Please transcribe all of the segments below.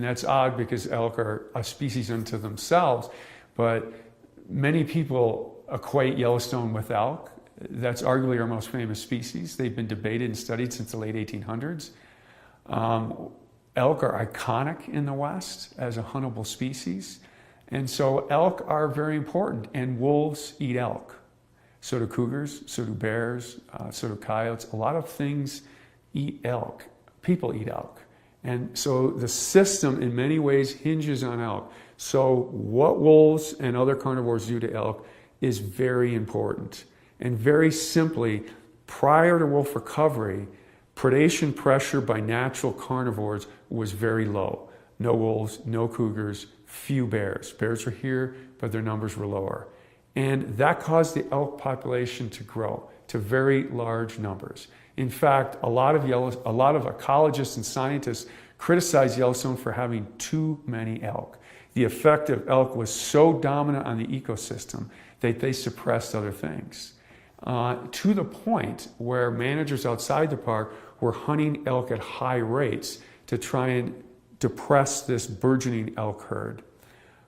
And that's odd because elk are a species unto themselves, but many people equate Yellowstone with elk. That's arguably our most famous species. They've been debated and studied since the late 1800s. Elk are iconic in the West as a huntable species. And so elk are very important, and wolves eat elk. So do cougars, so do bears, so do coyotes. A lot of things eat elk. People eat elk. And so the system in many ways hinges on elk. So what wolves and other carnivores do to elk is very important. And very simply, prior to wolf recovery, predation pressure by natural carnivores was very low. No wolves, no cougars, few bears. Bears were here, but their numbers were lower. And that caused the elk population to grow to very large numbers. In fact, a lot of ecologists and scientists criticize Yellowstone for having too many elk. The effect of elk was so dominant on the ecosystem that they suppressed other things. To the point where managers outside the park were hunting elk at high rates to try and depress this burgeoning elk herd.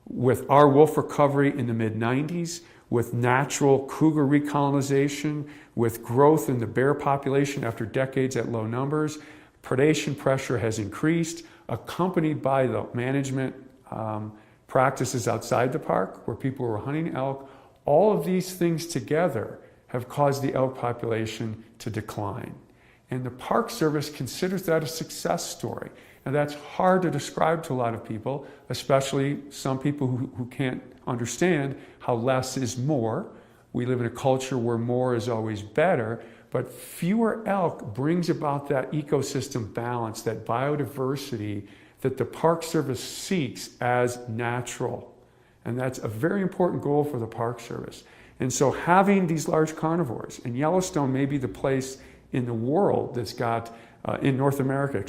With our wolf recovery in the mid-90s, with natural cougar recolonization, with growth in the bear population after decades at low numbers, predation pressure has increased, accompanied by the management practices outside the park where people were hunting elk. All of these things together have caused the elk population to decline. And the Park Service considers that a success story. Now that's hard to describe to a lot of people, especially some people who can't understand how less is more. We live in a culture where more is always better, but fewer elk brings about that ecosystem balance, that biodiversity that the Park Service seeks as natural. And that's a very important goal for the Park Service. And so having these large carnivores, and Yellowstone may be the place in the world that's got, in North America,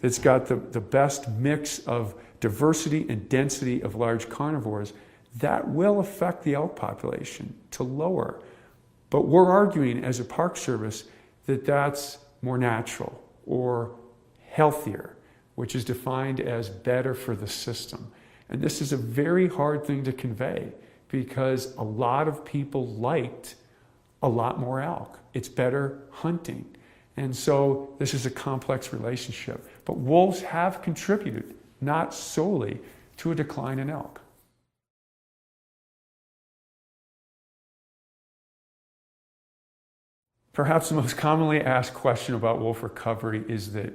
that's got the best mix of diversity and density of large carnivores, that will affect the elk population to lower. But we're arguing as a Park Service that that's more natural or healthier, which is defined as better for the system. And this is a very hard thing to convey because a lot of people liked a lot more elk. It's better hunting. And so this is a complex relationship. But wolves have contributed, not solely, to a decline in elk. Perhaps the most commonly asked question about wolf recovery is that,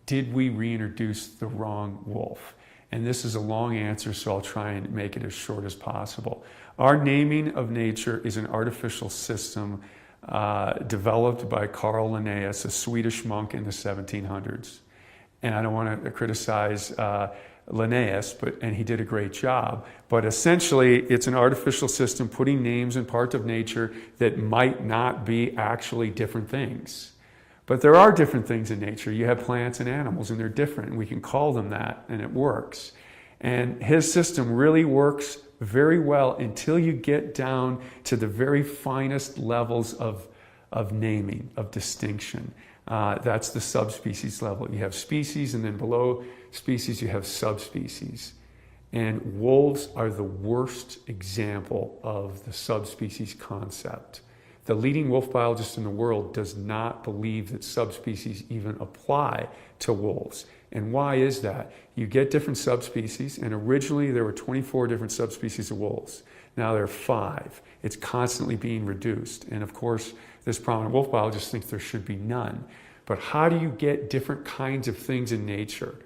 did we reintroduce the wrong wolf? And this is a long answer, so I'll try and make it as short as possible. Our naming of nature is an artificial system developed by Carl Linnaeus, a Swedish monk in the 1700s. And I don't want to criticize Linnaeus, and he did a great job. But essentially, it's an artificial system putting names in parts of nature that might not be actually different things. But there are different things in nature. You have plants and animals, and they're different, and we can call them that, and it works. And his system really works very well until you get down to the very finest levels of naming, of distinction. That's the subspecies level. You have species, and then below species you have subspecies. And wolves are the worst example of the subspecies concept. The leading wolf biologist in the world does not believe that subspecies even apply to wolves. And why is that? You get different subspecies, and originally there were 24 different subspecies of wolves. Now there are 5. It's constantly being reduced. And of course, this prominent wolf biologist thinks there should be none. But how do you get different kinds of things in nature?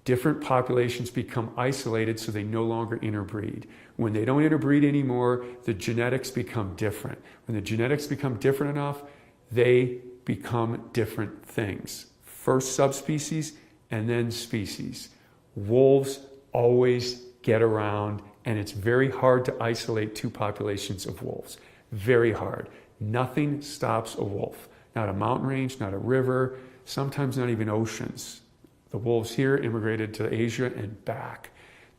Different populations become isolated so they no longer interbreed. When they don't interbreed anymore, the genetics become different. When the genetics become different enough, they become different things. First subspecies and then species. Wolves always get around, and it's very hard to isolate 2 populations of wolves. Very hard. Nothing stops a wolf. Not a mountain range, not a river, sometimes not even oceans. The wolves here immigrated to Asia and back.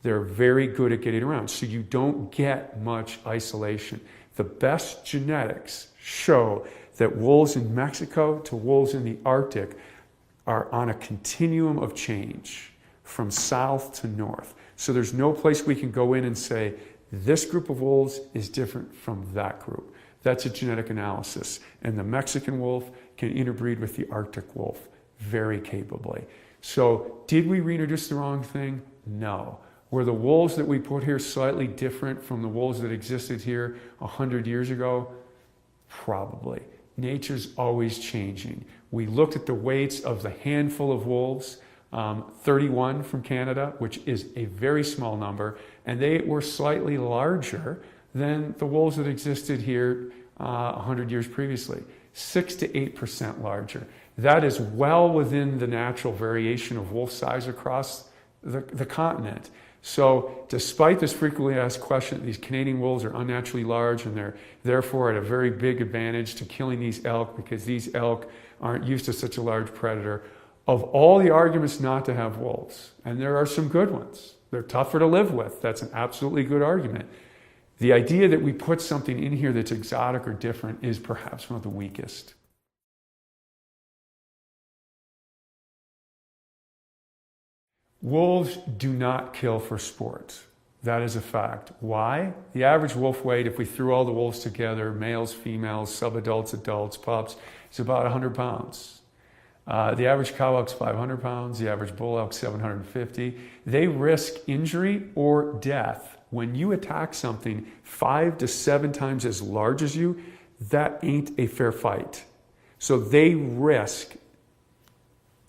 They're very good at getting around, so you don't get much isolation. The best genetics show that wolves in Mexico to wolves in the Arctic are on a continuum of change. from south to north. So there's no place we can go in and say, this group of wolves is different from that group. That's a genetic analysis. And the Mexican wolf can interbreed with the Arctic wolf very capably. So did we reintroduce the wrong thing? No. Were the wolves that we put here slightly different from the wolves that existed here 100 years ago? Probably. Nature's always changing. We looked at the weights of the handful of wolves, 31 from Canada, which is a very small number, and they were slightly larger than the wolves that existed here 100 years previously, 6 to 8% larger. That is well within the natural variation of wolf size across the continent. So despite this frequently asked question, these Canadian wolves are unnaturally large and they're therefore at a very big advantage to killing these elk because these elk aren't used to such a large predator. Of all the arguments not to have wolves, and there are some good ones, they're tougher to live with. That's an absolutely good argument. The idea that we put something in here that's exotic or different is perhaps one of the weakest. Wolves do not kill for sport. That is a fact. Why? The average wolf weight, if we threw all the wolves together, males, females, subadults, adults, pups, is about 100 pounds. The average cow elk's 500 pounds, the average bull elk's 750. They risk injury or death. When you attack something 5 to 7 times as large as you, that ain't a fair fight. So they risk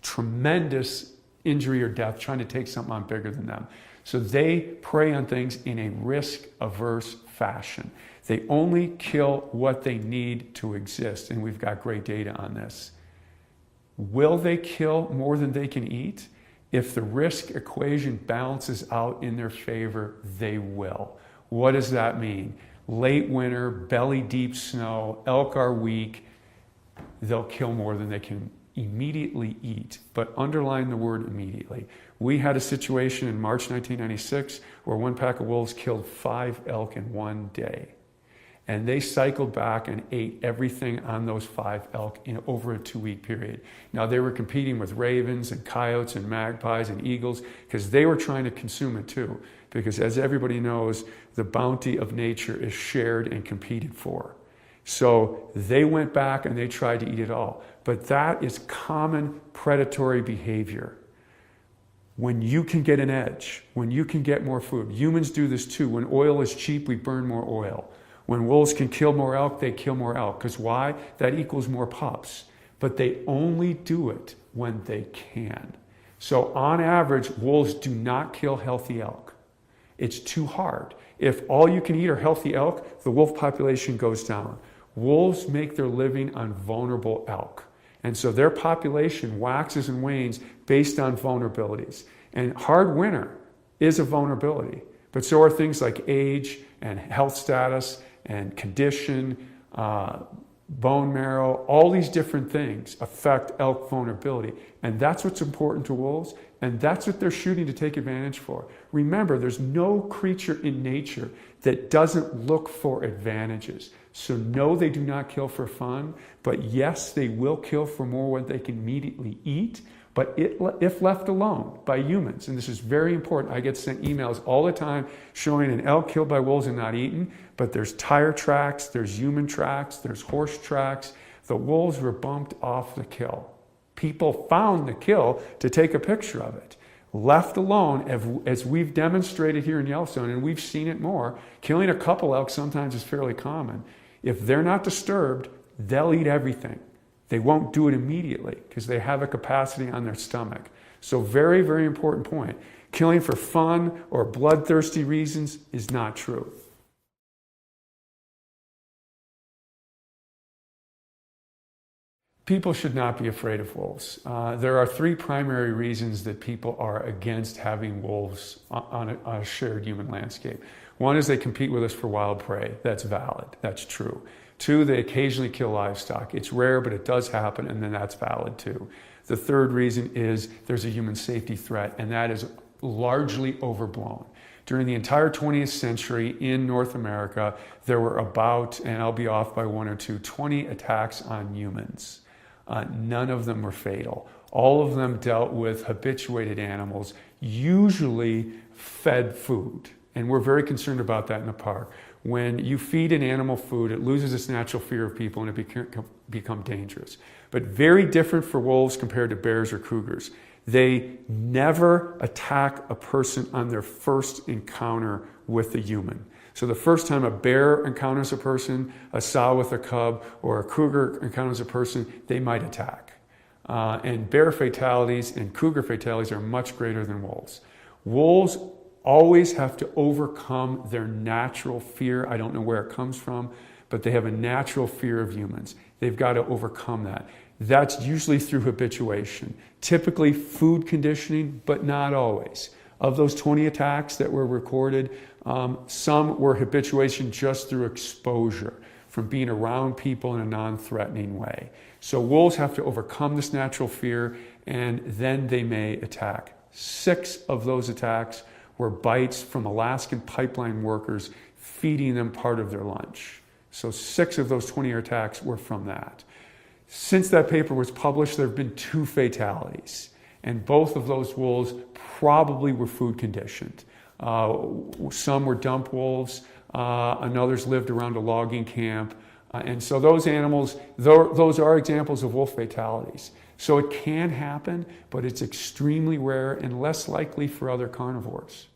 tremendous injury or death trying to take something on bigger than them. So they prey on things in a risk-averse fashion. They only kill what they need to exist, and we've got great data on this. Will they kill more than they can eat? If the risk equation balances out in their favor, they will. What does that mean? Late winter, belly deep snow, elk are weak, they'll kill more than they can immediately eat, but underline the word immediately. We had a situation in March 1996 where one pack of wolves killed 5 elk in one day. And they cycled back and ate everything on those 5 elk in over a 2-week period. Now they were competing with ravens and coyotes and magpies and eagles because they were trying to consume it too. Because as everybody knows, the bounty of nature is shared and competed for. So they went back and they tried to eat it all. But that is common predatory behavior. When you can get an edge, when you can get more food. Humans do this too. When oil is cheap, we burn more oil. When wolves can kill more elk, they kill more elk. Because why? That equals more pups. But they only do it when they can. So on average, wolves do not kill healthy elk. It's too hard. If all you can eat are healthy elk, the wolf population goes down. Wolves make their living on vulnerable elk. And so their population waxes and wanes based on vulnerabilities. And hard winter is a vulnerability. But so are things like age and health status and condition, bone marrow, all these different things affect elk vulnerability. And that's what's important to wolves, and that's what they're shooting to take advantage for. Remember, there's no creature in nature that doesn't look for advantages. So no, they do not kill for fun, but yes, they will kill for more what they can immediately eat, but if left alone by humans, and this is very important, I get sent emails all the time showing an elk killed by wolves and not eaten, but there's tire tracks, there's human tracks, there's horse tracks. The wolves were bumped off the kill. People found the kill to take a picture of it. Left alone, as we've demonstrated here in Yellowstone, and we've seen it more, killing a couple elk sometimes is fairly common. If they're not disturbed, they'll eat everything. They won't do it immediately because they have a capacity on their stomach. So very, very important point. Killing for fun or bloodthirsty reasons is not true. People should not be afraid of wolves. There are 3 primary reasons that people are against having wolves on a shared human landscape. One is they compete with us for wild prey. That's valid. That's true. 2, they occasionally kill livestock. It's rare, but it does happen, and then that's valid too. The 3rd reason is there's a human safety threat, and that is largely overblown. During the entire 20th century in North America, there were about, and I'll be off by 1 or 2, 20 attacks on humans. None of them were fatal. all of them dealt with habituated animals, usually fed food. And we're very concerned about that in the park. When you feed an animal food, it loses its natural fear of people and it become dangerous. But very different for wolves compared to bears or cougars. They never attack a person on their first encounter with a human. So the first time a bear encounters a person, a sow with a cub, or a cougar encounters a person, they might attack. And bear fatalities and cougar fatalities are much greater than wolves. Wolves always have to overcome their natural fear. I don't know where it comes from, but they have a natural fear of humans. They've got to overcome that. That's usually through habituation, typically food conditioning, but not always. Of those 20 attacks that were recorded, some were habituation just through exposure, from being around people in a non-threatening way. So wolves have to overcome this natural fear, and then they may attack. 6 of those attacks were bites from Alaskan pipeline workers feeding them part of their lunch. So 6 of those 20 attacks were from that. Since that paper was published, there have been 2 fatalities, and both of those wolves probably were food conditioned. Some were dump wolves, and others lived around a logging camp. And so those animals, those are examples of wolf fatalities. So it can happen, but it's extremely rare and less likely for other carnivores.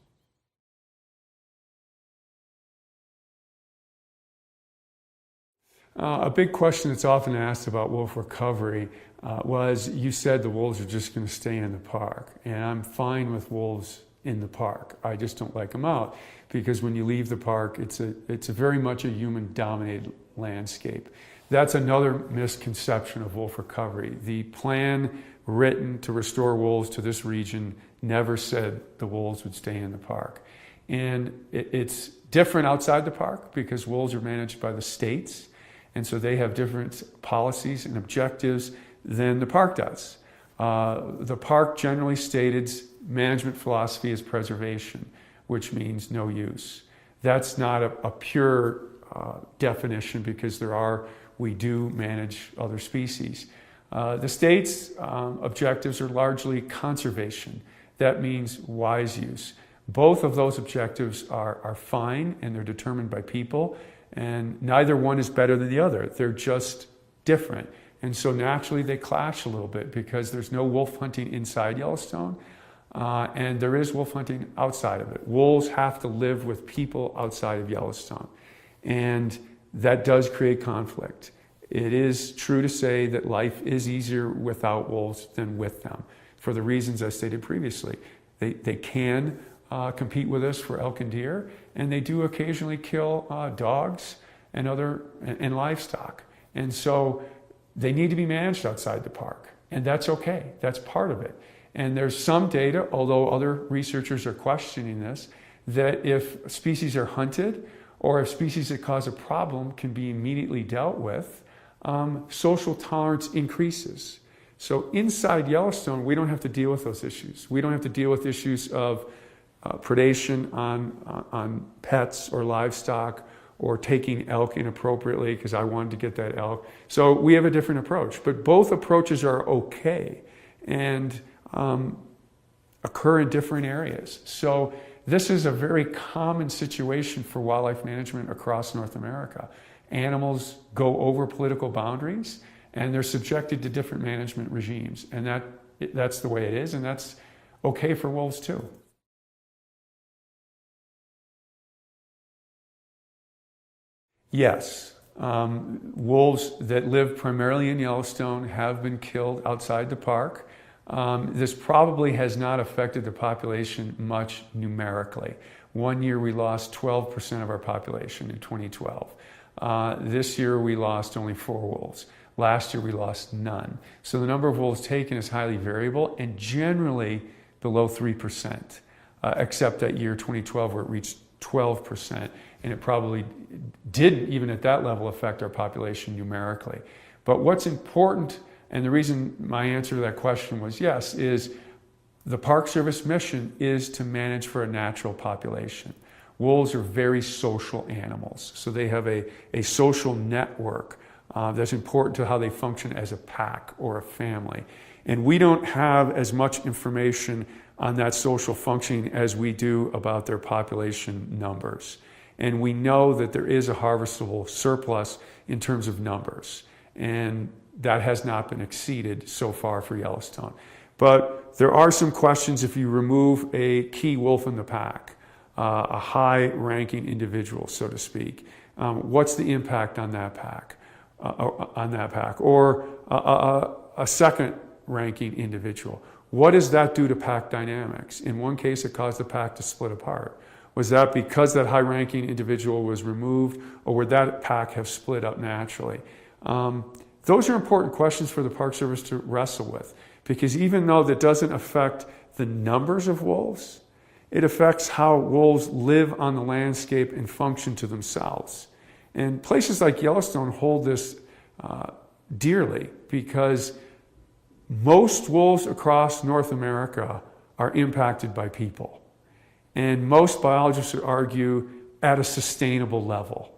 A big question that's often asked about wolf recovery was, you said the wolves are just going to stay in the park. And I'm fine with wolves in the park. I just don't like them out, because when you leave the park, it's a very much a human-dominated landscape. That's another misconception of wolf recovery. The plan written to restore wolves to this region never said the wolves would stay in the park. And it's different outside the park because wolves are managed by the states, and so they have different policies and objectives than the park does. The park generally stated management philosophy is preservation, which means no use. That's not a pure definition, because we do manage other species. The state's objectives are largely conservation. That means wise use. Both of those objectives are fine, and they're determined by people, and neither one is better than the other. They're just different. And so naturally they clash a little bit, because there's no wolf hunting inside Yellowstone, and there is wolf hunting outside of it. Wolves have to live with people outside of Yellowstone, and that does create conflict. It is true to say that life is easier without wolves than with them, for the reasons I stated previously. They can compete with us for elk and deer, and they do occasionally kill dogs and livestock. And so they need to be managed outside the park, and that's okay. That's part of it. And there's some data, although other researchers are questioning this, that if species are hunted, or if species that cause a problem can be immediately dealt with, social tolerance increases. So inside Yellowstone, we don't have to deal with those issues. We don't have to deal with issues of predation on pets or livestock, or taking elk inappropriately because I wanted to get that elk. So we have a different approach, but both approaches are okay and occur in different areas. So this is a very common situation for wildlife management across North America. Animals go over political boundaries, and they're subjected to different management regimes. And that's the way it is, and that's okay for wolves too. Yes, wolves that live primarily in Yellowstone have been killed outside the park. This probably has not affected the population much numerically. One year we lost 12% of our population in 2012. This year we lost only 4 wolves. Last year we lost none. So the number of wolves taken is highly variable and generally below 3%, except that year 2012 where it reached 12%, and it probably didn't even at that level affect our population numerically. But what's important, and the reason my answer to that question was yes, is the Park Service mission is to manage for a natural population. Wolves are very social animals, so they have a social network that's important to how they function as a pack or a family. And we don't have as much information on that social functioning as we do about their population numbers. And we know that there is a harvestable surplus in terms of numbers. And that has not been exceeded so far for Yellowstone. But there are some questions if you remove a key wolf in the pack, a high-ranking individual, so to speak. What's the impact on that pack? Or a second-ranking individual. What does that do to pack dynamics? In one case, it caused the pack to split apart. Was that because that high-ranking individual was removed, or would that pack have split up naturally? Those are important questions for the Park Service to wrestle with, because even though that doesn't affect the numbers of wolves, it affects how wolves live on the landscape and function to themselves. And places like Yellowstone hold this dearly, because most wolves across North America are impacted by people. And most biologists would argue at a sustainable level.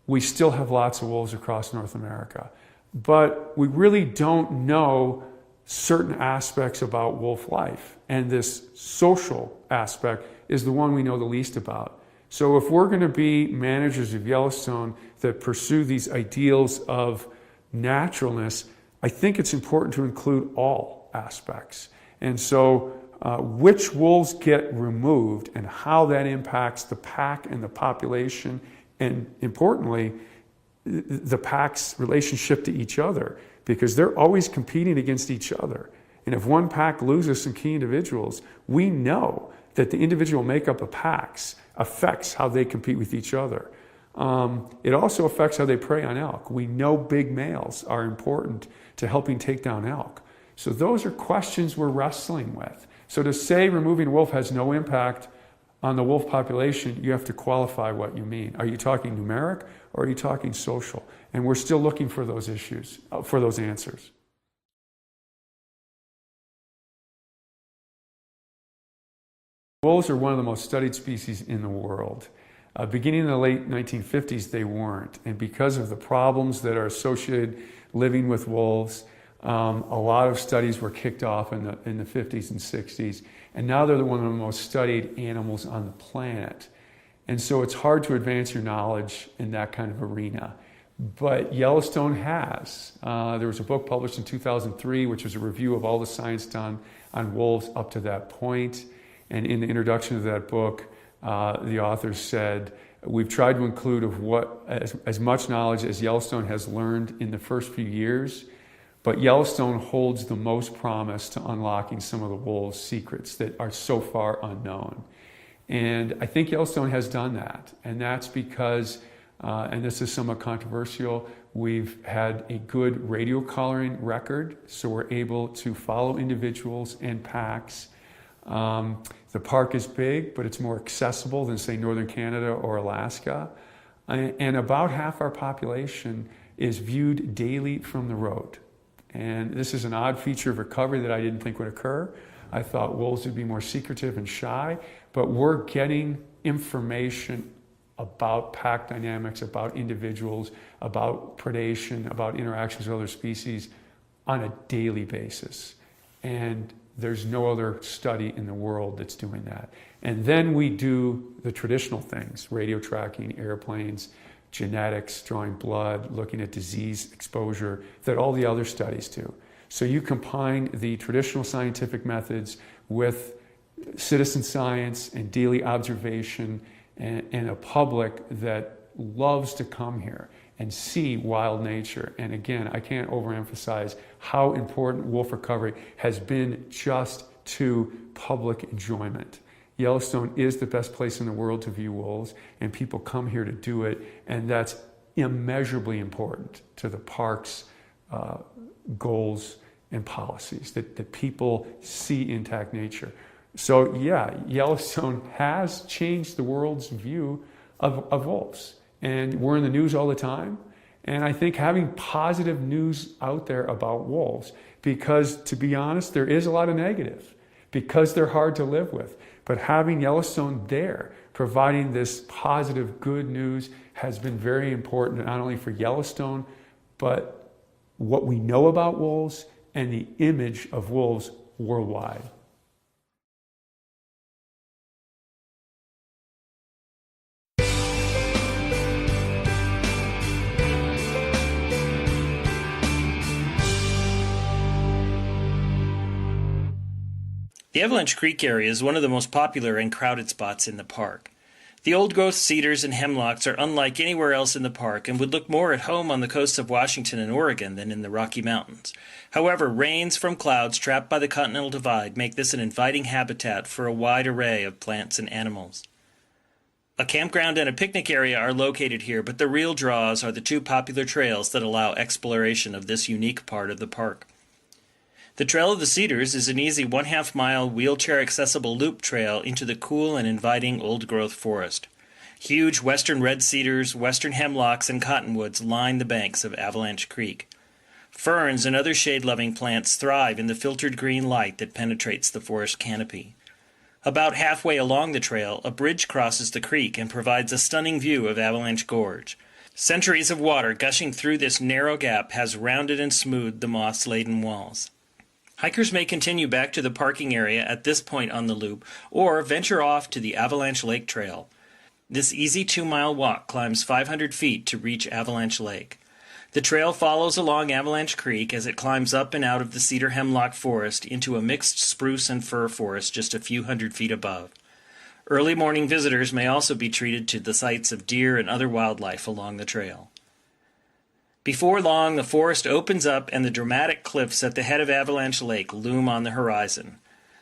We still have lots of wolves across North America, but we really don't know certain aspects about wolf life. And this social aspect is the one we know the least about. So if we're going to be managers of Yellowstone that pursue these ideals of naturalness, I think it's important to include all aspects. And so which wolves get removed and how that impacts the pack and the population, and importantly, the pack's relationship to each other, because they're always competing against each other. And if one pack loses some key individuals, we know that the individual makeup of packs affects how they compete with each other. It also affects how they prey on elk. We know big males are important to helping take down elk. So those are questions we're wrestling with. So to say removing wolf has no impact on the wolf population, you have to qualify what you mean. Are you talking numeric, or are you talking social? And we're still looking for those issues, for those answers. Wolves are one of the most studied species in the world. Beginning in the late 1950s, they weren't. And because of the problems that are associated living with wolves, a lot of studies were kicked off in the 50s and 60s. And now they're one of the most studied animals on the planet. And so it's hard to advance your knowledge in that kind of arena. But Yellowstone has. There was a book published in 2003, which was a review of all the science done on wolves up to that point. And in the introduction of that book, the authors said, we've tried to include as much knowledge as Yellowstone has learned in the first few years, but Yellowstone holds the most promise to unlocking some of the wolves' secrets that are so far unknown. And I think Yellowstone has done that. And that's because, and this is somewhat controversial, we've had a good radio collaring record, so we're able to follow individuals and packs. The park is big, but it's more accessible than, say, Northern Canada or Alaska. And about half our population is viewed daily from the road. And this is an odd feature of recovery that I didn't think would occur. I thought wolves would be more secretive and shy, but we're getting information about pack dynamics, about individuals, about predation, about interactions with other species on a daily basis. And there's no other study in the world that's doing that. And then we do the traditional things, radio tracking, airplanes, genetics, drawing blood, looking at disease exposure, that all the other studies do. So you combine the traditional scientific methods with citizen science and daily observation and a public that loves to come here and see wild nature. And again, I can't overemphasize how important wolf recovery has been just to public enjoyment. Yellowstone is the best place in the world to view wolves, and people come here to do it, and that's immeasurably important to the park's goals and policies, that people see intact nature. So yeah, Yellowstone has changed the world's view of wolves. And we're in the news all the time. And I think having positive news out there about wolves, because to be honest, there is a lot of negative, because they're hard to live with. But having Yellowstone there, providing this positive, good news, has been very important, not only for Yellowstone, but what we know about wolves and the image of wolves worldwide. The Avalanche Creek area is one of the most popular and crowded spots in the park. The old-growth cedars and hemlocks are unlike anywhere else in the park and would look more at home on the coasts of Washington and Oregon than in the Rocky Mountains. However, rains from clouds trapped by the Continental Divide make this an inviting habitat for a wide array of plants and animals. A campground and a picnic area are located here, but the real draws are the two popular trails that allow exploration of this unique part of the park. The Trail of the Cedars is an easy 1/2 mile wheelchair-accessible loop trail into the cool and inviting old-growth forest. Huge western red cedars, western hemlocks, and cottonwoods line the banks of Avalanche Creek. Ferns and other shade-loving plants thrive in the filtered green light that penetrates the forest canopy. About halfway along the trail, a bridge crosses the creek and provides a stunning view of Avalanche Gorge. Centuries of water gushing through this narrow gap has rounded and smoothed the moss-laden walls. Hikers may continue back to the parking area at this point on the loop, or venture off to the Avalanche Lake Trail. This easy 2-mile walk climbs 500 feet to reach Avalanche Lake. The trail follows along Avalanche Creek as it climbs up and out of the cedar hemlock forest into a mixed spruce and fir forest just a few hundred feet above. Early morning visitors may also be treated to the sights of deer and other wildlife along the trail. Before long, the forest opens up and the dramatic cliffs at the head of Avalanche Lake loom on the horizon.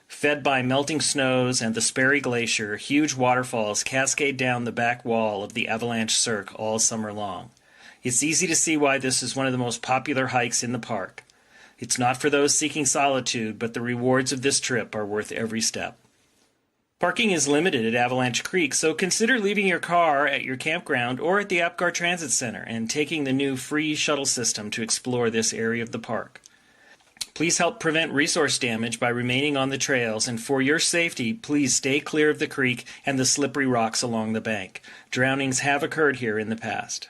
Fed by melting snows and the Sperry Glacier, huge waterfalls cascade down the back wall of the Avalanche Cirque all summer long. It's easy to see why this is one of the most popular hikes in the park. It's not for those seeking solitude, but the rewards of this trip are worth every step. Parking is limited at Avalanche Creek, so consider leaving your car at your campground or at the Apgar Transit Center and taking the new free shuttle system to explore this area of the park. Please help prevent resource damage by remaining on the trails, and for your safety, please stay clear of the creek and the slippery rocks along the bank. Drownings have occurred here in the past.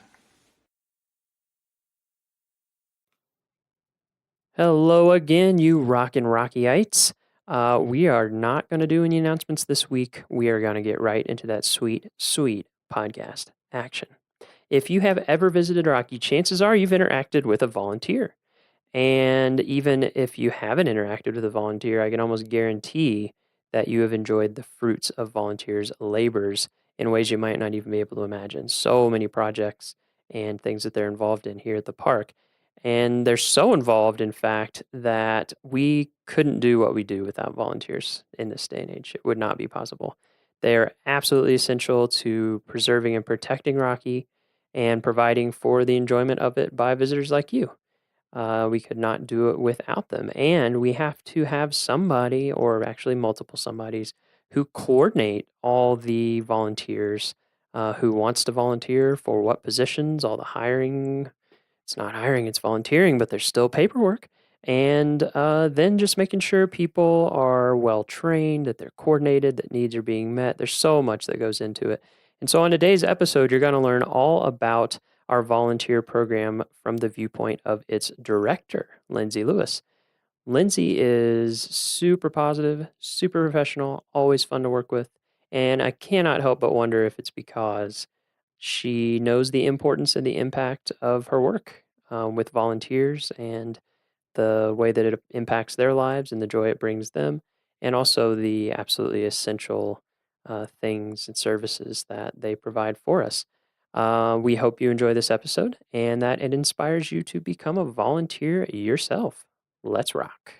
Hello again, you rockin' Rockyites. We are not going to do any announcements this week. We are going to get right into that sweet, sweet podcast action. If you have ever visited Rocky, chances are you've interacted with a volunteer. And even if you haven't interacted with a volunteer, I can almost guarantee that you have enjoyed the fruits of volunteers' labors in ways you might not even be able to imagine. So many projects and things that they're involved in here at the park. And they're so involved, in fact, that we couldn't do what we do without volunteers in this day and age. It would not be possible. They are absolutely essential to preserving and protecting Rocky and providing for the enjoyment of it by visitors like you. We could not do it without them. And we have to have somebody, or actually multiple somebodies, who coordinate all the volunteers, who wants to volunteer for what positions, all the hiring. It's not hiring, it's volunteering, but there's still paperwork. And then just making sure people are well trained, that they're coordinated, that needs are being met. There's so much that goes into it. And so on today's episode, you're going to learn all about our volunteer program from the viewpoint of its director, Lindsay Lewis. Lindsay is super positive, super professional, always fun to work with. And I cannot help but wonder if it's because she knows the importance and the impact of her work with volunteers and the way that it impacts their lives and the joy it brings them, and also the absolutely essential things and services that they provide for us. We hope you enjoy this episode and that it inspires you to become a volunteer yourself. Let's rock.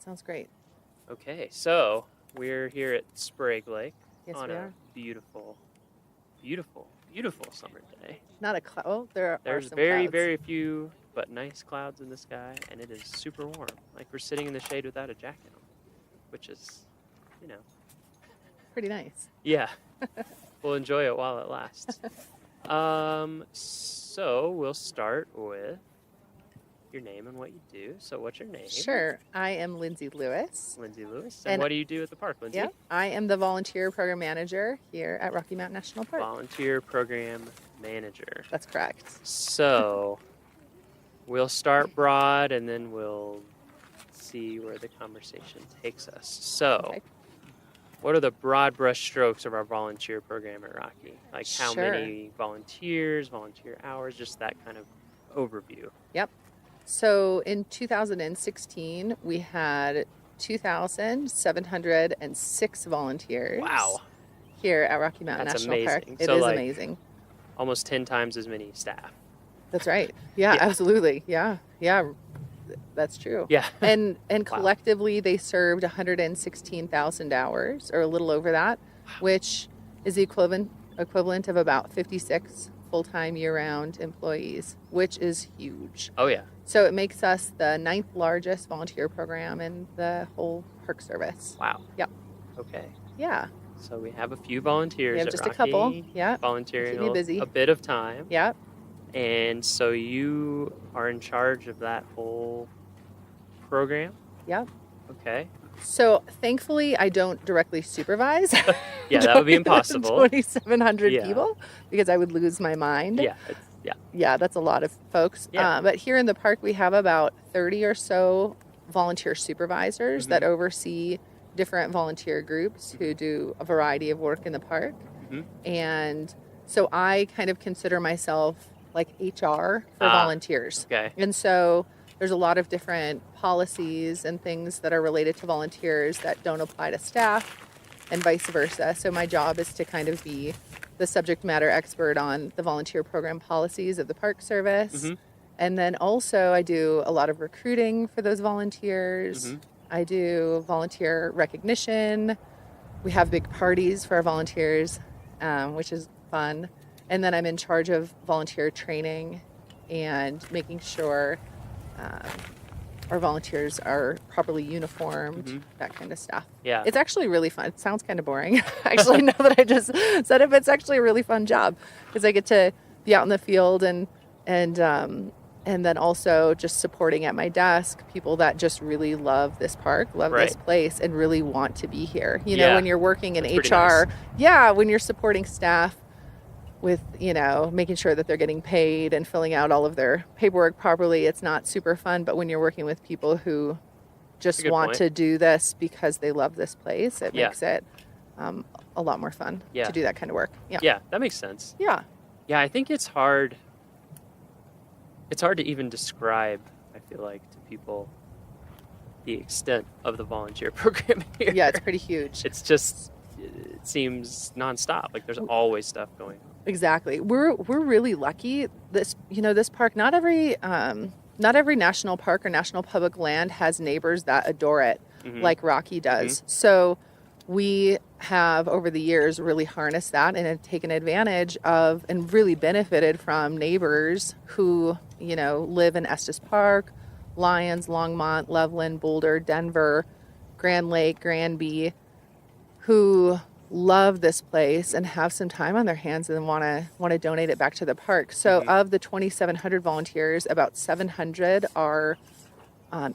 Sounds great. Okay, so we're here at Sprague Lake Yes, on we a are. beautiful, beautiful, beautiful summer day. Not a cloud. Oh, there are There's some very, clouds. very few but nice clouds in the sky, and it is super warm. Like we're sitting in the shade without a jacket on, which is, Pretty nice. yeah. We'll enjoy it while it lasts. So we'll start with your name and what you do. So what's your name? Sure. I am Lindsay Lewis. Lindsay Lewis. And And- what do you do at the park, Lindsay? Yeah, I am the volunteer program manager here at Rocky Mountain National Park. Volunteer program manager. That's correct. So we'll start broad and then we'll see where the conversation takes us. So Okay. what are the broad brush strokes of our volunteer program at Rocky? Like how Sure. many volunteers, volunteer hours, just that kind of overview. So in 2016, we had 2,706 volunteers. Wow. Here at Rocky Mountain That's National Park. amazing. It So, is like- amazing. Almost 10 times as many staff. That's right. Yeah, Yeah. absolutely. Yeah. That's true. Yeah. And Wow. collectively they served 116,000 hours, or a little over that, which is the equivalent of about 56 full-time year-round employees, which is huge. Oh, yeah. So it makes us the 9th largest volunteer program in the whole Park Service. Wow. Yep. Okay. Yeah. So we have a few volunteers We have at just Rocky, a couple. Yeah. volunteering Keep me busy. a bit of time. Yeah. And so you are in charge of that whole program? Yep. Okay. So thankfully, I don't directly supervise. Yeah, that would be impossible. 2,700 Yeah. people, because I would lose my mind. Yeah. Yeah, that's a lot of folks. Yeah. But here in the park, we have about 30 or so volunteer supervisors that oversee different volunteer groups who do a variety of work in the park. Mhm. And so I kind of consider myself like HR for Ah. volunteers. Okay. And so there's a lot of different policies and things that are related to volunteers that don't apply to staff, and vice versa. So my job is to kind of be the subject matter expert on the volunteer program policies of the Park Service. Mhm. And then also I do a lot of recruiting for those volunteers. Mhm. I do volunteer recognition. We have big parties for our volunteers, which is fun. And then I'm in charge of volunteer training and making sure our volunteers are properly uniformed, that kind of stuff. Yeah. It's actually really fun. It sounds kind of boring. Actually, now that I just said it, it's actually a really fun job because I get to be out in the field and then also just supporting at my desk people that just really love this park, love this Right. place, and really want to be here. You Yeah. know, when you're working in That's pretty HR, nice. yeah, when you're supporting staff with, you know, making sure that they're getting paid and filling out all of their paperwork properly, it's not super fun. But when you're working with people who just a good want point. to do this because they love this place, it Yeah. makes it a lot more fun Yeah. to do that kind of work. Yeah. Yeah, that makes sense. Yeah. Yeah, I think it's hard. It's hard to even describe, I feel like, to people the extent of the volunteer program here. Yeah, it's pretty huge. It's just, it seems nonstop. Like there's always stuff going on. Exactly. We're really lucky. This park, not every national park or national public land has neighbors that adore it Mhm. like Rocky does. So we have over the years really harnessed that and have taken advantage of and really benefited from neighbors who, you know, live in Estes Park, Lyons, Longmont, Loveland, Boulder, Denver, Grand Lake, Granby, who love this place and have some time on their hands and want to donate it back to the park. So of the 2,700 volunteers, about 700 are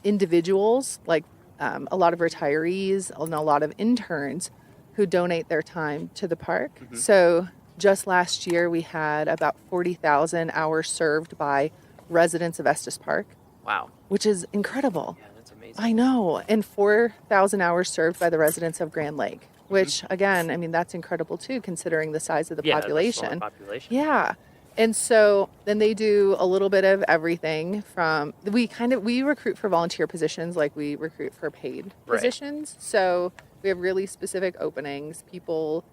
individuals, like a lot of retirees and a lot of interns who donate their time to the park. So just last year we had about 40,000 hours served by residents of Estes Park, Wow. which is incredible. Yeah, that's amazing. I know. And 4,000 hours served by the residents of Grand Lake, which again, I mean, that's incredible too, considering the size of the Yeah, population. the smaller population. Yeah. And so then they do a little bit of everything from, we recruit for volunteer positions like we recruit for paid Right. positions. So we have really specific openings. People,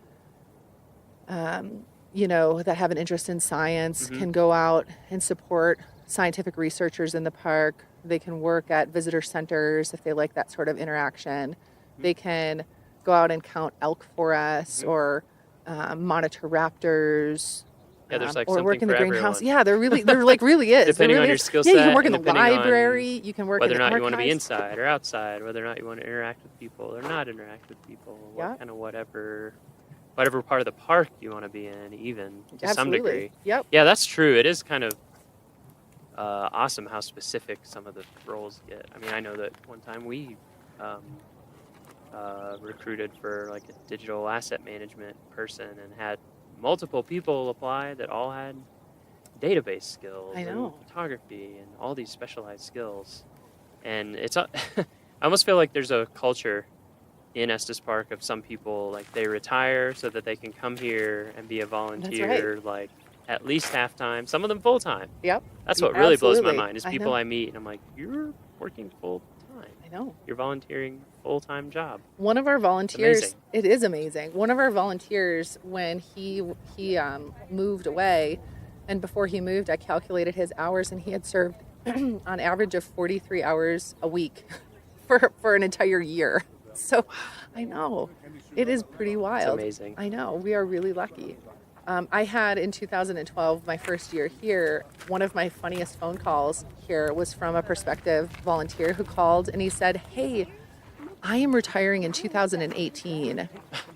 you know, that have an interest in science can go out and support scientific researchers in the park. They can work at visitor centers if they like that sort of interaction. They can go out and count elk for us or monitor raptors. Yeah, there's like or something work in the for greenhouse. everyone. Yeah, there like really is. Depending there on really your is. skill Yeah, you set can work in and the depending on library. You can work Whether in or the not you want to be archives. inside or outside, whether or not you want to interact with people or not interact with people, Yeah. what kind of whatever whatever part of the park you want to be in, even to some Absolutely. degree. Yep. Yeah, that's true. It is kind of awesome how specific some of the roles get. I mean, I know that one time we recruited for like a digital asset management person and had multiple people apply that all had database skills I know. and photography and all these specialized skills. And it's I almost feel like there's a culture in Estes Park of some people, like they retire so that they can come here and be a volunteer, like at least half-time, some of them full-time. Yep. That's what really blows my Absolutely. mind is I people know. I meet and I'm like, you're working full-time. I know. You're volunteering full-time job. One of our volunteers, amazing. it is amazing. One of our volunteers, when he moved away, and before he moved, I calculated his hours, and he had served on average of 43 hours a week for an entire year. So I know it is pretty wild. It's amazing. I know, we are really lucky. I had in 2012, my first year here, one of my funniest phone calls here was from a prospective volunteer who called and he said, "Hey, I am retiring in 2018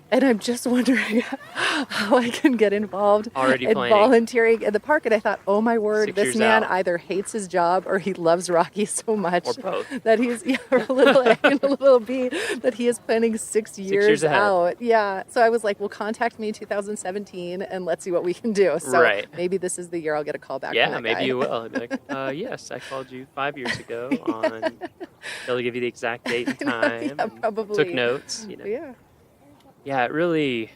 and I'm just wondering how I can get involved Already in planning. volunteering in the park." And I thought, oh my word, 6 this years man out. either hates his job or he loves Rocky so much Or both. that he's a little A and a little B, that he is planning 6 years ahead. out. Yeah. So I was like, well, contact me in 2017 and let's see what we can do. So Right. maybe this is the year I'll get a call back from Yeah, that maybe guy. you will. I'd be like, yes, I called you 5 years ago on, they'll give you the exact date and time. Yeah, and probably. Took notes, you know. Yeah. Yeah, it really,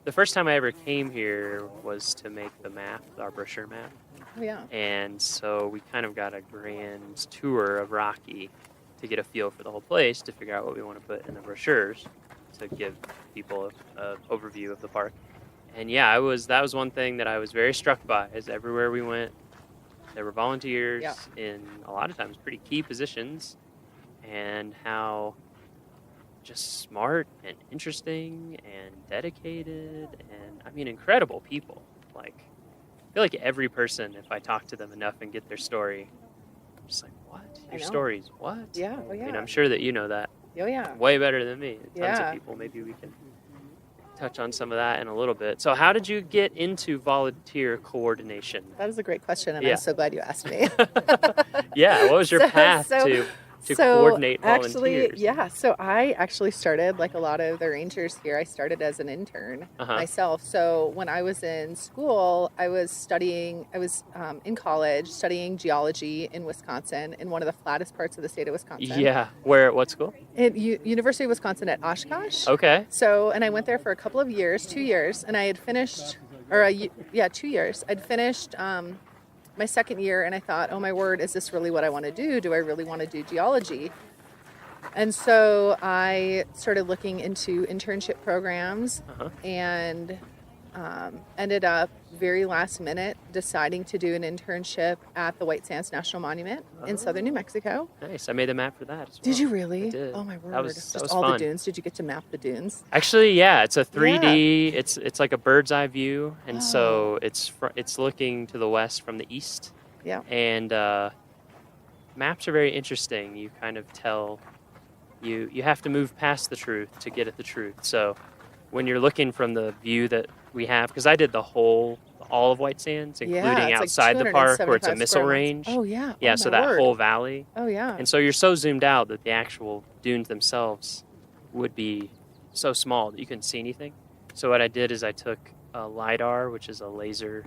the first time I ever came here was to make the map, our brochure map. Oh, yeah. And so we kind of got a grand tour of Rocky to get a feel for the whole place, to figure out what we want to put in the brochures to give people an overview of the park. And yeah, that was one thing that I was very struck by, is everywhere we went, there were volunteers Yeah. in a lot of times pretty key positions, and how just smart and interesting and dedicated and, I mean, incredible people. Like, I feel like every person, if I talk to them enough and get their story, I'm just like, what? I Your know. stories? What? Yeah. Oh, I mean, yeah. I'm sure that you know that Oh, yeah. way better than me. Tons Yeah. of people. Maybe we can touch on some of that in a little bit. So how did you get into volunteer coordination? That is a great question, and Yeah. I'm so glad you asked me. Yeah, what was your path to coordinate volunteers? So I actually started, like a lot of the rangers here, I started as an intern myself. So when I was in school, I was in college studying geology in Wisconsin, in one of the flattest parts of the state of Wisconsin. Yeah. Where, at what school? At University of Wisconsin at Oshkosh. Okay. So, and I went there for a couple of years, 2 years, and I had finished, 2 years. I'd finished my second year, and I thought, oh my word, is this really what I want to do? Do I really want to do geology? And so I started looking into internship programs and ended up very last minute deciding to do an internship at the White Sands National Monument in southern New Mexico. Nice. I made a map for that as well. Did you really? I did. Oh my word. That was Just all fun. the dunes. Did you get to map the dunes? Actually, yeah, it's a 3D. It's like a bird's eye view, and so it's looking to the west from the east. Yeah. And maps are very interesting. You kind of tell you have to move past the truth to get at the truth. So when you're looking from the view that we have, because I did all of White Sands, including it's outside like the park where it's a 275 missile square miles. range. Oh yeah. Yeah, Oh, so my that word. whole valley. Oh yeah. And so you're so zoomed out that the actual dunes themselves would be so small that you couldn't see anything. So what I did is I took a LiDAR, which is a laser.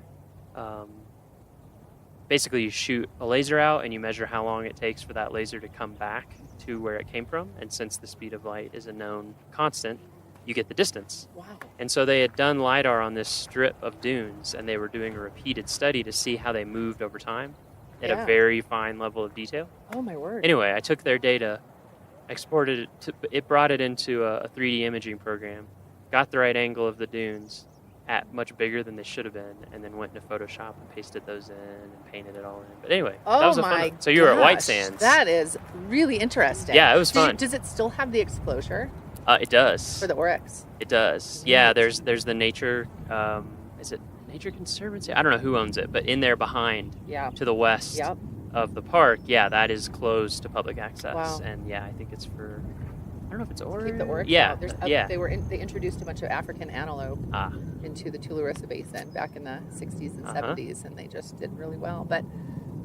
Basically, you shoot a laser out and you measure how long it takes for that laser to come back to where it came from. And since the speed of light is a known constant, you get the distance. Wow. And so they had done LiDAR on this strip of dunes, and they were doing a repeated study to see how they moved over time at a Yeah. very fine level of detail. Oh my word. Anyway, I took their data, exported it, brought it into a 3D imaging program, got the right angle of the dunes at much bigger than they should have been, and then went into Photoshop and pasted those in and painted it all in. But anyway, Oh that was a my fun one. So you were at White gosh, Sands. That is really interesting. Yeah, it was fun. Does it still have the exposure It does. for the oryx? It does. Yeah, there's the nature. Is it Nature Conservancy? I don't know who owns it, but in there behind, Yeah. to the west Yep. of the park, yeah, that is closed to public access. Wow. And yeah, I think it's for don't know if it's oryx. Keep the oryx Yeah, out. yeah. They introduced a bunch of African antelope into the Tularosa Basin back in the 60s and 70s, and they just did really well. But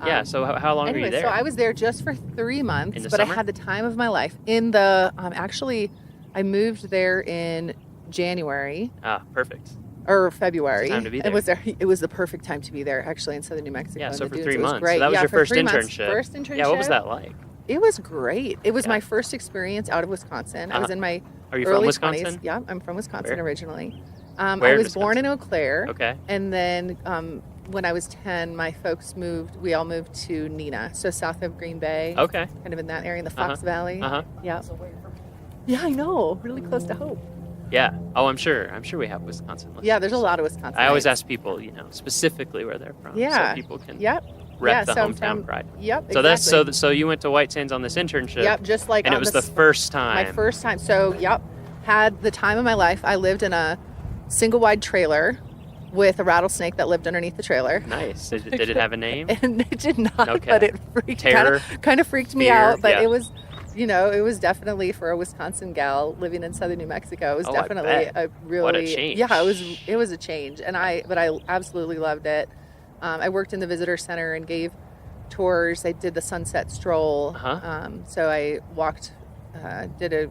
yeah, so how long were you there? So I was there just for 3 months, but summer? I had the time of my life. In the actually, I moved there in January. Perfect. Or February. Time to be there. It was the perfect time to be there, actually, in southern New Mexico. Yeah, so in the for dunes. 3 months. It was great. So that was your for first 3 months. internship. First internship. Yeah, what was that like? It was great. It was Yeah. my first experience out of Wisconsin. I was in my Are you early from Wisconsin? 20s. Yeah, I'm from Wisconsin Where? originally. Where I in was born in Eau Claire. Okay. And then when I was 10, my folks we all moved to Neenah, so south of Green Bay. Okay. Kind of in that area, in the Fox Valley. Uh-huh. Yeah. Yeah, I know. Really close to Hope. Yeah. Oh, I'm sure we have Wisconsin listeners. Yeah, there's a lot of Wisconsin. I always ask people, specifically where they're from. Yeah. So people can so rep the I'm hometown from- pride. Yep. So exactly. so you went to White Sands on this internship. Yep, just like and it on was this- the first time. My first time. So, had the time of my life. I lived in a single wide trailer with a rattlesnake that lived underneath the trailer. Nice. Did it have a name? And it did not, Okay. but it freaked Terror? kind of freaked me Fear? out. But Yeah. it was, it was definitely, for a Wisconsin gal living in southern New Mexico, it was Oh, I definitely bet. a really What a change. Yeah, it was a change, and I absolutely loved it. I worked in the visitor center and gave tours. I did the sunset stroll. So I did a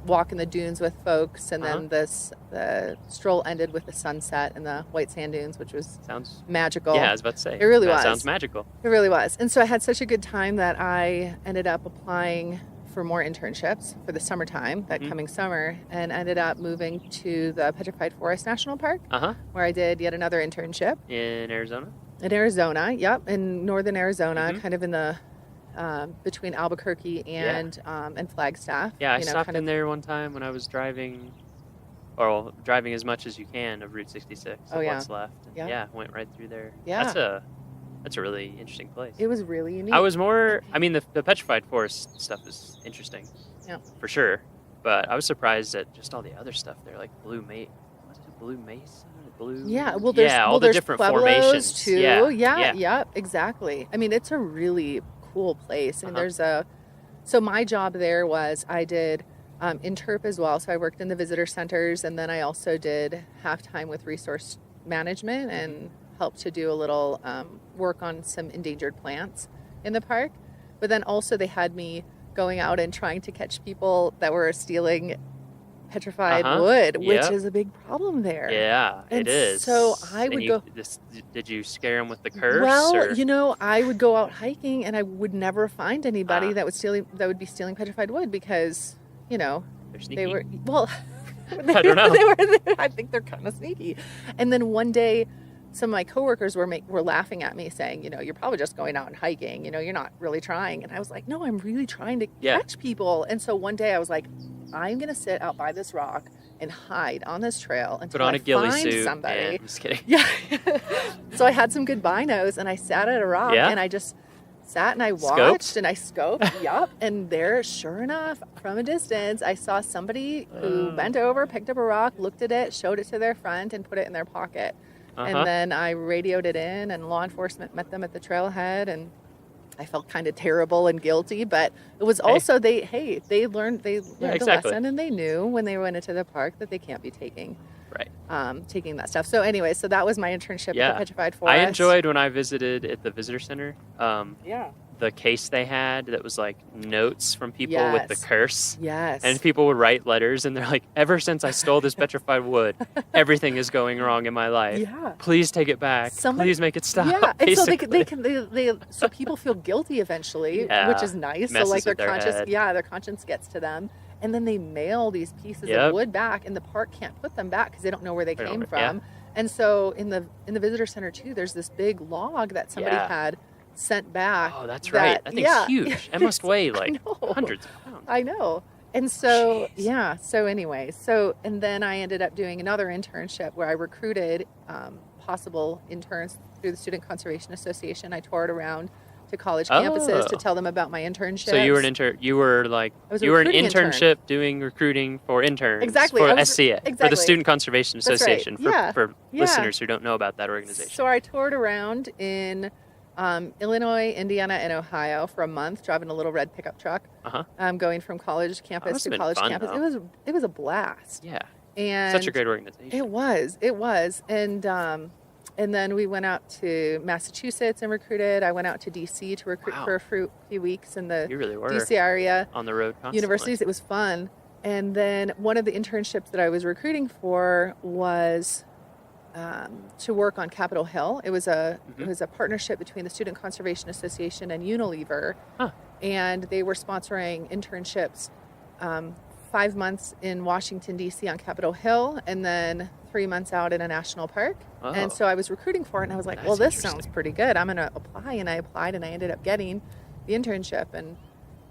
walk in the dunes with folks, and then the stroll ended with the sunset and the white sand dunes, which was Sounds magical. Yeah, I was about to say. It really that was. Sounds magical. It really was. And so I had such a good time that I ended up applying for more internships for the summertime, that coming summer, and ended up moving to the Petrified Forest National Park, where I did yet another internship. In Arizona? In Arizona, in northern Arizona, kind of in the between Albuquerque and Flagstaff. Yeah, I stopped in there one time when I was driving as much as you can of Route 66. What's left. And went right through there. Yeah. That's a really interesting place. It was really unique. The Petrified Forest stuff is interesting. Yeah. For sure. But I was surprised at just all the other stuff there, like Blue Mesa? Yeah, well, there's all the there's different Pueblos formations too. Yeah, Exactly. I mean, it's a really cool place. I mean, Uh-huh. so my job there was I did interp as well. So I worked in the visitor centers, and then I also did half-time with resource management and helped to do a little work on some endangered plants in the park. But then also they had me going out and trying to catch people that were stealing petrified wood, which is a big problem there. Yeah, And it is. so I would go. Did you scare them with the curse? Well, or? I would go out hiking and I would never find anybody Ah. that would be stealing petrified wood because, They're sneaky. they were well. I don't know. I think they're kind of sneaky. And then one day, some of my coworkers were laughing at me, saying, you're probably just going out and hiking. You're not really trying. And I was like, no, I'm really trying to catch people. And so one day I was like, I'm gonna sit out by this rock and hide on this trail until Put on I a ghillie find suit. somebody. Yeah, I'm just kidding. Yeah. So I had some good binos and I sat at a rock and I just sat and I watched and I scoped. Yup. And there, sure enough, from a distance, I saw somebody who bent over, picked up a rock, looked at it, showed it to their friend, and put it in their pocket. And then I radioed it in, and law enforcement met them at the trailhead, and I felt kind of terrible and guilty, but it was also they learned the lesson, and they knew when they went into the park that they can't be taking that stuff. So anyway, so that was my internship at the Petrified Forest. I enjoyed when I visited at the visitor center. The case they had that was like notes from people with the curse. Yes. And people would write letters, and they're like, ever since I stole this petrified wood, everything is going wrong in my life. Yeah. Please take it back. Please make it stop. Yeah, and basically. so people feel guilty eventually, which is nice. So Messes like their with their conscience, head. their conscience gets to them, and then they mail these pieces of wood back, and the park can't put them back because they don't know where they came from. And so in the visitor center too, there's this big log that somebody had sent back. Oh, that's right. That thing's huge. It must weigh like hundreds of pounds. I know. And so, so anyway, and then I ended up doing another internship where I recruited possible interns through the Student Conservation Association. I toured around to college campuses to tell them about my internship. So you were an you were an internship doing recruiting for interns. Exactly. For SCA. Exactly. For the Student Conservation Association. Right. For listeners who don't know about that organization. So I toured around in Illinois, Indiana, and Ohio for a month, driving a little red pickup truck. Going from college campus must to have been college fun, campus. though. It was a blast. Yeah. And Such a great organization. It was, and then we went out to Massachusetts and recruited. I went out to DC to recruit Wow. for a few weeks in the You really were DC area on the road constantly. universities. It was fun. And then one of the internships that I was recruiting for was to work on Capitol Hill. It was a partnership between the Student Conservation Association and Unilever, and they were sponsoring internships. 5 months in Washington D.C. on Capitol Hill, and then 3 months out in a national park. And so I was recruiting for it, and I was like, "Well, this sounds pretty good. I'm going to apply." And I applied, and I ended up getting the internship, and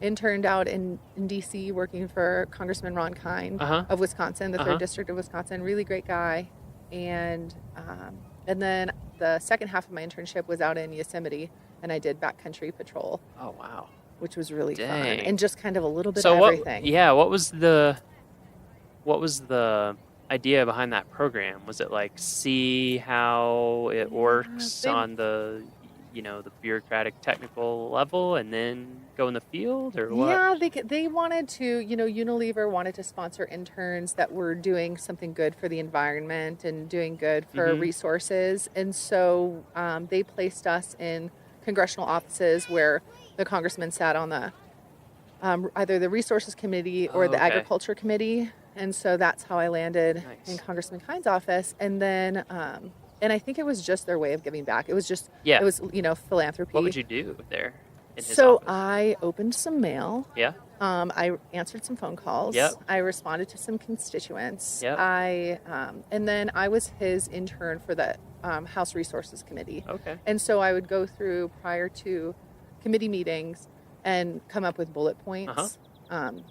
interned out in D.C. working for Congressman Ron Kind of Wisconsin, the 3rd District of Wisconsin. Really great guy. And then the second half of my internship was out in Yosemite, and I did backcountry patrol. Oh, wow. Which was really fun, Dang. and just kind of a little bit of everything. What was the idea behind that program? Was it like see how it works on the the bureaucratic technical level, and then go in the field, or what? Yeah, they wanted to, Unilever wanted to sponsor interns that were doing something good for the environment and doing good for resources, and so they placed us in congressional offices where the congressman sat on the either the resources committee or the agriculture committee, and so that's how I landed in Congressman Kind's office. And then and I think it was just their way of giving back. It was just it was philanthropy. What would you do there in his So office? I opened some mail. Yeah. I answered some phone calls. Yep. I responded to some constituents. Yep. And then I was his intern for the House Resources Committee. Okay. And so I would go through prior to committee meetings and come up with bullet points on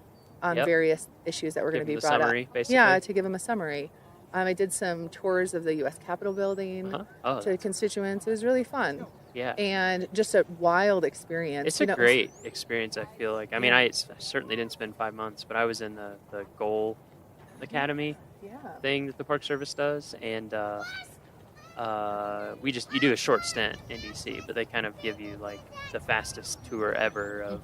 various issues that were going to be brought summary, up. basically. Yeah, to give them a summary. I did some tours of the U.S. Capitol building to constituents. It was really fun. Yeah. And just a wild experience. It's a great experience, I feel like. I mean, I certainly didn't spend 5 months, but I was in the Goal Academy thing that the Park Service does, and you do a short stint in DC, but they kind of give you like the fastest tour ever of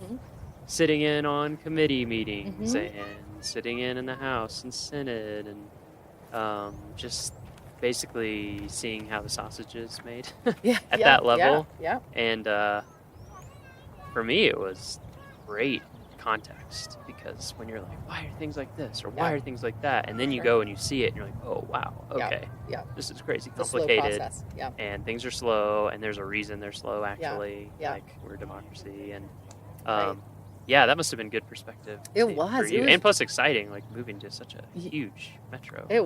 sitting in on committee meetings and sitting in the House and Senate, and just basically seeing how the sausage is made at that level. Yeah. And for me, it was great context, because when you're like, why are things like this, or why are things like that, and then you go and you see it and you're like, oh wow, okay, this is crazy complicated, and things are slow, and there's a reason they're slow, actually. Like, we're a democracy, and that must have been good perspective. It for was. you. And plus exciting, like moving to such a huge metro area.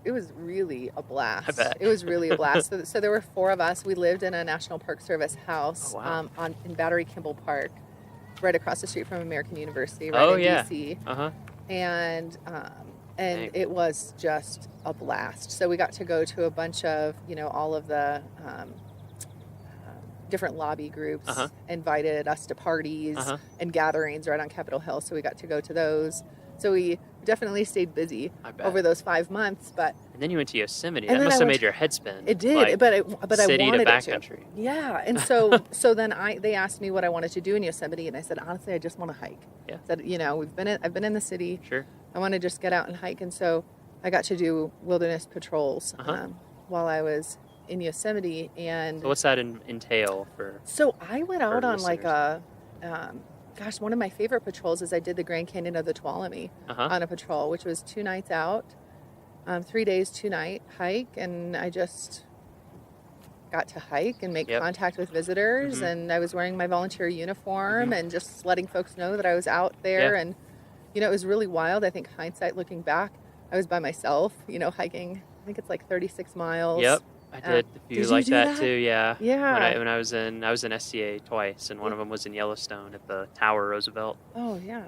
It was really a blast. I bet. It was really a blast. So there were 4 of us. We lived in a National Park Service house in Battery Kimball Park, right across the street from American University, in DC. And it was just a blast. So we got to go to a bunch of, all of the different lobby groups invited us to parties and gatherings right on Capitol Hill. So we got to go to those. So we definitely stayed busy over those 5 months. And then you went to Yosemite. That must have made your head spin. It did, but I wanted it to. Backcountry. Yeah, and so then they asked me what I wanted to do in Yosemite, and I said, honestly, I just want to hike. Yeah. I said, I've been in the city. Sure. I want to just get out and hike, and so I got to do wilderness patrols while I was in Yosemite. And so what's that entail for? So I went out on like listeners? one of my favorite patrols is I did the Grand Canyon of the Tuolumne on a patrol, which was 2 nights out, 3 days, 2 night hike, and I just got to hike and make contact with visitors, and I was wearing my volunteer uniform and just letting folks know that I was out there, and it was really wild. I think hindsight, looking back, I was by myself, hiking. I think it's like 36 miles. Yep. I did a few like that too, yeah. Yeah. When I was in SCA twice, and one of them was in Yellowstone at the Tower Roosevelt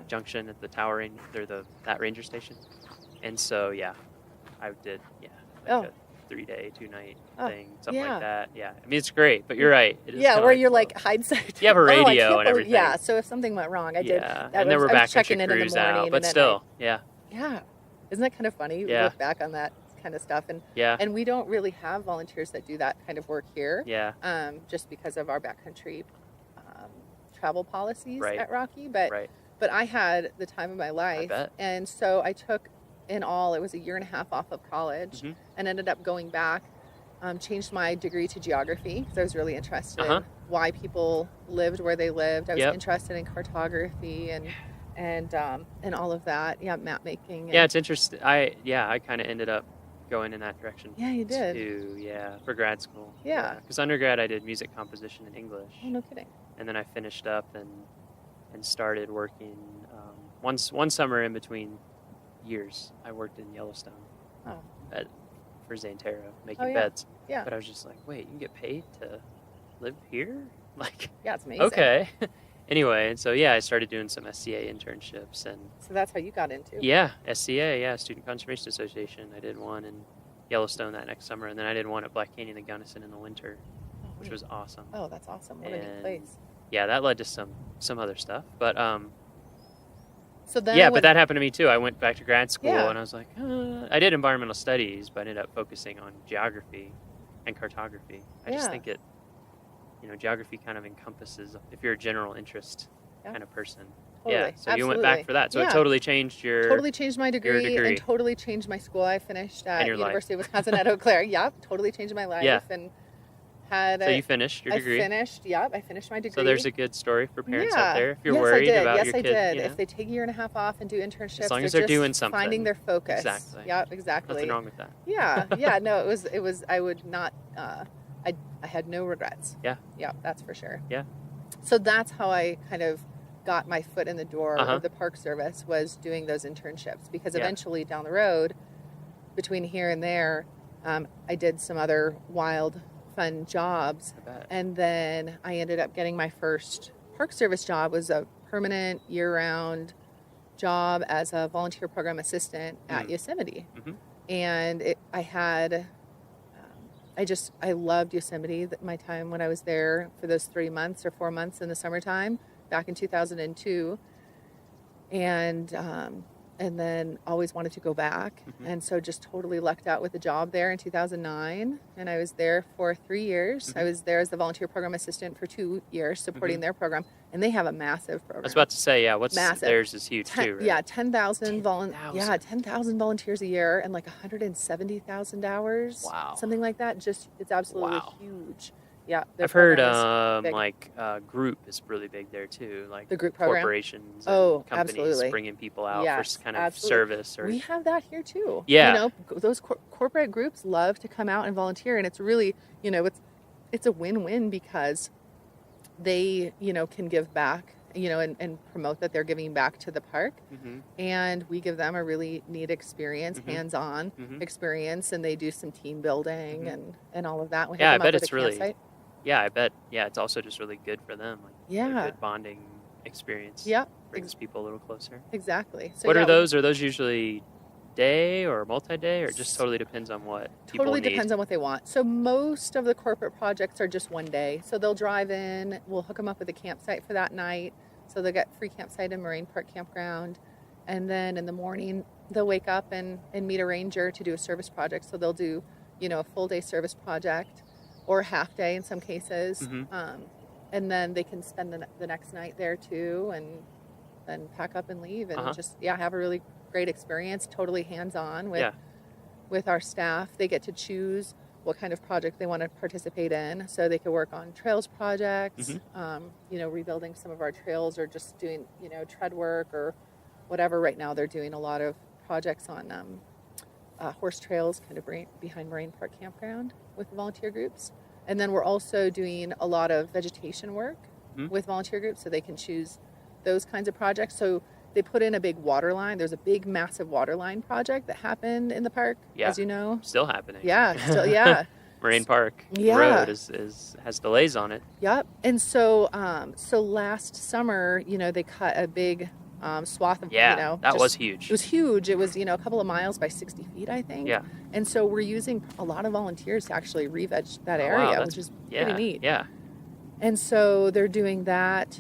Junction at the Tower that ranger station. And so I did a 3-day, 2-night thing, something like that. Yeah, I mean it's great, but you're right. It is where you're like hindsight. You have a radio and everything. Yeah, so if something went wrong, I did. And there were backcountry crews out, but still, Yeah. Isn't that kind of funny? You look back on that. It's kind of stuff. And Yeah. and we don't really have volunteers that do that kind of work here. Yeah. Just because of our backcountry travel policies Right. at Rocky. But Right. I had the time of my life. bet. And so I took, in all, it was a year and a half off of college, Mhm. and ended up going back, changed my degree to geography because I was really interested Uh-huh. in why people lived where they lived. I was Yep. interested in cartography and all of that. Yeah, map making. Yeah, it's interesting. I kind of ended up going in that direction. Yeah, you did. Too, for grad school. Yeah. Because undergrad I did music composition and English. Oh, no kidding. And then I finished up and started working one summer in between years. I worked in Yellowstone Oh, for Zantero making Oh, yeah. beds. yeah. But I was just like, wait, you can get paid to live here? Like, Yeah, it's amazing. okay. Anyway, and so I started doing some SCA internships and So that's how you got into. SCA, Student Conservation Association. I did one in Yellowstone that next summer, and then I did one at Black Canyon and Gunnison in the winter, Oh, which neat. was awesome. Oh, that's awesome. What a neat And place. Yeah, that led to some other stuff, but So then but that happened to me too. I went back to grad school, Yeah. and I was like, I did environmental studies, but I ended up focusing on geography and cartography. I just Yeah. think geography kind of encompasses if you're a general interest Yeah. kind of person. Totally. Yeah, so you went back Absolutely. for that. So Yeah. it totally changed your Totally changed my degree, degree. and totally changed my school. I finished at And your life. University of Wisconsin at Eau Claire. Yep, totally changed my life. Yeah. And had So you finished your degree. I finished my degree. So there's a good story for parents Yeah. out there if you're Yes, worried I did. about yes, your I kid. did. You know? If they take a year and a half off and do internships, long as they're just doing something. finding their focus. Exactly. Yep, exactly. Nothing wrong with that. Yeah. No, it was. I would not. I had no regrets. Yeah. Yeah, that's for sure. Yeah. So that's how I kind of got my foot in the door Uh-huh. of the Park Service, was doing those internships, because Yeah. eventually down the road, between here and there, I did some other wild, fun jobs. I bet. And then I ended up getting my first Park Service job. Was a permanent year-round job as a volunteer program assistant at Yosemite. Mhm. And I loved Yosemite, my time when I was there for those 3 months or 4 months in the summertime back in 2002. And then always wanted to go back. Mhm. And so just totally lucked out with the job there in 2009. And I was there for 3 years. Mhm. I was there as the volunteer program assistant for 2 years, supporting their program. And they have a massive program. I was about to say, what's Massive. theirs is huge too, right? Yeah, 10,000 10,000. 10,000 volunteers a year and like 170,000 hours. Wow. Something like that. Just, it's absolutely Wow. huge. Yeah. their I've heard program is big. group is really big there too, like The group program? corporations Oh, and companies absolutely. bringing people out Yes, for kind of absolutely. service or We have that here too. Yeah. You know, those corporate groups love to come out and volunteer, and it's really, it's a win-win because they, can give back, and promote that they're giving back to the park. Mhm. And we give them a really neat experience, Mhm. hands-on Mhm. experience, and they do some team building Mhm. and all of that. We hook Yeah, I them up bet with it's a really campsite. I bet it's also just really good for them, like a Yeah. good bonding experience. Yep, Brings people a little closer. exactly. So What yeah, are those? Are those usually day or multi-day, or just totally depends on what people Totally need? depends on what they want. So most of the corporate projects are just one day. So they'll drive in, we'll hook them up with a campsite for that night. So they'll get free campsite in Marine Park Campground. And then in the morning, they'll wake up and meet a ranger to do a service project. So they'll do, a full day service project or half day in some cases. Mhm. And then they can spend the next night there too, and then pack up and leave and Uh-huh. just, have a really great experience, totally hands-on Yeah. with our staff. They get to choose what kind of project they want to participate in. So they could work on trails projects, rebuilding some of our trails, or just doing, tread work or whatever. Right now they're doing a lot of projects on horse trails kind of behind Marine Park Campground with volunteer groups. And then we're also doing a lot of vegetation work Mhm. with volunteer groups, so they can choose those kinds of projects. So they put in a big water line. There's a big, massive water line project that happened in the park, Yeah. as you know. Still happening. Yeah, still, yeah. Marine Park Yeah. Road has delays on it. Yep. And so, last summer, they cut a big swath of, Yeah, that was It huge. was huge. It was, a couple of miles by 60 feet, I think. Yeah. And so we're using a lot of volunteers to actually re-veg that Oh, wow, area, that's- which is Yeah, pretty neat. yeah. And so they're doing that,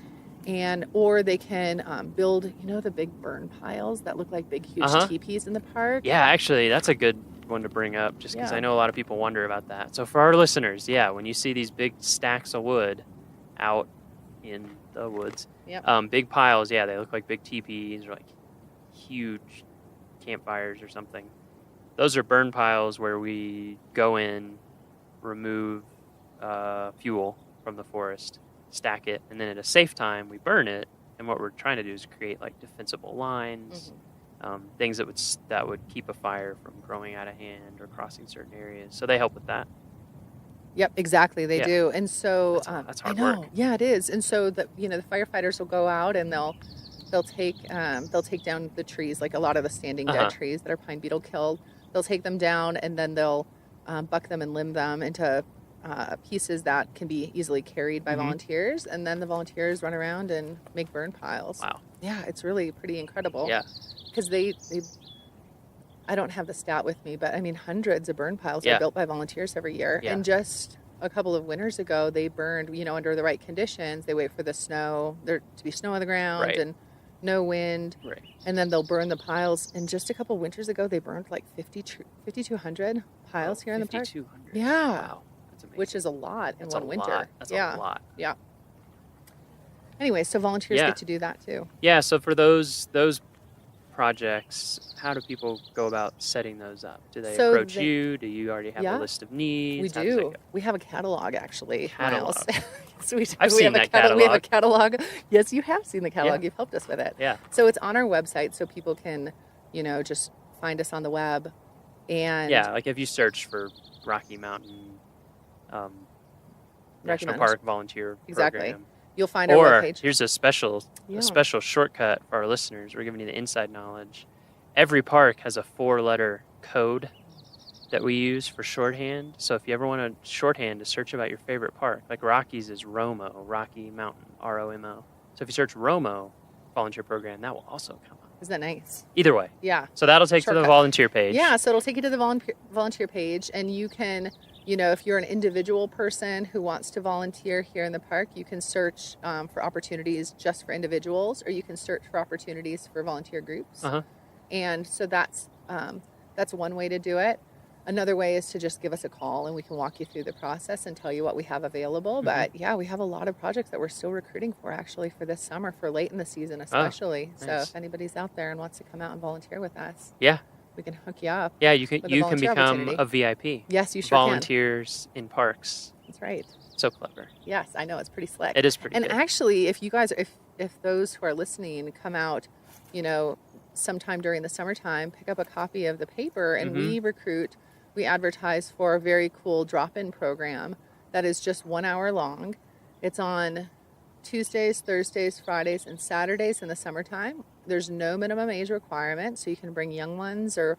or they can build, the big burn piles that look like big, huge Uh-huh. teepees in the park. Yeah, actually, that's a good one to bring up just because Yeah. I know a lot of people wonder about that. So for our listeners, when you see these big stacks of wood out in the woods, Yep. big piles, they look like big teepees or like huge campfires or something. Those are burn piles where we go in, remove fuel from the forest, stack it, and then at a safe time we burn it. And what we're trying to do is create like defensible lines, things that would keep a fire from growing out of hand or crossing certain areas. So they help with that. Yep, exactly. They do. And so that's hard I know. work. Yeah, it is. And so the firefighters will go out and they'll take down the trees, like a lot of the standing dead trees that are pine beetle killed. They'll take them down and then they'll buck them and limb them into pieces that can be easily carried by volunteers, and then the volunteers run around and make burn piles. Wow. Yeah, it's really pretty incredible. Yeah. Because they I don't have the stat with me, but I mean hundreds of burn piles are built by volunteers every year. Yeah. And just a couple of winters ago, they burned, under the right conditions. They wait for the snow, there to be snow on the ground and no wind. Right. And then they'll burn the piles. And just a couple of winters ago, they burned like 5,200 piles here in the park. 5,200. Yeah. Wow. That's amazing. Which is a lot in one winter. Lot. That's a lot. Yeah. Anyway, so volunteers get to do that too. Yeah. So for those projects, how do people go about setting those up? Do they approach you? Do you already have a list of needs? We do. We have a catalog, actually. Miles. So I've seen that catalog. We have a catalog. Yes, you have seen the catalog. You've helped us with it. Yeah. So it's on our website, so people can, just find us on the web. And like if you search for Rocky Mountain National Park Volunteer Program. You'll find our webpage. Here's a special shortcut for our listeners. We're giving you the inside knowledge. Every park has a 4-letter code that we use for shorthand. So if you ever want to shorthand to search about your favorite park, like Rockies is ROMO, Rocky Mountain, ROMO. So if you search ROMO Volunteer Program, that will also come up. Isn't that nice? Either way. Yeah. So that'll take to the volunteer page. Yeah, so it'll take you to the volunteer page, and you can, if you're an individual person who wants to volunteer here in the park, you can search for opportunities just for individuals, or you can search for opportunities for volunteer groups. And so that's one way to do it. Another way is to just give us a call and we can walk you through the process and tell you what we have available. But we have a lot of projects that we're still recruiting for actually for this summer, for late in the season especially. Nice. So if anybody's out there and wants to come out and volunteer with us, we can hook you up. Yeah, you can become a VIP. Yes, you sure Volunteers in parks. That's right. So clever. Yes, I know, it's pretty slick. It is pretty And good. actually, if you guys, if those who are listening come out, sometime during the summertime, pick up a copy of the paper, and we advertise for a very cool drop-in program that is just 1 hour long. It's on Tuesdays, Thursdays, Fridays, and Saturdays in the summertime. There's no minimum age requirement, so you can bring young ones or,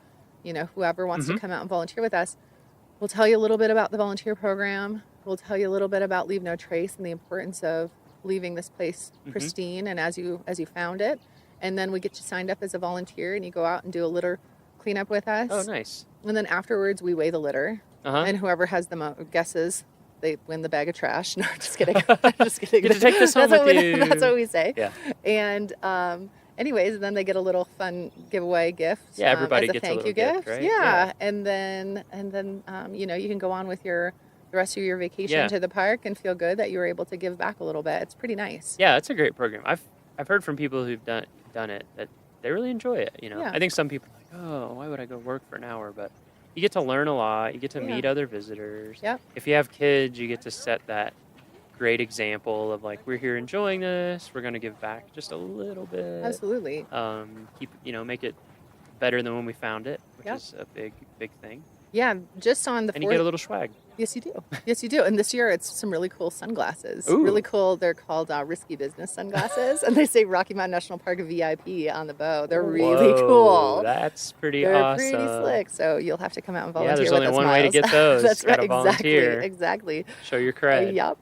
whoever wants to come out and volunteer with us. We'll tell you a little bit about the volunteer program. We'll tell you a little bit about Leave No Trace and the importance of leaving this place pristine and as you found it. And then we get you signed up as a volunteer, and you go out and do a litter cleanup with us. Oh, nice. And then afterwards, we weigh the litter. And whoever has the most guesses, they win the bag of trash. No, I'm just kidding. I'm just kidding. Get to take this home with you. That's what we say. Yeah. And anyways, then they get a little fun giveaway gift. Yeah, everybody as a gets thank a little you gift, right? Yeah. And then you can go on with the rest of your vacation to the park and feel good that you were able to give back a little bit. It's pretty nice. Yeah, it's a great program. I've heard from people who've done it that they really enjoy it. I think some people are like, oh, why would I go work for an hour? But you get to learn a lot. You get to meet other visitors. Yep. If you have kids, you get to set that great example of like, we're here enjoying this. We're going to give back just a little bit. Absolutely. Make it better than when we found it, which is a big thing. Yeah, just on the And you get a little swag. Yes, you do. Yes, you do. And this year, it's some really cool sunglasses. Ooh. Really cool. They're called Risky Business sunglasses, and they say Rocky Mountain National Park VIP on the bow. They're really cool. That's pretty They're awesome. pretty slick. So you'll have to come out and volunteer. Yeah, there's with only us, one way to Miles. get those. That's right. Gotta volunteer. Exactly. Show your cred. Yep.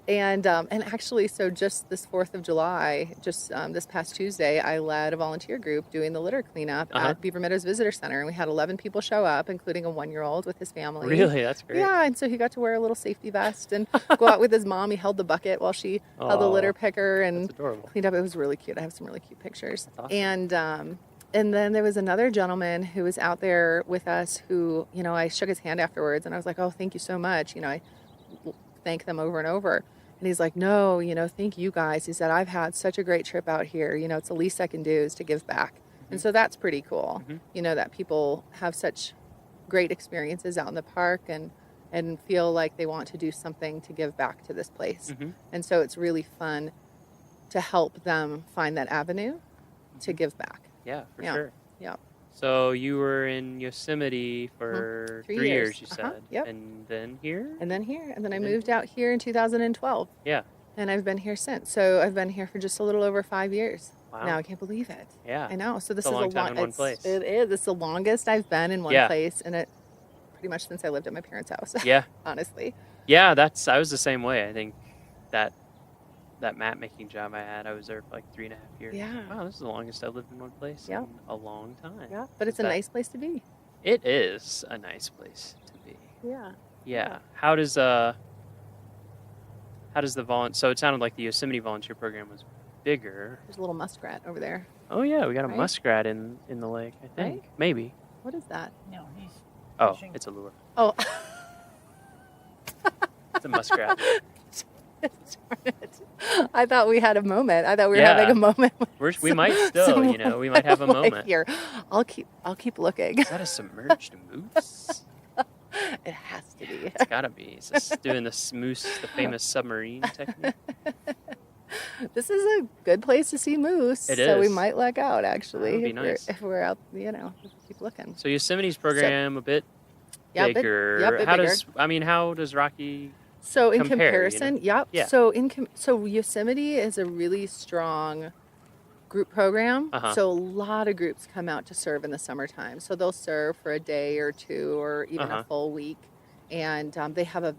And actually, so just this 4th of July, this past Tuesday, I led a volunteer group doing the litter cleanup at Beaver Meadows Visitor Center. And we had 11 people show up, including a 1-year-old with his family. Really? That's great. Yeah, and so he got to wear a little safety vest and go out with his mom. He held the bucket while she held the litter picker and That's adorable. cleaned up. It was really cute. I have some really cute pictures. That's awesome. And then there was another gentleman who was out there with us who, I shook his hand afterwards and I was like, oh, thank you so much. I thank them over and over. And he's like, no, thank you guys. He said, I've had such a great trip out here. It's the least I can do is to give back. And so that's pretty cool, that people have such great experiences out in the park and feel like they want to do something to give back to this place. And so it's really fun to help them find that avenue to give back. Yeah, for sure. Yeah. So you were in Yosemite for 3 years, you said. Yep. And then here? And then here. And then I moved out here in 2012. Yeah. And I've been here since. So I've been here for just a little over 5 years. Wow. Now I can't believe it. Yeah. I know. So this is a long time in one place. It is. It's the longest I've been in one place, and it pretty much since I lived at my parents' house. Yeah. Honestly. Yeah, I was the same way. I think that map making job I had, I was there for like 3.5 years. Yeah. Wow, this is the longest I've lived in one place in a long time. Yeah. But it's a nice place to be. It is a nice place to be. Yeah. Yeah. How does the so it sounded like the Yosemite volunteer program was bigger. There's a little muskrat over there. Oh yeah, we got a Right? muskrat in the lake, I think. Right? Maybe. What is that? No, he's Oh, fishing. it's a lure. Oh. It's a muskrat. Darn it. I thought we had a moment. I thought we were having a moment. We might still, we might have a moment. Here, I'll keep looking. Is that a submerged moose? It has to be. It's gotta be. It's just doing the famous submarine technique. This is a good place to see moose. It So we is. might luck out actually. That would be nice. If we're out, if we keep looking. So Yosemite's program a bit bigger. a bit bigger. How does Rocky? So in compare, comparison, yep. Yeah. So so Yosemite is a really strong group program. So a lot of groups come out to serve in the summertime. So they'll serve for a day or two or even a full week, and they have a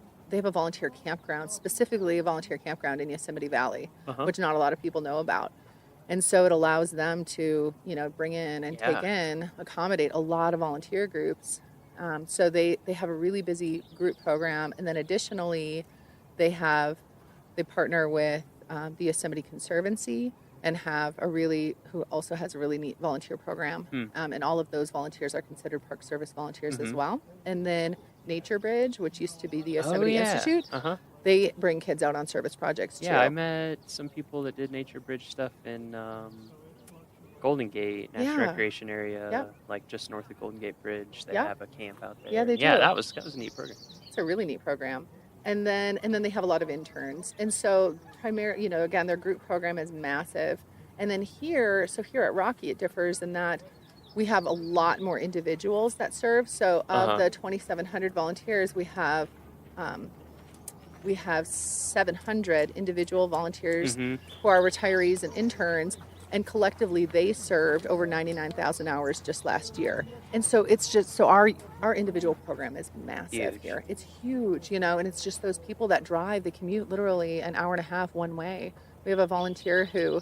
volunteer campground, specifically a volunteer campground in Yosemite Valley, which not a lot of people know about. And so it allows them to bring in and accommodate a lot of volunteer groups. So they have a really busy group program, and then additionally, they partner with the Yosemite Conservancy and who also has a really neat volunteer program. And all of those volunteers are considered Park Service volunteers as well. And then Nature Bridge, which used to be the Yosemite Institute, they bring kids out on service projects too. Yeah, I met some people that did Nature Bridge stuff in Golden Gate National Recreation Area, like just north of Golden Gate Bridge. They have a camp out there. Yeah, they do. Yeah, that was a neat program. It's a really neat program. And then they have a lot of interns. And so again, their group program is massive. And then here at Rocky, it differs in that we have a lot more individuals that serve. So of the 2,700 volunteers, we have 700 individual volunteers who are retirees and interns. And collectively, they served over 99,000 hours just last year. And so our individual program is massive here. It's huge, and it's just those people that drive, they commute literally an hour and a half one way. We have a volunteer who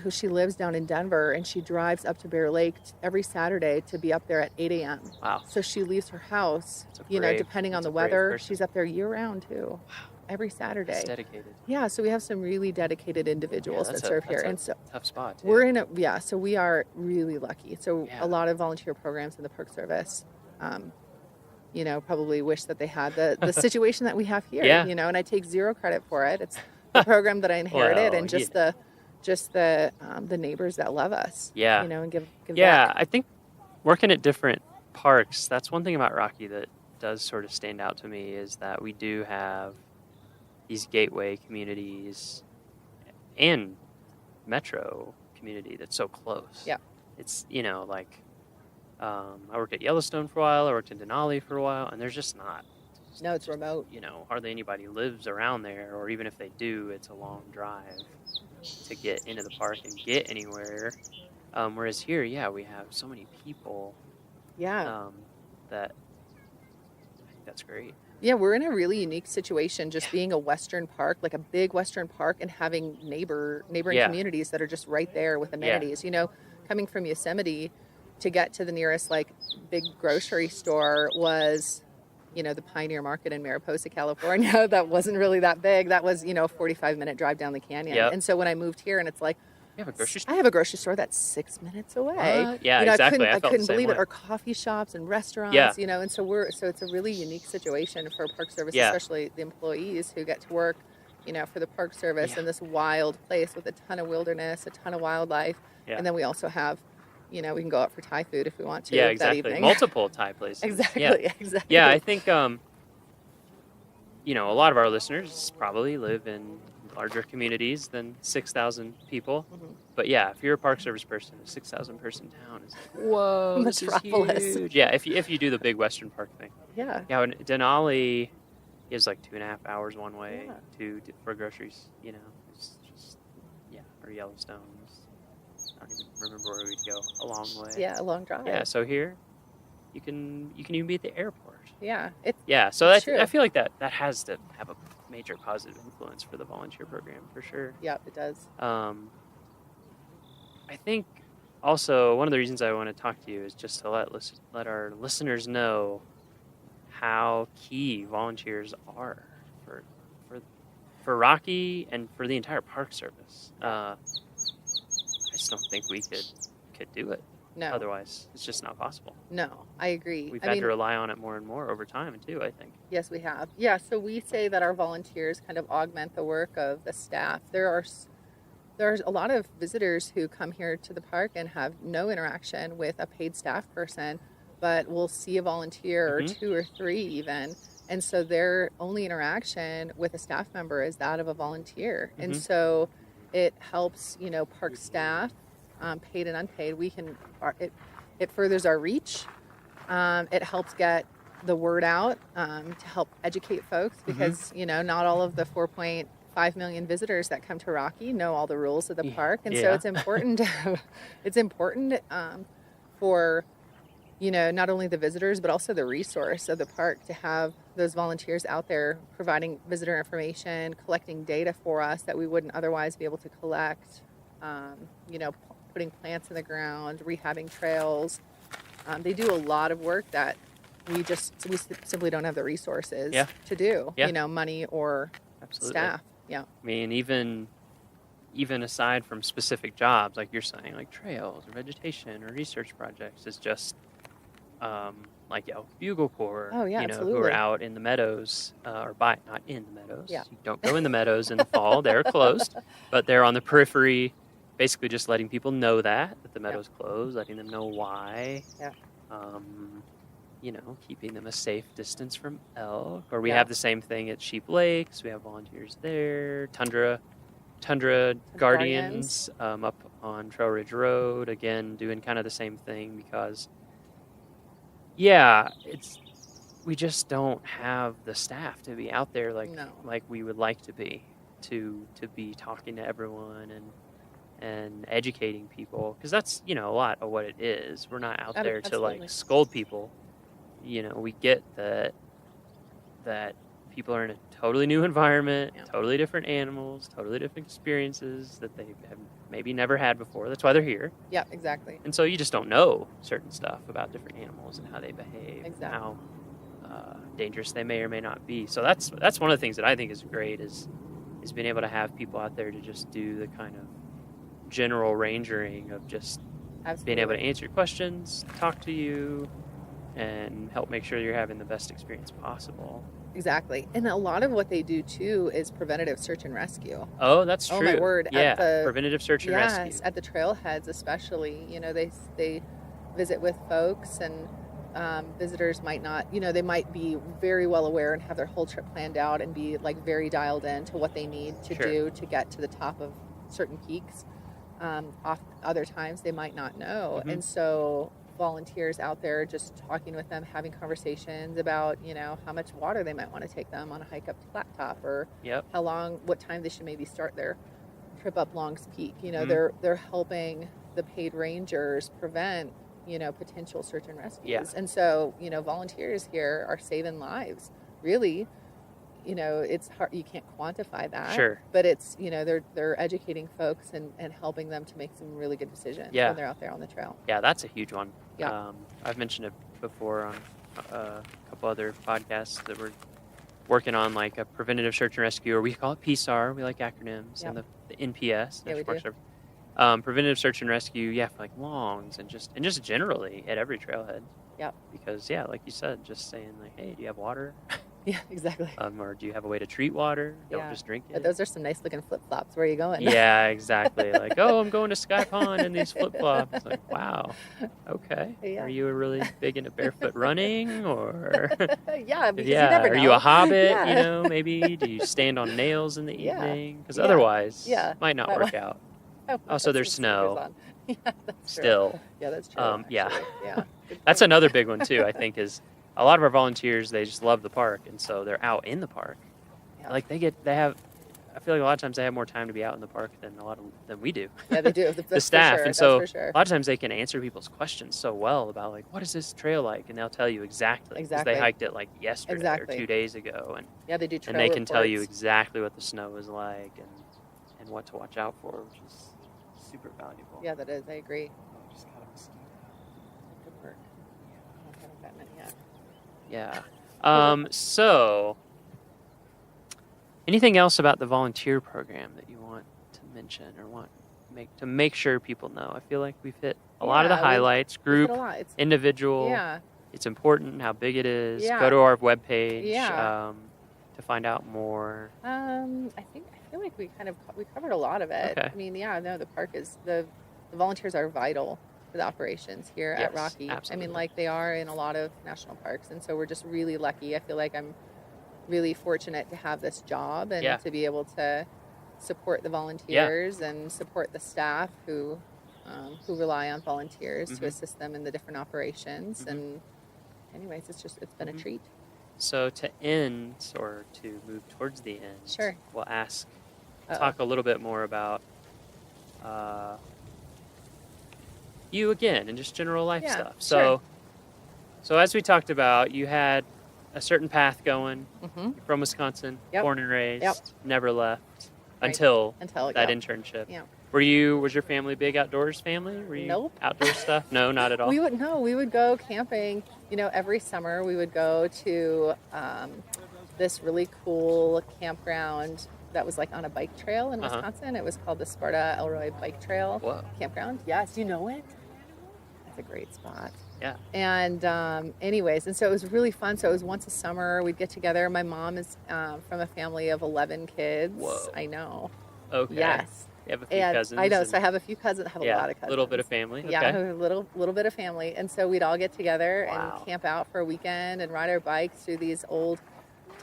she lives down in Denver, and she drives up to Bear Lake every Saturday to be up there at 8 a.m. Wow. So she leaves her house, depending on the weather. She's up there year round too. Wow. Every Saturday. That's dedicated. Yeah, so we have some really dedicated individuals that serve here. And so tough spot. We're in so we are really lucky. So a lot of volunteer programs in the Park Service, probably wish that they had the situation that we have here. And I take zero credit for it. It's the program that I inherited, and just the neighbors that love us. Yeah. And give Yeah, back. I think working at different parks, that's one thing about Rocky that does sort of stand out to me is that we do have these gateway communities and metro community that's so close. Yeah. It's, I worked at Yellowstone for a while, I worked in Denali for a while, and there's just not. No, it's remote. Hardly anybody lives around there, or even if they do, it's a long drive to get into the park and get anywhere. Whereas here, we have so many people. Yeah. That I think that's great. Yeah, we're in a really unique situation, just being a Western park, like a big Western park, and having neighboring communities that are just right there with amenities. Coming from Yosemite to get to the nearest big grocery store was, the Pioneer Market in Mariposa, California. That wasn't really that big. That was, a 45-minute drive down the canyon. Yep. And so when I moved here, and it's like, You have a grocery store? I have a grocery store that's 6 minutes away. What? Yeah, You know, exactly. I I felt the couldn't same believe way. it. Or coffee shops and restaurants, Yeah. you know, and so it's a really unique situation for Park Service, Yeah. especially the employees who get to work, you know, for the Park Service Yeah. in this wild place with a ton of wilderness, a ton of wildlife. Yeah. And then we also have, you know, we can go out for Thai food if we want to Yeah, that exactly. evening. Multiple Thai places. Exactly, Yeah. exactly. Yeah, I think, you know, a lot of our listeners probably live in larger communities than 6,000 people. Mhm. But yeah, if you're a Park Service person, a 6,000 person town is whoa, this is Metropolis. huge. Yeah, if you do the big Western Park thing. Yeah. Yeah, and Denali is like 2.5 hours one way Yeah. for groceries. You know, it's just or Yellowstone. I don't even remember where we'd go. A long way. Yeah, a long drive. Yeah. So here, you can even be at the airport. Yeah. Yeah. So It's that true. I feel like that has to have a major positive influence for the volunteer program for sure. Yeah, it does. I think also one of the reasons I want to talk to you is just to let our listeners know how key volunteers are for Rocky and for the entire Park Service. I just don't think we could do it. No. Otherwise, it's just not possible. No, I agree. We've I had mean, to rely on it more and more over time too, I think. yes, we have. Yeah, so we say that our volunteers kind of augment the work of the staff. There's a lot of visitors who come here to the park and have no interaction with a paid staff person, but will see a volunteer or two or three even. And so their only interaction with a staff member is that of a volunteer. And so it helps, you know, park staff, paid and unpaid. It furthers our reach. It helps get the word out to help educate folks because, you know, not all of the 4.5 million visitors that come to Rocky know all the rules of the park. And so it's important for, you know, not only the visitors, but also the resource of the park to have those volunteers out there providing visitor information, collecting data for us that we wouldn't otherwise be able to collect, you know, putting plants in the ground, rehabbing trails. They do a lot of work that we simply don't have the resources to do, you know, money or staff. Yeah. I mean, even aside from specific jobs, like you're saying, like trails or vegetation or research projects, it's just like Bugle Corps, Oh, yeah, you know, who absolutely. are out in the meadows, not in the meadows. Yeah. You don't go in the meadows in the fall; they're closed. But they're on the periphery, basically just letting people know that the meadow's closed, letting them know why. Yeah. You know, keeping them a safe distance from elk. Or we have the same thing at Sheep Lakes. We have volunteers there. Tundra Guardians up on Trail Ridge Road, again doing kind of the same thing because we just don't have the staff to be out there like we would like to be talking to everyone and educating people, because that's, you know, a lot of what it is. We're not out there to like scold people. You know, we get that people are in a totally new environment, totally different animals, totally different experiences that they have maybe never had before. That's why they're here. Yeah, exactly. And so you just don't know certain stuff about different animals and how they behave, and how dangerous they may or may not be. So that's one of the things that I think is great is being able to have people out there to just do the kind of general rangering of just being able to answer your questions, talk to you, and help make sure you're having the best experience possible. Exactly. And a lot of what they do too is preventative search and rescue. Oh, that's true. Oh my word. Yeah, preventative search and rescue. Yes, at the trailheads especially. You know, they visit with folks, and visitors might not, you know, they might be very well aware and have their whole trip planned out and be like very dialed in to what they need to do to get to the top of certain peaks. Other times they might not know. And so volunteers out there just talking with them, having conversations about, you know, how much water they might want to take them on a hike up to Flat Top, or what time they should maybe start their trip up Long's Peak. You know, they're helping the paid rangers prevent, you know, potential search and rescues. And so, you know, volunteers here are saving lives. Really, you know, it's hard, you can't quantify that. But it's, you know, they're educating folks and helping them to make some really good decisions when they're out there on the trail. Yeah, that's a huge one. Yeah. I've mentioned it before on a couple other podcasts that we're working on, like a preventative search and rescue, or we call it PSAR. We like acronyms, and the NPS. Yeah, we do. Preventative search and rescue, yeah, for like lawns and just generally at every trailhead. Yep. Because yeah, like you said, just saying like, hey, do you have water? Yeah, exactly. Or do you have a way to treat water? Don't Yeah. just drink it. But those are some nice looking flip flops. Where are you going? Yeah, exactly. Like, oh, I'm going to Sky Pond in these flip flops. Like, wow. Okay. Yeah. Are you really big into barefoot running, or Yeah, because yeah? you never Are know. you a hobbit? Yeah. You know, maybe. Do you stand on nails in the Yeah. evening? Because Yeah. otherwise, Yeah. might not Might work not- out. Oh, Also, put there's some sneakers snow. on. Yeah, that's true. Still, Yeah, that's true. yeah. actually. Yeah. Good that's point. another big one too. I think is a lot of our volunteers, they just love the park, and so they're out in the park. Yeah. Like they have. I feel like a lot of times they have more time to be out in the park than we do. Yeah, they do. The staff, for sure. and so That's for sure. a lot of times they can answer people's questions so well about like, what is this trail like, and they'll tell you exactly. 'Cause Exactly. they hiked it like yesterday Exactly. or 2 days ago, and Yeah, they do. Trail they can tell you reports. exactly what the snow is like and what to watch out for, which is super valuable. Yeah, that is. I agree. Oh, just got a mosquito. Good work. I haven't gotten it yet. Yeah. So, anything else about the volunteer program that you want to mention or want to make sure people know? I feel like we've hit a lot of the Yeah, we've- highlights, We've group, hit a lot. It's- individual. Yeah. It's important how big it is. Yeah. Go to our webpage Yeah. to find out more. I feel like we covered a lot of it. Okay. I mean, yeah, no, the park is the volunteers are vital for the operations here at Yes, Rocky. absolutely. I mean, like they are in a lot of national parks, and so we're just really lucky. I feel like I'm really fortunate to have this job and Yeah. to be able to support the volunteers and support the staff who rely on volunteers Mhm. to assist them in the different operations. Mhm. And anyways, it's been Mhm. a treat. So to end or to move towards the end, Sure. we'll Uh-oh. talk a little bit more about you again and just general life Yeah, stuff. sure. So as we talked about, you had a certain path going. Mm-hmm. You're from Wisconsin, Yep. born and raised, Yep. never left Right. until Until that yeah. internship. Yeah. Was your family a big outdoors family? Were you Nope. outdoor stuff? No, not at all. We would go camping. Every summer we would go to this really cool campground that was like on a bike trail in Uh-huh. Wisconsin. It was called the Sparta Elroy Bike Trail Whoa. Campground. Yes, you know it. That's a great spot. Yeah. And anyways, and so it was really fun. So it was once a summer we'd get together. My mom is from a family of 11 kids. Whoa. I know. Okay. Yes. You have a few And cousins. I know. and- So I have a few cousins. I have a lot of cousins. little bit of family. Okay. Yeah, I have a little bit of family, and so we'd all get together Wow. and camp out for a weekend and ride our bikes through these old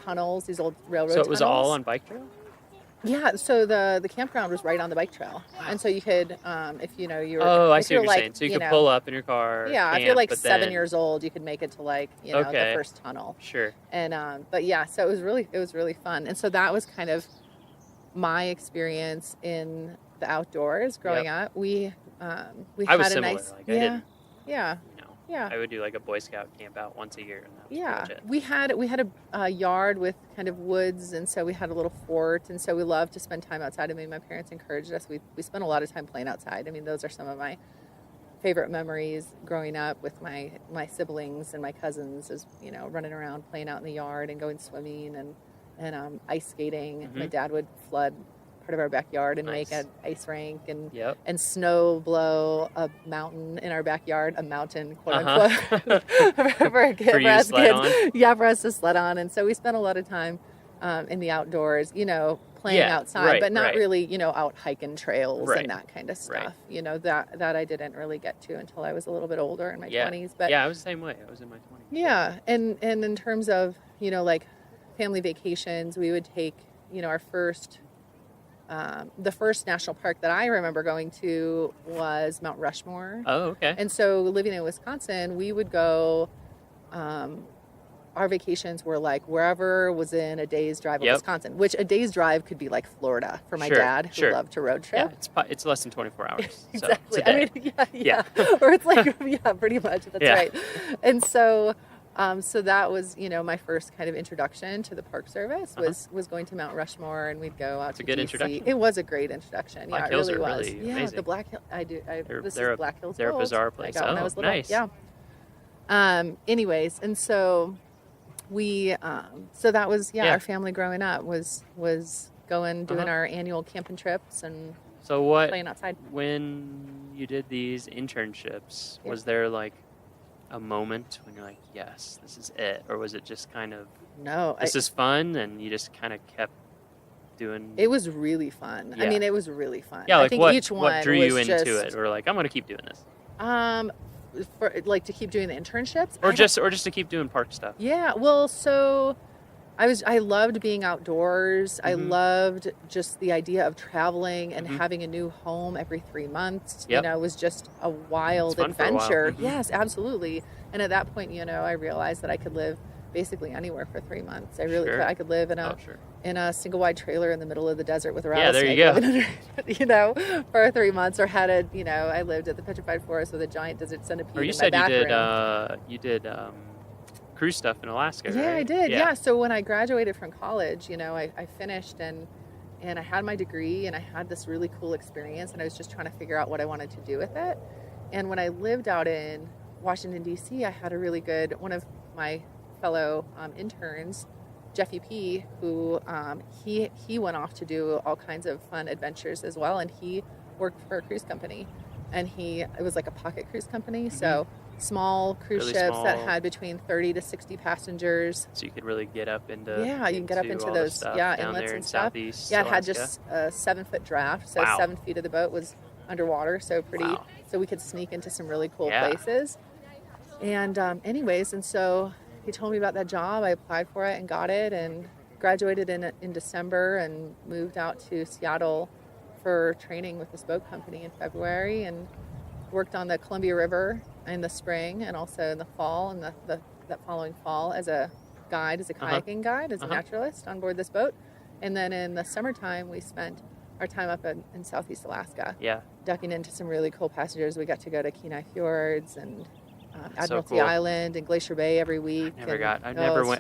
tunnels, these old railroad So it was tunnels. all on bike trail? Yeah, so the campground was right on the bike trail, and so you could, if you know you were. Oh, I if see what you're you're like, saying. So you could know, pull up in your car. Yeah, if camp, you're like but 7 then- years old, you could make it to like the Okay. first tunnel, Sure. and but yeah, so it was really fun, and so that was kind of my experience in the outdoors growing up. We I had was a similar. nice Like I didn't, yeah. you know, I would do like a Boy Scout camp out once a year, and that was pretty Yeah, much it. we had a yard with kind of woods, and so we had a little fort, and so we loved to spend time outside. I mean, my parents encouraged us. We spent a lot of time playing outside. I mean, those are some of my favorite memories growing up with my siblings and my cousins. Is running around playing out in the yard and going swimming and ice skating. Mhm. My dad would flood part of our backyard and Nice. make an ice rink and Yep. and snow blow a mountain in our backyard, a mountain, quote Uh-huh. unquote, for For you to us sled kids. Yeah, for us to sled on. And so we spent a lot of time in the outdoors, playing Yeah, outside, right, but not right. really, out hiking trails Right, and that kind of right. stuff. That I didn't really get to until I was a little bit older in my Yeah. 20s. But Yeah, I was the same way. I was in my 20s. yeah, and in terms of like family vacations, we would take our first. The first national park that I remember going to was Mount Rushmore. Oh, okay. And so living in Wisconsin, we would go, our vacations were like wherever was in a day's drive of Yep. Wisconsin, which a day's drive could be like Florida for my Sure, dad who sure. loved to road Yeah, trip. it's less than 24 hours. Exactly. So it's a I day. mean, yeah. Or it's like, yeah, pretty much. That's Yeah. right. And so, so that was, my first kind of introduction to the Park Service was going to Mount Rushmore, and we'd go out It's to a good DC. introduction. It was a great introduction. Black yeah, Hills it really are was. really yeah, amazing. the Black Hill. This is Black Hills. they're a Gold bizarre I place. got when I Oh, was little. nice. Yeah. Anyways, and so we, so that was Yeah. our family growing up was going doing Uh-huh. our annual camping trips and So what, playing outside. when you did these internships, Yeah. was there like a moment when you're like, yes, this is it? Or was it just kind of, No, this is fun, and you just kind of kept doing? it was really fun. I Yeah. mean, it was really fun. Yeah, I like think what, each one what drew you was into just, it? Or like, I'm going to keep doing this. For like to keep doing the internships, Or just to keep doing park stuff. yeah. Well, so I loved being outdoors. I Mhm. loved just the idea of traveling and Mhm. having a new home every 3 months. Yep. It was just a wild It's fun for a while. adventure. Mhm. Yes, absolutely. And at that point, I realized that I could live basically anywhere for 3 months. I really Sure. could. I could live in a Oh, sure. single wide trailer in the middle of the desert with a Yeah, there rattlesnake you go. living under, for 3 months, or I lived at the petrified forest with a giant desert centipede Or you in said my back room. you did cruise stuff in Alaska, Yeah, right? I did. Yeah. So when I graduated from college, I finished and I had my degree and I had this really cool experience, and I was just trying to figure out what I wanted to do with it. And when I lived out in Washington, D.C., I had a really good, one of my fellow interns, Jeffy P., who he went off to do all kinds of fun adventures as well, and he worked for a cruise company, and it was like a pocket cruise company, so small cruise Really ships that small. had between 30 to 60 passengers. So you could really get up into You can get up into all the those stuff inlets down there in and stuff. Southeast Yeah, it had Alaska. just a 7-foot draft, so Wow. 7 feet of the boat was underwater, so pretty. Wow. So we could sneak into some really cool Yeah. places. And and so he told me about that job. I applied for it and got it, and graduated in December, and moved out to Seattle for training with this boat company in February, and worked on the Columbia River in the spring and also in the fall, and that following fall as a guide, as a kayaking guide, as a naturalist on board this boat. And then in the summertime, we spent our time up in Southeast Alaska, Yeah. ducking into some really cool passages. We got to go to Kenai Fjords and That's so Admiralty cool. Island and Glacier Bay every week. I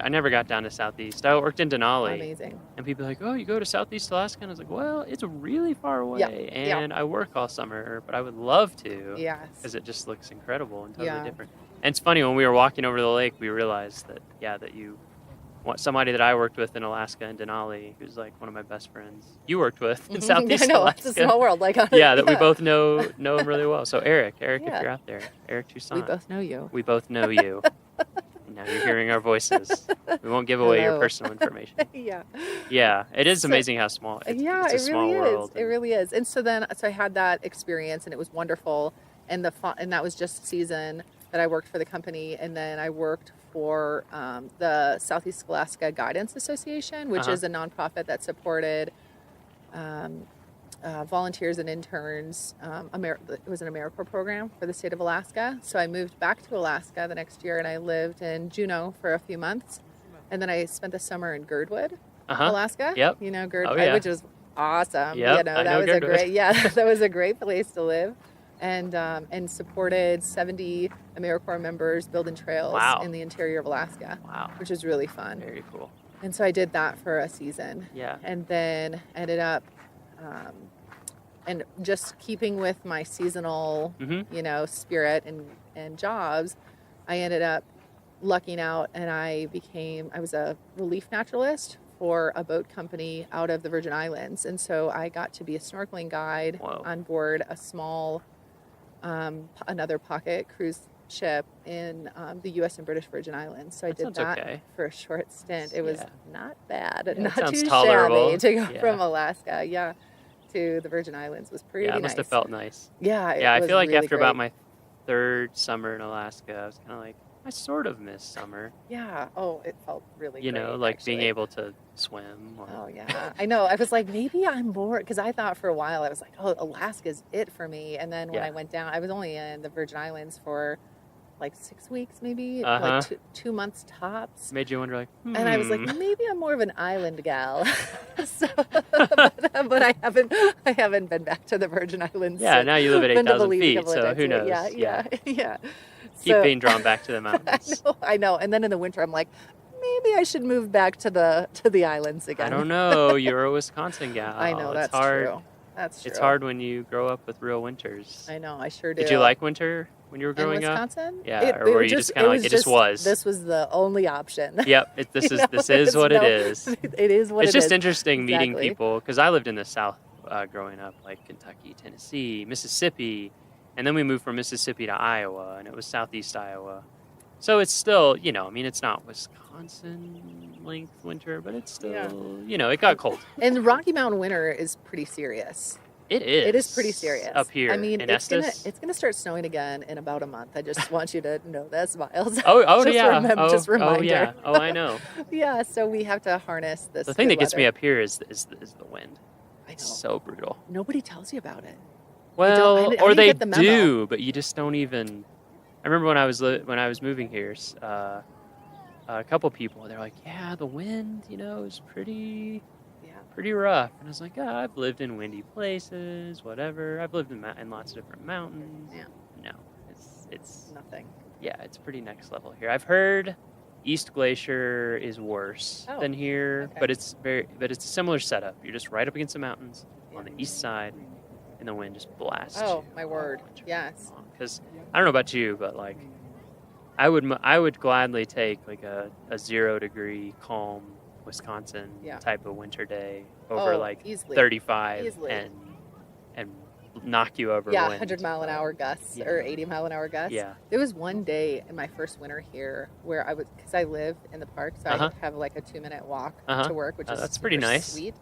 never got down to Southeast. I worked in Denali. Amazing. And people are like, oh, you go to Southeast Alaska? And I was like, well, it's really far away. Yeah, And I work all summer, but I would love to. Yes. Because it just looks incredible and totally Yeah. different. And it's funny, when we were walking over the lake, we realized that, that you, somebody that I worked with in Alaska in Denali, who's like one of my best friends, you worked with in Southeast I know, Alaska. it's a small world. Like, Yeah, that we both know him really well. So Eric, Yeah. if you're out there, Eric Toussaint. we both know you. We both know you. And now you're hearing our voices. We won't give away your Hello. personal information. Yeah. Yeah, it is So- amazing how small. It's a it small really world. is. It really is. And so I had that experience, and it was wonderful. And and that was just a season that I worked for the company, and then I worked for the Southeast Alaska Guidance Association, which is a nonprofit that supported volunteers and interns. It was an AmeriCorps program for the state of Alaska. So I moved back to Alaska the next year, and I lived in Juneau for a few months, and then I spent the summer in Girdwood, Alaska. Yep. Girdwood, Oh, yeah. which was awesome. Yep, I that know was Girdwood. that was a great place to live, and supported 70 AmeriCorps members building trails Wow. in the interior of Alaska, Wow. which was really fun. Very cool. And so I did that for a season. Yeah. And then ended up, and just keeping with my seasonal, spirit and jobs, I ended up lucking out, and I was a relief naturalist for a boat company out of the Virgin Islands. And so I got to be a snorkeling guide Whoa. on board a small, another pocket cruise ship in the U.S. and British Virgin Islands. So I That did sounds that okay. for a short stint. It was Yeah. not bad, Yeah, it not sounds too tolerable. shabby to go Yeah. from Alaska, to the Virgin Islands was pretty Yeah, it nice. must have felt nice. Yeah, it Yeah, I was feel like really after about great. my third summer in Alaska, I was kind of like, I sort of miss summer. Yeah. Oh, it felt really You know, great, like being actually. able to swim. Or, Oh yeah, I know. I was like, maybe I'm bored, because I thought for a while I was like, oh, Alaska's it for me. And then when Yeah. I went down, I was only in the Virgin Islands for like 6 weeks, maybe Uh-huh. like 2 months tops. Made you wonder, like, And I was like, hmm. maybe I'm more of an island gal. but I haven't been back to the Virgin Islands. Yeah, now you live at Been to 8,000 Belize a feet, couple of so times. who knows? Yeah. Keep So- being drawn back to the mountains. I know. And then in the winter, I'm like, maybe I should move back to the islands again. I don't know. You're a Wisconsin gal. I know, It's that's hard. true. That's true. It's hard when you grow up with real winters. I know. I sure do. Did you like winter when you were in growing up? Wisconsin? Yeah, or were you just kinda like, it just was? This was the only option. Yep, this is what it is. It is what It's it just is. interesting meeting Exactly. people, because I lived in the South, growing up, like Kentucky, Tennessee, Mississippi, and then we moved from Mississippi to Iowa, and it was southeast Iowa. So it's still, I mean, it's not Wisconsin length winter, but it's still, it got cold. And the Rocky Mountain winter is pretty serious. It is. It is pretty serious. Up here I mean, in it's Estes. gonna start snowing again in about a month. I just want you to know this, Miles. Oh just yeah. just reminder. Oh yeah. Oh, I know. Yeah, so we have to harness this. The thing that good gets me weather. up here is the wind. I know. It's so brutal. Nobody tells you about it. Well, I or didn't they get the memo. do, but you just don't even. I remember when I was moving here, a couple people, they're like, "Yeah, the wind, is pretty rough." And I was like, I've lived in windy places, whatever. I've lived in lots of different mountains. Yeah. No, it's Nothing. yeah, it's pretty next level here. I've heard East Glacier is worse Oh, than here, okay. but it's a similar setup. You're just right up against the mountains on the east side, and the wind just blasts. Oh, you my all word. winter Yes. long. Because I don't know about you, but like, I would gladly take like a 0 degree calm Wisconsin Yeah. type of winter day over Oh, like easily. 35 Easily. and knock you over. Yeah, wind. 100-mile-an-hour gusts Yeah. or 80-mile-an-hour gusts. Yeah. There was one day in my first winter here where because I live in the park, so Uh-huh. I have like a 2-minute walk Uh-huh. to work, which is That's pretty super nice. sweet.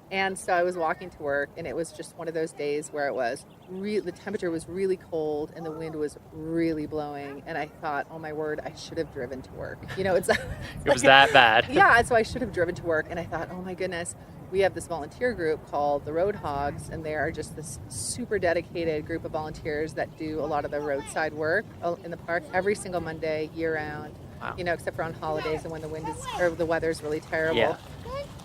And so I was walking to work, and it was just one of those days where the temperature was really cold and the wind was really blowing. And I thought, oh my word, I should have driven to work. It's It was that bad. yeah, so I should have driven to work. And I thought, oh my goodness, we have this volunteer group called the Road Hogs, and they are just this super dedicated group of volunteers that do a lot of the roadside work in the park every single Monday, year round. Wow. Except for on holidays and when the weather's really terrible. Yeah.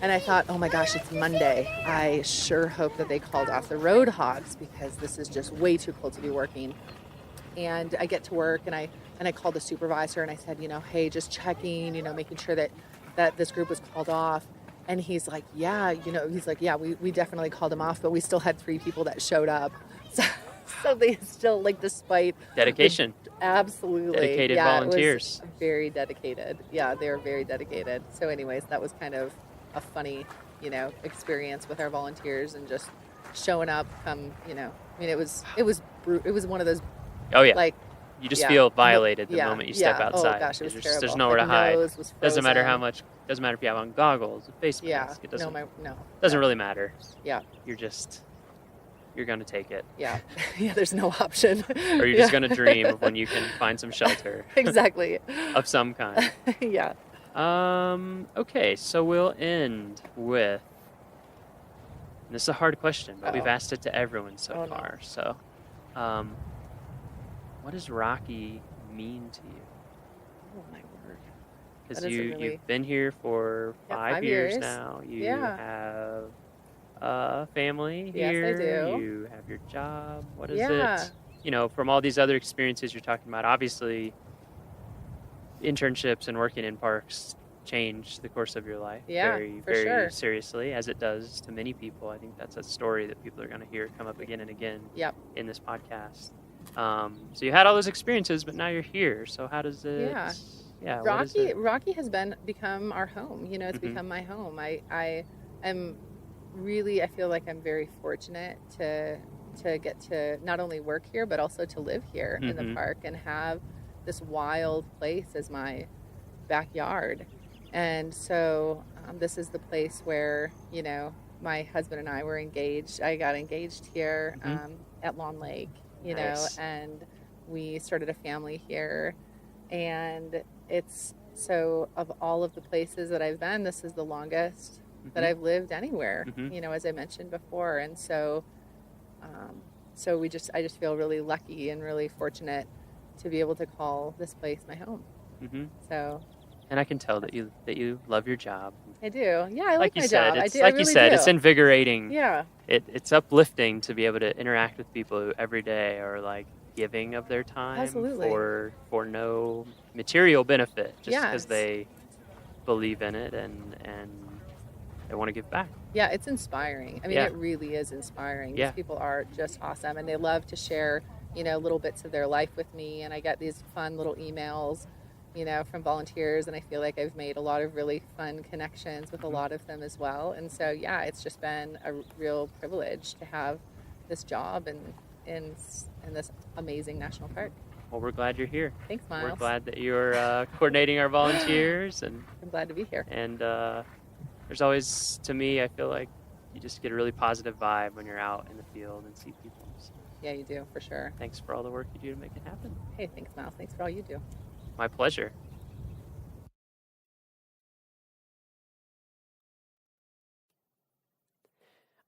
And I thought, oh my gosh, it's Monday. I sure hope that they called off the Road Hogs because this is just way too cold to be working. And I get to work and I called the supervisor and I said, hey, just checking, making sure that this group was called off. And he's like, yeah, we definitely called them off, but we still had 3 people that showed up. So they still, despite Dedication. absolutely Dedicated volunteers. It was very dedicated. Yeah, they were very dedicated. So anyways, that was kind of a funny, experience with our volunteers and just showing up it was one of those Oh yeah. like You just yeah. feel violated the Yeah, moment you step yeah. outside. Oh gosh, it was there's, terrible. there's nowhere to My hide. nose was Doesn't matter how frozen. much. Doesn't matter if you have on goggles, a face mask. Yeah, It doesn't. no. Doesn't really matter. Yeah, You're gonna take it, yeah, yeah. There's no option. or you're just gonna dream of when you can find some shelter exactly. of some kind. Yeah. Okay, so we'll end with. And this is a hard question, but we've Uh-oh. asked it to everyone so Oh, no. far. So, what does Rocky mean to you? Oh my word. Because That is a really- you've been here for Yeah, 5 years years. now. You Yeah. have a family Yes, I here. do. You have your job. What is Yeah. it? From all these other experiences you're talking about, obviously internships and working in parks change the course of your life Yeah, very, for very sure. seriously, as it does to many people. I think that's a story that people are going to hear come up again and again Yep. in this podcast. So you had all those experiences, but now you're here. So how does it? Yeah. Yeah. what is it? Rocky has become our home. It's Mhm. become my home. I am really, I feel like I'm very fortunate to get to not only work here but also to live here in the Mhm. park and have this wild place as my backyard. And so this is the place where my husband and I were engaged. I got engaged here Mhm. at Lawn Lake, Nice. and we started a family here. And it's so, of all of the places that I've been, this is the longest that Mhm. I've lived anywhere, Mhm. as I mentioned before. And so, I just feel really lucky and really fortunate to be able to call this place my home. Mhm. So And I can tell that you love your job. I do. Yeah, I like you my said, job. it's I like really you said, do. it's invigorating. Yeah, It's uplifting to be able to interact with people who every day are like giving of their time Absolutely. for no material benefit, just because Yes. they believe in it and they want to give back. yeah, it's inspiring. I mean, Yeah. it really is inspiring. Yeah. These people are just awesome, and they love to share, little bits of their life with me. And I get these fun little emails, from volunteers, and I feel like I've made a lot of really fun connections with a lot of them as well. And so, yeah, it's just been a real privilege to have this job in this amazing national park. Well, we're glad you're here. Thanks, Miles. We're glad that you're coordinating our volunteers, and I'm glad to be here. And there's always, to me, I feel like you just get a really positive vibe when you're out in the field and see people. So yeah, you do, for sure. thanks for all the work you do to make it happen. Hey, thanks, Miles. Thanks for all you do. My pleasure.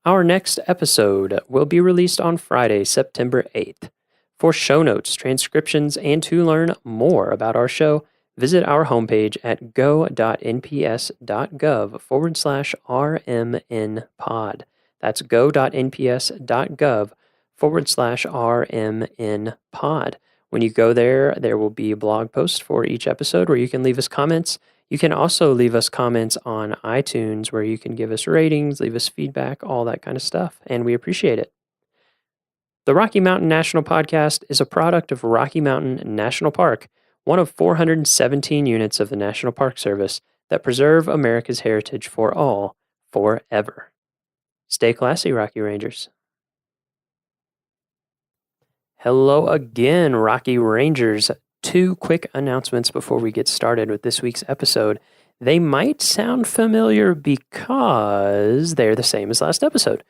Our next episode will be released on Friday, September 8th. For show notes, transcriptions, and to learn more about our show, visit our homepage at go.nps.gov/RMNpod. That's go.nps.gov/RMNpod. When you go there, there will be a blog post for each episode where you can leave us comments. You can also leave us comments on iTunes where you can give us ratings, leave us feedback, all that kind of stuff, and we appreciate it. The Rocky Mountain National Podcast is a product of Rocky Mountain National Park, one of 417 units of the National Park Service that preserve America's heritage for all, forever. Stay classy, Rocky Rangers. Hello again, Rocky Rangers. 2 quick announcements before we get started with this week's episode. They might sound familiar because they're the same as last episode.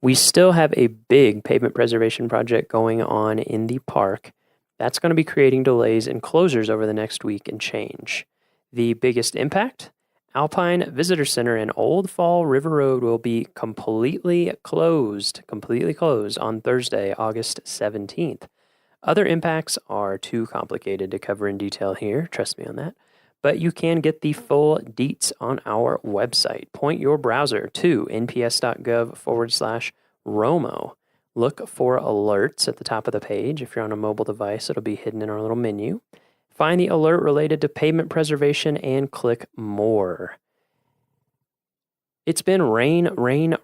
We still have a big pavement preservation project going on in the park. That's going to be creating delays and closures over the next week and change. The biggest impact? Alpine Visitor Center and Old Fall River Road will be completely closed on Thursday, August 17th. Other impacts are too complicated to cover in detail here, trust me on that, but you can get the full deets on our website. Point your browser to nps.gov/Romo. Look for alerts at the top of the page. If you're on a mobile device, it'll be hidden in our little menu. Find the alert related to pavement preservation and click more. It's been rain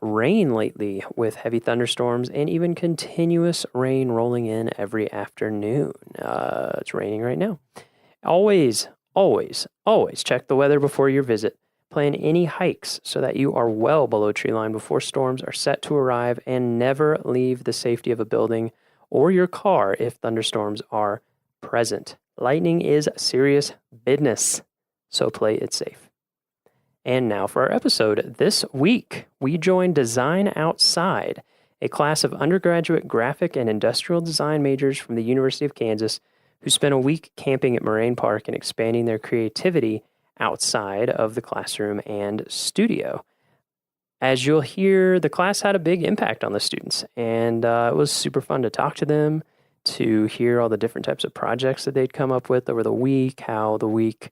lately with heavy thunderstorms and even continuous rain rolling in every afternoon. It's raining right now. Always check the weather before your visit. Plan any hikes so that you are well below tree line before storms are set to arrive, and never leave the safety of a building or your car if thunderstorms are present. Lightning is serious business, so play it safe. And now for our episode. This week, we join Design Outside, a class of undergraduate graphic and industrial design majors from the University of Kansas who spent a week camping at Moraine Park and expanding their creativity outside of the classroom and studio. As you'll hear, the class had a big impact on the students, and it was super fun to talk to them, to hear all the different types of projects that they'd come up with over the week, how the week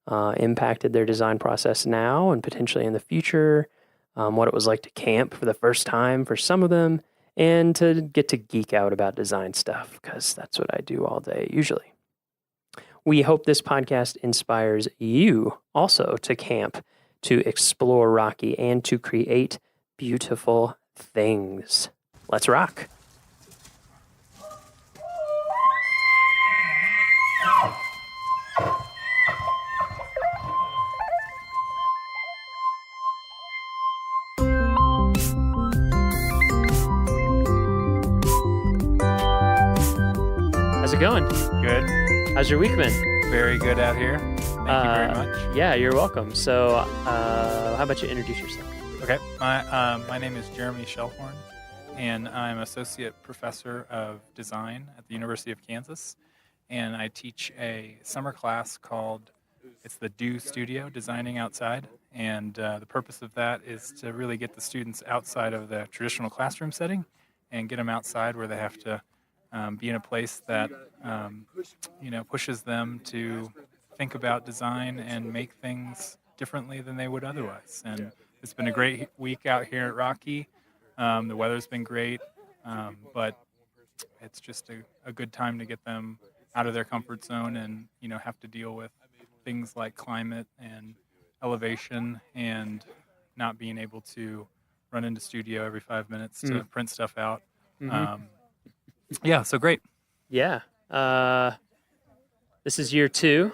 impacted their design process now and potentially in the future, what it was like to camp for the first time for some of them, and to get to geek out about design stuff, because that's what I do all day usually. We hope this podcast inspires you also to camp, to explore Rocky, and to create beautiful things. Let's rock. How's it going? Good. How's your week been? Very good out here. Thank you very much. Yeah, you're welcome. So, how about you introduce yourself? Okay. My name is Jeremy Shellhorn, and I'm Associate Professor of Design at the University of Kansas. And I teach a summer class called, it's the Do Studio, Designing Outside. And the purpose of that is to really get the students outside of the traditional classroom setting and get them outside where they have to be in a place that pushes them to think about design and make things differently than they would otherwise. And it's been a great week out here at Rocky. The weather's been great, but it's just a good time to get them out of their comfort zone and have to deal with things like climate and elevation and not being able to run into studio every 5 minutes to print stuff out. Mm-hmm. Yeah, so great. Yeah. This is year 2,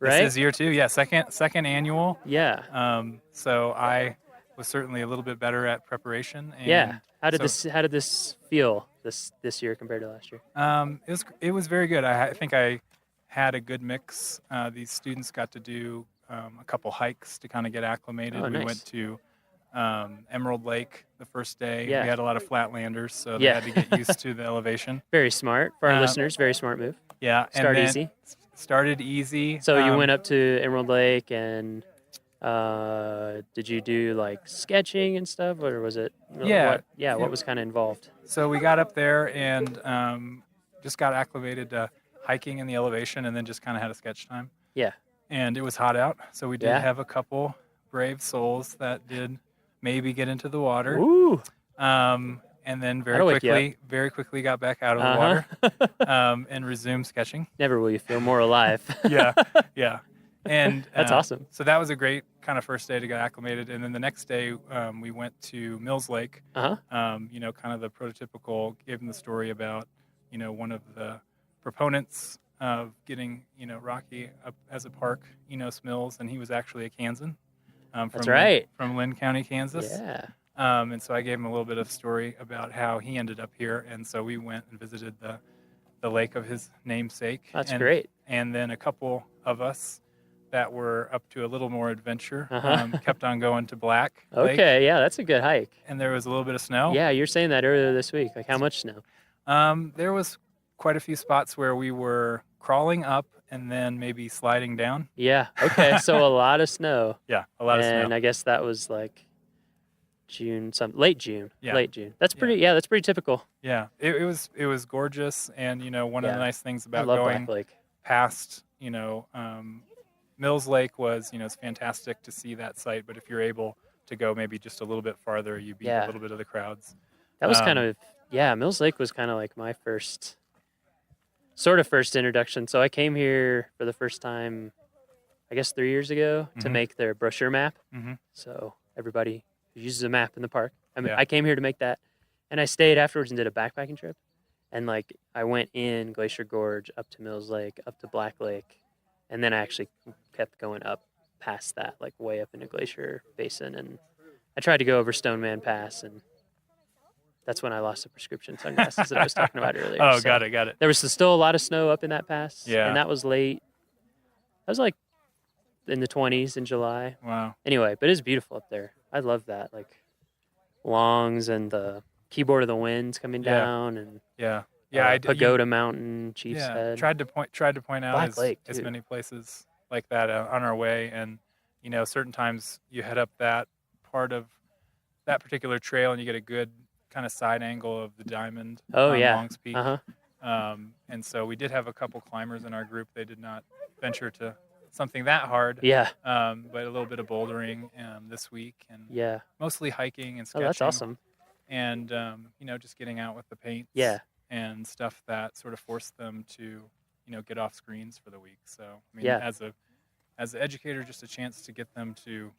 right? This is year 2. Yeah, second annual. Yeah. So I was certainly a little bit better at preparation. And Yeah. How did so, this feel this year compared to last year? it was very good. I think I had a good mix. These students got to do a couple hikes to kind of get acclimated. Oh, We nice. went to Emerald Lake the first day. Yeah. We had a lot of flatlanders, so they Yeah. had to get used to the elevation. Very smart for our listeners. Very smart move. Yeah, and Start then easy. Started easy. So you went up to Emerald Lake and did you do like sketching and stuff, or was it? Yeah. What was kind of involved? So we got up there and just got acclimated to hiking in the elevation, and then just kind of had a sketch time. Yeah. And it was hot out, so we did Yeah. have a couple brave souls that did maybe get into the water. Ooh. And then That'll wake you very quickly got back out of the water and resumed sketching. Never will you feel more alive. Yeah. And That's awesome. So that was a great kind of first day to get acclimated. And then the next day, we went to Mills Lake. Uh-huh. Kind of the prototypical, gave them the story about, one of the proponents of getting, Rocky up as a park, Enos Mills, and he was actually a Kansan. That's right. From Lynn County, Kansas. Yeah. And so I gave him a little bit of story about how he ended up here. And so we went and visited the lake of his namesake. That's great. And then a couple of us that were up to a little more adventure kept on going to Black Lake. Okay, yeah, that's a good hike. And there was a little bit of snow. Yeah, you were saying that earlier this week. Like how much snow? There was quite a few spots where we were crawling up and then maybe sliding down. Yeah. Okay, so a lot of snow. Yeah, a lot of snow. And I guess that was like late June. Yeah. Late June. That's pretty. Yeah, that's pretty typical. Yeah, it was gorgeous, and one of the nice things I about love going Black Lake. past, Mills Lake was, it's fantastic to see that site, but if you're able to go maybe just a little bit farther, you beat a little bit of the crowds. That was kind of Mills Lake was kind of like my first introduction. So I came here for the first time, I guess 3 years ago, to make their brochure map. Mhm. So everybody who uses a map in the park. Yeah. I came here to make that, and I stayed afterwards and did a backpacking trip. And like I went in Glacier Gorge, up to Mills Lake, up to Black Lake, and then I actually kept going up past that, like way up into Glacier Basin. And I tried to go over Stoneman Pass, and that's when I lost the prescription sunglasses that I was talking about earlier. Oh, So got it. there was still a lot of snow up in that pass. Yeah. And that was late. That was like in the 20s in July. Wow. Anyway, but it's beautiful up there. I love that. Like Longs and the Keyboard of the Winds coming Yeah. down, and Yeah. Pagoda Mountain, Chief's Yeah. Head. Tried to point out Black Lake, as too. many places like that on our way, and certain times you head up that part of that particular trail and you get a good kind of side angle of the diamond Oh, on yeah. Longs Peak. Uh-huh. And so we did have a couple climbers in our group. They did not venture to something that hard, Yeah. but a little bit of bouldering this week, and Yeah. mostly hiking and Oh, sketching. that's awesome. And just getting out with the paints. Yeah. And stuff that sort of forced them to, get off screens for the week. So I mean, Yeah. as an educator, just a chance to get them to,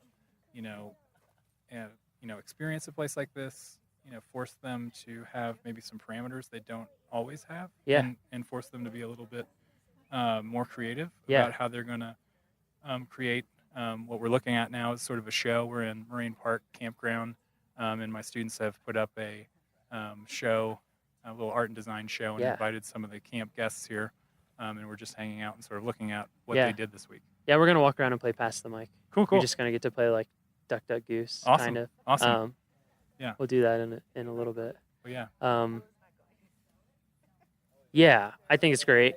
experience a place like this. Force them to have maybe some parameters they don't always have. Yeah. And force them to be a little bit more creative Yeah. about how they're going to create what we're looking at now is sort of a show. We're in Marine Park Campground, and my students have put up a show, a little art and design show, and Yeah. invited some of the camp guests here, and we're just hanging out and sort of looking at what Yeah. they did this week. Yeah, we're gonna walk around and play Pass the Mic. Cool. We're just gonna get to play like Duck Duck Goose, Awesome. kind of. Awesome. Yeah. We'll do that in a little bit. But yeah. Yeah, I think it's great.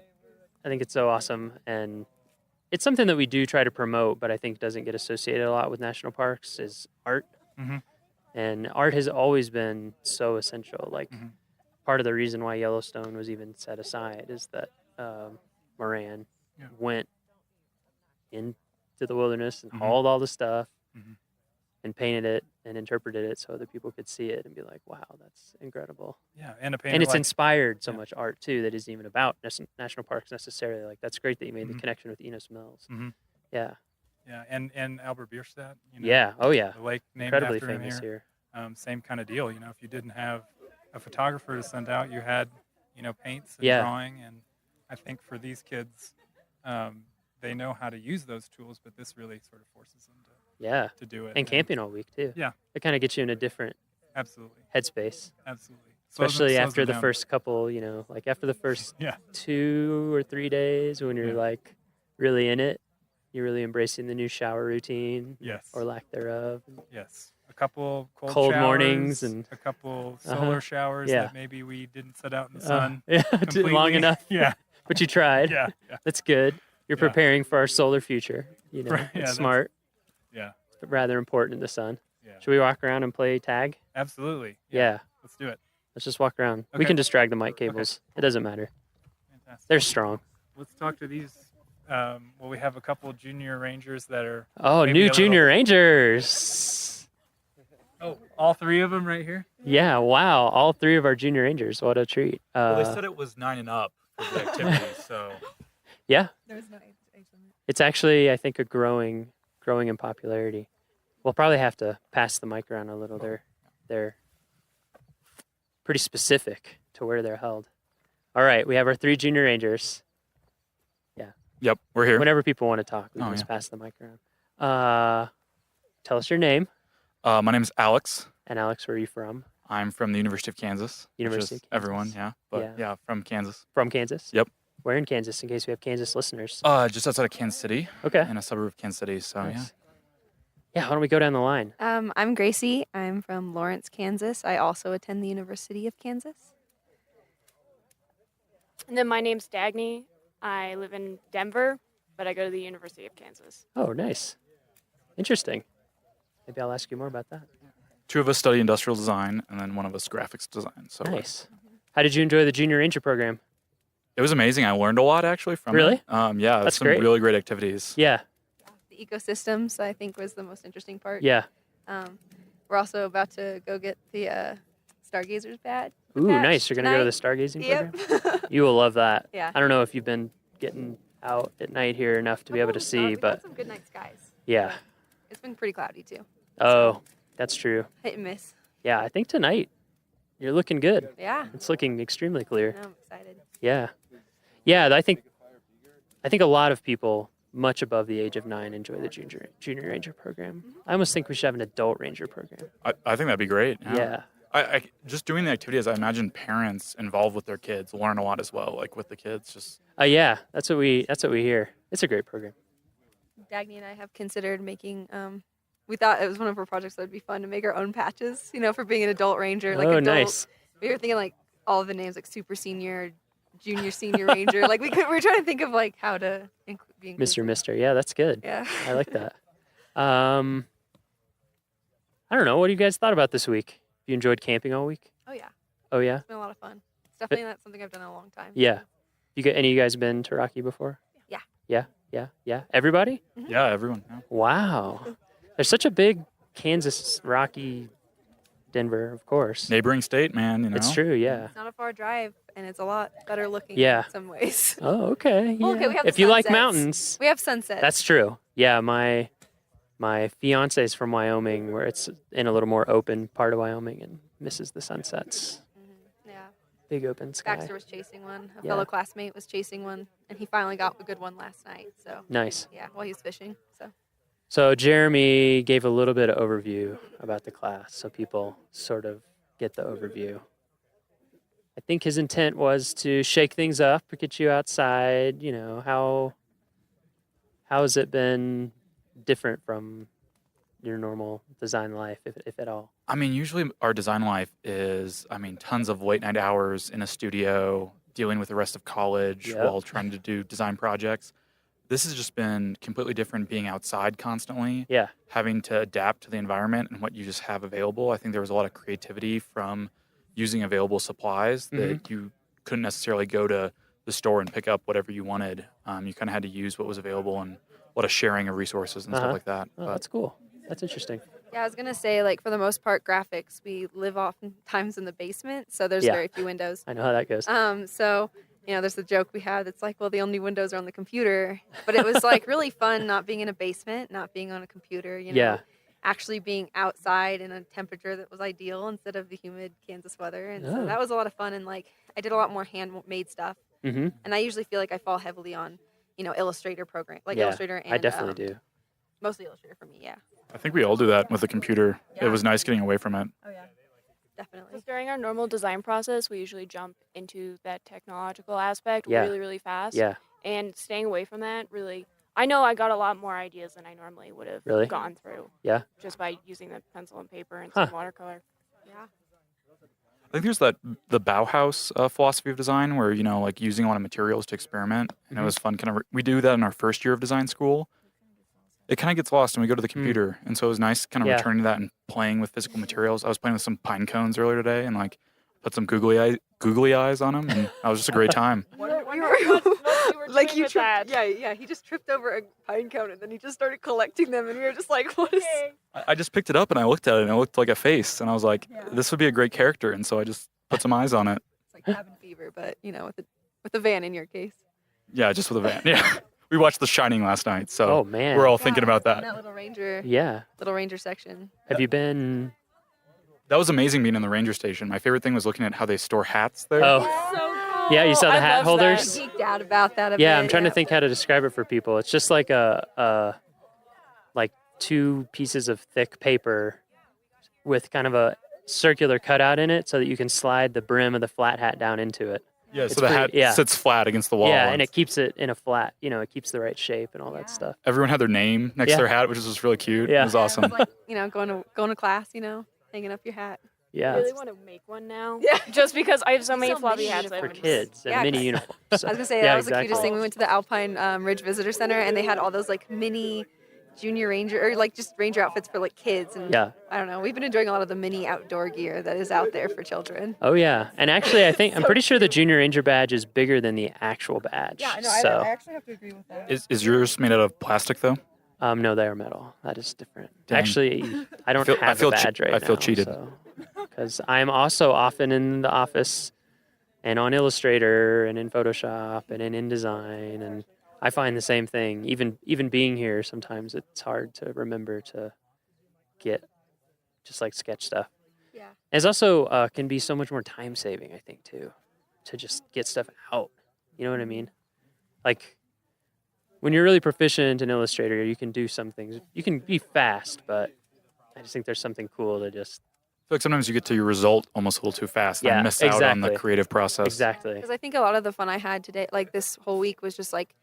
I think it's so awesome, and it's something that we do try to promote, but I think doesn't get associated a lot with national parks is art. Mhm. And art has always been so essential. Like Mhm. part of the reason why Yellowstone was even set aside is that Moran Yeah. went into the wilderness and Mhm. hauled all the stuff Mhm. and painted it and interpreted it so other people could see it and be like, wow, that's incredible. Yeah. And a painter And it's like, inspired so yeah. much art too that isn't even about national parks necessarily. Like that's great that you made the Mhm. connection with Enos Mills. Mhm. Yeah. Yeah. And Albert Bierstadt. Yeah. Oh yeah. The lake named Incredibly after him famous here. Same kind of deal. If you didn't have a photographer to send out, you had, paints and Yeah. drawing. And I think for these kids, they know how to use those tools, but this really sort of forces them Yeah. to do it. And camping all week too. Yeah. It kind of gets you in a different Absolutely. headspace. Absolutely. Especially after the down. first couple, like after the first Yeah. 2 or 3 days when you're Yeah. like really in it, you're really embracing the new shower routine Yes. or lack thereof. Yes. A couple cold Cold showers, mornings and- a couple Uh-huh. solar showers Yeah. that maybe we didn't set out in the sun. Yeah, completely. long enough. Yeah. But you tried. Yeah. Yeah. That's good. You're Yeah. preparing for our solar future. Right, yeah, It's that's- smart, Yeah. but rather important in the sun. Yeah. Should we walk around and play tag? Absolutely. Yeah. Let's do it. Let's just walk around. We Okay. can just drag the mic cables. It doesn't matter. Fantastic. They're strong. Let's talk to these. Well, we have a couple junior rangers that are. Oh, maybe new a little- junior rangers. Oh, all 3 of them right here. Yeah, wow. All 3 of our junior rangers. What a treat. Well, they said it was 9 and up for the activity, so Yeah, There's no age limit. it's actually, I think, a growing in popularity. We'll probably have to pass the mic around a little. They're pretty specific to where they're held. All right, we have our 3 junior rangers. yep, we're here. Whenever people want to talk, we Oh, can just yeah. pass the mic around. Tell us your name. My name is Alex. And Alex, where are you from? I'm from the University of Kansas. which University is of Kansas. Everyone, yeah. But Yeah. yeah, from Kansas. From Kansas? Yep. Where in Kansas, in case we have Kansas listeners? Just outside of Kansas City, Okay. in a suburb of Kansas City. So Nice. Yeah, why don't we go down the line? I'm Gracie. I'm from Lawrence, Kansas. I also attend the University of Kansas. And then my name's Dagny. I live in Denver, but I go to the University of Kansas. Oh, nice. Interesting. Maybe I'll ask you more about that. 2 of us study industrial design, and then 1 of us graphics design. So Nice. How did you enjoy the Junior Ranger program? it was amazing. I learned a lot actually from Really? it. Yeah, That's some great. really great activities. Yeah, The ecosystems, I think, was the most interesting part. yeah. We're also about to go get the Stargazers badge. Ooh, patch nice. You're going to go to the stargazing program? Yep. You will love that. Yeah. I don't know if you've been getting out at night here enough to be able to see, We've but had some good night skies. yeah. It's been pretty cloudy too. Oh, that's true. Hit and miss. Yeah, I think tonight you're looking good. Yeah. It's looking extremely clear. I'm excited. Yeah. Yeah, I think a lot of people much above the age of 9 enjoy the junior ranger program. I almost think we should have an adult ranger program. I think that'd be great. Yeah. I just doing the activities. I imagine parents involved with their kids learn a lot as well. Like with the kids, just Yeah, that's what we hear. It's a great program. Dagny and I have considered making. We thought it was one of our projects that would be fun to make our own patches. For being an adult ranger. Like Oh, adult, nice. We were thinking like all of the names, like super senior, junior, senior ranger. Like we were trying to think of like how to be inclusive. Mister. Yeah, that's good. Yeah. I like that. I don't know. What do you guys thought about this week? You enjoyed camping all week? Oh yeah, Oh yeah. it's been a lot of fun. It's definitely not something I've done in a long time. Yeah. Any of you guys been to Rocky before? Yeah. Yeah. Everybody? yeah, everyone. Yeah. Wow. There's such a big Kansas, Rocky, Denver, of course. Neighboring state, man. It's true. Yeah. It's not a far drive, and it's a lot better looking. Yeah. In some ways. Oh, okay. Well, okay, yeah. we have the If you like sunsets. mountains, We have sunsets. that's true. Yeah, my fiance is from Wyoming, where it's in a little more open part of Wyoming and misses the sunsets. Yeah. Big open sky. Baxter was chasing one. A Yeah. fellow classmate was chasing one, and he finally got a good one last night. So Nice. yeah, while he was fishing. So So Jeremy gave a little bit of overview about the class, so people sort of get the overview. I think his intent was to shake things up, get you outside. How has it been different from your normal design life, if at all? I mean, usually our design life is, tons of late night hours in a studio, dealing with the rest of college Yep. while trying to do design projects. This has just been completely different, being outside constantly, Yeah. having to adapt to the environment and what you just have available. I think there was a lot of creativity from using available supplies that you couldn't necessarily go to the store and pick up whatever you wanted. You kind of had to use what was available, and a lot of sharing of resources and Uh-huh. stuff like that. Oh, But that's cool. That's interesting. yeah, I was gonna say like for the most part, graphics we live oftentimes in the basement, so there's Yeah. very few windows. I know how that goes. So there's the joke we have that's like, well, the only windows are on the computer. But it was like really fun not being in a basement, not being on a computer, Yeah. actually being outside in a temperature that was ideal instead of the humid Kansas weather. And Oh. so that was a lot of fun. And like I did a lot more handmade stuff. Mm-hmm. And I usually feel like I fall heavily on Illustrator program, like Yeah, Illustrator and I definitely do. mostly Illustrator for me. Yeah, I think we all do that with the computer. It was nice getting away from it. definitely. Because during our normal design process, we usually jump into that technological aspect Yeah. really, really fast. Yeah. And staying away from that really, I know I got a lot more ideas than I normally would have Really? gone through. Yeah. Just by using the pencil and paper and Huh. some watercolor. Yeah. I think there's the Bauhaus philosophy of design where, like using a lot of materials to experiment. And it was fun. We do that in our first year of design school. It kind of gets lost when we go to the computer. And so it was nice kind of Yeah. returning to that and playing with physical materials. I was playing with some pine cones earlier today and like put some googly eyes on them. And that was just a great time. Like you with tripped, that. yeah. He just tripped over a pine cone and then he just started collecting them, and we were just like, "What is?" I just picked it up and I looked at it and it looked like a face. And I was like, this would be a great character. And so I just put some eyes on it. It's like cabin fever, but with a van in your case. Yeah, just with a van. Yeah. We watched The Shining last night. So Oh man. we're all thinking about In that that. little ranger section. Have you been? That was amazing being in the ranger station. My favorite thing was looking at how they store hats there. Oh. So cool. Yeah, you saw the I hat loved that. holders? Geeked out about that a bit. Yeah, I'm trying to think how to describe it for people. It's just like like two pieces of thick paper with kind of a circular cutout in it so that you can slide the brim of the flat hat down into it. Yeah, It's so the hat pretty- yeah. sits flat against the wall. Yeah, and it keeps it in a flat, it keeps the right shape and all that stuff. Everyone had their name next Yeah. to their hat, which was just really cute. Yeah. It was awesome. It's like, going to class, hanging up your hat. Yeah. I really want to make one now. Yeah. Just because I have so many So floppy mini hats. I For haven't- kids and Yeah, mini 'cause- uniforms. I was gonna say yeah, that was the exactly. cutest thing. We went to the Alpine Ridge Visitor Center, and they had all those like mini junior ranger or like just ranger outfits for like kids. And Yeah. I don't know. We've been enjoying a lot of the mini outdoor gear that is out there for children. Oh yeah, and actually, I'm pretty sure the Junior Ranger badge is bigger than the actual badge. So, actually have to agree with that. Is yours made out of plastic though? no, they are metal. That is different. Dang. Actually, I don't I have feel a badge right now. I feel cheated. Because I'm also often in the office, and on Illustrator, and in Photoshop, and in InDesign, and I find the same thing. Even being here, sometimes it's hard to remember to get just like sketch stuff. Yeah. It's also can be so much more time saving, I think, too, to just get stuff out. You know what I mean? Like when you're really proficient in Illustrator, you can do some things. You can be fast, but I just think there's something cool to just I feel like sometimes you get to your result almost a little too fast and Yeah, miss out on the exactly. creative process. exactly. Because I think a lot of the fun I had today, like this whole week, was just like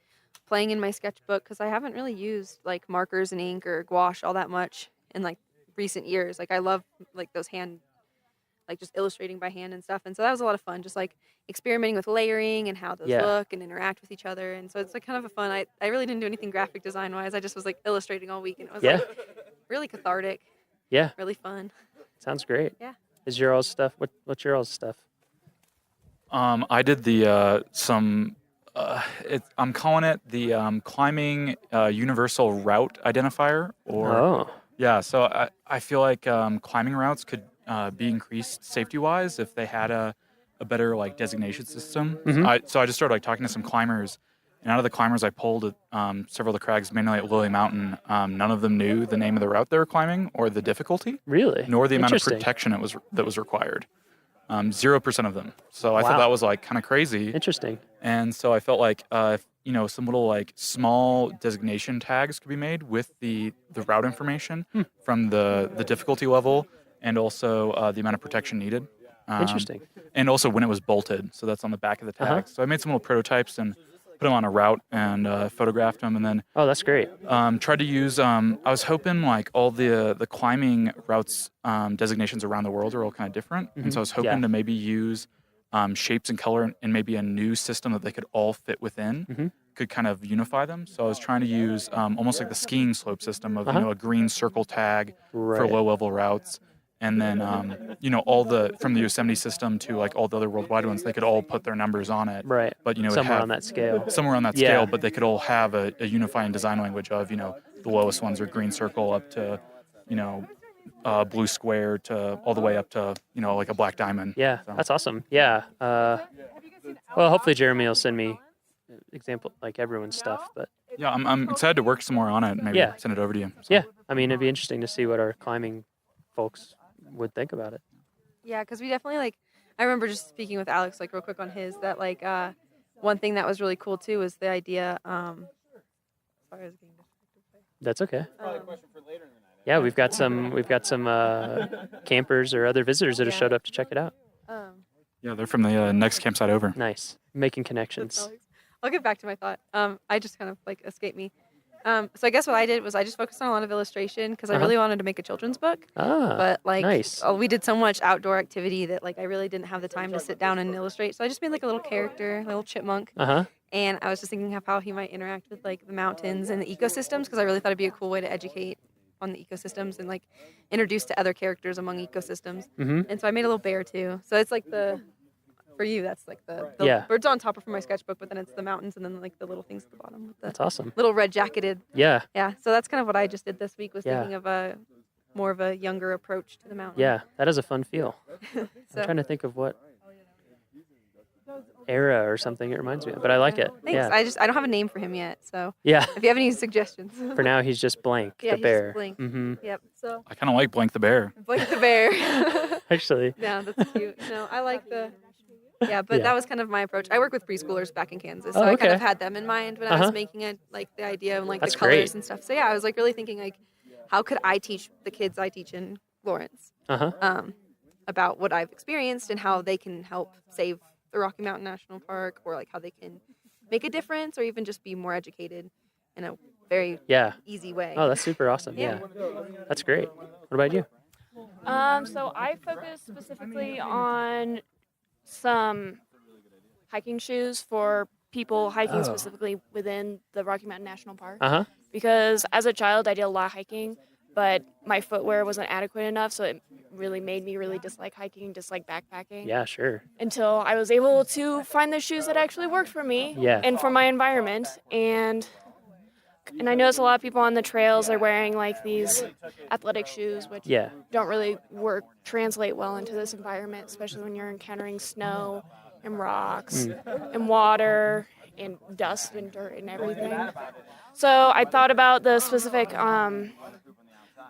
playing in my sketchbook because I haven't really used like markers and ink or gouache all that much in like recent years. Like I love like those like just illustrating by hand and stuff. And so that was a lot of fun, just like experimenting with layering and how those Yeah. look and interact with each other. And so it's like kind of a fun. I really didn't do anything graphic design wise. I just was like illustrating all week, and it was Yeah. like really cathartic, Yeah, really fun. sounds great. Yeah. Is your all's stuff? What's your all's stuff? I did the I'm calling it the climbing universal route identifier. Or Oh, yeah, so I feel like climbing routes could be increased safety wise if they had a better like designation system. Mhm. So I just started like talking to some climbers, and out of the climbers I pulled at several of the crags, mainly at Lily Mountain, none of them knew the name of the route they were climbing or the difficulty, really? nor the amount of Interesting. protection that was required. 0% of them. So I thought Wow. that was like kind of crazy. Interesting. And so I felt like if, some little like small designation tags could be made with the route information from the difficulty level and also the amount of protection needed. Interesting. And also when it was bolted. So that's on the back of the tag. Uh-huh. So I made some little prototypes and put them on a route and photographed them, and then Oh, that's great. tried to use. I was hoping like all the climbing routes designations around the world are all kind of different, and so I was hoping Yeah. to maybe use shapes and color and maybe a new system that they could all fit within. Mhm. Could kind of unify them. So I was trying to use almost like the skiing slope system of a green circle tag for Right. low level routes. And then, all from the Yosemite system to like all the other worldwide ones, they could all put their numbers on it. Right. But, it Somewhere have- on that scale. somewhere on that Yeah. scale, but they could all have a unifying design language of, the lowest ones are green circle up to, blue square to all the way up to, like a black diamond. Yeah, So- that's awesome. Yeah. Well, hopefully Jeremy will send me example like everyone's stuff, but Yeah, I'm excited to work some more on it and maybe Yeah. send it over to you. So. yeah, I mean, it'd be interesting to see what our climbing folks would think about it. Yeah, because we definitely like. I remember just speaking with Alex like real quick on his that like one thing that was really cool too was the idea. Sorry, I was getting That's okay. distracted. Yeah, we've got some campers or other visitors that have Yeah. showed up to check it out. Yeah, they're from the next campsite over. Nice, making That's connections. always- I'll get back to my thought. I just kind of like escaped me. So I guess what I did was I just focused on a lot of illustration because I Uh-huh. really wanted to make a children's book. Ah, But like, nice. we did so much outdoor activity that like I really didn't have the time to sit down and illustrate. So I just made like a little character, a little chipmunk, Uh-huh. and I was just thinking of how he might interact with like the mountains and the ecosystems because I really thought it'd be a cool way to educate on the ecosystems and like introduce to other characters among ecosystems. Mm-hmm. And so I made a little bear too. So it's like for you, that's like the Yeah. birds on top of my sketchbook, but then it's the mountains and then like the little things at the bottom with the That's awesome. little red jacketed. Yeah, Yeah. So that's kind of what I just did this week was Yeah. thinking of a more of a younger approach to the mountain. yeah, that is a fun feel. So, I'm trying to think of what era or something it reminds me of, but I like it. thanks. Yeah, I don't have a name for him yet. So yeah. if you have any suggestions. For now, he's just blank, Yeah, the he's bear. blank. Mm-hmm. Yep. So I kind of like Blank the Bear. Blake the bear. Actually, Yeah, that's cute. No, I like the. Yeah, but Yeah. that was kind of my approach. I work with preschoolers back in Kansas, so Oh, I kind of okay. had them in mind when I Uh-huh. was making it, like the idea and like That's the colors great. and stuff. So yeah, I was like really thinking like, how could I teach the kids I teach in Lawrence uh-huh. about what I've experienced and how they can help save the Rocky Mountain National Park, or like how they can make a difference, or even just be more educated in a very Yeah. easy way. Oh, that's super awesome. Yeah. Yeah. That's great. What about you? So I focus specifically on some hiking shoes for people hiking Oh. specifically within the Rocky Mountain National Park. Uh-huh. Because as a child, I did a lot of hiking, but my footwear wasn't adequate enough, so it really made me really dislike hiking, dislike backpacking. Yeah, sure. Until I was able to find the shoes that actually worked for me Yeah. and for my environment. And I notice a lot of people on the trails are wearing like these athletic shoes, which Yeah. don't really translate well into this environment, especially when you're encountering snow and rocks and water and dust and dirt and everything. So I thought about the specific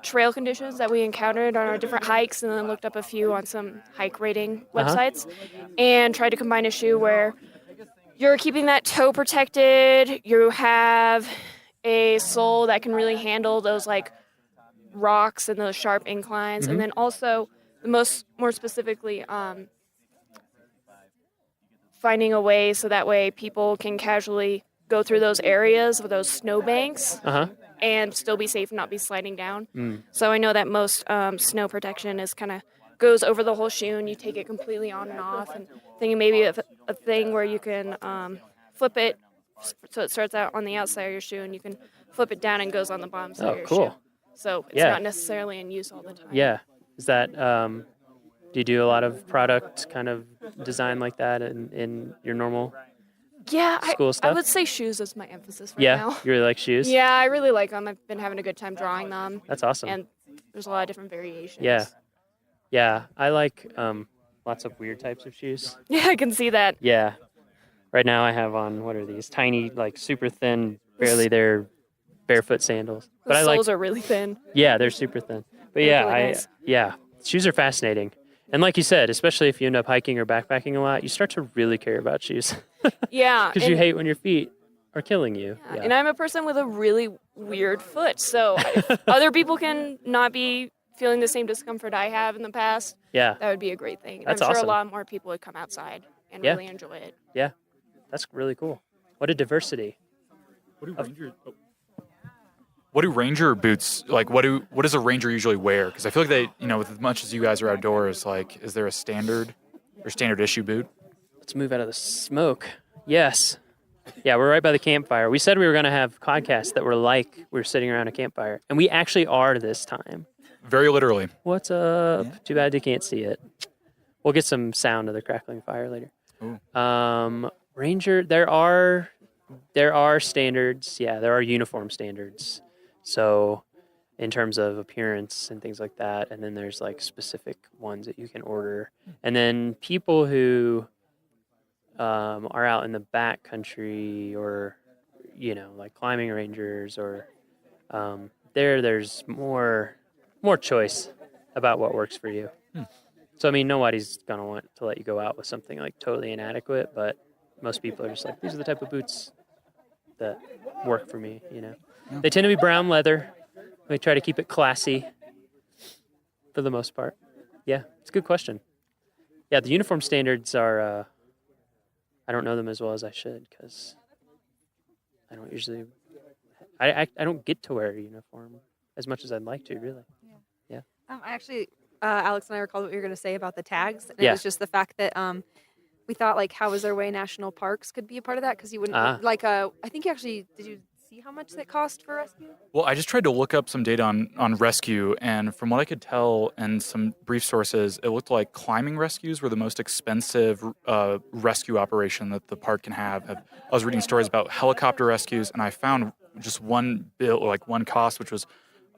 trail conditions that we encountered on our different hikes, and then looked up a few on some hike rating websites, and tried to combine a shoe where you're keeping that toe protected, you have a sole that can really handle those like rocks and those sharp inclines, and then also more specifically finding a way so that way people can casually go through those areas with those snowbanks Uh-huh. and still be safe and not be sliding down. So I know that most snow protection is kind of goes over the whole shoe and you take it completely on and off, and thinking maybe of a thing where you can flip it so it starts out on the outside of your shoe and you can flip it down and goes on the bottom side Oh, of your cool. shoe. So it's Yeah. not necessarily in use all the time. Yeah. Is that do you do a lot of product kind of design like that in your normal Yeah, school I stuff? would say shoes is my emphasis right Yeah. now. You really like shoes? Yeah, I really like them. I've been having a good time drawing them. That's awesome. And there's a lot of different variations. Yeah. Yeah. I like lots of weird types of shoes. Yeah, I can see that. Yeah. Right now I have on, what are these? Tiny, like super thin, barely there barefoot sandals. The But I like, soles are really thin. yeah, they're super thin. But They're yeah, really nice. yeah, shoes are fascinating. And like you said, especially if you end up hiking or backpacking a lot, you start to really care about shoes Yeah. because you and- hate when your feet are killing you. Yeah. And I'm a person with a really weird foot. So if other people can not be feeling the same discomfort I have in the past, Yeah. that would be a great thing. And That's I'm sure awesome. a lot more people would come outside and Yeah. really enjoy it. Yeah. That's really cool. What a diversity. What do ranger boots like? What does a ranger usually wear? Because I feel like they, with as much as you guys are outdoors, like, is there a standard issue boot? Let's move out of the smoke. Yes. Yeah, we're right by the campfire. We said we were going to have podcasts that were like we were sitting around a campfire, and we actually are this time. Very literally. What's up? Too bad you can't see it. We'll get some sound of the crackling fire later. Ooh. Ranger, there are standards. Yeah, there are uniform standards. So in terms of appearance and things like that, and then there's like specific ones that you can order. And then people who are out in the back country or, like climbing rangers or there's more choice about what works for you. So, I mean, nobody's going to want to let you go out with something like totally inadequate, but most people are just like, these are the type of boots that work for me, you know. They tend to be brown leather. We try to keep it classy for the most part. Yeah, it's a good question. Yeah, the uniform standards are, I don't know them as well as I should because I don't usually, I don't get to wear a uniform as much as I'd like to, really. Yeah. Actually, Alex and I recalled what you were going to say about the tags. And Yeah. it was just the fact that we thought, like, how is there way national parks could be a part of that? Because you wouldn't, like, I think you actually, did you see how much that cost for rescue? Well, I just tried to look up some data on rescue, and from what I could tell and some brief sources, it looked like climbing rescues were the most expensive rescue operation that the park can have. I was reading stories about helicopter rescues, and I found just one bill, like one cost, which was,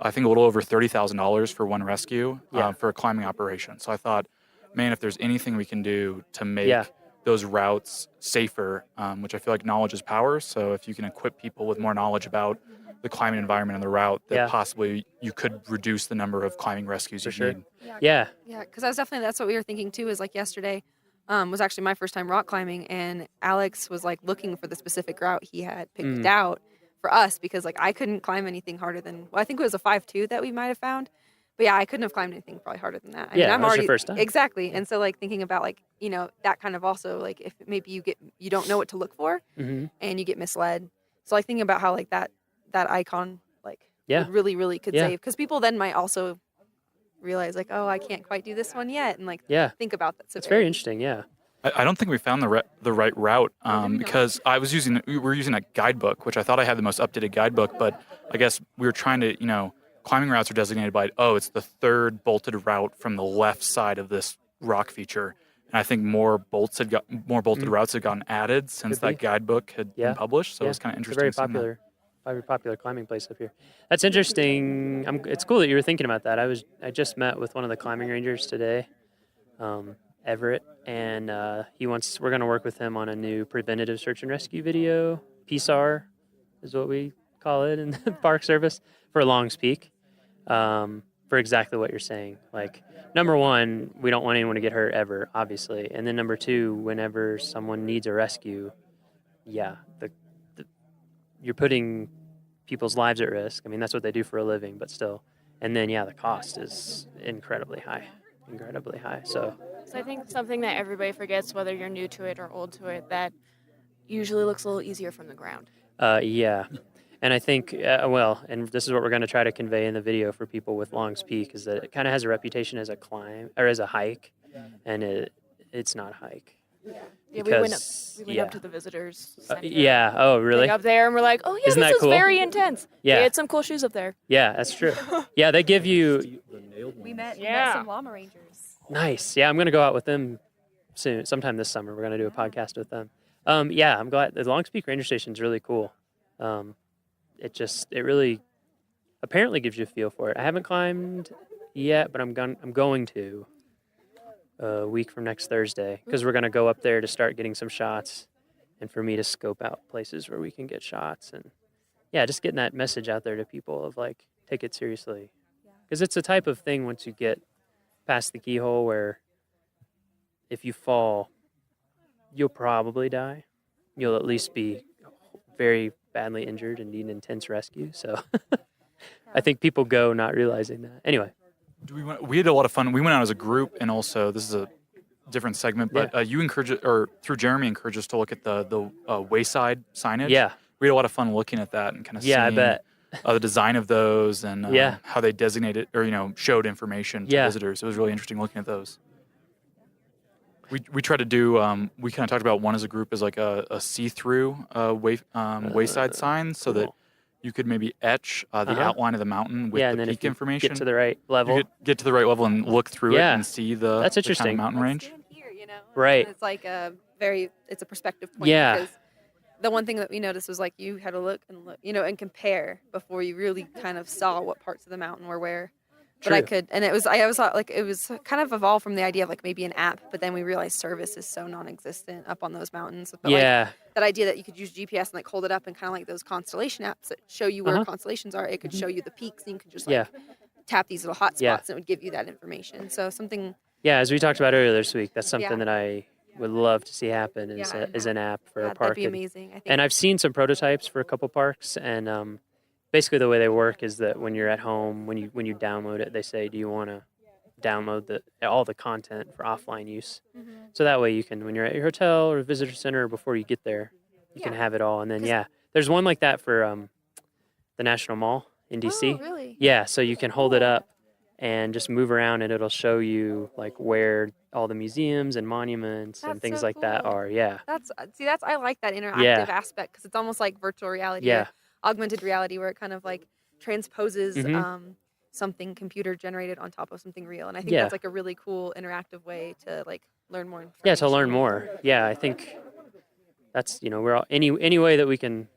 I think, a little over $30,000 for one rescue for a climbing operation. So I thought, man, if there's anything we can do to make those routes safer, which I feel like knowledge is power. So if you can equip people with more knowledge about the climbing environment and the route, that possibly you could reduce the number of climbing rescues you need. Yeah, because that's what we were thinking too. Is like yesterday was actually my first time rock climbing, and Alex was like looking for the specific route he had picked out for us because like I couldn't climb anything harder than, well, I think it was a 5.2 that we might have found. But yeah, I couldn't have climbed anything probably harder than that. I mean, I'm that was already your first time. Exactly. And so like thinking about like, you know, that kind of also like if maybe you don't know what to look for and you get misled. So like thinking about how like that icon like would really could save, because people then might also realize like, oh, I can't quite do this one yet, and like think about that. It's very interesting. Yeah. I don't think we found the right route because we were using a guidebook, which I thought I had the most updated guidebook, but I guess we were trying to, you know, climbing routes are designated by, it's the third bolted route from the left side of this rock feature. And I think more bolted routes had gotten added since that guidebook had been published. So it was kind of interesting. It's a very popular climbing place up here. That's interesting. It's cool that you were thinking about that. I just met with one of the climbing rangers today, Everett, and we're going to work with him on a new preventative search and rescue video. PSAR is what we call it in the Park Service for Longs Peak. For exactly what you're saying. Like, number one, we don't want anyone to get hurt ever, obviously. And then number two, whenever someone needs a rescue, you're putting people's lives at risk. I mean, that's what they do for a living, but still. And then, the cost is incredibly high. So I think something that everybody forgets, whether you're new to it or old to it, that usually looks a little easier from the ground. And I think, and this is what we're going to try to convey in the video for people with Longs Peak, is that it kind of has a reputation as a climb or as a hike, and it's not a hike. Yeah, we went up to the visitors center. Oh, really? Up there, and we're like, oh yeah, Isn't this that is cool? very intense. Yeah. They had some cool shoes up there. Yeah, that's true. Yeah, they give you. We met some llama rangers. Nice. Yeah, I'm going to go out with them sometime this summer. We're going to do a podcast with them. I'm glad. The Longs Peak Ranger Station is really cool. It really apparently gives you a feel for it. I haven't climbed yet, but I'm going to a week from next Thursday, because we're going to go up there to start getting some shots, and for me to scope out places where we can get shots, and just getting that message out there to people of like, take it seriously, because it's a type of thing once you get past the keyhole where if you fall, you'll probably die. You'll at least be very badly injured and need intense rescue. So I think people go not realizing that. Anyway. We had a lot of fun. We went out as a group, and also this is a different segment, but you through Jeremy encouraged us to look at the wayside signage. Yeah. We had a lot of fun looking at that and kind of seeing I bet. The design of those and how they designated or showed information to visitors. It was really interesting looking at those. We tried to do. We kind of talked about one as a group as like a see-through wayside sign, so that you could maybe etch the outline of the mountain with the peak information. Get to the right level. Get to the right level and look through it and see the That's interesting. The kind of mountain range. Here, right. It's like it's a perspective point. Yeah. Because the one thing that we noticed was like you had to look, and compare before you really kind of saw what parts of the mountain were where. But I could, and it was kind of evolved from the idea of like maybe an app, but then we realized service is so non-existent up on those mountains. But that idea that you could use GPS and like hold it up and kind of like those constellation apps that show you where constellations are, it could show you the peaks, and you could just like tap these little hot spots and it would give you that information. So something. Yeah, as we talked about earlier this week, that's something that I would love to see happen is, Yeah. is an app for a That'd park. be amazing. I think. And I've seen some prototypes for a couple parks, and basically the way they work is that when you're at home, when you download it, they say, do you want to download all the content for offline use? So that way you can, when you're at your hotel or visitor center, before you get there, you can have it all. And then, there's one like that for the National Mall in DC. Oh, really? Yeah, so you can hold it up and just move around, and it'll show you like where all the museums and monuments and That's things so like that cool. are. Yeah. That's I like that interactive aspect because it's almost like virtual reality, Yeah. or augmented reality, where it kind of like transposes something computer generated on top of something real, and I think that's like a really cool interactive way to like learn more information. Yeah, to learn more. Yeah, I think that's we're all any way that we can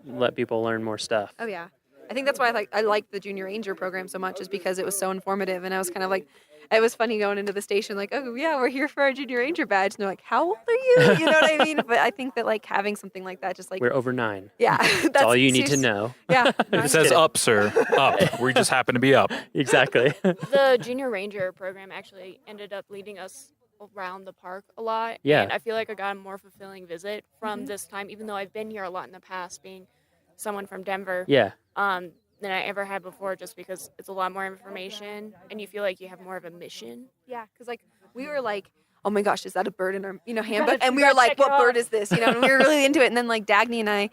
let people learn more stuff. Oh yeah, I think that's why I like the Junior Ranger program so much, is because it was so informative, and I was kind of like, it was funny going into the station like, oh yeah, we're here for our Junior Ranger badge, and they're like, how old are you? You know what I mean? But I think that like having something like that, just like We're over 9. yeah, That's all you need to know. Yeah, If it says up, sir, up. We just happen to be up. Exactly. The Junior Ranger program actually ended up leading us around the park a lot. Yeah. And I feel like I got a more fulfilling visit from this time, even though I've been here a lot in the past, being someone from Denver. Yeah. Than I ever had before, just because it's a lot more information and you feel like you have more of a mission. yeah, because like we were like, oh my gosh, is that a bird in our handbook? gotta- And we you were gotta like, check it what bird out. is this? And we were really into it. And then like Dagny and I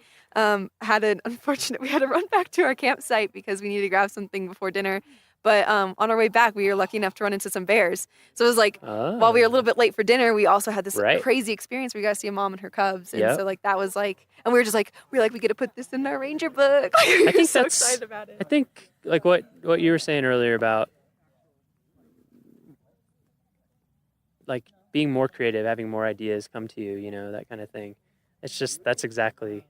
had an unfortunate, we had to run back to our campsite because we needed to grab something before dinner. But on our way back, we were lucky enough to run into some bears. So it was like, while we were a little bit late for dinner, we also had this Right. crazy experience. We got to see a mom and her cubs. And Yep. so like that was like, and we were just like, we get to put this in our ranger book. We were think so that's- excited about I it. think like what you were saying earlier about like being more creative, having more ideas come to you, that kind of thing. It's just that's exactly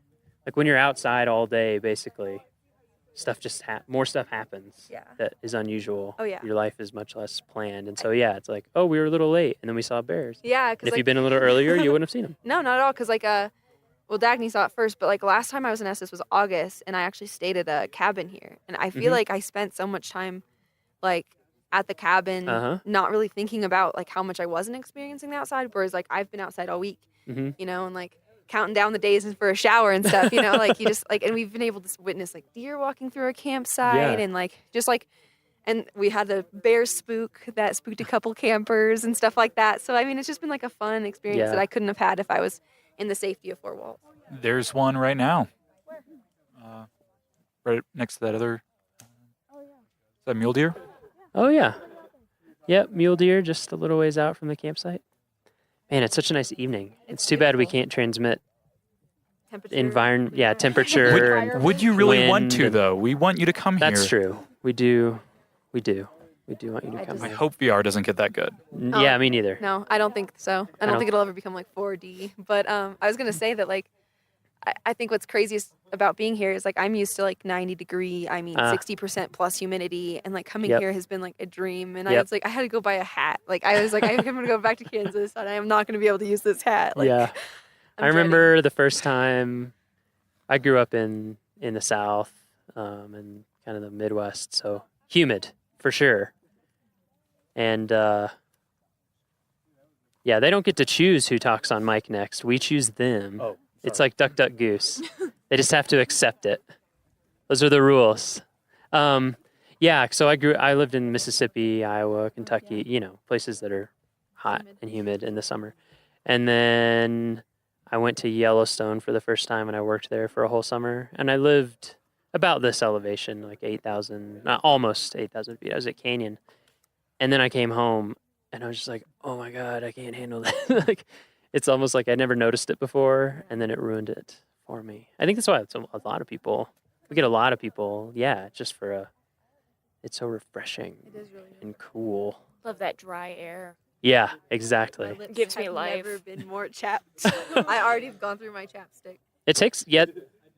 like when you're outside all day, basically, stuff just more stuff happens Yeah. that is unusual. Oh, yeah. Your life is much less planned, and so it's like, oh, we were a little late, and then we saw bears. Yeah, And because if you'd been a little earlier, you wouldn't have seen them. No, not at all. Because like well, Dagny saw it first, but like last time I was in Estes was August, and I actually stayed at a cabin here, and I feel like I spent so much time, like at the cabin, not really thinking about like how much I wasn't experiencing the outside. Whereas like I've been outside all week, and like counting down the days for a shower and stuff. Like you just like, and we've been able to witness like deer walking through our campsite, and like just like. And we had a bear spook that spooked a couple campers and stuff like that. So, I mean, it's just been like a fun experience that I couldn't have had if I was in the safety of 4 walls. There's one right now. Right next to that other. Is that mule deer? Oh yeah, yep, mule deer just a little ways out from the campsite. Man, it's such a nice evening. It's too bad we can't transmit Temperature. temperature. and Would you really want wind to, and- though? We want you to come That's here. true. We do want you to come I here. hope VR doesn't get that good. Yeah, me neither. No, I don't think so. I don't don't- think it'll ever become like 4D. But I was going to say that, like, I think what's craziest about being here is, like, I'm used to, like, 90-degree, 60% plus humidity. And, like, coming Yep. here has been, like, a dream. And Yep. I was like, I had to go buy a hat. Like, I was like, I'm going to go back to Kansas, and I am not going to be able to use this hat. Like, Yeah, I remember the first time I grew up in the South and kind of the Midwest, so humid for sure. And they don't get to choose who talks on mic next. We choose them. Oh, it's like Duck, Duck, Goose. They just have to accept it. Those are the rules. So I lived in Mississippi, Iowa, Kentucky, places that are hot and humid in the summer. And then I went to Yellowstone for the first time, and I worked there for a whole summer. And I lived about this elevation, like 8,000, almost 8,000 feet. I was at Canyon. And then I came home, and I was just like, oh my God, I can't handle that. Like, it's almost like I never noticed it before, and then it ruined it for me. I think that's why a lot of people, we get a lot of people, just for it's so refreshing and cool. Love that dry air. Yeah, exactly. my lips Gives me have life. never been more chapped. I already have gone through my chapstick. It takes,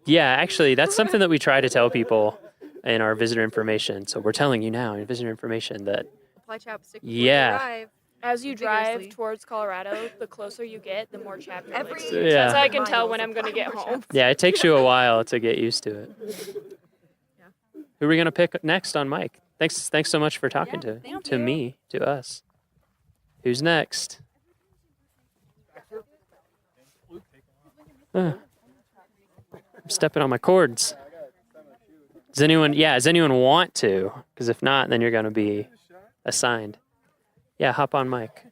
actually, that's something that we try to tell people in our visitor information. So we're telling you now in visitor information that, Apply chapstick before Yeah. you arrive. As you drive Vigorously. towards Colorado, the closer you get, the more chapped your Every lips. Yeah. That's how I can tell miles when I'm going to get apply more home. it takes you a while to get used to it. Who are we going to pick next on mic? Thanks so much for talking thank to you. me, to us. Who's next? I'm stepping on my cords. Does anyone want to? Because if not, then you're going to be assigned. Yeah, hop on mic.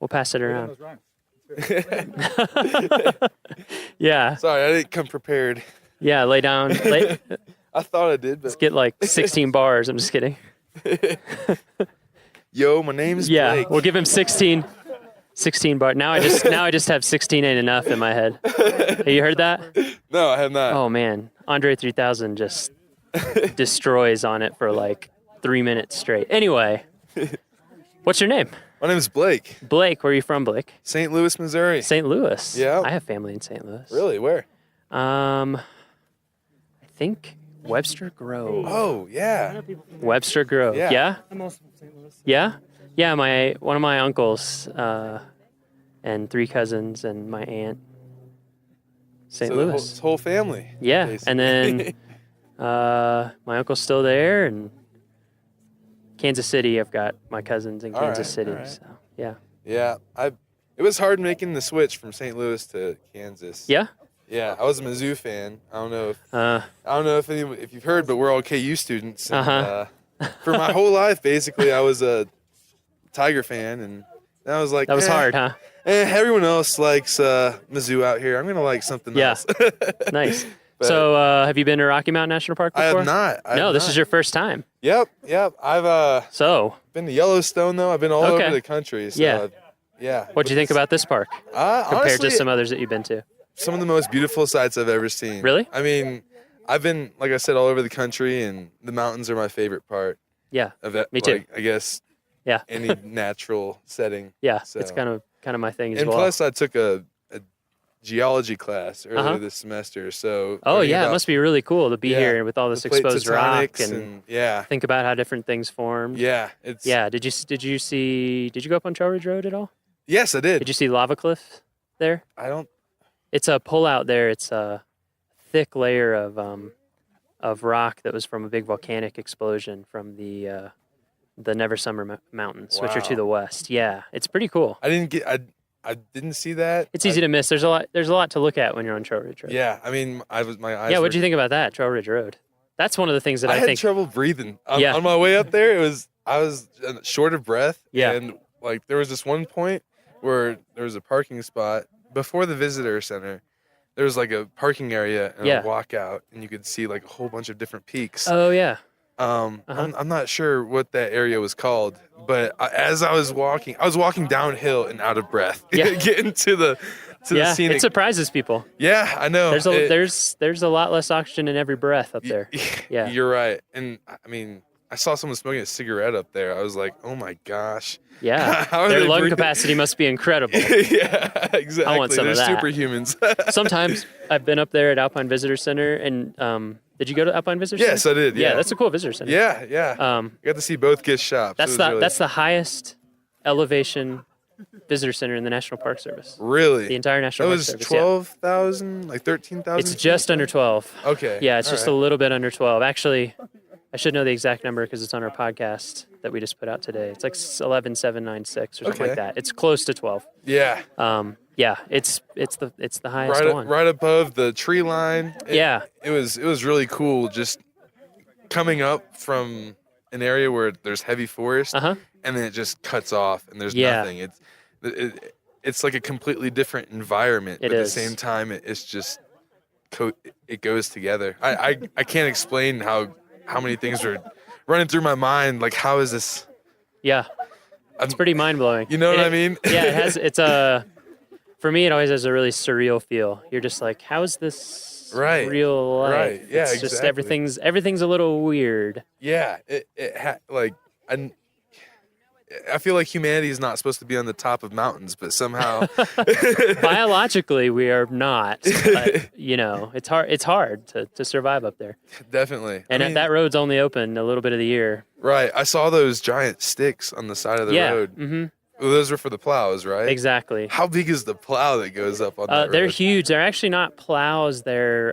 We'll pass it around. Yeah. Sorry, I didn't come prepared. Yeah, lay down. I thought I did, Let's but get like 16 bars. I'm just kidding. yo, my name is Blake. We'll give him 16 bars. Now I just have 16 ain't enough in my head. Have you heard that? No, I have not. Oh man, Andre 3000 just destroys on it for like 3 minutes straight. Anyway, what's your name? My name is Blake. Blake, where are you from, Blake? St. Louis, Missouri. St. Louis. Yeah. I have family in St. Louis. Really? Where? I think Webster Grove. Oh, yeah. Webster Grove. Yeah. Yeah? I'm also from St. Louis. Yeah? Yeah, one of my uncles and 3 cousins and my aunt. St. So Louis. The whole family. Yeah, basically. and then my uncle's still there, and Kansas City. I've got my cousins in All Kansas right, City. all right. So yeah. Yeah, it was hard making the switch from St. Louis to Kansas. Yeah. Yeah, I was a Mizzou fan. I don't know if if you've heard, but we're all KU students. And, for my whole life, basically, I was a Tiger fan, and I was like, That was hard, huh? Everyone else likes Mizzou out here. I'm gonna like something else. Nice. But So have you been to Rocky Mountain National Park I before? have not. No, this is your first time. Yep. I've So been to Yellowstone though. I've been all Okay. over the country. So, Yeah. Yeah. what'd you think about this park compared Honestly, to some others that you've been to? some of the most beautiful sights I've ever seen. Really? I mean, I've been, like I said, all over the country, and the mountains are my favorite part Yeah. of it. Me too. Like, I guess Yeah. any natural setting. Yeah. So- It's kind of my thing as And well. plus, I took a geology class earlier Uh-huh. this semester. So Oh learning yeah, it about must be really cool to be Yeah, here with all this the plate exposed rock tectonics and yeah, think about how different things form. yeah. It's Yeah. Did you go up on Trail Ridge Road at all? Yes, I did. Did you see Lava Cliff there? I don't. It's a pullout there. It's a thick layer of rock that was from a big volcanic explosion from the Never Summer Mountains, which are to Wow. the west. Yeah, it's pretty cool. I didn't get. I didn't see that. It's easy to miss. There's a lot to look at when you're on Trail Ridge Road. Yeah, I mean, my eyes. Yeah. were- What'd you think about that, Trail Ridge Road? That's one of the things that I had think. trouble breathing Yeah. on my way up there. I was short of breath. Yeah. And like there was this one point where there was a parking spot before the visitor center. There was like a parking area and Yeah. a walkout, and you could see like a whole bunch of different peaks. Oh yeah. I'm not sure what that area was called, but as I was walking downhill and out of breath, Yeah. getting to the Yeah. scenic. It surprises people. Yeah, I know. There's a lot less oxygen in every breath up there. Yeah. You're right. And I mean, I saw someone smoking a cigarette up there. I was like, oh my gosh. Yeah. How are Their they lung breathing? capacity must be incredible. Yeah, exactly. I want some They're of that. superhumans. Sometimes I've been up there at Alpine Visitor Center, and did you go to Alpine Visitor Center? Yes, I did. Yeah, that's a cool visitor center. Yeah. Got to see both Gish shops. That's It was really, that's the highest elevation visitor center in the National Park Service. really The entire that National Park was Service. 12,000, like 13,000. It's just under 12. Okay. Yeah, it's all just right. a little bit under 12. Actually, I should know the exact number because it's on our podcast that we just put out today. It's like 11,796 or something Okay. like that. It's close to 12. Yeah. Yeah, it's the highest one. Right above the tree line. Yeah. It was really cool just coming up from an area where there's heavy forest, Uh-huh. and then it just cuts off and there's Yeah. nothing. It's like a completely different environment, It but at is. the same time it's just it goes together. I can't explain how many things are running through my mind. Like, how is this? Yeah. It's pretty mind blowing. You know what I mean? Yeah, for me, it always has a really surreal feel. You're just like, how is this Right, real life? right. Yeah, it's just exactly. everything's a little weird. Yeah, I feel like humanity is not supposed to be on the top of mountains, but somehow Biologically, we are not. But, it's hard to survive up there. definitely. And I mean, that road's only open a little bit of the year. right. I saw those giant sticks on the side of the Yeah. road. Mm-hmm. Well, those were for the plows, right? Exactly. How big is the plow that goes up on that They're road? huge. They're actually not plows. They're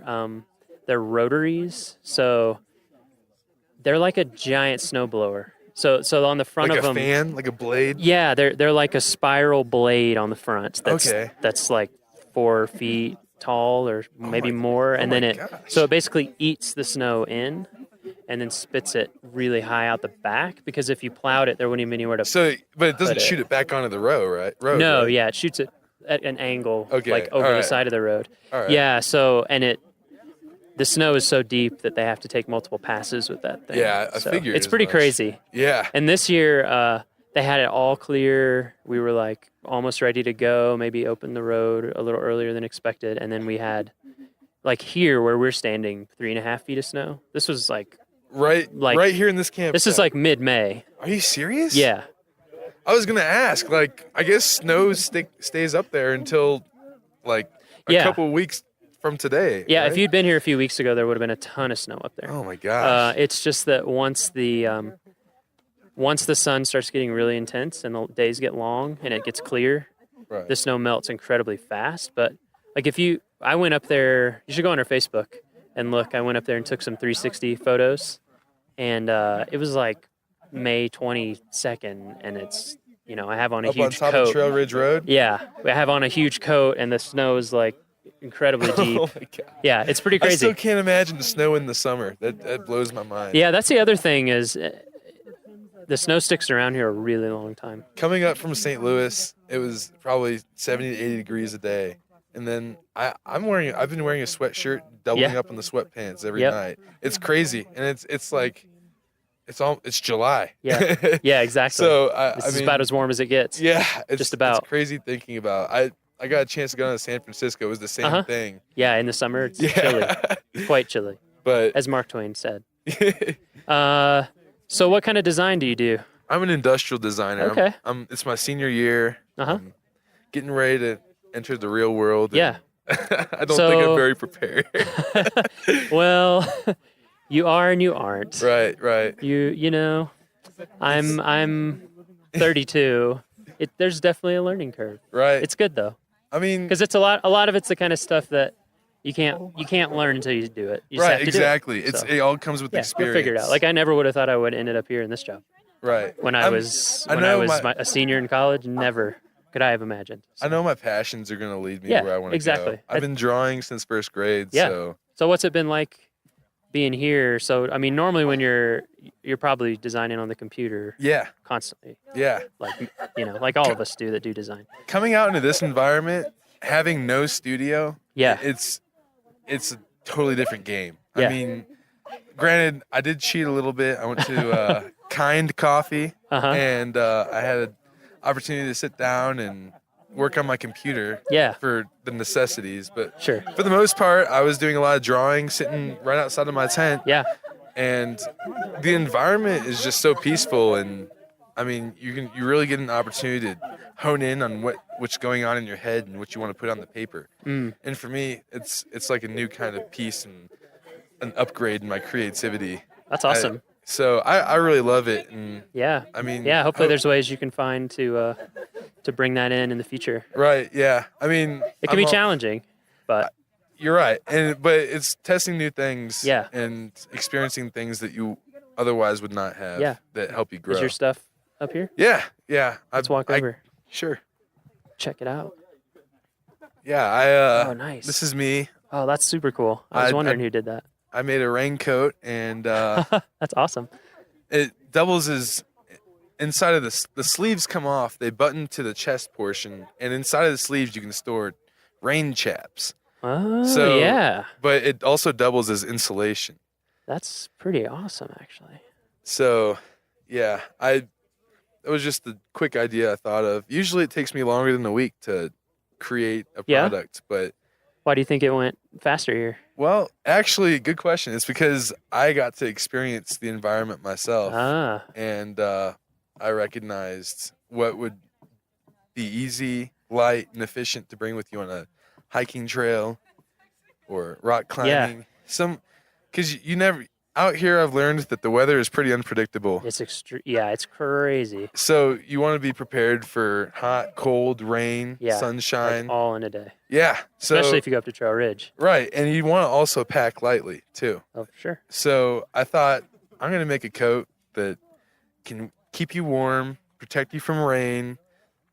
rotaries. So they're like a giant snowblower. So on the front Like of a them, fan, like a blade. yeah, they're like a spiral blade on the front. Okay. That's like 4 feet tall or maybe more, and then it basically eats the snow in, and then spits it really high out the back. Because if you plowed it, there wouldn't even be anywhere to. So, but it doesn't shoot it back onto the road, No, right? yeah, it shoots it at an angle, like over all the right. side of the road. All right. Yeah, so the snow is so deep that they have to take multiple passes with that thing. Yeah, I figured it's as pretty much. crazy. Yeah. And this year, they had it all clear. We were like almost ready to go, maybe open the road a little earlier than expected. And then we had, like here where we're standing, 3.5 feet of snow. This was like right here in this camp. This is like mid-May. Are you serious? Yeah. I was gonna ask. Like, I guess snow stays up there until like a couple weeks from today. Yeah, right? if you'd been here a few weeks ago, there would have been a ton of snow up there. Oh my gosh. It's just that once the sun starts getting really intense and the days get long and it gets clear, right. the snow melts incredibly fast. But like I went up there, you should go on our Facebook and look. I went up there and took some 360 photos, and it was like May 22nd, and it's, I have on a huge up on top coat. of Trail Ridge Road? Yeah, I have on a huge coat, and the snow is like incredibly deep. Oh my God. Yeah, it's pretty crazy. I still can't imagine the snow in the summer. That blows my mind. Yeah, that's the other thing is the snow sticks around here a really long time. Coming up from St. Louis, it was probably 70 to 80 degrees a day. And then I've been wearing a sweatshirt, doubling up on the sweatpants every night. It's crazy. And it's like, it's July. Yeah, yeah, exactly. So this is about as warm as it gets. Yeah, just about. It's crazy thinking about. I got a chance to go to San Francisco. It was the same thing. Yeah, in the summer it's chilly, quite chilly. But as Mark Twain said. So what kind of design do you do? I'm an industrial designer. Okay. It's my senior year. I'm getting ready to enter the real world. Yeah. I don't think I'm very prepared. Well, you are and you aren't. Right. I'm 32. There's definitely a learning curve. Right. It's good though. I mean, because it's a lot of it's the kind of stuff that you can't learn until you do it. You just have to exactly. do it. It all comes with experience. You'll figure it out. Like I never would have thought I would have ended up here in this job. Right. When I was a senior in college, never could I have imagined. So. I know my passions are going to lead me where I want to exactly. go. I've been drawing since first grade. Yeah. So what's it been like being here? So I mean, normally when you're probably designing on the computer. Yeah. Constantly. Yeah. Like all of us do that do design. Coming out into this environment, having no studio. Yeah. It's a totally different game. Yeah. I mean, granted, I did cheat a little bit. I went to Kind Coffee, and I had an opportunity to sit down and work on my computer for the necessities. But for the most part, I was doing a lot of drawing, sitting right outside of my tent. Yeah. And the environment is just so peaceful, and I mean, you really get an opportunity to hone in on what's going on in your head and what you want to put on the paper. And for me, it's like a new kind of piece and an upgrade in my creativity. That's awesome. So I really love it. And I mean, hopefully there's ways you can find to bring that in the future. Right. Yeah. I mean, it can be challenging, but you're right. But it's testing new things. Yeah. And experiencing things that you otherwise would not have. Yeah. That help you grow. Is your stuff up here? Yeah. Yeah. Let's walk over. Sure. Check it out. Yeah. Oh, nice. This is me. Oh, that's super cool. I was wondering who did that. I made a raincoat, and that's awesome. It doubles as inside of the sleeves come off. They button to the chest portion, and inside of the sleeves you can store rain chaps. Oh, yeah. But it also doubles as insulation. That's pretty awesome, actually. So, yeah, it was just a quick idea I thought of. Usually it takes me longer than a week to create a product, but why do you think it went faster here? Well, actually, good question. It's because I got to experience the environment myself. And I recognized what would be easy, light, and efficient to bring with you on a hiking trail or rock climbing. Because you never... Out here, I've learned that the weather is pretty unpredictable. It's extreme. Yeah, it's crazy. So you want to be prepared for hot, cold, rain, sunshine. Like all in a day. Yeah. Especially if you go up to Trail Ridge. Right. And you want to also pack lightly, too. Oh, sure. So I thought, I'm going to make a coat that can keep you warm, protect you from rain.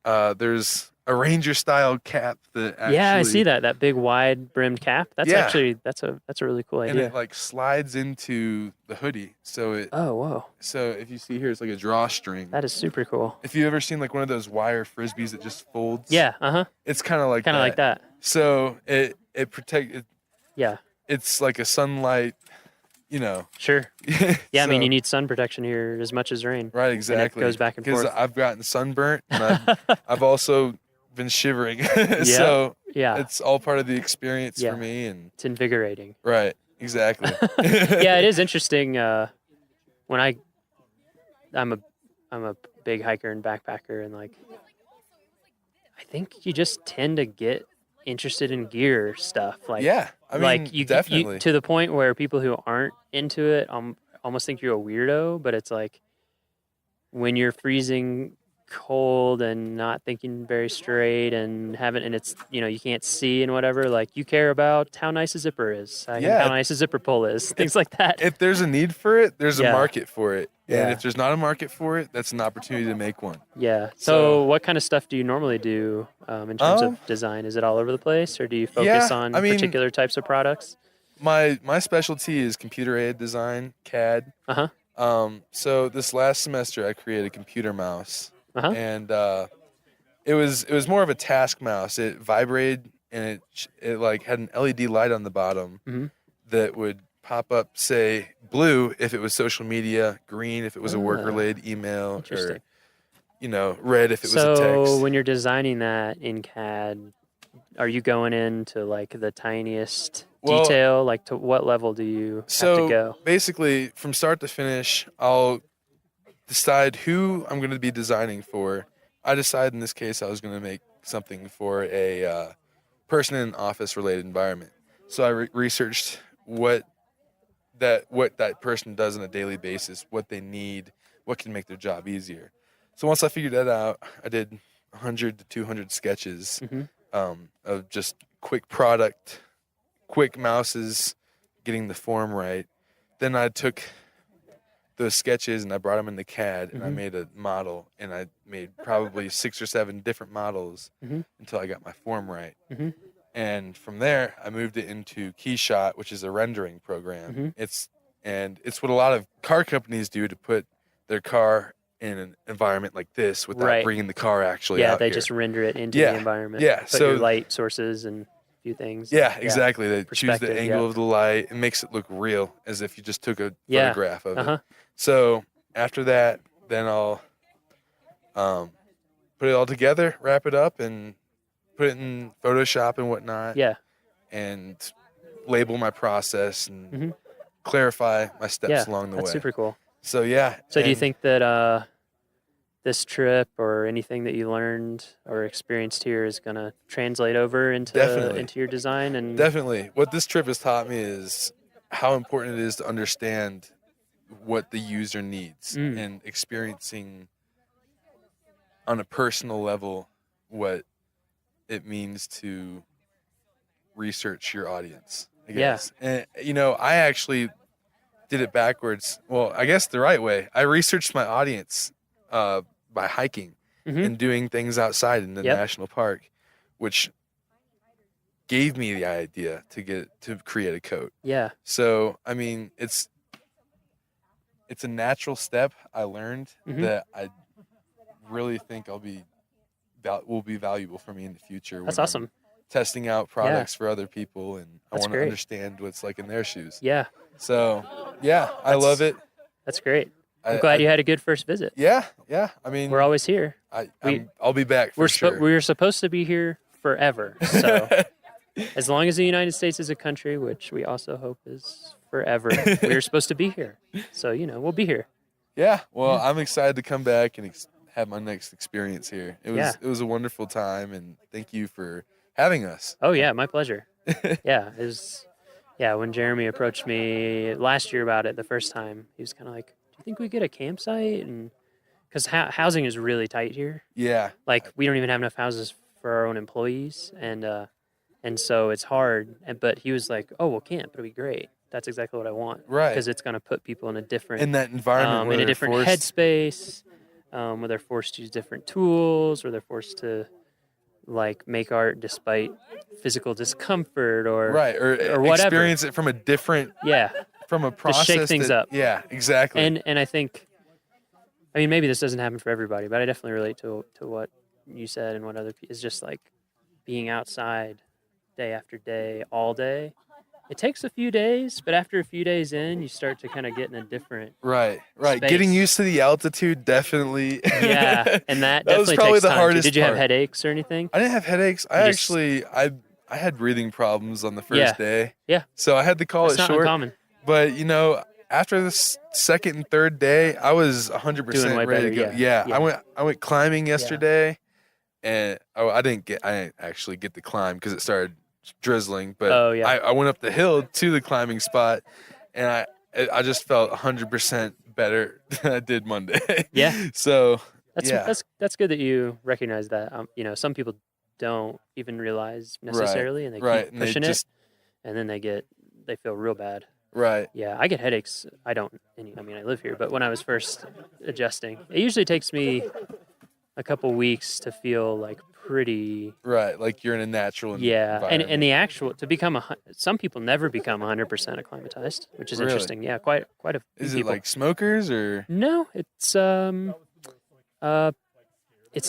There's a ranger style cap that actually, yeah, I see that big wide brimmed cap. That's Yeah. actually that's a really cool and idea. it like slides into the hoodie. So Oh, whoa, so if you see here, it's like a drawstring. that is super cool. If you ever seen like one of those wire frisbees that just folds, Yeah, it's kind of like like that. So it Yeah, it's like a sunlight, you know. sure. Yeah, I mean So- you need sun protection here as much as rain. right, exactly. goes back and Because forth. I've gotten sunburnt and I've also been shivering. So Yeah, it's all part of the experience Yeah. for me. And it's invigorating. right, exactly. Yeah, it is interesting. When I'm a big hiker and backpacker, and like I think you just tend to get interested in gear stuff. Like Yeah, I mean, like you definitely. to the point where people who aren't into it almost think you're a weirdo. But it's like when you're freezing cold and not thinking very straight and it's you can't see and whatever, like you care about how nice a zipper is, Yeah. how nice a zipper pull is, things like that. If there's a need for it, there's a Yeah. market for it. Yeah. And if there's not a market for it, that's an opportunity to make one. Yeah. So, So- what kind of stuff do you normally do in terms Um, of design? Is it all over the place, or do you focus yeah, on I mean- particular types of products? My specialty is computer aided design, CAD. Uh-huh. So this last semester I created a computer mouse. Uh-huh. And it was more of a task mouse. It vibrated and it like had an LED light on the bottom Mhm. that would pop up, say blue if it was social media, green if it was a work related email, Interesting. or red if it was a So text. when you're designing that in CAD, are you going into like the tiniest Well, detail? Like to what level do you have to So go? basically, from start to finish, I'll decide who I'm going to be designing for. I decided in this case I was going to make something for a person in an office-related environment. So I researched what that person does on a daily basis, what they need, what can make their job easier. So once I figured that out, I did 100 to 200 sketches Mhm. of just quick product, quick mouses, getting the form right. Then I took those sketches and I brought them into CAD and I Mhm. made a model, and I made probably 6 or 7 different models Mhm. until I got my form right. Mhm. And from there, I moved it into KeyShot, which is a rendering program. Mhm. It's what a lot of car companies do to put their car in an environment like this without Right. bringing the car actually Yeah, out they here. just render it into Yeah, the environment. yeah, Put so- your light sources and a few things. Yeah, exactly. They choose the Perspective, angle yeah. of the light. It makes it look real, as if you just took a Yeah. photograph of Uh-huh. it. So after that, then I'll put it all together, wrap it up, and put it in Photoshop and whatnot, Yeah. and label my process and Mhm. clarify my steps Yeah. along the That's way. super cool. So yeah. So do you and think that this trip or anything that you learned or experienced here is going to translate over Definitely. into your design? And Definitely. What this trip has taught me is how important it is to understand what the user needs Mm. and experiencing on a personal level what it means to research your audience, I Yeah. guess. And, I actually did it backwards. Well, I guess the right way. I researched my audience by hiking Mhm. and doing things outside in the Yep. national park, which gave me the idea to create a coat. Yeah. So, I mean, it's a natural step I learned Mhm. that I really think will be valuable for me in the future. That's when I'm awesome. testing out products for other people, and I That's want to great. understand what it's like in their shoes. Yeah. So, yeah, I That's- love it. That's great. I'm I- glad I- you had a good first visit. Yeah. I mean, We're always here. I'll be back for We're sure. we're supposed to be here forever. So as long as the United States is a country, which we also hope is forever, we're supposed to be here. So, we'll be here. Yeah, well, I'm excited to come back and have my next experience here. Yeah. It was a wonderful time, and thank you for having us. Oh yeah, my pleasure. When Jeremy approached me last year about it the first time, he was kind of like, "Do you think we get a campsite?" And because housing is really tight here, Yeah, like we don't even have enough houses for our own employees, and so it's hard. But he was like, "Oh, well, camp, it'll be great. That's exactly what I want, Right. Because it's going to put people in a different in that environment where in a they're different forced- headspace, where they're forced to use different tools, where they're forced to like make art despite physical discomfort or Right, or whatever. experience it from a different, from a process. To shake things up. Yeah, exactly. And I think, I mean, maybe this doesn't happen for everybody, but I definitely relate to what you said and what other people, is just like being outside day after day, all day. It takes a few days, but after a few days in, you start to kind of get in a different right. space. Getting used to the altitude, definitely. Yeah, and that was definitely probably takes the time. hardest Did you have part. headaches or anything? I didn't have headaches. I had breathing problems on the first day. Yeah. So I had to call That's it not short. uncommon. But after the second and third day, I was 100% Doing way ready to better, go. yeah. I went climbing yesterday, and I didn't actually get to climb because it started drizzling. But I went up the hill to the climbing spot, and I just felt 100% better than I did Monday. Yeah. So that's good that you recognize that. Some people don't even realize necessarily, and they keep pushing it, and then they feel real bad. Right. Yeah, I get headaches. I don't. I mean, I live here, but when I was first adjusting, it usually takes me a couple weeks to feel like pretty. Right, like you're in a natural environment. And the actual to become some people never become 100% acclimatized, which is interesting. Yeah, quite a few Is people. it like smokers or? No, it's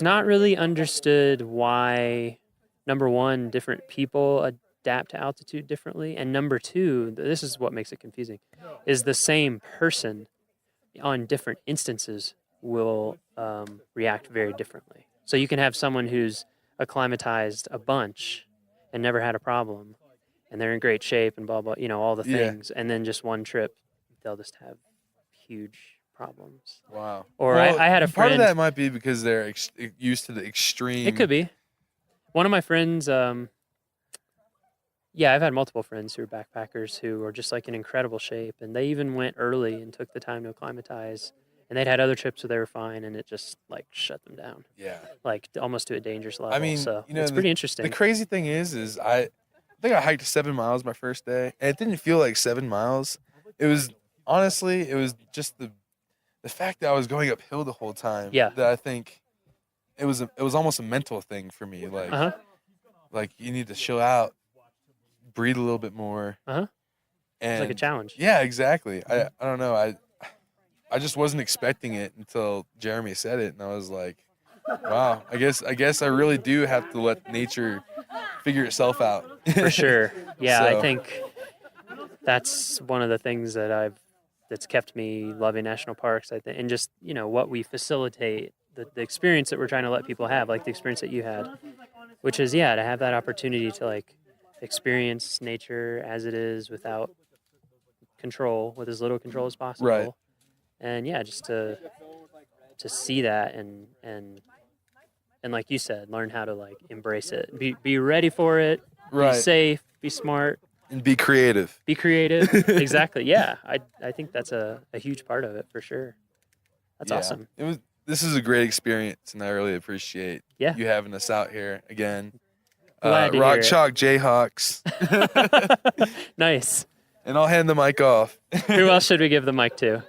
not really understood why, number one, different people adapt to altitude differently, and number two, this is what makes it confusing, is the same person on different instances will react very differently. So you can have someone who's acclimatized a bunch and never had a problem, and they're in great shape and blah, blah, all the things, and then just one trip, they'll just have huge problems. Wow. Or I had a friend. Part of that might be because they're used to the extreme. It could be. One of my friends, I've had multiple friends who are backpackers who are just like in incredible shape, and they even went early and took the time to acclimatize, and they'd had other trips where they were fine, and it just like shut them down. Yeah. Like almost to a dangerous level. I mean, so it's pretty interesting. The crazy thing is I think I hiked 7 miles my first day, and it didn't feel like 7 miles. It was just the fact that I was going uphill the whole time. Yeah. That I think it was almost a mental thing for me. Like, like you need to chill out, breathe a little bit more. And it's like a challenge. Yeah, exactly. I don't know. I just wasn't expecting it until Jeremy said it, and I was like, wow. I guess I really do have to let nature figure itself out. For sure. Yeah, So. I think that's one of the things that's kept me loving national parks, I think, and just what we facilitate, the experience that we're trying to let people have, like the experience that you had, which is to have that opportunity to like experience nature as it is without control, with as little control as possible, Right. And just to see that and like you said, learn how to like embrace it, be ready for it, Right. be safe, be smart. And be creative. Be creative. Exactly. Yeah. I think that's a huge part of it for sure. That's awesome. This is a great experience, and I really appreciate you having us out here again. Glad to Rock hear it. Chalk Jayhawks. Nice. And I'll hand the mic off. Who else should we give the mic to?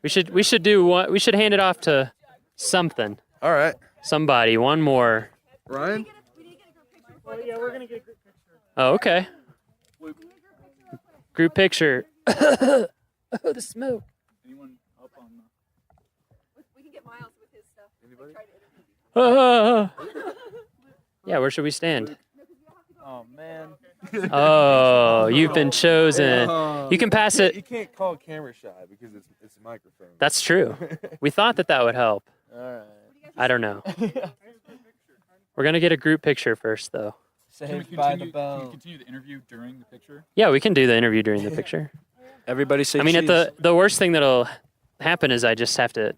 We should do one. We should hand it off to something. All right. Somebody. One more. Ryan? Oh, okay. Group picture. Oh, the smoke. Anyone up on We can get Miles with his stuff. Anybody? Yeah, where should we stand? Oh man. Oh, you've been chosen. You can pass it. You can't call camera shy because it's a microphone. That's true. We thought that would help. All right. I don't know. We're going to get a group picture first, though. Can we continue the interview during the picture? Yeah, we can do the interview during the picture. Everybody say I mean, cheese. the worst thing that'll happen is I just have to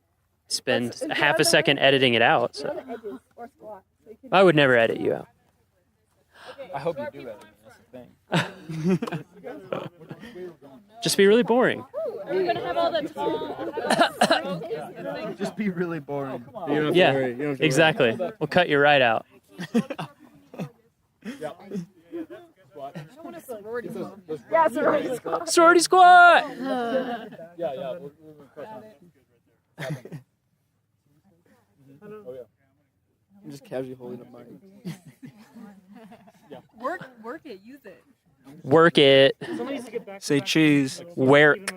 spend half a second editing it out. So. I would never edit you out. I hope you do that. That's the thing. Just be really boring. We're gonna have all the tall. Just be really boring. Yeah, exactly. We'll cut you right out. Yeah, sorority squad. Sorority squat! I'm just casually holding a mic. Work it, use it. Work it. Say cheese. Work.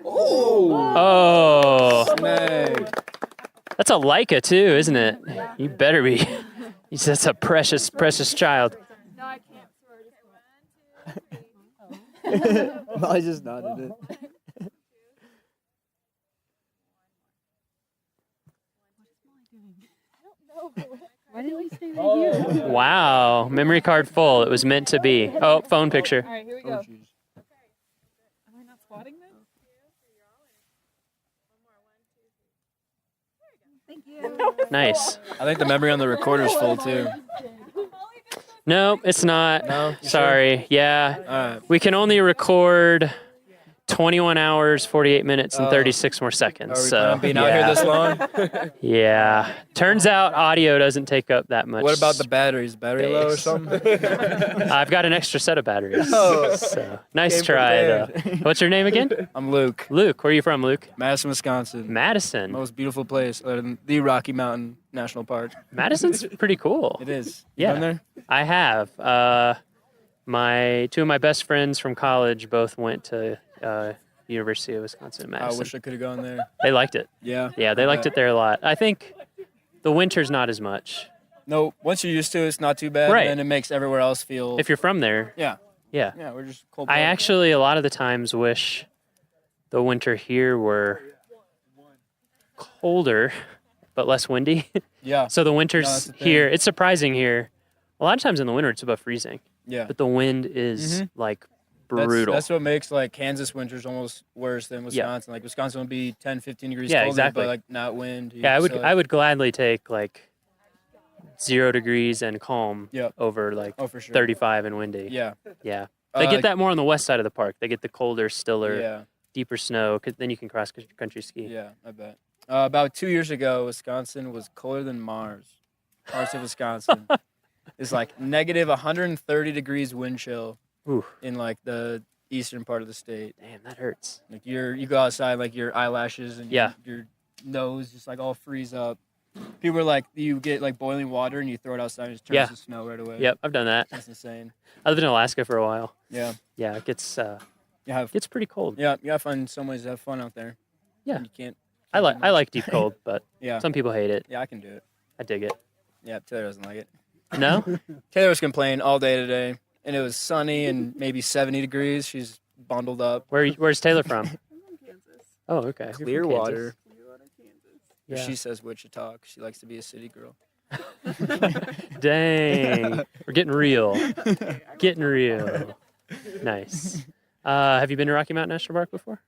Oh! Oh. Snag. That's a Leica too, isn't it? You better be. That's a precious, precious child. No, I can't. I just nodded it. Why did we stay right here? Wow. Memory card full. It was meant to be. Oh, phone picture. All right, here we go. Am I not spotting this? Thank you. Nice. I think the memory on the recorder's full too. No, it's not. No? You Sorry. sure? Yeah. Alright. We can only record 21 hours, 48 minutes, and Oh. 36 more Are seconds. we So, planning on being out here this long? Yeah. Turns out audio doesn't take up that much. What about the batteries? Battery low or space. something? I've got an extra set of batteries. Oh. So, nice Came try, though. prepared. What's your name again? I'm Luke. Luke. Where are you from, Luke? Madison, Wisconsin. Madison. Most beautiful place other than the Rocky Mountain National Park. Madison's pretty cool. It is. Yeah. You been there? I have. Two of my best friends from college both went to University of Wisconsin in I Madison. wish I could have gone there. They liked it. Yeah. Yeah, they liked it there a lot. I think the winter's not as much. No, once you're used to it, it's not too bad. Right. And it makes everywhere else feel. If you're from there, Yeah. yeah. Yeah, we're just cold. I blooded. actually, a lot of the times, wish the winter here were colder, but less windy. Yeah. So the No, winters that's the thing. here, it's surprising here. A lot of times in the winter, it's above freezing, Yeah. but the wind is like brutal. That's what makes like Kansas winters almost worse than Wisconsin. Like Wisconsin would be 10, 15 degrees Yeah, colder, exactly. but like not wind. Yeah, So, I would gladly take like 0 degrees and calm Yep. over like Oh, for sure. 35 and windy. Yeah. Yeah. They Uh, get that more on the west side of the park. They get the colder, stiller, Yeah. deeper snow, 'cause then you can cross country ski. Yeah, I bet. About 2 years ago, Wisconsin was colder than Mars. Parts of Wisconsin. It's like negative 130 degrees wind chill Ooh, in like the eastern part of the state. damn, that hurts. Like you go outside, like your eyelashes and Yeah. your nose just like all freeze up. People are like, you get like boiling water and you throw it outside and it just turns Yeah. to snow right away. Yep, I've done that. That's insane. I lived in Alaska for a while. Yeah. Yeah, it gets You gets pretty cold. you gotta find some ways to have fun out there. Yeah. You can't. I like deep cold, but Yeah. some people hate it. Yeah, I can do it. I dig it. Yeah, Taylor doesn't like it. No? Taylor was complaining all day today, and it was sunny and maybe 70 degrees. She's bundled up. Where's Taylor from? Oh, okay. You're from Clearwater. Kansas. She says Wichita 'cause she likes to be a city girl. Dang. We're getting real. Getting real. Nice. Have you been to Rocky Mountain National Park before?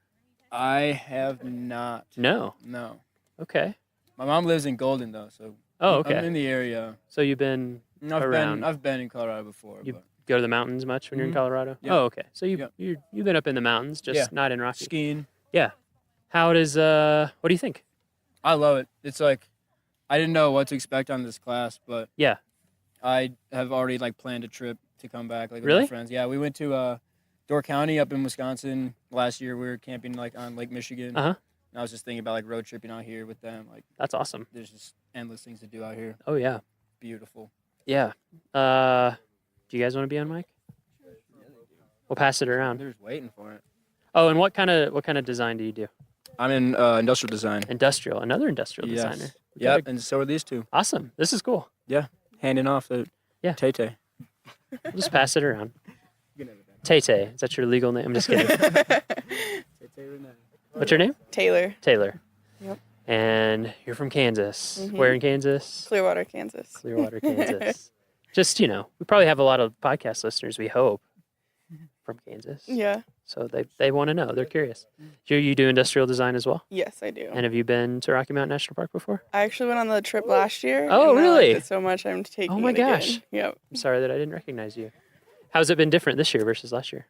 I have not. No. No. Okay. My mom lives in Golden though, so Oh, I'm okay. in the area. So you've been around. I've been in Colorado before. You but go to the mountains much when you're in Mhm. Colorado? Yeah. Oh, okay. So Yeah. you've been up in the mountains, just Yeah. not in Rocky. skiing. Yeah. How does what do you think? I love it. It's like I didn't know what to expect on this class, but Yeah. I have already like planned a trip to come back like with Really? my friends. Yeah, we went to Door County up in Wisconsin last year. We were camping like on Lake Michigan. Uh-huh. And I was just thinking about like road tripping out here with them. Like That's awesome. there's just endless things to do out here. Oh yeah. Beautiful. Yeah. Do you guys want to be on mic? We'll pass it around. They're just waiting for it. Oh, and what kind of design do you do? I'm in industrial design. Industrial. Another industrial Yes. designer. We got Yep, and so are these two. Awesome. This is cool. Handing off the Yeah. Tay-Tay. We'll just pass it around. Tay-Tay. Is that your legal name? I'm just kidding. What's your name? Taylor, Taylor. Yep. And you're from Kansas. Mhm. Where in Kansas? Clearwater, Kansas. Clearwater, Kansas. Just, we probably have a lot of podcast listeners, we hope, from Kansas. Yeah. So they want to know. They're curious. You do industrial design as well? Yes, I do. And have you been to Rocky Mountain National Park before? I actually went on the trip last year. Oh, and I really? liked it so much I'm taking Oh my it again. gosh. Yep. I'm sorry that I didn't recognize you. How's it been different this year versus last year?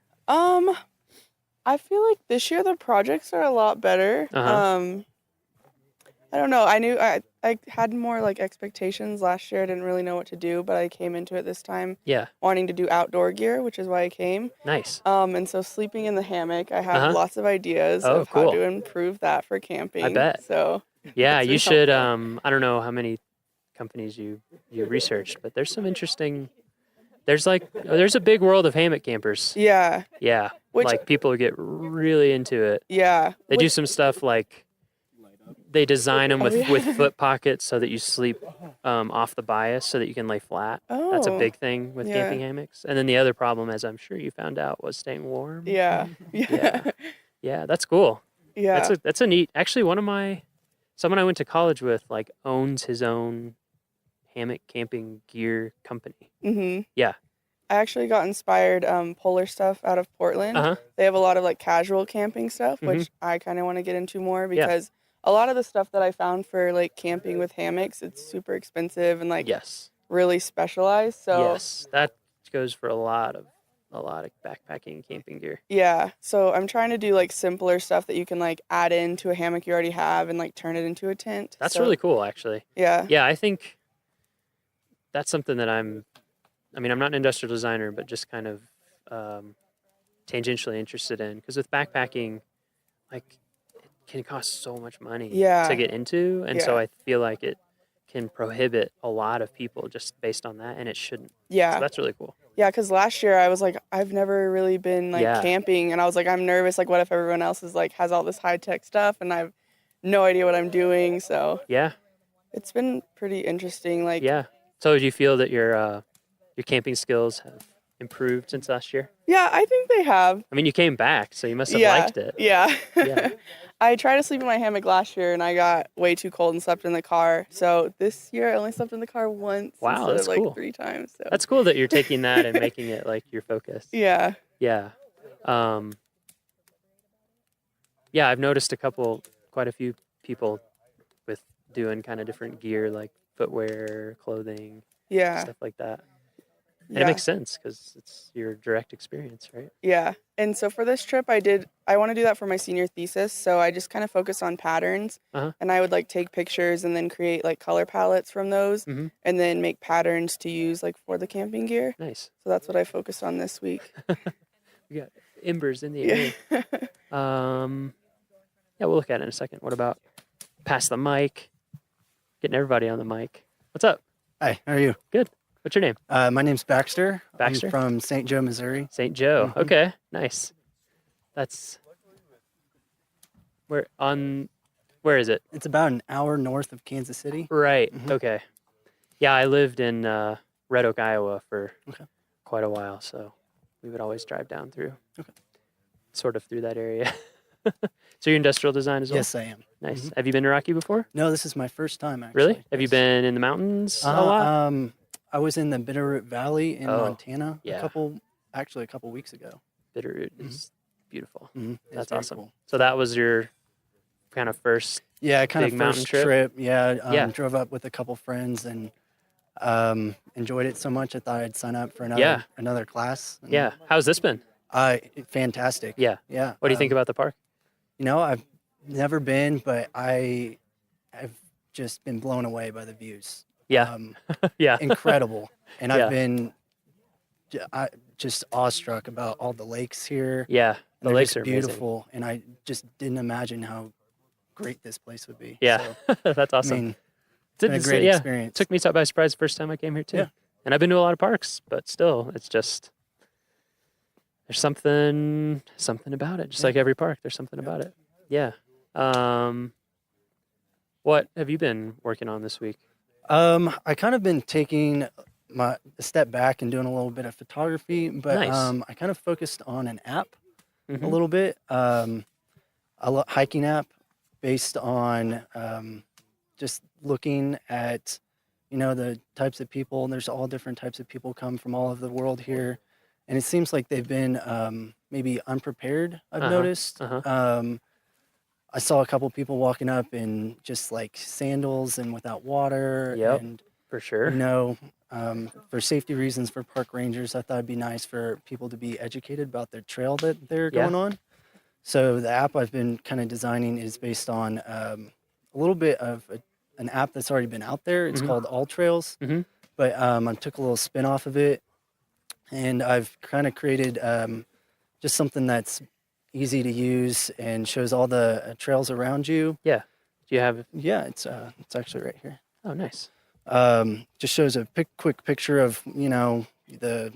I feel like this year the projects are a lot better. Uh-huh. I don't know. I knew I had more like expectations last year. I didn't really know what to do, but I came into it this time Yeah. wanting to do outdoor gear, which is why I came. Nice. And so sleeping in the hammock, I have Uh-huh. lots of ideas Oh, of how cool. to improve that for camping. bet. So Yeah, That's you really should. helpful. I don't know how many companies you researched, but there's some interesting. There's a big world of hammock campers. Yeah. Yeah, Which like people get really into it. yeah. They do Which, some stuff like they design them oh, yeah. with foot pockets so that you sleep off the bias so that you can lay flat. That's a Oh. big thing with Yeah. camping hammocks. And then the other problem, as I'm sure you found out, was staying warm. Yeah. Yeah. Yeah, that's cool. Yeah. That's a neat. Actually, someone I went to college with like owns his own hammock camping gear company. Mhm. Yeah. I actually got inspired polar stuff out of Portland. Uh-huh. They have a lot of like casual camping stuff, Mhm. which I kind of want to get into more Yeah. because a lot of the stuff that I found for like camping with hammocks, it's super expensive and like Yes. really specialized. So Yes. That goes for a lot of backpacking and camping gear. yeah, so I'm trying to do like simpler stuff that you can like add into a hammock you already have and like turn it into a tent. That's So, really cool, actually. yeah. Yeah, I think that's something that I'm not an industrial designer, but just kind of tangentially interested in. Because with backpacking, like, it can cost so much money Yeah. to get into. And so Yeah. I feel like it can prohibit a lot of people just based on that, and it shouldn't. So Yeah. that's really cool. Yeah, because last year I was like, I've never really been like Yeah. camping, and I was like, I'm nervous. Like, what if everyone else is like has all this high tech stuff, and I've no idea what I'm doing. So Yeah, it's been pretty interesting. Like, yeah. So do you feel that your camping skills have improved since last year? yeah, I think they have. I mean, you came back, so you must have Yeah, liked it. yeah. Yeah. I tried to sleep in my hammock last year, and I got way too cold and slept in the car. So this year I only slept in the car once Wow, instead that's of like cool. 3 times. So That's cool that you're taking that and making it like your focus. yeah, Yeah. Yeah, I've noticed quite a few people with doing kind of different gear like footwear, clothing, yeah, stuff like that. And yeah. it makes sense because it's your direct experience, right? Yeah. And so for this trip, I want to do that for my senior thesis. So I just kind of focus on patterns Uh-huh. and I would like take pictures and then create like color palettes from those Mhm. and then make patterns to use like for the camping gear. Nice. So that's what I focused on this week. We got embers in the Yeah. air. Yeah, we'll look at it in a second. What about pass the mic? Getting everybody on the mic. What's up? Hi, how are you? Good. What's your name? My name's Baxter. Baxter? I'm from St. Joe, Missouri. St. Joe. Mhm. Okay, nice. That's where is it? It's about an hour north of Kansas City. Right. Mhm. Okay. Yeah, I lived in Red Oak, Iowa for Okay. quite a while, so we would always drive down through, Okay. sort of through that area. So you're industrial design as well? Yes, I am. Nice. Mhm. Have you been to Rocky before? No, this is my first time actually. Really? Have you Yes. been in the mountains a lot? I was in the Bitterroot Valley in Oh, Montana yeah. a couple weeks ago. Bitterroot is beautiful. Mm-hmm. It's That's very awesome. cool. So that was your kind of first. Yeah, kind Big of mountain first trip? Yeah, Yeah. drove up with a couple friends and enjoyed it so much I thought I'd sign up for Yeah. another class. And, Yeah. How's this been? Fantastic. Yeah. Yeah. What do you think about the park? You know, I've never been, but I have just been blown away by the views. Yeah. Yeah. Incredible. And Yeah. I've been just awestruck about all the lakes here. Yeah. And The they're lakes just are amazing. beautiful. And I just didn't imagine how great this place would be. Yeah. So, That's awesome. I mean, it's been a great experience. Took me by surprise the first time I came here too. Yeah. And I've been to a lot of parks, but still, it's just there's something about it. Just like every park, there's something about it. Yeah. What have you been working on this week? I kind of been taking a step back and doing a little bit of photography, but Nice. I kind of focused on an app a Mhm. little bit, a hiking app based on just looking at, the types of people. There's all different types of people come from all over the world here, and it seems like they've been maybe unprepared. I've Uh-huh, noticed. uh-huh. I saw a couple people walking up in just like sandals and without water, Yep. and For sure. for safety reasons for park rangers, I thought it'd be nice for people to be educated about their trail that they're Yeah. going on. So the app I've been kind of designing is based on a little bit of an app that's already been out there. It's Mhm. called All Trails, Mhm. but I took a little spin off of it, and I've kind of created just something that's easy to use and shows all the trails around you. Yeah. Do you have? Yeah, it's actually right here. Oh, nice. Just shows a quick picture of the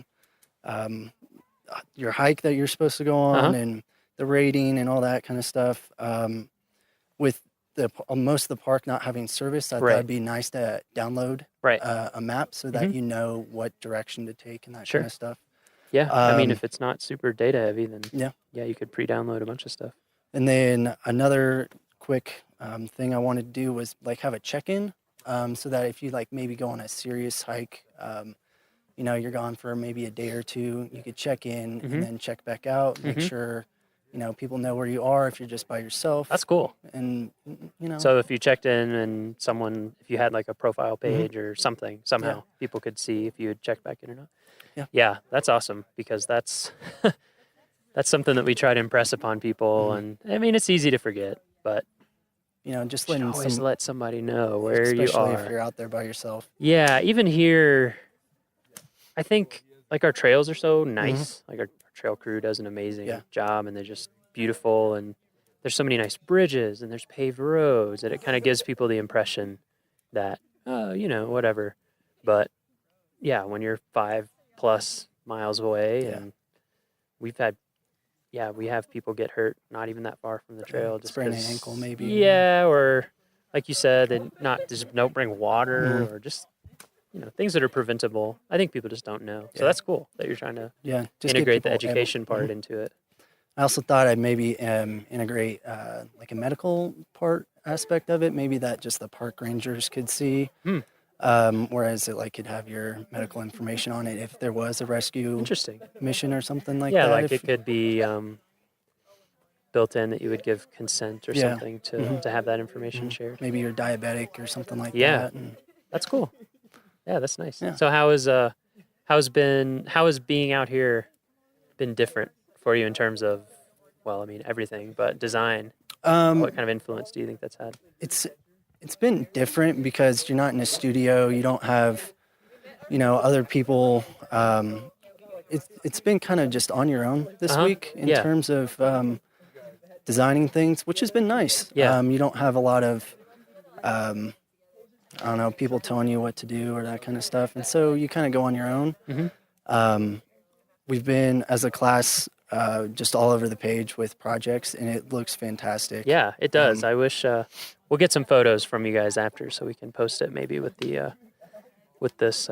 your hike that you're supposed to go on and the rating and all that kind of stuff. With most of the park not having service, I thought it'd be nice to download a map so that you know what direction to take and that kind of stuff. Yeah, I mean, if it's not super data heavy, then yeah, you could pre-download a bunch of stuff. And then another quick thing I wanted to do was like have a check-in, so that if you like maybe go on a serious hike, you're gone for maybe a day or two, you could check in and then check back out, make sure people know where you are if you're just by yourself. That's cool. And so if you checked in and if you had like a profile page or something, somehow people could see if you had checked back in or not. Yeah, that's awesome, because that's that's something that we try to impress upon people. And I mean, it's easy to forget, but just always let somebody know where you are, especially if you're out there by yourself. Yeah, even here, I think like our trails are so nice. Like our trail crew does an amazing job, and they're just beautiful, and there's so many nice bridges and there's paved roads, and it kind of gives people the impression that whatever. But yeah, when you're 5+ miles away, and we have people get hurt not even that far from the trail, just sprain an ankle maybe. Yeah, or like you said, and don't bring water or just things that are preventable. I think people just don't know. So that's cool that you're trying to just integrate the education part into it. I also thought I'd maybe integrate like a medical part aspect of it, maybe that just the park rangers could see. Whereas it could have your medical information on it if there was a rescue mission or something like that. Yeah, like it could be built in that you would give consent or something to have that information shared. Maybe you're diabetic or something like that. And that's cool. Yeah, that's nice. Yeah. So how has being out here been different for you in terms of, well, I mean everything, but design? What kind of influence do you think that's had? It's been different because you're not in a studio. You don't have, other people. It's been kind of just on your own this week in terms of designing things, which has been nice. Yeah. You don't have a lot of, people telling you what to do or that kind of stuff. And so you kind of go on your own. We've been, as a class, just all over the page with projects, and it looks fantastic. Yeah, it does. I wish we'll get some photos from you guys after, so we can post it maybe with the with this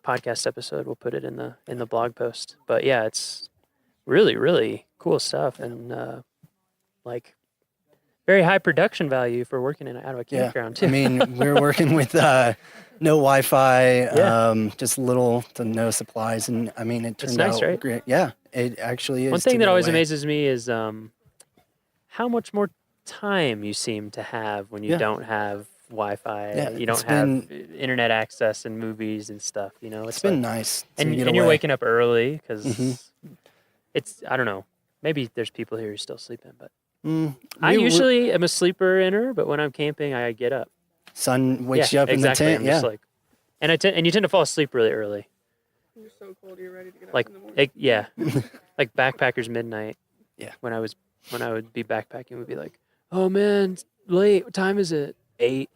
podcast episode. We'll put it in the blog post. But yeah, it's really, really cool stuff, and very high production value for working out of a campground too. I mean, we're working with no Wi-Fi, just little to no supplies, and I mean, it turned out right? great. Yeah, it actually is. One thing that always amazes me is how much more time you seem to have when you don't have Wi-Fi. Yeah, you don't have internet access and movies and stuff. It's been nice. And you're waking up early because it's, I don't know, maybe there's people here who still sleeping, but I usually am a sleeper inner, but when I'm camping, I get up. Sun wakes you up in the tent. Yeah. And you tend to fall asleep really early. You're so cold, you're ready to get up in the morning. Like backpackers midnight. Yeah. When I would be backpacking, would be like, oh man, it's late. What time is it? 8.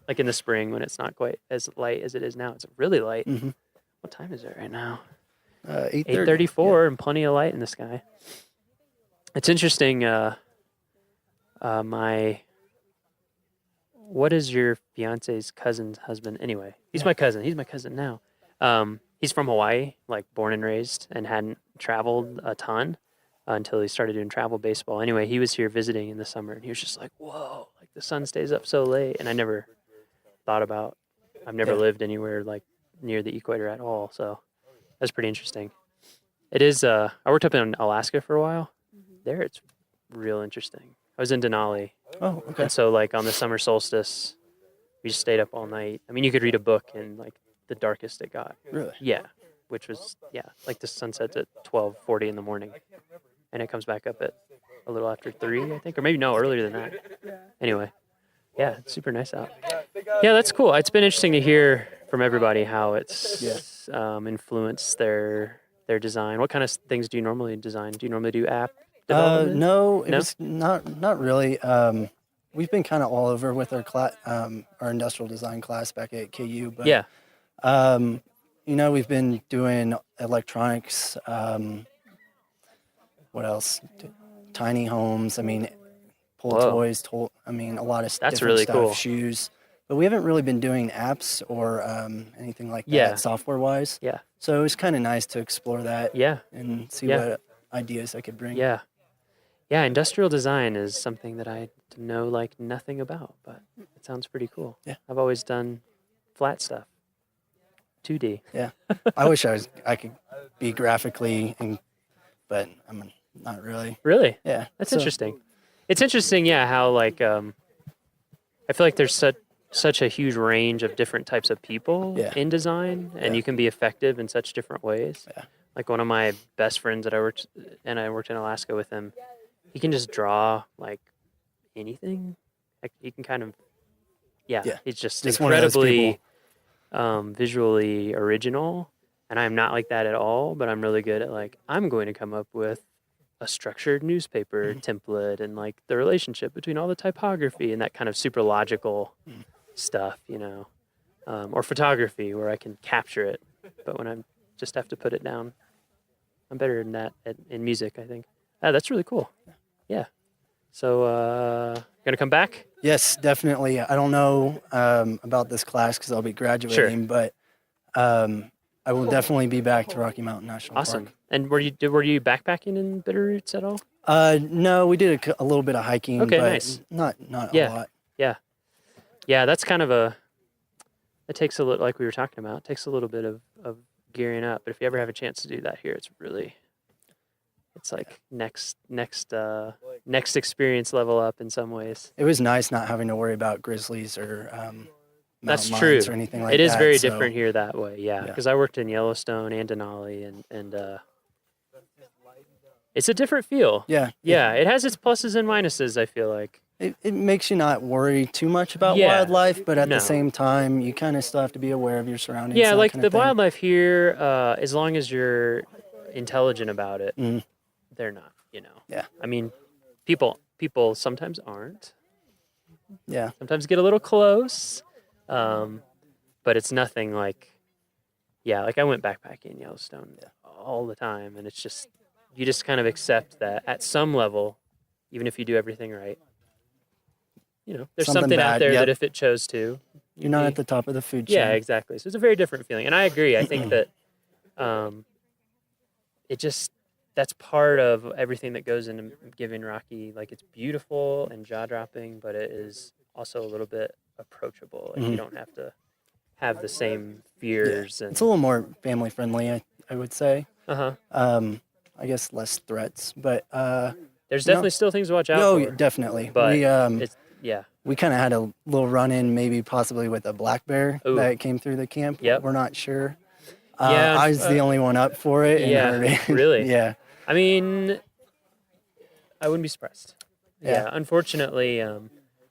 Like in the spring when it's not quite as light as it is now. It's really light. What time is it right now? 8:34, and plenty of light in the sky. It's interesting. What is your fiance's cousin's husband? Anyway, he's my cousin. He's my cousin now. He's from Hawaii, like born and raised, and hadn't traveled a ton until he started doing travel baseball. Anyway, he was here visiting in the summer, and he was just like, "Whoa! Like the sun stays up so late." And I never thought about. I've never lived anywhere like near the equator at all, so that's pretty interesting. It is. I worked up in Alaska for a while. There, it's real interesting. I was in Denali. Oh, okay. And so, like, on the summer solstice, we just stayed up all night. I mean, you could read a book in, like, the darkest it got. Really? Yeah. Which was, like the sun sets at 12:40 in the morning. And it comes back up at a little after 3, I think. Or maybe, no, earlier than that. Anyway. Yeah, it's super nice out. Yeah, that's cool. It's been interesting to hear from everybody how it's influenced their design. What kind of things do you normally design? Do you normally do app development? No, it was not really. we've been kind of all over with our industrial design class back at KU. But Yeah. We've been doing electronics. What else? Tiny homes. I mean, pull Whoa. toys. A lot of That's different really stuff. cool. Shoes. But we haven't really been doing apps or anything like that, Yeah. software-wise. Yeah. So it was kind of nice to explore that. Yeah. And see Yeah. what ideas I could bring. Yeah. Yeah, industrial design is something that I know like nothing about, but it sounds pretty cool. Yeah. I've always done flat stuff. 2D. Yeah. I wish I could be graphically, but I'm not really. Really? Yeah. That's interesting. It's interesting, yeah, how like I feel like there's such a huge range of different types of people in design, and you can be effective in such different ways. Yeah. Like one of my best friends that I worked in Alaska with him, he can just draw like anything. Like he can kind of, he's just incredibly visually original, and I'm not like that at all. But I'm really good at like I'm going to come up with a structured newspaper template and like the relationship between all the typography and that kind of super logical stuff, or photography where I can capture it, but when I just have to put it down, I'm better than that in music, I think. That's really cool. Yeah. So, gonna come back? Yes, definitely. I don't know about this class because I'll be graduating, but I will definitely be back to Rocky Mountain National Awesome. Park. And were you backpacking in Bitterroots at all? No, we did a little bit of hiking, Okay, but nice. not a lot. Yeah, that's kind of it takes a little, like we were talking about, it takes a little bit of gearing up. But if you ever have a chance to do that here, it's like next experience level up in some ways. It was nice not having to worry about grizzlies or That's mountain true. lions or anything like that. It is very so- different here that way, yeah. Because I worked in Yellowstone and Denali, and it's a different feel. Yeah. Yeah, it has its pluses and minuses, I feel like. It makes you not worry too much about Yeah. wildlife, but at No. the same time, you kind of still have to be aware of your surroundings. Yeah, that like kind the of thing. wildlife here, as long as you're intelligent about it, Mhm. they're not, Yeah. I mean, people sometimes aren't. Yeah. Sometimes get a little close, but it's nothing like, like I went backpacking in Yellowstone all the time, and it's just, you just kind of accept that at some level, even if you do everything right, there's something out bad, there yep. that if it chose to, You're not at the top of the food chain. yeah, exactly. So it's a very different feeling, and I agree. I think that that's part of everything that goes into giving Rocky. Like, it's beautiful and jaw-dropping, but it is also a little bit approachable. Like, you don't have to have the same fears. And It's a little more family friendly, I would say. uh-huh. I guess less threats, but There's definitely still things to watch out no, for. definitely. But we yeah. we kind of had a little run in, maybe possibly with a black bear Ooh. that came through the camp. Yep. We're not sure. Yeah, I was the only one up for it. And yeah, heard it. really? Yeah. I mean, I wouldn't be surprised. Yeah. Unfortunately,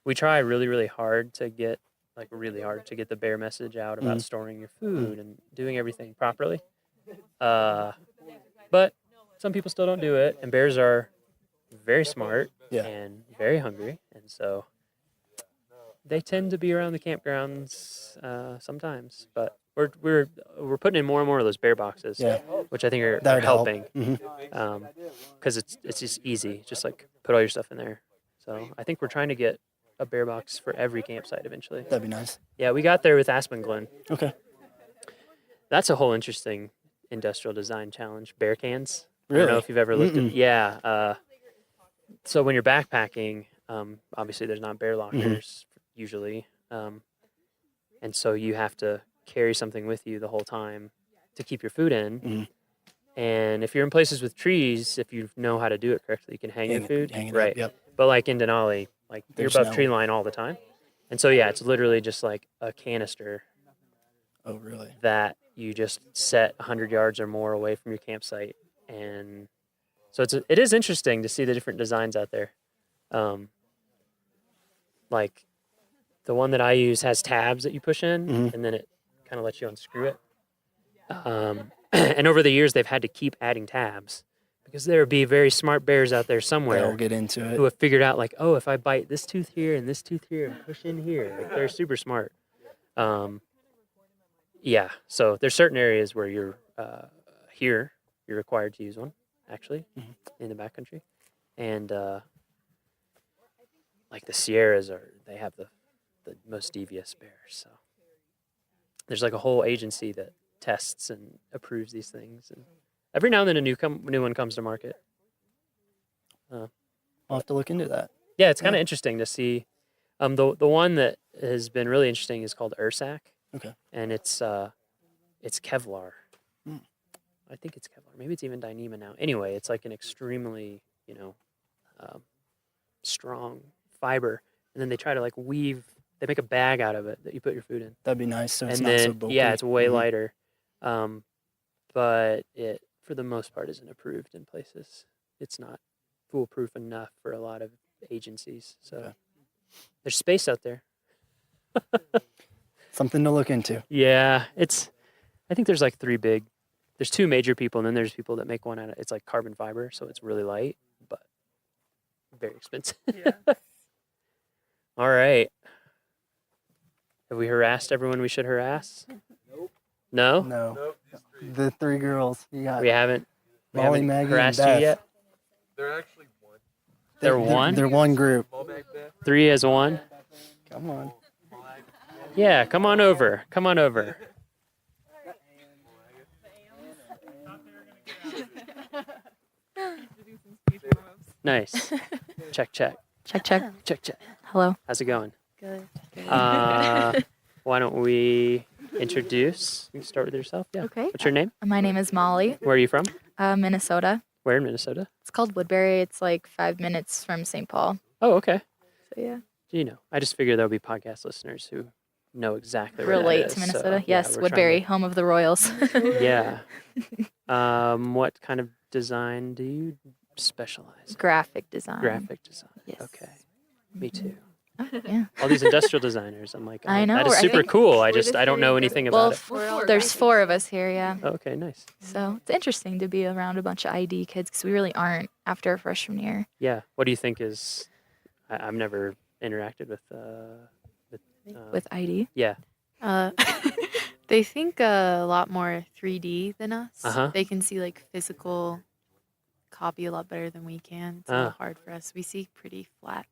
we try really, really hard to get the bear message out about storing your food and doing everything properly. But some people still don't do it, and bears are very smart and very hungry, and so they tend to be around the campgrounds sometimes. But we're putting in more and more of those bear boxes, which I think are That would help. helping, because it's just easy, just like put all your stuff in there. So I think we're trying to get a bear box for every campsite eventually. That'd be nice. Yeah, we got there with Aspen Glen. Okay. That's a whole interesting industrial design challenge. Bear cans. I Really? don't know if you've ever looked at. Yeah. So when you're backpacking, obviously there's not bear lockers usually, and so you have to carry something with you the whole time to keep your food in. And if you're in places with trees, if you know how to do it correctly, you can hang your food. hang it up, Right. yep. But like in Denali, like There's you're above no- tree line all the time. And so, yeah, it's literally just like a canister Oh, really? that you just set 100 yards or more away from your campsite. And so it is interesting to see the different designs out there. Like the one that I use has tabs that you push in, and then it kind of lets you unscrew it. And over the years, they've had to keep adding tabs because there would be very smart bears out there somewhere They'll get into who it. have figured out like, oh, if I bite this tooth here and this tooth here and push in here, like they're super smart. Yeah, so there's certain areas where you're here, you're required to use one, actually, in the backcountry. And like the Sierras they have the most devious bears. So there's like a whole agency that tests and approves these things. And every now and then a new one comes to market. I'll have to look into that. Yeah, it's kind of interesting to see. The one that has been really interesting is called Ursac. Okay. And it's Kevlar. I think it's Kevlar. Maybe it's even Dyneema now. Anyway, it's like an extremely, strong fiber. And then they try to like they make a bag out of it that you put your food in. That'd be nice. So it's And not so then, bulky. yeah, it's way lighter. But it, for the most part, isn't approved in places. It's not foolproof enough for a lot of agencies. So there's space out there. Something to look into. Yeah, I think there's like there's two major people, and then there's people that make one out of, it's like carbon fiber, so it's really light, but very expensive. Yeah. All right. Have we harassed everyone we should harass? Nope. No? No. The three girls. You got We haven't Molly, Maggie, and harassed you Beth. yet? They're actually one. They're one? They're one group. Three as one? Come on. Yeah, come on over. Come on over. Nice. Check, check. Check, check. Check, check. Hello. How's it going? Good. Why don't we introduce? You can start with yourself. Yeah. Okay. What's your name? My name is Molly. Where are you from? Minnesota. Where in Minnesota? It's called Woodbury. It's like 5 minutes from St. Paul. Oh, okay. So yeah. I just figured there'll be podcast listeners who know exactly where that Relate is, to so, Minnesota. yeah, Yes, we're Woodbury, trying home of the Royals. to- yeah. What kind of design do you specialize in? Graphic design. Graphic design. Yes. Okay. Me too. Yeah. All these industrial designers. I'm like, I know, that is I super think cool. I don't know anything about Well, it. there's 4 of us here, yeah. Okay, nice. So it's interesting to be around a bunch of ID kids because we really aren't after our freshman year. Yeah. What do you think is? I've never interacted with ID. Yeah. They think a lot more 3D than us. Uh-huh. They can see like physical copy a lot better than we can. It's a little hard for us. We see pretty flat.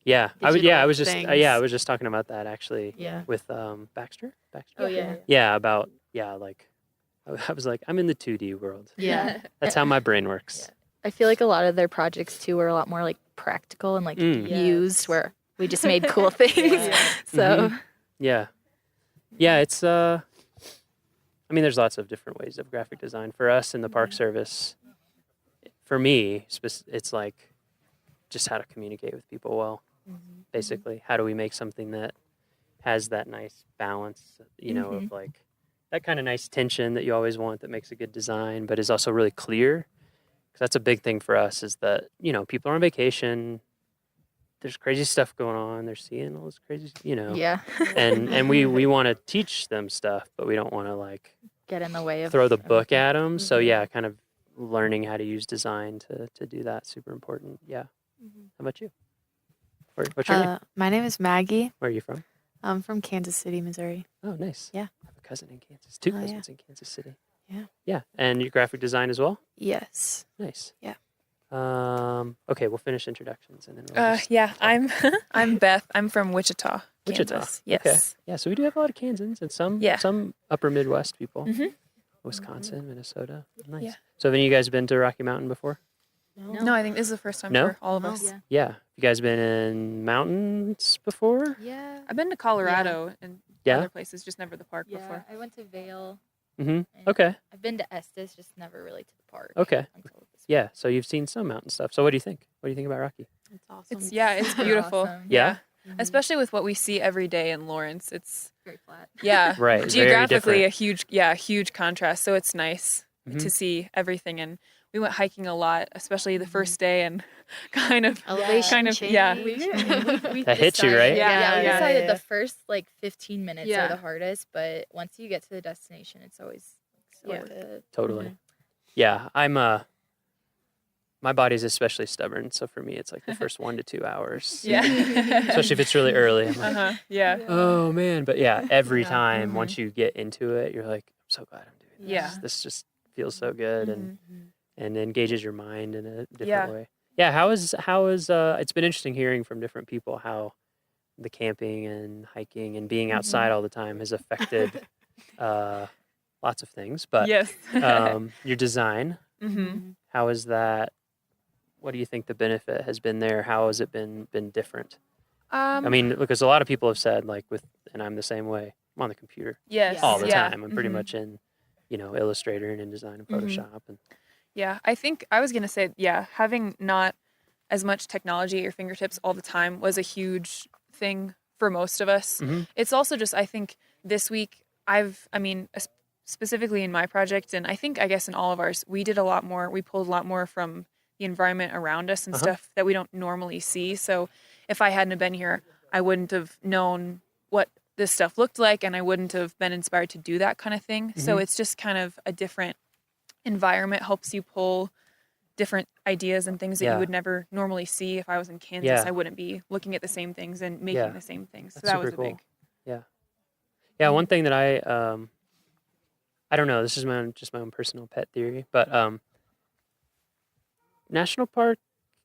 Yeah, I was just things. I was just talking about that actually. Yeah. With Baxter. Oh yeah. Yeah, about like I was like I'm in the 2D world. Yeah. That's how my brain works. I feel like a lot of their projects too were a lot more like practical and like used, where we just made cool things. So Yeah. Yeah, it's I mean there's lots of different ways of graphic design. For us in the Park Service, for me, it's like just how to communicate with people well. Basically, how do we make something that has that nice balance, of like that kind of nice tension that you always want that makes a good design, but is also really clear. Because that's a big thing for us is that, people are on vacation. There's crazy stuff going on. They're seeing all this crazy, Yeah. and we want to teach them stuff, but we don't want to like get in the way of throw the book at them. So yeah, kind of learning how to use design to do that, super important. Yeah. How about you? What's your name? My name is Maggie. Where are you from? I'm from Kansas City, Missouri. Oh, nice. Yeah. I have a cousin in Kansas. Two Oh, yeah. cousins in Kansas City. Yeah. Yeah. And you graphic design as well? Yes. Nice. Yeah. Okay, we'll finish introductions and then we'll just... Yeah, I'm Beth. I'm from Wichita, Wichita. Kansas. Yes. Okay. Yeah, so we do have a lot of Kansans and some upper Midwest people. Mhm. Wisconsin, Minnesota. Nice. Yeah. So have any of you guys been to Rocky Mountain before? No, I think this is the first time No? for all of us. Yeah. You guys been in mountains before? Yeah. I've been to Colorado and Yeah? other places, just never the park before. I went to Vail. Mm-hmm. Okay. I've been to Estes, just never really to the park. Okay. Yeah, so you've seen some mountain stuff. So what do you think? What do you think about Rocky? It's awesome. It's beautiful. Awesome. Yeah? Especially with what we see every day in Lawrence. It's very flat. Yeah. Right, very Geographically different. a huge contrast. So it's nice Mhm. to see everything. And we went hiking a lot, especially the first day, and kind of Elevation yeah. We That hits you, right? Yeah, we Yeah. decided the first like 15 minutes Yeah. are the hardest, but once you get to the destination, it's always so Yeah. worth it. Totally. Yeah, I'm my body's especially stubborn, so for me it's like the first 1 to 2 hours. Yeah. Especially if it's really early. I'm like, Yeah. oh man. But yeah, every Yeah. time once you get into it, you're like, I'm so glad I'm doing this. Yeah. This just feels so good and engages your mind in a different Yeah. way. Yeah, how is it's been interesting hearing from different people how the camping and hiking and being outside all the time has affected lots of things. But Yes. your design, how is that? What do you think the benefit has been there? How has it been different? I mean, because a lot of people have said like and I'm the same way. I'm on the computer Yes. all the Yeah. time. I'm pretty much in, Illustrator and InDesign and Photoshop and Yeah, I think I was going to say, having not as much technology at your fingertips all the time was a huge thing for most of us. It's also just, I think this week, specifically in my project, and I guess in all of ours, we pulled a lot more from the environment around us and stuff that we don't normally see. So if I hadn't have been here, I wouldn't have known what this stuff looked like, and I wouldn't have been inspired to do that kind of thing. So it's just kind of a different environment, helps you pull different ideas and things that you would never normally see. If I was in Kansas, I wouldn't be looking at the same things and making the same things. So That's that was super a big. cool. Yeah. One thing that I don't know, this is my own personal pet theory, but national park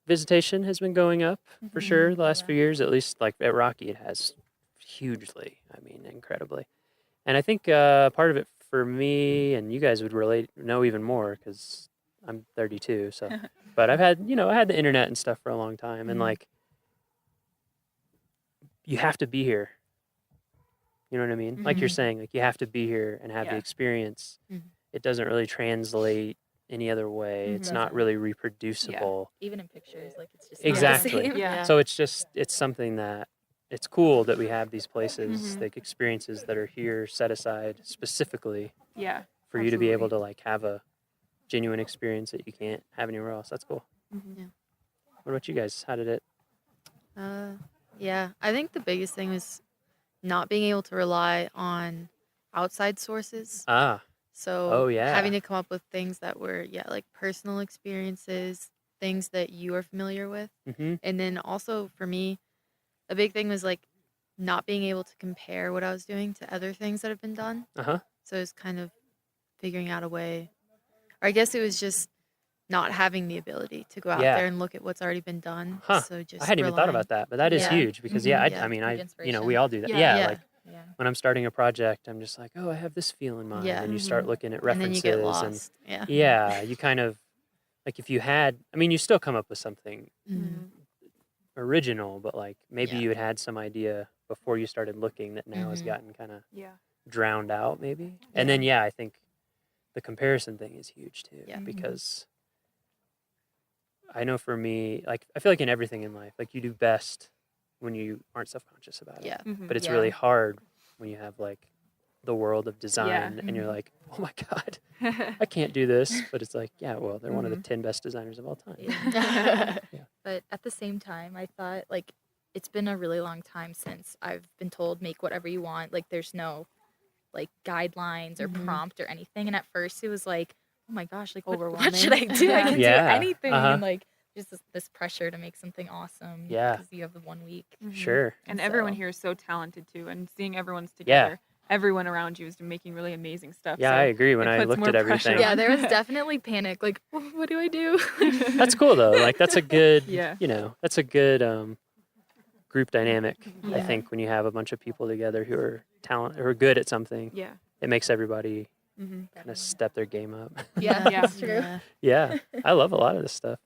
visitation has been going up for sure the last few years, at least like at Rocky it has hugely, incredibly. And I think part of it for me, and you guys would know even more because I'm 32, so but I had the internet and stuff for a long time, and like you have to be here. You know what I mean? Like you're saying, like you have to be here and have the experience. It doesn't really translate any other way. It's not really reproducible. Even in pictures, like it's just Exactly. Not the same. So it's something that it's cool that we have these places, like experiences that are here set aside specifically for you to be able to like have a genuine experience that you can't have anywhere else. That's cool. Yeah. What about you guys? How did it? Yeah, I think the biggest thing was not being able to rely on outside sources. So having to come up with things that were like personal experiences, things that you are familiar with. And then also for me, a big thing was like not being able to compare what I was doing to other things that have been done. So it was kind of figuring out a way, or I guess it was just not having the ability to go out there and look at what's already been done. So just I hadn't even thought about that, but that is huge because we all do that. Like when I'm starting a project, I'm just like, oh, I have this feel in mind, and you start looking at references, and then you get lost. You kind of like if you had, you still come up with something original, but like maybe you had some idea before you started looking that now has gotten kind of drowned out, maybe. And then I think the comparison thing is huge too, because I know for me, like I feel like in everything in life, like you do best when you aren't self-conscious about it. But it's really hard when you have like the world of design and you're like, oh my God, I can't do this. But it's like, well, they're one of the 10 best designers of all time. But at the same time, I thought like it's been a really long time since I've been told make whatever you want. Like there's no like guidelines or prompt or anything. And at first it was like, oh my gosh, like what should I do? I can do anything. And like just this pressure to make something awesome. Because you have the 1 week. Sure. And everyone here is so talented too. And seeing everyone's together, everyone around you is making really amazing stuff. Yeah, so I agree. When I looked at everything. Yeah, there was definitely panic. Like, what do I do? That's cool though. Like that's a good, that's a good group dynamic. I think when you have a bunch of people together who are good at something, it makes everybody kind of step their game up. That's true. Yeah, I love a lot of this stuff.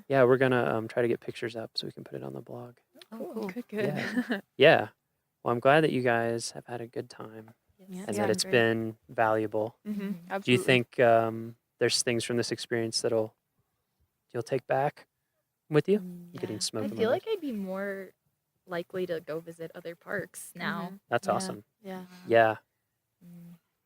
Yeah, we're gonna try to get pictures up so we can put it on the blog. Oh, cool. Good. Yeah. Well, I'm glad that you guys have had a good time and that it's been valuable. Absolutely. Do you think there's things from this experience you'll take back with you? Getting smoke. I feel like I'd be more likely to go visit other parks now. That's awesome. Yeah.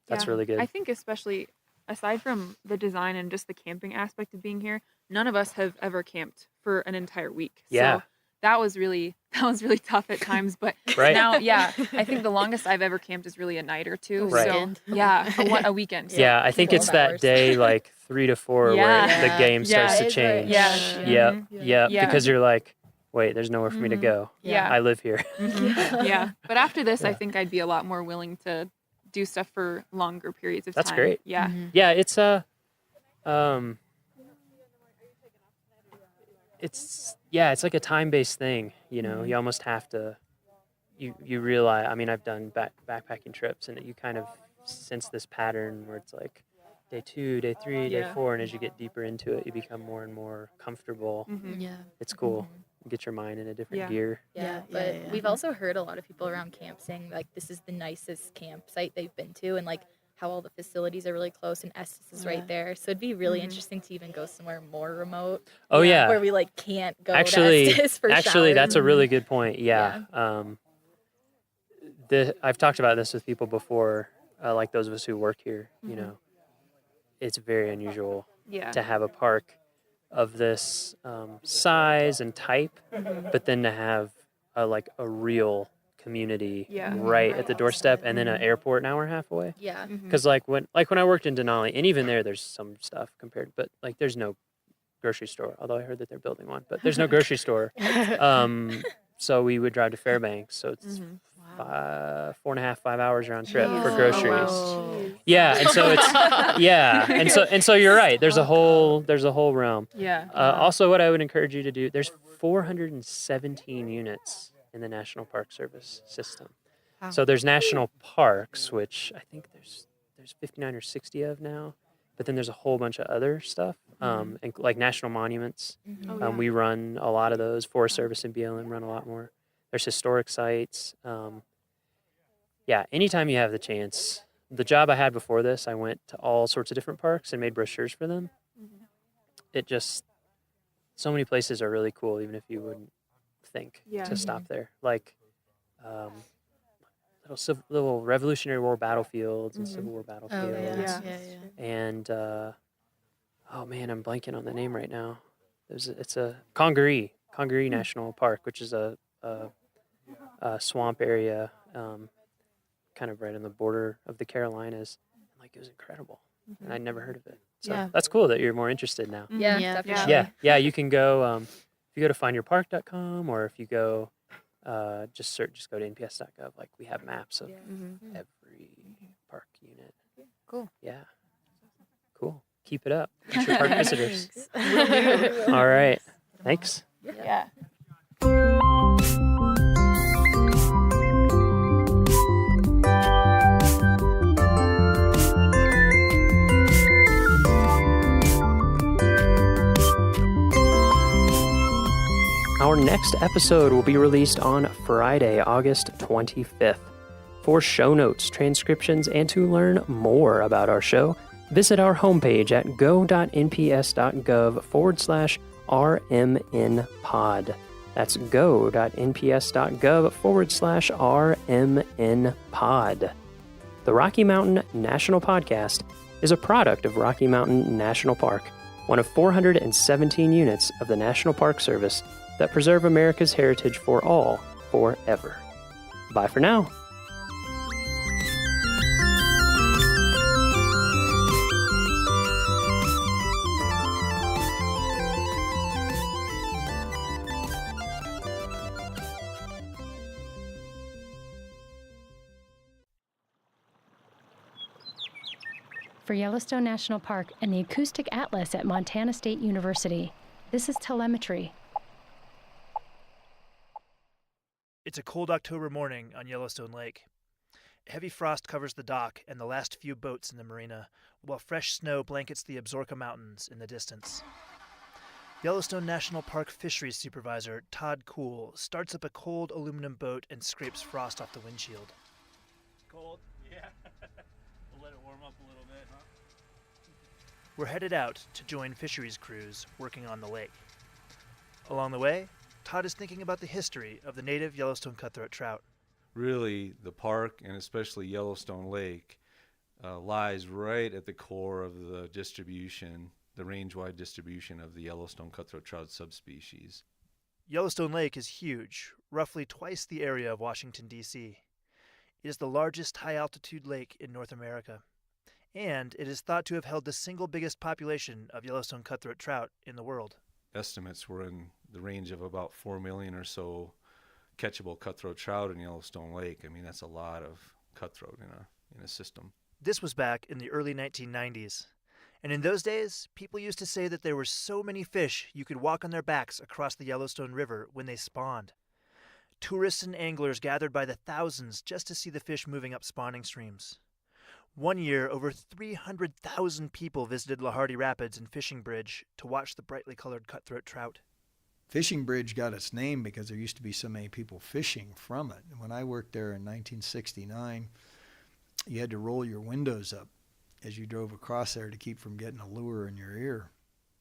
That's really good. I think especially aside from the design and just the camping aspect of being here, none of us have ever camped for an entire week. So that was really tough at times. But Right. now, yeah, I think the longest I've ever camped is really a night or two. Right. So yeah, a weekend. So. Yeah, I think it's 12 that hours. day like 3 to 4 where Yeah. the game Yeah. starts to That is right. change. Yeah. Yep. Mhm. Yep. Yeah. Because you're like, wait, there's nowhere for me to go. Yeah. I live here. Yeah. But after this, I Yeah. think I'd be a lot more willing to do stuff for longer periods of That's time. great. Yeah. Yeah, it's it's like a time-based thing, you know. You almost have to you realize, I mean, I've done backpacking trips and you kind of sense this pattern where it's like day 2, day 3, day Yeah. 4, and as you get deeper into it, you become more and more comfortable. Yeah. It's cool. Get your mind in a different Yeah. gear. Yeah, but we've also heard a lot of people around camp saying like this is the nicest campsite they've been to, and like how all the facilities are really close and Estes is right there. So it'd be really interesting to even go somewhere more remote. Oh, yeah. Where we like can't go Actually, to Estes for actually, showers. that's a really good point. Yeah. I've talked about this with people before, like those of us who work here. You know, it's very unusual Yeah. to have a park of this size and type, but then to have a real community Yeah. right at the doorstep, and then an airport an hour and a half away. Yeah. Because when I worked in Denali, and even there's some stuff compared, but like there's no grocery store. Although I heard that they're building one, but there's no grocery store. So we would drive to Fairbanks. So it's 4.5, 5 hours round trip for groceries. wow. Yeah, and so it's and so you're right. There's a whole realm. Yeah. Also, what I would encourage you to do, there's 417 units in the National Park Service system. Wow. So there's national parks, which I think there's 59 or 60 of now, but then there's a whole bunch of other stuff, and like national monuments. Oh, yeah. We run a lot of those. Forest Service and BLM run a lot more. There's historic sites. Anytime you have the chance. The job I had before this, I went to all sorts of different parks and made brochures for them. It just, so many places are really cool, even if you wouldn't think to stop there. Like little Revolutionary War battlefields and Civil War battlefields. And oh man, I'm blanking on the name right now. It's a Congaree National Park, which is a swamp area, kind of right on the border of the Carolinas. Like, it was incredible, and I'd never heard of it. So that's cool that you're more interested now. Yeah, Yeah. definitely. Yeah. You can go if you go to findyourpark.com, or if you go just go to NPS.gov. Like, we have maps of every park unit. Cool. Yeah. Cool. Keep it up. Future park visitors. All right. Thanks. Yeah. Our next episode will be released on Friday, August 25th. For show notes, transcriptions, and to learn more about our show, visit our homepage at go.nps.gov/RMNpod. That's go.nps.gov/RMNpod. The Rocky Mountain National Podcast is a product of Rocky Mountain National Park, one of 417 units of the National Park Service that preserve America's heritage for all, forever. Bye for now. For Yellowstone National Park and the Acoustic Atlas at Montana State University, this is telemetry. It's a cold October morning on Yellowstone Lake. Heavy frost covers the dock and the last few boats in the marina, while fresh snow blankets the Absaroka Mountains in the distance. Yellowstone National Park Fisheries Supervisor Todd Kuhl starts up a cold aluminum boat and scrapes frost off the windshield. Cold? Yeah. We'll let it warm up a little bit, huh? We're headed out to join fisheries crews working on the lake. Along the way, Todd is thinking about the history of the native Yellowstone cutthroat trout. Really, the park, and especially Yellowstone Lake, lies right at the core of the distribution, the range-wide distribution of the Yellowstone cutthroat trout subspecies. Yellowstone Lake is huge, roughly twice the area of Washington, D.C. It is the largest high-altitude lake in North America, and it is thought to have held the single biggest population of Yellowstone cutthroat trout in the world. Estimates were in the range of about 4 million or so catchable cutthroat trout in Yellowstone Lake. I mean, that's a lot of cutthroat in a system. This was back in the early 1990s. And in those days, people used to say that there were so many fish you could walk on their backs across the Yellowstone River when they spawned. Tourists and anglers gathered by the thousands just to see the fish moving up spawning streams. One year, over 300,000 people visited Lahardy Rapids and Fishing Bridge to watch the brightly colored cutthroat trout. Fishing Bridge got its name because there used to be so many people fishing from it. And when I worked there in 1969, you had to roll your windows up as you drove across there to keep from getting a lure in your ear.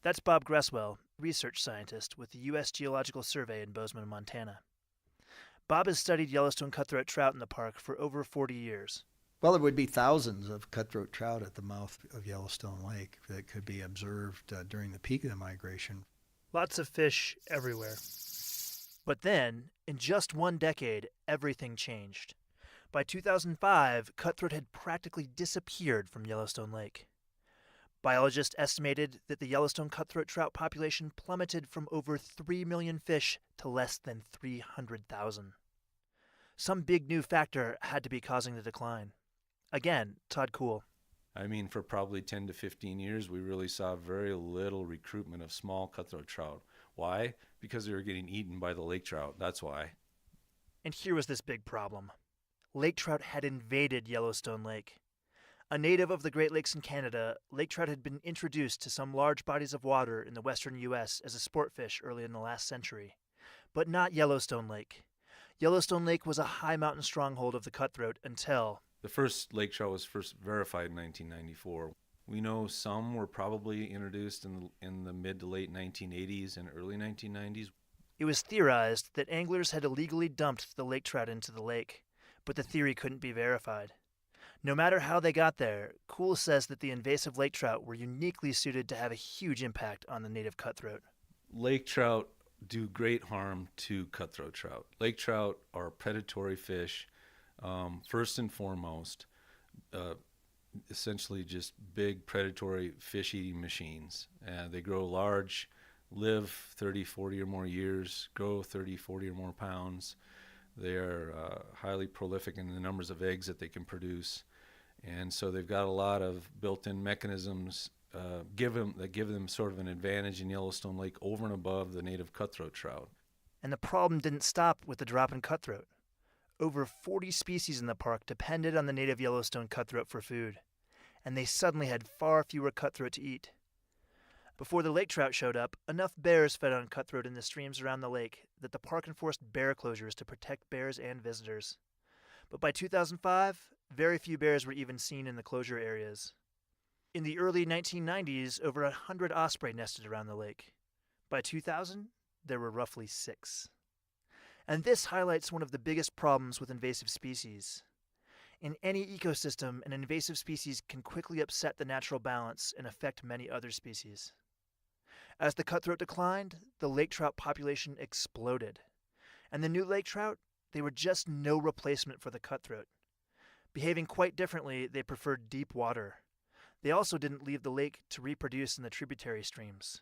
That's Bob Gresswell, research scientist with the U.S. Geological Survey in Bozeman, Montana. Bob has studied Yellowstone cutthroat trout in the park for over 40 years. Well, there would be thousands of cutthroat trout at the mouth of Yellowstone Lake that could be observed during the peak of the migration. Lots of fish everywhere. But then, in just one decade, everything changed. By 2005, cutthroat had practically disappeared from Yellowstone Lake. Biologists estimated that the Yellowstone cutthroat trout population plummeted from over 3 million fish to less than 300,000. Some big new factor had to be causing the decline. Again, Todd Kuhl. I mean, for probably 10 to 15 years, we really saw very little recruitment of small cutthroat trout. Why? Because they were getting eaten by the lake trout. That's why. And here was this big problem. Lake trout had invaded Yellowstone Lake. A native of the Great Lakes in Canada, lake trout had been introduced to some large bodies of water in the western U.S. as a sport fish early in the last century. But not Yellowstone Lake. Yellowstone Lake was a high mountain stronghold of the cutthroat until... The first lake trout was first verified in 1994. We know some were probably introduced in the mid to late 1980s and early 1990s. It was theorized that anglers had illegally dumped the lake trout into the lake, but the theory couldn't be verified. No matter how they got there, Kuhl says that the invasive lake trout were uniquely suited to have a huge impact on the native cutthroat. Lake trout do great harm to cutthroat trout. Lake trout are predatory fish, first and foremost, essentially just big predatory fish-eating machines. They grow large, live 30, 40 or more years, grow 30, 40 or more pounds. They are highly prolific in the numbers of eggs that they can produce. And so they've got a lot of built-in mechanisms that give them sort of an advantage in Yellowstone Lake over and above the native cutthroat trout. And the problem didn't stop with the drop in cutthroat. Over 40 species in the park depended on the native Yellowstone cutthroat for food, and they suddenly had far fewer cutthroat to eat. Before the lake trout showed up, enough bears fed on cutthroat in the streams around the lake that the park enforced bear closures to protect bears and visitors. But by 2005, very few bears were even seen in the closure areas. In the early 1990s, over 100 osprey nested around the lake. By 2000, there were roughly 6. And this highlights one of the biggest problems with invasive species. In any ecosystem, an invasive species can quickly upset the natural balance and affect many other species. As the cutthroat declined, the lake trout population exploded. And the new lake trout, they were just no replacement for the cutthroat. Behaving quite differently, they preferred deep water. They also didn't leave the lake to reproduce in the tributary streams,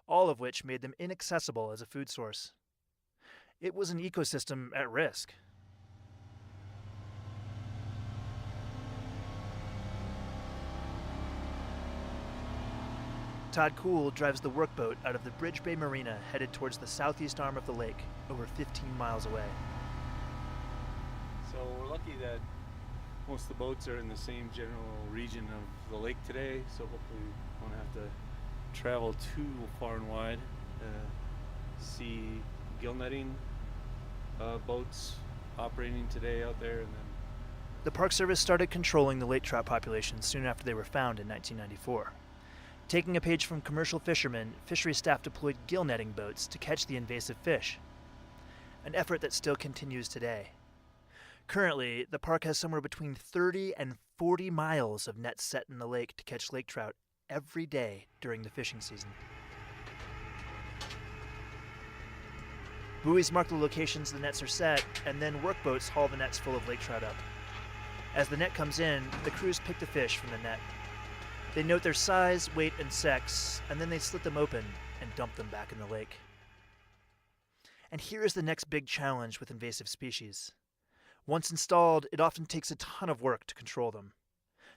all of which made them inaccessible as a food source. It was an ecosystem at risk. Todd Kuhl drives the workboat out of the Bridge Bay Marina headed towards the southeast arm of the lake, over 15 miles away. So we're lucky that most of the boats are in the same general region of the lake today, so hopefully we won't have to travel too far and wide to see gill netting boats operating today out there. And then the Park Service started controlling the lake trout population soon after they were found in 1994. Taking a page from commercial fishermen, fisheries staff deployed gill netting boats to catch the invasive fish, an effort that still continues today. Currently, the park has somewhere between 30 and 40 miles of nets set in the lake to catch lake trout every day during the fishing season. Buoys mark the locations the nets are set, and then workboats haul the nets full of lake trout up. As the net comes in, the crews pick the fish from the net. They note their size, weight, and sex, and then they slit them open and dump them back in the lake. And here is the next big challenge with invasive species. Once installed, it often takes a ton of work to control them.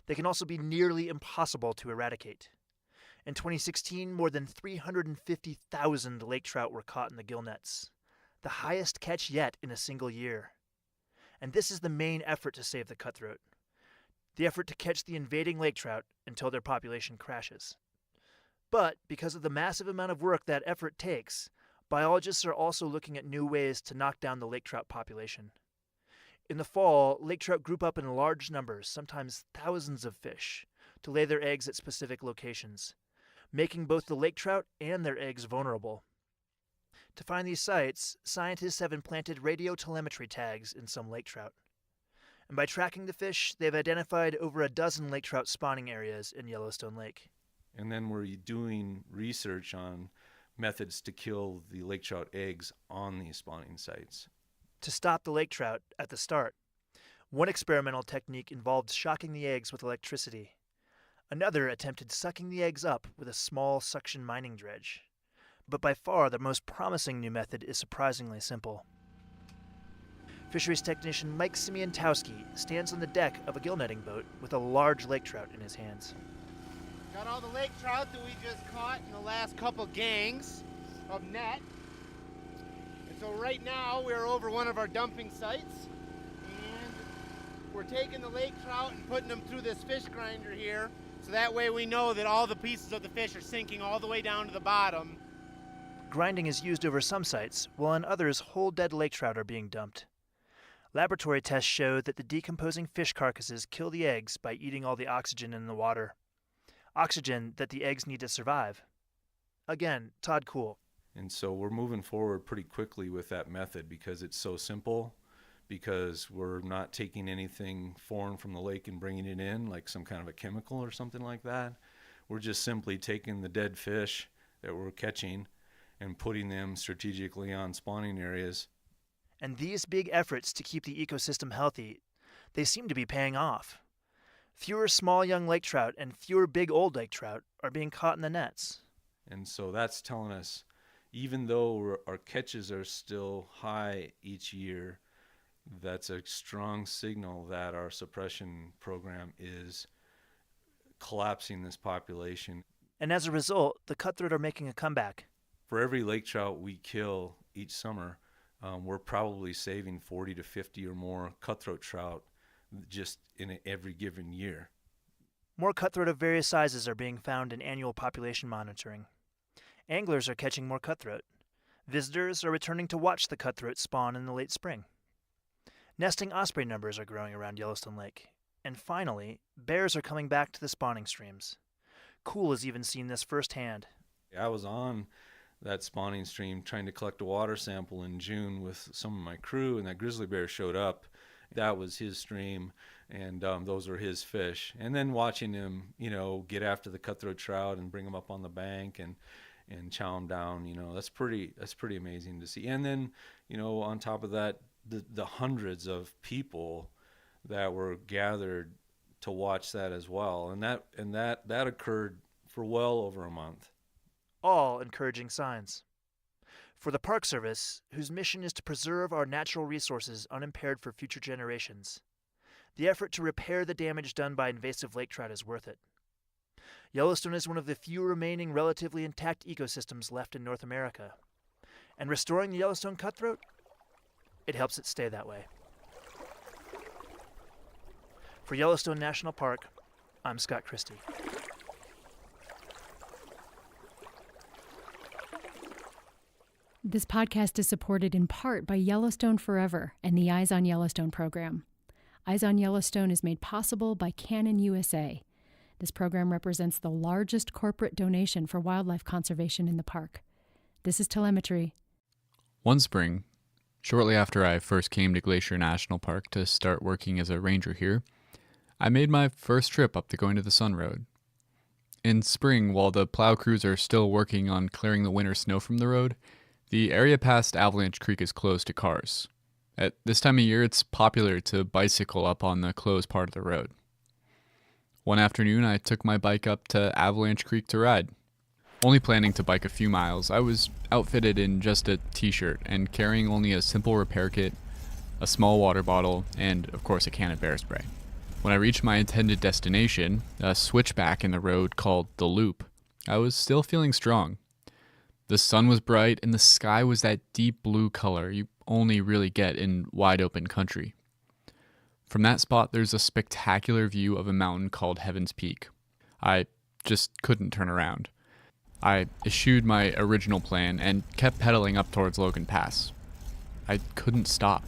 They can also be nearly impossible to eradicate. In 2016, more than 350,000 lake trout were caught in the gill nets, the highest catch yet in a single year. And this is the main effort to save the cutthroat, the effort to catch the invading lake trout until their population crashes. But because of the massive amount of work that effort takes, biologists are also looking at new ways to knock down the lake trout population. In the fall, lake trout group up in large numbers, sometimes thousands of fish, to lay their eggs at specific locations, making both the lake trout and their eggs vulnerable. To find these sites, scientists have implanted radiotelemetry tags in some lake trout. And by tracking the fish, they've identified over a dozen lake trout spawning areas in Yellowstone Lake. And then we're doing research on methods to kill the lake trout eggs on these spawning sites. To stop the lake trout at the start, one experimental technique involved shocking the eggs with electricity. Another attempted sucking the eggs up with a small suction mining dredge. But by far the most promising new method is surprisingly simple. Fisheries technician Mike Simientowski stands on the deck of a gill netting boat with a large lake trout in his hands. Got all the lake trout that we just caught in the last couple gangs of net. And so right now we're over one of our dumping sites, and we're taking the lake trout and putting them through this fish grinder here, so that way we know that all the pieces of the fish are sinking all the way down to the bottom. Grinding is used over some sites, while on others whole dead lake trout are being dumped. Laboratory tests show that the decomposing fish carcasses kill the eggs by eating all the oxygen in the water. Oxygen that the eggs need to survive. Again, Todd Kuhl. And so we're moving forward pretty quickly with that method because it's so simple, because we're not taking anything foreign from the lake and bringing it in, like some kind of a chemical or something like that. We're just simply taking the dead fish that we're catching and putting them strategically on spawning areas. And these big efforts to keep the ecosystem healthy, they seem to be paying off. Fewer small young lake trout and fewer big old lake trout are being caught in the nets. And so that's telling us, even though our catches are still high each year, that's a strong signal that our suppression program is collapsing this population. And as a result, the cutthroat are making a comeback. For every lake trout we kill each summer, we're probably saving 40 to 50 or more cutthroat trout just in every given year. More cutthroat of various sizes are being found in annual population monitoring. Anglers are catching more cutthroat. Visitors are returning to watch the cutthroat spawn in the late spring. Nesting osprey numbers are growing around Yellowstone Lake. And finally, bears are coming back to the spawning streams. Kuhl has even seen this firsthand. I was on that spawning stream trying to collect a water sample in June with some of my crew, and that grizzly bear showed up. That was his stream, and those are his fish. And then watching him, get after the cutthroat trout and bring them up on the bank and chow them down, that's pretty amazing to see. And then, on top of that, the hundreds of people that were gathered to watch that as well, and that occurred for well over a month. All encouraging signs. For the Park Service, whose mission is to preserve our natural resources unimpaired for future generations, the effort to repair the damage done by invasive lake trout is worth it. Yellowstone is one of the few remaining relatively intact ecosystems left in North America, and restoring the Yellowstone cutthroat, it helps it stay that way. For Yellowstone National Park, I'm Scott Christie. This podcast is supported in part by Yellowstone Forever and the Eyes on Yellowstone program. Eyes on Yellowstone is made possible by Canon USA. This program represents the largest corporate donation for wildlife conservation in the park. This is telemetry. One spring, shortly after I first came to Glacier National Park to start working as a ranger here, I made my first trip up the Going to the Sun Road. In spring, while the plow crews are still working on clearing the winter snow from the road, The area past Avalanche Creek is closed to cars. At this time of year, it's popular to bicycle up on the closed part of the road. One afternoon, I took my bike up to Avalanche Creek to ride. Only planning to bike a few miles, I was outfitted in just a t-shirt and carrying only a simple repair kit, a small water bottle, and of course a can of bear spray. When I reached my intended destination, a switchback in the road called the Loop, I was still feeling strong. The sun was bright and the sky was that deep blue color you only really get in wide open country. From that spot, there's a spectacular view of a mountain called Heaven's Peak. I just couldn't turn around. I eschewed my original plan and kept pedaling up towards Logan Pass. I couldn't stop.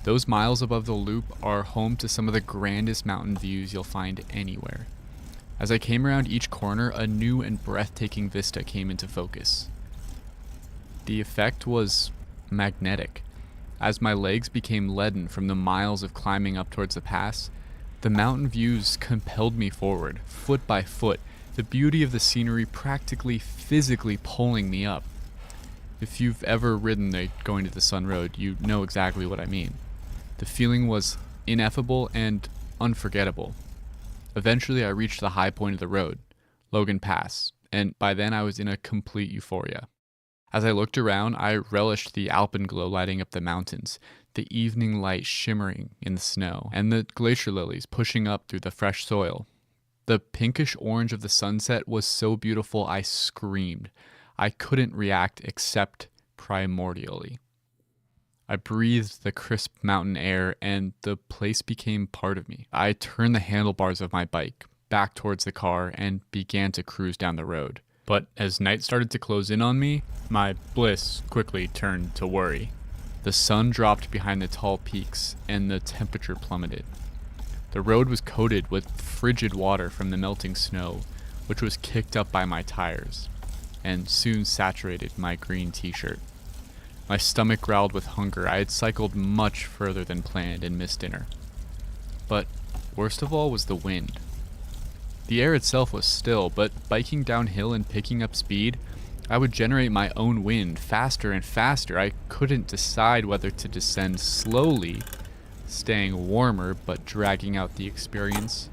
Those miles above the Loop are home to some of the grandest mountain views you'll find anywhere. As I came around each corner, a new and breathtaking vista came into focus. The effect was magnetic. As my legs became leaden from the miles of climbing up towards the pass, the mountain views compelled me forward, foot by foot, the beauty of the scenery practically physically pulling me up. If you've ever ridden the Going to the Sun Road, you know exactly what I mean. The feeling was ineffable and unforgettable. Eventually, I reached the high point of the road, Logan Pass, and by then I was in a complete euphoria. As I looked around, I relished the alpenglow lighting up the mountains, the evening light shimmering in the snow, and the glacier lilies pushing up through the fresh soil. The pinkish orange of the sunset was so beautiful I screamed. I couldn't react except primordially. I breathed the crisp mountain air and the place became part of me. I turned the handlebars of my bike back towards the car and began to cruise down the road. But as night started to close in on me, my bliss quickly turned to worry. The sun dropped behind the tall peaks and the temperature plummeted. The road was coated with frigid water from the melting snow, which was kicked up by my tires, and soon saturated my green t-shirt. My stomach growled with hunger. I had cycled much further than planned and missed dinner. But worst of all was the wind. The air itself was still, but biking downhill and picking up speed, I would generate my own wind faster and faster. I couldn't decide whether to descend slowly, staying warmer but dragging out the experience,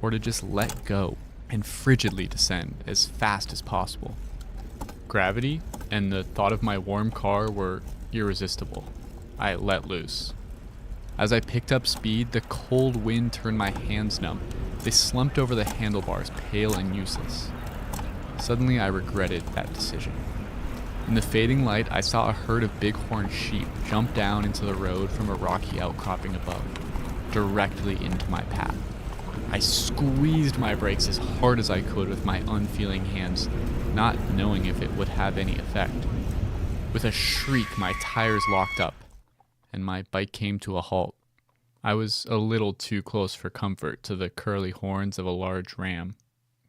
or to just let go and frigidly descend as fast as possible. Gravity and the thought of my warm car were irresistible. I let loose. As I picked up speed, the cold wind turned my hands numb. They slumped over the handlebars, pale and useless. Suddenly, I regretted that decision. In the fading light, I saw a herd of bighorn sheep jump down into the road from a rocky outcropping above, directly into my path. I squeezed my brakes as hard as I could with my unfeeling hands, not knowing if it would have any effect. With a shriek, my tires locked up, and my bike came to a halt. I was a little too close for comfort to the curly horns of a large ram.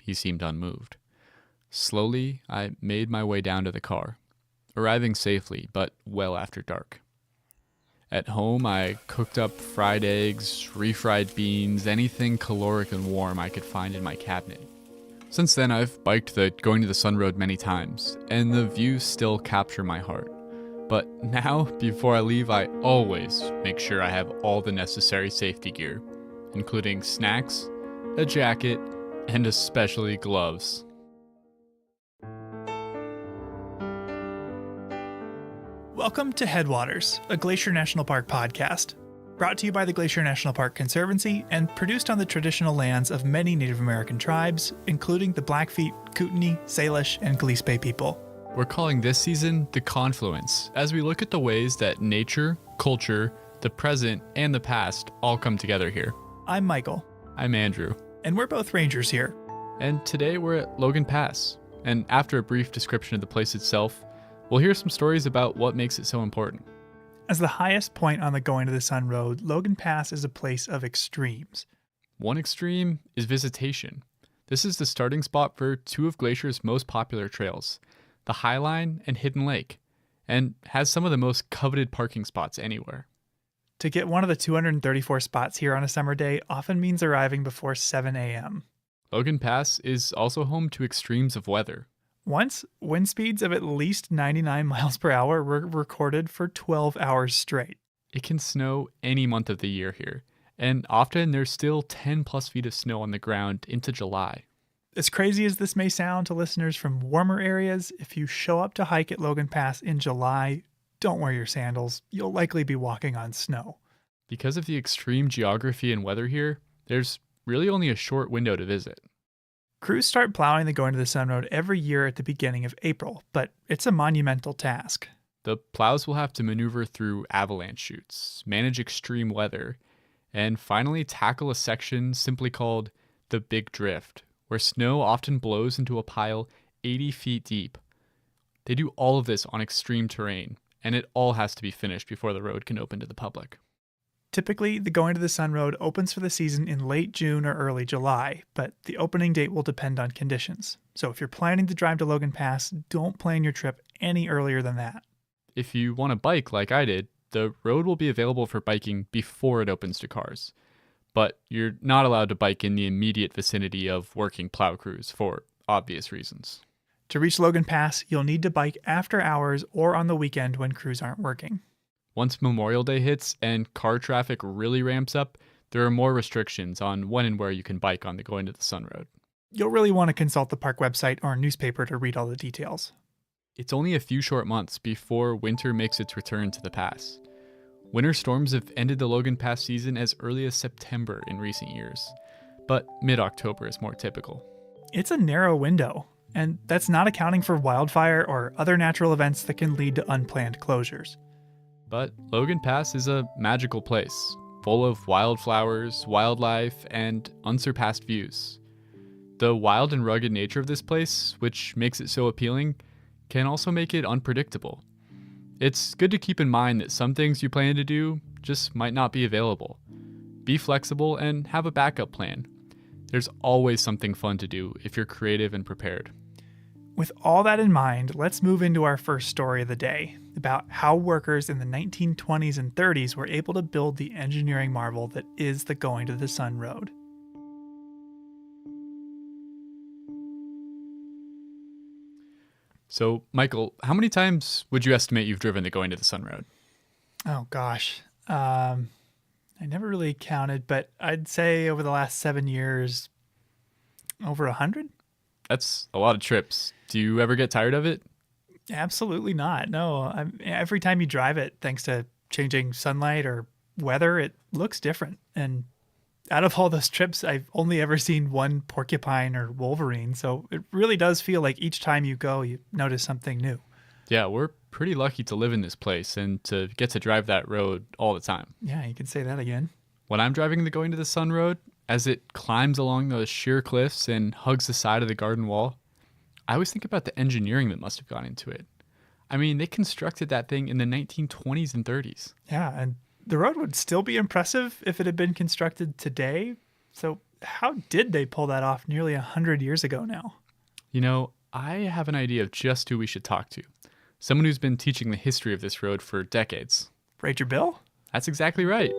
He seemed unmoved. Slowly, I made my way down to the car, arriving safely, but well after dark. At home, I cooked up fried eggs, refried beans, anything caloric and warm I could find in my cabinet. Since then, I've biked the Going to the Sun Road many times, and the views still capture my heart. But now, before I leave, I always make sure I have all the necessary safety gear, including snacks, a jacket, and especially gloves. Welcome to Headwaters, a Glacier National Park podcast, brought to you by the Glacier National Park Conservancy and produced on the traditional lands of many Native American tribes, including the Blackfeet, Kootenai, Salish, and Gillespie people. We're calling this season The Confluence, as we look at the ways that nature, culture, the present, and the past all come together here. I'm Michael. I'm Andrew. And we're both rangers here. And today we're at Logan Pass. And after a brief description of the place itself, we'll hear some stories about what makes it so important. As the highest point on the Going to the Sun Road, Logan Pass is a place of extremes. One extreme is visitation. This is the starting spot for two of Glacier's most popular trails, the Highline and Hidden Lake, and has some of the most coveted parking spots anywhere. To get one of the 234 spots here on a summer day often means arriving before 7 a.m. Logan Pass is also home to extremes of weather. Once, wind speeds of at least 99 miles per hour were recorded for 12 hours straight. It can snow any month of the year here, and often there's still 10 plus feet of snow on the ground into July. As crazy as this may sound to listeners from warmer areas, if you show up to hike at Logan Pass in July, don't wear your sandals. You'll likely be walking on snow. Because of the extreme geography and weather here, there's really only a short window to visit. Crews start plowing the Going to the Sun Road every year at the beginning of April, but it's a monumental task. The plows will have to maneuver through avalanche chutes, manage extreme weather, and finally tackle a section simply called the Big Drift, where snow often blows into a pile 80 feet deep. They do all of this on extreme terrain, and it all has to be finished before the road can open to the public. Typically, the Going to the Sun Road opens for the season in late June or early July, but the opening date will depend on conditions. So if you're planning to drive to Logan Pass, don't plan your trip any earlier than that. If you want to bike like I did, the road will be available for biking before it opens to cars. But you're not allowed to bike in the immediate vicinity of working plow crews for obvious reasons. To reach Logan Pass, you'll need to bike after hours or on the weekend when crews aren't working. Once Memorial Day hits and car traffic really ramps up, there are more restrictions on when and where you can bike on the Going to the Sun Road. You'll really want to consult the park website or newspaper to read all the details. It's only a few short months before winter makes its return to the pass. Winter storms have ended the Logan Pass season as early as September in recent years, but mid-October is more typical. It's a narrow window, and that's not accounting for wildfire or other natural events that can lead to unplanned closures. But Logan Pass is a magical place, full of wildflowers, wildlife, and unsurpassed views. The wild and rugged nature of this place, which makes it so appealing, can also make it unpredictable. It's good to keep in mind that some things you plan to do just might not be available. Be flexible and have a backup plan. There's always something fun to do if you're creative and prepared. With all that in mind, let's move into our first story of the day, about how workers in the 1920s and 30s were able to build the engineering marvel that is the Going to the Sun Road. So, Michael, how many times would you estimate you've driven the Going to the Sun Road? Oh, gosh. I never really counted, but I'd say over the last 7 years, over 100? That's a lot of trips. Do you ever get tired of it? Absolutely not. No. Every time you drive it, thanks to changing sunlight or weather, it looks different. And out of all those trips, I've only ever seen one porcupine or wolverine. So it really does feel like each time you go, you notice something new. Yeah, we're pretty lucky to live in this place and to get to drive that road all the time. Yeah, you can say that again. When I'm driving the Going to the Sun Road, as it climbs along those sheer cliffs and hugs the side of the garden wall, I always think about the engineering that must have gone into it. I mean, they constructed that thing in the 1920s and 30s. Yeah, and the road would still be impressive if it had been constructed today. So how did they pull that off nearly 100 years ago now? You know, I have an idea of just who we should talk to. Someone who's been teaching the history of this road for decades. Ranger Bill? That's exactly right.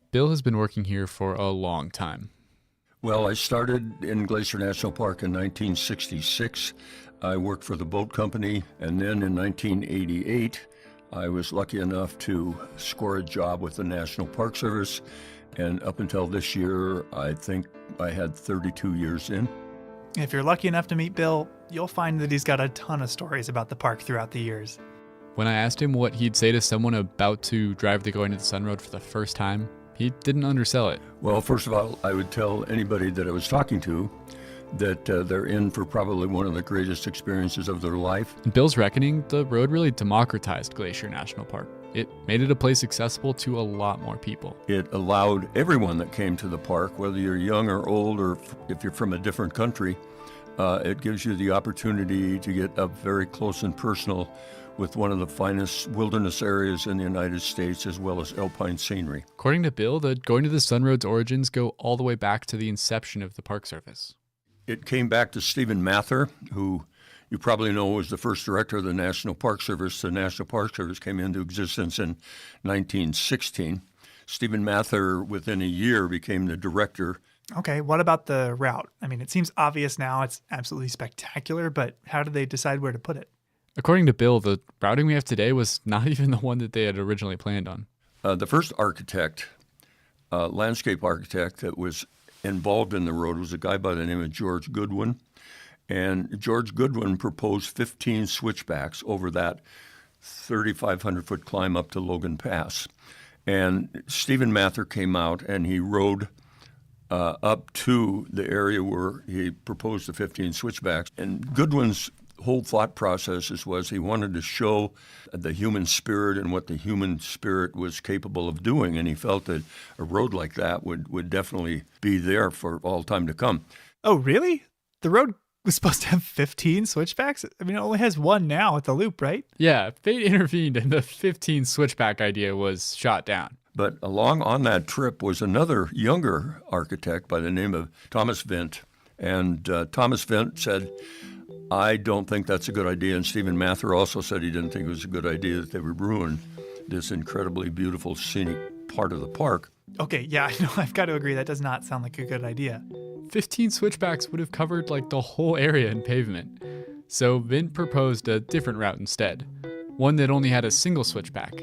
Bill has been working here for a long time. Well, I started in Glacier National Park in 1966. I worked for the boat company, and then in 1988, I was lucky enough to score a job with the National Park Service, and up until this year, I think I had 32 years in. If you're lucky enough to meet Bill, you'll find that he's got a ton of stories about the park throughout the years. When I asked him what he'd say to someone about to drive the Going to the Sun Road for the first time, he didn't undersell it. Well, first of all, I would tell anybody that I was talking to that they're in for probably one of the greatest experiences of their life. In Bill's reckoning, the road really democratized Glacier National Park. It made it a place accessible to a lot more people. It allowed everyone that came to the park, whether you're young or old, or if you're from a different country, it gives you the opportunity to get up very close and personal with one of the finest wilderness areas in the United States, as well as alpine scenery. According to Bill, the Going to the Sun Road's origins go all the way back to the inception of the Park Service. It came back to Stephen Mather, who you probably know, was the first director of the National Park Service. The National Park Service came into existence in 1916. Stephen Mather, within a year, became the director. Okay, what about the route? I mean, it seems obvious now. It's absolutely spectacular, but how did they decide where to put it? According to Bill, the routing we have today was not even the one that they had originally planned on. The first architect, landscape architect that was involved in the road was a guy by the name of George Goodwin. And George Goodwin proposed 15 switchbacks over that 3,500-foot climb up to Logan Pass. And Stephen Mather came out and he rode up to the area where he proposed the 15 switchbacks. And Goodwin's whole thought process was he wanted to show the human spirit and what the human spirit was capable of doing. And he felt that a road like that would definitely be there for all time to come. Oh, really? The road was supposed to have 15 switchbacks? I mean, it only has one now at the loop, right? Yeah, fate intervened and the 15 switchback idea was shot down. But along on that trip was another younger architect by the name of Thomas Vint. And Thomas Vint said, I don't think that's a good idea. And Stephen Mather also said he didn't think it was a good idea, that they would ruin this incredibly beautiful scenic part of the park. Okay, yeah, I know. I've got to agree. That does not sound like a good idea. 15 switchbacks would have covered like the whole area in pavement. So Vint proposed a different route instead. One that only had a single switchback.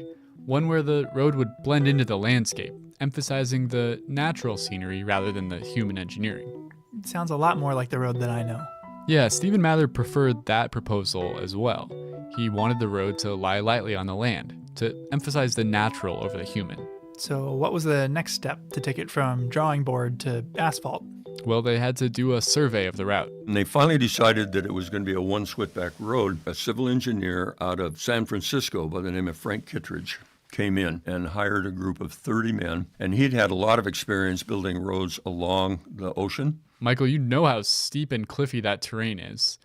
One where the road would blend into the landscape, emphasizing the natural scenery rather than the human engineering. It sounds a lot more like the road that I know. Yeah, Stephen Mather preferred that proposal as well. He wanted the road to lie lightly on the land, to emphasize the natural over the human. So what was the next step to take it from drawing board to asphalt? Well, they had to do a survey of the route. And they finally decided that it was going to be a one switchback road. A civil engineer out of San Francisco by the name of Frank Kittredge came in and hired a group of 30 men. And he'd had a lot of experience building roads along the ocean. Michael, you know how steep and cliffy that terrain is.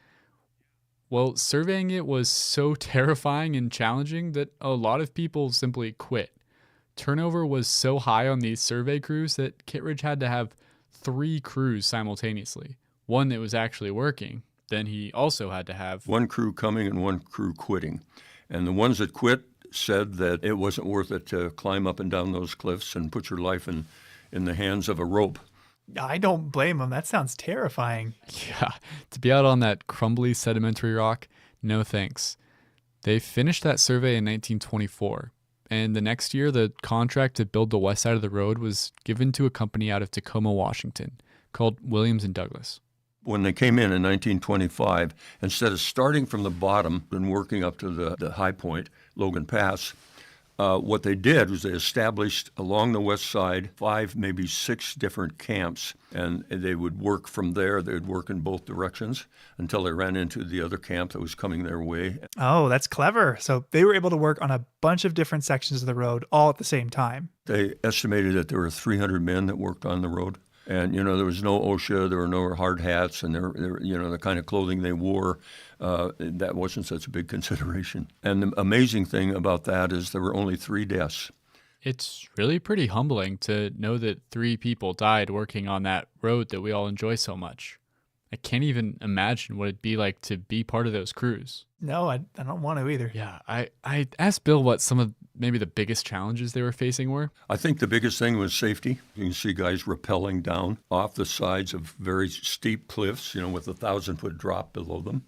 Well, surveying it was so terrifying and challenging that a lot of people simply quit. Turnover was so high on these survey crews that Kittredge had to have 3 crews simultaneously. One that was actually working. Then he also had to have one crew coming and one crew quitting. And the ones that quit said that it wasn't worth it to climb up and down those cliffs and put your life in the hands of a rope. I don't blame them. That sounds terrifying. Yeah, to be out on that crumbly sedimentary rock, no thanks. They finished that survey in 1924, and the next year the contract to build the west side of the road was given to a company out of Tacoma, Washington, called Williams & Douglas. When they came in 1925, instead of starting from the bottom and working up to the high point, Logan Pass, what they did was they established along the west side 5, maybe 6 different camps, and they would work from there. They would work in both directions until they ran into the other camp that was coming their way. Oh, that's clever. So they were able to work on a bunch of different sections of the road all at the same time. They estimated that there were 300 men that worked on the road. And, you know, there was no OSHA, there were no hard hats, and there you know, the kind of clothing they wore, that wasn't such a big consideration. And the amazing thing about that is there were only 3 deaths. It's really pretty humbling to know that 3 people died working on that road that we all enjoy so much. I can't even imagine what it'd be like to be part of those crews. No, I don't want to either. Yeah, I asked Bill what some of maybe the biggest challenges they were facing were. I think the biggest thing was safety. You can see guys rappelling down off the sides of very steep cliffs, you know, with a 1,000-foot drop below them.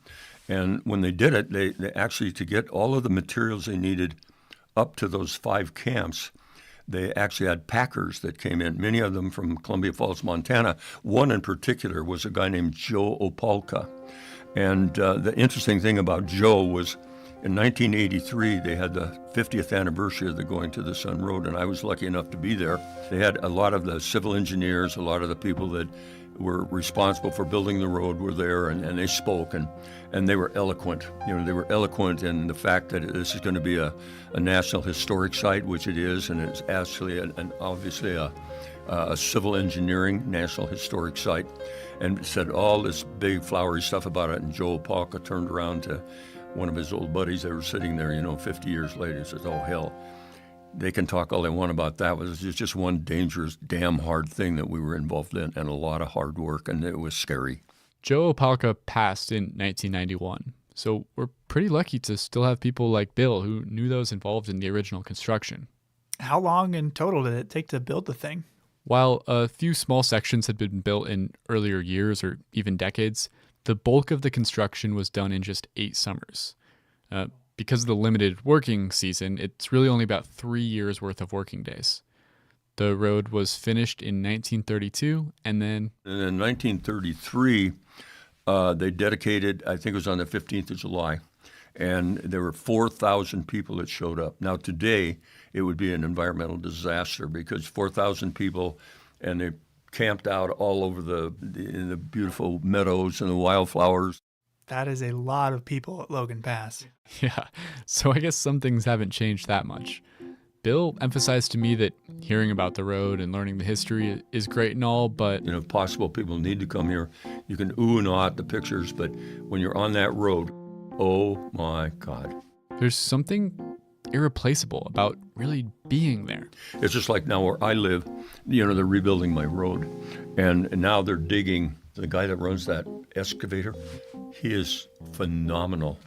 And when they did it, they actually, to get all of the materials they needed up to those 5 camps, they actually had packers that came in, many of them from Columbia Falls, Montana. One in particular was a guy named Joe Opalka. And the interesting thing about Joe was in 1983, they had the 50th anniversary of the Going to the Sun Road, and I was lucky enough to be there. They had a lot of the civil engineers, a lot of the people that were responsible for building the road were there, and they spoke, and they were eloquent. You know, they were eloquent in the fact that this is going to be a National Historic Site, which it is, and it's actually obviously a civil engineering National Historic Site, and said all this big flowery stuff about it. And Joe Opalka turned around to one of his old buddies that were sitting there, you know, 50 years later, and says, oh, hell, they can talk all they want about that. It was just one dangerous, damn hard thing that we were involved in, and a lot of hard work, and it was scary. Joe Opalka passed in 1991, So we're pretty lucky to still have people like Bill who knew those involved in the original construction. How long in total did it take to build the thing? While a few small sections had been built in earlier years or even decades, the bulk of the construction was done in just 8 summers. Because of the limited working season, it's really only about 3 years worth of working days. The road was finished in 1932, and then in 1933, they dedicated, I think it was on the 15th of July, and there were 4,000 people that showed up. Now today, it would be an environmental disaster because 4,000 people, and they camped out all over in the beautiful meadows and the wildflowers. That is a lot of people at Logan Pass. Yeah, so I guess some things haven't changed that much. Bill emphasized to me that hearing about the road and learning the history is great and all, but... If possible, people need to come here. You can ooh and ah at the pictures, but when you're on that road, oh my God. There's something irreplaceable about really being there. It's just like now where I live, they're rebuilding my road, and now they're digging. The guy that runs that excavator, he is phenomenal.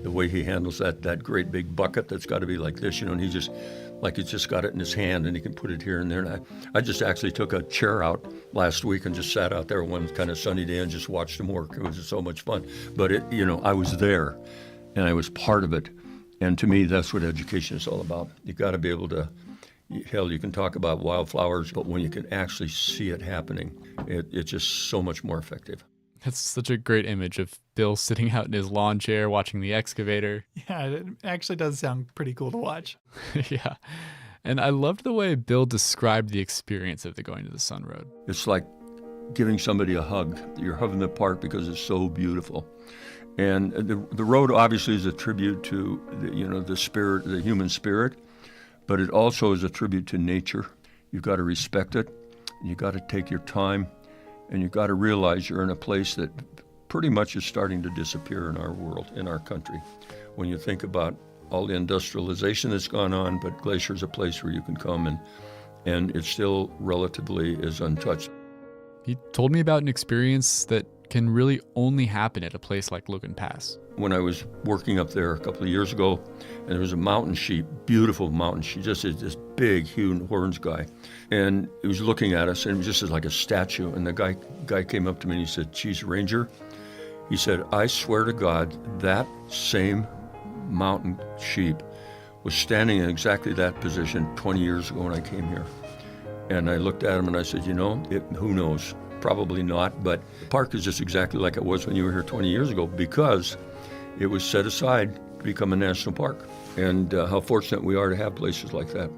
The way he handles that great big bucket that's got to be like this, and he's just got it in his hand and he can put it here and there. And I just actually took a chair out last week and just sat out there one kind of sunny day and just watched him work. It was just so much fun. But I was there and I was part of it. And to me, that's what education is all about. You got to be able to, hell, you can talk about wildflowers, but when you can actually see it happening, it's just so much more effective. That's such a great image of Bill sitting out in his lawn chair watching the excavator. Yeah, it actually does sound pretty cool to watch. Yeah. And I loved the way Bill described the experience of the Going to the Sun Road. It's like giving somebody a hug. You're hugging the park because it's so beautiful. And the road obviously is a tribute to the spirit, the human spirit, but it also is a tribute to nature. You've got to respect it. You've got to take your time. And you've got to realize you're in a place that pretty much is starting to disappear in our world, in our country. When you think about all the industrialization that's gone on, but Glacier's a place where you can come and it still relatively is untouched. He told me about an experience that can really only happen at a place like Logan Pass. When I was working up there a couple of years ago, and there was a mountain sheep, beautiful mountain sheep, just this big, huge horns guy. And he was looking at us, and it was just like a statue. And the guy came up to me and he said, "Geez, Ranger," he said, "I swear to God, that same mountain sheep was standing in exactly that position 20 years ago when I came here." And I looked at him and I said, who knows? Probably not, but the park is just exactly like it was when you were here 20 years ago because it was set aside to become a national park. And how fortunate we are to have places like that.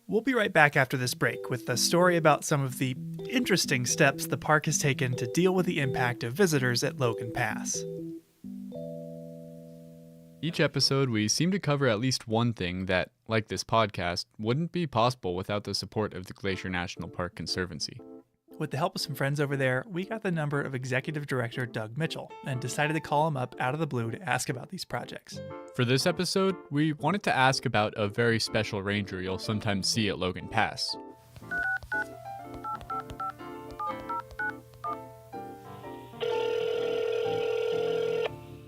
We'll be right back after this break with a story about some of the interesting steps the park has taken to deal with the impact of visitors at Logan Pass. Each episode, we seem to cover at least one thing that, like this podcast, wouldn't be possible without the support of the Glacier National Park Conservancy. With the help of some friends over there, we got the number of Executive Director Doug Mitchell and decided to call him up out of the blue to ask about these projects. For this episode, we wanted to ask about a very special ranger you'll sometimes see at Logan Pass.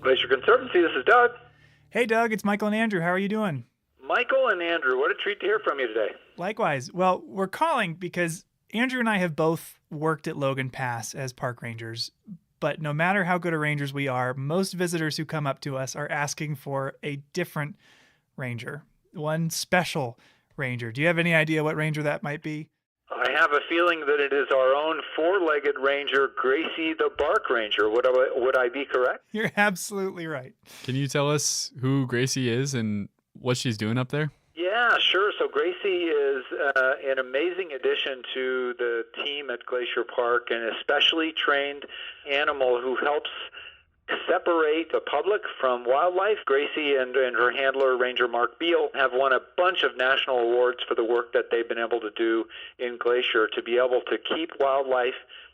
Glacier Conservancy, this is Doug. Hey Doug, it's Michael and Andrew. How are you doing? Michael and Andrew, what a treat to hear from you today. Likewise. Well, we're calling because Andrew and I have both worked at Logan Pass as park rangers, but no matter how good a rangers we are, most visitors who come up to us are asking for a different ranger, one special ranger. Do you have any idea what ranger that might be? I have a feeling that it is our own four-legged ranger, Gracie the Bark Ranger. Would I be correct? You're absolutely right. Can you tell us who Gracie is and what she's doing up there? Yeah, sure. So Gracie is an amazing addition to the team at Glacier Park, an especially trained animal who helps separate the public from wildlife. Gracie and her handler, Ranger Mark Beal, have won a bunch of national awards for the work that they've been able to do in Glacier to be able to keep wildlife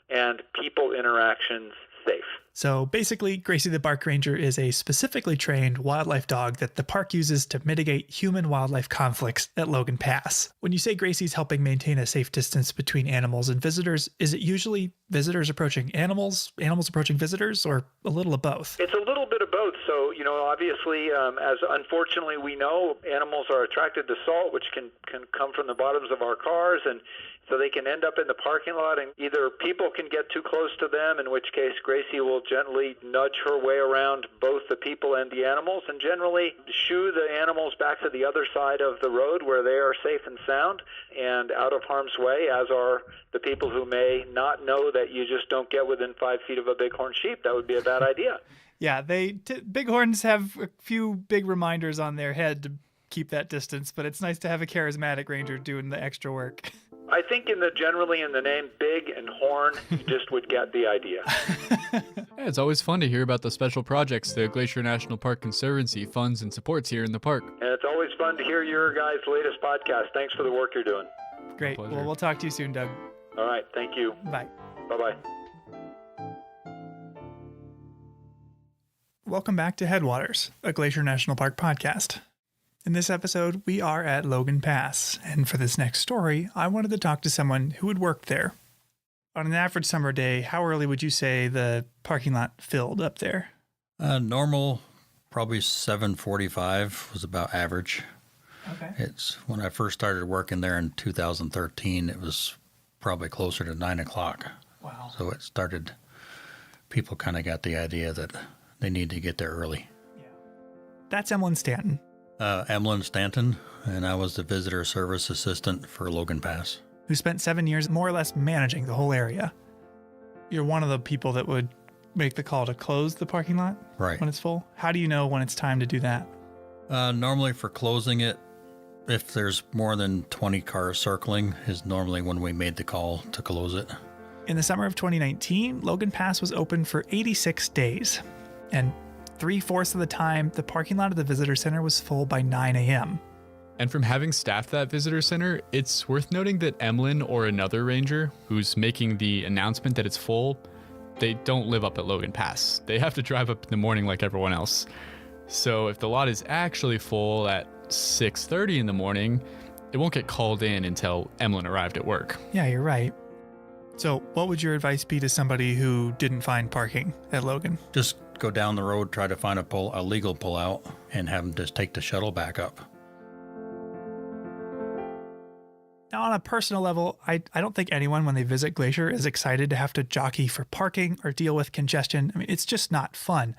and people interactions safe. So basically, Gracie the Park Ranger is a specifically trained wildlife dog that the park uses to mitigate human-wildlife conflicts at Logan Pass. When you say Gracie's helping maintain a safe distance between animals and visitors, is it usually visitors approaching animals, animals approaching visitors, or a little of both? It's a little bit of both. So, obviously, as unfortunately we know, animals are attracted to salt, which can come from the bottoms of our cars, and so they can end up in the parking lot, and either people can get too close to them, in which case Gracie will gently nudge her way around both the people and the animals, and generally shoo the animals back to the other side of the road where they are safe and sound and out of harm's way, as are the people who may not know that you just don't get within 5 feet of a bighorn sheep. That would be a bad idea. Yeah, bighorns have a few big reminders on their head to keep that distance, but it's nice to have a charismatic ranger doing the extra work. I think generally in the name big and horn, you just would get the idea. Yeah, it's always fun to hear about the special projects the Glacier National Park Conservancy funds and supports here in the park. And it's always fun to hear your guys' latest podcast. Thanks for the work you're doing. Great. Well, we'll talk to you soon, Doug. All right. Thank you. Bye. Bye-bye. Welcome back to Headwaters, a Glacier National Park podcast. In this episode, we are at Logan Pass, and for this next story, I wanted to talk to someone who had worked there. On an average summer day, how early would you say the parking lot filled up there? Normal, probably 7:45 was about average. Okay. It's when I first started working there in 2013, it was probably closer to 9 o'clock. Wow. So it started, people kind of got the idea that they need to get there early. That's Emlyn Stanton. Emlyn Stanton, and I was the visitor service assistant for Logan Pass. Who spent 7 years more or less managing the whole area. You're one of the people that would make the call to close the parking lot right when it's full. How do you know when it's time to do that? Normally for closing it, if there's more than 20 cars circling, is normally when we made the call to close it. In the summer of 2019, Logan Pass was open for 86 days. And 3/4 of the time, the parking lot of the visitor center was full by 9 a.m. And from having staffed that visitor center, it's worth noting that Emlyn or another ranger who's making the announcement that it's full, they don't live up at Logan Pass. They have to drive up in the morning like everyone else. So if the lot is actually full at 6:30 in the morning, it won't get called in until Emlyn arrived at work. Yeah, you're right. So what would your advice be to somebody who didn't find parking at Logan? Just go down the road, try to find a legal pullout, and have them just take the shuttle back up. Now, on a personal level, I don't think anyone, when they visit Glacier, is excited to have to jockey for parking or deal with congestion. I mean, it's just not fun.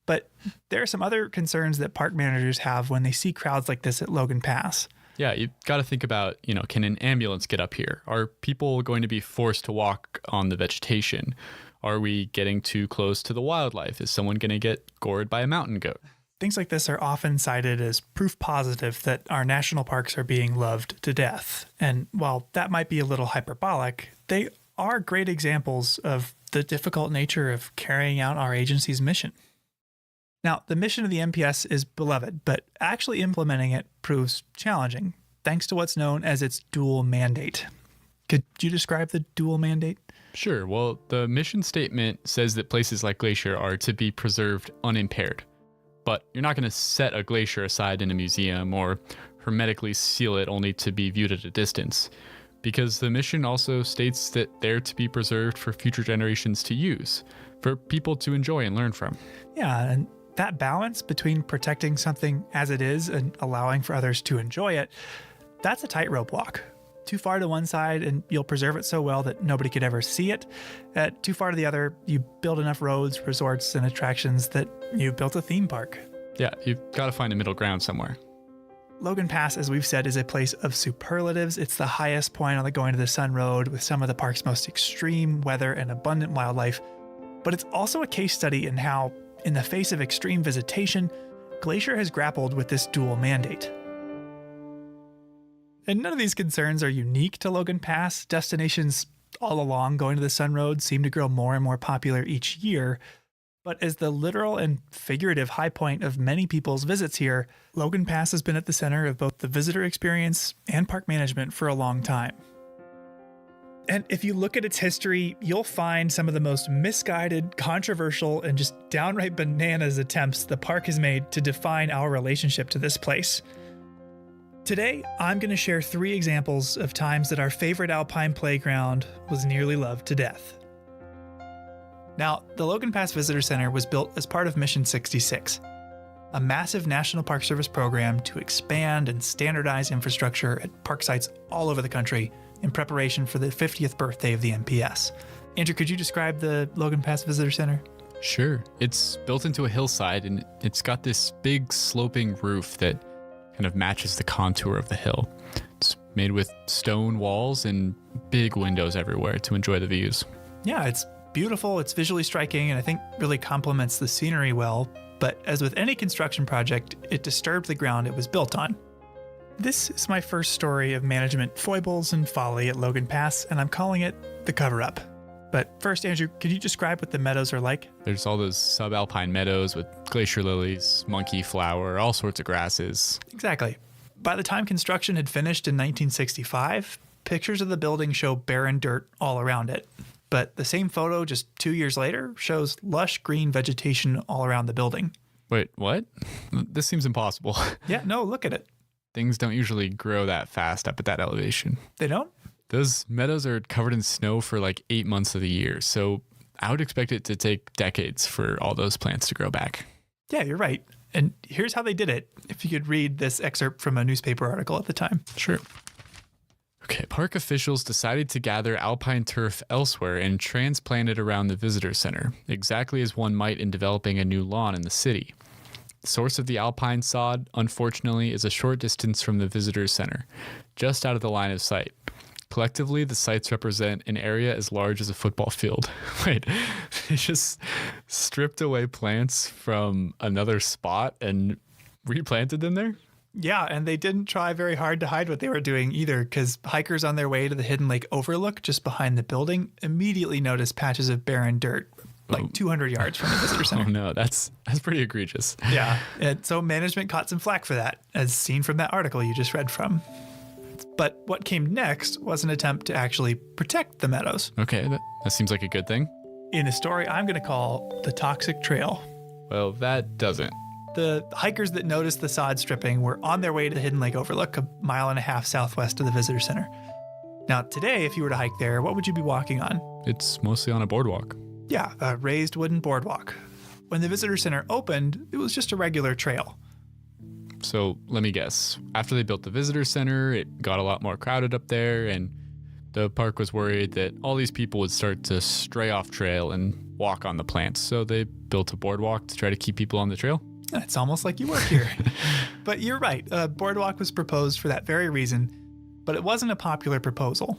But there are some other concerns that park managers have when they see crowds like this at Logan Pass. Yeah, you've got to think about, can an ambulance get up here? Are people going to be forced to walk on the vegetation? Are we getting too close to the wildlife? Is someone going to get gored by a mountain goat? Things like this are often cited as proof positive that our national parks are being loved to death. And while that might be a little hyperbolic, they are great examples of the difficult nature of carrying out our agency's mission. Now, the mission of the NPS is beloved, but actually implementing it proves challenging, thanks to what's known as its dual mandate. Could you describe the dual mandate? Sure. Well, the mission statement says that places like Glacier are to be preserved unimpaired. But you're not going to set a glacier aside in a museum or hermetically seal it only to be viewed at a distance, because the mission also states that they're to be preserved for future generations to use, for people to enjoy and learn from. Yeah, and that balance between protecting something as it is and allowing for others to enjoy it, that's a tightrope walk. Too far to one side and you'll preserve it so well that nobody could ever see it. Too far to the other, you build enough roads, resorts, and attractions that you built a theme park. Yeah, you've got to find a middle ground somewhere. Logan Pass, as we've said, is a place of superlatives. It's the highest point on the Going to the Sun Road with some of the park's most extreme weather and abundant wildlife. But it's also a case study in how, in the face of extreme visitation, Glacier has grappled with this dual mandate. And none of these concerns are unique to Logan Pass. Destinations all along Going to the Sun Road seem to grow more and more popular each year. But as the literal and figurative high point of many people's visits here, Logan Pass has been at the center of both the visitor experience and park management for a long time. And if you look at its history, you'll find some of the most misguided, controversial, and just downright bananas attempts the park has made to define our relationship to this place. Today, I'm going to share 3 examples of times that our favorite alpine playground was nearly loved to death. Now, the Logan Pass Visitor Center was built as part of Mission 66, a massive National Park Service program to expand and standardize infrastructure at park sites all over the country in preparation for the 50th birthday of the NPS. Andrew, could you describe the Logan Pass Visitor Center? Sure. It's built into a hillside, and it's got this big sloping roof that kind of matches the contour of the hill. It's made with stone walls and big windows everywhere to enjoy the views. Yeah, it's beautiful, it's visually striking, and I think really complements the scenery well. But as with any construction project, it disturbed the ground it was built on. This is my first story of management foibles and folly at Logan Pass, and I'm calling it The Cover-Up. But first, Andrew, could you describe what the meadows are like? There's all those subalpine meadows with glacier lilies, monkey flower, all sorts of grasses. Exactly. By the time construction had finished in 1965, pictures of the building show barren dirt all around it. But the same photo just 2 years later shows lush green vegetation all around the building. Wait, what? This seems impossible. Yeah, no, look at it. Things don't usually grow that fast up at that elevation. They don't? Those meadows are covered in snow for like 8 months of the year, so I would expect it to take decades for all those plants to grow back. Yeah, you're right. And here's how they did it, if you could read this excerpt from a newspaper article at the time. Sure. Okay, park officials decided to gather alpine turf elsewhere and transplant it around the visitor center, exactly as one might in developing a new lawn in the city. The source of the alpine sod, unfortunately, is a short distance from the visitor center, just out of the line of sight. Collectively, the sites represent an area as large as a football field. Wait, they just stripped away plants from another spot and replanted them there? Yeah, and they didn't try very hard to hide what they were doing either, because hikers on their way to the Hidden Lake Overlook just behind the building immediately noticed patches of barren dirt, like 200 yards from the visitor center. Oh no, that's pretty egregious. Yeah, and so management caught some flack for that, as seen from that article you just read from. But what came next was an attempt to actually protect the meadows. Okay, that seems like a good thing. In a story I'm going to call The Toxic Trail. Well, that doesn't. The hikers that noticed the sod stripping were on their way to the Hidden Lake Overlook, 1.5 miles southwest of the visitor center. Now, today, if you were to hike there, what would you be walking on? It's mostly on a boardwalk. Yeah, a raised wooden boardwalk. When the visitor center opened, it was just a regular trail. So let me guess. After they built the visitor center, it got a lot more crowded up there, and the park was worried that all these people would start to stray off trail and walk on the plants. So they built a boardwalk to try to keep people on the trail. It's almost like you work here. But you're right. A boardwalk was proposed for that very reason, but it wasn't a popular proposal.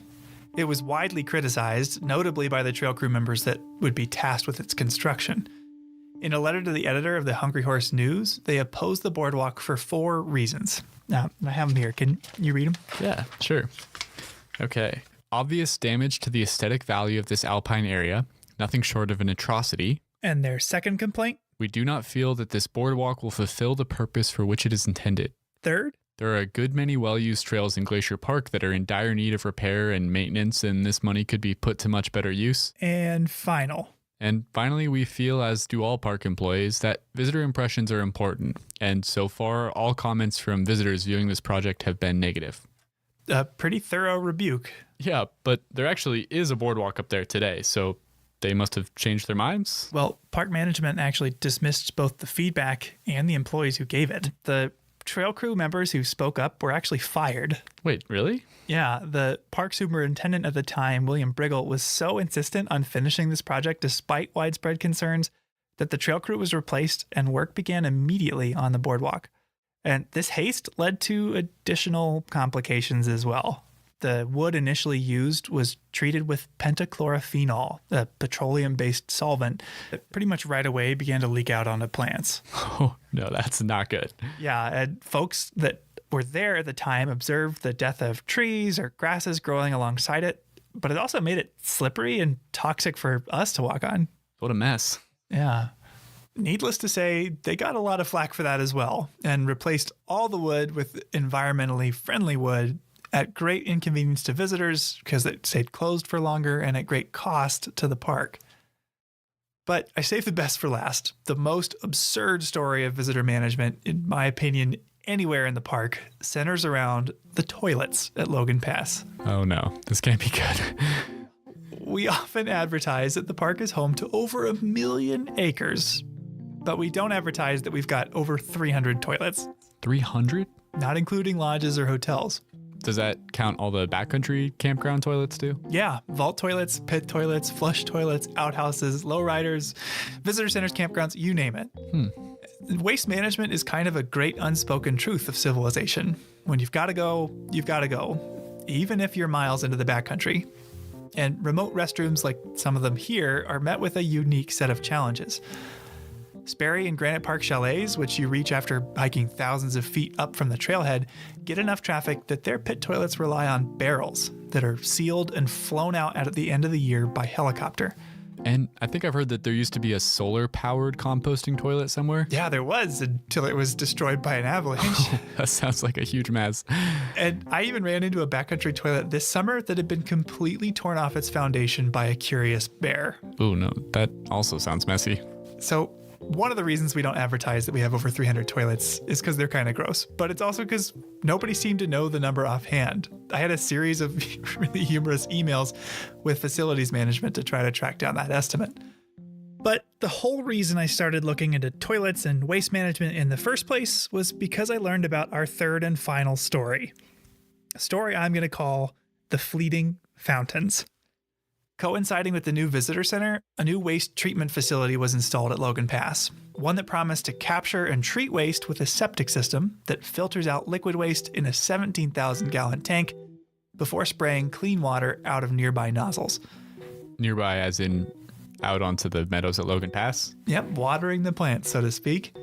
It was widely criticized, notably by the trail crew members that would be tasked with its construction. In a letter to the editor of the Hungry Horse News, they opposed the boardwalk for 4 reasons. Now, I have them here. Can you read them? Yeah, sure. Okay. Obvious damage to the aesthetic value of this alpine area, nothing short of an atrocity. And their second complaint? We do not feel that this boardwalk will fulfill the purpose for which it is intended. Third? There are a good many well-used trails in Glacier Park that are in dire need of repair and maintenance, and this money could be put to much better use. And finally, we feel, as do all park employees, that visitor impressions are important, and so far, all comments from visitors viewing this project have been negative. A pretty thorough rebuke. Yeah, but there actually is a boardwalk up there today, so they must have changed their minds? Well, park management actually dismissed both the feedback and the employees who gave it. The trail crew members who spoke up were actually fired. Wait, really? Yeah, the park superintendent at the time, William Briggle, was so insistent on finishing this project despite widespread concerns that the trail crew was replaced and work began immediately on the boardwalk. And this haste led to additional complications as well. The wood initially used was treated with pentachlorophenol, a petroleum-based solvent that pretty much right away began to leak out onto plants. Oh, no, that's not good. Yeah, and folks that were there at the time observed the death of trees or grasses growing alongside it, but it also made it slippery and toxic for us to walk on. What a mess. Yeah. Needless to say, they got a lot of flack for that as well, and replaced all the wood with environmentally friendly wood at great inconvenience to visitors because it stayed closed for longer and at great cost to the park. But I saved the best for last. The most absurd story of visitor management, in my opinion, anywhere in the park, centers around the toilets at Logan Pass. Oh no, this can't be good. We often advertise that the park is home to over 1 million acres, but we don't advertise that we've got over 300 toilets. 300? Not including lodges or hotels. Does that count all the backcountry campground toilets too? Yeah, vault toilets, pit toilets, flush toilets, outhouses, lowriders, visitor centers, campgrounds, you name it. Waste management is kind of a great unspoken truth of civilization. When you've got to go, you've got to go, even if you're miles into the backcountry. And remote restrooms like some of them here are met with a unique set of challenges. Sperry and Granite Park chalets, which you reach after hiking thousands of feet up from the trailhead, get enough traffic that their pit toilets rely on barrels that are sealed and flown out at the end of the year by helicopter. And I think I've heard that there used to be a solar-powered composting toilet somewhere. Yeah, there was, until it was destroyed by an avalanche. That sounds like a huge mess. And I even ran into a backcountry toilet this summer that had been completely torn off its foundation by a curious bear. Oh no, that also sounds messy. So one of the reasons we don't advertise that we have over 300 toilets is because they're kind of gross, but it's also because nobody seemed to know the number offhand. I had a series of really humorous emails with facilities management to try to track down that estimate. But the whole reason I started looking into toilets and waste management in the first place was because I learned about our third and final story. A story I'm going to call The Fleeting Fountains. Coinciding with the new visitor center, a new waste treatment facility was installed at Logan Pass, one that promised to capture and treat waste with a septic system that filters out liquid waste in a 17,000-gallon tank before spraying clean water out of nearby nozzles. Nearby as in out onto the meadows at Logan Pass? Yep, watering the plants, so to speak.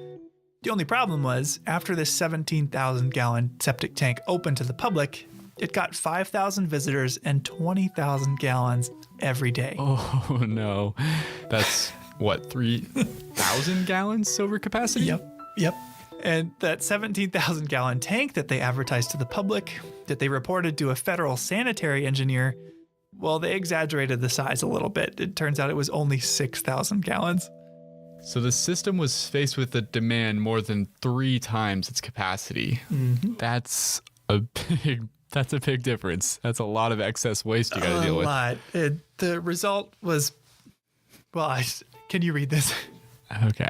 The only problem was, after this 17,000-gallon septic tank opened to the public, it got 5,000 visitors and 20,000 gallons every day. Oh no. That's what, 3,000 gallons over capacity? Yep. And that 17,000 gallon tank that they advertised to the public, that they reported to a federal sanitary engineer, well, they exaggerated the size a little bit. It turns out it was only 6,000 gallons. So the system was faced with a demand more than 3 times its capacity. Mm-hmm. That's a big difference. That's a lot of excess waste you got to deal with. A lot. The result was, well, can you read this? Okay.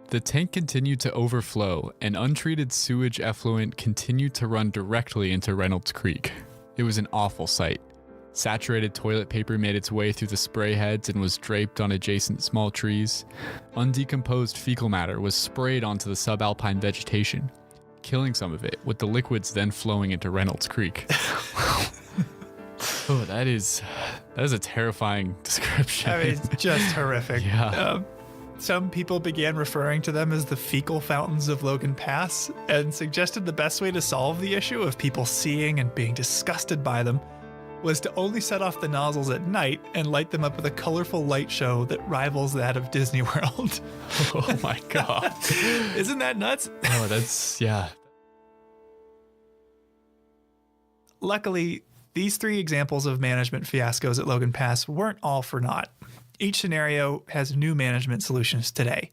The tank continued to overflow, and untreated sewage effluent continued to run directly into Reynolds Creek. It was an awful sight. Saturated toilet paper made its way through the spray heads and was draped on adjacent small trees. Undecomposed fecal matter was sprayed onto the subalpine vegetation, killing some of it, with the liquids then flowing into Reynolds Creek. Oh, that is a terrifying description. I mean, it's just horrific. Yeah. Some people began referring to them as the fecal fountains of Logan Pass and suggested the best way to solve the issue of people seeing and being disgusted by them was to only set off the nozzles at night and light them up with a colorful light show that rivals that of Disney World. Oh my God. Isn't that nuts? Oh, that's, yeah. Luckily, these 3 examples of management fiascos at Logan Pass weren't all for naught. Each scenario has new management solutions today.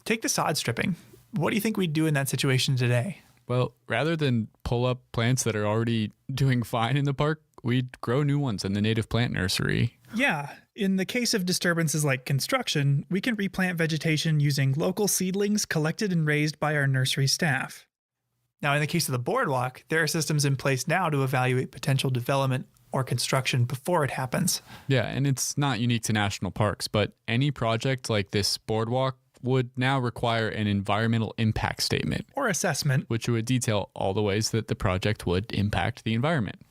Take the sod stripping. What do you think we'd do in that situation today? Well, rather than pull up plants that are already doing fine in the park, we'd grow new ones in the native plant nursery. Yeah. In the case of disturbances like construction, we can replant vegetation using local seedlings collected and raised by our nursery staff. Now, in the case of the boardwalk, there are systems in place now to evaluate potential development or construction before it happens. Yeah, and it's not unique to national parks, but any project like this boardwalk would now require an environmental impact statement. Or assessment. Which would detail all the ways that the project would impact the environment.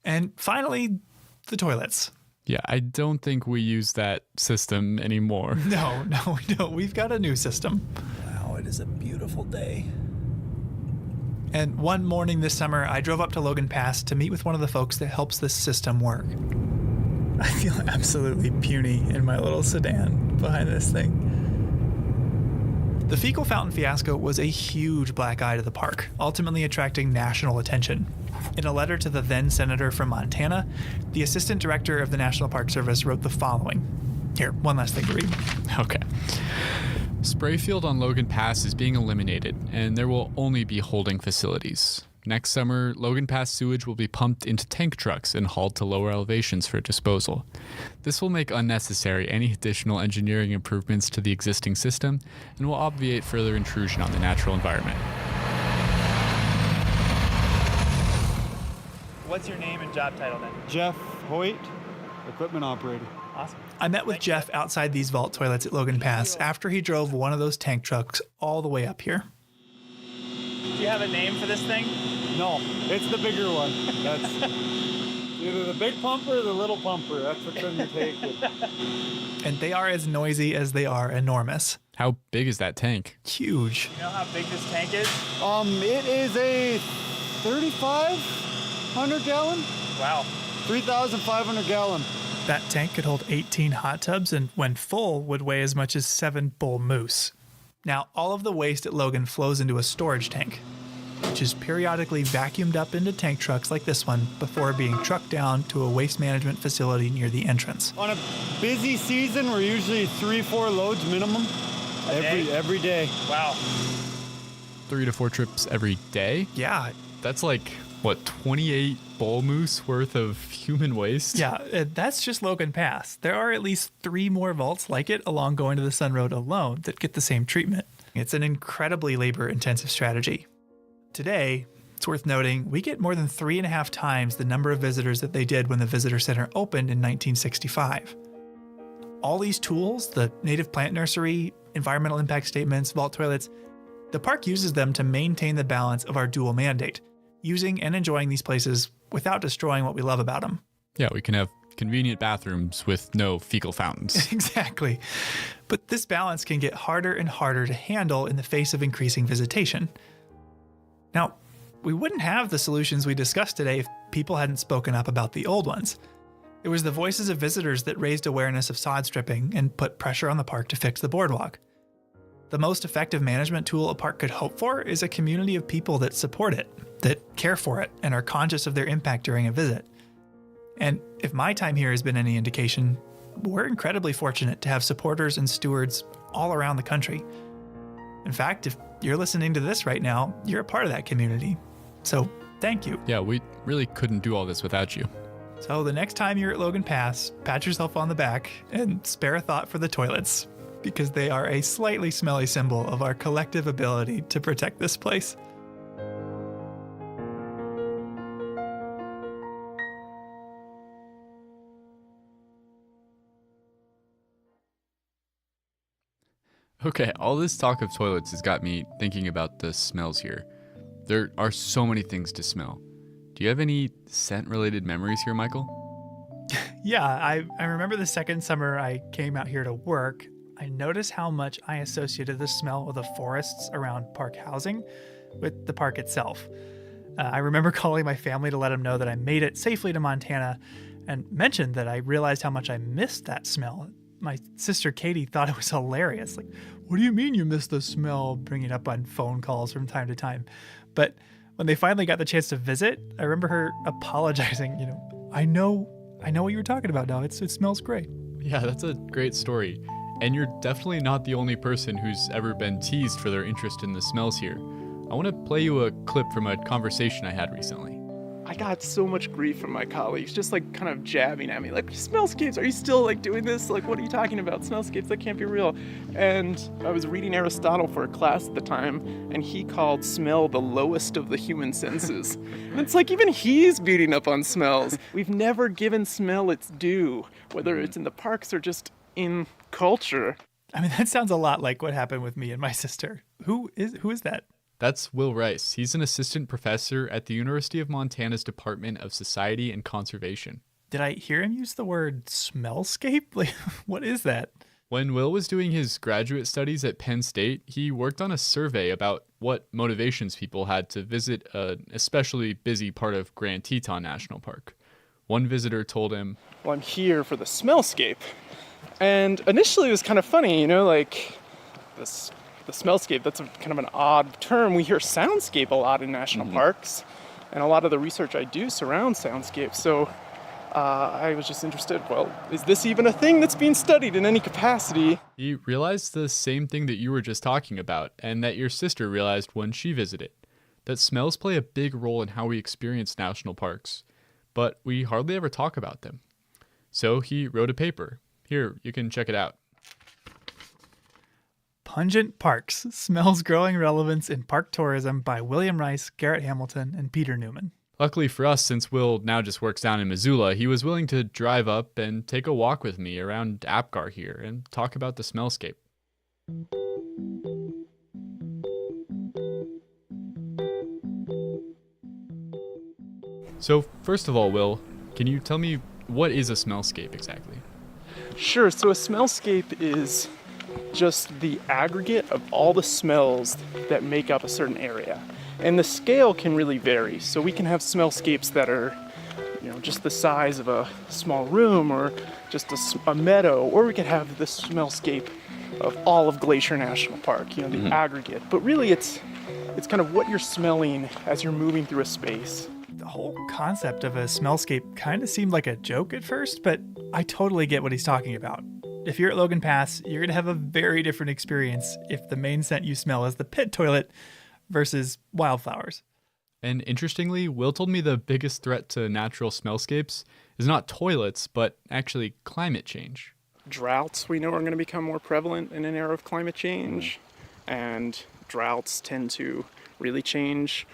And finally, the toilets. Yeah, I don't think we use that system anymore. No, we don't. We've got a new system. Wow, it is a beautiful day. And one morning this summer, I drove up to Logan Pass to meet with one of the folks that helps this system work. I feel absolutely puny in my little sedan behind this thing. The fecal fountain fiasco was a huge black eye to the park, ultimately attracting national attention. In a letter to the then senator from Montana, the assistant director of the National Park Service wrote the following. Here, one last thing to read. Okay. Sprayfield on Logan Pass is being eliminated, and there will only be holding facilities. Next summer, Logan Pass sewage will be pumped into tank trucks and hauled to lower elevations for disposal. This will make unnecessary any additional engineering improvements to the existing system and will obviate further intrusion on the natural environment. What's your name and job title then? Jeff Hoyt, equipment operator. Awesome. I met with Jeff outside these vault toilets at Logan Pass after he drove one of those tank trucks all the way up here. Do you have a name for this thing? No, it's the bigger one. That's either the big pumper or the little pumper. That's what's in the tank. And they are as noisy as they are enormous. How big is that tank? Huge. You know how big this tank is? It is a 3,500 gallon. Wow. 3,500 gallon. That tank could hold 18 hot tubs and when full would weigh as much as 7 bull moose. Now, all of the waste at Logan flows into a storage tank, which is periodically vacuumed up into tank trucks like this one before being trucked down to a waste management facility near the entrance. On a busy season, we're usually 3-4 loads minimum every day. Wow. 3 to 4 trips every day? Yeah. That's like, what, 28 bull moose worth of human waste? Yeah, that's just Logan Pass. There are at least 3 more vaults like it along Going to the Sun Road alone that get the same treatment. It's an incredibly labor-intensive strategy. Today, it's worth noting, we get more than 3.5 times the number of visitors that they did when the visitor center opened in 1965. All these tools, the native plant nursery, environmental impact statements, vault toilets, the park uses them to maintain the balance of our dual mandate, using and enjoying these places without destroying what we love about them. Yeah, we can have convenient bathrooms with no fecal fountains. Exactly. But this balance can get harder and harder to handle in the face of increasing visitation. Now, we wouldn't have the solutions we discussed today if people hadn't spoken up about the old ones. It was the voices of visitors that raised awareness of sod stripping and put pressure on the park to fix the boardwalk. The most effective management tool a park could hope for is a community of people that support it, that care for it, and are conscious of their impact during a visit. And if my time here has been any indication, we're incredibly fortunate to have supporters and stewards all around the country. In fact, if you're listening to this right now, you're a part of that community. So thank you. Yeah, we really couldn't do all this without you. So the next time you're at Logan Pass, pat yourself on the back and spare a thought for the toilets, because they are a slightly smelly symbol of our collective ability to protect this place. Okay, all this talk of toilets has got me thinking about the smells here. There are so many things to smell. Do you have any scent-related memories here, Michael? Yeah, I remember the second summer I came out here to work, I noticed how much I associated the smell of the forests around park housing with the park itself. I remember calling my family to let them know that I made it safely to Montana and mentioned that I realized how much I missed that smell. My sister Katie thought it was hilarious. Like, what do you mean you missed the smell? Bringing it up on phone calls from time to time. But when they finally got the chance to visit, I remember her apologizing. I know what you were talking about now. It smells great. Yeah, that's a great story. And you're definitely not the only person who's ever been teased for their interest in the smells here. I want to play you a clip from a conversation I had recently. I got so much grief from my colleagues, just like kind of jabbing at me, like, smellscapes, are you still like doing this? Like, what are you talking about? Smellscapes, that can't be real. And I was reading Aristotle for a class at the time, and he called smell the lowest of the human senses. And it's like, even he's beating up on smells. We've never given smell its due, whether it's in the parks or just in culture. I mean, that sounds a lot like what happened with me and my sister. Who is that? That's Will Rice. He's an assistant professor at the University of Montana's Department of Society and Conservation. Did I hear him use the word smellscape? Like, what is that? When Will was doing his graduate studies at Penn State, he worked on a survey about what motivations people had to visit an especially busy part of Grand Teton National Park. One visitor told him, "Well, I'm here for the smellscape." And initially it was kind of funny, like the the smellscape, that's kind of an odd term. We hear soundscape a lot in national parks, and a lot of the research I do surrounds soundscape. So I was just interested, well, is this even a thing that's being studied in any capacity? He realized the same thing that you were just talking about, and that your sister realized when she visited, that smells play a big role in how we experience national parks, but we hardly ever talk about them. So he wrote a paper. Here, you can check it out. Pungent Parks, Smells Growing Relevance in Park Tourism by William Rice, Garrett Hamilton, and Peter Newman. Luckily for us, since Will now just works down in Missoula, he was willing to drive up and take a walk with me around Apgar here and talk about the smellscape. So first of all, Will, can you tell me what is a smellscape exactly? Sure, so a smellscape is just the aggregate of all the smells that make up a certain area. And the scale can really vary. So we can have smellscapes that are, just the size of a small room or just a meadow, or we could have the smellscape of all of Glacier National Park, the aggregate. But really it's kind of what you're smelling as you're moving through a space. The whole concept of a smellscape kind of seemed like a joke at first, but I totally get what he's talking about. If you're at Logan Pass, you're going to have a very different experience if the main scent you smell is the pit toilet versus wildflowers. And interestingly, Will told me the biggest threat to natural smellscapes is not toilets, but actually climate change. Droughts we know are going to become more prevalent in an era of climate change, and droughts tend to really change.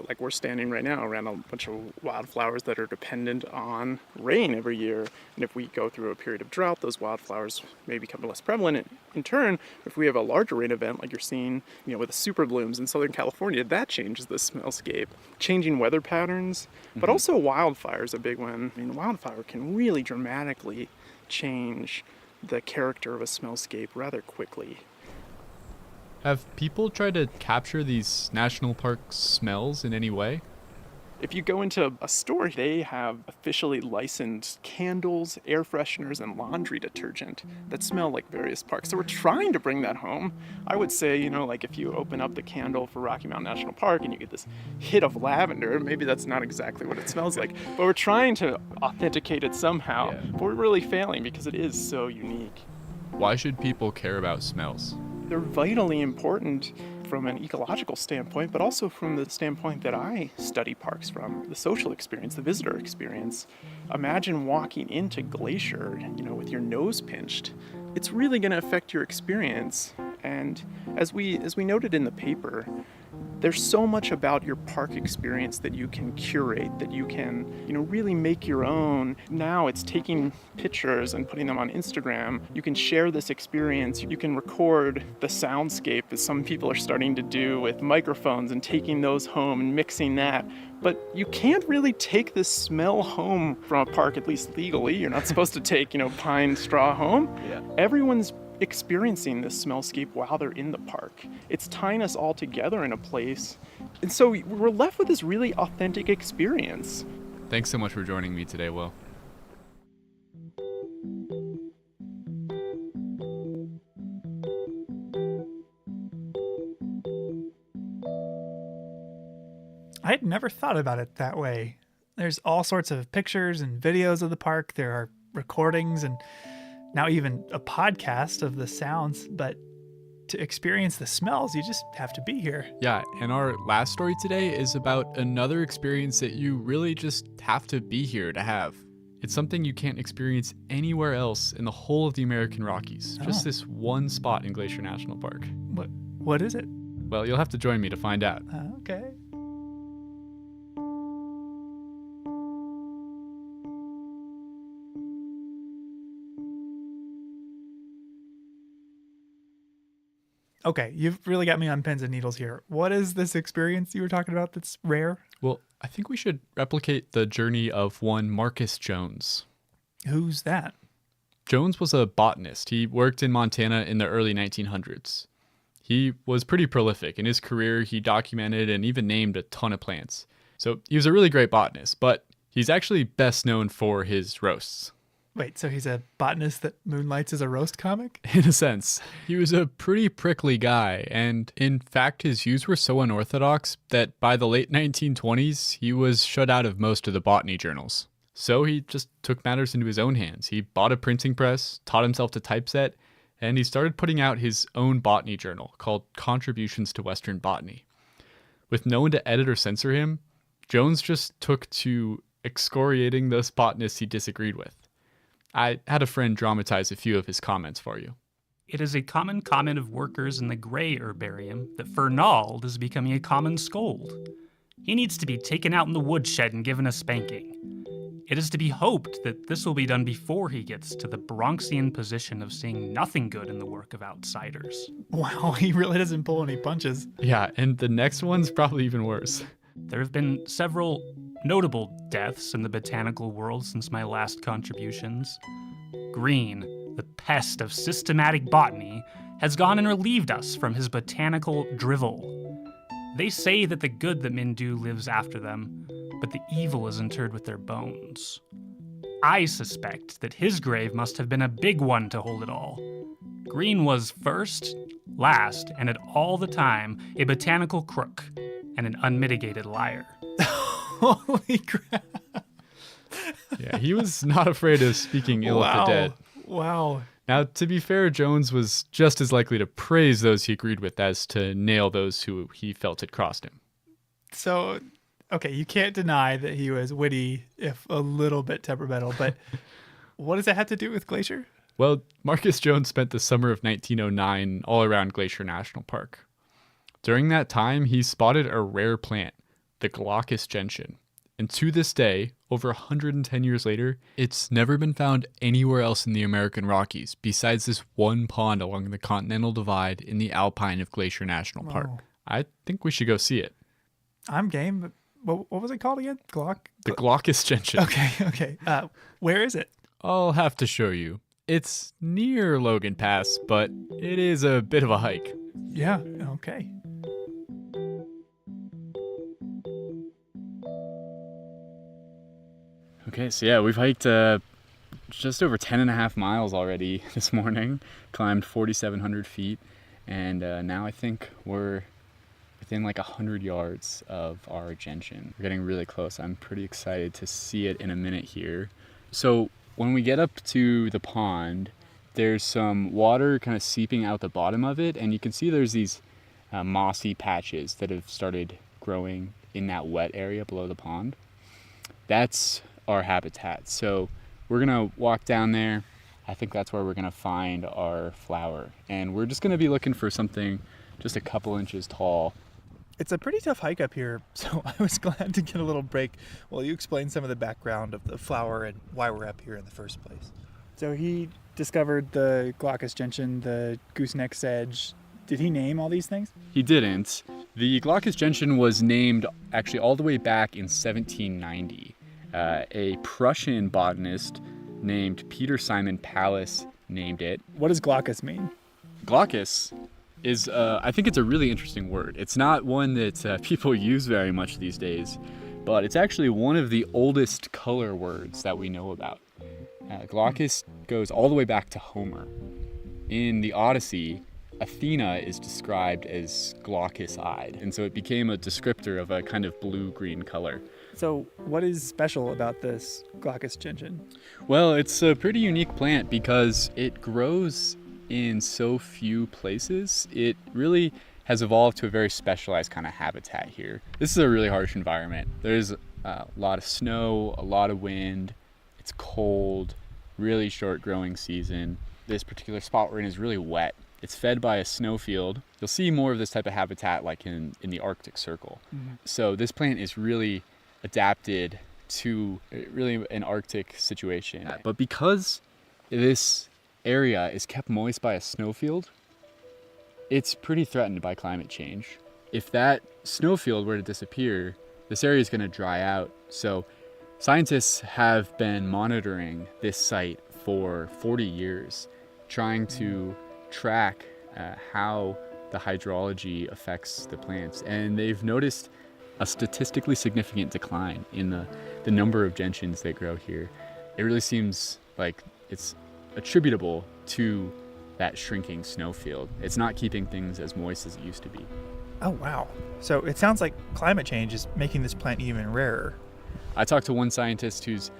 Like we're standing right now around a bunch of wildflowers that are dependent on rain every year. And if we go through a period of drought, those wildflowers may become less prevalent. In turn, if we have a larger rain event like you're seeing, with the super blooms in Southern California, that changes the smellscape. Changing weather patterns, but also wildfires, a big one. I mean, wildfire can really dramatically change the character of a smellscape rather quickly. Have people tried to capture these national park smells in any way? If you go into a store, they have officially licensed candles, air fresheners, and laundry detergent that smell like various parks. So we're trying to bring that home. I would say, like if you open up the candle for Rocky Mountain National Park and you get this hit of lavender, maybe that's not exactly what it smells like. But we're trying to authenticate it somehow. But we're really failing because it is so unique. Why should people care about smells? They're vitally important from an ecological standpoint, but also from the standpoint that I study parks from, the social experience, the visitor experience. Imagine walking into Glacier, with your nose pinched. It's really going to affect your experience. And as we noted in the paper, there's so much about your park experience that you can curate, that you can, really make your own. Now it's taking pictures and putting them on Instagram. You can share this experience. You can record the soundscape, as some people are starting to do with microphones and taking those home and mixing that. But you can't really take this smell home from a park, at least legally. You're not supposed to take, pine straw home. Yeah. Everyone's experiencing this smellscape while they're in the park. It's tying us all together in a place. And so we're left with this really authentic experience. Thanks so much for joining me today, Will. I had never thought about it that way. There's all sorts of pictures and videos of the park. There are recordings and now even a podcast of the sounds, but to experience the smells, you just have to be here. Yeah, and our last story today is about another experience that you really just have to be here to have. It's something you can't experience anywhere else in the whole of the American Rockies. Just this one spot in Glacier National Park. What is it? Well, you'll have to join me to find out. Okay. Okay, you've really got me on pins and needles here. What is this experience you were talking about that's rare? Well, I think we should replicate the journey of one Marcus Jones. Who's that? Jones was a botanist. He worked in Montana in the early 1900s. He was pretty prolific. In his career, he documented and even named a ton of plants. So he was a really great botanist, but he's actually best known for his roasts. Wait, so he's a botanist that moonlights as a roast comic? In a sense. He was a pretty prickly guy, and in fact his views were so unorthodox that by the late 1920s he was shut out of most of the botany journals. So he just took matters into his own hands. He bought a printing press, taught himself to typeset, and he started putting out his own botany journal called Contributions to Western Botany. With no one to edit or censor him, Jones just took to excoriating those botanists he disagreed with. I had a friend dramatize a few of his comments for you. It is a common comment of workers in the gray herbarium that Fernald is becoming a common scold. He needs to be taken out in the woodshed and given a spanking. It is to be hoped that this will be done before he gets to the Bronxian position of seeing nothing good in the work of outsiders. Wow, he really doesn't pull any punches. Yeah, and the next one's probably even worse. There have been several notable deaths in the botanical world since my last contributions. Green, the pest of systematic botany, has gone and relieved us from his botanical drivel. They say that the good that men do lives after them, but the evil is interred with their bones. I suspect that his grave must have been a big one to hold it all. Green was first, last, and at all the time a botanical crook and an unmitigated liar. Holy crap. Yeah, he was not afraid of speaking ill of the dead. Wow. Now, to be fair, Jones was just as likely to praise those he agreed with as to nail those who he felt had crossed him. So, okay, you can't deny that he was witty, if a little bit temperamental, but what does that have to do with Glacier? Well, Marcus Jones spent the summer of 1909 all around Glacier National Park. During that time, he spotted a rare plant, the Glaucus gentian. And to this day, over 110 years later, it's never been found anywhere else in the American Rockies besides this one pond along the Continental Divide in the Alpine of Glacier National Park. Wow. I think we should go see it. I'm game, but what was it called again? The Glaucus gentian. Okay. Where is it? I'll have to show you. It's near Logan Pass, but it is a bit of a hike. Yeah, okay. Okay, so yeah, we've hiked just over 10.5 miles already this morning, climbed 4,700 feet, and now I think we're within like 100 yards of our gentian. We're getting really close. I'm pretty excited to see it in a minute here. So when we get up to the pond, there's some water kind of seeping out the bottom of it, and you can see there's these mossy patches that have started growing in that wet area below the pond. That's our habitat. So we're gonna walk down there. I think that's where we're gonna find our flower, and we're just gonna be looking for something just a couple inches tall. It's a pretty tough hike up here, so I was glad to get a little break while you explain some of the background of the flower and why we're up here in the first place. So he discovered the Glaucus gentian, the gooseneck sedge. Did he name all these things? He didn't. The Glaucus gentian was named actually all the way back in 1790. A Prussian botanist named Peter Simon Pallas named it. What does Glaucus mean? Glaucus is, I think it's a really interesting word. It's not one that people use very much these days, but it's actually one of the oldest color words that we know about. Glaucus goes all the way back to Homer. In the Odyssey, Athena is described as glaucous-eyed, and so it became a descriptor of a kind of blue-green color. So what is special about this Glaucus gentian? Well, it's a pretty unique plant because it grows in so few places. It really has evolved to a very specialized kind of habitat here. This is a really harsh environment. There's a lot of snow, a lot of wind, it's cold, really short growing season. This particular spot we're in is really wet. It's fed by a snowfield. You'll see more of this type of habitat like in the Arctic Circle. Mm-hmm. So this plant is really adapted to really an Arctic situation. But because this area is kept moist by a snowfield, it's pretty threatened by climate change. If that snowfield were to disappear, this area is going to dry out. So scientists have been monitoring this site for 40 years, trying to track how the hydrology affects the plants. And they've noticed a statistically significant decline in the number of gentians that grow here. It really seems Like, it's attributable to that shrinking snowfield. It's not keeping things as moist as it used to be. Oh, wow. So it sounds like climate change is making this plant even rarer. I talked to one scientist who's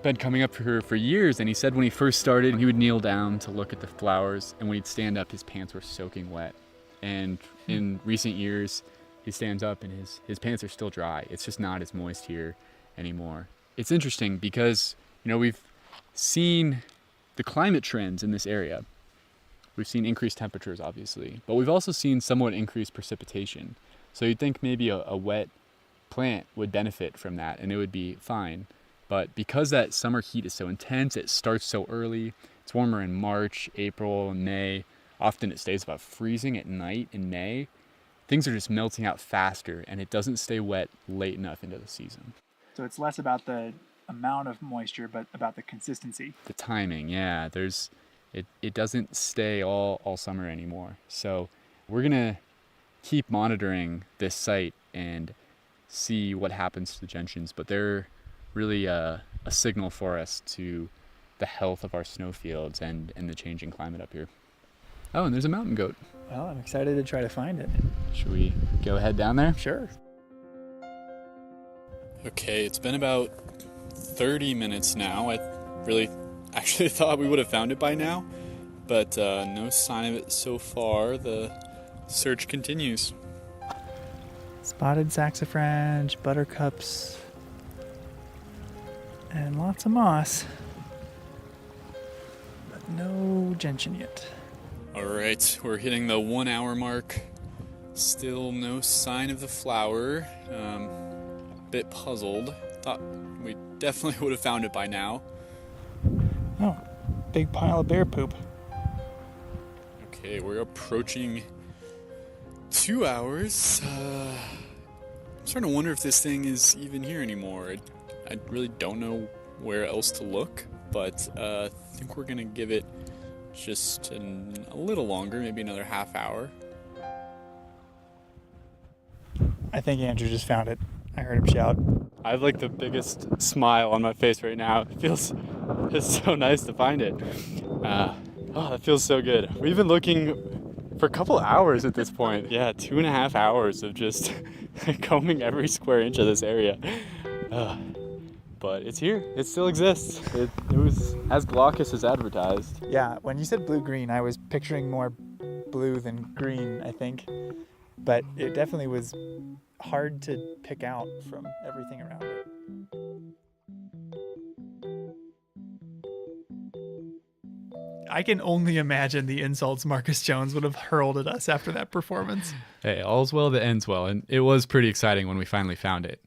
been coming up here for years, and he said when he first started, he would kneel down to look at the flowers, and when he'd stand up, his pants were soaking wet. And in recent years, he stands up and his pants are still dry. It's just not as moist here anymore. It's interesting because, we've seen the climate trends in this area. We've seen increased temperatures, obviously, but we've also seen somewhat increased precipitation. So you'd think maybe a wet plant would benefit from that and it would be fine. But because that summer heat is so intense, it starts so early. It's warmer in March, April, and May. Often it stays about freezing at night in May. Things are just melting out faster, and it doesn't stay wet late enough into the season. So it's less about the amount of moisture, but about the consistency. The timing, yeah. It doesn't stay all summer anymore. So we're going to keep monitoring this site and see what happens to the gentians, but they're really a signal for us to the health of our snowfields and the changing climate up here. Oh, and there's a mountain goat. Well, I'm excited to try to find it. Should we go head down there? Sure. Okay, it's been about 30 minutes now. I really actually thought we would have found it by now, but no sign of it so far. The search continues. Spotted saxifrage, buttercups, and lots of moss, but no gentian yet. All right, we're hitting the 1 hour mark. Still no sign of the flower. Bit puzzled. Thought we definitely would have found it by now. Oh, big pile of bear poop. Okay, we're approaching 2 hours. I'm starting to wonder if this thing is even here anymore. I really don't know where else to look, but I think we're gonna give it just a little longer, maybe another half hour. I think Andrew just found it. I heard him shout. I have like the biggest smile on my face right now. It's so nice to find it. That feels so good. We've been looking for a couple hours at this point. Yeah, 2.5 hours of just combing every square inch of this area. But it's here. It still exists. It was as glaucous as advertised. Yeah, when you said blue-green, I was picturing more blue than green, I think. But it definitely was hard to pick out from everything around it. I can only imagine the insults Marcus Jones would have hurled at us after that performance. Hey, all's well that ends well, and it was pretty exciting when we finally found it.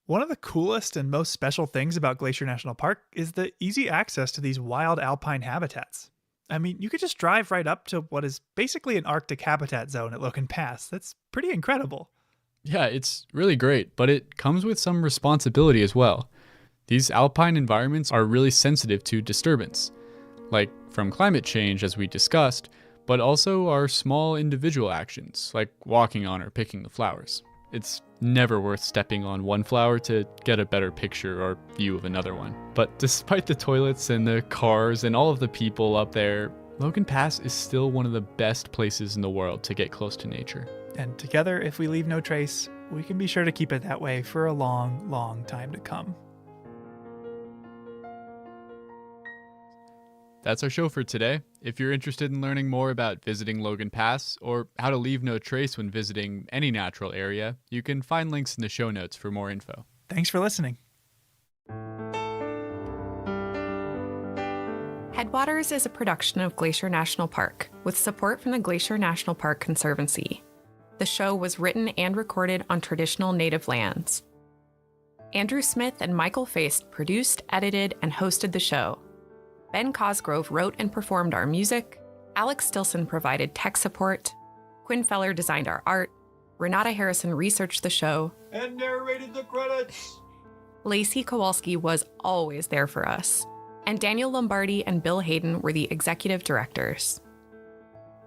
One of the coolest and most special things about Glacier National Park is the easy access to these wild alpine habitats. I mean, you could just drive right up to what is basically an Arctic habitat zone at Logan Pass. That's pretty incredible. Yeah, it's really great, but it comes with some responsibility as well. These alpine environments are really sensitive to disturbance, like from climate change, as we discussed, but also our small individual actions, like walking on or picking the flowers. It's never worth stepping on one flower to get a better picture or view of another one. But despite the toilets and the cars and all of the people up there, Logan Pass is still one of the best places in the world to get close to nature. And together, if we leave no trace, we can be sure to keep it that way for a long, long time to come. That's our show for today. If you're interested in learning more about visiting Logan Pass or how to leave no trace when visiting any natural area, you can find links in the show notes for more info. Thanks for listening. Headwaters is a production of Glacier National Park with support from the Glacier National Park Conservancy. The show was written and recorded on traditional native lands. Andrew Smith and Michael Feist produced, edited, and hosted the show. Ben Cosgrove wrote and performed our music. Alex Stilson provided tech support. Quinn Feller designed our art. Renata Harrison researched the show. And narrated the credits. Lacey Kowalski was always there for us. And Daniel Lombardi and Bill Hayden were the executive directors.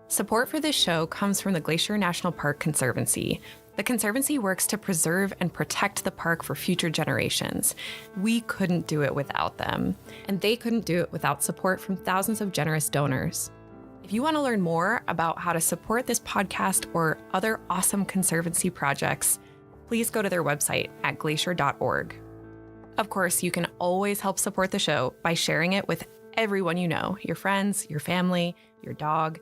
Support for this show comes from the Glacier National Park Conservancy, The Conservancy works to preserve and protect the park for future generations. We couldn't do it without them, and they couldn't do it without support from thousands of generous donors. If you want to learn more about how to support this podcast or other awesome Conservancy projects, please go to their website at glacier.org. Of course, you can always help support the show by sharing it with everyone you know, your friends, your family, your dog,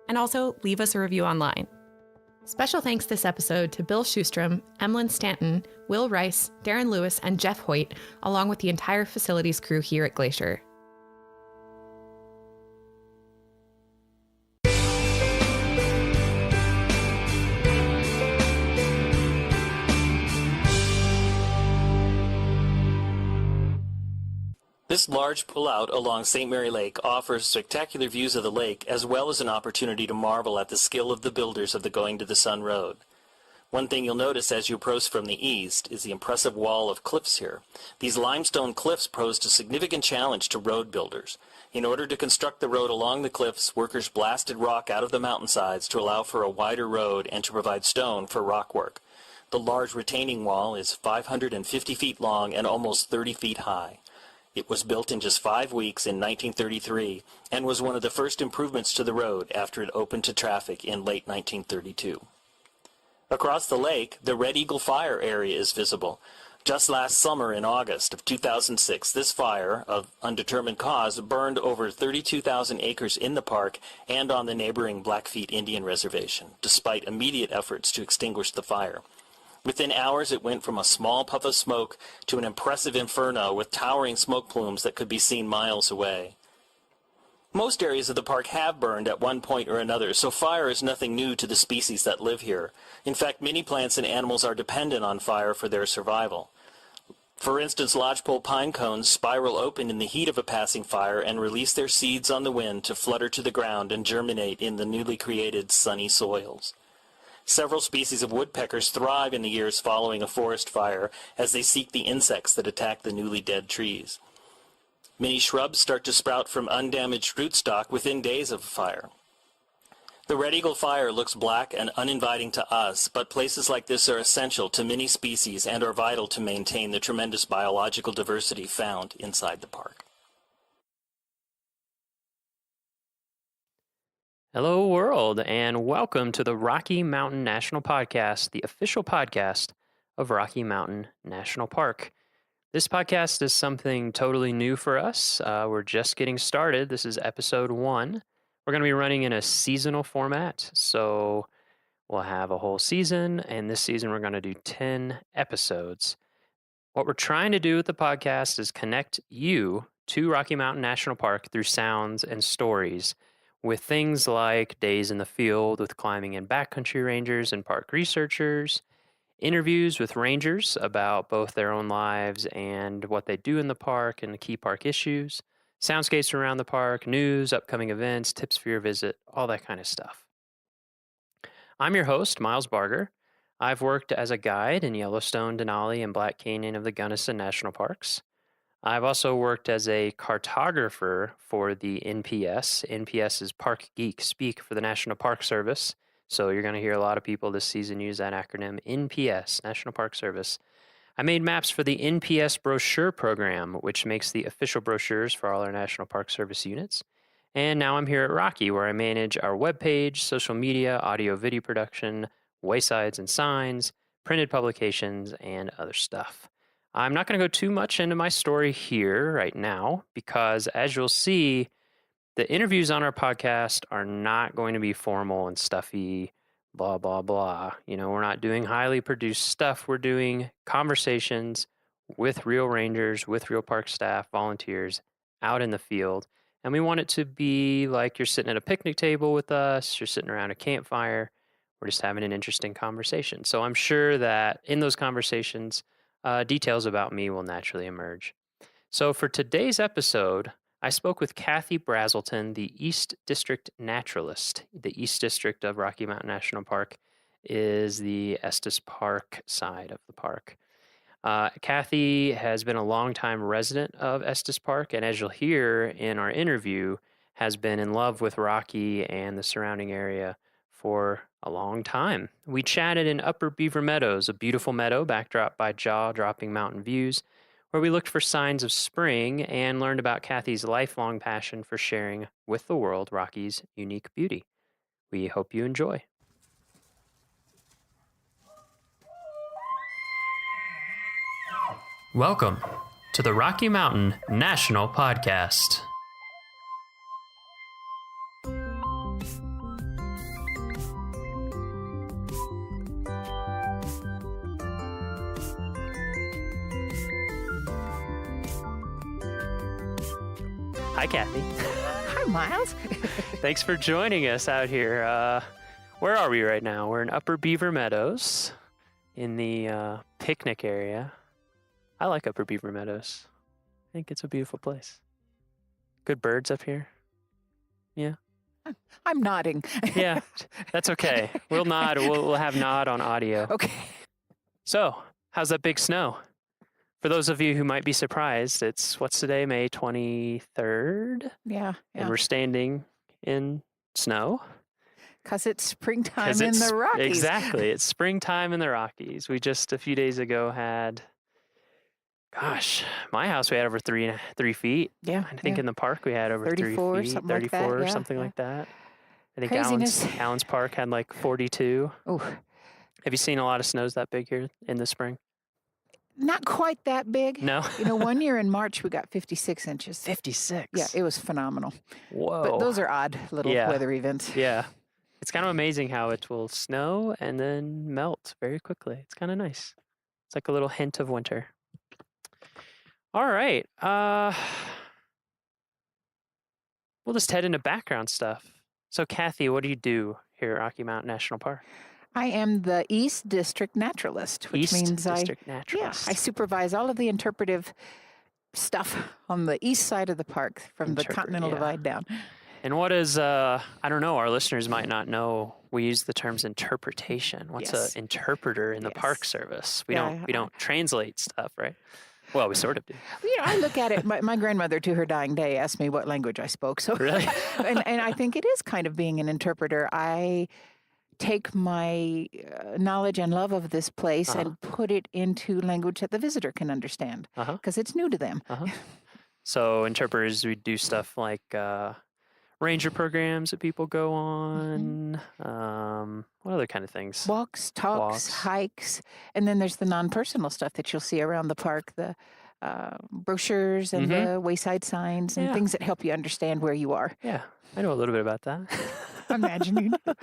and also leave us a review online. Special thanks this episode to Bill Schustrom, Emlyn Stanton, Will Rice, Darren Lewis, and Jeff Hoyt, along with the entire facilities crew here at Glacier. This large pullout along St. Mary Lake offers spectacular views of the lake as well as an opportunity to marvel at the skill of the builders of the Going to the Sun Road. One thing you'll notice as you approach from the east is the impressive wall of cliffs here. These limestone cliffs posed a significant challenge to road builders. In order to construct the road along the cliffs, workers blasted rock out of the mountainsides to allow for a wider road and to provide stone for rock work. The large retaining wall is 550 feet long and almost 30 feet high. It was built in just 5 weeks in 1933 and was one of the first improvements to the road after it opened to traffic in late 1932. Across the lake, the Red Eagle Fire area is visible. Just last summer in August of 2006, this fire, of undetermined cause, burned over 32,000 acres in the park and on the neighboring Blackfeet Indian Reservation, despite immediate efforts to extinguish the fire. Within hours, it went from a small puff of smoke to an impressive inferno with towering smoke plumes that could be seen miles away. Most areas of the park have burned at one point or another, so fire is nothing new to the species that live here. In fact, many plants and animals are dependent on fire for their survival. For instance, lodgepole pine cones spiral open in the heat of a passing fire and release their seeds on the wind to flutter to the ground and germinate in the newly created sunny soils. Several species of woodpeckers thrive in the years following a forest fire as they seek the insects that attack the newly dead trees. Many shrubs start to sprout from undamaged rootstock within days of a fire. The Red Eagle Fire looks black and uninviting to us, but places like this are essential to many species and are vital to maintain the tremendous biological diversity found inside the park. Hello, world, and welcome to the Rocky Mountain National Podcast, the official podcast of Rocky Mountain National Park. This podcast is something totally new for us. We're just getting started. This is episode 1. We're going to be running in a seasonal format, so we'll have a whole season, and this season we're going to do 10 episodes. What we're trying to do with the podcast is connect you to Rocky Mountain National Park through sounds and stories, with things like days in the field with climbing and backcountry rangers and park researchers, interviews with rangers about both their own lives and what they do in the park and the key park issues, soundscapes around the park, news, upcoming events, tips for your visit, all that kind of stuff. I'm your host, Miles Barger. I've worked as a guide in Yellowstone, Denali, and Black Canyon of the Gunnison National Parks. I've also worked as a cartographer for the NPS. NPS is Park Geek speak for the National Park Service. So you're going to hear a lot of people this season use that acronym, NPS, National Park Service. I made maps for the NPS brochure program, which makes the official brochures for all our National Park Service units. And now I'm here at Rocky, where I manage our webpage, social media, audio, video production, waysides and signs, printed publications, and other stuff. I'm not going to go too much into my story here right now because, as you'll see, the interviews on our podcast are not going to be formal and stuffy, blah, blah, blah. You know, we're not doing highly produced stuff. We're doing conversations with real rangers, with real park staff, volunteers out in the field. And we want it to be like you're sitting at a picnic table with us, you're sitting around a campfire, we're just having an interesting conversation. So I'm sure that in those conversations, details about me will naturally emerge. So for today's episode, I spoke with Kathy Brazelton, the East District Naturalist. The East District of Rocky Mountain National Park is the Estes Park side of the park. Kathy has been a longtime resident of Estes Park, and as you'll hear in our interview, has been in love with Rocky and the surrounding area for A long time. We chatted in Upper Beaver Meadows, a beautiful meadow backdropped by jaw-dropping mountain views, where we looked for signs of spring and learned about Kathy's lifelong passion for sharing with the world Rocky's unique beauty. We hope you enjoy. Welcome to the Rocky Mountain National Podcast. Hi, Kathy. Hi, Miles. Thanks for joining us out here. Where are we right now? We're in Upper Beaver Meadows in the picnic area. I like Upper Beaver Meadows. I think it's a beautiful place. Good birds up here. Yeah. I'm nodding. Yeah, that's okay. We'll nod. We'll have nod on audio. Okay. So, how's that big snow? For those of you who might be surprised, it's, what's today, May 23rd? Yeah. And we're standing in snow. Because it's springtime in the Rockies. Exactly. It's springtime in the Rockies. We just a few days ago had, gosh, my house we had over 3 feet. Yeah. I think in the park we had over 34, 3 feet. something 34 like that. or Yeah, something yeah. like that. I think Craziness. Allen's Park had like 42. Oh. Have you seen a lot of snows that big here in the spring? Not quite that big. No. One year in March we got 56 inches. 56? Yeah, it was phenomenal. Whoa. But those are odd little weather events. Yeah. It's kind of amazing how it will snow and then melt very quickly. It's kind of nice. It's like a little hint of winter. All right. We'll just head into background stuff. So, Kathy, what do you do here at Rocky Mountain National Park? I am the East District Naturalist, which means I supervise all of the interpretive stuff on the east side of the park from the Continental Divide down. And what is, I don't know, our listeners might not know, we use the terms interpretation. What's an interpreter in the Park Service? We don't translate stuff, right? Well, we sort of do. I look at it. My grandmother, to her dying day, asked me what language I spoke. So, really? and I think it is kind of being an interpreter. I take my knowledge and love of this place and put it into language that the visitor can understand because it's new to them. So interpreters, we do stuff like ranger programs that people go on. What other kind of things? Walks, talks, hikes. And then there's the non-personal stuff that you'll see around the park, the brochures and the wayside signs and things that help you understand where you are. Yeah, I know a little bit about that. Imagine you do.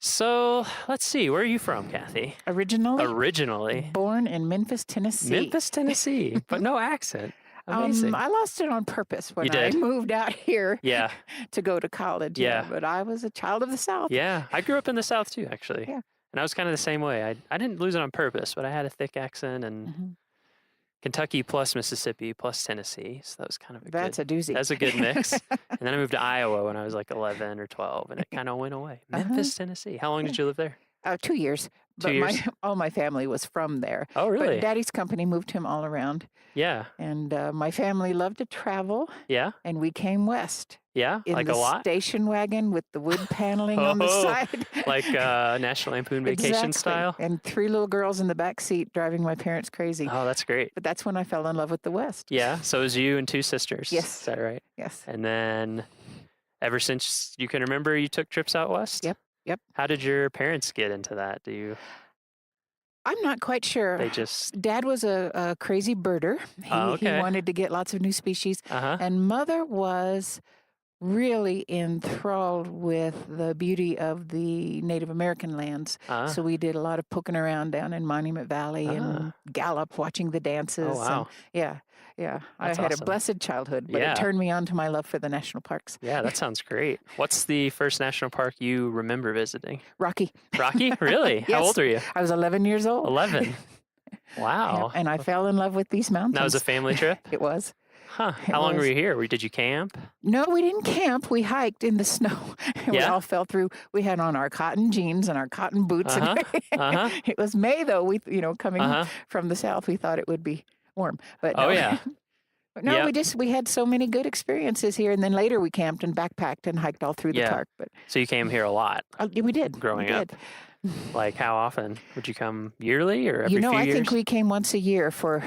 So let's see. Where are you from, Kathy? Originally? Born in Memphis, Tennessee. Memphis, Tennessee, but no accent. Amazing. I lost it on purpose when You did? I moved out here Yeah. to go to college. Yeah. But I was a child of the South. Yeah, I grew up in the South too, actually. Yeah. And I was kind of the same way. I didn't lose it on purpose, but I had a thick accent and Kentucky plus Mississippi plus Tennessee. So that was kind of a That's a doozy. That's a good mix. And then I moved to Iowa when I was like 11 or 12, and it kind of went away. Memphis, Tennessee. How long did you live there? 2 years. 2 years? All my family was from there. Oh, really? But Daddy's company moved him all around. Yeah. And my family loved to travel. Yeah. And we came west. Yeah, In like the a lot? station wagon with the wood paneling on the side. Like National Lampoon Vacation Exactly. style? And 3 little girls in the back seat driving my parents crazy. Oh, that's great. But that's when I fell in love with the West. Yeah, so it was you and 2 sisters. Yes. Is that right? Yes. And then ever since you can remember, you took trips out west? Yep. How did your parents get into that? I'm not quite sure. They just... Dad was a crazy birder. He wanted to get lots of new species. And Mother was really enthralled with the beauty of the Native American lands. So we did a lot of poking around down in Monument Valley and Gallup, watching the dances. Oh, wow. And yeah. That's I had awesome. a blessed childhood, but it turned me on to my love for the national parks. Yeah, that sounds great. What's the first national park you remember visiting? Rocky. Rocky? Really? How old are you? I was 11 years old. 11? Wow. And I fell in love with these mountains. That was a family trip? It was. Huh. How long were you here? Did you camp? No, we didn't camp. We hiked in the snow. We all fell through. We had on our cotton jeans and our cotton boots. It was May, though. We, coming from the south, we thought it would be warm. But no. Oh, yeah. No, we had so many good experiences here, and then later we camped and backpacked and hiked all through the park. But so you came here a lot. We did growing up. Like how often would you come? Yearly or every few years? I think we came once a year for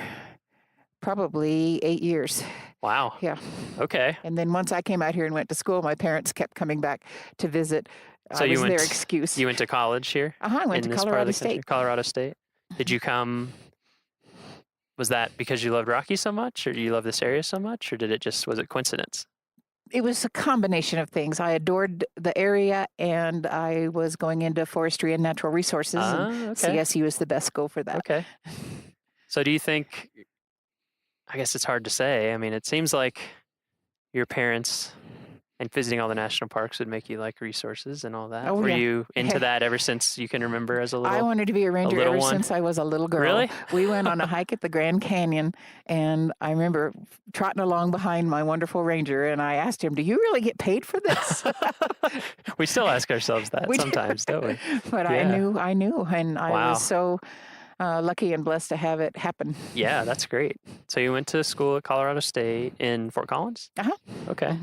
probably 8 years. Wow. Yeah. Okay. And then once I came out here and went to school, my parents kept coming back to visit. So was their excuse. You went to college here? I went to Colorado State. Colorado State. Did you come? Was that because you loved Rocky so much, or do you love this area so much, or was it coincidence? It was a combination of things. I adored the area, and I was going into forestry and natural resources, and CSU is the best school for that. Okay. So do you think, I guess it's hard to say. I mean, it seems like your parents and visiting all the national parks would make you like resources and all that. Oh, Were you into that ever since you can remember as a little? I wanted to be a ranger ever since I was a little girl. Really? We went on a hike at the Grand Canyon, and I remember trotting along behind my wonderful ranger, and I asked him, "Do you really get paid for this?" We still ask ourselves that sometimes, don't we? But I knew, and I was so lucky and blessed to have it happen. Yeah, that's great. So you went to school at Colorado State in Fort Collins? Uh-huh. Okay.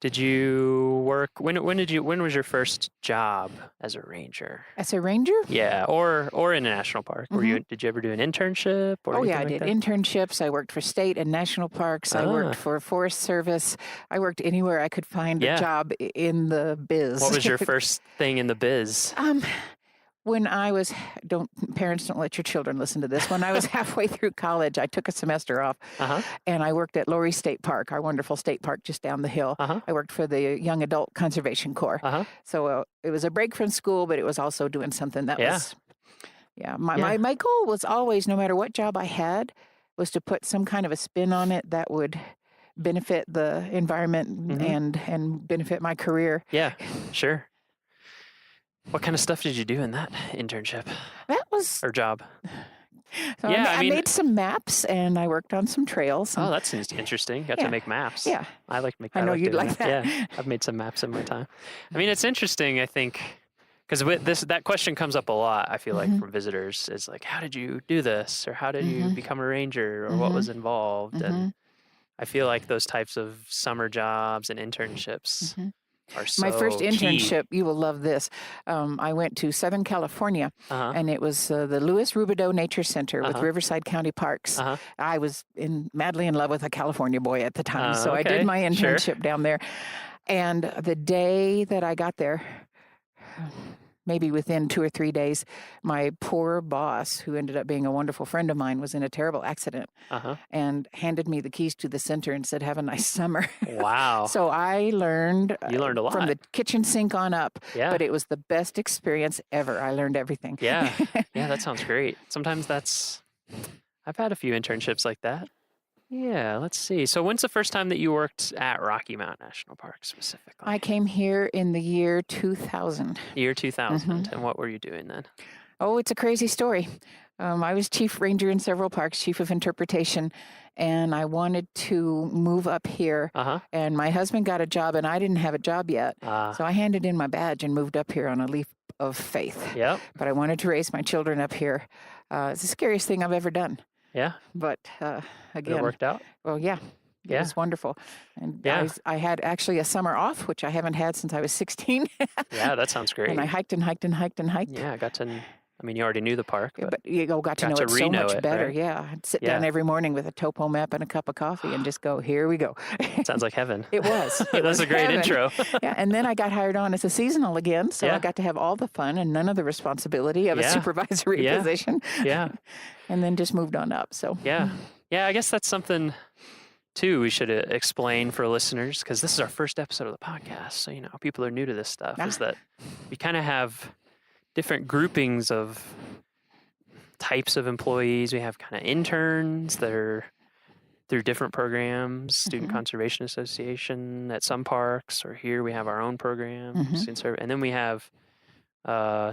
Did you work? When was your first job as a ranger? As a ranger? Yeah, or in a national park. Did you ever do an internship? Or I did internships. I worked for state and national parks. I worked for Forest Service. I worked anywhere I could find a job in the biz. What was your first thing in the biz? When I was, parents don't let your children listen to this. When I was halfway through college, I took a semester off, and I worked at Lowry State Park, our wonderful state park just down the hill. I worked for the Young Adult Conservation Corps. So it was a break from school, but it was also doing something that was, My goal was always, no matter what job I had, was to put some kind of a spin on it that would benefit the environment and benefit my career. Yeah, sure. What kind of stuff did you do in that internship? Or job? So I made some maps, and I worked on some trails. Oh, that's interesting. Got to make maps. Yeah. I like to make. I know you'd like that. Yeah, I've made some maps in my time. I mean, it's interesting, I think, because that question comes up a lot, I feel like, from visitors. It's like, how did you do this? Or how did you become a ranger? Or what was involved? And I feel like those types of summer jobs and internships are so My first internship, key. you will love this. I went to Southern California, and it was the Louis Rubidoux Nature Center with Riverside County Parks. I was madly in love with a California boy at the time, so I did my internship down there. And the day that I got there, maybe within 2 or 3 days, my poor boss, who ended up being a wonderful friend of mine, was in a terrible accident and handed me the keys to the center and said, "Have a nice summer." Wow. So I learned, you learned a lot from the kitchen sink on up, but it was the best experience ever. I learned everything. Yeah. Yeah, that sounds great. Sometimes I've had a few internships like that. Yeah, let's see. So when's the first time that you worked at Rocky Mountain National Park specifically? I came here in the year 2000. Year 2000. And what were you doing then? Oh, it's a crazy story. I was chief ranger in several parks, chief of interpretation, and I wanted to move up here. And my husband got a job, and I didn't have a job yet. So I handed in my badge and moved up here on a leap of faith. Yep. But I wanted to raise my children up here. It's the scariest thing I've ever done. Yeah. But again, it worked out? Well, yeah. It was wonderful. And I had actually a summer off, which I haven't had since I was 16. Yeah, that sounds great. And I hiked and hiked and hiked and hiked. Yeah, you already knew the park. But you got to know it so much better. Right? Yeah. I'd sit down every morning with a topo map and a cup of coffee and just go, here we go. Sounds like heaven. It was. That's a great intro. Yeah. And then I got hired on as a seasonal again. So I got to have all the fun and none of the responsibility of a supervisory position. Yeah. And then just moved on up. So yeah. I guess that's something too we should explain for listeners, because this is our first episode of the podcast. So, people are new to this stuff, is that we kind of have different groupings of types of employees. We have kind of interns that are through different programs, Student Conservation Association at some parks, or here we have our own program. And then we have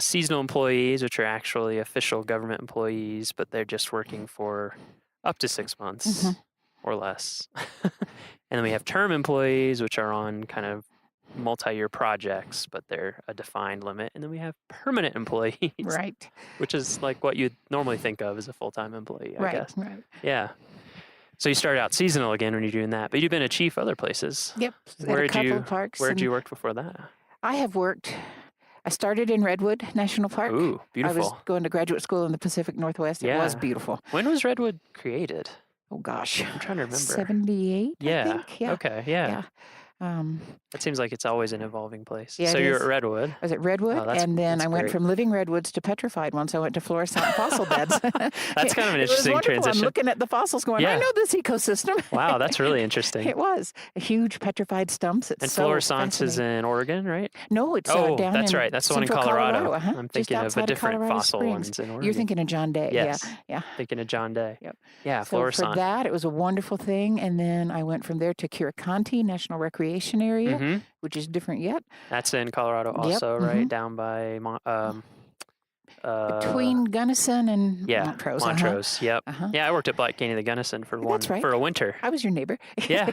seasonal employees, which are actually official government employees, but they're just working for up to 6 months or less. And then we have term employees, which are on kind of multi-year projects, but they're a defined limit. And then we have permanent employees. Right. Which is like what you'd normally think of as a full-time employee, I guess. Right. Yeah. So you started out seasonal again when you're doing that, but you've been a chief other places. Yep. At a couple of parks. Where'd you work before that? I started in Redwood National Park. Ooh, beautiful. I was going to graduate school in the Pacific Northwest. It was beautiful. When was Redwood created? Oh, gosh. I'm trying to remember. 78, I think. Yeah. Okay, yeah. It seems like it's always an evolving place. Yeah, so you're at Redwood. I was at Redwood, and then I went from living redwoods to petrified ones. I went to fluorescent fossil beds. That's kind of an interesting transition. I'm looking at the fossils going, I know this ecosystem. Wow, that's really interesting. It was. Huge petrified stumps. And fluorescence is in Oregon, right? No, it's down that's in right. That's the one in Central Colorado. Uh-huh. I'm thinking of a different fossil ones in Oregon. You're thinking of John Day. Yes. Yeah. Thinking of John Day. Yep. Yeah, so fluorescent. for that, it was a wonderful thing. And then I went from there to Curated National Recreation Area, which is different yet. That's in Colorado also, right? Down by between Gunnison and Montrose. Montrose, yep. Yeah, I worked at Black Canyon the Gunnison for a winter. I was your neighbor. Yeah.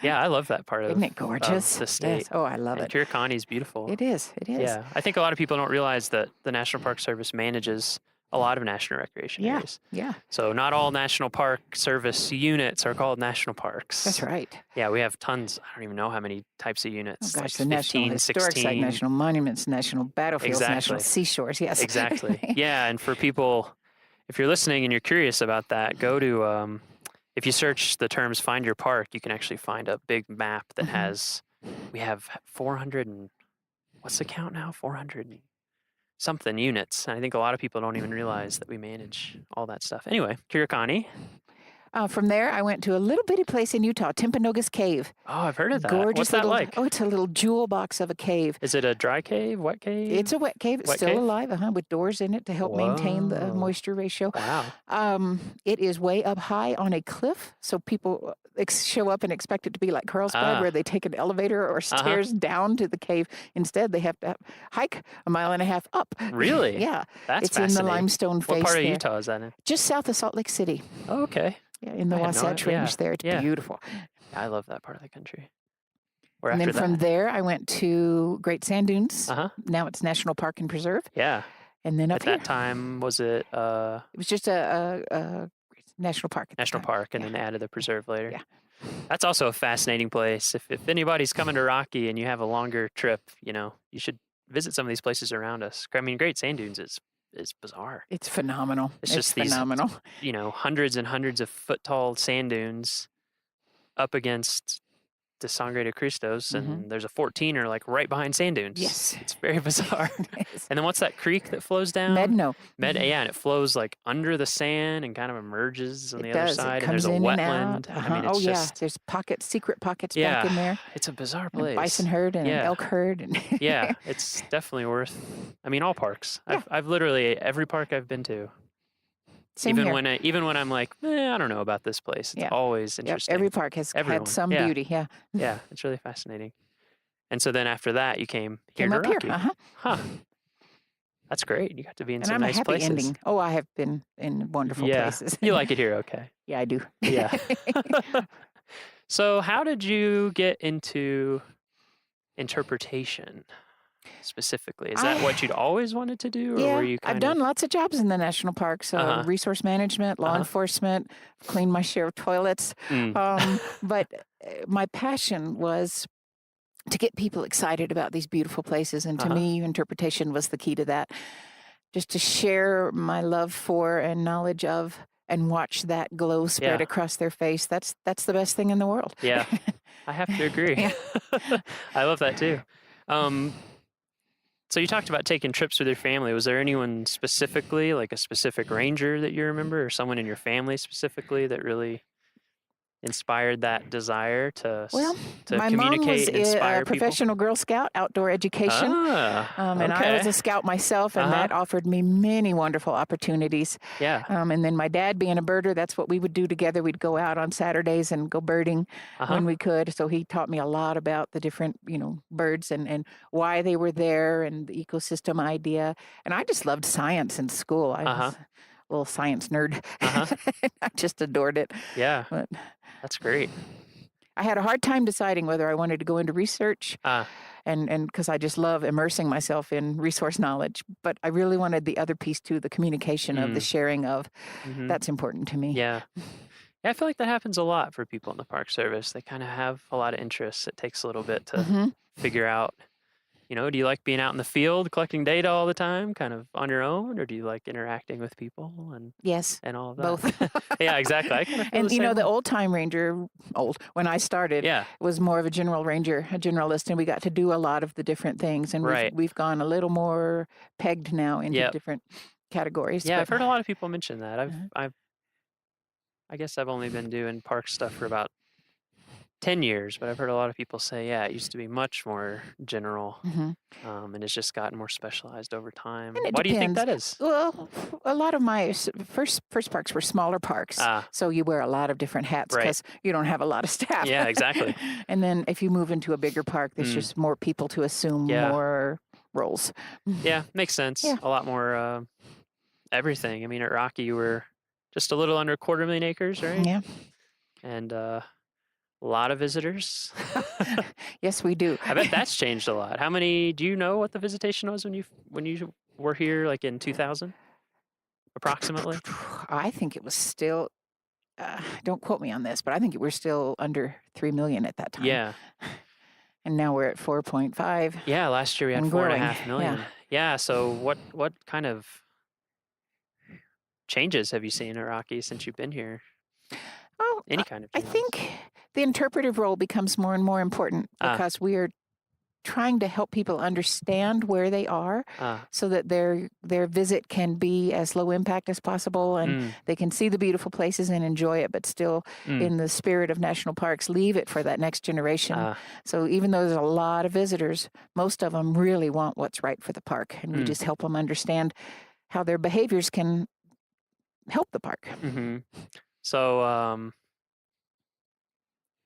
Yeah, I love that part of Isn't it gorgeous? The state. Yes. Oh, I love it. Curated is beautiful. It is. Yeah. I think a lot of people don't realize that the National Park Service manages a lot of national recreation areas. Yeah. So not all National Park Service units are called national parks. That's right. Yeah, we have tons. I don't even know how many types of units. Oh, gosh, like the 15, National Historic 16. Site, National Monuments, National Battlefields, National Seashores. Yes. Exactly. Yeah, and for people, if you're listening and you're curious about that, go to, if you search the terms Find Your Park, you can actually find a big map that has, we have 400 and, what's the count now? 400 something units. And I think a lot of people don't even realize that we manage all that stuff. Anyway, Curated. From there, I went to a little bitty place in Utah, Timpanogos Cave. Oh, I've heard of that. Gorgeous. What's that like? Oh, it's a little jewel box of a cave. Is it a dry cave, wet cave? It's a wet cave. It's still alive, with doors in it to help maintain the moisture ratio. Wow. It is way up high on a cliff, so people show up and expect it to be like Carlsbad, where they take an elevator or stairs down to the cave. Instead, they have to hike a mile and a half up. Really? Yeah. That's it's in the limestone face. What part of there. Utah is that in? Just south of Salt Lake City. Oh, okay. Yeah, in the Wasatch Range there. It's beautiful. I love that part of the country. And then from there, I went to Great Sand Dunes. Now it's National Park and Preserve. Yeah. And then at that time, was it? It was just a national park. National park, and then they added the preserve later. Yeah. That's also a fascinating place. If anybody's coming to Rocky and you have a longer trip, you should visit some of these places around us. I mean, Great Sand Dunes is bizarre. It's phenomenal. It's just phenomenal. These, hundreds and hundreds of foot tall sand dunes up against the Sangre de Cristos, and there's a 14er like right behind sand dunes. Yes. It's very bizarre. And then what's that creek that flows down? Medno. Yeah, and it flows like under the sand and kind of emerges on the other side. It and there's comes a in wetland. And out. I mean, it's there's secret pockets back in there. It's a bizarre place. And bison herd and elk herd. And yeah, it's definitely worth. I mean, all parks. I've literally every park I've been to. Same even here. when I'm like, I don't know about this place. It's always interesting. Every park has had some beauty. Yeah. Yeah, it's really fascinating. And so then after that, you came here to up Rocky. Here. Huh. That's great. You got to be in and some I'm nice a happy places. Ending. Oh, I have been in wonderful places. You like it here, okay? Yeah, I do. Yeah. So how did you get into interpretation? Specifically, is that what you'd always wanted to do, or were you I've done lots of jobs in the national parks, resource management, law enforcement, cleaned my share of toilets. But my passion was to get people excited about these beautiful places, and to me, interpretation was the key to that. Just to share my love for and knowledge of, and watch that glow spread across their face. That's the best thing in the world. Yeah, I have to agree. I love that too. So you talked about taking trips with your family. Was there anyone specifically, like a specific ranger that you remember, or someone in your family specifically that really inspired that desire to my communicate mom was and inspire a professional Girl Scout, outdoor education. And I was a scout myself, and that offered me many wonderful opportunities. Yeah. And then my dad being a birder, that's what we would do together. We'd go out on Saturdays and go birding when we could. So he taught me a lot about the different, birds and why they were there and the ecosystem idea. And I just loved science in school. I was a little science nerd. I just adored it. Yeah. That's great. I had a hard time deciding whether I wanted to go into research, and because I just love immersing myself in resource knowledge. But I really wanted the other piece too, the communication of the sharing of. Mm-hmm. That's important to me. Yeah. Yeah, I feel like that happens a lot for people in the Park Service. They kind of have a lot of interests. It takes a little bit to figure out, do you like being out in the field collecting data all the time, kind of on your own, or do you like interacting with people and yes, and all of that? Both. Yeah, exactly. I kind of feel and the same the way. old time ranger, when I started, was more of a general ranger, a generalist, and we got to do a lot of the different things. And we've gone a little more pegged now into different categories. Yeah, I've heard a lot of people mention that. I guess I've only been doing park stuff for about 10 years, but I've heard a lot of people say, it used to be much more general, and it's just gotten more specialized over time. Why do you think that is? Well, a lot of my first parks were smaller parks, so you wear a lot of different hats because you don't have a lot of staff. Yeah, exactly. And then if you move into a bigger park, there's just more people to assume more roles. Yeah, makes sense. Yeah. A lot more everything. I mean, at Rocky, you were just a little under 250,000 acres, right? Yeah. And a lot of visitors. Yes, we do. I bet that's changed a lot. How many? Do you know what the visitation was when you were here, like in 2000, approximately? I think it was still. Don't quote me on this, but I think we're still under 3 million at that time. Yeah. And now we're at 4.5. Yeah, last year we had 4.5 million. Yeah. So what kind of changes have you seen at Rocky since you've been here? Oh, any kind of changes? I think the interpretive role becomes more and more important because we are trying to help people understand where they are so that their visit can be as low impact as possible and they can see the beautiful places and enjoy it, but still in the spirit of national parks, leave it for that next generation. So even though there's a lot of visitors, most of them really want what's right for the park, and we just help them understand how their behaviors can help the park. Mm-hmm. So,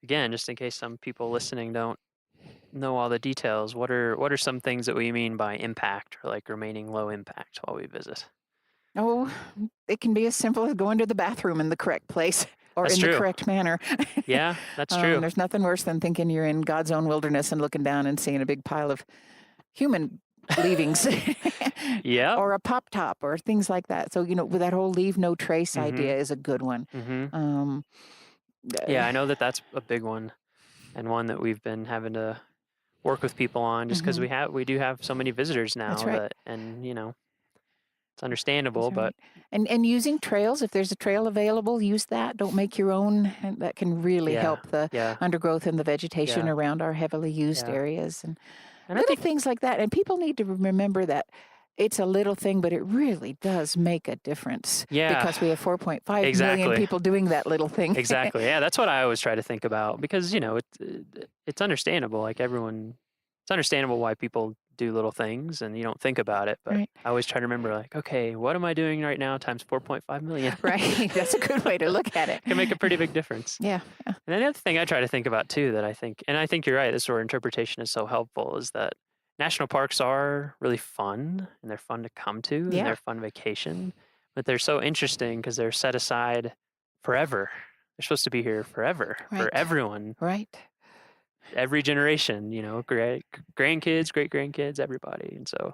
again, just in case some people listening don't know all the details, what are some things that we mean by impact, or like remaining low impact while we visit? Oh, it can be as simple as going to the bathroom in the correct place or that's in true. The correct manner. Yeah, that's true. There's nothing worse than thinking you're in God's own wilderness and looking down and seeing a big pile of human leavings. Yeah. Or a pop top or things like that. So, with that whole leave no trace idea is a good one. Yeah, I know that's a big one, and one that we've been having to work with people on just because we do have so many visitors now. That's right. And it's understandable, That's right. but and using trails, if there's a trail available, use that. Don't make your own, and that can really help the undergrowth and the vegetation around our heavily used areas and little things like that. And people need to remember that it's a little thing, but it really does make a difference. Yeah. Because we have 4.5 million people doing that little thing. Exactly. Yeah, that's what I always try to think about because, it's understandable. Like it's understandable why people do little things and you don't think about it. But I always try to remember, like, okay, what am I doing right now times 4.5 million? Right. That's a good way to look at it. Can make a pretty big difference. Yeah. And then the other thing I try to think about too that I think you're right, this sort of interpretation is so helpful, is that national parks are really fun, and they're fun to come to, and they're fun vacation, but they're so interesting because they're set aside forever. They're supposed to be here forever for everyone. Right. Every generation, grandkids, great-grandkids, everybody. And so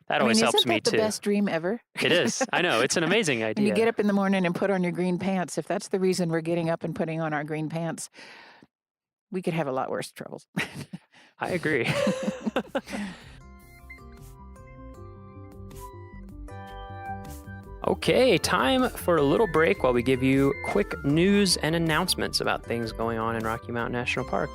that always helps me too. Isn't that the best dream ever? It is. I know. It's an amazing idea. And you get up in the morning and put on your green pants. If that's the reason we're getting up and putting on our green pants, we could have a lot worse troubles. I agree. Okay, time for a little break while we give you quick news and announcements about things going on in Rocky Mountain National Park.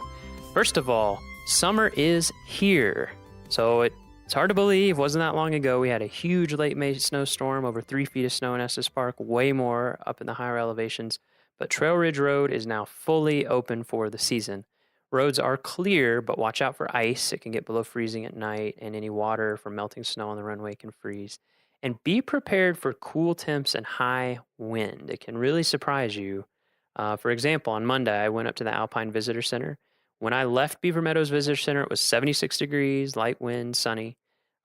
First of all, summer is here. So it's hard to believe, wasn't that long ago, we had a huge late May snowstorm, over 3 feet of snow in Estes Park, way more up in the higher elevations. But Trail Ridge Road is now fully open for the season. Roads are clear, but watch out for ice. It can get below freezing at night, and any water from melting snow on the runway can freeze. And be prepared for cool temps and high wind. It can really surprise you. For example, on Monday, I went up to the Alpine Visitor Center. When I left Beaver Meadows Visitor Center, it was 76 degrees, light wind, sunny.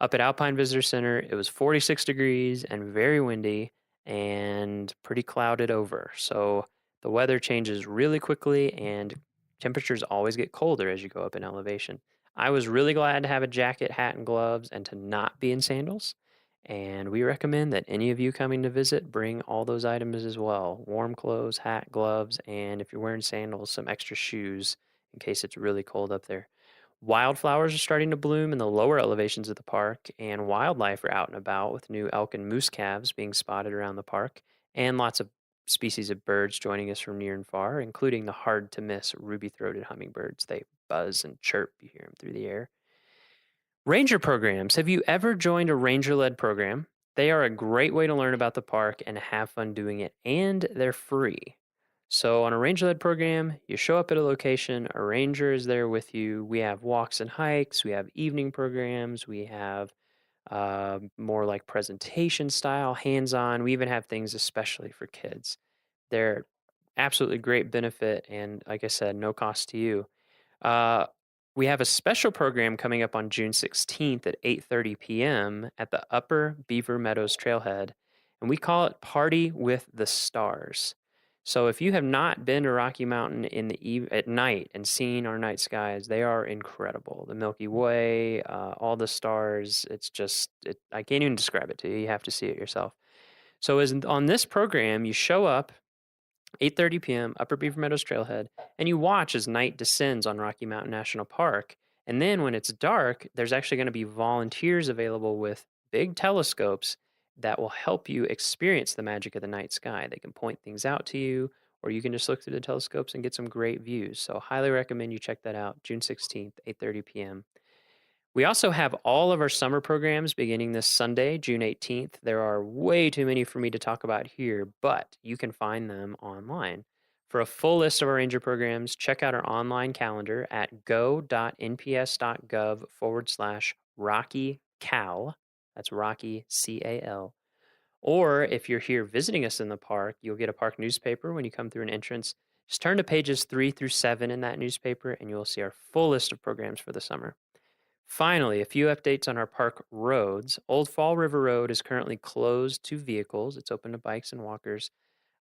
Up at Alpine Visitor Center, it was 46 degrees and very windy and pretty clouded over. So the weather changes really quickly, and temperatures always get colder as you go up in elevation. I was really glad to have a jacket, hat, and gloves and to not be in sandals. And we recommend that any of you coming to visit bring all those items as well. Warm clothes, hat, gloves, and if you're wearing sandals, some extra shoes in case it's really cold up there. Wildflowers are starting to bloom in the lower elevations of the park, and wildlife are out and about with new elk and moose calves being spotted around the park, and lots of species of birds joining us from near and far, including the hard-to-miss ruby-throated hummingbirds. They buzz and chirp. You hear them through the air. Ranger programs. Have you ever joined a ranger-led program? They are a great way to learn about the park and have fun doing it, and they're free. So on a ranger-led program, you show up at a location, a ranger is there with you. We have walks and hikes, we have evening programs, we have more like presentation style, hands-on. We even have things especially for kids. They're absolutely great benefit, and like I said, no cost to you. We have a special program coming up on June 16th at 8:30 p.m. at the Upper Beaver Meadows Trailhead, and we call it Party with the Stars. So if you have not been to Rocky Mountain at night and seen our night skies, they are incredible. The Milky Way, all the stars, I can't even describe it to you. You have to see it yourself. So on this program, you show up 8:30 p.m., Upper Beaver Meadows Trailhead, and you watch as night descends on Rocky Mountain National Park. And then when it's dark, there's actually going to be volunteers available with big telescopes that will help you experience the magic of the night sky. They can point things out to you, or you can just look through the telescopes and get some great views. So highly recommend you check that out, June 16th, 8:30 p.m. We also have all of our summer programs beginning this Sunday, June 18th. There are way too many for me to talk about here, but you can find them online. For a full list of our ranger programs, check out our online calendar at go.nps.gov/RockyCal. That's Rocky, C-A-L. Or if you're here visiting us in the park, you'll get a park newspaper when you come through an entrance. Just turn to pages 3 through 7 in that newspaper, and you'll see our full list of programs for the summer. Finally, a few updates on our park roads. Old Fall River Road is currently closed to vehicles. It's open to bikes and walkers.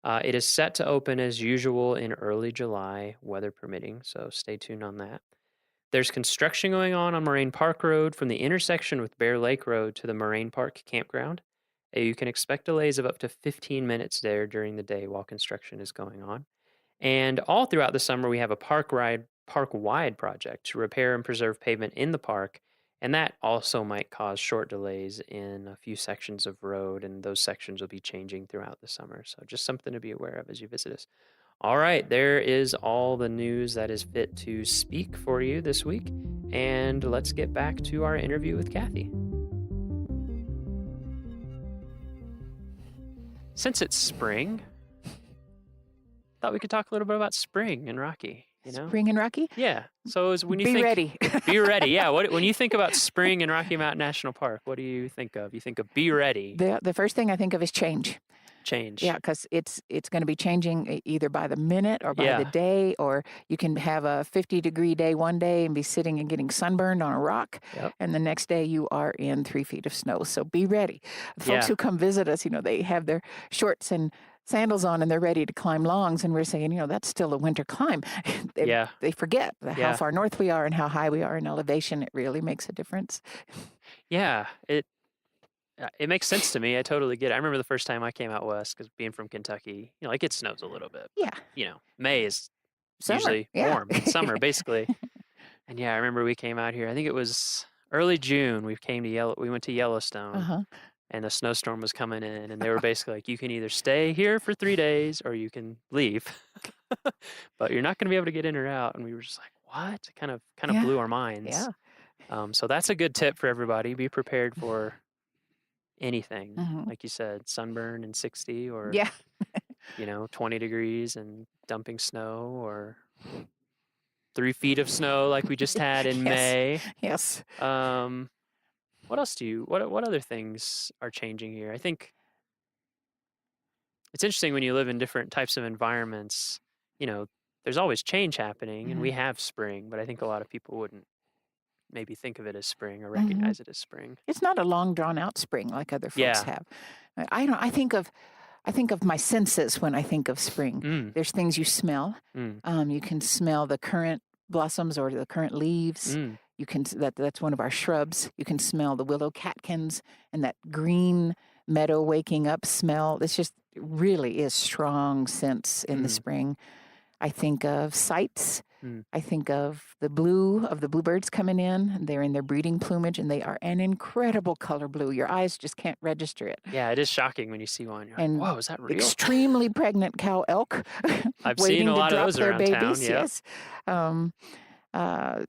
It is set to open as usual in early July, weather permitting, so stay tuned on that. There's construction going on Moraine Park Road from the intersection with Bear Lake Road to the Moraine Park campground. You can expect delays of up to 15 minutes there during the day while construction is going on. And all throughout the summer, we have a park-wide project to repair and preserve pavement in the park, and that also might cause short delays in a few sections of road, and those sections will be changing throughout the summer. So just something to be aware of as you visit us. All right, there is all the news that is fit to speak for you this week, and let's get back to our interview with Kathy. Since it's spring, thought we could talk a little bit about spring in Rocky. You know? Spring in Rocky? Yeah. So when you be think, ready. Be ready. Yeah. When you think about spring in Rocky Mountain National Park, what do you think of? You think of be ready. The first thing I think of is change. Change. Yeah, because it's going to be changing either by the minute or by the day, or you can have a 50-degree day one day and be sitting and getting sunburned on a rock, and the next day you are in 3 feet of snow. So be ready. Folks who come visit us, they have their shorts and sandals on and they're ready to climb longs, and we're saying, that's still a winter climb. They forget how far north we are and how high we are in elevation. It really makes a difference. Yeah, it makes sense to me. I totally get it. I remember the first time I came out west, because being from Kentucky, it snows a little bit. Yeah. May is summer, usually warm. It's summer, basically. And I remember we came out here. I think it was early June. We went to Yellowstone, and a snowstorm was coming in, and they were basically like, you can either stay here for 3 days or you can leave, but you're not going to be able to get in or out. And we were just like, what? It kind of blew our minds. Yeah. So that's a good tip for everybody. Be prepared for anything, like you said, sunburn and 60, or 20 degrees and dumping snow, or 3 feet of snow like we just had in May. Yes. What else what other things are changing here? I think it's interesting when you live in different types of environments, there's always change happening, and we have spring, but I think a lot of people wouldn't maybe think of it as spring or recognize it as spring. It's not a long drawn out spring like other folks have. I I think of my senses when I think of spring. There's things you smell. You can smell the current blossoms or the current leaves. You can that's one of our shrubs. You can smell the willow catkins and that green meadow waking up smell. This just really is strong sense in the spring. I think of sights. I think of the blue of the bluebirds coming in. They're in their breeding plumage, and they are an incredible color blue. Your eyes just can't register it. Yeah, it is shocking when you see one. You're And like, whoa, is that real? Extremely pregnant cow elk I've waiting seen a to lot of drop those their around babies. town. Yeah. Yes.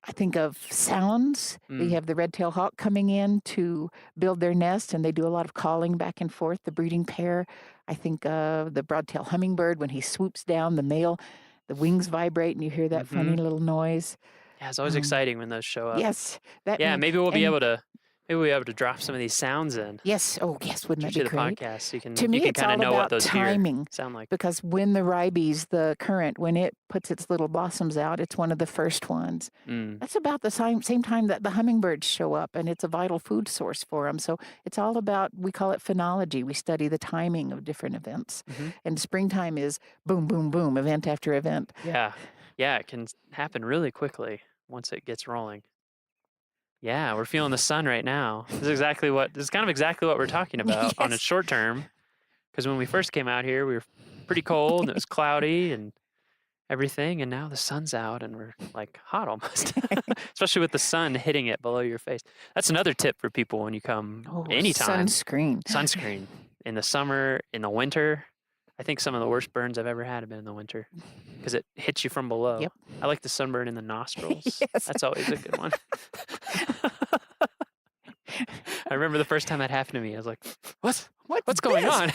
I think of sounds. You have the red-tailed hawk coming in to build their nest, and they do a lot of calling back and forth, the breeding pair. I think of the broad-tailed hummingbird when he swoops down, the male, the wings vibrate, and you hear that funny little noise. Yeah, it's always exciting when those show up. Yes. Maybe we'll be able to drop some of these sounds in. Yes. Oh, yes. Wouldn't that be the great? podcast, so you can To me, it's kind all of know what about those timing. sound like. Because when the ribes, the current, when it puts its little blossoms out, it's one of the first ones. That's about the same time that the hummingbirds show up, and it's a vital food source for them. So it's all about, we call it phenology. We study the timing of different events. And springtime is boom, boom, boom, event after event. Yeah. Yeah, it can happen really quickly once it gets rolling. Yeah, we're feeling the sun right now. This is kind of exactly what we're talking about on a short term. Because when we first came out here, we were pretty cold and it was cloudy and everything. And now the sun's out and we're like hot almost, especially with the sun hitting it below your face. That's another tip for people when you come anytime. Sunscreen in the summer, in the winter. I think some of the worst burns I've ever had have been in the winter because it hits you from below. Yep. I like the sunburn in the nostrils. That's always a good one. I remember the first time that happened to me. I was like, what's going on?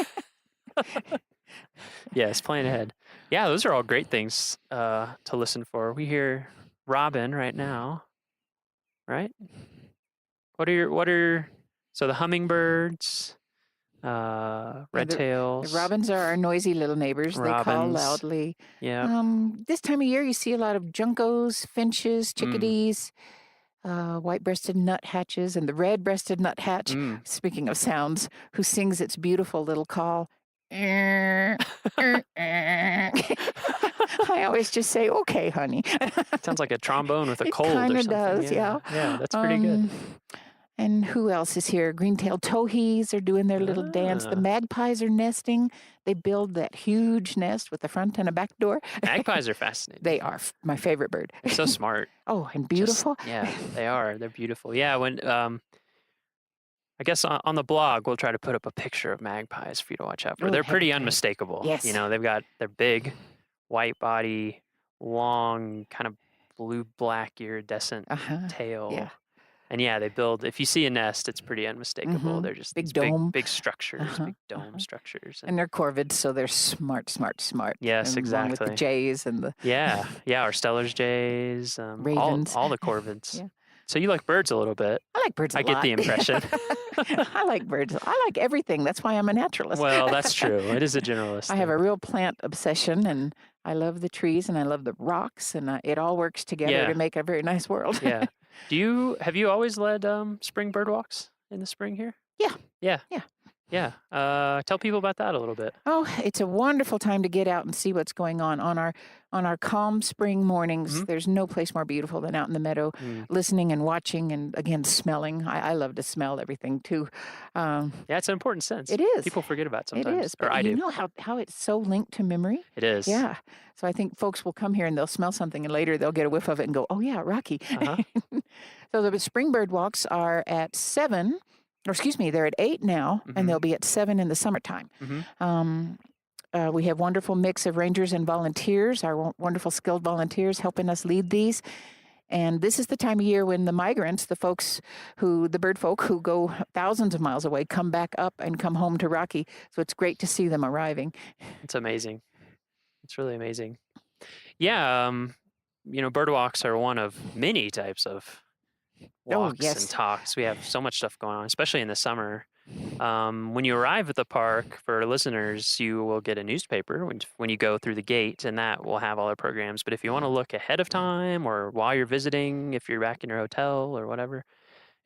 Yes, plan ahead. Yeah, those are all great things to listen for. We hear robin right now, right? So the hummingbirds, red tails. The robins are our noisy little neighbors. They call loudly. Yeah. This time of year, you see a lot of juncos, finches, chickadees, white-breasted nuthatches, and the red-breasted nuthatch, speaking of sounds, who sings its beautiful little call. I always just say, okay, honey. Sounds like a trombone with a cold or something. It kind of does, yeah. Yeah, that's pretty good. And who else is here? Green-tailed towhees are doing their little dance. The magpies are nesting. They build that huge nest with a front and a back door. Magpies are fascinating. They are my favorite bird. They're so smart. Oh, and beautiful. Yeah, they are. They're beautiful. Yeah, when I guess on the blog we'll try to put up a picture of magpies for you to watch out for. They're pretty unmistakable. Yes. You know, they're big, white body, long, kind of blue-black iridescent tail. Yeah. And yeah, they build. If you see a nest, it's pretty unmistakable. They're just big dome, big structures, big dome structures. And they're corvids, so they're smart. Yes, and exactly. Along with the jays and the yeah, our Stellar's jays, ravens, all the corvids. Yeah. So you like birds a little bit. I like birds a lot. I get the impression. I like birds. I like everything. That's why I'm a naturalist. Well, that's true. It is a generalist. I have a real plant obsession, and I love the trees, and I love the rocks, and it all works together to make a very nice world. Yeah. Have you always led spring bird walks in the spring here? Yeah. Tell people about that a little bit. Oh, it's a wonderful time to get out and see what's going on our calm spring mornings. There's no place more beautiful than out in the meadow, listening and watching, and again smelling. I love to smell everything too. Yeah, it's an important sense. It is. People forget about it sometimes. It is, but you know how it's so linked to memory. It is. Yeah. So I think folks will come here and they'll smell something, and later they'll get a whiff of it and go, "Oh yeah, Rocky." So the spring bird walks are at 7. Or excuse me, they're at 8 now, and they'll be at 7 in the summertime. We have wonderful mix of rangers and volunteers, our wonderful skilled volunteers helping us lead these. And this is the time of year when the migrants, the bird folk who go thousands of miles away, come back up and come home to Rocky. So it's great to see them arriving. It's amazing. It's really amazing. Yeah, bird walks are one of many types of walks and talks. We have so much stuff going on, especially in the summer. When you arrive at the park, for listeners, you will get a newspaper when you go through the gate, and that will have all our programs. But if you want to look ahead of time or while you're visiting, if you're back in your hotel or whatever,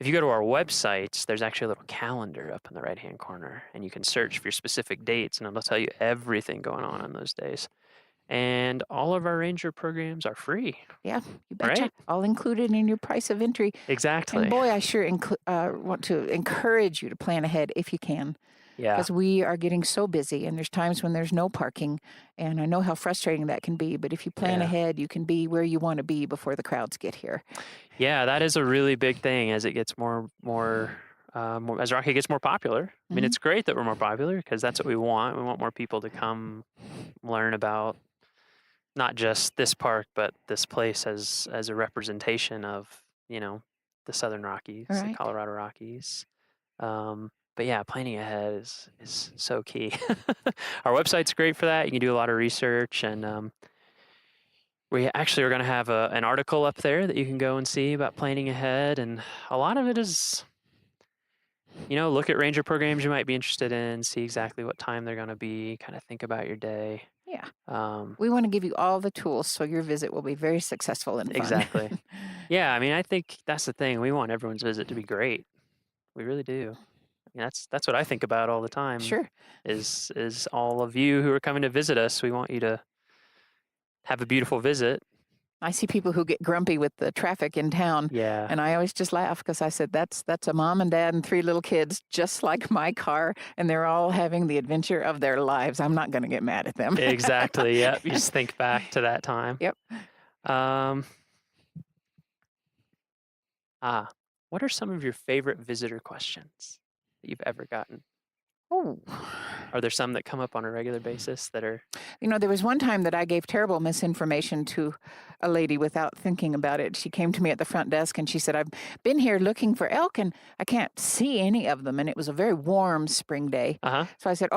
if you go to our website, there's actually a little calendar up in the right-hand corner, and you can search for your specific dates, and it'll tell you everything going on those days. And all of our ranger programs are free. Yeah, you betcha. Right? All included in your price of entry. Exactly. And boy, I sure want to encourage you to plan ahead if you can. Yeah. Because we are getting so busy, and there's times when there's no parking, and I know how frustrating that can be, but if you plan ahead, you can be where you want to be before the crowds get here. Yeah, that is a really big thing as it gets as Rocky gets more popular. I mean, it's great that we're more popular because that's what we want. We want more people to come learn about not just this park, but this place as a representation of, the Southern Rockies, the Colorado Rockies. But yeah, planning ahead is so key. Our website's great for that. You can do a lot of research, and we actually are going to have an article up there that you can go and see about planning ahead. And a lot of it is, look at ranger programs you might be interested in, see exactly what time they're going to be, kind of think about your day. Yeah. We want to give you all the tools so your visit will be very successful and fun. Exactly. Yeah, I mean, I think that's the thing. We want everyone's visit to be great. We really do. I mean, that's what I think about all the time. Sure. Is all of you who are coming to visit us, we want you to have a beautiful visit. I see people who get grumpy with the traffic in town. Yeah. And I always just laugh because I said, that's a mom and dad and 3 little kids, just like my car, and they're all having the adventure of their lives. I'm not going to get mad at them. Exactly. Yeah. You just think back to that time. Yep. What are some of your favorite visitor questions that you've ever gotten? Oh. Are there some that come up on a regular basis that are... There was one time that I gave terrible misinformation to a lady without thinking about it. She came to me at the front desk and she said, I've been here looking for elk and I can't see any of them. And it was a very warm spring day. So I said,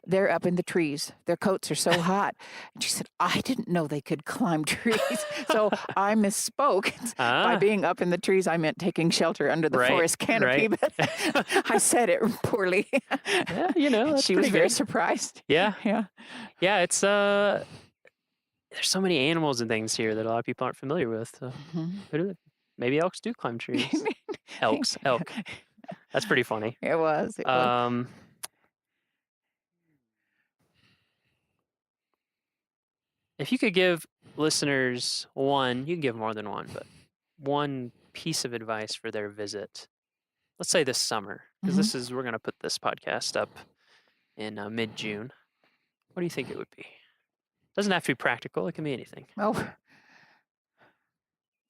they're up in the trees. Their coats are so hot. And she said, I didn't know they could climb trees. So I misspoke. By being up in the trees, I meant taking shelter under the forest canopy. But I said it poorly. Yeah, she was very surprised. Yeah. Yeah. Yeah, it's there's so many animals and things here that a lot of people aren't familiar with. So maybe elks do climb trees. Elk. That's pretty funny. It was. If you could give listeners you can give more than one, but one piece of advice for their visit, let's say this summer, because we're going to put this podcast up in mid-June. What do you think it would be? Doesn't have to be practical. It can be anything. Oh,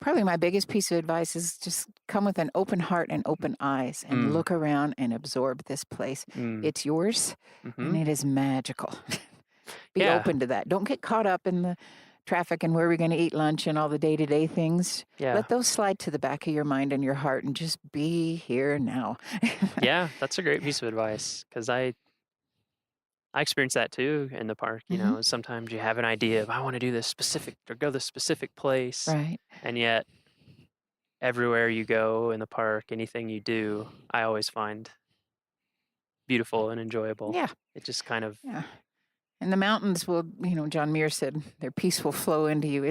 probably my biggest piece of advice is just come with an open heart and open eyes and look around and absorb this place. It's yours and it is magical. Be open to that. Don't get caught up in the traffic and where we're going to eat lunch and all the day-to-day things. Yeah. Let those slide to the back of your mind and your heart and just be here now. Yeah, that's a great piece of advice because I experience that too in the park. Sometimes you have an idea of I want to do this specific or go this specific place. Right. And yet everywhere you go in the park, anything you do, I always find beautiful and enjoyable. Yeah. It just kind of... Yeah. And the mountains will, John Muir said, their peace will flow into you.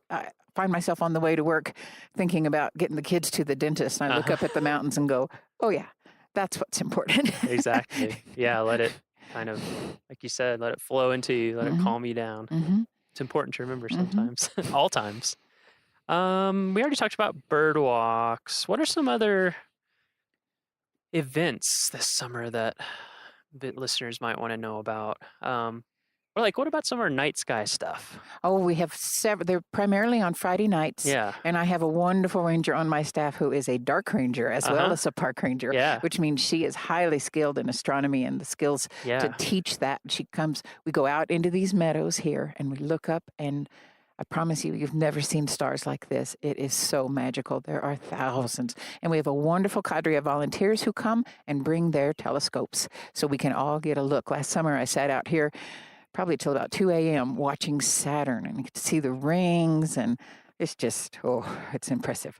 I find myself on the way to work thinking about getting the kids to the dentist. And I look up at the mountains and go, oh yeah, that's what's important. Exactly. Yeah. Let it kind of, like you said, let it flow into you. Let it calm you down. It's important to remember sometimes, all times. We already talked about bird walks. What are some other events this summer that listeners might want to know about? Or what about some of our night sky stuff? Oh, we have several. They're primarily on Friday nights. Yeah. And I have a wonderful ranger on my staff who is a dark ranger as well as a park ranger. Yeah. Which means she is highly skilled in astronomy and the skills to teach that. We go out into these meadows here and we look up and I promise you've never seen stars like this. It is so magical. There are thousands. And we have a wonderful cadre of volunteers who come and bring their telescopes so we can all get a look. Last summer, I sat out here probably till about 2 a.m. watching Saturn and you could see the rings and it's just, it's impressive.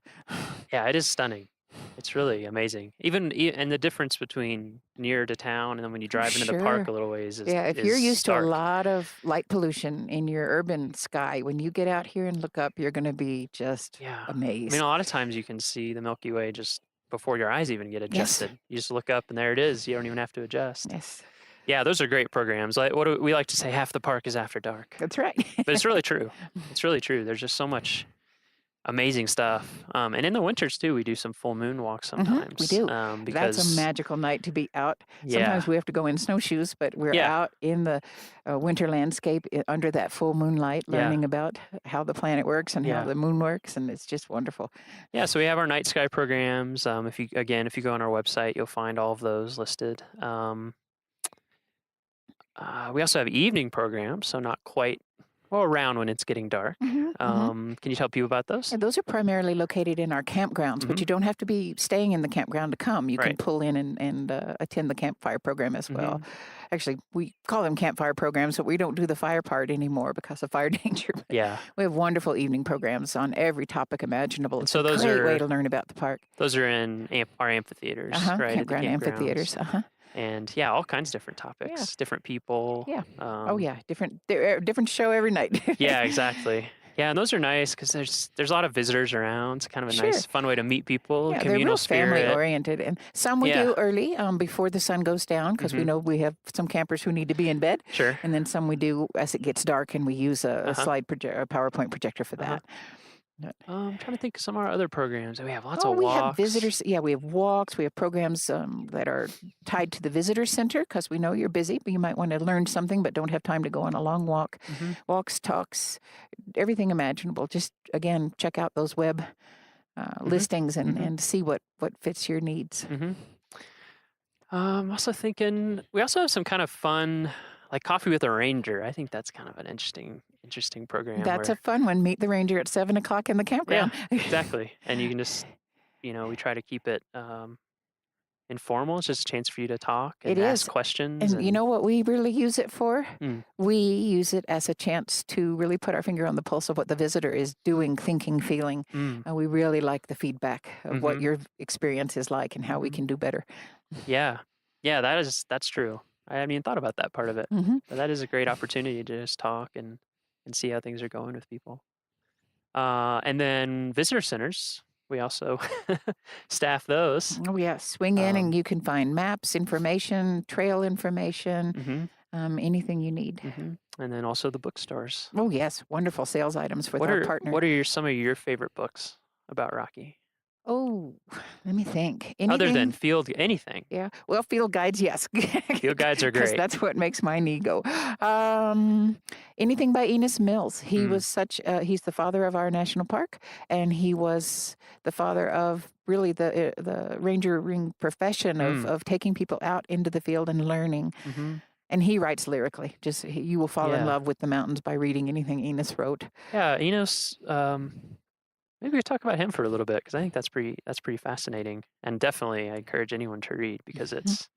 Yeah, it is stunning. It's really amazing. And the difference between near to town and then when you drive into the park a little ways is if you're used stark. to a lot of light pollution in your urban sky, when you get out here and look up, you're going to be just amazed. I mean, a lot of times you can see the Milky Way just before your eyes even get adjusted. Yes. You just look up and there it is. You don't even have to adjust. Yes. Yeah, those are great programs. Like what do we like to say, half the park is after dark. That's right. But it's really true. It's really true. There's just so much amazing stuff. And in the winters too, we do some full moon walks sometimes. We do. Because that's a magical night to be out. Sometimes we have to go in snowshoes, but we're out in the winter landscape under that full moonlight, learning about how the planet works and how the moon works, and it's just wonderful. Yeah, so we have our night sky programs. If you go on our website, you'll find all of those listed. We also have evening programs, so not quite around when it's getting dark. Can you tell people about those? Yeah, those are primarily located in our campgrounds, but you don't have to be staying in the campground to come. You can pull in and attend the campfire program as well. Actually, we call them campfire programs, but we don't do the fire part anymore because of fire danger. Yeah. We have wonderful evening programs on every topic imaginable. It's so a great way to learn about the park. Those are in our amphitheaters, right? Campground amphitheaters. And all kinds of different topics, different people. Yeah. Different show every night. Yeah, exactly. Yeah, and those are nice because there's a lot of visitors around. It's kind of a nice, fun way to meet people. Yeah, communal they're real spirit. family oriented, and some we do early before the sun goes down because we know we have some campers who need to be in bed. Sure. And then some we do as it gets dark, and we use a PowerPoint projector for that. I'm trying to think of some of our other programs. We have lots of walks. We have visitors. Yeah, we have walks. We have programs that are tied to the visitor center because we know you're busy, but you might want to learn something but don't have time to go on a long walk. Walks, talks, everything imaginable. Just, again, check out those web listings and see what fits your needs. I'm also thinking we also have some kind of fun, like Coffee with a Ranger. I think that's kind of an interesting program. That's a fun one. Meet the ranger at 7:00 in the campground. Yeah, exactly. And you can just, we try to keep it informal. It's just a chance for you to talk and ask questions. And you know what we really use it for? We use it as a chance to really put our finger on the pulse of what the visitor is doing, thinking, feeling. And we really like the feedback of what your experience is like and how we can do better. Yeah, that's true. I haven't even thought about that part of it. But that is a great opportunity to just talk and see how things are going with people. And then visitor centers, we also staff those. Oh, yeah. Swing in and you can find maps, information, trail information, anything you need. And then also the bookstores. Oh, yes. Wonderful sales items with our partner. What are some of your favorite books about Rocky? Oh, let me think. Other than field, anything. Yeah. Well, field guides, yes. Field guides are great. That's what makes my knee go. Anything by Enos Mills. He was he's the father of our national park, and he was the father of really the rangering profession of taking people out into the field and learning. And he writes lyrically. You will fall in love with the mountains by reading anything Enos wrote. Yeah, Enos. Maybe we could talk about him for a little bit because I think that's pretty fascinating, and definitely I encourage anyone to read because it's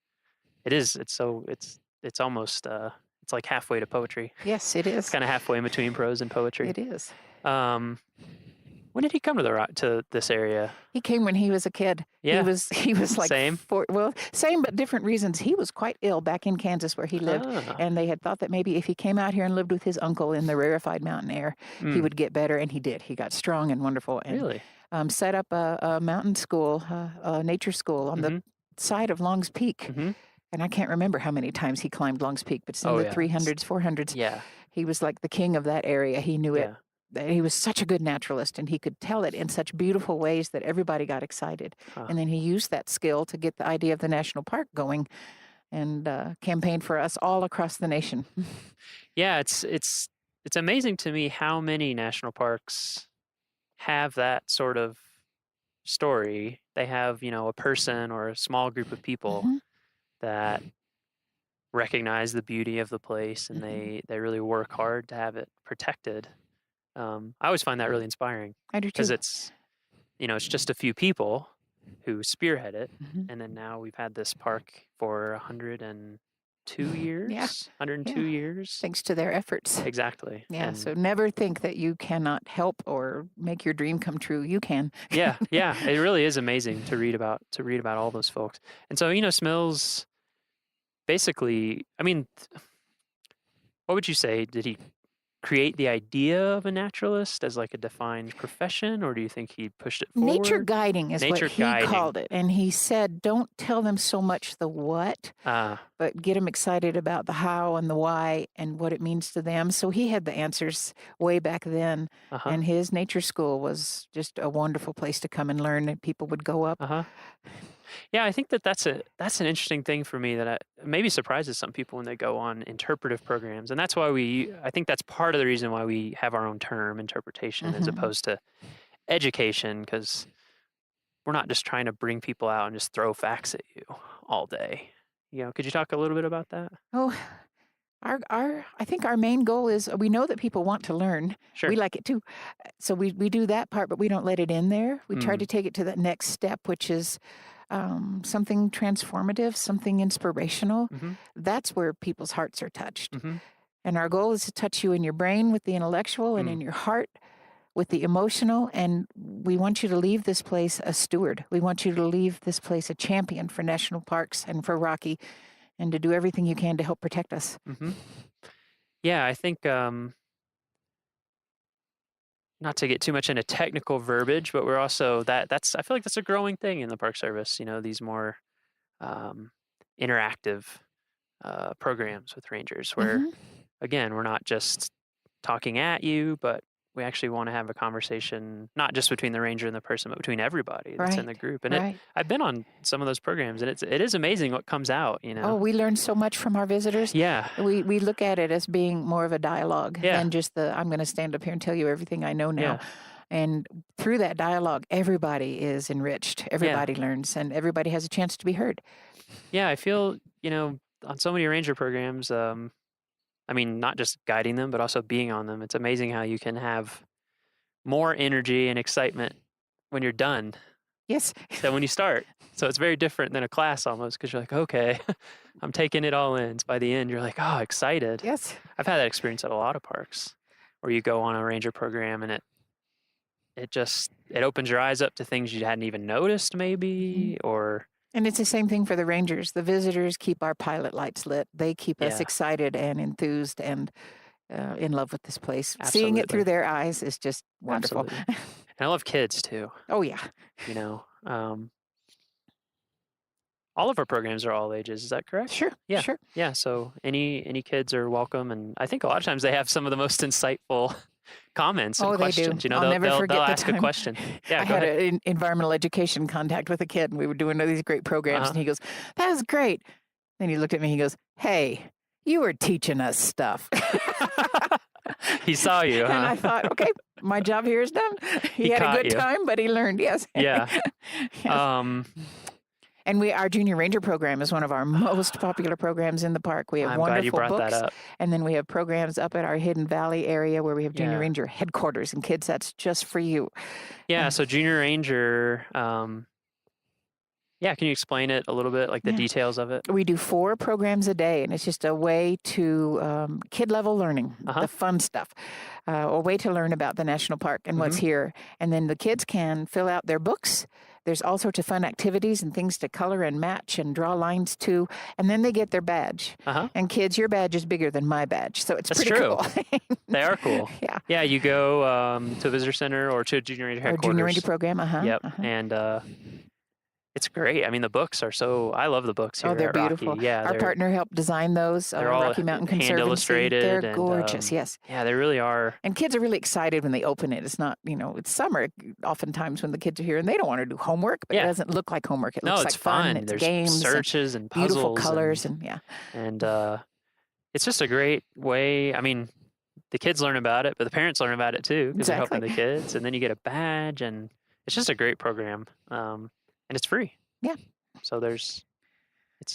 almost it's like halfway to poetry. Yes, it is. It's kind of halfway in between prose and poetry. It is. When did he come to this area? He came when he was a kid. Yeah. He was like same. Same but different reasons. He was quite ill back in Kansas where he lived, and they had thought that maybe if he came out here and lived with his uncle in the rarefied mountain air, he would get better, and he did. He got strong and wonderful. And, really? Set up a mountain school, a nature school on the side of Long's Peak. And I can't remember how many times he climbed Long's Peak, but it's in the 300s, 400s. Yeah. He was like the king of that area. He knew it. He was such a good naturalist, and he could tell it in such beautiful ways that everybody got excited. And then he used that skill to get the idea of the national park going, and campaigned for us all across the nation. Yeah, it's amazing to me how many national parks have that sort of story. They have, a person or a small group of people that recognize the beauty of the place, and they really work hard to have it protected. I always find that really inspiring. I do too. Because it's just a few people who spearhead it, and then now we've had this park for 120 102 years. Yeah. 102 years. Thanks to their efforts. Exactly. Yeah. And So never think that you cannot help or make your dream come true. You can. yeah. It really is amazing to read about all those folks. And so, Smills basically, I mean, what would you say? Did he create the idea of a naturalist as like a defined profession, or do you think he pushed it forward? Nature guiding is what he called it. And he said, don't tell them so much the what, but get them excited about the how and the why and what it means to them. So he had the answers way back then. And his nature school was just a wonderful place to come and learn, and people would go up. Yeah, I think that's an interesting thing for me that maybe surprises some people when they go on interpretive programs. And that's why I think that's part of the reason why we have our own term, interpretation, as opposed to education, because we're not just trying to bring people out and just throw facts at you all day. Could you talk a little bit about that? Oh, I think our main goal is, we know that people want to learn. Sure. We like it too. So we do that part, but we don't let it in there. We try to take it to that next step, which is something transformative, something inspirational. That's where people's hearts are touched. And our goal is to touch you in your brain with the intellectual and in your heart with the emotional. And we want you to leave this place a steward. We want you to leave this place a champion for national parks and for Rocky, and to do everything you can to help protect us. Yeah, I think, not to get too much into technical verbiage, but we're also, I feel like that's a growing thing in the Park Service, these more interactive programs with rangers where, again, we're not just talking at you, but we actually want to have a conversation, not just between the ranger and the person, but between everybody that's in the group. And I've been on some of those programs, and it is amazing what comes out, Oh, we learn so much from our visitors. Yeah. We look at it as being more of a dialogue than just I'm going to stand up here and tell you everything I know now. Yeah. And through that dialogue, everybody is enriched. Everybody learns, and everybody has a chance to be heard. Yeah, I feel, on so many ranger programs, not just guiding them, but also being on them. It's amazing how you can have more energy and excitement when you're done. Yes. Than when you start. So it's very different than a class almost, because you're like, okay, I'm taking it all in. So by the end, you're like, oh, excited. Yes. I've had that experience at a lot of parks where you go on a ranger program and it opens your eyes up to things you hadn't even noticed maybe, or... And it's the same thing for the rangers. The visitors keep our pilot lights lit. They keep us excited and enthused and in love with this place. Absolutely. Seeing it through their eyes is just wonderful. Absolutely. And I love kids too. Oh, yeah. All of our programs are all ages. Is that correct? Sure. Yeah. Sure. Yeah. So any kids are welcome. And I think a lot of times they have some of the most insightful comments and questions. They do. I'll never forget they'll the ask time a question. Yeah, I had an environmental education contact with a kid, and we were doing these great programs, and he goes, "That was great." Then he looked at me, he goes, "Hey, you were teaching us stuff." He saw you, huh? And I thought, okay, my job here is done. He had a good time, but he learned, yes. Yeah. Yes. And our Junior Ranger program is one of our most popular programs in the park. We have I'm wonderful glad you brought books. that up. And then we have programs up at our Hidden Valley area where we have Junior Ranger headquarters. And kids, that's just for you. Yeah, so Junior Ranger, can you explain it a little bit, like the details of it? We do 4 programs a day, and it's just a way to kid-level learning, the fun stuff, a way to learn about the national park and what's here. And then the kids can fill out their books. There's all sorts of fun activities and things to color and match and draw lines to, and then they get their badge. And kids, your badge is bigger than my badge, so it's pretty cool. They are cool. Yeah. Yeah, you go to a visitor center or to a Junior Ranger headquarters. Or Junior Ranger program, Yep, and it's great. I mean, the books are I love the books here. Oh, they're at beautiful. Rocky. Yeah, our partner helped design those. They're all Rocky Mountain hand Conservancy. illustrated. They're gorgeous. Yes. Yeah, they really are. And kids are really excited when they open it. It's not, it's summer oftentimes when the kids are here and they don't want to do homework, but it doesn't look like homework. It looks like fun. It's There's games, searches and puzzles, beautiful colors, and it's just a great way. I mean, the kids learn about it, but the parents learn about it too because they're helping the kids, and then you get a badge, and it's just a great program, and it's free. Yeah. So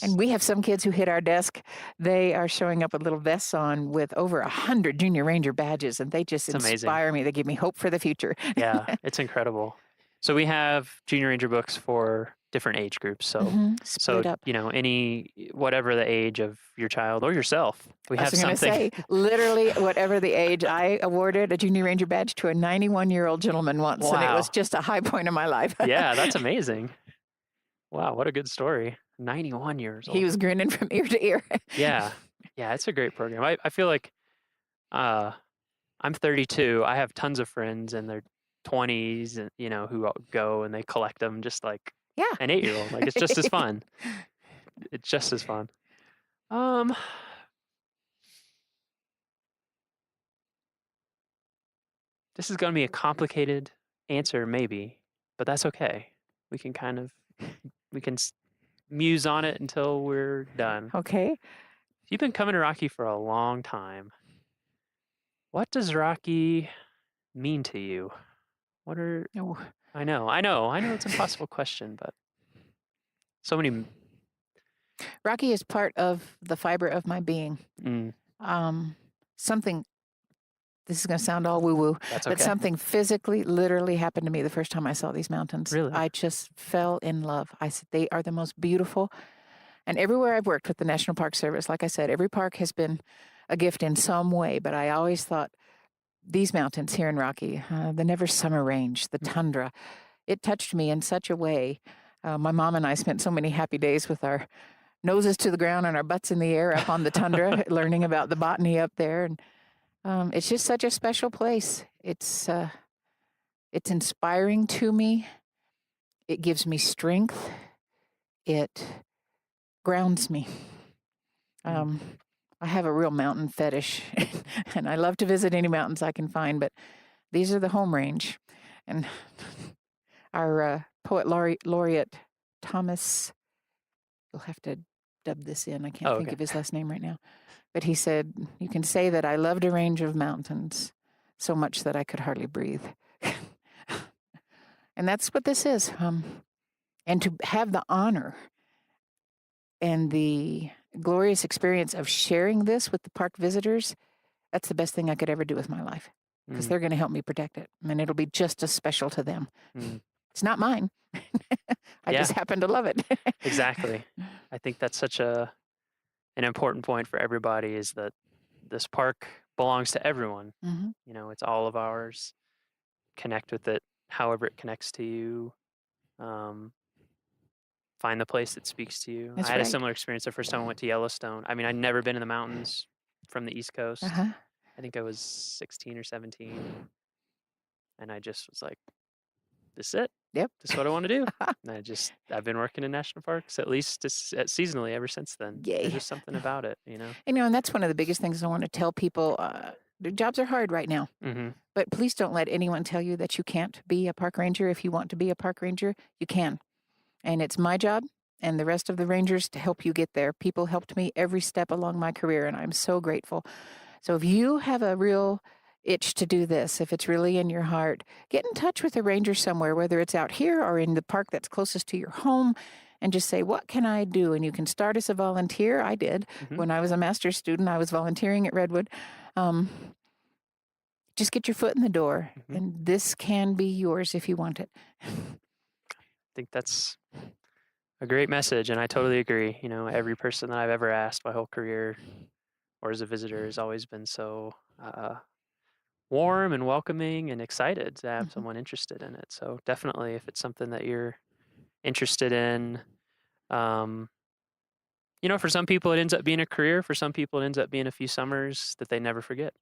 and we have some kids who hit our desk. They are showing up with little vests on with over 100 Junior Ranger badges, and they just inspire me. They give me hope for the future. Yeah, it's incredible. So we have junior ranger books for different age groups. So, Split up. whatever the age of your child or yourself, we have something. I was going to say, literally, whatever the age, I awarded a junior ranger badge to a 91-year-old gentleman once, and it was just a high point of my life. Yeah, that's amazing. Wow, what a good story. 91 years old. He was grinning from ear to ear. Yeah, it's a great program. I feel like I'm 32. I have tons of friends in their 20s, and who go and they collect them just like an 8-year-old. Like, it's just as fun. It's just as fun. This is going to be a complicated answer, maybe, but that's okay. We can muse on it until we're done. Okay. You've been coming to Rocky for a long time. What does Rocky mean to you? I know it's an impossible question, but so many. Rocky is part of the fiber of my being. Something, this is going to sound all woo-woo, but something physically, literally happened to me the first time I saw these mountains. Really? I just fell in love. I said, they are the most beautiful. And everywhere I've worked with the National Park Service, like I said, every park has been a gift in some way, but I always thought these mountains here in Rocky, the Never Summer Range, the tundra, it touched me in such a way. My mom and I spent so many happy days with our noses to the ground and our butts in the air up on the tundra, learning about the botany up there. And it's just such a special place. It's inspiring to me. It gives me strength. It grounds me. I have a real mountain fetish, and I love to visit any mountains I can find, but these are the home range. And our poet laureate, Thomas, you'll have to dub this in. I can't think of his last name right now. But he said, you can say that I loved a range of mountains so much that I could hardly breathe. And that's what this is. And to have the honor and the glorious experience of sharing this with the park visitors, that's the best thing I could ever do with my life, because they're going to help me protect it, and it'll be just as special to them. It's not mine. I just happen to love it. Exactly. I think that's such an important point for everybody, is that this park belongs to everyone. It's all of ours. Connect with it however it connects to you. Find the place that speaks to you. I had a similar experience the first time I went to Yellowstone. I mean, I'd never been in the mountains from the East Coast. I think I was 16 or 17. And I just was like, this is it. Yep. This is what I want to do. And I've been working in national parks at least seasonally ever since then. Yay. There's just something about it, And that's one of the biggest things I want to tell people. Their jobs are hard right now. But please don't let anyone tell you that you can't be a park ranger. If you want to be a park ranger, you can. And it's my job and the rest of the rangers to help you get there. People helped me every step along my career, and I'm so grateful. So if you have a real itch to do this, if it's really in your heart, get in touch with a ranger somewhere, whether it's out here or in the park that's closest to your home, and just say, what can I do? And you can start as a volunteer. I did. When I was a master's student, I was volunteering at Redwood. Just get your foot in the door, and this can be yours if you want it. I think that's a great message, and I totally agree. Every person that I've ever asked my whole career or as a visitor has always been so warm and welcoming and excited to have someone interested in it. So definitely, if it's something that you're interested in, for some people it ends up being a career. For some people it ends up being a few summers that they never forget,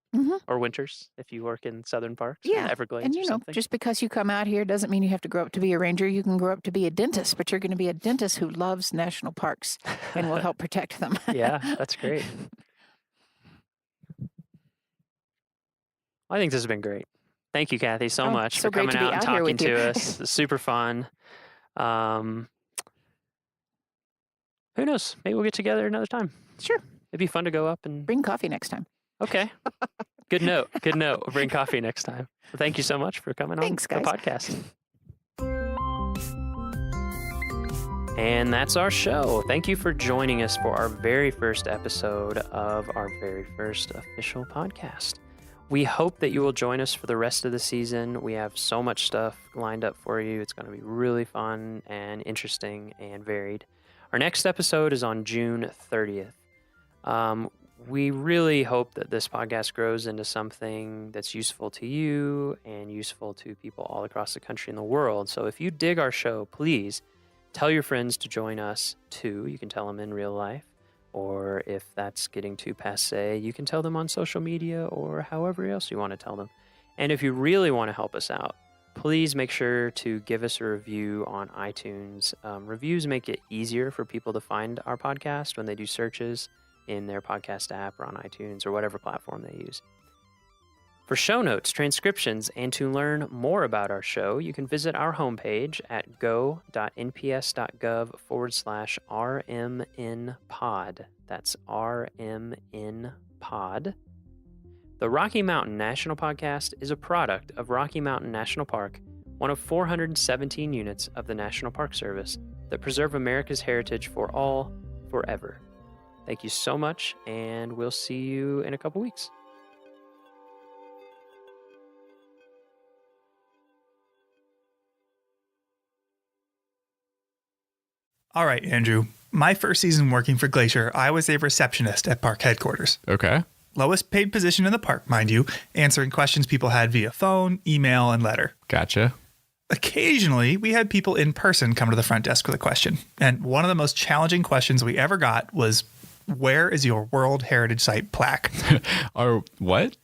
or winters if you work in southern parks, or Everglades, and or something. just because you come out here doesn't mean you have to grow up to be a ranger. You can grow up to be a dentist, but you're going to be a dentist who loves national parks and will help protect them. Yeah, that's great. I think this has been great. Thank you, Kathy, so much for coming out and talking to us. It's super fun. Who knows? Maybe we'll get together another time. Sure. It'd be fun to go up and bring coffee next time. Okay. Good note. Good note. We'll bring coffee next time. Well, thank you so much for coming on the podcast. And that's our show. Thank you for joining us for our very first episode of our very first official podcast. We hope that you will join us for the rest of the season. We have so much stuff lined up for you. It's going to be really fun and interesting and varied. Our next episode is on June 30th. We really hope that this podcast grows into something that's useful to you and useful to people all across the country and the world. So if you dig our show, please tell your friends to join us too. You can tell them in real life, or if that's getting too passé, you can tell them on social media or however else you want to tell them. And if you really want to help us out, please make sure to give us a review on iTunes. Reviews make it easier for people to find our podcast when they do searches in their podcast app or on iTunes or whatever platform they use. For show notes, transcriptions, and to learn more about our show, you can visit our homepage at go.nps.gov/RMNpod. That's RMNpod. The Rocky Mountain National Podcast is a product of Rocky Mountain National Park, one of 417 units of the National Park Service that preserve America's heritage for all, forever. Thank you so much, and we'll see you in a couple weeks. All right, Andrew. My first season working for Glacier, I was a receptionist at park headquarters. Okay. Lowest paid position in the park, mind you, answering questions people had via phone, email, and letter. Gotcha. Occasionally, we had people in person come to the front desk with a question. And one of the most challenging questions we ever got was, where is your World Heritage Site plaque? Our what?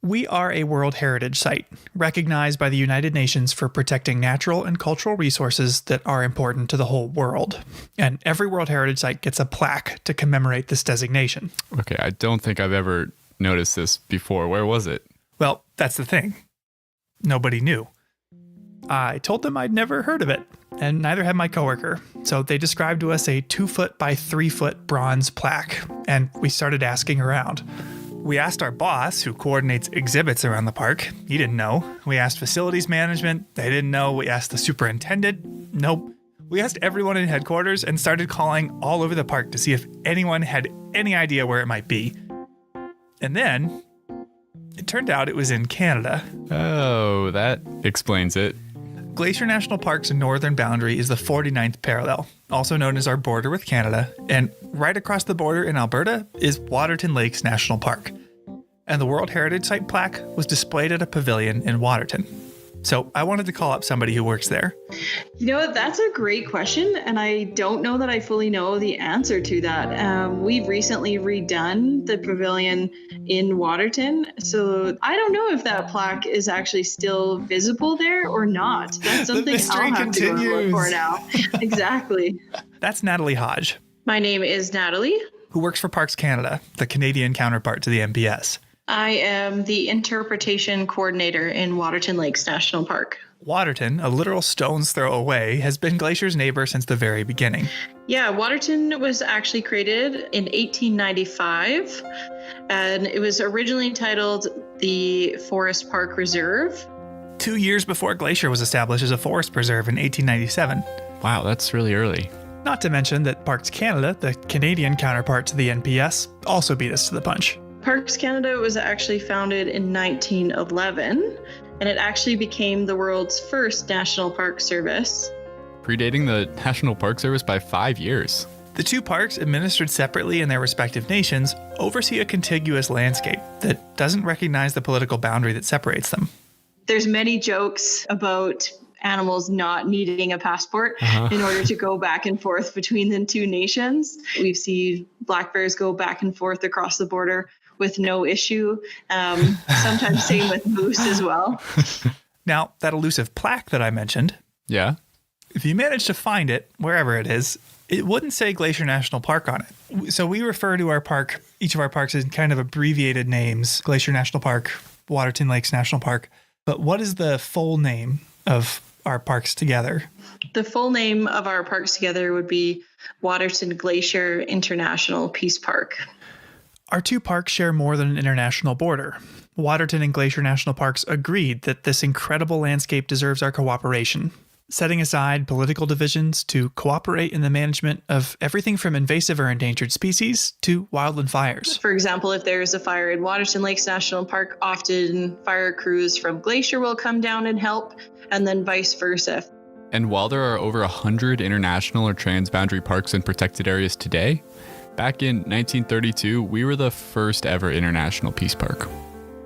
We are a World Heritage Site, recognized by the United Nations for protecting natural and cultural resources that are important to the whole world. And every World Heritage Site gets a plaque to commemorate this designation. Okay, I don't think I've ever noticed this before. Where was it? Well, that's the thing. Nobody knew. I told them I'd never heard of it, and neither had my coworker. So they described to us a 2-foot by 3-foot bronze plaque, and we started asking around. We asked our boss, who coordinates exhibits around the park. He didn't know. We asked facilities management. They didn't know. We asked the superintendent. Nope. We asked everyone in headquarters and started calling all over the park to see if anyone had any idea where it might be. And then it turned out it was in Canada. Oh, that explains it. Glacier National Park's northern boundary is the 49th parallel, also known as our border with Canada, and right across the border in Alberta is Waterton Lakes National Park. And the World Heritage Site plaque was displayed at a pavilion in Waterton. So I wanted to call up somebody who works there. You know, that's a great question, and I don't know that I fully know the answer to that. We've recently redone the pavilion in Waterton, so I don't know if that plaque is actually still visible there or not. That's something I'll have to go look for now. Exactly. That's Natalie Hodge. My name is Natalie. Who works for Parks Canada, the Canadian counterpart to the NPS. I am the interpretation coordinator in Waterton Lakes National Park. Waterton, a literal stone's throw away, has been Glacier's neighbor since the very beginning. Yeah, Waterton was actually created in 1895, and it was originally titled the Forest Park Reserve. 2 years before Glacier was established as a forest preserve in 1897. Wow, that's really early. Not to mention that Parks Canada, the Canadian counterpart to the NPS, also beat us to the punch. Parks Canada was actually founded in 1911, and it actually became the world's first National Park Service. Predating the National Park Service by 5 years. The two parks, administered separately in their respective nations, oversee a contiguous landscape that doesn't recognize the political boundary that separates them. There's many jokes about animals not needing a passport in order to go back and forth between the two nations. We've seen black bears go back and forth across the border with no issue. Sometimes same with moose as well. Now, that elusive plaque that I mentioned. Yeah. If you manage to find it, wherever it is, it wouldn't say Glacier National Park on it. So we refer to our park, each of our parks, in kind of abbreviated names. Glacier National Park, Waterton Lakes National Park. But what is the full name of our parks together? The full name of our parks together would be Waterton Glacier International Peace Park. Our two parks share more than an international border. Waterton and Glacier National Parks agreed that this incredible landscape deserves our cooperation. setting aside political divisions to cooperate in the management of everything from invasive or endangered species to wildland fires. For example, if there's a fire in Waterton Lakes National Park, often fire crews from Glacier will come down and help, and then vice versa. And while there are over 100 international or transboundary parks and protected areas today, back in 1932, we were the first ever international peace park.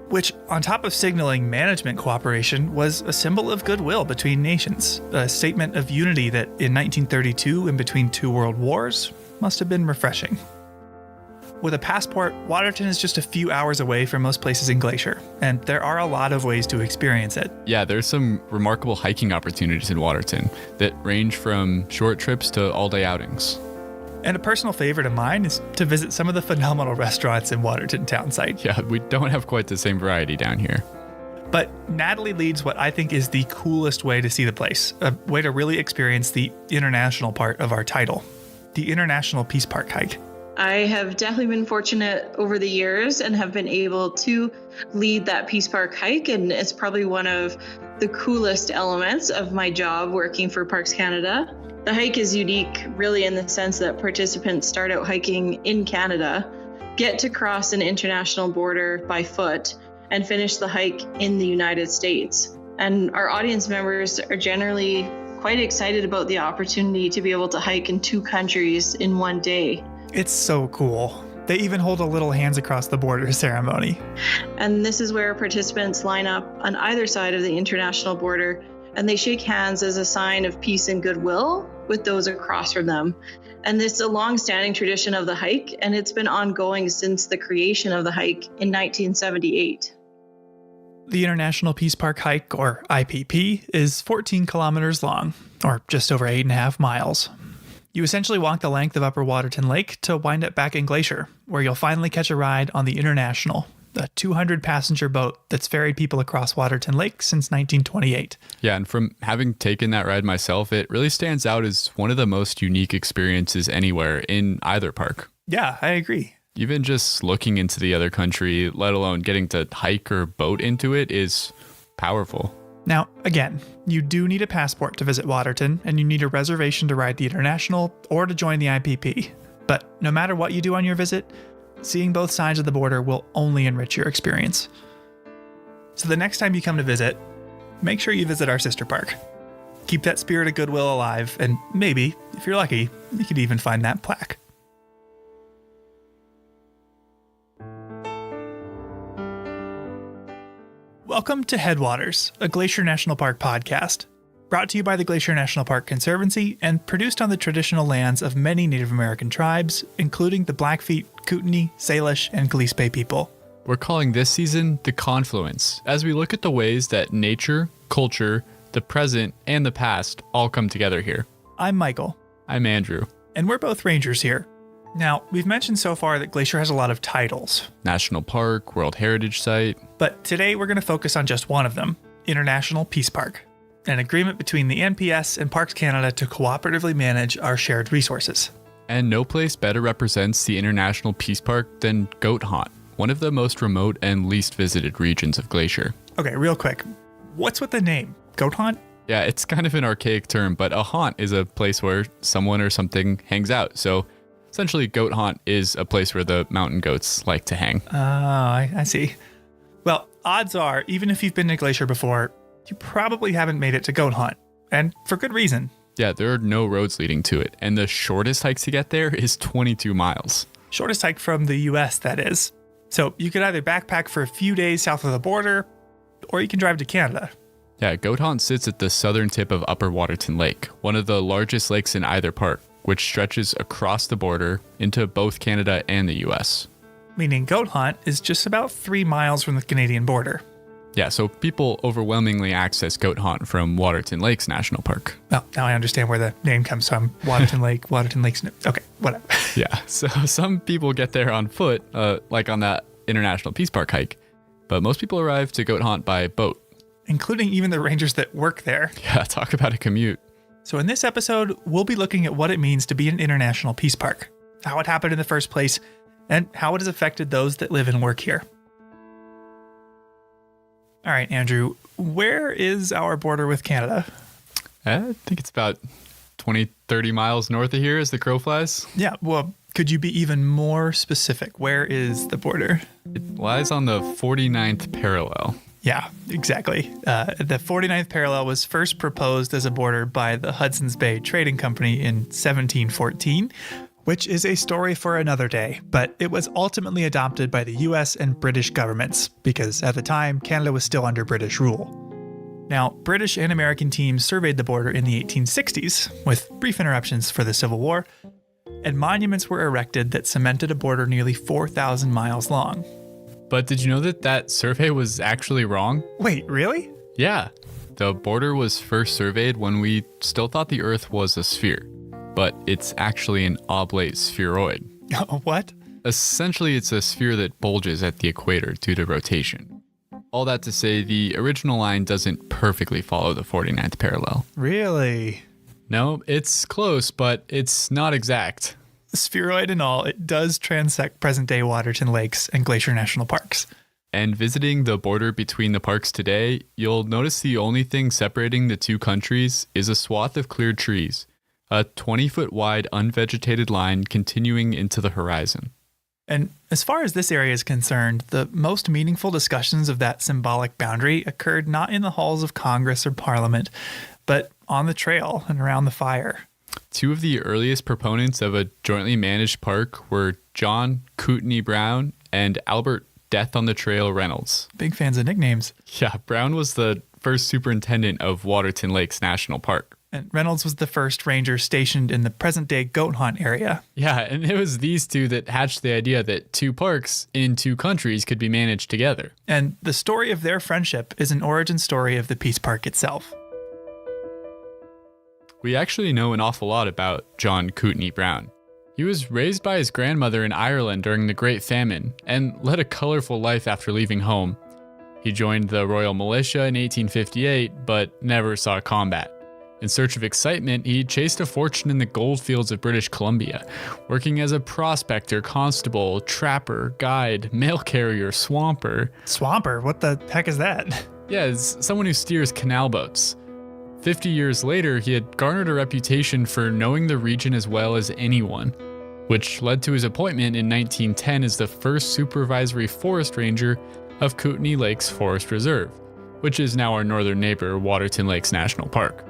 Which, on top of signaling management cooperation, was a symbol of goodwill between nations, a statement of unity that in 1932, in between two world wars, must have been refreshing. With a passport, Waterton is just a few hours away from most places in Glacier, and there are a lot of ways to experience it. Yeah, there's some remarkable hiking opportunities in Waterton that range from short trips to all-day outings. And a personal favorite of mine is to visit some of the phenomenal restaurants in Waterton townsite. Yeah, we don't have quite the same variety down here. But Natalie leads what I think is the coolest way to see the place, a way to really experience the international part of our title, the International Peace Park hike. I have definitely been fortunate over the years and have been able to lead that Peace Park hike, and it's probably one of the coolest elements of my job working for Parks Canada. The hike is unique really in the sense that participants start out hiking in Canada, get to cross an international border by foot, and finish the hike in the United States. And our audience members are generally quite excited about the opportunity to be able to hike in two countries in one day. It's so cool. They even hold a little hands across the border ceremony. And this is where participants line up on either side of the international border, and they shake hands as a sign of peace and goodwill with those across from them. And this is a long-standing tradition of the hike, and it's been ongoing since the creation of the hike in 1978. The International Peace Park hike, or IPP, is 14 kilometers long, or just over 8.5 miles. You essentially walk the length of Upper Waterton Lake to wind up back in Glacier, where you'll finally catch a ride on the International, a 200-passenger boat that's ferried people across Waterton Lake since 1928. Yeah, and from having taken that ride myself, it really stands out as one of the most unique experiences anywhere in either park. Yeah, I agree. Even just looking into the other country, let alone getting to hike or boat into it, is powerful. Now, again, you do need a passport to visit Waterton, and you need a reservation to ride the International or to join the IPP. But no matter what you do on your visit, seeing both sides of the border will only enrich your experience. So the next time you come to visit, make sure you visit our sister park. Keep that spirit of goodwill alive, and maybe, if you're lucky, you could even find that plaque. Welcome to Headwaters, a Glacier National Park podcast, brought to you by the Glacier National Park Conservancy and produced on the traditional lands of many Native American tribes, including the Blackfeet, Kootenai, Salish, and Gillespie people. We're calling this season The Confluence, as we look at the ways that nature, culture, the present, and the past all come together here. I'm Michael. I'm Andrew. And we're both rangers here. Now, we've mentioned so far that Glacier has a lot of titles. National Park, World Heritage Site. But today we're going to focus on just one of them, International Peace Park, an agreement between the NPS and Parks Canada to cooperatively manage our shared resources. And no place better represents the International Peace Park than Goat Haunt, one of the most remote and least visited regions of Glacier. Okay, real quick, what's with the name? Goat Haunt? Yeah, it's kind of an archaic term, but a haunt is a place where someone or something hangs out. So essentially, Goat Haunt is a place where the mountain goats like to hang. Oh, I see. Well, odds are, even if you've been to Glacier before, you probably haven't made it to Goat Haunt, and for good reason. Yeah, there are no roads leading to it, and the shortest hike to get there is 22 miles. Shortest hike from the US, that is. So you could either backpack for a few days south of the border, or you can drive to Canada. Yeah, Goat Haunt sits at the southern tip of Upper Waterton Lake, one of the largest lakes in either park, which stretches across the border into both Canada and the US. Meaning Goat Haunt is just about 3 miles from the Canadian border. Yeah, so people overwhelmingly access Goat Haunt from Waterton Lakes National Park. Well, now I understand where the name comes from. Waterton Lake, Waterton Lakes. Okay, whatever. Yeah, so some people get there on foot, like on that International Peace Park hike, but most people arrive to Goat Haunt by boat. Including even the rangers that work there. Yeah, talk about a commute. So in this episode, we'll be looking at what it means to be an international peace park, how it happened in the first place, and how it has affected those that live and work here. All right, Andrew, where is our border with Canada? I think it's about 20, 30 miles north of here as the crow flies. Yeah, well, could you be even more specific? Where is the border? It lies on the 49th parallel. Yeah, exactly. The 49th parallel was first proposed as a border by the Hudson's Bay Trading Company in 1714, which is a story for another day, but it was ultimately adopted by the US and British governments because at the time, Canada was still under British rule. Now, British and American teams surveyed the border in the 1860s, with brief interruptions for the Civil War, and monuments were erected that cemented a border nearly 4,000 miles long. But did you know that survey was actually wrong? Wait, really? Yeah. The border was first surveyed when we still thought the Earth was a sphere, but it's actually an oblate spheroid. What? Essentially, it's a sphere that bulges at the equator due to rotation. All that to say, the original line doesn't perfectly follow the 49th parallel. Really? No, it's close, but it's not exact. Spheroid and all, it does transect present-day Waterton lakes and Glacier National Parks. And visiting the border between the parks today, you'll notice the only thing separating the two countries is a swath of cleared trees, a 20-foot wide unvegetated line continuing into the horizon. And as far as this area is concerned, the most meaningful discussions of that symbolic boundary occurred not in the halls of Congress or Parliament, but on the trail and around the fire. Two of the earliest proponents of a jointly managed park were John Kootenai Brown and Albert Death on the Trail Reynolds. Big fans of nicknames. Yeah, Brown was the first superintendent of Waterton Lakes National Park. And Reynolds was the first ranger stationed in the present-day goat hunt area. Yeah, and it was these two that hatched the idea that two parks in two countries could be managed together. And the story of their friendship is an origin story of the Peace Park itself. We actually know an awful lot about John Kootenai Brown. He was raised by his grandmother in Ireland during the Great Famine and led a colorful life after leaving home. He joined the Royal Militia in 1858, but never saw combat. In search of excitement, he chased a fortune in the goldfields of British Columbia, working as a prospector, constable, trapper, guide, mail carrier, swamper. Swamper? What the heck is that? Yeah, it's someone who steers canal boats. 50 years later, he had garnered a reputation for knowing the region as well as anyone, which led to his appointment in 1910 as the first supervisory forest ranger of Kootenai Lakes Forest Reserve, which is now our northern neighbor, Waterton Lakes National Park.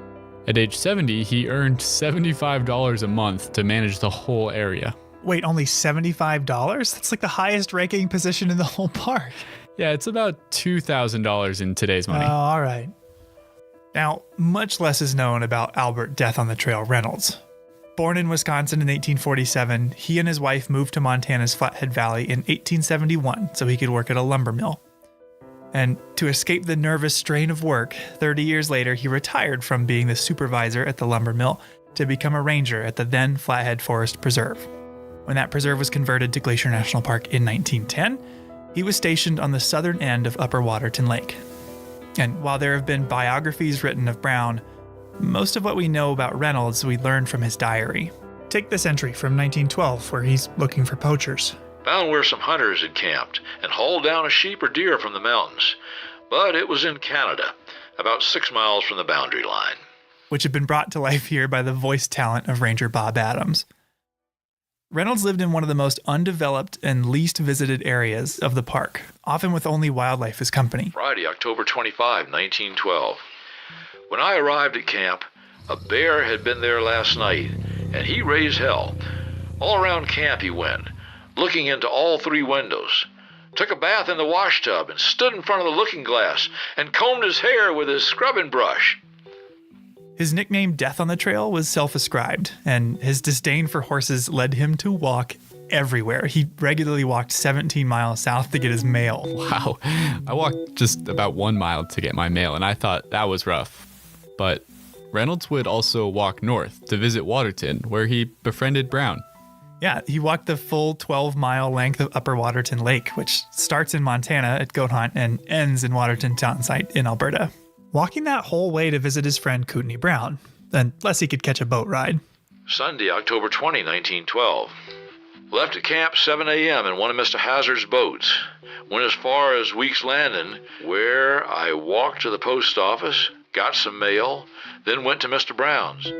At age 70, he earned $75 a month to manage the whole area. Wait, only $75? That's like the highest ranking position in the whole park. Yeah, it's about $2,000 in today's money. Oh, all right. Now, much less is known about Albert Death on the Trail Reynolds. Born in Wisconsin in 1847, he and his wife moved to Montana's Flathead Valley in 1871 so he could work at a lumber mill. And to escape the nervous strain of work, 30 years later, he retired from being the supervisor at the lumber mill to become a ranger at the then Flathead Forest Preserve. When that preserve was converted to Glacier National Park in 1910, he was stationed on the southern end of Upper Waterton Lake. And while there have been biographies written of Brown, most of what we know about Reynolds we learned from his diary. Take this entry from 1912 where he's looking for poachers. Found where some hunters had camped and hauled down a sheep or deer from the mountains, but it was in Canada, about 6 miles from the boundary line. Which had been brought to life here by the voice talent of Ranger Bob Adams. Reynolds lived in one of the most undeveloped and least visited areas of the park, often with only wildlife as company. Friday, October 25, 1912. When I arrived at camp, a bear had been there last night, and he raised hell. All around camp he went, looking into all 3 windows, took a bath in the wash tub and stood in front of the looking glass and combed his hair with his scrubbing brush. His nickname Death on the Trail was self-ascribed, and his disdain for horses led him to walk everywhere. He regularly walked 17 miles south to get his mail. Wow. I walked just about 1 mile to get my mail, and I thought that was rough. But Reynolds would also walk north to visit Waterton, where he befriended Brown. Yeah, he walked the full 12-mile length of Upper Waterton Lake, which starts in Montana at Goat Hunt and ends in Waterton Town Site in Alberta. Walking that whole way to visit his friend Kootenai Brown, unless he could catch a boat ride. Sunday, October 20, 1912. Left at camp 7 a.m. in one of Mr. Hazard's boats. Went as far as Weeks Landing, where I walked to the post office, got some mail, then went to Mr. Brown's.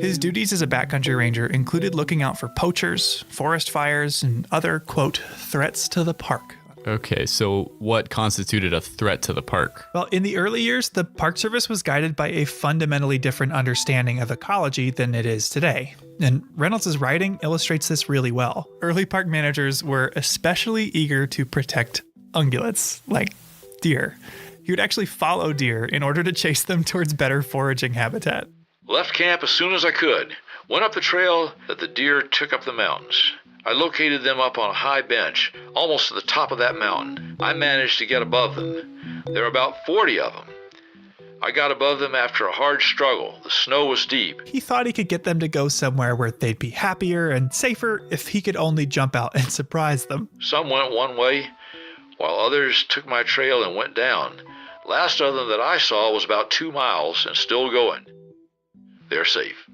His duties as a backcountry ranger included looking out for poachers, forest fires, and other, quote, threats to the park. Okay, so what constituted a threat to the park? Well, in the early years, the Park Service was guided by a fundamentally different understanding of ecology than it is today. And Reynolds' writing illustrates this really well. Early park managers were especially eager to protect ungulates, like deer. He would actually follow deer in order to chase them towards better foraging habitat. Left camp as soon as I could. Went up the trail that the deer took up the mountains. I located them up on a high bench, almost to the top of that mountain. I managed to get above them. There were about 40 of them. I got above them after a hard struggle. The snow was deep. He thought he could get them to go somewhere where they'd be happier and safer if he could only jump out and surprise them. Some went one way, while others took my trail and went down. Last of them that I saw was about 2 miles and still going. They're safe.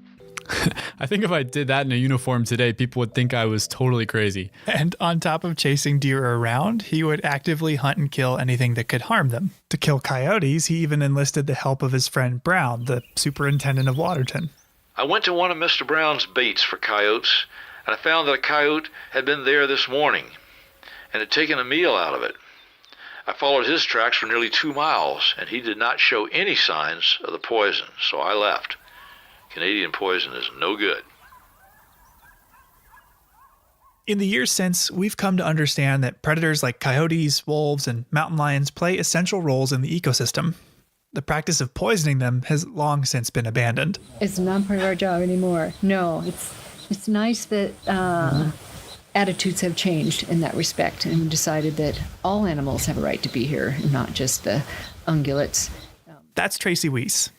I think if I did that in a uniform today, people would think I was totally crazy. And on top of chasing deer around, he would actively hunt and kill anything that could harm them. To kill coyotes, he even enlisted the help of his friend Brown, the superintendent of Waterton. I went to one of Mr. Brown's baits for coyotes, and I found that a coyote had been there this morning and had taken a meal out of it. I followed his tracks for nearly 2 miles, and he did not show any signs of the poison, so I left. Canadian poison is no good. In the years since, we've come to understand that predators like coyotes, wolves, and mountain lions play essential roles in the ecosystem. The practice of poisoning them has long since been abandoned. It's not part of our job anymore. No, it's nice that attitudes have changed in that respect and decided that all animals have a right to be here, not just the ungulates. That's Tracy Weiss.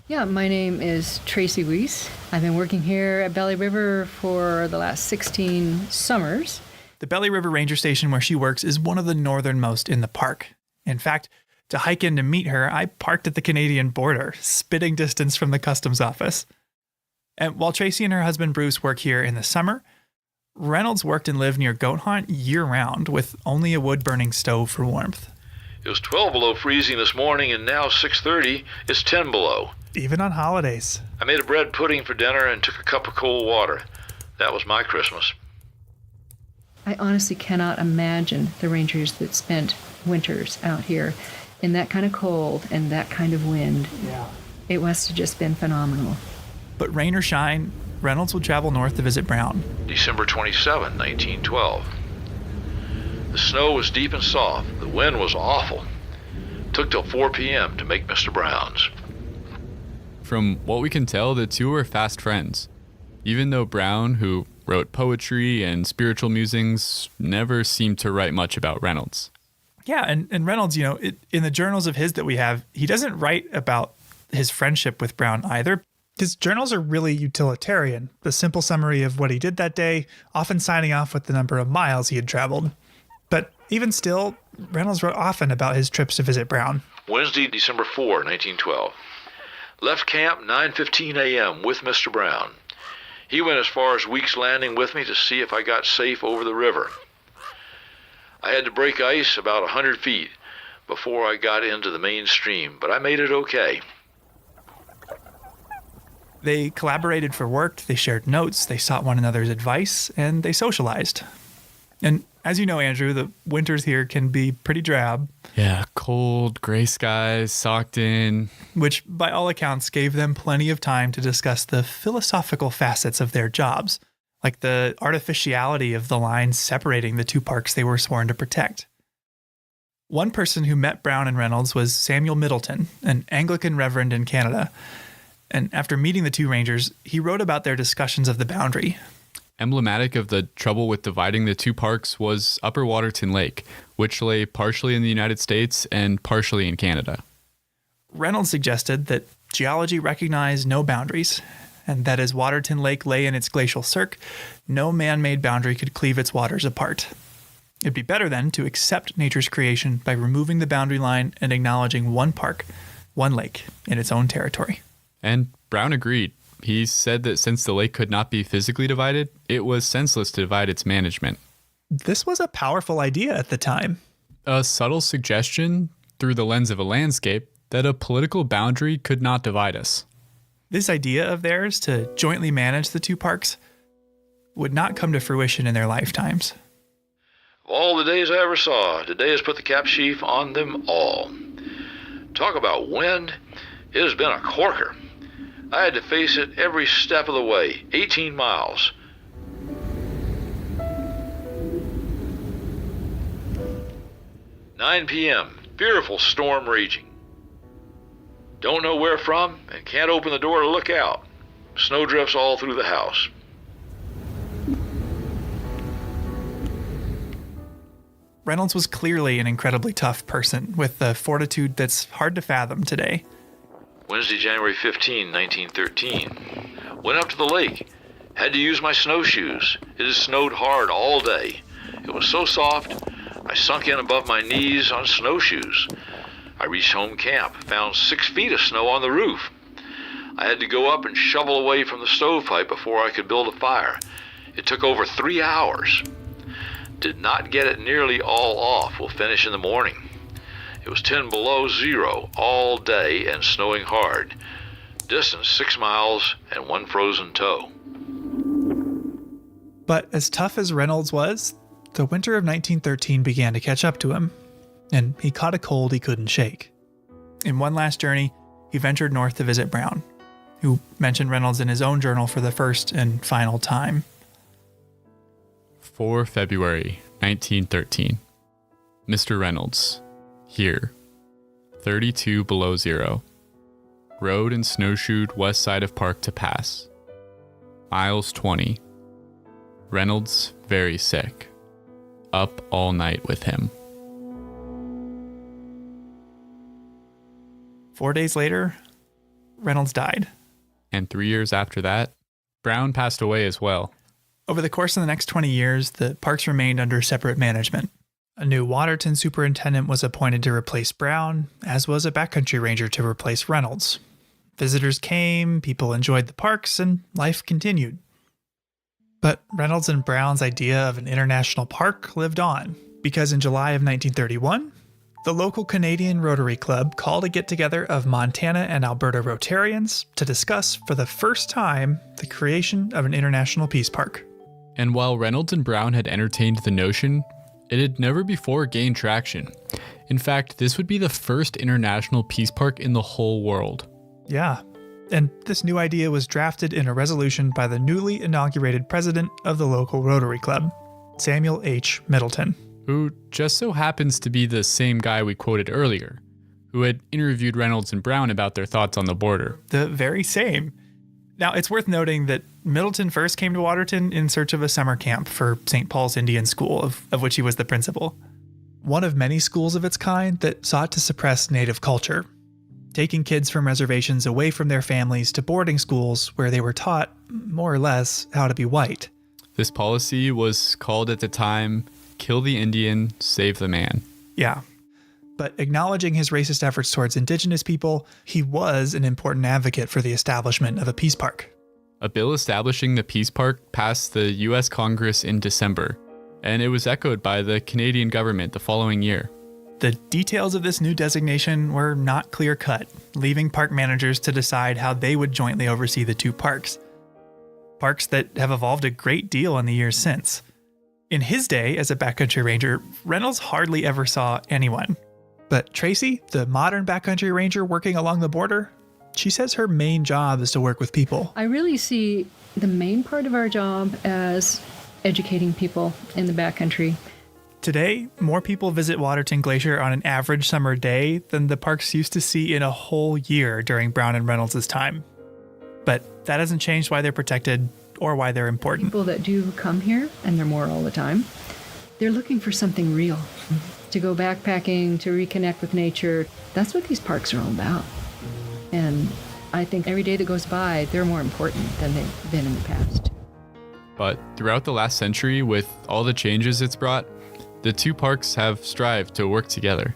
Yeah, my name is Tracy Weiss. I've been working here at Belly River for the last 16 summers. The Belly River Ranger Station where she works is one of the northernmost in the park. In fact, to hike in to meet her, I parked at the Canadian border, spitting distance from the customs office. And while Tracy and her husband Bruce work here in the summer, Reynolds worked and lived near Goat Haunt year-round with only a wood-burning stove for warmth. It was 12 below freezing this morning, and now 6:30, it's 10 below. Even on holidays. I made a bread pudding for dinner and took a cup of cold water. That was my Christmas. I honestly cannot imagine the rangers that spent winters out here in that kind of cold and that kind of wind. Yeah. It must have just been phenomenal. But rain or shine, Reynolds would travel north to visit Brown. December 27, 1912. The snow was deep and soft. The wind was awful. Took till 4 p.m. to make Mr. Brown's. From what we can tell, the two were fast friends. Even though Brown, who wrote poetry and spiritual musings, never seemed to write much about Reynolds. Yeah, and Reynolds, in the journals of his that we have, he doesn't write about his friendship with Brown either. His journals are really utilitarian, the simple summary of what he did that day, often signing off with the number of miles he had traveled. But even still, Reynolds wrote often about his trips to visit Brown. Wednesday, December 4, 1912. Left camp 9:15 a.m. with Mr. Brown. He went as far as Weeks Landing with me to see if I got safe over the river. I had to break ice about 100 feet before I got into the main stream, but I made it okay. They collaborated for work, they shared notes, they sought one another's advice, and they socialized. And as you know, Andrew, the winters here can be pretty drab. Yeah, cold, gray skies, socked in. Which, by all accounts, gave them plenty of time to discuss the philosophical facets of their jobs, like the artificiality of the lines separating the two parks they were sworn to protect. One person who met Brown and Reynolds was Samuel Middleton, an Anglican reverend in Canada. And after meeting the two rangers, he wrote about their discussions of the boundary. Emblematic of the trouble with dividing the two parks was Upper Waterton Lake, which lay partially in the United States and partially in Canada. Reynolds suggested that geology recognized no boundaries, and that as Waterton Lake lay in its glacial cirque, no man-made boundary could cleave its waters apart. It'd be better then to accept nature's creation by removing the boundary line and acknowledging one park, one lake, in its own territory. And Brown agreed. He said that since the lake could not be physically divided, it was senseless to divide its management. This was a powerful idea at the time. A subtle suggestion through the lens of a landscape that a political boundary could not divide us. This idea of theirs to jointly manage the two parks would not come to fruition in their lifetimes. Of all the days I ever saw, today has put the cap sheaf on them all. Talk about wind. It has been a corker. I had to face it every step of the way, 18 miles. "9 p.m., fearful storm raging. Don't know where from and can't open the door to look out. Snow drifts all through the house." Reynolds was clearly an incredibly tough person with a fortitude that's hard to fathom today. Wednesday, January 15, 1913. Went up to the lake. Had to use my snowshoes. It has snowed hard all day. It was so soft, I sunk in above my knees on snowshoes. I reached home camp, found 6 feet of snow on the roof. I had to go up and shovel away from the stovepipe before I could build a fire. It took over 3 hours. Did not get it nearly all off. We'll finish in the morning. It was 10 below zero all day and snowing hard. Distance 6 miles and 1 frozen toe. But as tough as Reynolds was, the winter of 1913 began to catch up to him, and he caught a cold he couldn't shake. In one last journey, he ventured north to visit Brown, who mentioned Reynolds in his own journal for the first and final time. 4 February 1913. Mr. Reynolds, here, 32 below zero. Rode and snowshoed west side of park to pass. Miles 20. Reynolds very sick. Up all night with him. 4 days later, Reynolds died. And 3 years after that, Brown passed away as well. Over the course of the next 20 years, the parks remained under separate management. A new Waterton superintendent was appointed to replace Brown, as was a backcountry ranger to replace Reynolds. Visitors came, people enjoyed the parks, and life continued. But Reynolds and Brown's idea of an international park lived on, because in July of 1931, the local Canadian Rotary Club called a get-together of Montana and Alberta Rotarians to discuss, for the first time, the creation of an international peace park. And while Reynolds and Brown had entertained the notion, it had never before gained traction. In fact, this would be the first international peace park in the whole world. Yeah, and this new idea was drafted in a resolution by the newly inaugurated president of the local Rotary Club, Samuel H. Middleton. Who just so happens to be the same guy we quoted earlier, who had interviewed Reynolds and Brown about their thoughts on the border. The very same. Now, it's worth noting that Middleton first came to Waterton in search of a summer camp for St. Paul's Indian School, of which he was the principal. One of many schools of its kind that sought to suppress Native culture, taking kids from reservations away from their families to boarding schools where they were taught, more or less, how to be white. This policy was called at the time, "Kill the Indian, save the man." Yeah. But acknowledging his racist efforts towards indigenous people, he was an important advocate for the establishment of a peace park. A bill establishing the peace park passed the U.S. Congress in December, and it was echoed by the Canadian government the following year. The details of this new designation were not clear-cut, leaving park managers to decide how they would jointly oversee the two parks. Parks that have evolved a great deal in the years since. In his day as a backcountry ranger, Reynolds hardly ever saw anyone. But Tracy, the modern backcountry ranger working along the border, she says her main job is to work with people. I really see the main part of our job as educating people in the backcountry. Today, more people visit Waterton Glacier on an average summer day than the parks used to see in a whole year during Brown and Reynolds' time. But that hasn't changed why they're protected or why they're important. People that do come here, and they're more all the time, they're looking for something real. To go backpacking, to reconnect with nature. That's what these parks are all about. And I think every day that goes by, they're more important than they've been in the past. But throughout the last century, with all the changes it's brought, the two parks have strived to work together.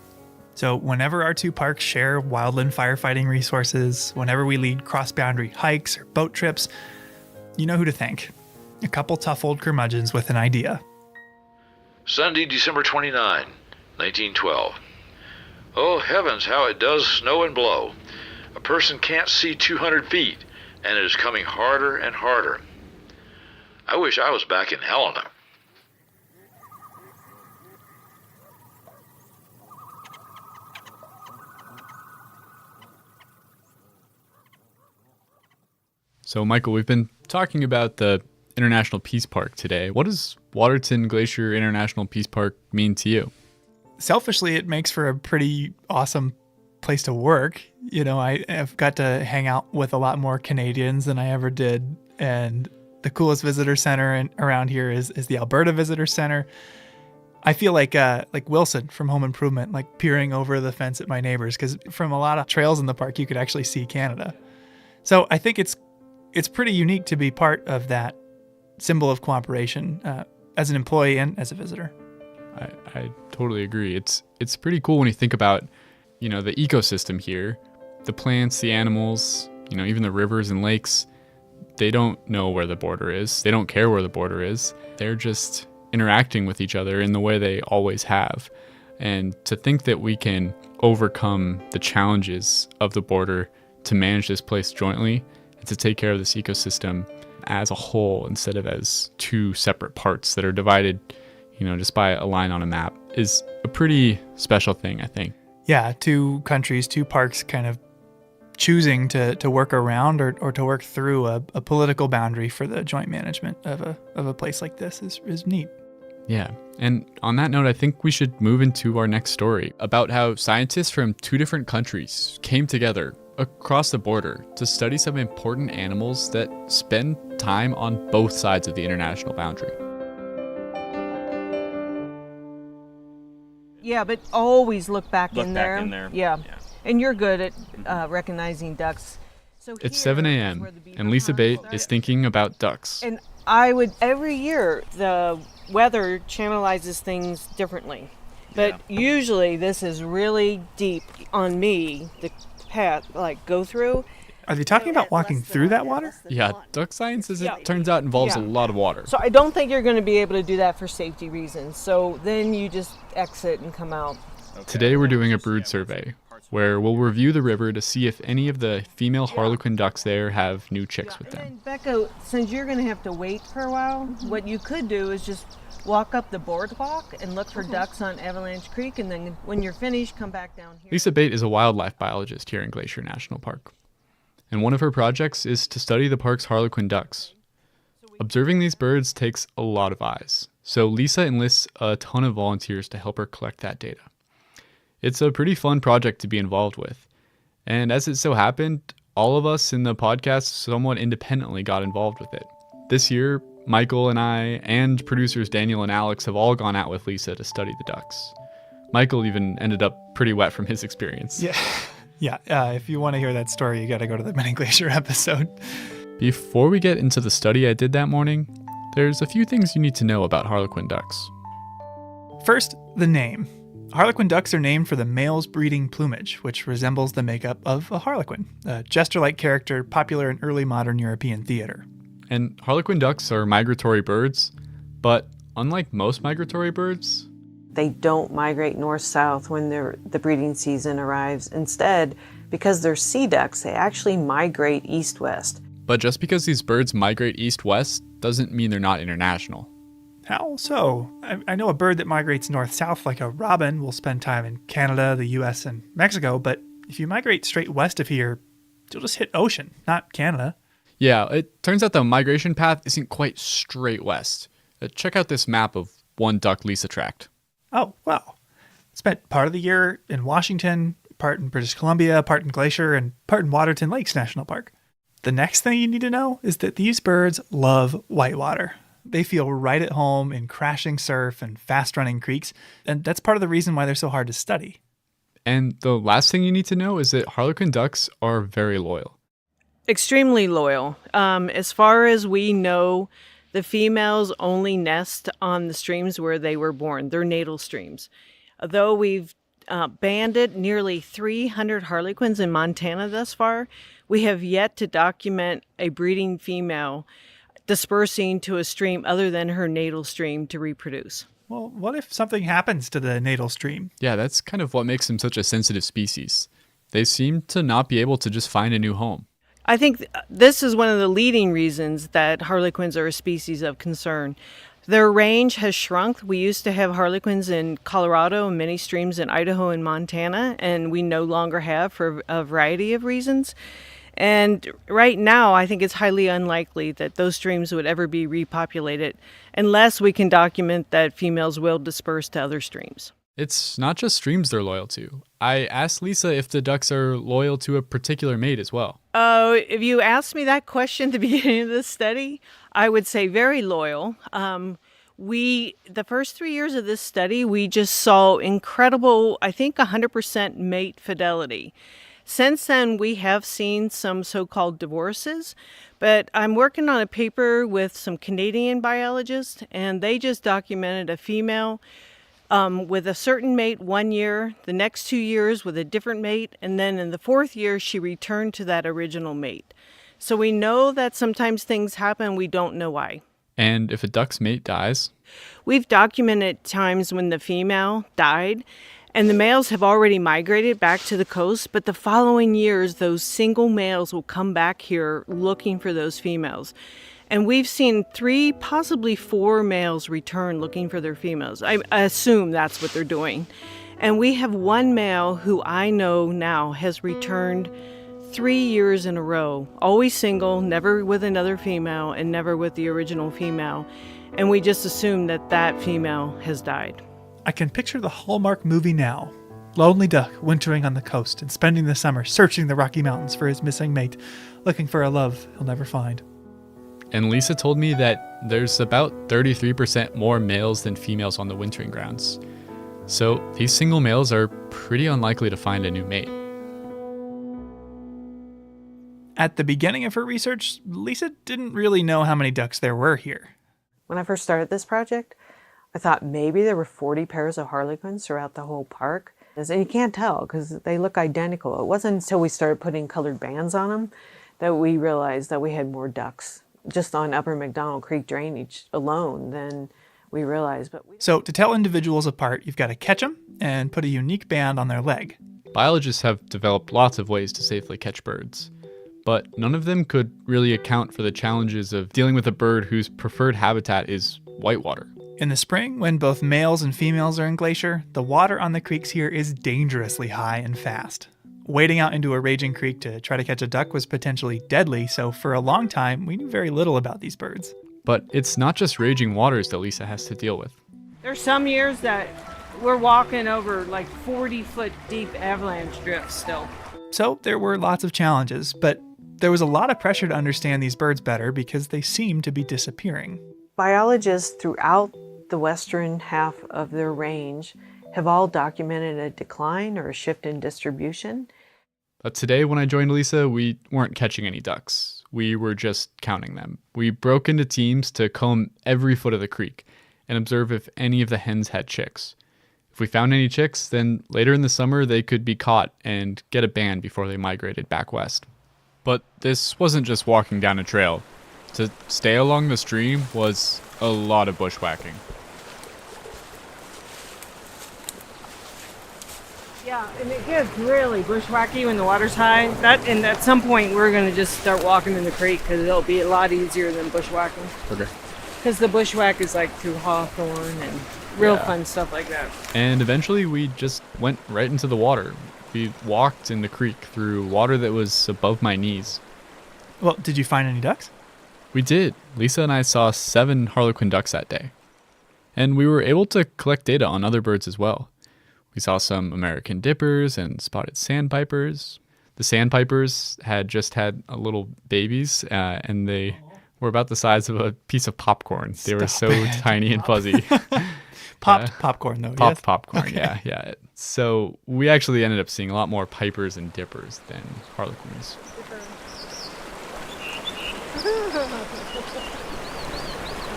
So whenever our two parks share wildland firefighting resources, whenever we lead cross-boundary hikes or boat trips, you know who to thank. A couple tough old curmudgeons with an idea. Sunday, December 29, 1912. Oh heavens, how it does snow and blow. A person can't see 200 feet, and it is coming harder and harder. I wish I was back in Helena. So, Michael, we've been talking about the International Peace Park today. What does Waterton Glacier International Peace Park mean to you? Selfishly, it makes for a pretty awesome place to work. You know, I've got to hang out with a lot more Canadians than I ever did. And the coolest visitor center around here is the Alberta Visitor Center. I feel like Wilson from Home Improvement, like peering over the fence at my neighbors, because from a lot of trails in the park, you could actually see Canada. So I think it's pretty unique to be part of that symbol of cooperation as an employee and as a visitor. I totally agree. It's pretty cool when you think about, you know, the ecosystem here, the plants, the animals, you know, even the rivers and lakes. They don't know where the border is. They don't care where the border is. They're just interacting with each other in the way they always have. And to think that we can overcome the challenges of the border to manage this place jointly and to take care of this ecosystem as a whole instead of as two separate parts that are divided, you know, just by a line on a map is a pretty special thing, I think. Yeah, two countries, two parks kind of choosing to work around or to work through a political boundary for the joint management of a place like this is neat. Yeah. And on that note, I think we should move into our next story about how scientists from two different countries came together across the border to study some important animals that spend time on both sides of the international boundary. Yeah, but always look back in there. Look back in there. Yeah. And you're good at recognizing ducks. So It's 7 a.m. and Lisa Bate is thinking about ducks. And every year, the weather channelizes things differently. But usually this is really deep on me, the path, like go through. Are they talking about walking through that water? Yeah, duck science, as it turns out, involves a lot of water. So I don't think you're going to be able to do that for safety reasons. So then you just exit and come out. Today we're doing a brood survey, where we'll review the river to see if any of the female harlequin ducks there have new chicks with them. And Becca, since you're going to have to wait for a while, what you could do is just walk up the boardwalk and look for ducks on Avalanche Creek, and then when you're finished, come back down here. Lisa Bate is a wildlife biologist here in Glacier National Park, and one of her projects is to study the park's harlequin ducks. Observing these birds takes a lot of eyes, so Lisa enlists a ton of volunteers to help her collect that data. It's a pretty fun project to be involved with, and as it so happened, all of us in the podcast somewhat independently got involved with it. This year, Michael and I and producers Daniel and Alex have all gone out with Lisa to study the ducks. Michael even ended up pretty wet from his experience. Yeah. If you want to hear that story, you got to go to the Mini Glacier episode. Before we get into the study I did that morning, there's a few things you need to know about harlequin ducks. First, the name. Harlequin ducks are named for the male's breeding plumage, which resembles the makeup of a harlequin, a jester-like character popular in early modern European theater. And harlequin ducks are migratory birds, but unlike most migratory birds, They don't migrate north-south when the breeding season arrives. Instead, because they're sea ducks, they actually migrate east-west. but just because these birds migrate east-west doesn't mean they're not international. How so? I know a bird that migrates north-south like a robin will spend time in Canada, the US, and Mexico, but if you migrate straight west of here, you'll just hit ocean, not Canada. Yeah, it turns out the migration path isn't quite straight west. Check out this map of one duck Lisa tracked. Oh, wow. Spent part of the year in Washington, part in British Columbia, part in Glacier, and part in Waterton Lakes National Park. The next thing you need to know is that these birds love whitewater. They feel right at home in crashing surf and fast-running creeks, and that's part of the reason why they're so hard to study. And the last thing you need to know is that harlequin ducks are very loyal. Extremely loyal. As far as we know, the females only nest on the streams where they were born, their natal streams. Though we've banded nearly 300 harlequins in Montana thus far, we have yet to document a breeding female dispersing to a stream other than her natal stream to reproduce. Well, what if something happens to the natal stream? Yeah, that's kind of what makes them such a sensitive species. They seem to not be able to just find a new home. I think this is one of the leading reasons that harlequins are a species of concern. Their range has shrunk. We used to have harlequins in Colorado and many streams in Idaho and Montana, and we no longer have for a variety of reasons. And right now, I think it's highly unlikely that those streams would ever be repopulated unless we can document that females will disperse to other streams. It's not just streams they're loyal to. I asked Lisa if the ducks are loyal to a particular mate as well. If you asked me that question at the beginning of this study, I would say very loyal. The first 3 years of this study, we just saw incredible, I think 100% mate fidelity. Since then, we have seen some so-called divorces, but I'm working on a paper with some Canadian biologists, and they just documented a female with a certain mate 1 year, the next 2 years with a different mate, and then in the 4th year, she returned to that original mate. So we know that sometimes things happen, we don't know why. And if a duck's mate dies? We've documented times when the female died, and the males have already migrated back to the coast, but the following years, those single males will come back here looking for those females. And we've seen 3, possibly 4 males return looking for their females. I assume that's what they're doing. And we have one male who I know now has returned 3 years in a row, always single, never with another female, and never with the original female. And we just assume that that female has died. I can picture the Hallmark movie now. Lonely duck wintering on the coast and spending the summer searching the Rocky Mountains for his missing mate, looking for a love he'll never find. And Lisa told me that there's about 33% more males than females on the wintering grounds. So these single males are pretty unlikely to find a new mate. At the beginning of her research, Lisa didn't really know how many ducks there were here. When I first started this project, I thought maybe there were 40 pairs of harlequins throughout the whole park. And you can't tell because they look identical. It wasn't until we started putting colored bands on them that we realized that we had more ducks just on Upper McDonald Creek drainage alone than we realized. So to tell individuals apart, you've got to catch them and put a unique band on their leg. Biologists have developed lots of ways to safely catch birds, but none of them could really account for the challenges of dealing with a bird whose preferred habitat is whitewater. In the spring, when both males and females are in Glacier, the water on the creeks here is dangerously high and fast. Wading out into a raging creek to try to catch a duck was potentially deadly, so for a long time, we knew very little about these birds. But it's not just raging waters that Lisa has to deal with. There's some years that we're walking over like 40-foot deep avalanche drifts still. So there were lots of challenges, but there was a lot of pressure to understand these birds better because they seemed to be disappearing. Biologists throughout the western half of their range have all documented a decline or a shift in distribution. But today when I joined Lisa, we weren't catching any ducks. We were just counting them. We broke into teams to comb every foot of the creek and observe if any of the hens had chicks. If we found any chicks, then later in the summer they could be caught and get a band before they migrated back west. But this wasn't just walking down a trail. To stay along the stream was a lot of bushwhacking. Yeah, and it gets really bushwhacky when the water's high. And at some point we're going to just start walking in the creek because it'll be a lot easier than bushwhacking. Okay. Because the bushwhack is like through hawthorn and real fun stuff like that. And eventually we just went right into the water. We walked in the creek through water that was above my knees. Well, did you find any ducks? We did. Lisa and I saw 7 harlequin ducks that day. And we were able to collect data on other birds as well. We saw some American dippers and spotted sandpipers. The sandpipers had just had little babies, and they were about the size of a piece of popcorn. They were so tiny and fuzzy. Popped popcorn, though, Popped yes? popcorn, Okay. yeah. So we actually ended up seeing a lot more pipers and dippers than harlequins.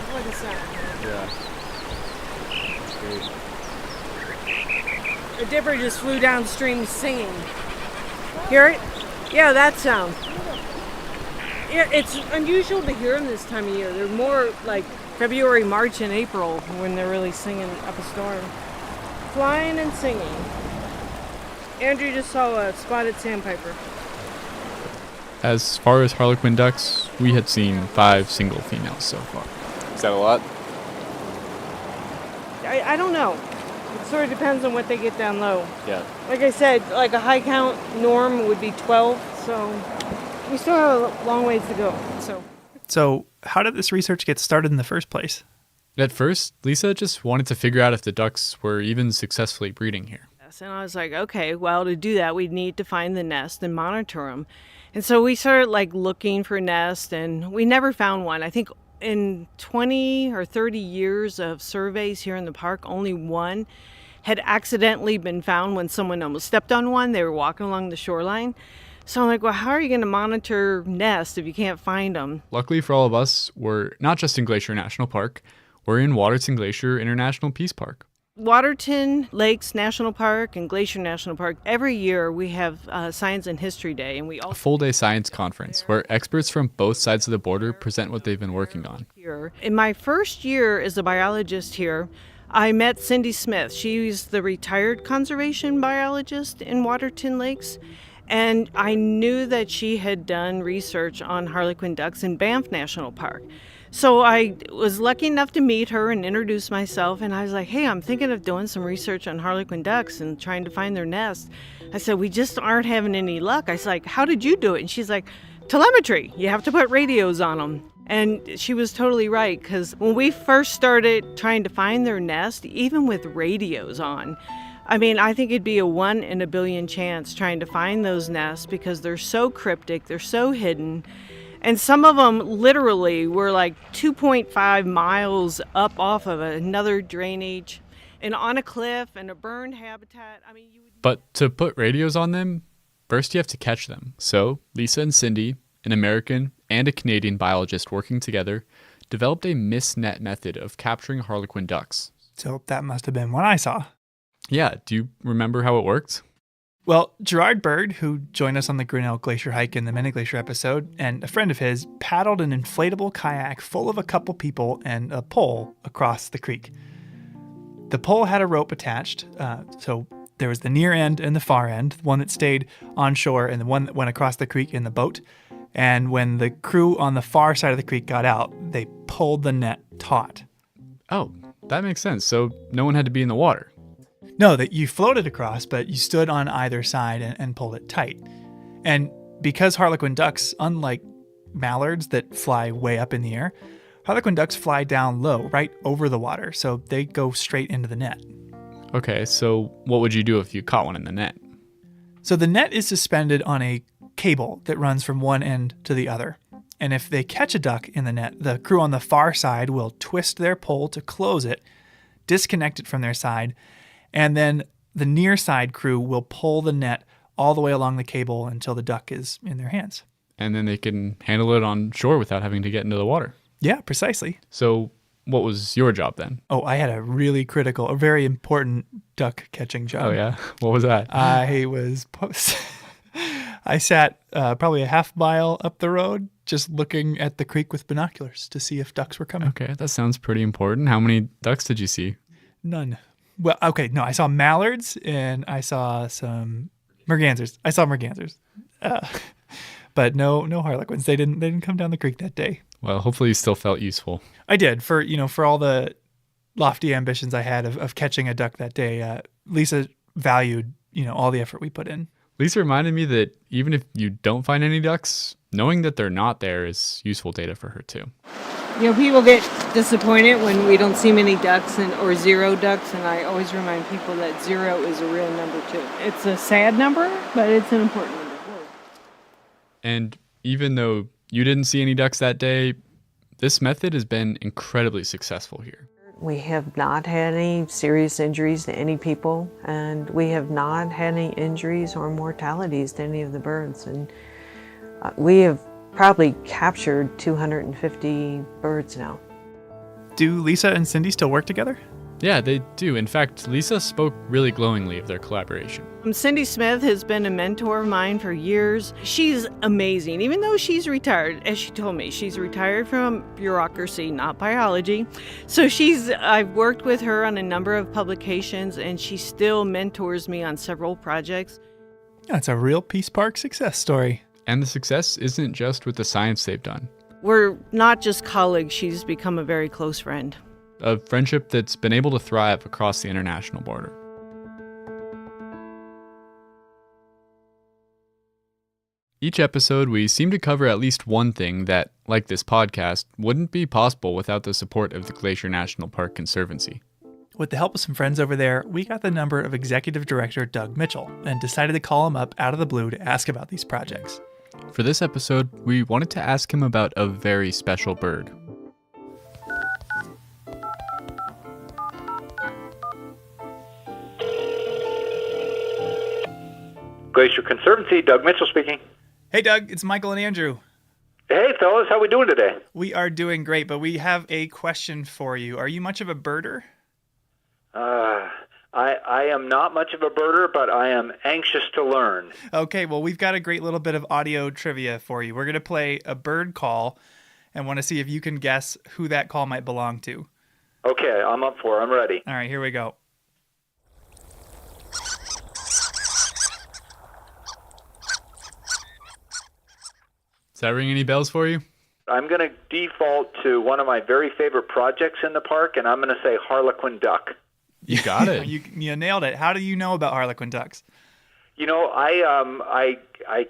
What is that? Yeah. That's great. A dipper just flew downstream singing. Hear it? Yeah, that sound. Yeah, it's unusual to hear them this time of year. They're more like February, March, and April when they're really singing up a storm. Flying and singing. Andrew just saw a spotted sandpiper. As far as harlequin ducks, we had seen 5 single females so far. Is that a lot? I don't know. It sort of depends on what they get down low. Yeah. Like I said, like a high count norm would be 12, so we still have a long ways to go. So how did this research get started in the first place? At first, Lisa just wanted to figure out if the ducks were even successfully breeding here. And I was like, okay, well, to do that, we'd need to find the nest and monitor them. And so we started like looking for nests, and we never found one. I think in 20 or 30 years of surveys here in the park, only one had accidentally been found when someone almost stepped on one. They were walking along the shoreline. So I'm like, well, how are you going to monitor nests if you can't find them? Luckily for all of us, we're not just in Glacier National Park, we're in Waterton Glacier International Peace Park. Waterton Lakes National Park and Glacier National Park, every year we have Science and History Day, and we a full-day science conference where experts from both sides of the border present what they've been working on. In my first year as a biologist here, I met Cindy Smith. She's the retired conservation biologist in Waterton Lakes, and I knew that she had done research on harlequin ducks in Banff National Park. So I was lucky enough to meet her and introduce myself, and I was like, hey, I'm thinking of doing some research on harlequin ducks and trying to find their nests. I said, we just aren't having any luck. I was like, how did you do it? And she's like, telemetry. You have to put radios on them. And she was totally right, because when we first started trying to find their nest, even with radios on, I mean, I think it'd be a 1 in a billion chance trying to find those nests because they're so cryptic, they're so hidden. And some of them literally were like 2.5 miles up off of another drainage and on a cliff and a burned habitat. I mean, But to put radios on them, first you have to catch them. So Lisa and Cindy, an American and a Canadian biologist working together, developed a mist net method of capturing harlequin ducks. So that must have been what I saw. Yeah, do you remember how it worked? Well, Gerard Bird, who joined us on the Grinnell Glacier hike in the Many Glacier episode, and a friend of his, paddled an inflatable kayak full of a couple people and a pole across the creek. The pole had a rope attached, so there was the near end and the far end, one that stayed on shore and the one that went across the creek in the boat. And when the crew on the far side of the creek got out, they pulled the net taut. Oh, that makes sense. So no one had to be in the water. No, that you floated across, but you stood on either side and pulled it tight. And because harlequin ducks, unlike mallards that fly way up in the air, harlequin ducks fly down low, right over the water, so they go straight into the net. Okay, so what would you do if you caught one in the net? So the net is suspended on a cable that runs from one end to the other. And if they catch a duck in the net, the crew on the far side will twist their pole to close it, disconnect it from their side, and then the near side crew will pull the net all the way along the cable until the duck is in their hands. And then they can handle it on shore without having to get into the water. Yeah, precisely. So what was your job then? Oh, I had a really critical, a very important duck catching job. Oh, yeah? What was that? I sat probably a half mile up the road just looking at the creek with binoculars to see if ducks were coming. Okay, that sounds pretty important. How many ducks did you see? None. Well, okay, no, I saw mallards and I saw some mergansers. I saw mergansers, but no harlequins. They didn't come down the creek that day. Well, hopefully you still felt useful. I did for all the lofty ambitions I had of catching a duck that day. Lisa valued all the effort we put in. Lisa reminded me that even if you don't find any ducks, knowing that they're not there is useful data for her too. People get disappointed when we don't see many ducks or 0 ducks, and I always remind people that 0 is a real number too. It's a sad number, but it's an important number. And even though you didn't see any ducks that day, this method has been incredibly successful here. We have not had any serious injuries to any people, and we have not had any injuries or mortalities to any of the birds. And we have probably captured 250 birds now. Do Lisa and Cindy still work together? Yeah, they do. In fact, Lisa spoke really glowingly of their collaboration. Cindy Smith has been a mentor of mine for years. She's amazing, even though she's retired. As she told me, she's retired from bureaucracy, not biology. So I've worked with her on a number of publications, and she still mentors me on several projects. That's a real Peace Park success story. And the success isn't just with the science they've done. We're not just colleagues, she's become a very close friend. A friendship that's been able to thrive across the international border. Each episode, we seem to cover at least one thing that, like this podcast, wouldn't be possible without the support of the Glacier National Park Conservancy. With the help of some friends over there, we got the number of Executive Director Doug Mitchell and decided to call him up out of the blue to ask about these projects. For this episode, we wanted to ask him about a very special bird. Glacier Conservancy, Doug Mitchell speaking. Hey, Doug, it's Michael and Andrew. Hey, fellas, how we doing today? We are doing great, but we have a question for you. Are you much of a birder? I am not much of a birder, but I am anxious to learn. Okay, well, we've got a great little bit of audio trivia for you. We're going to play a bird call and want to see if you can guess who that call might belong to. Okay, I'm up for it. I'm ready. All right, here we go. Does that ring any bells for you? I'm going to default to one of my very favorite projects in the park, and I'm going to say Harlequin duck. You got it. You nailed it. How do you know about Harlequin ducks? You know, I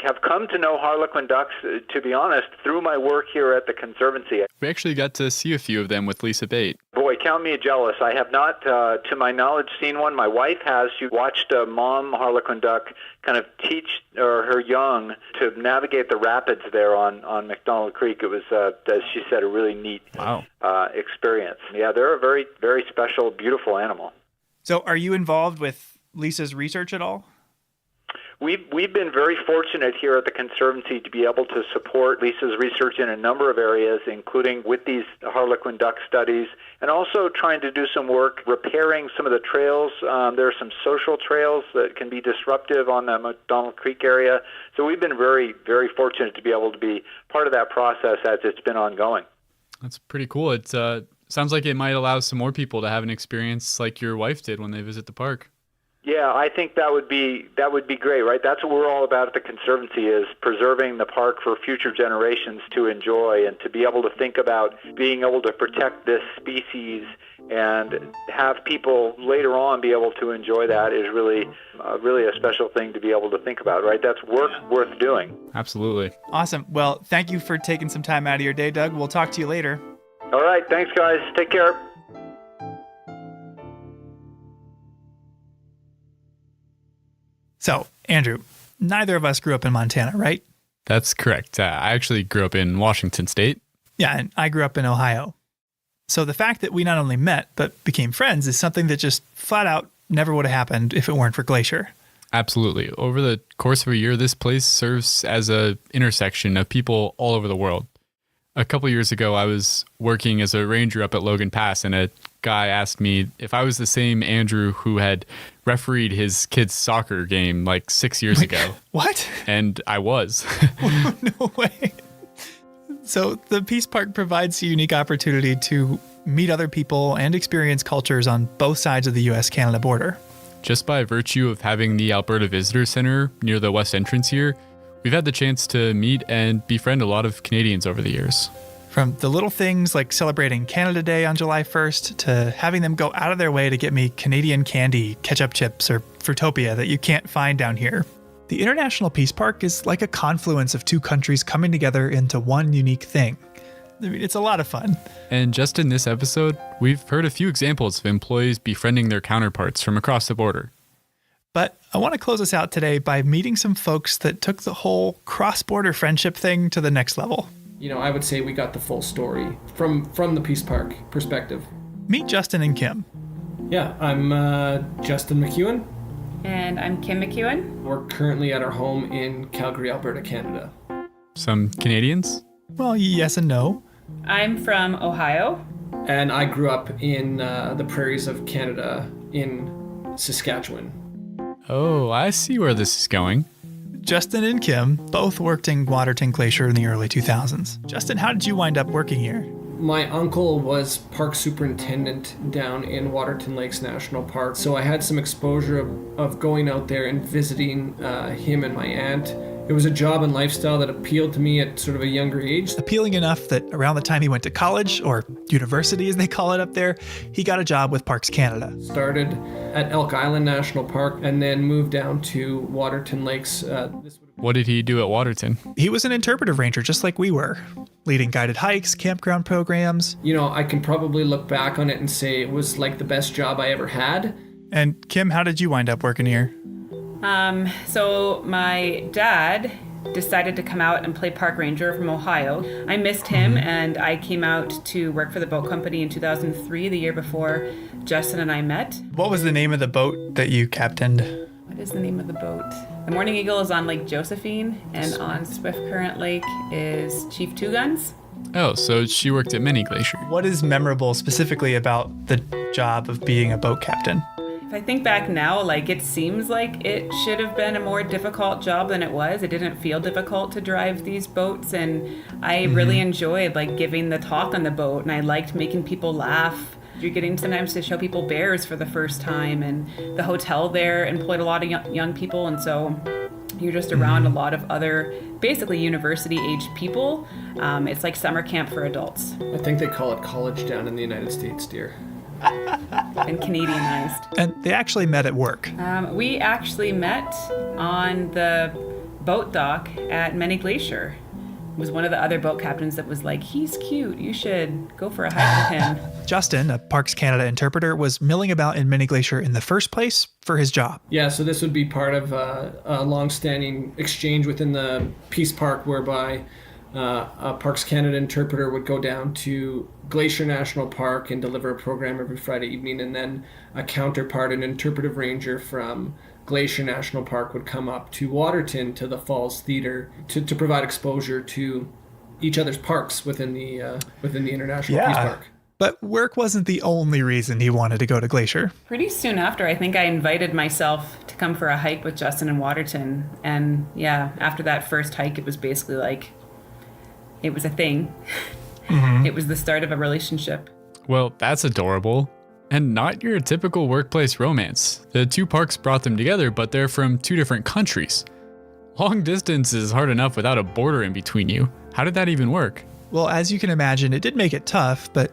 have come to know Harlequin ducks, to be honest, through my work here at the Conservancy. We actually got to see a few of them with Lisa Bate. Boy, count me jealous. I have not, to my knowledge, seen one. My wife has. She watched a mom Harlequin duck kind of teach her young to navigate the rapids there on McDonald Creek. It was, as she said, a really neat experience. Yeah, they're a very, very special, beautiful animal. So are you involved with Lisa's research at all? We've been very fortunate here at the Conservancy to be able to support Lisa's research in a number of areas, including with these Harlequin duck studies, and also trying to do some work repairing some of the trails. There are some social trails that can be disruptive on the McDonald Creek area. So we've been very, very fortunate to be able to be part of that process as it's been ongoing. That's pretty cool. It sounds like it might allow some more people to have an experience like your wife did when they visit the park. Yeah, I think that would be great, right? That's what we're all about at the Conservancy, is preserving the park for future generations to enjoy, and to be able to think about being able to protect this species and have people later on be able to enjoy that is really a special thing to be able to think about, right? That's work worth doing. Absolutely. Awesome. Well, thank you for taking some time out of your day, Doug. We'll talk to you later. All right. Thanks, guys. Take care. So, Andrew, neither of us grew up in Montana, right? That's correct. I actually grew up in Washington State. Yeah, and I grew up in Ohio. So the fact that we not only met, but became friends is something that just flat out never would have happened if it weren't for Glacier. Absolutely. Over the course of a year, this place serves as an intersection of people all over the world. A couple years ago, I was working as a ranger up at Logan Pass, and a guy asked me if I was the same Andrew who had refereed his kid's soccer game like 6 years ago. What? And I was. No way. So the Peace Park provides a unique opportunity to meet other people and experience cultures on both sides of the U.S.-Canada border. Just by virtue of having the Alberta Visitor Center near the west entrance here, we've had the chance to meet and befriend a lot of Canadians over the years. From the little things like celebrating Canada Day on July 1st to having them go out of their way to get me Canadian candy, ketchup chips, or Fruitopia that you can't find down here. The International Peace Park is like a confluence of two countries coming together into one unique thing. I mean, it's a lot of fun. And just in this episode, we've heard a few examples of employees befriending their counterparts from across the border. But I want to close us out today by meeting some folks that took the whole cross-border friendship thing to the next level. You know, I would say we got the full story from the Peace Park perspective. Meet Justin and Kim. Yeah, I'm Justin McEwen. And I'm Kim McEwen. We're currently at our home in Calgary, Alberta, Canada. Some Canadians? Well, yes and no. I'm from Ohio. And I grew up in the prairies of Canada in Saskatchewan. Oh, I see where this is going. Justin and Kim both worked in Waterton Glacier in the early 2000s. Justin, how did you wind up working here? My uncle was park superintendent down in Waterton Lakes National Park, so I had some exposure of going out there and visiting him and my aunt. It was a job and lifestyle that appealed to me at sort of a younger age. Appealing enough that around the time he went to college, or university as they call it up there, he got a job with Parks Canada. Started at Elk Island National Park and then moved down to Waterton Lakes. What did he do at Waterton? He was an interpretive ranger just like we were, leading guided hikes, campground programs. You know, I can probably look back on it and say it was like the best job I ever had. And Kim, how did you wind up working here? So my dad decided to come out and play park ranger from Ohio. I missed him and I came out to work for the boat company in 2003, the year before Justin and I met. What was the name of the boat that you captained? What is the name of the boat? The Morning Eagle is on Lake Josephine, and on Swift Current Lake is Chief Two Guns. Oh, so she worked at Mini Glacier. What is memorable specifically about the job of being a boat captain? If I think back now, like, it seems like it should have been a more difficult job than it was. It didn't feel difficult to drive these boats, and I really enjoyed like giving the talk on the boat, and I liked making people laugh. You're getting sometimes to show people bears for the first time, and the hotel there employed a lot of young people, and so you're just around a lot of other basically university-aged people. It's like summer camp for adults. I think they call it college down in the United States, dear. And Canadianized. And they actually met at work. We actually met on the boat dock at Many Glacier. It was one of the other boat captains that was like, he's cute, you should go for a hike with him. Justin, a Parks Canada interpreter, was milling about in Many Glacier in the first place for his job. Yeah, so this would be part of a long-standing exchange within the Peace Park whereby a Parks Canada interpreter would go down to Glacier National Park and deliver a program every Friday evening, and then a counterpart, an interpretive ranger from Glacier National Park, would come up to Waterton to the Falls Theater to provide exposure to each other's parks within the International Peace Park. But work wasn't the only reason he wanted to go to Glacier. Pretty soon after, I think I invited myself to come for a hike with Justin in Waterton. And yeah, after that first hike, it was basically like, it was a thing. It was the start of a relationship. Well, that's adorable. And not your typical workplace romance. The two parks brought them together, but they're from two different countries. Long distance is hard enough without a border in between you. How did that even work? Well, as you can imagine, it did make it tough, but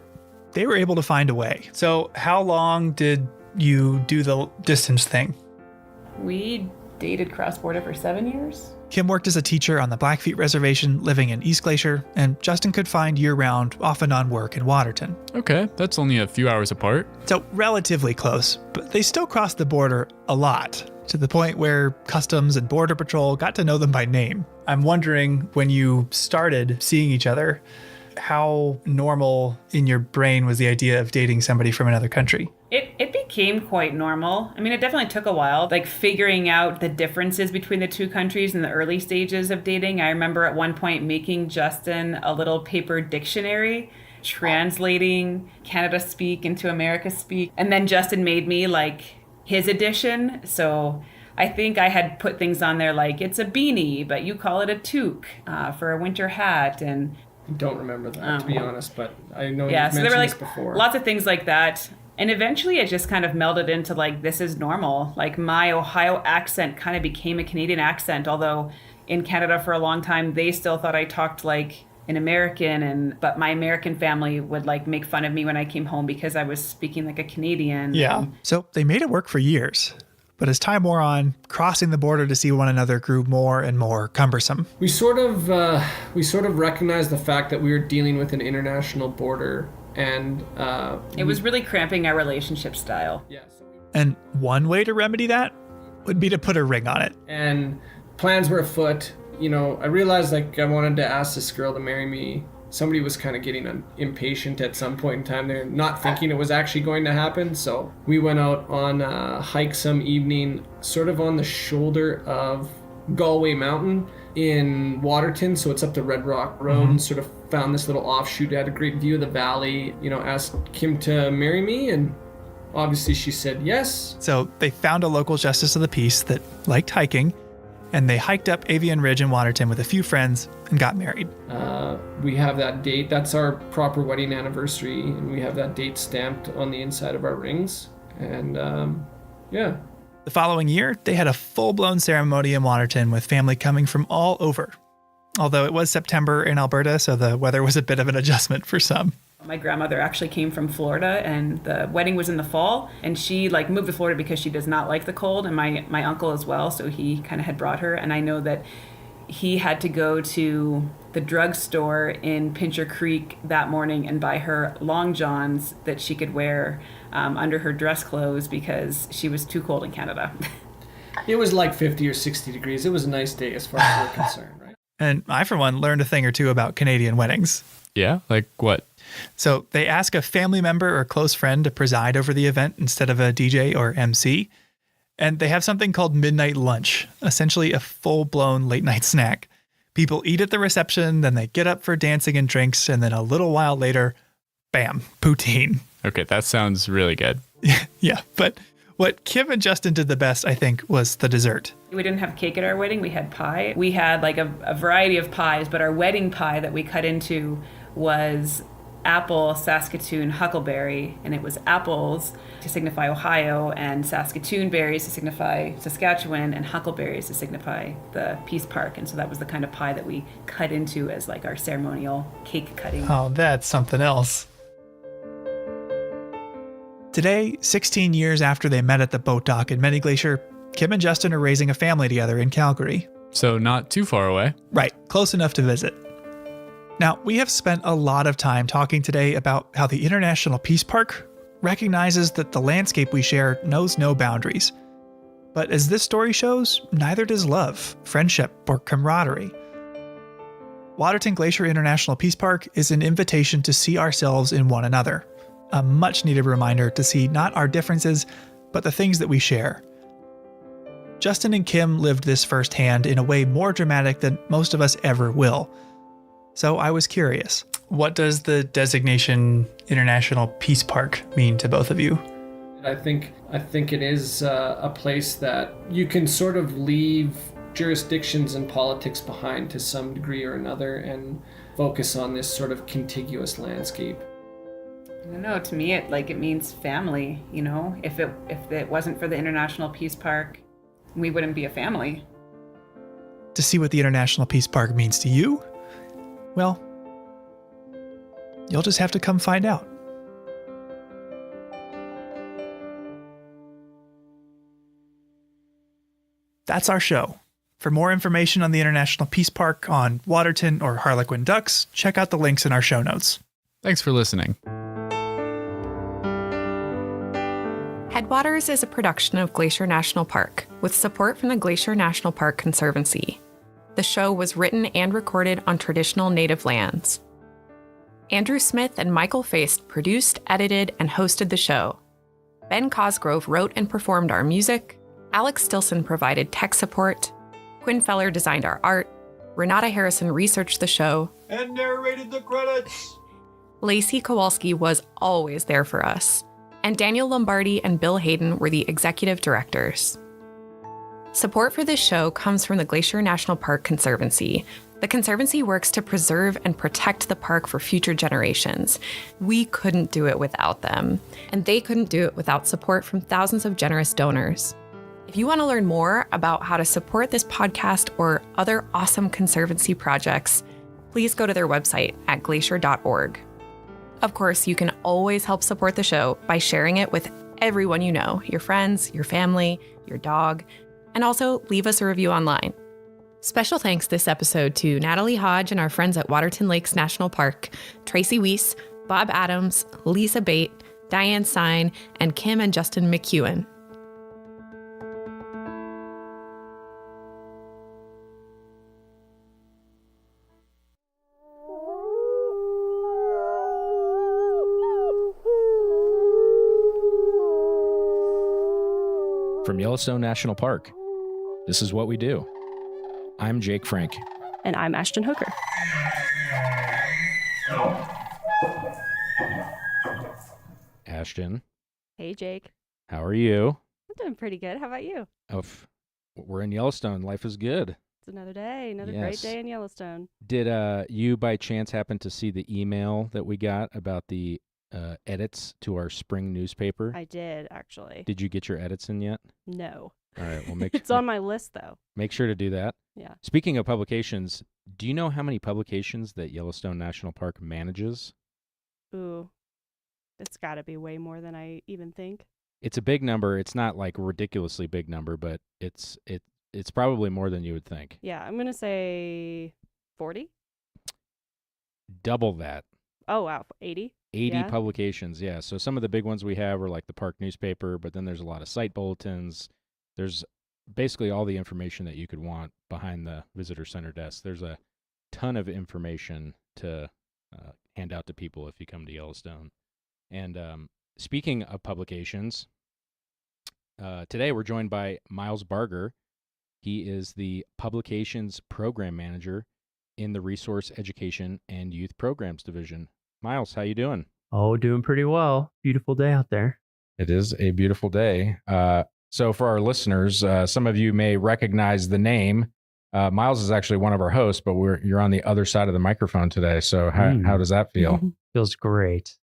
they were able to find a way. So how long did you do the distance thing? We dated cross-border for 7 years. Kim worked as a teacher on the Blackfeet Reservation living in East Glacier, and Justin could find year-round, off-and-on work in Waterton. Okay, that's only a few hours apart. So relatively close, but they still crossed the border a lot, to the point where Customs and Border Patrol got to know them by name. I'm wondering, when you started seeing each other, how normal in your brain was the idea of dating somebody from another country? It became quite normal. I mean, it definitely took a while, like figuring out the differences between the two countries in the early stages of dating. I remember at one point making Justin a little paper dictionary, translating Canada speak into America speak. And then Justin made me like his edition. So I think I had put things on there like, it's a beanie, but you call it a toque for a winter hat. And I don't remember that, to be honest, but I know yeah, you've so mentioned there were this before. lots of things like that. And eventually it just kind of melded into like, this is normal. Like my Ohio accent kind of became a Canadian accent, although in Canada for a long time, they still thought I talked like an American, but my American family would like make fun of me when I came home because I was speaking like a Canadian. Yeah. So they made it work for years. But as time wore on, crossing the border to see one another grew more and more cumbersome. We sort of recognized the fact that we were dealing with an international border, and it was really cramping our relationship style. Yeah. And one way to remedy that would be to put a ring on it. And plans were afoot. You know, I realized like I wanted to ask this girl to marry me. Somebody was kind of getting impatient at some point in time there, not thinking it was actually going to happen. So we went out on a hike some evening, sort of on the shoulder of Galway Mountain in Waterton, so it's up the Red Rock Road, and sort of found this little offshoot, had a great view of the valley, asked Kim to marry me, and obviously she said yes. So they found a local justice of the peace that liked hiking, and they hiked up Avian Ridge in Waterton with a few friends and got married. We have that date. That's our proper wedding anniversary, and we have that date stamped on the inside of our rings. And yeah. The following year, they had a full-blown ceremony in Waterton with family coming from all over. Although it was September in Alberta, so the weather was a bit of an adjustment for some. My grandmother actually came from Florida, and the wedding was in the fall, and she moved to Florida because she does not like the cold, and my uncle as well, so he kind of had brought her. And I know that he had to go to the drugstore in Pincher Creek that morning and buy her long johns that she could wear under her dress clothes because she was too cold in Canada. It was like 50 or 60 degrees. It was a nice day as far as we're concerned, right? And I, for one, learned a thing or two about Canadian weddings. Yeah? Like what? So they ask a family member or close friend to preside over the event instead of a DJ or MC. And they have something called midnight lunch, essentially a full-blown late-night snack. People eat at the reception, then they get up for dancing and drinks, and then a little while later, bam, poutine. Okay, that sounds really good. Yeah, but what Kim and Justin did the best, I think, was the dessert. We didn't have cake at our wedding, we had pie. We had a variety of pies, but our wedding pie that we cut into was apple, Saskatoon, huckleberry, and it was apples to signify Ohio, and Saskatoon berries to signify Saskatchewan, and huckleberries to signify the Peace Park. And so that was the kind of pie that we cut into as our ceremonial cake cutting. Oh, that's something else. Today, 16 years after they met at the boat dock in Many Glacier, Kim and Justin are raising a family together in Calgary. So not too far away. Right, close enough to visit. Now, we have spent a lot of time talking today about how the International Peace Park recognizes that the landscape we share knows no boundaries. But as this story shows, neither does love, friendship, or camaraderie. Waterton Glacier International Peace Park is an invitation to see ourselves in one another, a much-needed reminder to see not our differences, but the things that we share. Justin and Kim lived this firsthand in a way more dramatic than most of us ever will. So I was curious, what does the designation International Peace Park mean to both of you? I think it is a place that you can sort of leave jurisdictions and politics behind to some degree or another and focus on this sort of contiguous landscape. I don't know, to me it means family, If it wasn't for the International Peace Park, we wouldn't be a family. To see what the International Peace Park means to you? Well, you'll just have to come find out. That's our show. For more information on the International Peace Park, on Waterton or Harlequin ducks, check out the links in our show notes. Thanks for listening. Headwaters is a production of Glacier National Park, with support from the Glacier National Park Conservancy. The show was written and recorded on traditional native lands. Andrew Smith and Michael Feist produced, edited, and hosted the show. Ben Cosgrove wrote and performed our music. Alex Stilson provided tech support. Quinn Feller designed our art. Renata Harrison researched the show. And narrated the credits. Lacey Kowalski was always there for us. And Daniel Lombardi and Bill Hayden were the executive directors. Support for this show comes from the Glacier National Park Conservancy. The Conservancy works to preserve and protect the park for future generations. We couldn't do it without them, and they couldn't do it without support from thousands of generous donors. If you want to learn more about how to support this podcast or other awesome Conservancy projects, please go to their website at glacier.org. Of course, you can always help support the show by sharing it with everyone you know, your friends, your family, your dog, and also leave us a review online. Special thanks this episode to Natalie Hodge and our friends at Waterton Lakes National Park, Tracy Weiss, Bob Adams, Lisa Bate, Diane Sine, and Kim and Justin McEwen. From Yellowstone National Park, this is what we do. I'm Jake Frank. And I'm Ashton Hooker. Ashton. Hey, Jake. How are you? I'm doing pretty good. How about you? Oh, we're in Yellowstone. Life is good. It's another day, another great day in Yellowstone. Did you by chance happen to see the email that we got about the edits to our spring newspaper? I did, actually. Did you get your edits in yet? No. All right, well, it's on my list, though. Make sure to do that. Yeah. Speaking of publications, do you know how many publications that Yellowstone National Park manages? Ooh, it's got to be way more than I even think. It's a big number. It's not like a ridiculously big number, but it's probably more than you would think. Yeah, I'm going to say 40. Double that. Oh, wow. 80? 80 publications, yeah. So some of the big ones we have are like the park newspaper, but then there's a lot of site bulletins. There's basically all the information that you could want behind the visitor center desk. There's a ton of information to hand out to people if you come to Yellowstone. And speaking of publications, today we're joined by Miles Barger. He is the Publications Program Manager in the Resource Education and Youth Programs Division. Miles, how you doing? Oh, doing pretty well. Beautiful day out there. It is a beautiful day. So for our listeners, some of you may recognize the name. Miles is actually one of our hosts, but you're on the other side of the microphone today. So how does that feel? Feels great.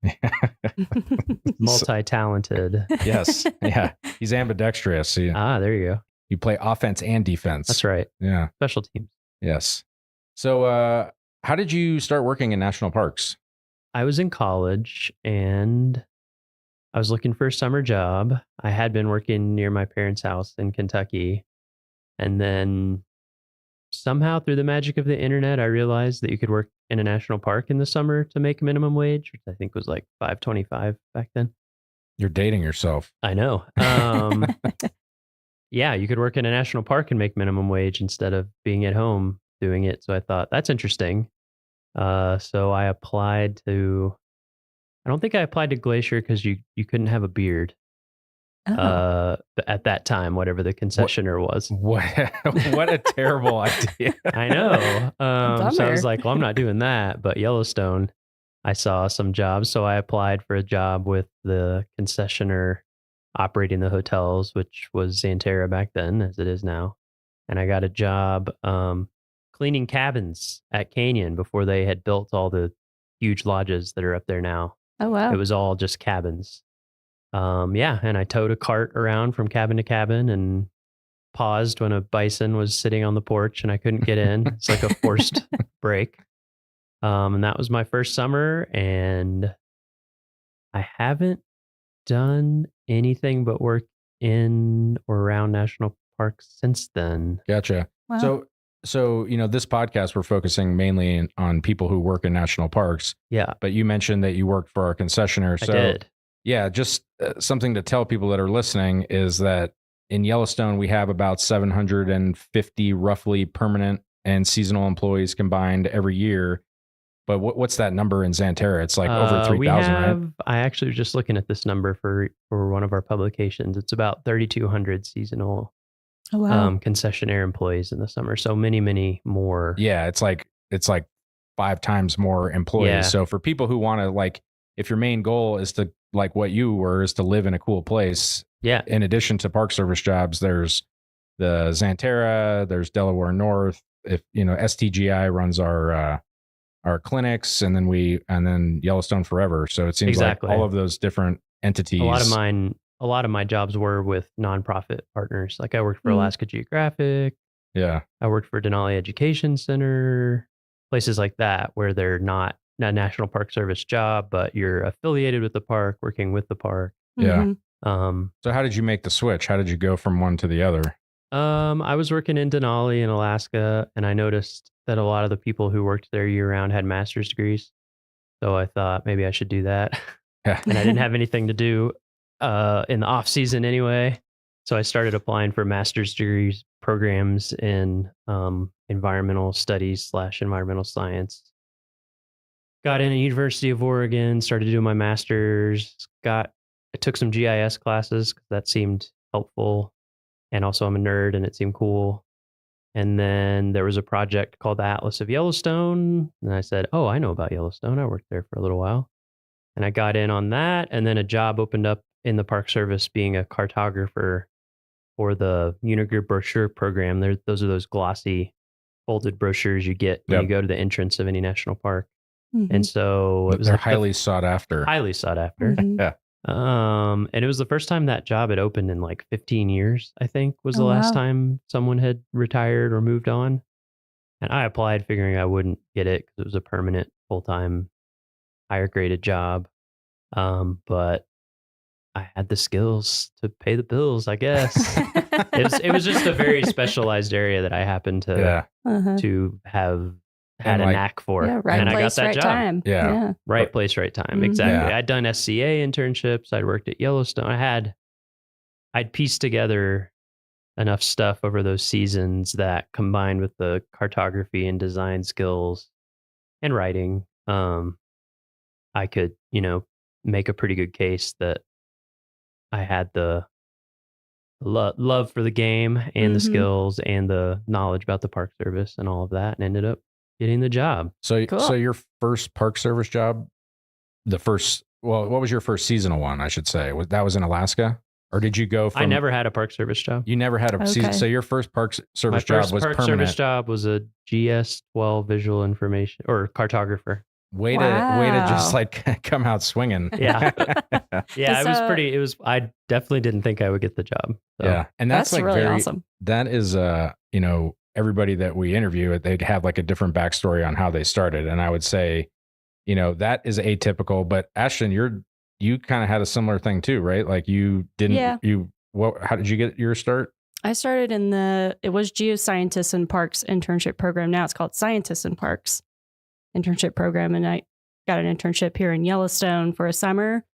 Multi-talented. Yes. Yeah. He's ambidextrous. There you go. You play offense and defense. That's right. Yeah. Special teams. Yes. So how did you start working in national parks? I was in college and I was looking for a summer job. I had been working near my parents' house in Kentucky. And then somehow through the magic of the internet, I realized that you could work in a national park in the summer to make minimum wage, which I think was like $5.25 back then. You're dating yourself. I know. Yeah, you could work in a national park and make minimum wage instead of being at home doing it. So I thought that's interesting. So I applied to, I don't think I applied to Glacier because you couldn't have a beard. At that time, whatever the concessioner was. What a terrible idea. I know. So I was like, well, I'm not doing that. But Yellowstone, I saw some jobs. So I applied for a job with the concessioner operating the hotels, which was Xanterra back then, as it is now. And I got a job cleaning cabins at Canyon before they had built all the huge lodges that are up there now. Oh, wow. It was all just cabins. And I towed a cart around from cabin to cabin and paused when a bison was sitting on the porch and I couldn't get in. It's like a forced break. And that was my first summer, and I haven't done anything but work in or around national parks since then. Gotcha. Wow. So, this podcast, we're focusing mainly on people who work in national parks. Yeah. But you mentioned that you worked for our concessioner. So, I did. Yeah, just something to tell people that are listening is that in Yellowstone, we have about 750 roughly permanent and seasonal employees combined every year. But what's that number in Xanterra? It's like over 3,000, right? I actually was just looking at this number for one of our publications. It's about 3,200 seasonal concessionaire employees in the summer. So many, many more. Yeah, it's like 5 times more employees. Yeah. So for people who want to, if your main goal is to, like what you were, is to live in a cool place. Yeah. In addition to Park Service jobs, there's the Xanterra, there's Delaware North. If STGI runs our clinics, and then Yellowstone Forever. So it seems like all of those different entities. A lot of my jobs were with nonprofit partners. Like I worked for Alaska Geographic. Yeah. I worked for Denali Education Center, places like that where they're not a National Park Service job, but you're affiliated with the park, working with the park. Yeah. So how did you make the switch? How did you go from one to the other? I was working in Denali in Alaska, and I noticed that a lot of the people who worked there year round had master's degrees. So I thought maybe I should do that. Yeah. And I didn't have anything to do in the off season anyway. So I started applying for master's degrees programs in environmental studies / environmental science. Got in at University of Oregon, started doing my master's, I took some GIS classes because that seemed helpful. And also I'm a nerd and it seemed cool. And then there was a project called the Atlas of Yellowstone. And I said, oh, I know about Yellowstone. I worked there for a little while. And I got in on that. And then a job opened up in the Park Service being a cartographer for the Unigrid brochure program. Those are those glossy folded brochures you get when you go to the entrance of any national park. And so it was they're highly sought after. Highly sought after. Yeah. And it was the first time that job had opened in like 15 years, I think, was the last time someone had retired or moved on. And I applied figuring I wouldn't get it because it was a permanent, full-time, higher graded job. But I had the skills to pay the bills, I guess. it was just a very specialized area that I happened to have had a knack for. Yeah, right and place, I got that right job. time. Yeah. Right place, right time. Mhm. Exactly. Yeah. I'd done SCA internships. I'd worked at Yellowstone. I'd pieced together enough stuff over those seasons that combined with the cartography and design skills and writing, I could, make a pretty good case that I had the love for the game and the skills and the knowledge about the Park Service and all of that, and ended up getting the job. So your first Park Service job, what was your first seasonal one, I should say? That was in Alaska? Or did you go from... I never had a Park Service job. You never had a season. So your first Park Service job was permanent. My first Park Service job was a GS-12 visual information or cartographer. Way to just like come out swinging. Yeah. I definitely didn't think I would get the job. So. Yeah. And that's like really awesome. That is, everybody that we interview, they'd have like a different backstory on how they started. And I would say, that is atypical, but Ashton, you kind of had a similar thing too, right? Like you didn't, how did you get your start? I started it was Geoscientists in Parks internship program. Now it's called Scientists in Parks internship program. And I got an internship here in Yellowstone for a summer.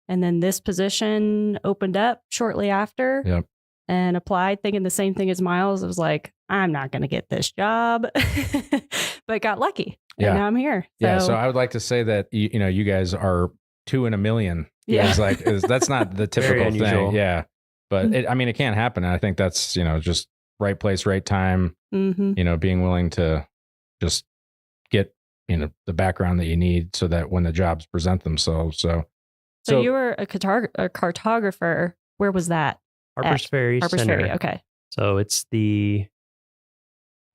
And then this position opened up shortly after and applied thinking the same thing as Miles. I was like, I'm not going to get this job, but got lucky. Yeah. And now I'm here. So I would like to say that, you guys are 2 in a million. Yeah. That's not the typical thing. Yeah. But it can't happen. And I think that's, just right place, right time, being willing to just get, the background that you need so that when the jobs present themselves. So you were a cartographer. Where was that? Harpers Ferry Center. Ferry. Okay. So it's the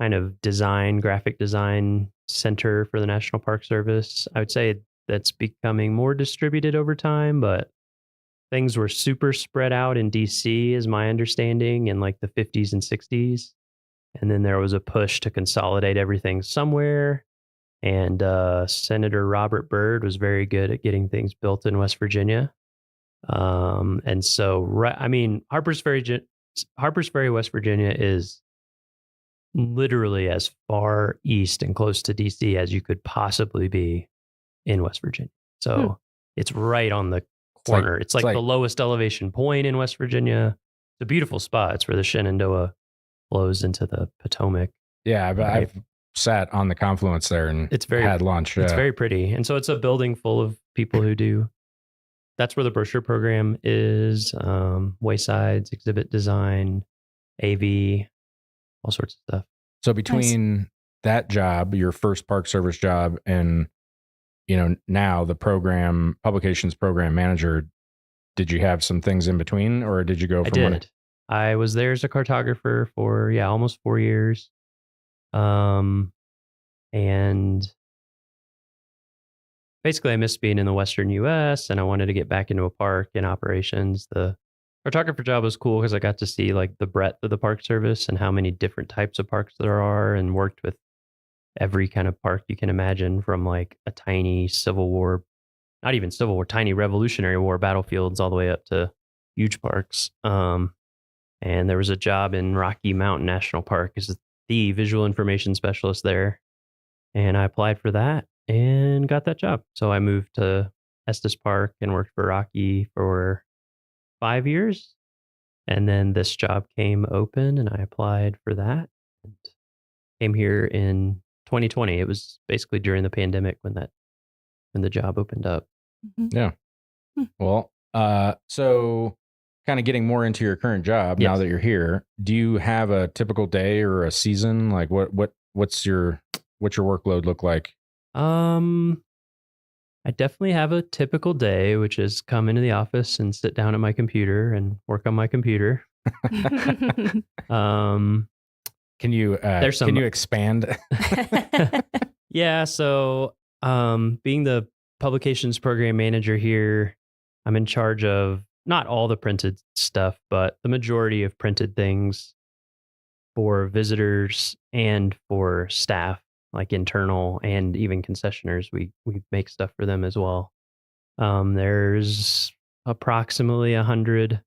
kind of graphic design center for the National Park Service. I would say that's becoming more distributed over time, but things were super spread out in DC, is my understanding, in like the 50s and 60s. And then there was a push to consolidate everything somewhere. And Senator Robert Byrd was very good at getting things built in West Virginia. And so, Harpers Ferry, West Virginia is literally as far east and close to DC as you could possibly be in West Virginia. So it's right on the corner. It's like the lowest elevation point in West Virginia. It's a beautiful spot. It's where the Shenandoah flows into the Potomac. Yeah, but I've sat on the confluence there and had lunch. It's very pretty. And so it's a building full of people who do. That's where the brochure program is, waysides, exhibit design, AV, all sorts of stuff. So between that job, your first Park Service job, and now the publications program manager, did you have some things in between, or did you go from I did. I was there as a cartographer for almost 4 years. And basically I missed being in the Western US and I wanted to get back into a park in operations. The cartographer job was cool because I got to see like the breadth of the Park Service and how many different types of parks there are, and worked with every kind of park you can imagine, from like a tiny tiny Revolutionary War battlefields all the way up to huge parks. And there was a job in Rocky Mountain National Park as the visual information specialist there. And I applied for that and got that job. So I moved to Estes Park and worked for Rocky for 5 years. And then this job came open and I applied for that and came here in 2020. It was basically during the pandemic when the job opened up. Yeah. Well, so kind of getting more into your current job now that you're here, do you have a typical day or a season? Like what's your workload look like? I definitely have a typical day, which is come into the office and sit down at my computer and work on my computer. Can you expand? Yeah. So, being the publications program manager here, I'm in charge of not all the printed stuff, but the majority of printed things for visitors and for staff, like internal and even concessioners. We make stuff for them as well. There's approximately 100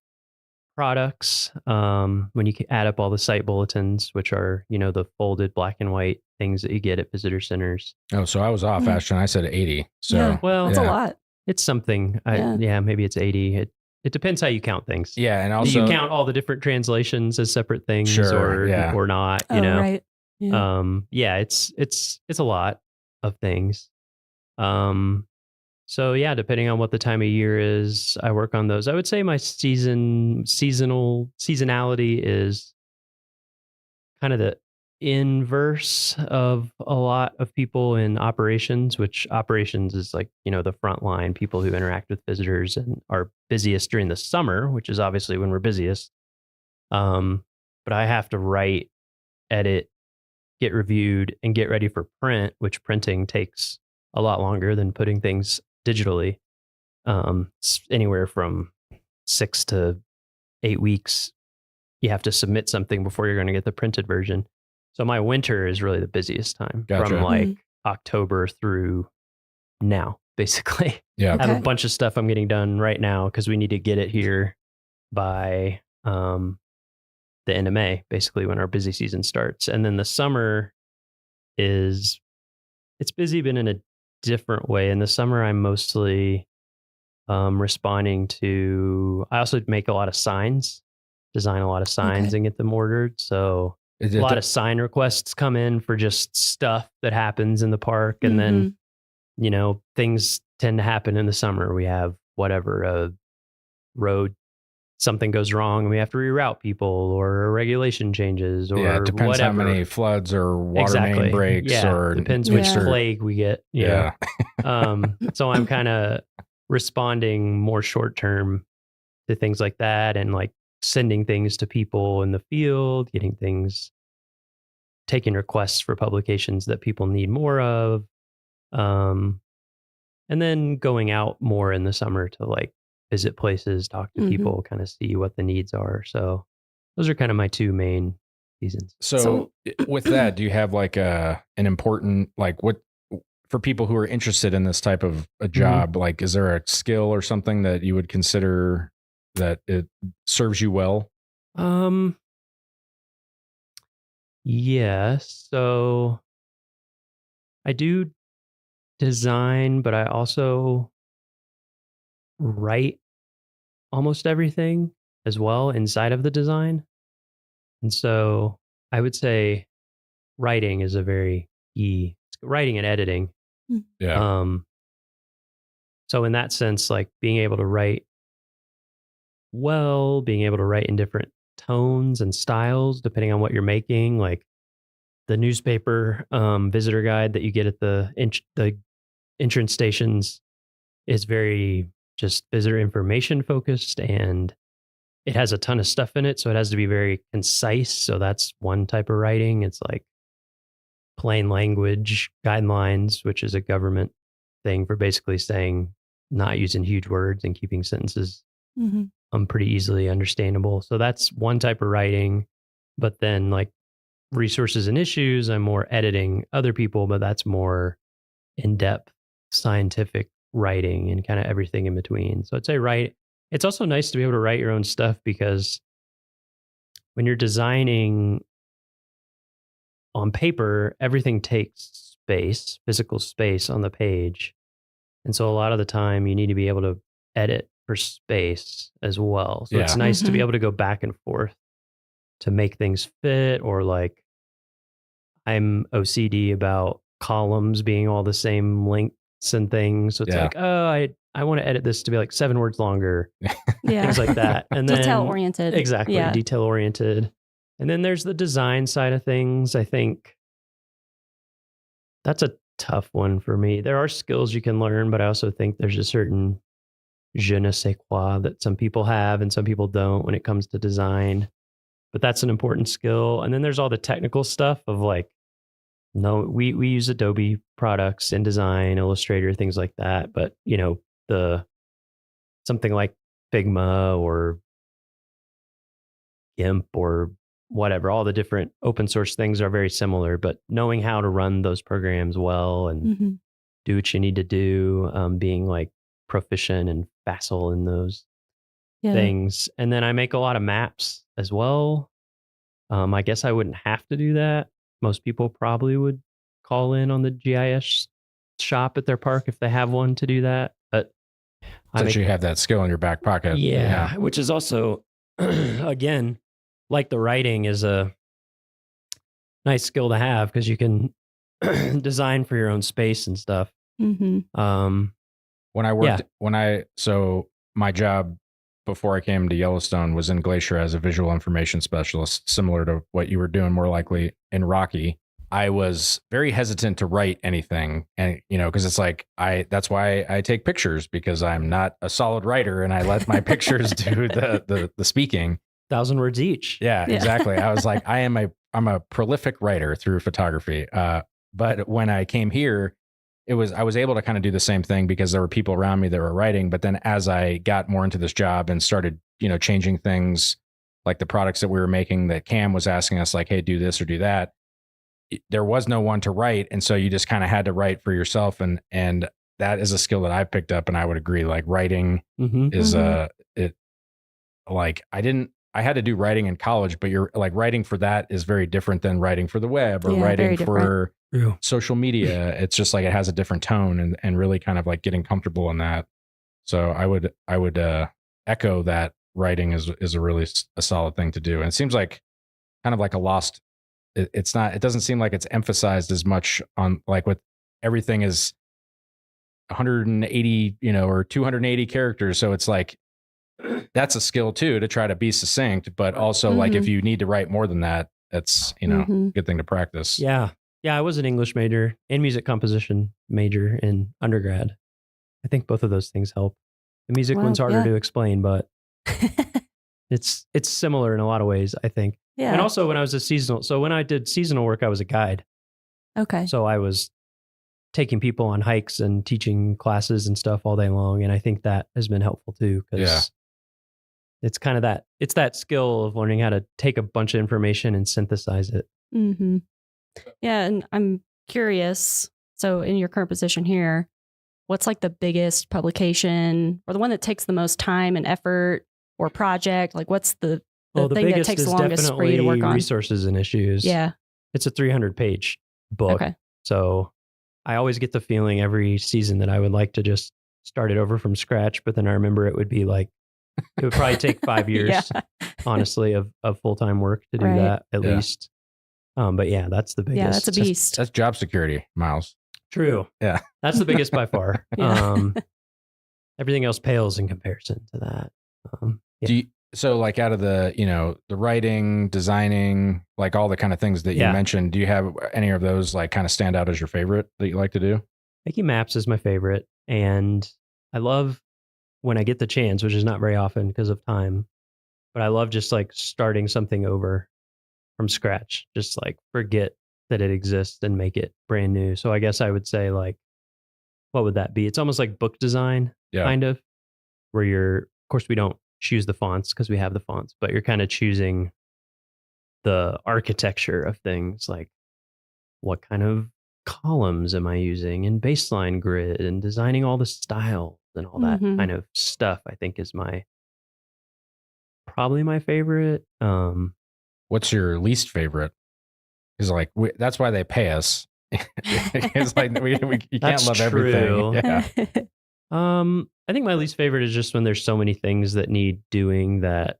products when you add up all the site bulletins, which are, the folded black and white things that you get at visitor centers. Oh, so I was off, Ashton. I said 80. So that's a lot. It's something. Maybe it's 80. It depends how you count things. Yeah, and also you count all the different translations as separate things, or not. Right. Yeah. It's a lot of things. So yeah, depending on what the time of year is, I work on those. I would say my seasonality is kind of the inverse of a lot of people in operations, which operations is like, the front line, people who interact with visitors and are busiest during the summer, which is obviously when we're busiest. But I have to write, edit, get reviewed, and get ready for print, which printing takes a lot longer than putting things digitally. Anywhere from 6 to 8 weeks, you have to submit something before you're going to get the printed version. So my winter is really the busiest time, from like October through now, basically. Yeah. I have a bunch of stuff I'm getting done right now because we need to get it here by the end of May, basically when our busy season starts. And then the summer it's busy, but in a different way. In the summer, I'm mostly responding to, I also make a lot of signs, design a lot of signs and get them ordered. So a lot of sign requests come in for just stuff that happens in the park. And then, things tend to happen in the summer. We have a road, something goes wrong and we have to reroute people, or a regulation changes, or it depends whatever. how many floods or water main breaks, or depends which plague we get. So I'm kind of responding more short term to things like that, and like sending things to people in the field, taking requests for publications that people need more of. And then going out more in the summer to like visit places, talk to people, kind of see what the needs are. So those are kind of my two main seasons. So with that, do you have like an important, like what, for people who are interested in this type of a job, like, is there a skill or something that you would consider that it serves you well? Yes. So I do design, but I also write almost everything as well inside of the design. And so I would say writing is a very key, writing and editing. Yeah. So in that sense, like being able to write well, being able to write in different tones and styles, depending on what you're making, like the newspaper visitor guide that you get at the entrance stations is very just visitor information focused, and it has a ton of stuff in it. So it has to be very concise. So that's one type of writing. It's like plain language guidelines, which is a government thing for basically saying not using huge words and keeping sentences pretty easily understandable. So that's one type of writing. But then like resources and issues, I'm more editing other people, but that's more in-depth scientific writing and kind of everything in between. So I'd say it's also nice to be able to write your own stuff, because when you're designing on paper, everything takes space, physical space on the page. And so a lot of the time you need to be able to edit for space as well. So it's nice to be able to go back and forth to make things fit, or like I'm OCD about columns being all the same lengths and things. So it's like, oh, I want to edit this to be like 7 words longer, Yeah. things like that. And then Detail-oriented. Exactly, Yeah. detail-oriented. And then there's the design side of things. I think that's a tough one for me. There are skills you can learn, but I also think there's a certain je ne sais quoi that some people have and some people don't when it comes to design. But that's an important skill. And then there's all the technical stuff of like, no, we use Adobe products, InDesign, Illustrator, things like that. But you know, something like Figma or GIMP or whatever, all the different open source things are very similar, but knowing how to run those programs well and do what you need to do, being like proficient and facile in those things. And then I make a lot of maps as well. I guess I wouldn't have to do that. Most people probably would call in on the GIS shop at their park if they have one to do that. But Since you have that skill in your back pocket. Yeah, which is also, again, like the writing is a nice skill to have because you can design for your own space and stuff. When I worked, so my job before I came to Yellowstone was in Glacier as a visual information specialist, similar to what you were doing, more likely in Rocky. I was very hesitant to write anything, and because it's like that's why I take pictures, because I'm not a solid writer and I let my pictures do the speaking. 1,000 words each. Yeah, exactly. I was like, I'm a prolific writer through photography. But when I came here, I was able to kind of do the same thing because there were people around me that were writing. But then as I got more into this job and started, changing things like the products that we were making, that Cam was asking us like, hey, do this or do that. There was no one to write. And so you just kind of had to write for yourself. And that is a skill that I've picked up. And I would agree, like writing is I had to do writing in college, but you're like writing for that is very different than writing for the web or writing for social media. It's just like, it has a different tone and really kind of like getting comfortable in that. So I would echo that writing is a really a solid thing to do. And it seems like kind of like a lost, it doesn't seem like it's emphasized as much on like with everything is 180, or 280 characters. So it's like, that's a skill too, to try to be succinct, but also like if you need to write more than that, that's, good thing to practice. Yeah. Yeah. I was an English major and music composition major in undergrad. I think both of those things help. The music one's harder to explain, but it's similar in a lot of ways, I think. Yeah. And also when I did seasonal work, I was a guide. Okay. So I was taking people on hikes and teaching classes and stuff all day long. And I think that has been helpful too, because it's kind of that skill of learning how to take a bunch of information and synthesize it. Yeah. And I'm curious. So in your current position here, what's like the biggest publication or the one that takes the most time and effort or project? Like what's the thing that takes the longest for you to work on? Resources and issues. Yeah. It's a 300-page book. Okay. So I always get the feeling every season that I would like to just start it over from scratch. But then I remember it would probably take 5 years, honestly, of full-time work to do that at least. But yeah, that's the biggest. Yeah, that's a beast. That's job security, Miles. True. Yeah. That's the biggest by far. Everything else pales in comparison to that. So like out of the, the writing, designing, like all the kind of things that you mentioned, do you have any of those like kind of stand out as your favorite that you like to do? Making maps is my favorite. And I love when I get the chance, which is not very often because of time, but I love just like starting something over from scratch, just like forget that it exists and make it brand new. So I guess I would say like, what would that be? It's almost like book design, kind of, where of course we don't choose the fonts because we have the fonts, but you're kind of choosing the architecture of things, like what kind of columns am I using in baseline grid and designing all the styles and all that kind of stuff. I think is probably my favorite. What's your least favorite? Because like that's why they pay us. It's like you can't love everything. Yeah. I think my least favorite is just when there's so many things that need doing that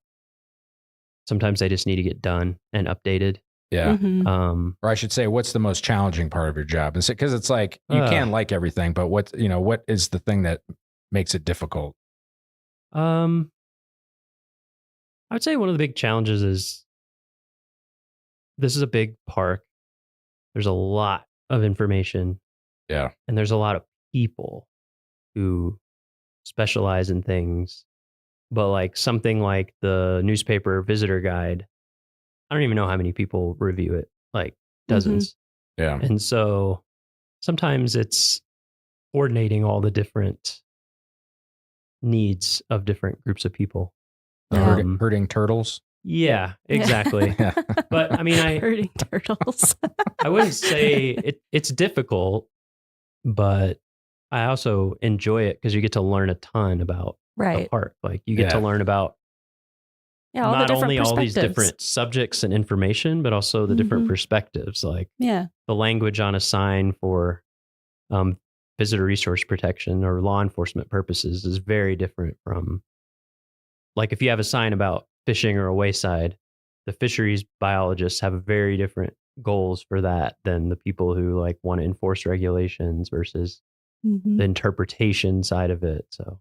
sometimes they just need to get done and updated. Yeah. Or I should say, what's the most challenging part of your job? Because it's like you can like everything, but what is the thing that makes it difficult? I would say one of the big challenges is this is a big park. There's a lot of information. Yeah. And there's a lot of people who specialize in things. But like something like the newspaper visitor guide, I don't even know how many people review it, like dozens. Yeah. And so sometimes it's coordinating all the different needs of different groups of people. Herding turtles. Yeah, exactly. Yeah. But I mean, herding turtles. I wouldn't say it's difficult, but I also enjoy it because you get to learn a ton about a park. Like you get to learn about all not the only all these perspectives. different subjects and information, but also the different perspectives. Like Yeah. the language on a sign for visitor resource protection or law enforcement purposes is very different from, like, if you have a sign about fishing or a wayside, the fisheries biologists have very different goals for that than the people who like want to enforce regulations versus the interpretation side of it. So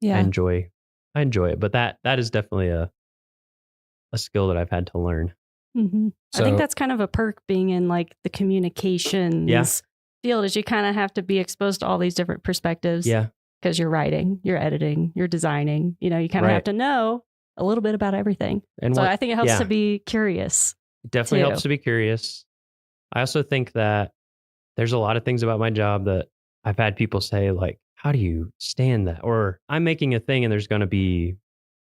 Yeah. I enjoy it, but that is definitely a skill that I've had to learn. I think that's kind of a perk being in like the communications field, is you kind of have to be exposed to all these different perspectives. Yeah. Because you're writing, you're editing, you're designing, you know, you kind of have to know a little bit about everything. And so what- I think it helps yeah. to be curious. It definitely too. helps to be curious. I also think that there's a lot of things about my job that I've had people say, like, how do you stand that? Or I'm making a thing and there's going to be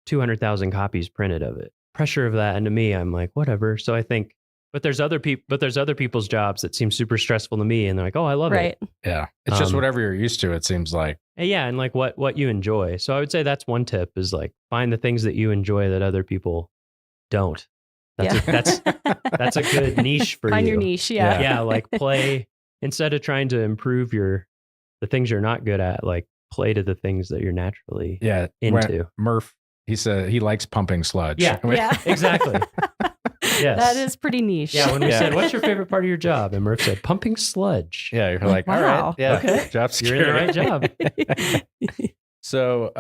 200,000 copies printed of it. Pressure of that. And to me, I'm like, whatever. So I think, but there's other people's jobs that seem super stressful to me. And they're like, oh, I love it. Yeah. It's just whatever you're used to, it seems like. Yeah. And like what you enjoy. So I would say that's one tip, is like find the things that you enjoy that other people don't. That's a good niche for you. Find your niche. Yeah. Yeah. Like play, instead of trying to improve the things you're not good at, like play to the things that you're naturally into. Murph, he said he likes pumping sludge. Yeah. Yeah. Exactly. Yes. That is pretty niche. Yeah. When we said, what's your favorite part of your job? And Murph said, pumping sludge. Yeah. You're like, all wow. right. Yeah. Okay. Job You're in the right job. So,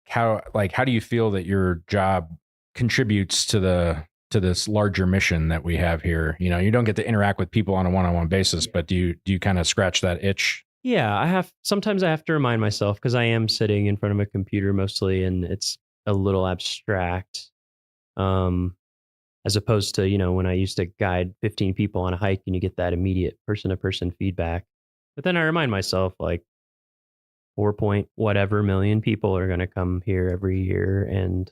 how do you feel that your job contributes to this larger mission that we have here? You know, you don't get to interact with people on a one-on-one basis, but do you kind of scratch that itch? Yeah, sometimes I have to remind myself, because I am sitting in front of a computer mostly, and it's a little abstract. As opposed to, you know, when I used to guide 15 people on a hike and you get that immediate person-to-person feedback. But then I remind myself, like, 4 point whatever million people are going to come here every year, and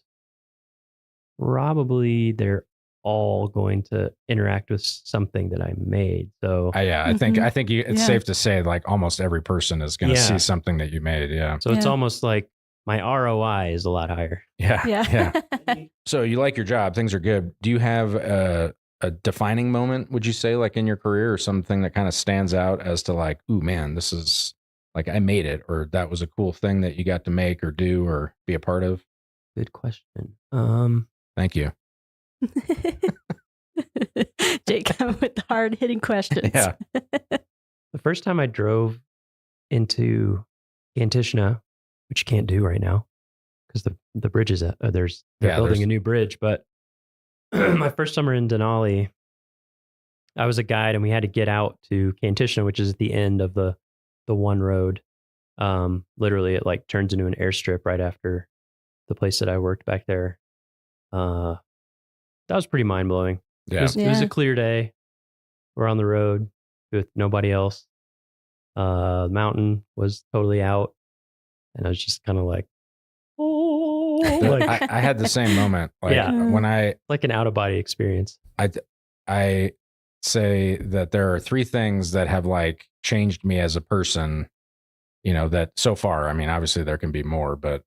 probably they're all going to interact with something that I made. So I think it's safe to say, like, almost every person is going to see something that you made. Yeah. So it's almost like my ROI is a lot higher. Yeah. So you like your job, things are good. Do you have a defining moment, would you say, like in your career, or something that kind of stands out as to like, ooh, man, this is like, I made it, or that was a cool thing that you got to make or do or be a part of? Good question. Thank you. Jake coming with the hard hitting questions. Yeah. The first time I drove into Kantishna, which you can't do right now because the bridge is they're building a new bridge. But my first summer in Denali, I was a guide and we had to get out to Kantishna, which is at the end of the one road. Literally, it like turns into an airstrip right after the place that I worked back there. That was pretty mind blowing. Yeah. It was a clear day. We're on the road with nobody else. The mountain was totally out. And I was just kind of like, oh, like, I had the same moment. Like when like an out of body experience. I say that there are three things that have like changed me as a person, you know, that so far, I mean, obviously there can be more, but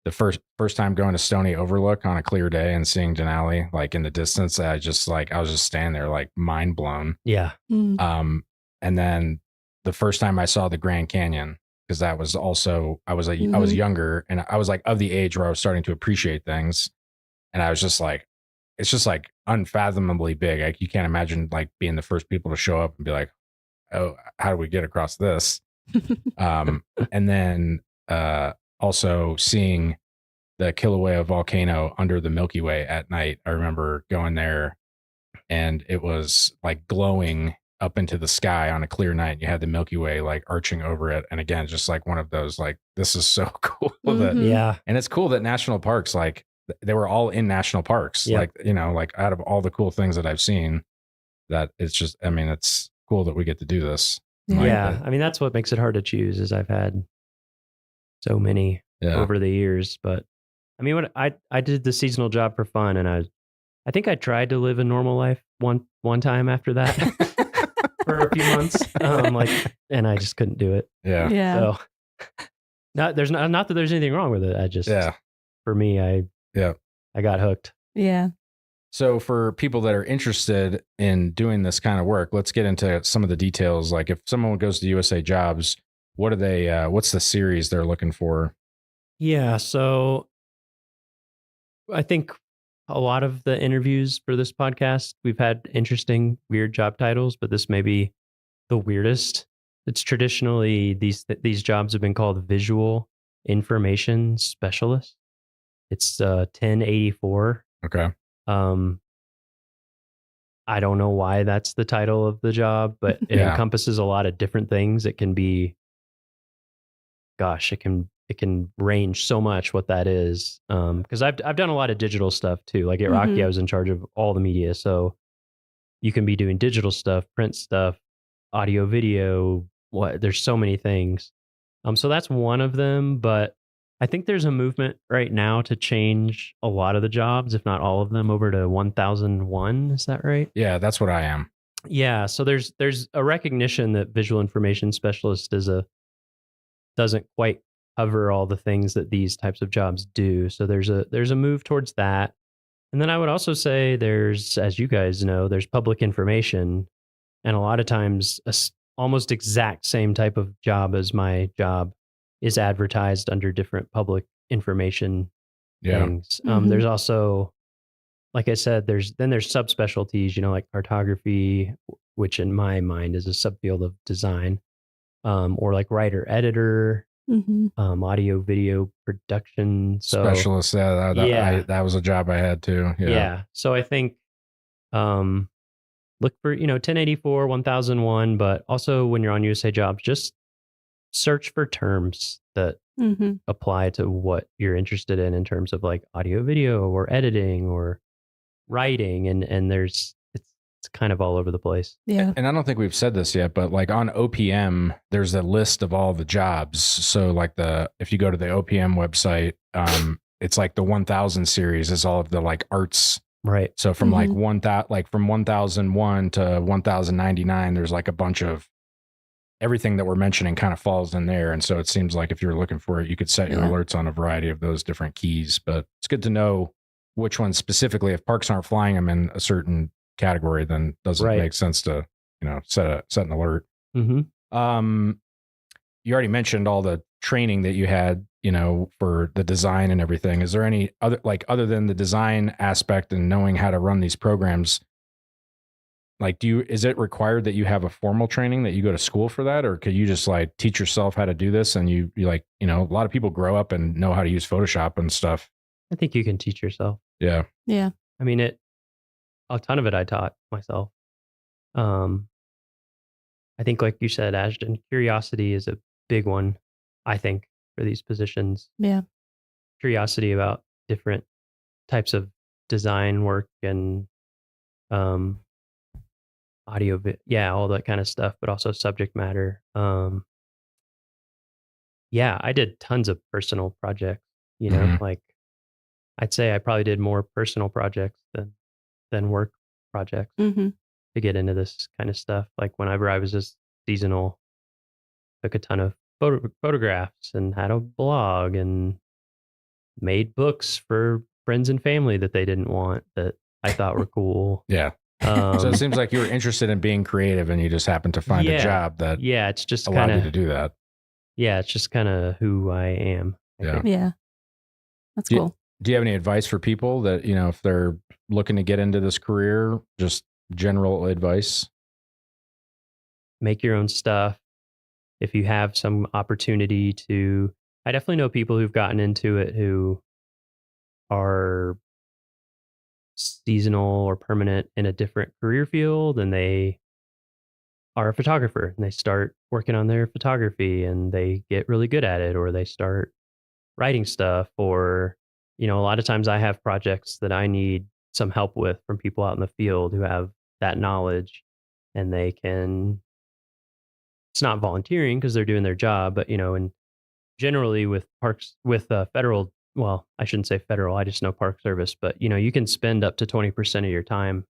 the first time going to Stony Overlook on a clear day and seeing Denali, like in the distance, I was just standing there like mind blown. Yeah. And then the first time I saw the Grand Canyon, because that was also, I was younger and I was like of the age where I was starting to appreciate things. And I was just like, it's just like unfathomably big. Like you can't imagine like being the first people to show up and be like, oh, how do we get across this? And then also seeing the Kilauea volcano under the Milky Way at night. I remember going there and it was like glowing up into the sky on a clear night. You had the Milky Way like arching over it. And again, just like one of those, like, this is so cool. That, Yeah. And it's cool that national parks, like they were all in national parks. Yep. Like, you know, like out of all the cool things that I've seen, that it's just, I mean, it's cool that we get to do this. Yeah. I mean, that's what makes it hard to choose is I've had so many over the years, but I mean, what I did the seasonal job for fun, and I think I tried to live a normal life one time after that for a few months, and I just couldn't do it. Yeah. So, not that there's anything wrong with it. I just, for me, I got hooked. Yeah. So for people that are interested in doing this kind of work, let's get into some of the details. Like if someone goes to USA Jobs, what are they? What's the series they're looking for? Yeah. So I think a lot of the interviews for this podcast, we've had interesting, weird job titles, but this may be the weirdest. It's traditionally, these jobs have been called visual information specialist. It's 1084. Okay. I don't know why that's the title of the job, but it encompasses a lot of different things. It can be, it can range so much what that is. Because I've done a lot of digital stuff too. Like at Rocky, I was in charge of all the media. So you can be doing digital stuff, print stuff, audio, video. There's so many things. So that's one of them. But I think there's a movement right now to change a lot of the jobs, if not all of them, over to 1001. Is that right? Yeah, that's what I am. Yeah. So there's a recognition that visual information specialist doesn't quite cover all the things that these types of jobs do. So there's a move towards that. And then I would also say there's, as you guys know, there's public information, and a lot of times almost exact same type of job as my job is advertised under different public information things. There's also, like I said, there's subspecialties, like cartography, which in my mind is a subfield of design, or like writer editor, audio video production specialist. That was a job I had too. Yeah. So I think look for 1084, 1001, but also when you're on USA Jobs, just search for terms that apply to what you're interested in terms of like audio video or editing or writing, and it's kind of all over the place. Yeah. And I don't think we've said this yet, but like on OPM, there's a list of all the jobs. So like if you go to the OPM website, it's like the 1000 series is all of the like arts. Right. So from from 1001 to 1099, there's like a bunch of everything that we're mentioning kind of falls in there. And so it seems like if you're looking for it, you could set your alerts on a variety of those different keys, but it's good to know which ones specifically. If parks aren't flying them in a certain category, then doesn't make sense to set an alert. You already mentioned all the training that you had for the design and everything. Is there any other than the design aspect and knowing how to run these programs, like is it required that you have a formal training, that you go to school for that, or could you just like teach yourself how to do this? And you like a lot of people grow up and know how to use Photoshop and stuff. I think you can teach yourself. Yeah. I mean, a ton of it I taught myself. I think, like you said, Ashton, curiosity is a big one, I think, for these positions. Yeah. Curiosity about different types of design work and audio, all that kind of stuff, but also subject matter. I did tons of personal projects, like I'd say I probably did more personal projects than work projects to get into this kind of stuff. Like whenever I was just seasonal, took a ton of photographs and had a blog and made books for friends and family that they didn't want that I thought were cool. Yeah. So it seems like you were interested in being creative and you just happened to find a job that it's just allowed you to do that. Yeah, it's just kind of who I am. Yeah. That's cool. Do you have any advice for people that, if they're looking to get into this career, just general advice? Make your own stuff. If you have some opportunity to I definitely know people who've gotten into it who are seasonal or permanent in a different career field, and they are a photographer and they start working on their photography and they get really good at it, or they start writing stuff, or, a lot of times I have projects that I need some help with from people out in the field who have that knowledge, and they can, it's not volunteering because they're doing their job, but, and generally with parks, with federal, well, I shouldn't say federal, I just know Park Service, but, you can spend up to 20% of your time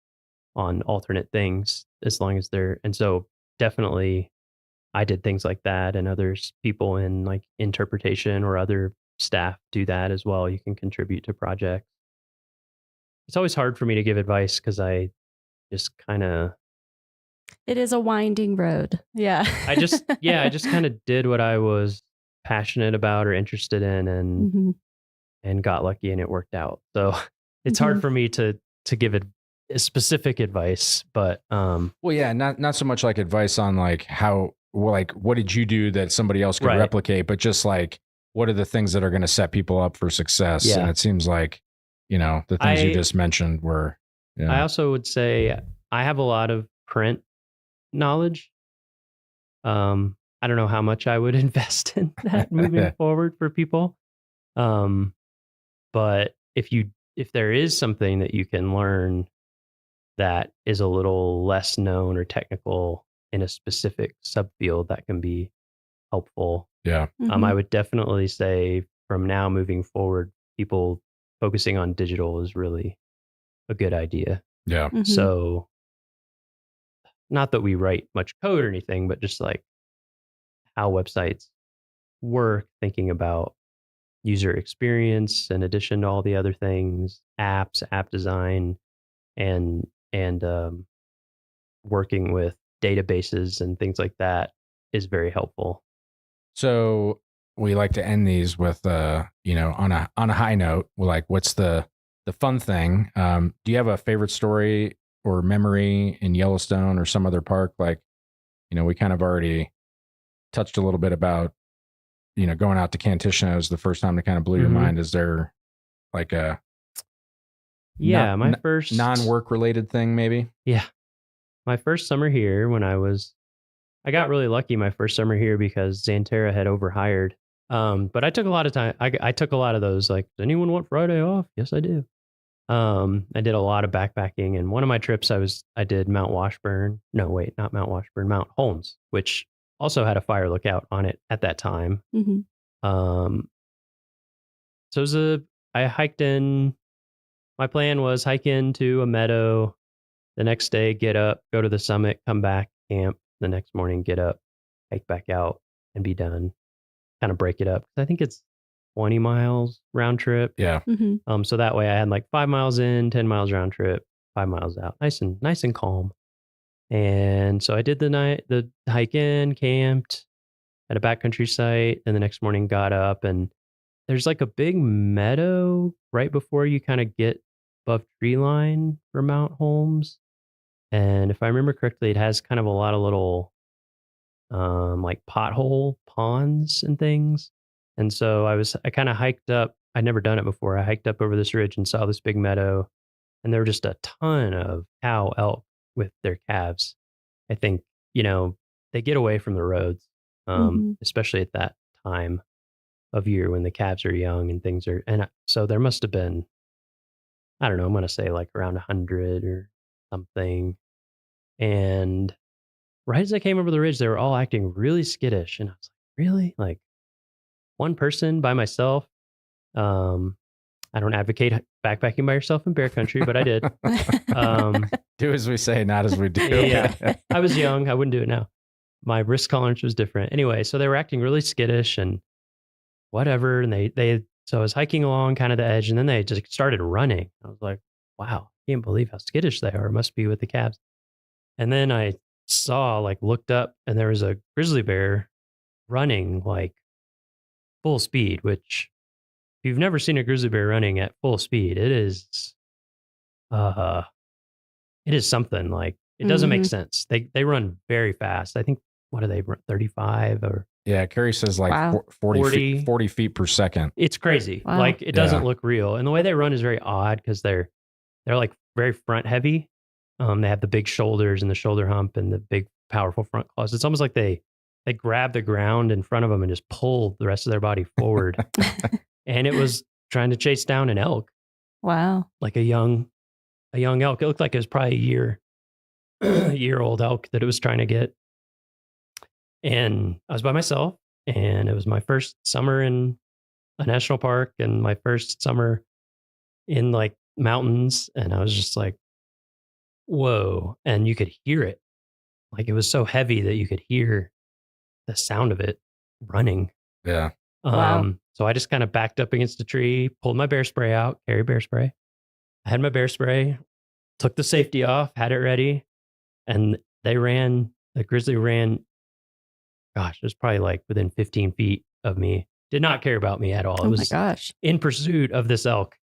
on alternate things as long as they're, and so definitely I did things like that, and others, people in like interpretation or other staff do that as well. You can contribute to projects. It's always hard for me to give advice because I just kind of, it is a winding road. Yeah. I just kind of did what I was passionate about or interested in, and got lucky and it worked out. So it's hard for me to give it specific advice, but well, yeah, not so much like advice on like how, like what did you do that somebody else could replicate, but just like what are the things that are going to set people up for success. And it seems like, the things you just mentioned were, I also would say I have a lot of print knowledge. I don't know how much I would invest in that moving forward for people. But if there is something that you can learn that is a little less known or technical in a specific subfield, that can be helpful. Yeah. I would definitely say from now moving forward, people focusing on digital is really a good idea. Yeah. So not that we write much code or anything, but just like how websites work, thinking about user experience in addition to all the other things, apps, app design, and working with databases and things like that is very helpful. So we like to end these with, on a high note. We're like, what's the fun thing? Do you have a favorite story or memory in Yellowstone or some other park? Like, we kind of already touched a little bit about, going out to Kantishna is the first time that kind of blew your mind. Is there like a my first non-work related thing maybe? Yeah. My first summer here I got really lucky my first summer here because Xanterra had overhired. But I took a lot of time. I took a lot of those, like, does anyone want Friday off? Yes, I do. I did a lot of backpacking, and one of my trips I did Mount Washburn. No, wait, not Mount Washburn, Mount Holmes, which also had a fire lookout on it at that time. So I hiked in. My plan was hike into a meadow, the next day get up, go to the summit, come back, camp, the next morning get up, hike back out, and be done. Kind of break it up. I think it's 20 miles round trip. Yeah. So that way I had like 5 miles in, 10 miles round trip, 5 miles out. Nice and calm. And so I did the hike in, camped at a backcountry site, and the next morning got up, and there's like a big meadow right before you kind of get above tree line for Mount Holmes. And if I remember correctly, it has kind of a lot of little like pothole ponds and things. And so I kind of hiked up. I'd never done it before. I hiked up over this ridge and saw this big meadow, and there were just a ton of cow elk with their calves. I think, they get away from the roads, especially at that time of year when the calves are young and things are, and so there must have been, I don't know, I'm going to say like around 100 or something. And right as I came over the ridge, they were all acting really skittish. And I was like, really? Like one person by myself? I don't advocate backpacking by yourself in bear country, but I did. Do as we say, not as we do. Yeah. I was young. I wouldn't do it now. My risk tolerance was different. Anyway, so they were acting really skittish and whatever. And so I was hiking along kind of the edge, and then they just started running. I was like, wow, I can't believe how skittish they are. It must be with the calves. And then I looked up, and there was a grizzly bear running like full speed, which if you've never seen a grizzly bear running at full speed, it is something. Like, it doesn't make sense. They run very fast. I think, what do they run, 35 or Yeah, Carrie says like Wow. 40 feet per second. It's crazy. Wow. Like it doesn't Yeah. look real. And the way they run is very odd because they're like very front heavy. They have the big shoulders and the shoulder hump and the big powerful front claws. It's almost like they grab the ground in front of them and just pull the rest of their body forward. And it was trying to chase down an elk, Wow. like a young elk. It looked like it was probably a year old elk that it was trying to get. And I was by myself, and it was my first summer in a national park and my first summer in like mountains. And I was just like, whoa. And you could hear it. Like it was so heavy that you could hear the sound of it running. Yeah. Wow. So I just kind of backed up against a tree, pulled my bear spray out, carry bear spray. I had my bear spray, took the safety off, had it ready. And the grizzly ran, gosh, it was probably like within 15 feet of me. Did not care about me at all. Oh It my was gosh. in pursuit of this elk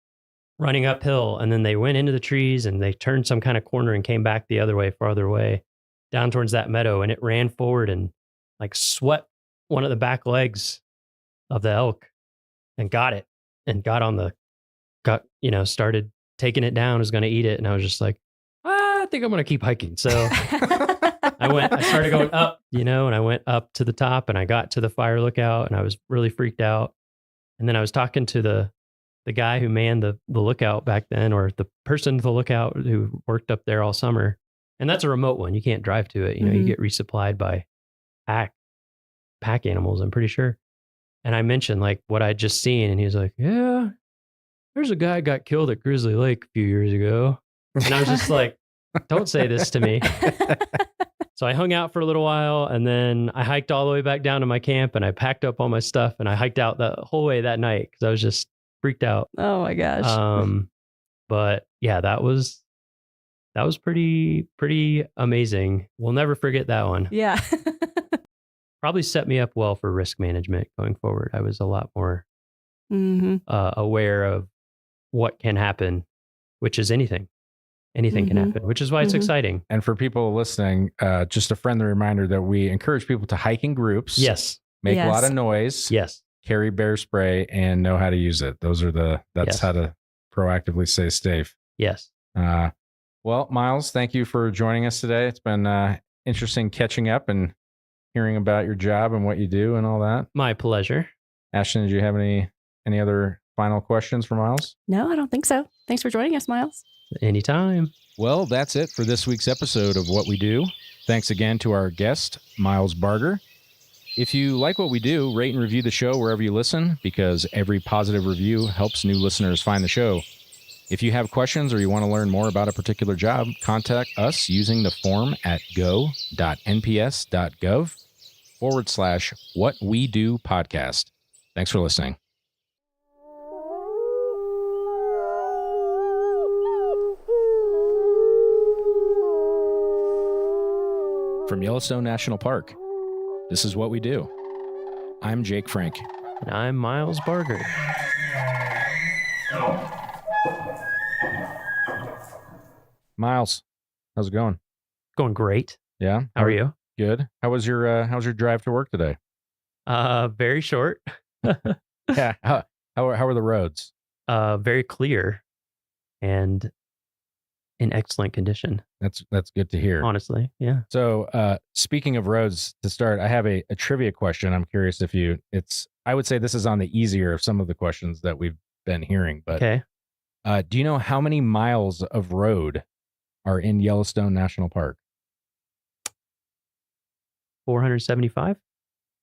running uphill. And then they went into the trees and they turned some kind of corner and came back the other way, farther away, down towards that meadow. And it ran forward and like swept one of the back legs of the elk and got it and started taking it down, was going to eat it. And I was just like, I think I'm going to keep hiking. So I started going up, and I went up to the top and I got to the fire lookout and I was really freaked out. And then I was talking to the guy who manned the lookout back then, or the person at the lookout who worked up there all summer. And that's a remote one. You can't drive to it. You get resupplied by pack animals, I'm pretty sure. And I mentioned like what I'd just seen. And he was like, yeah, there's a guy got killed at Grizzly Lake a few years ago. And I was just like, don't say this to me. So I hung out for a little while and then I hiked all the way back down to my camp and I packed up all my stuff and I hiked out the whole way that night because I was just freaked out. Oh my gosh. But yeah, that was pretty amazing. We'll never forget that one. Yeah. Probably set me up well for risk management going forward. I was a lot more aware of what can happen, which is anything. Anything can happen, which is why it's exciting. And for people listening, just a friendly reminder that we encourage people to hike in groups. Yes. Make a lot of noise. Yes. Carry bear spray and know how to use it. That's how to proactively stay safe. Yes. Well, Miles, thank you for joining us today. It's been interesting catching up and hearing about your job and what you do and all that. My pleasure. Ashton, did you have any other final questions for Miles? No, I don't think so. Thanks for joining us, Miles. Anytime. Well, that's it for this week's episode of What We Do. Thanks again to our guest, Miles Barger. If you like what we do, rate and review the show wherever you listen, because every positive review helps new listeners find the show. If you have questions or you want to learn more about a particular job, contact us using the form at go.nps.gov/whatwedopodcast. Thanks for listening. From Yellowstone National Park, this is What We Do. I'm Jake Frank. And I'm Miles Barger. Miles, how's it going? Going great. Yeah. How are you? Good. How was your drive to work today? Very short. Yeah. How are the roads? Very clear and in excellent condition. That's good to hear. Honestly, yeah. So, speaking of roads, to start, I have a trivia question. I'm curious if I would say this is on the easier of some of the questions that we've been hearing, but okay. Do you know how many miles of road are in Yellowstone National Park? 475?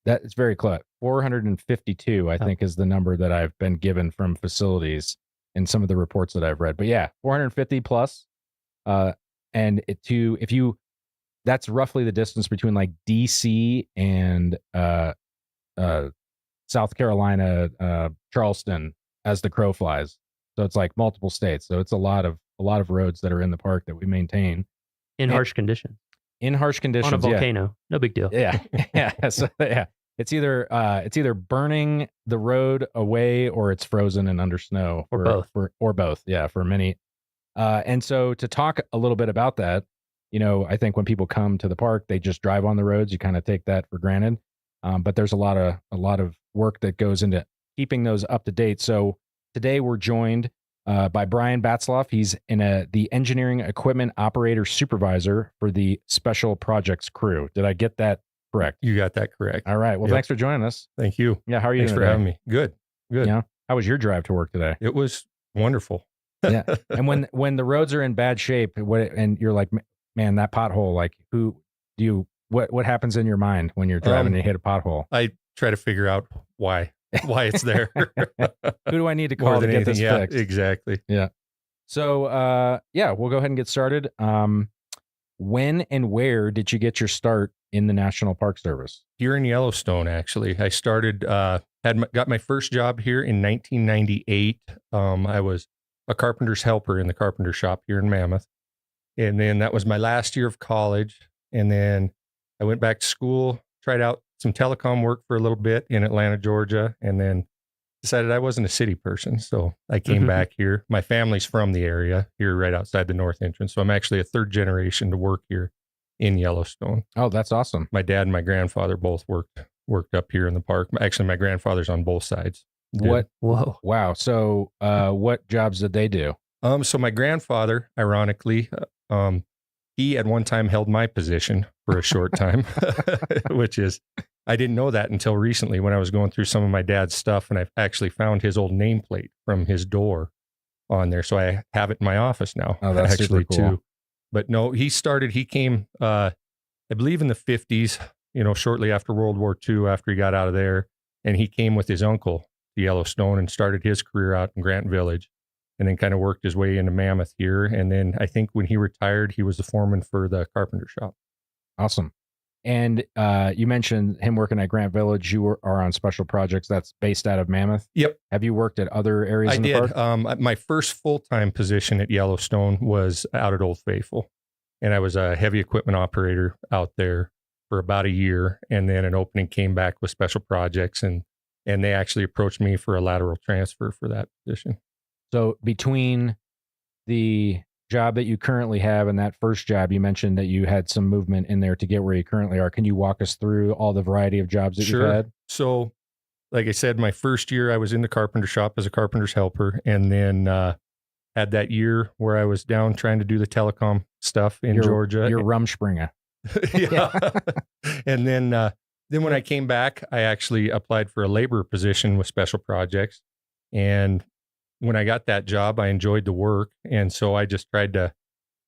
That is very close. 452, I think, is the number that I've been given from facilities in some of the reports that I've read. But yeah, 450 plus. That's roughly the distance between like DC and South Carolina, Charleston, as the crow flies. So it's like multiple states. So it's a lot of roads that are in the park that we maintain in harsh conditions. In harsh conditions, on a volcano, no big deal. Yeah, yeah. So yeah, it's either burning the road away or it's frozen and under snow, or both. Or both. Yeah, for many. And so to talk a little bit about that, I think when people come to the park, they just drive on the roads. You kind of take that for granted. but there's a lot of work that goes into keeping those up to date. So today we're joined by Brian Batzloff. He's the engineering equipment operator supervisor for the special projects crew. Did I get that correct? You got that correct. All right. Well, thanks for joining us. Thank you. Yeah. How are you Thanks doing for today? having me. Good. Yeah. How was your drive to work today? It was wonderful. Yeah. And when the roads are in bad shape, and you're like, man, that pothole, like what happens in your mind when you're driving and you hit a pothole? I try to figure out why it's there. Who do I need to call to get this fixed? Exactly. Yeah. So, we'll go ahead and get started. When and where did you get your start in the National Park Service? Here in Yellowstone, actually. I started, got my first job here in 1998. I was a carpenter's helper in the carpenter shop here in Mammoth. And then that was my last year of college. And then I went back to school, tried out some telecom work for a little bit in Atlanta, Georgia, and then decided I wasn't a city person. So I came back here. My family's from the area here right outside the north entrance. So I'm actually a third generation to work here in Yellowstone. Oh, that's awesome. My dad and my grandfather both worked up here in the park. Actually, my grandfather's on both sides. What? Whoa. Wow. So what jobs did they do? So my grandfather, ironically, he at one time held my position for a short time, which is, I didn't know that until recently when I was going through some of my dad's stuff, and I actually found his old nameplate from his door on there. So I have it in my office now. Oh, that's actually super cool. too. But no, he came, I believe in the 50s, shortly after World War II, after he got out of there, and he came with his uncle to Yellowstone and started his career out in Grant Village, and then kind of worked his way into Mammoth here. And then I think when he retired, he was the foreman for the carpenter shop. Awesome. And you mentioned him working at Grant Village. You are on special projects that's based out of Mammoth. Yep. Have you worked at other areas I in the did. park? My first full-time position at Yellowstone was out at Old Faithful. And I was a heavy equipment operator out there for about a year. And then an opening came back with special projects, and they actually approached me for a lateral transfer for that position. So between the job that you currently have and that first job, you mentioned that you had some movement in there to get where you currently are. Can you walk us through all the variety of jobs that you've had? So like I said, my first year I was in the carpenter shop as a carpenter's helper, and then had that year where I was down trying to do the telecom stuff in Georgia. You're Rumspringer. Yeah. And then when I came back, I actually applied for a labor position with special projects. And when I got that job, I enjoyed the work. And so I just tried to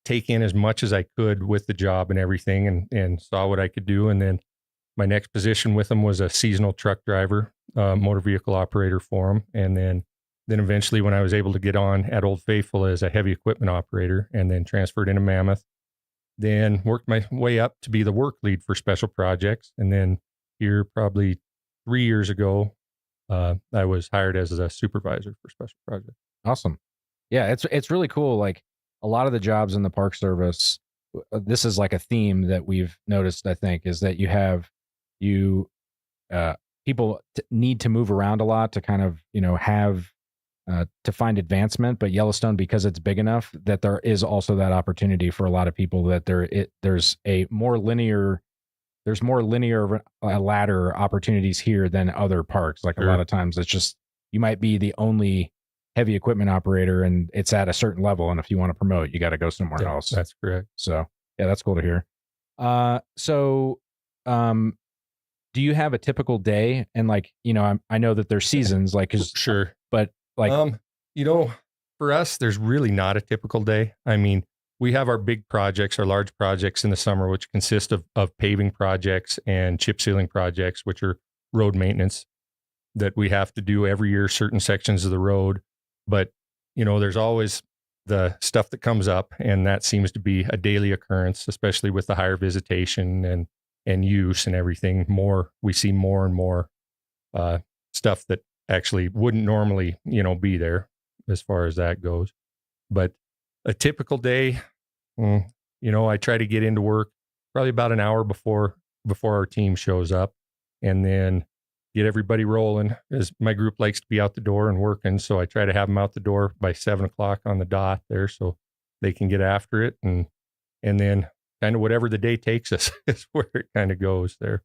take in as much as I could with the job and everything, and saw what I could do. And then my next position with them was a seasonal truck driver, motor vehicle operator for them. And then eventually when I was able to get on at Old Faithful as a heavy equipment operator, and then transferred into Mammoth, then worked my way up to be the work lead for special projects. And then here probably 3 years ago, I was hired as a supervisor for special projects. Awesome. Yeah, it's really cool. Like a lot of the jobs in the Park Service, this is like a theme that we've noticed, I think, is that people need to move around a lot to kind of, have to find advancement. But Yellowstone, because it's big enough, that there is also that opportunity for a lot of people, that there's more linear ladder opportunities here than other parks. Like a lot of times it's just, you might be the only heavy equipment operator and it's at a certain level. And if you want to promote, you got to go somewhere else. That's correct. So yeah, that's cool to hear. Do you have a typical day? And like, I know that there's seasons, like, sure. But like, for us, there's really not a typical day. I mean, we have our big projects, our large projects in the summer, which consist of paving projects and chip sealing projects, which are road maintenance that we have to do every year, certain sections of the road. But, there's always the stuff that comes up, and that seems to be a daily occurrence, especially with the higher visitation and use and everything. We see more and more stuff that actually wouldn't normally, be there as far as that goes. But a typical day, I try to get into work probably about an hour before our team shows up, and then get everybody rolling, as my group likes to be out the door and working. So I try to have them out the door by 7:00 on the dot there, so they can get after it. And then kind of whatever the day takes us is where it kind of goes there.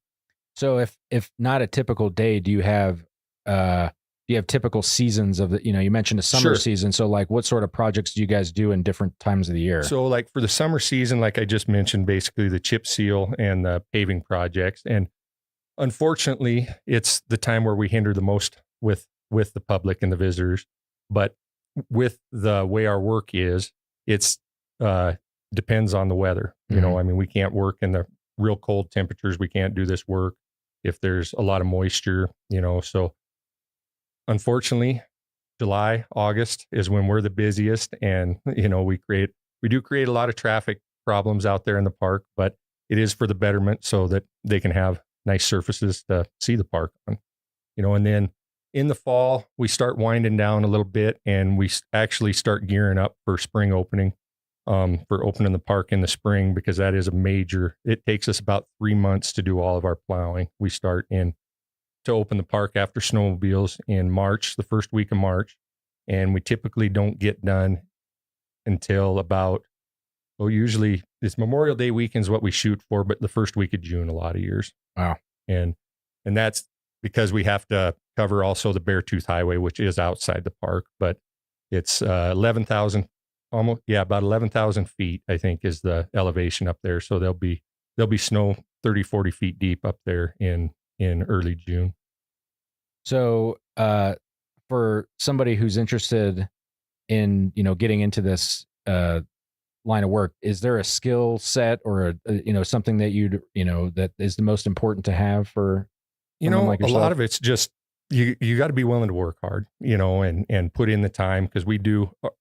So if not a typical day, do you have typical seasons of the, you mentioned a summer season. So like what sort of projects do you guys do in different times of the year? So like for the summer season, like I just mentioned, basically the chip seal and the paving projects. And unfortunately, it's the time where we hinder the most with the public and the visitors. But with the way our work is, it's depends on the weather. I mean, we can't work in the real cold temperatures. We can't do this work if there's a lot of moisture, so unfortunately, July, August is when we're the busiest, and we do create a lot of traffic problems out there in the park, but it is for the betterment so that they can have nice surfaces to see the park on. And then in the fall we start winding down a little bit, and we actually start gearing up for spring opening, for opening the park in the spring, because that is it takes us about 3 months to do all of our plowing. We start to open the park after snowmobiles in March, the first week of March. And we typically don't get done until about, usually it's Memorial Day weekend is what we shoot for, but the first week of June, a lot of years. Wow. And that's because we have to cover also the Beartooth Highway, which is outside the park, but it's 11,000, about 11,000 feet, I think, is the elevation up there. So there'll be snow 30, 40 feet deep up there in early June. So for somebody who's interested in, getting into this line of work, is there a skill set or something that that is the most important to have for like a lot of it's just you got to be willing to work hard, and put in the time, because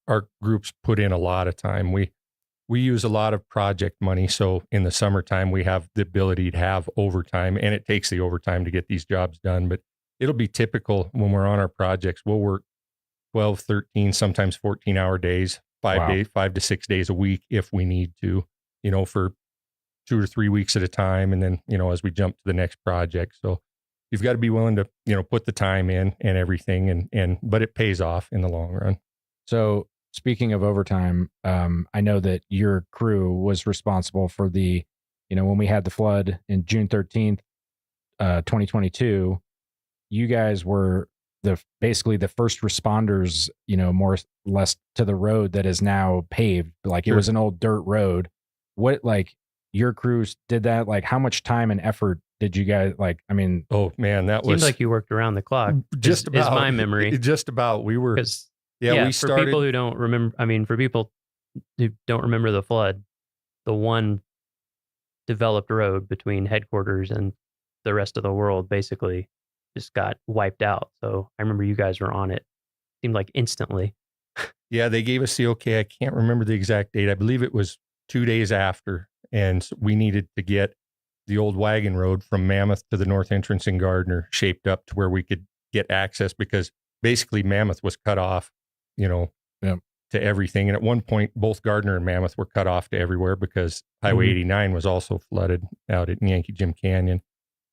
our groups put in a lot of time. We use a lot of project money. So in the summertime, we have the ability to have overtime, and it takes the overtime to get these jobs done. But it'll be typical when we're on our projects. We'll work 12, 13, sometimes 14-hour days, 5 to 6 days a week if we need to, for 2 or 3 weeks at a time. And then, as we jump to the next project. So you've got to be willing to, put the time in and everything, but it pays off in the long run. So speaking of overtime, I know that your crew was responsible for the, when we had the flood in June 13th, 2022, you guys were basically the first responders, more or less to the road that is now paved. Like it was an old dirt road. What, your crews did that? Like how much time and effort did you guys oh man, that seems like you worked around the clock. Just about, is my memory. Just about. We were, we started. For people who don't remember, for people who don't remember the flood, the one developed road between headquarters and the rest of the world basically just got wiped out. So I remember you guys were on it. Seemed like instantly. Yeah, they gave us the okay. I can't remember the exact date. I believe it was 2 days after, and we needed to get the old wagon road from Mammoth to the north entrance in Gardner shaped up to where we could get access, because basically Mammoth was cut off, to everything. And at one point, both Gardner and Mammoth were cut off to everywhere because Highway 89 was also flooded out at Yankee Jim Canyon.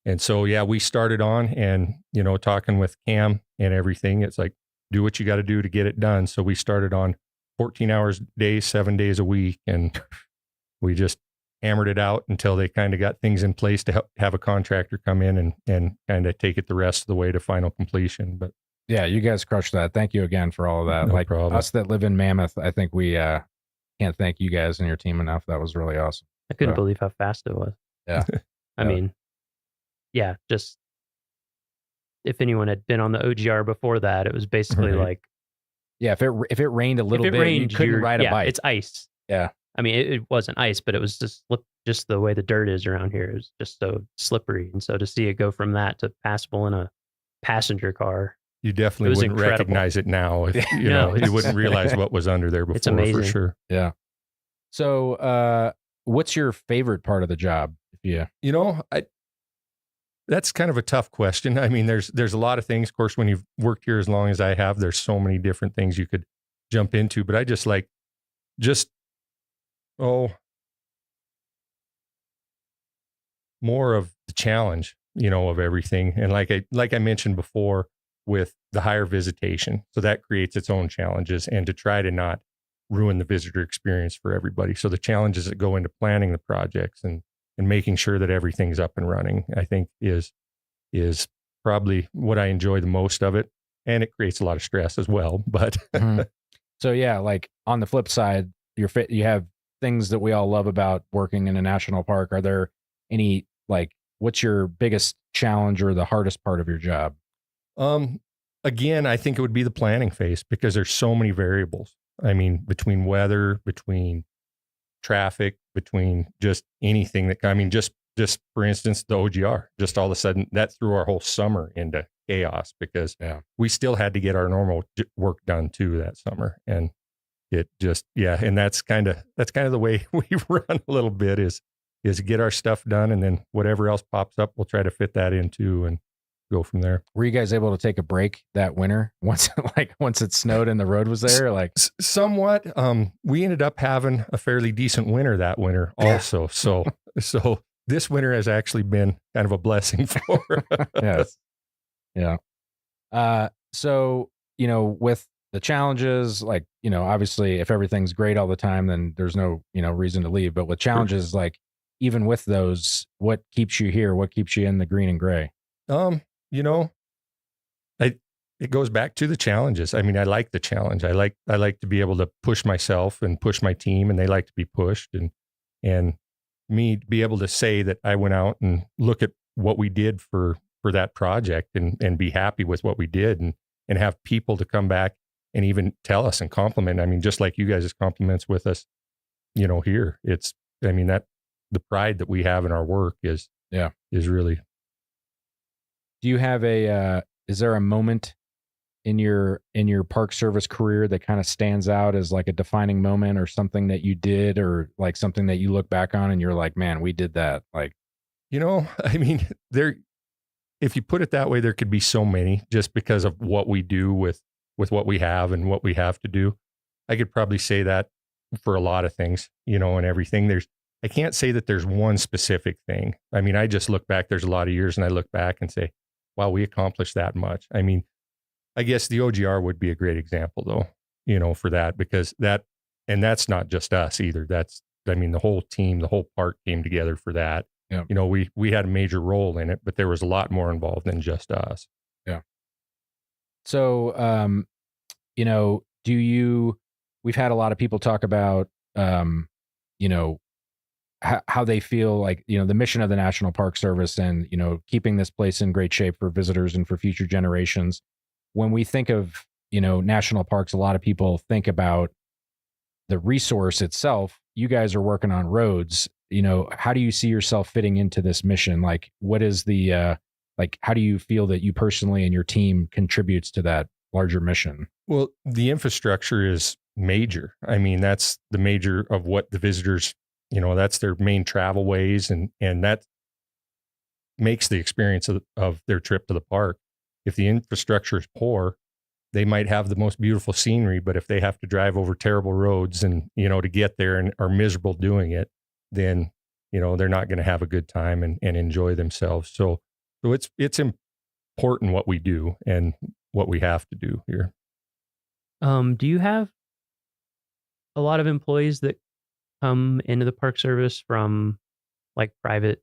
And so, we started on and, talking with Cam and everything, it's like, do what you got to do to get it done. So we started on 14 hours a day, 7 days a week. And we just hammered it out until they kind of got things in place to have a contractor come in and kind of take it the rest of the way to final completion. But yeah, you guys crushed that. Thank you again for all of that. No problem. Us that live in Mammoth, I think we can't thank you guys and your team enough. That was really awesome. I couldn't believe how fast it was. Yeah. I mean, just if anyone had been on the OGR before that, it was basically like, if it rained a little bit, you couldn't ride a bike. It's ice. Yeah. I mean, it wasn't ice, but it was just the way the dirt is around here. It was just so slippery. And so to see it go from that to passable in a passenger car, you definitely wouldn't recognize it now. If, you wouldn't realize what was under there before. It's amazing. For sure. Yeah. So, what's your favorite part of the job? That's kind of a tough question. I mean, there's a lot of things. Of course, when you've worked here as long as I have, there's so many different things you could jump into. But I just like, more of the challenge, of everything. And like I mentioned before, with the higher visitation, so that creates its own challenges, and to try to not ruin the visitor experience for everybody. So the challenges that go into planning the projects and making sure that everything's up and running, I think is probably what I enjoy the most of it. And it creates a lot of stress as well. But So yeah, like on the flip side, you have things that we all love about working in a national park. Are there any, like, what's your biggest challenge or the hardest part of your job? Again, I think it would be the planning phase, because there's so many variables. I mean, between weather, between traffic, between just anything just for instance, the OGR, just all of a sudden that threw our whole summer into chaos, because we still had to get our normal work done too that summer. And it just, and that's kind of the way we run a little bit, is get our stuff done, and then whatever else pops up, we'll try to fit that into and go from there. Were you guys able to take a break that winter once it snowed and the road was there? Like somewhat. We ended up having a fairly decent winter that winter also. So this winter has actually been kind of a blessing for us. Yes. Yeah. So, with the challenges, like, obviously if everything's great all the time, then there's no, reason to leave. But with challenges, like, even with those, what keeps you here? What keeps you in the green and gray? It goes back to the challenges. I mean, I like the challenge. I like to be able to push myself and push my team, and they like to be pushed, and me to be able to say that I went out and look at what we did for that project and be happy with what we did, and have people to come back and even tell us and compliment. I mean, just like you guys' compliments with us, here, that the pride that we have in our work is really. Do you have is there a moment in your Park Service career that kind of stands out as like a defining moment, or something that you did, or like something that you look back on and you're like, man, we did that? Like, if you put it that way, there could be so many, just because of what we do with what we have and what we have to do. I could probably say that for a lot of things, and everything. I can't say that there's one specific thing. I mean, I just look back, there's a lot of years, and I look back and say, wow, we accomplished that much. I mean, I guess the OGR would be a great example though, for that, because that's not just us either. The whole team, the whole park came together for that. Yeah. We had a major role in it, but there was a lot more involved than just us. Yeah. So, we've had a lot of people talk about, how they feel like, the mission of the National Park Service, and, keeping this place in great shape for visitors and for future generations. When we think of, national parks, a lot of people think about the resource itself. You guys are working on roads. How do you see yourself fitting into this mission? Like, what is the, how do you feel that you personally and your team contributes to that larger mission? Well, the infrastructure is major. I mean, that's the major of what the visitors, that's their main travel ways, and that makes the experience of their trip to the park. If the infrastructure is poor, they might have the most beautiful scenery, but if they have to drive over terrible roads and, to get there, and are miserable doing it, then, they're not going to have a good time and enjoy themselves. So it's important what we do and what we have to do here. Do you have a lot of employees that come into the Park Service from like private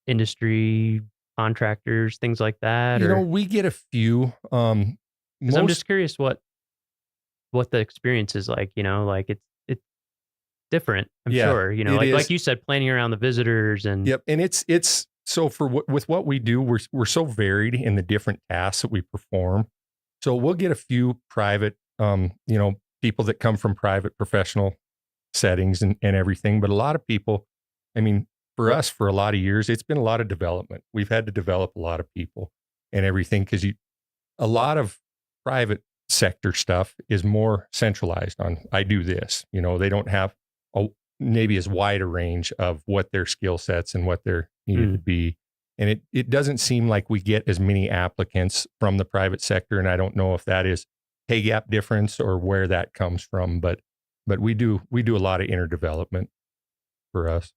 industry, contractors, things like that? We get a few. I'm just curious what the experience is like. Like it's different. I'm sure. Like you said, planning around the visitors and. Yep, and it's so with what we do, we're so varied in the different tasks that we perform. So we'll get a few private, people that come from private professional settings and everything. But a lot of people, for us, for a lot of years, it's been a lot of development. We've had to develop a lot of people and everything, because a lot of private sector stuff is more centralized on, I do this. They don't have maybe as wide a range of what their skill sets and what they're needed to be. And it doesn't seem like we get as many applicants from the private sector. And I don't know if that is pay gap difference or where that comes from, but we do a lot of inner development for us.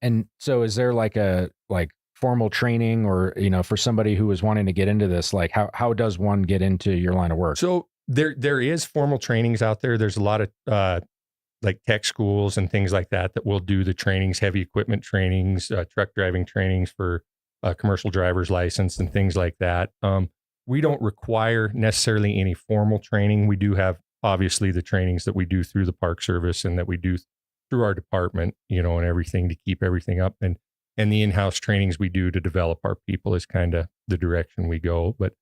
And so is there like formal training, or, for somebody who is wanting to get into this, like how does one get into your line of work? So there is formal trainings out there. There's a lot of like tech schools and things like that will do the trainings, heavy equipment trainings, truck driving trainings for commercial driver's license and things like that. We don't require necessarily any formal training. We do have obviously the trainings that we do through the Park Service and that we do through our department, and everything to keep everything up. And the in-house trainings we do to develop our people is kind of the direction we go. But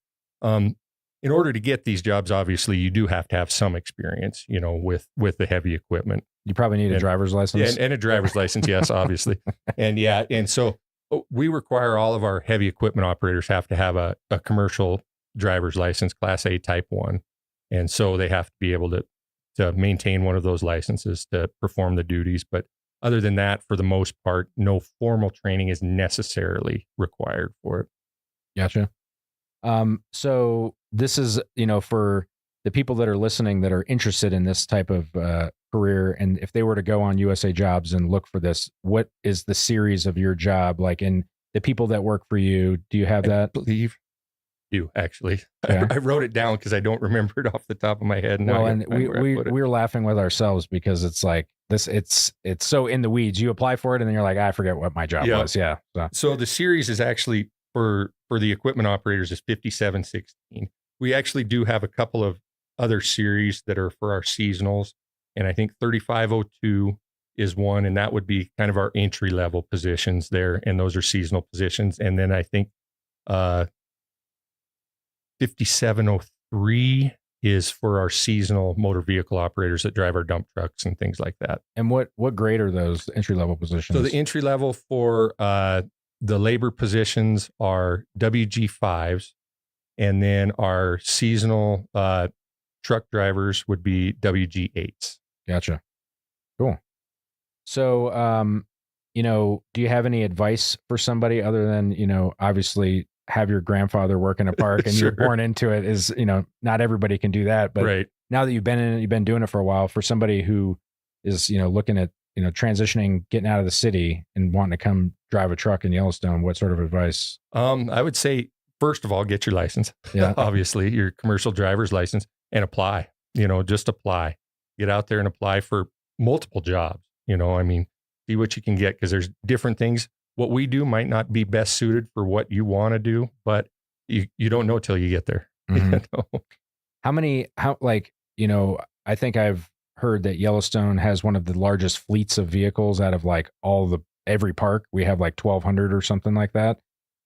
in order to get these jobs, obviously, you do have to have some experience, with the heavy equipment. You probably need a driver's license. And a driver's license, yes, obviously. And so we require all of our heavy equipment operators have to have a commercial driver's license, Class A Type 1. And so they have to be able to maintain one of those licenses to perform the duties. But other than that, for the most part, no formal training is necessarily required for it. Gotcha. So this is, for the people that are listening that are interested in this type of career, and if they were to go on USA Jobs and look for this, what is the series of your job like? And the people that work for you, do you have that? I believe you actually. Yeah. I wrote it down because I don't remember it off the top of my head. Well, and we're laughing with ourselves because it's like this. It's so in the weeds. You apply for it and then you're like, I forget what my job was. Yeah. So the series is actually for the equipment operators is 5716. We actually do have a couple of other series that are for our seasonals, and I think 3502 is one, and that would be kind of our entry level positions there, and those are seasonal positions. And then I think 5703 is for our seasonal motor vehicle operators that drive our dump trucks and things like that. And what grade are those entry level positions? So the entry level for the labor positions are WG5s, and then our seasonal truck drivers would be WG8s. Gotcha. Cool. So, do you have any advice for somebody other than, obviously have your grandfather work in a park and Sure. you're born into it is, not everybody can do that. But Right. now that you've been in it, you've been doing it for a while, for somebody who is, looking at, transitioning, getting out of the city and wanting to come drive a truck in Yellowstone, what sort of advice? I would say, first of all, get your license. Yeah. Obviously, your commercial driver's license, and apply. Just apply. Get out there and apply for multiple jobs. See what you can get, because there's different things. What we do might not be best suited for what you want to do, but you don't know till you get there. Mm-hmm. I think I've heard that Yellowstone has one of the largest fleets of vehicles out of like every park. We have like 1,200 or something like that.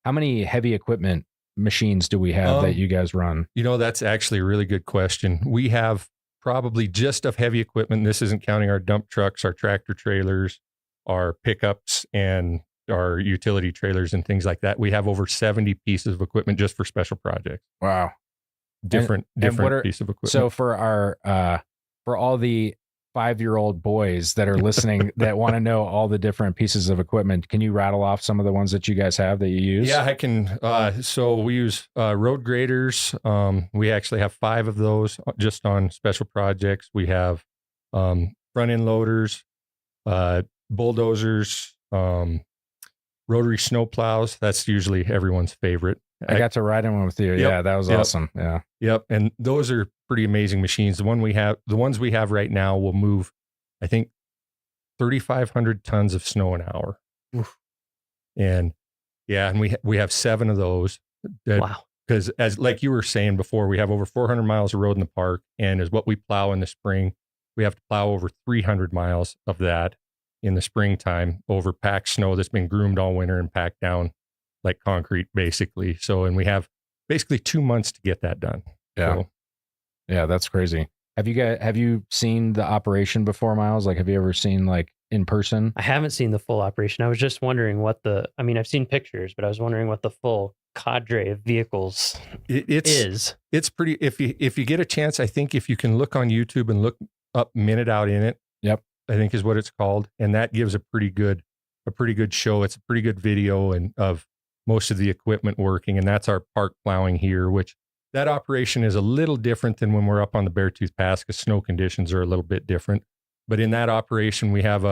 How many heavy equipment machines do we have that you guys run? That's actually a really good question. We have probably just of heavy equipment. This isn't counting our dump trucks, our tractor trailers, our pickups, and our utility trailers and things like that. We have over 70 pieces of equipment just for special projects. Wow. Different piece of equipment. So for for all the 5-year-old boys that are listening that want to know all the different pieces of equipment, can you rattle off some of the ones that you guys have that you use? Yeah, I can. So we use road graders. We actually have 5 of those just on special projects. We have front end loaders, bulldozers, rotary snow plows. That's usually everyone's favorite. I got to ride in one with you. Yep, Yeah, that was awesome. Yeah. Yep. And those are pretty amazing machines. The ones we have right now will move, I think, 3,500 tons of snow an hour. Oof. And we have 7 of those. Wow. Because as like you were saying before, we have over 400 miles of road in the park, and as what we plow in the spring, we have to plow over 300 miles of that in the springtime over packed snow that's been groomed all winter and packed down like concrete, basically. So, and we have basically 2 months to get that done. Yeah. So, Yeah, that's crazy. Have you seen the operation before, Miles? Like, have you ever seen like in person? I haven't seen the full operation. I was just wondering I've seen pictures, but I was wondering what the full cadre of vehicles is. It's pretty, if you get a chance, I think if you can look on YouTube and look up Minute Out in It. Yep. I think is what it's called. And that gives a pretty good show. It's a pretty good video of most of the equipment working. And that's our park plowing here, which that operation is a little different than when we're up on the Beartooth Pass because snow conditions are a little bit different. But in that operation, we have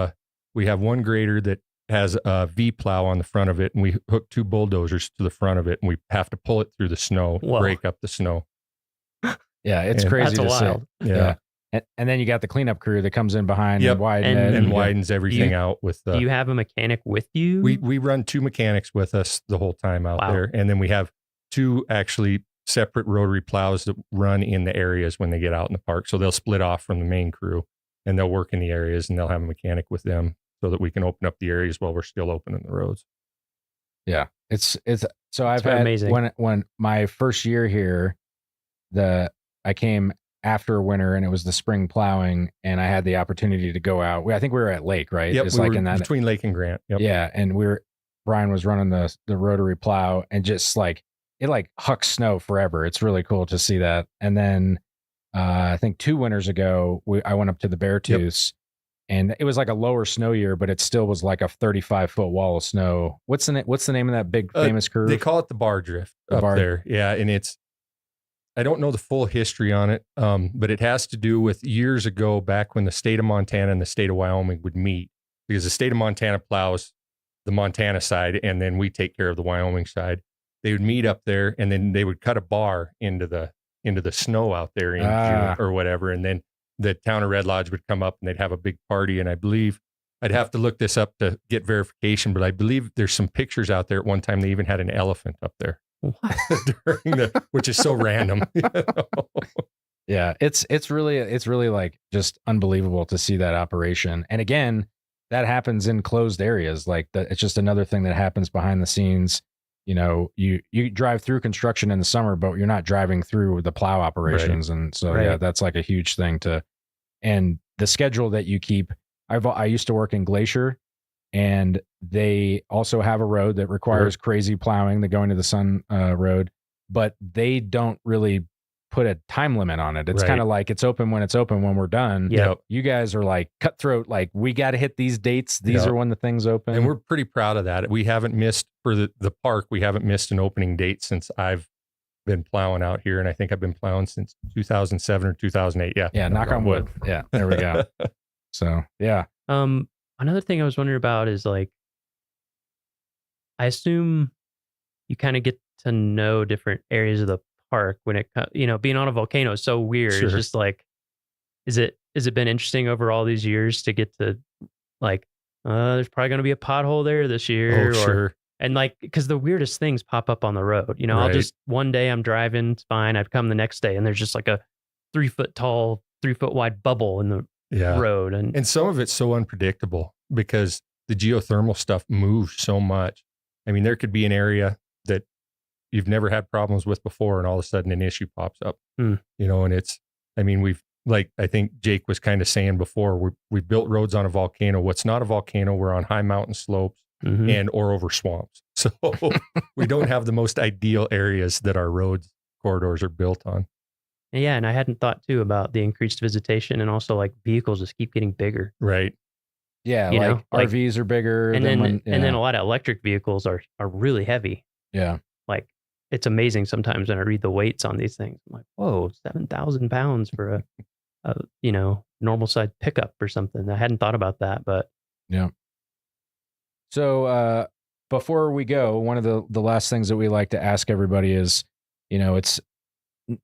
one grader that has a V plow on the front of it, and we hook 2 bulldozers to the front of it, and we have to pull it through the snow, break up the snow. Yeah, it's crazy to see. Yeah. And then you got the cleanup crew that comes in behind and widens and widens everything out with the. Do you have a mechanic with you? We run 2 mechanics with us the whole time out there, and then we have 2 actually separate rotary plows that run in the areas when they get out in the park. So they'll split off from the main crew, and they'll work in the areas, and they'll have a mechanic with them so that we can open up the areas while we're still opening the roads. Yeah, it's so I've had amazing. When my first year here, I came after winter and it was the spring plowing, and I had the opportunity to go out. I think we were at Lake, right? Yep, it's we like were in that between Lake and Grant. Yep. Yeah, and Brian was running the rotary plow, and just like it like hucks snow forever. It's really cool to see that. And then I think 2 winters ago, I went up to the Beartooths, and it was like a lower snow year, but it still was like a 35-foot wall of snow. What's the name of that big famous curve? They call it the bar drift there. Yeah, and I don't know the full history on it, but it has to do with years ago, back when the state of Montana and the state of Wyoming would meet, because the state of Montana plows the Montana side, and then we take care of the Wyoming side. They would meet up there, and then they would cut a bar into the snow out there in June or whatever, and then the town of Red Lodge would come up and they'd have a big party. And I believe, I'd have to look this up to get verification, but I believe there's some pictures out there. At one time, they even had an elephant up there. Which is so random. You know? Yeah, it's really like just unbelievable to see that operation. And again, that happens in closed areas. Like it's just another thing that happens behind the scenes. You know, you drive through construction in the summer, but you're not driving through the plow operations. Right. And so yeah, that's like a huge thing and the schedule that you keep. I used to work in Glacier, and they also have a road that requires crazy plowing, the Going to the Sun road, but they don't really put a time limit on it. It's kind of like it's open when we're done. Yep. You guys are like cutthroat, like we got to hit these dates. These are when the thing's open. And we're pretty proud of that. We haven't missed for the park. We haven't missed an opening date since I've been plowing out here. And I think I've been plowing since 2007 or 2008. Yeah. Yeah. Knock on wood. Yeah. There we go. So, yeah. Another thing I was wondering about is like, I assume you kind of get to know different areas of the park when it, being on a volcano is so weird. Sure. It's just like, has it been interesting over all these years to get to like, there's probably going to be a pothole there this year. Sure. And like, because the weirdest things pop up on the road, I'll just, one day I'm driving, it's fine. I've come the next day and there's just like a 3-foot tall, 3-foot wide bubble in the road. And some of it's so unpredictable because the geothermal stuff moves so much. I mean, there could be an area that you've never had problems with before, and all of a sudden an issue pops up, and I think Jake was kind of saying before, we built roads on a volcano. What's not a volcano, we're on high mountain slopes or over swamps. So we don't have the most ideal areas that our roads corridors are built on. Yeah. And I hadn't thought too about the increased visitation, and also like vehicles just keep getting bigger. Right. Yeah. Like RVs are bigger. And then a lot of electric vehicles are really heavy. Yeah. Like it's amazing sometimes when I read the weights on these things. I'm like, whoa, 7,000 pounds for a normal size pickup or something. I hadn't thought about that, but yeah. So before we go, one of the last things that we like to ask everybody is, it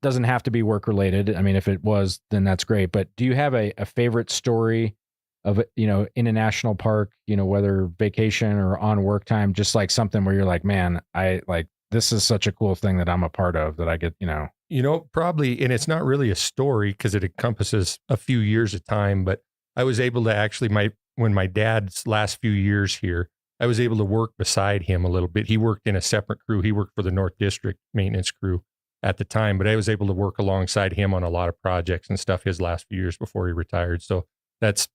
doesn't have to be work related. I mean, if it was, then that's great. But do you have a favorite story of, in a national park, whether vacation or on work time, just like something where you're like, man, this is such a cool thing that I'm a part of that I get, probably, and it's not really a story because it encompasses a few years of time, but I was able to actually, when my dad's last few years here, I was able to work beside him a little bit. He worked in a separate crew. He worked for the North District maintenance crew at the time, but I was able to work alongside him on a lot of projects and stuff his last few years before he retired. So that's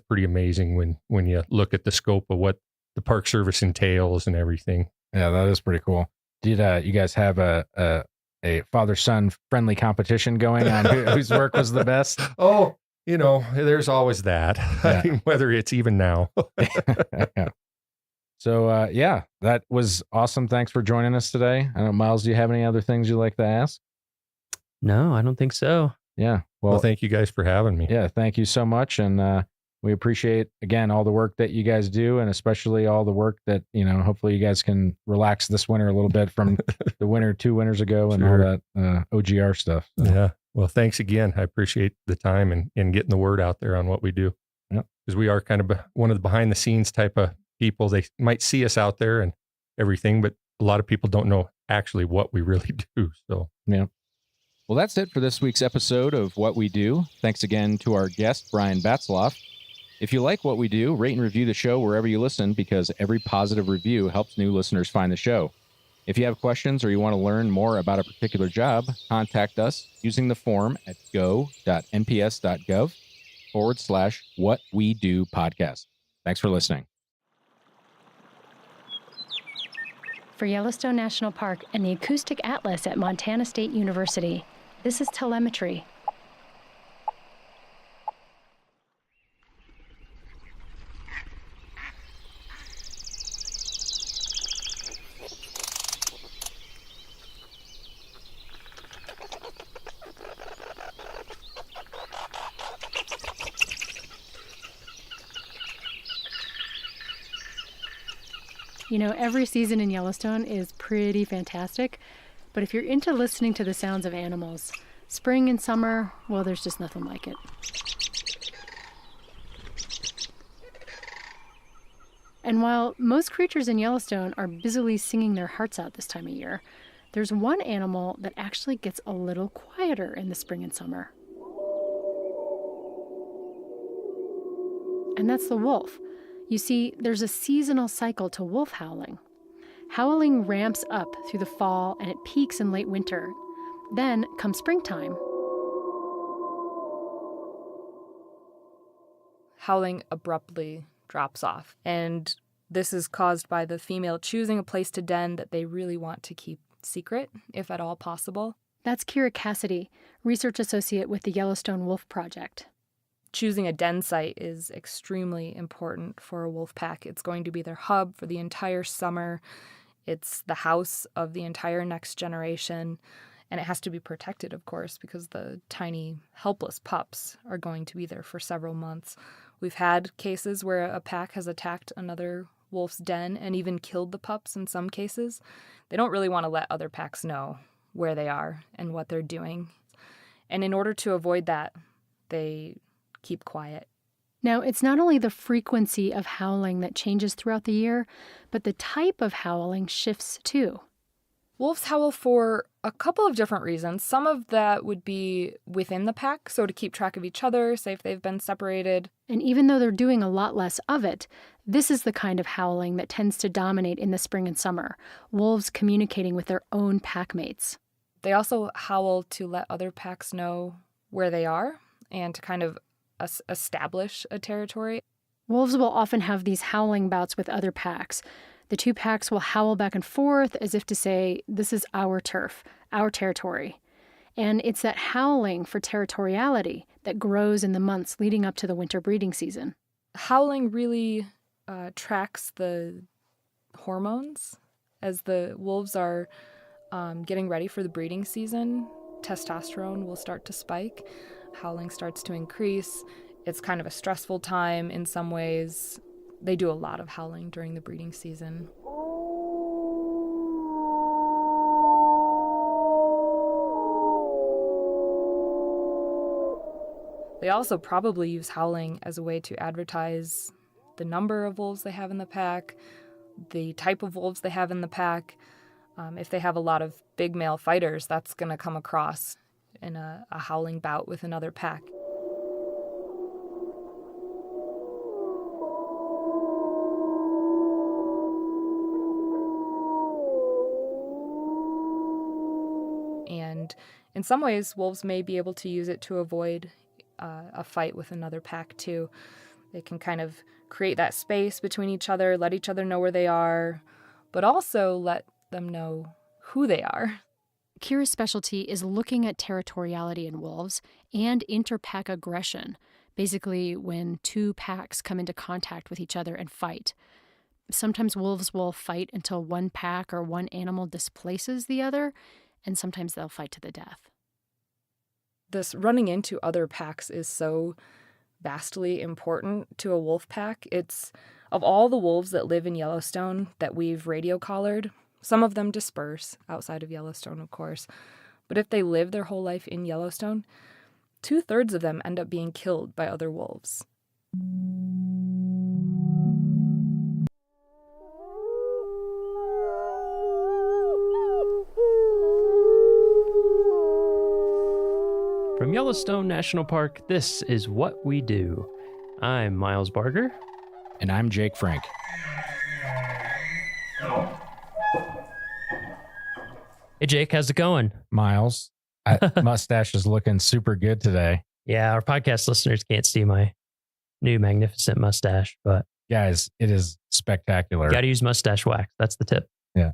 pretty amazing when you look at the scope of what the Park Service entails and everything. Yeah, that is pretty cool. Did you guys have a father-son friendly competition going on whose work was the best? Oh, there's always that. Yeah. I mean, whether it's even now. Yeah. So, that was awesome. Thanks for joining us today. I don't know, Miles, do you have any other things you'd like to ask? No, I don't think so. Yeah. Well, thank you guys for having me. Yeah, thank you so much. And we appreciate, again, all the work that you guys do, and especially all the work that, hopefully you guys can relax this winter a little bit from the winter 2 winters ago and all that OGR stuff. So, yeah. Well, thanks again. I appreciate the time and getting the word out there on what we do. Because we are kind of one of the behind the scenes type of people. They might see us out there and everything, but a lot of people don't know actually what we really do. So, yeah. Well, that's it for this week's episode of What We Do. Thanks again to our guest, Brian Batzloff. If you like what we do, rate and review the show wherever you listen, because every positive review helps new listeners find the show. If you have questions or you want to learn more about a particular job, contact us using the form at go.nps.gov/whatwedopodcast. Thanks for listening. For Yellowstone National Park and the Acoustic Atlas at Montana State University, this is telemetry. You know, every season in Yellowstone is pretty fantastic, but if you're into listening to the sounds of animals, spring and summer, well, there's just nothing like it. And while most creatures in Yellowstone are busily singing their hearts out this time of year, there's one animal that actually gets a little quieter in the spring and summer. And that's the wolf. You see, there's a seasonal cycle to wolf howling. Howling ramps up through the fall and it peaks in late winter. Then comes springtime. Howling abruptly drops off, and this is caused by the female choosing a place to den that they really want to keep secret, if at all possible. That's Kira Cassidy, research associate with the Yellowstone Wolf Project. Choosing a den site is extremely important for a wolf pack. It's going to be their hub for the entire summer. It's the house of the entire next generation. And it has to be protected, of course, because the tiny, helpless pups are going to be there for several months. We've had cases where a pack has attacked another wolf's den and even killed the pups in some cases. They don't really want to let other packs know where they are and what they're doing. And in order to avoid that, they keep quiet. Now, it's not only the frequency of howling that changes throughout the year, but the type of howling shifts too. Wolves howl for a couple of different reasons. Some of that would be within the pack, so to keep track of each other, say if they've been separated. And even though they're doing a lot less of it, this is the kind of howling that tends to dominate in the spring and summer. Wolves communicating with their own pack mates. They also howl to let other packs know where they are and to kind of establish a territory. Wolves will often have these howling bouts with other packs. The two packs will howl back and forth as if to say, this is our turf, our territory. And it's that howling for territoriality that grows in the months leading up to the winter breeding season. Howling really tracks the hormones. As the wolves are getting ready for the breeding season, testosterone will start to spike. Howling starts to increase. It's kind of a stressful time in some ways. They do a lot of howling during the breeding season. They also probably use howling as a way to advertise the number of wolves they have in the pack, the type of wolves they have in the pack. If they have a lot of big male fighters, that's going to come across in a howling bout with another pack. And in some ways, wolves may be able to use it to avoid a fight with another pack too. They can kind of create that space between each other, let each other know where they are, but also let them know who they are. Kira's specialty is looking at territoriality in wolves and interpack aggression, basically when two packs come into contact with each other and fight. Sometimes wolves will fight until one pack or one animal displaces the other, and sometimes they'll fight to the death. This running into other packs is so vastly important to a wolf pack. It's, of all the wolves that live in Yellowstone that we've radio collared, some of them disperse outside of Yellowstone, of course, But if they live their whole life in Yellowstone, 2/3 of them end up being killed by other wolves. From Yellowstone National Park, this is What We Do. I'm Miles Barger. And I'm Jake Frank. Hey, Jake, how's it going? Miles, mustache is looking super good today. Yeah, our podcast listeners can't see my new magnificent mustache, but guys, it is spectacular. Got to use mustache wax. That's the tip. Yeah.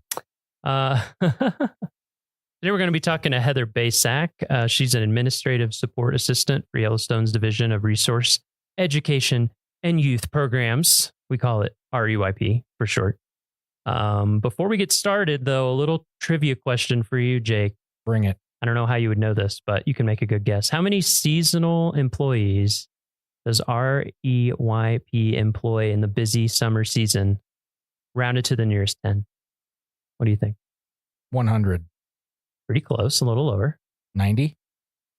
Today we're going to be talking to Heather Basak. She's an administrative support assistant for Yellowstone's Division of Resource Education and Youth Programs. We call it RUIP for short. Before we get started, though, a little trivia question for you, Jake. Bring it. I don't know how you would know this, but you can make a good guess. How many seasonal employees does REYP employ in the busy summer season, rounded to the nearest 10? What do you think? 100. Pretty close, a little lower. 90.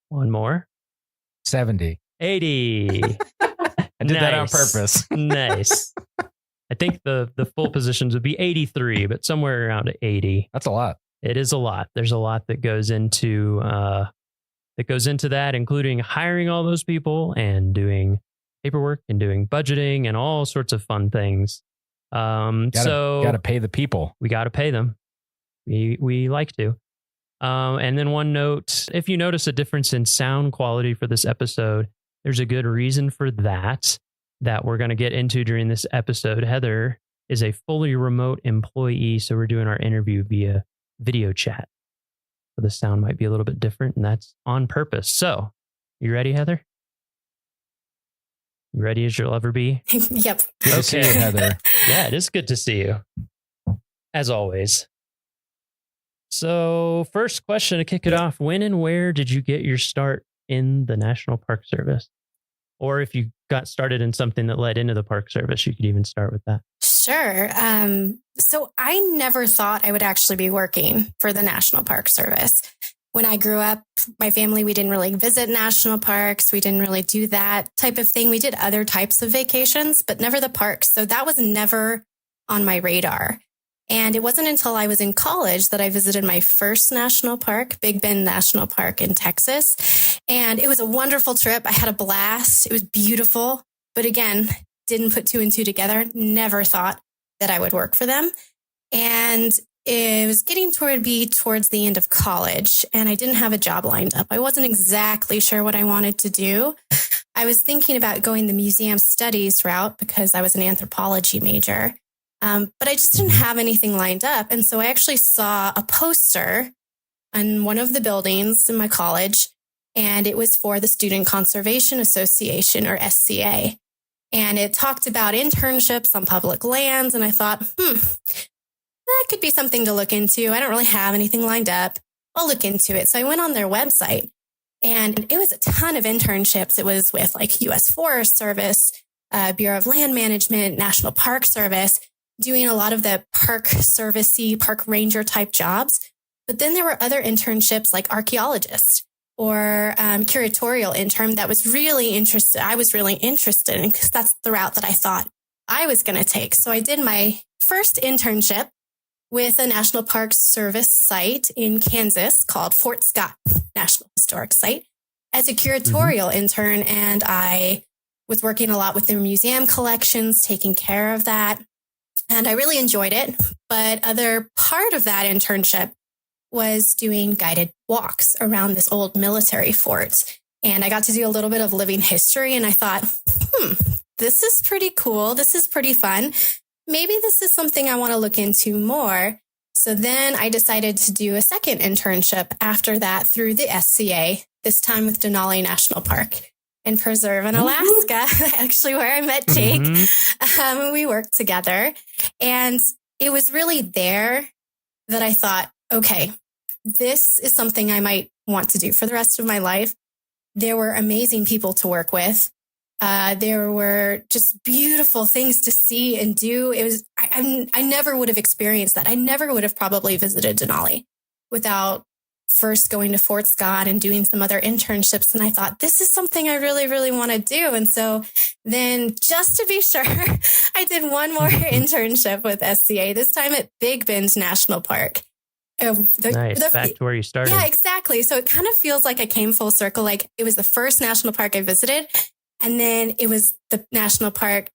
One more. 70. 80. I did that on purpose. Nice. I think the full positions would be 83, but somewhere around 80. That's a lot. It is a lot. There's a lot that goes into that, including hiring all those people and doing paperwork and doing budgeting and all sorts of fun things. Gotta pay the people. We got to pay them. We like to. And then one note, if you notice a difference in sound quality for this episode, there's a good reason for that we're going to get into during this episode. Heather is a fully remote employee, so we're doing our interview via video chat. So the sound might be a little bit different, and that's on purpose. So, you ready, Heather? You ready as you'll ever be? Yep. Good to see you, Heather. Yeah, it is good to see you. As always. So, first question to kick it off. When and where did you get your start in the National Park Service? Or if you got started in something that led into the Park Service, you could even start with that. Sure. So I never thought I would actually be working for the National Park Service. When I grew up, my family, we didn't really visit national parks. We didn't really do that type of thing. We did other types of vacations, but never the parks. So that was never on my radar. And it wasn't until I was in college that I visited my first national park, Big Bend National Park in Texas. And it was a wonderful trip. I had a blast. It was beautiful. But again, didn't put two and two together. Never thought that I would work for them. And it was getting towards the end of college, and I didn't have a job lined up. I wasn't exactly sure what I wanted to do. I was thinking about going the museum studies route because I was an anthropology major. But I just didn't have anything lined up. And so I actually saw a poster on one of the buildings in my college, and it was for the Student Conservation Association, or SCA. And it talked about internships on public lands. And I thought, that could be something to look into. I don't really have anything lined up. I'll look into it. So I went on their website, and it was a ton of internships. It was with like U.S. Forest Service, Bureau of Land Management, National Park Service, doing a lot of the park servicey, park ranger type jobs. But then there were other internships like archaeologist or curatorial intern that was really interested. I was really interested in, because that's the route that I thought I was going to take. So I did my first internship with a National Park Service site in Kansas called Fort Scott National Historic Site as a curatorial intern. And I was working a lot with their museum collections, taking care of that. And I really enjoyed it. But other part of that internship was doing guided walks around this old military fort. And I got to do a little bit of living history. And I thought, this is pretty cool. This is pretty fun. Maybe this is something I want to look into more. So then I decided to do a second internship after that through the SCA, this time with Denali National Park and Preserve in Alaska, actually where I met Jake. We worked together, and it was really there that I thought, okay, this is something I might want to do for the rest of my life. There were amazing people to work with. There were just beautiful things to see and do. It was, I never would have experienced that. I never would have probably visited Denali without first going to Fort Scott and doing some other internships. And I thought, this is something I really, really want to do. And so then just to be sure, I did one more internship with SCA, this time at Big Bend National Park. Nice. Back to where you started. Yeah, exactly. So it kind of feels like I came full circle. Like it was the first national park I visited. And then it was the national park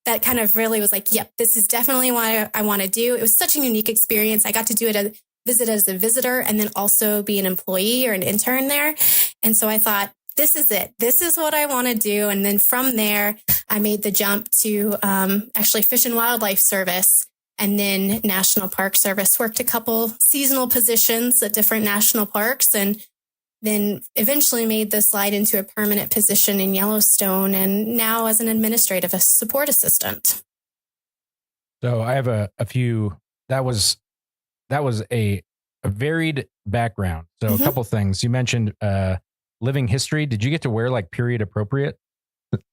that kind of really was like, yep, this is definitely what I want to do. It was such a unique experience. I got to do it visit as a visitor and then also be an employee or an intern there. And so I thought, this is it. This is what I want to do. And then from there, I made the jump to actually Fish and Wildlife Service and then National Park Service. Worked a couple seasonal positions at different national parks and then eventually made the slide into a permanent position in Yellowstone and now as an administrative support assistant. So I have a few, that was a varied background. So a couple things. You mentioned living history. Did you get to wear like period appropriate?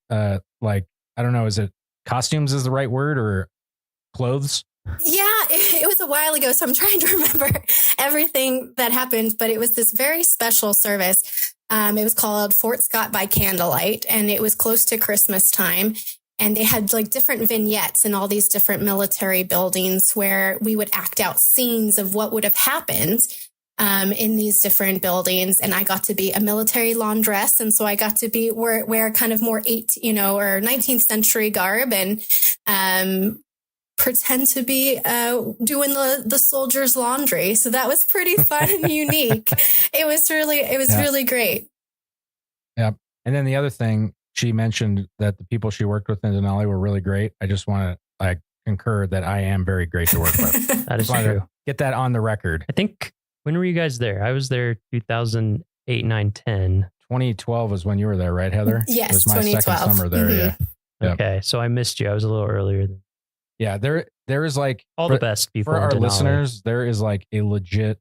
Like, I don't know, is it costumes is the right word or clothes? Yeah, it was a while ago, so I'm trying to remember everything that happened, but it was this very special service. It was called Fort Scott by Candlelight, and it was close to Christmas time. And they had like different vignettes in all these different military buildings where we would act out scenes of what would have happened in these different buildings. And I got to be a military laundress. And so I got to be wear kind of more or 19th century garb and pretend to be doing the soldiers' laundry. So that was pretty fun and unique. It was really great. Yeah. And then the other thing, she mentioned that the people she worked with in Denali were really great. I just want to concur that I am very great to work with. That is true. Get that on the record. I think, when were you guys there? I was there 2008, 9, 10. 2012 was when you were there, right, Heather? Yes, it was my 2012. second summer there, yeah. Yep. Okay, so I missed you. I was a little earlier than. Yeah, there is like all the best people for our in Denali. listeners. There is like a legit.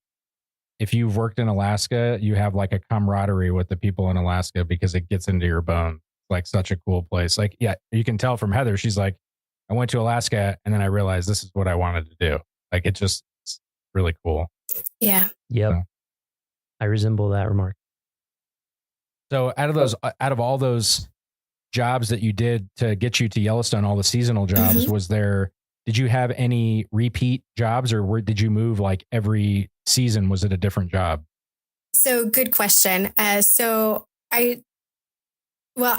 If you've worked in Alaska, you have like a camaraderie with the people in Alaska because it gets into your bone. Like such a cool place. Like, yeah, you can tell from Heather. She's like, I went to Alaska and then I realized this is what I wanted to do. Like, it's really cool. Yeah. Yep. So, I resemble that remark. So out of all those jobs that you did to get you to Yellowstone, all the seasonal jobs, did you have any repeat jobs or did you move like every season? Was it a different job? So good question. I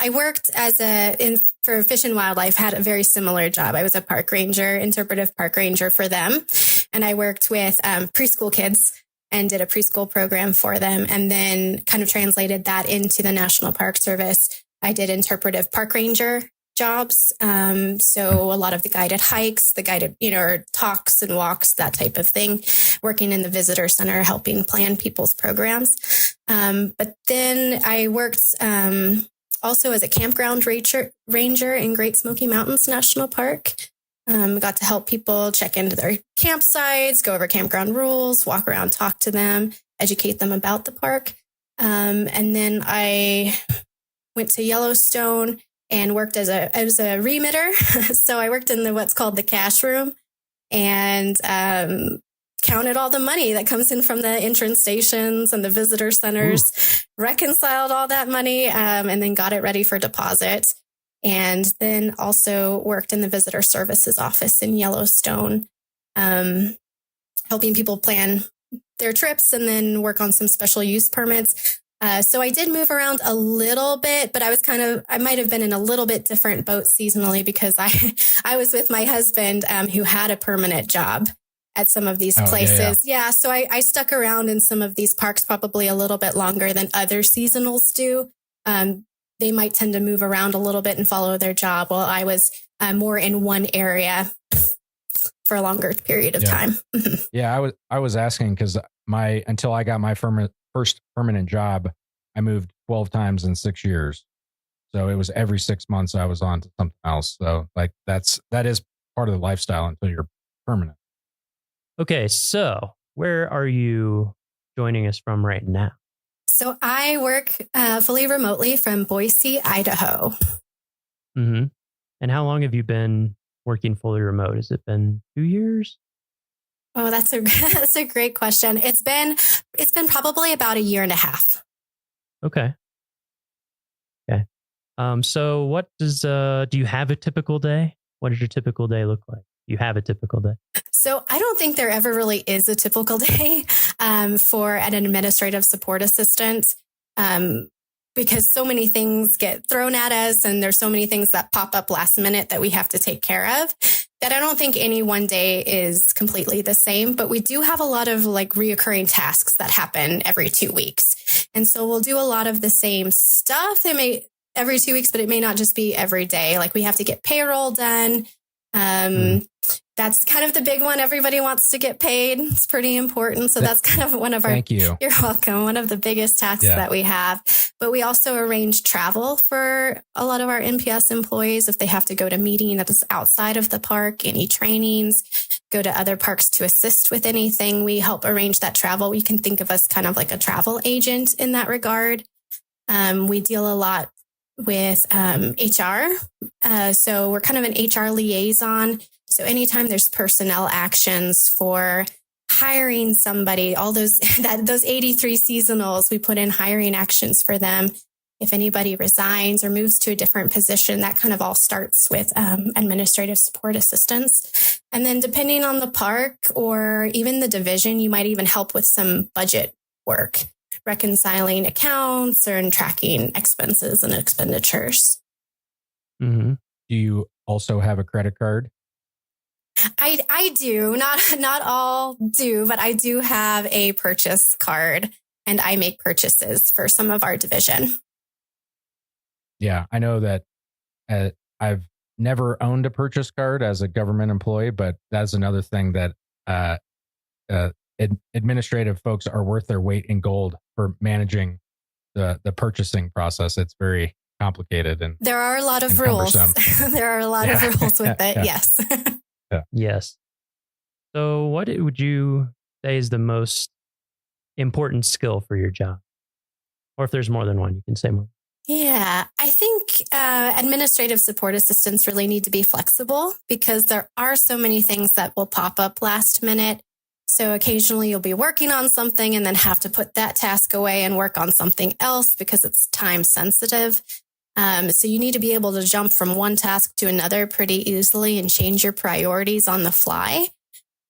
worked for Fish and Wildlife, had a very similar job. I was a park ranger, interpretive park ranger for them. And I worked with preschool kids and did a preschool program for them and then kind of translated that into the National Park Service. I did interpretive park ranger jobs. So a lot of the guided hikes, the guided, talks and walks, that type of thing, working in the visitor center, helping plan people's programs. But then I worked, also as a campground ranger in Great Smoky Mountains National Park. Got to help people check into their campsites, go over campground rules, walk around, talk to them, educate them about the park. And then I went to Yellowstone and worked as a remitter. So I worked in what's called the cash room and counted all the money that comes in from the entrance stations and the visitor centers, reconciled all that money, and then got it ready for deposit. And then also worked in the visitor services office in Yellowstone, helping people plan their trips and then work on some special use permits. So I did move around a little bit, but I might have been in a little bit different boat seasonally because I was with my husband who had a permanent job at some of these places. Yeah. So I stuck around in some of these parks probably a little bit longer than other seasonals do. They might tend to move around a little bit and follow their job while I was more in one area for a longer period of time. Yeah. I was asking because until I got my first permanent job, I moved 12 times in 6 years. So it was every 6 months I was on to something else. So like that is part of the lifestyle until you're permanent. Okay, so where are you joining us from right now? So I work fully remotely from Boise, Idaho. Mm-hmm. And how long have you been working fully remote? Has it been 2 years? Oh, that's a that's a great question. It's been probably about a year and a half. Okay. Okay. So what does do you have a typical day? What does your typical day look like? You have a typical day? So I don't think there ever really is a typical day for an administrative support assistant because so many things get thrown at us and there's so many things that pop up last minute that we have to take care of that I don't think any one day is completely the same. But we do have a lot of like reoccurring tasks that happen every 2 weeks. And so we'll do a lot of the same stuff. It may every 2 weeks, but it may not just be every day. Like we have to get payroll done. That's kind of the big one. Everybody wants to get paid. It's pretty important. So that's kind of one of our, Thank you. You're welcome. One of the biggest tasks that we have. But we also arrange travel for a lot of our NPS employees. If they have to go to meeting that's outside of the park, any trainings, go to other parks to assist with anything, we help arrange that travel. You can think of us kind of like a travel agent in that regard. We deal a lot with HR. So we're kind of an HR liaison. So anytime there's personnel actions for hiring somebody, all those 83 seasonals, we put in hiring actions for them. If anybody resigns or moves to a different position, that kind of all starts with administrative support assistance. And then depending on the park or even the division, you might even help with some budget work, reconciling accounts or tracking expenses and expenditures. Mm-hmm. Do you also have a credit card? I do. Not all do, but I do have a purchase card and I make purchases for some of our division. Yeah, I know that I've never owned a purchase card as a government employee, but that's another thing that administrative folks are worth their weight in gold for managing the purchasing process. It's very complicated and there are a lot of rules. There are a lot of rules with it. Yeah. Yes. Yes. So what would you say is the most important skill for your job? Or if there's more than one, you can say more. Yeah, I think administrative support assistants really need to be flexible because there are so many things that will pop up last minute. So occasionally you'll be working on something and then have to put that task away and work on something else because it's time sensitive. So you need to be able to jump from one task to another pretty easily and change your priorities on the fly.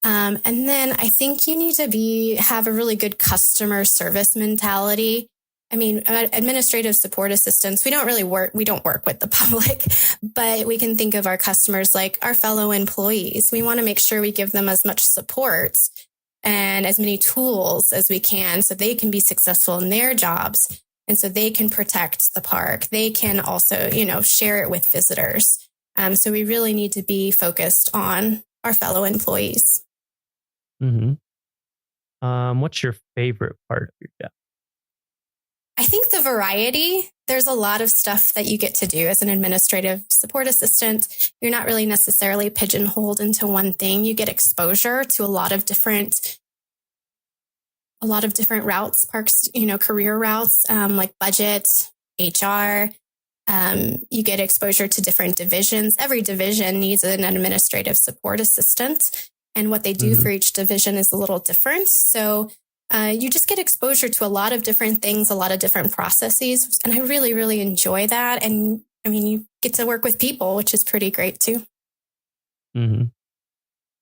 And then I think you need to have a really good customer service mentality. I mean, administrative support assistants, we don't work with the public, but we can think of our customers like our fellow employees. We want to make sure we give them as much support and as many tools as we can so they can be successful in their jobs. And so they can protect the park. They can also, share it with visitors. So we really need to be focused on our fellow employees. Mm-hmm. What's your favorite part of your job? I think the variety. There's a lot of stuff that you get to do as an administrative support assistant. You're not really necessarily pigeonholed into one thing. You get exposure to a lot of different routes, parks, career routes, like budget, HR. You get exposure to different divisions. Every division needs an administrative support assistant. And what they do for each division is a little different. So you just get exposure to a lot of different things, a lot of different processes. And I really, really enjoy that. And I mean, you get to work with people, which is pretty great too. Mm-hmm.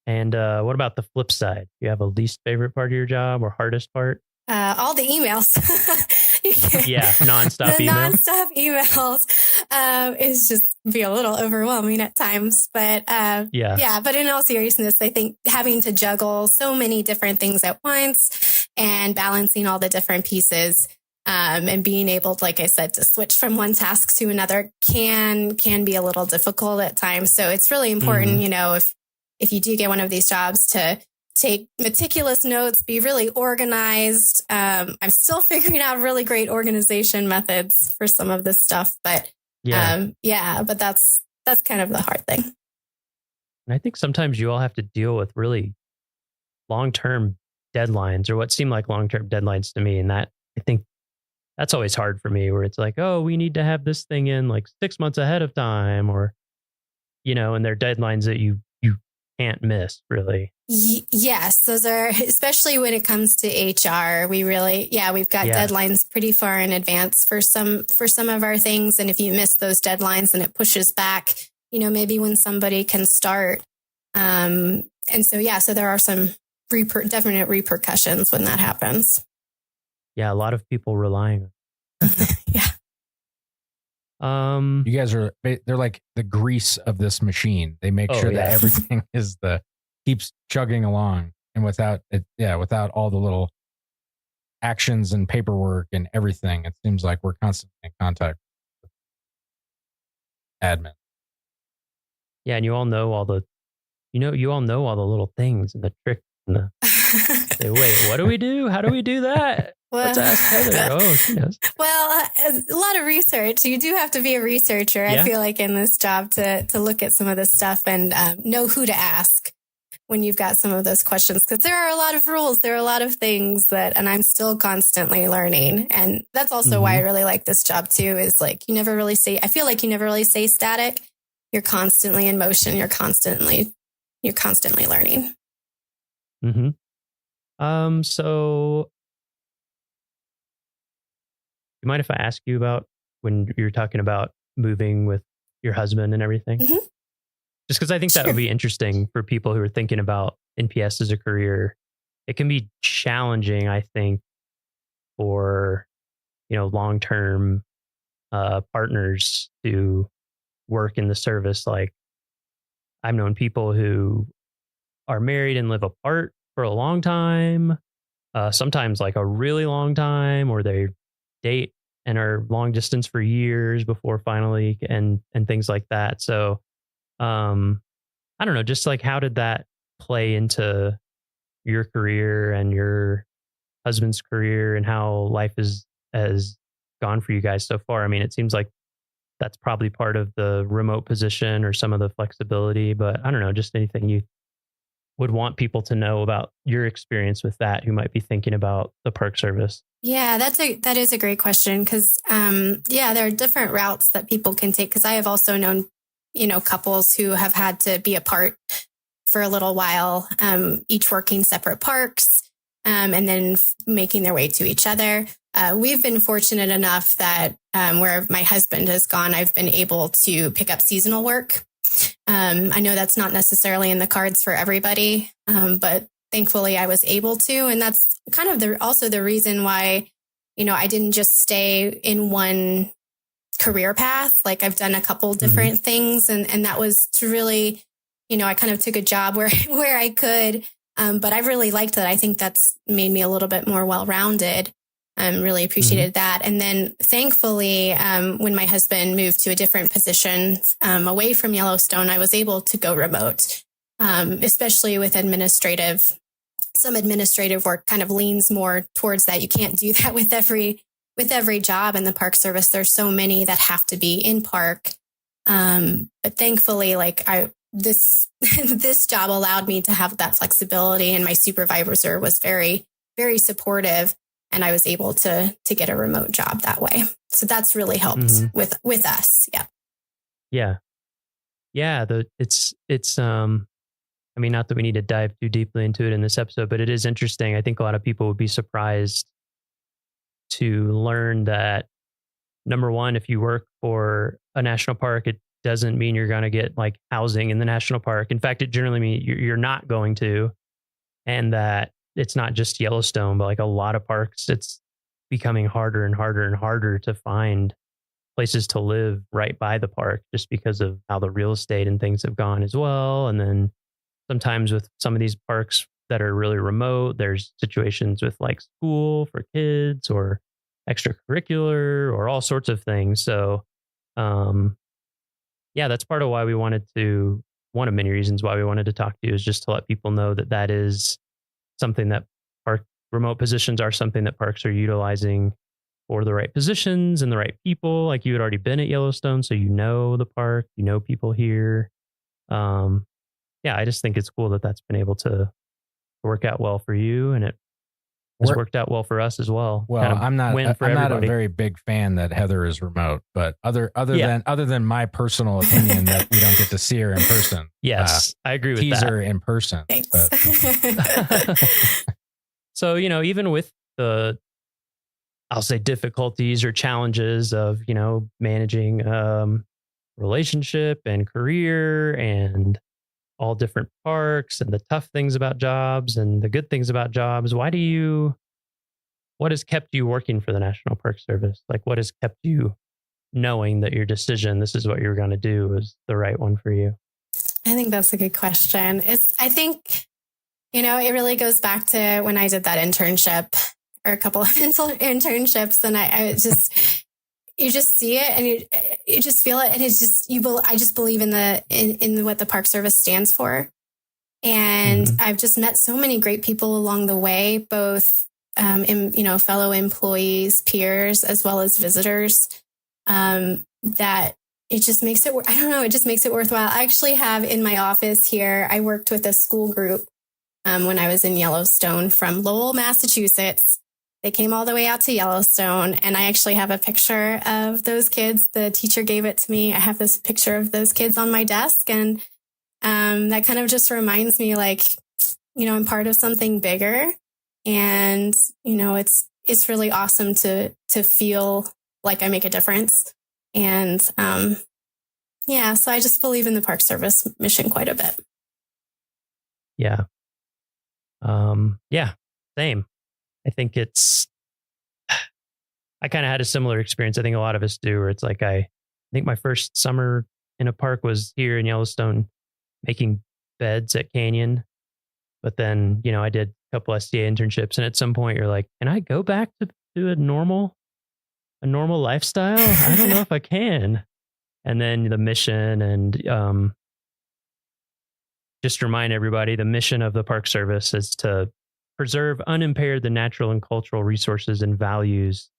And what about the flip side? You have a least favorite part of your job or hardest part? All the emails. Yeah, nonstop emails. Nonstop emails is just be a little overwhelming at times. But but in all seriousness, I think having to juggle so many different things at once and balancing all the different pieces and being able, like I said, to switch from one task to another can be a little difficult at times. So it's really important, if you do get one of these jobs to take meticulous notes, be really organized. I'm still figuring out really great organization methods for some of this stuff, but but that's kind of the hard thing. And I think sometimes you all have to deal with really long-term deadlines or what seem like long-term deadlines to me. And that, I think that's always hard for me where it's like, oh, we need to have this thing in like 6 months ahead of time or, and there are deadlines that you can't miss, really. Yes, those are, especially when it comes to HR, we've got deadlines pretty far in advance for some of our things. And if you miss those deadlines, then it pushes back, maybe when somebody can start. And so there are some definite repercussions when that happens. Yeah, a lot of people relying on Yeah. You guys they're like the grease of this machine. They make sure that everything keeps chugging along, and without all the little actions and paperwork and everything, it seems like we're constantly in contact with admin. Yeah, and you all know all the little things and the tricks and the say, wait, what do we do? How do we do that? Let's ask Heather. Oh, she knows. Well, a lot of research. You do have to be a researcher, I feel like, in this job to look at some of this stuff and know who to ask when you've got some of those questions. Because there are a lot of rules. There are a lot of things and I'm still constantly learning. And that's also why I really like this job too, is like I feel like you never really say static. You're constantly in motion. You're constantly learning. Mm-hmm. So you mind if I ask you about when you were talking about moving with your husband and everything? Mm-hmm. Just because I think that would be interesting for people who are thinking about NPS as a career. It can be challenging, I think, for long-term partners to work in the service. Like, I've known people who are married and live apart for a long time, sometimes like a really long time, or they date and are long distance for years before finally and things like that. So I don't know, just like, how did that play into your career and your husband's career, and how life has gone for you guys so far? I mean, it seems like that's probably part of the remote position or some of the flexibility, but I don't know, just anything you would want people to know about your experience with that who might be thinking about the Park Service. Yeah, that is a great question, because there are different routes that people can take, because I have also known couples who have had to be apart for a little while, each working separate parks, and then making their way to each other. We've been fortunate enough that where my husband has gone, I've been able to pick up seasonal work. I know that's not necessarily in the cards for everybody, but thankfully I was able to. And that's kind of also the reason why, I didn't just stay in one career path. Like, I've done a couple different things, and that was to really, I kind of took a job where I could, but I really liked that. I think that's made me a little bit more well-rounded. Really appreciated that. And then thankfully, when my husband moved to a different position away from Yellowstone, I was able to go remote, especially with some administrative work kind of leans more towards that. You can't do that with every job in the Park Service. There's so many that have to be in park. But thankfully, this job allowed me to have that flexibility, and my supervisor was very, very supportive. And I was able to get a remote job that way. So that's really helped with us. Yeah. Yeah. Yeah. It's I mean, not that we need to dive too deeply into it in this episode, but it is interesting. I think a lot of people would be surprised to learn that, number one, if you work for a national park, it doesn't mean you're going to get like housing in the national park. In fact, it generally means you're not going to. And that it's not just Yellowstone, but like a lot of parks, it's becoming harder and harder and harder to find places to live right by the park, just because of how the real estate and things have gone as well. And then sometimes with some of these parks that are really remote, there's situations with like school for kids or extracurricular or all sorts of things. So, that's part of why one of many reasons why we wanted to talk to you, is just to let people know that is something that remote positions are something that parks are utilizing for the right positions and the right people. Like, you had already been at Yellowstone, so the park, people here. I just think it's cool that that's been able to work out well for you, and it has worked out well for us as well. Well, kind of I'm not win for I'm not a everybody. very big fan that Heather is remote, but other than my personal opinion that we don't get to see her in person. Yes, I agree with teaser that. in person. So, even with the, I'll say, difficulties or challenges of, managing relationship and career and all different parks and the tough things about jobs and the good things about jobs, what has kept you working for the National Park Service? Like, what has kept you knowing that your decision, this is what you're going to do, is the right one for you? I think that's a good question. I think, it really goes back to when I did that internship or a couple of internships, and I just, you just see it and you just feel it. And it's just, I just believe in what the Park Service stands for. And I've just met so many great people along the way, both, fellow employees, peers, as well as visitors, that it just makes it, it just makes it worthwhile. I actually have in my office here, I worked with a school group when I was in Yellowstone from Lowell, Massachusetts. They came all the way out to Yellowstone, and I actually have a picture of those kids. The teacher gave it to me. I have this picture of those kids on my desk, and that kind of just reminds me, like, I'm part of something bigger, and it's really awesome to feel like I make a difference. And so I just believe in the Park Service mission quite a bit. Yeah. Same. I think I kind of had a similar experience. I think a lot of us do, where it's like, I think my first summer in a park was here in Yellowstone making beds at Canyon. But then, I did a couple SDA internships, and at some point you're like, can I go back to a normal lifestyle? I don't know if I can. And then the mission, and just remind everybody, the mission of the Park Service is to preserve unimpaired the natural and cultural resources and values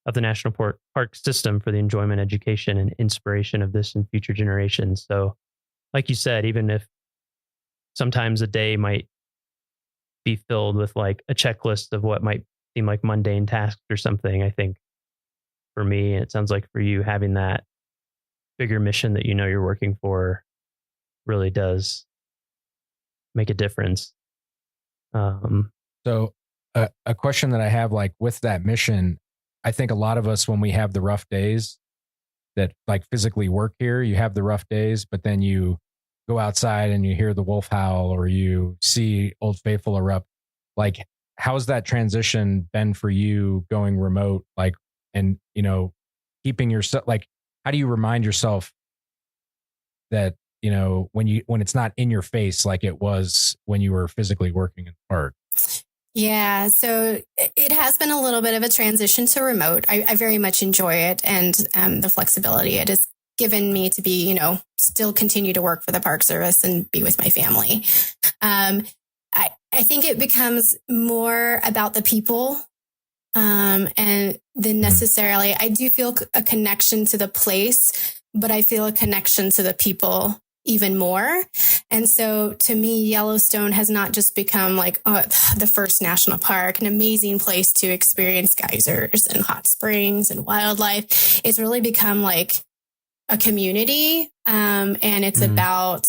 of the national park system for the enjoyment, education, and inspiration of this and future generations. So, like you said, even if sometimes a day might be filled with like a checklist of what might seem like mundane tasks or something, I think for me, and it sounds like for you, having that bigger mission that you're working for really does make a difference. So a question that I have, like with that mission, I think a lot of us, when we have the rough days that like physically work here, you have the rough days, but then you go outside and you hear the wolf howl or you see Old Faithful erupt. Like, how's that transition been for you going remote? Like, and, keeping yourself, like, how do you remind yourself that, when it's not in your face, like it was when you were physically working in the park? Yeah, so it has been a little bit of a transition to remote. I very much enjoy it, and the flexibility it has given me to be, still continue to work for the Park Service and be with my family. I think it becomes more about the people, and than necessarily, I do feel a connection to the place, but I feel a connection to the people even more. And so to me, Yellowstone has not just become like the first national park, an amazing place to experience geysers and hot springs and wildlife. It's really become like a community. And it's about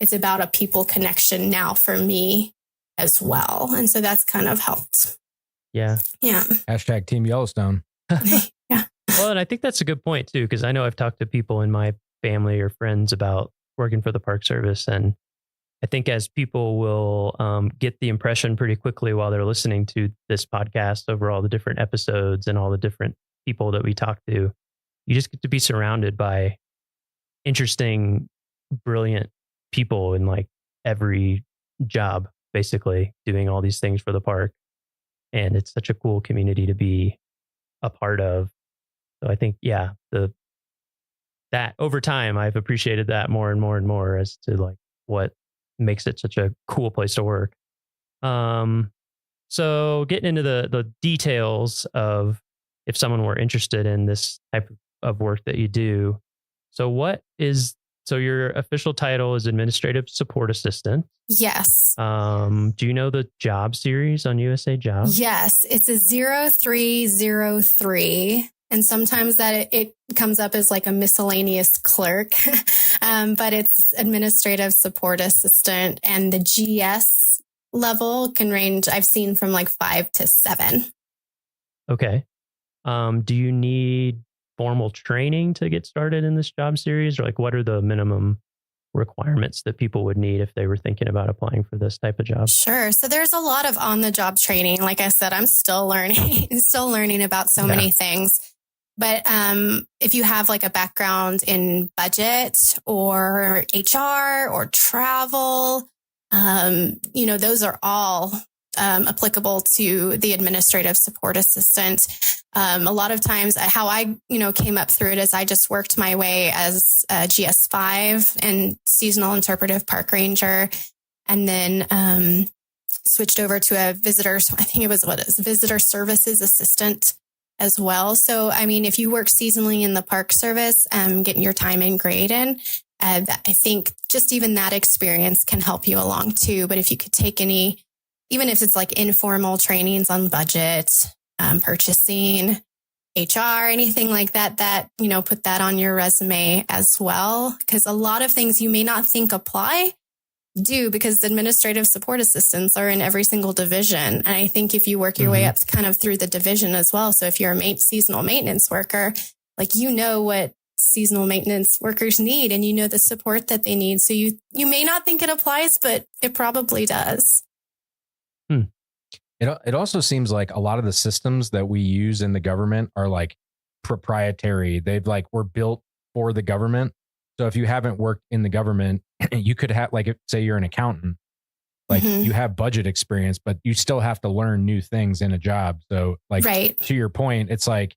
a people connection now for me as well. And so that's kind of helped. Yeah. Hashtag Team Yellowstone. Yeah. Well, and I think that's a good point too, because I know I've talked to people in my family or friends about working for the Park Service. And I think as people will get the impression pretty quickly while they're listening to this podcast over all the different episodes and all the different people that we talk to, you just get to be surrounded by interesting, brilliant people in like every job, basically doing all these things for the park. And it's such a cool community to be a part of. So I think, that over time, I've appreciated that more and more and more as to like what makes it such a cool place to work. So getting into the details of if someone were interested in this type of work that you do. So what is So your official title is Administrative Support Assistant. Yes. Do you know the job series on USA Jobs? Yes, it's a 0303. And sometimes that it comes up as like a miscellaneous clerk, but it's Administrative Support Assistant. And the GS level can range, I've seen from like 5 to 7. Okay. Do you need formal training to get started in this job series? Or like what are the minimum requirements that people would need if they were thinking about applying for this type of job? Sure. So there's a lot of on-the-job training. Like I said, I'm still learning about so many things. But if you have like a background in budget or HR or travel, those are all applicable to the administrative support assistant. A lot of times how I, came up through it is I just worked my way as a GS5 and seasonal interpretive park ranger, and then switched over to a visitor services assistant as well. So, I mean, if you work seasonally in the Park Service, getting your time and grade in, I think just even that experience can help you along too. But if you could take even if it's like informal trainings on budget, purchasing, HR, anything like that, put that on your resume as well. Because a lot of things you may not think apply do, because administrative support assistants are in every single division. And I think if you work your way up kind of through the division as well. So if you're a seasonal maintenance worker, like, what seasonal maintenance workers need, and the support that they need. So you may not think it applies, but it probably does. It also seems like a lot of the systems that we use in the government are like proprietary. Were built for the government. So if you haven't worked in the government, you could have, like, say you're an accountant, you have budget experience, but you still have to learn new things in a job. So to your point, it's like,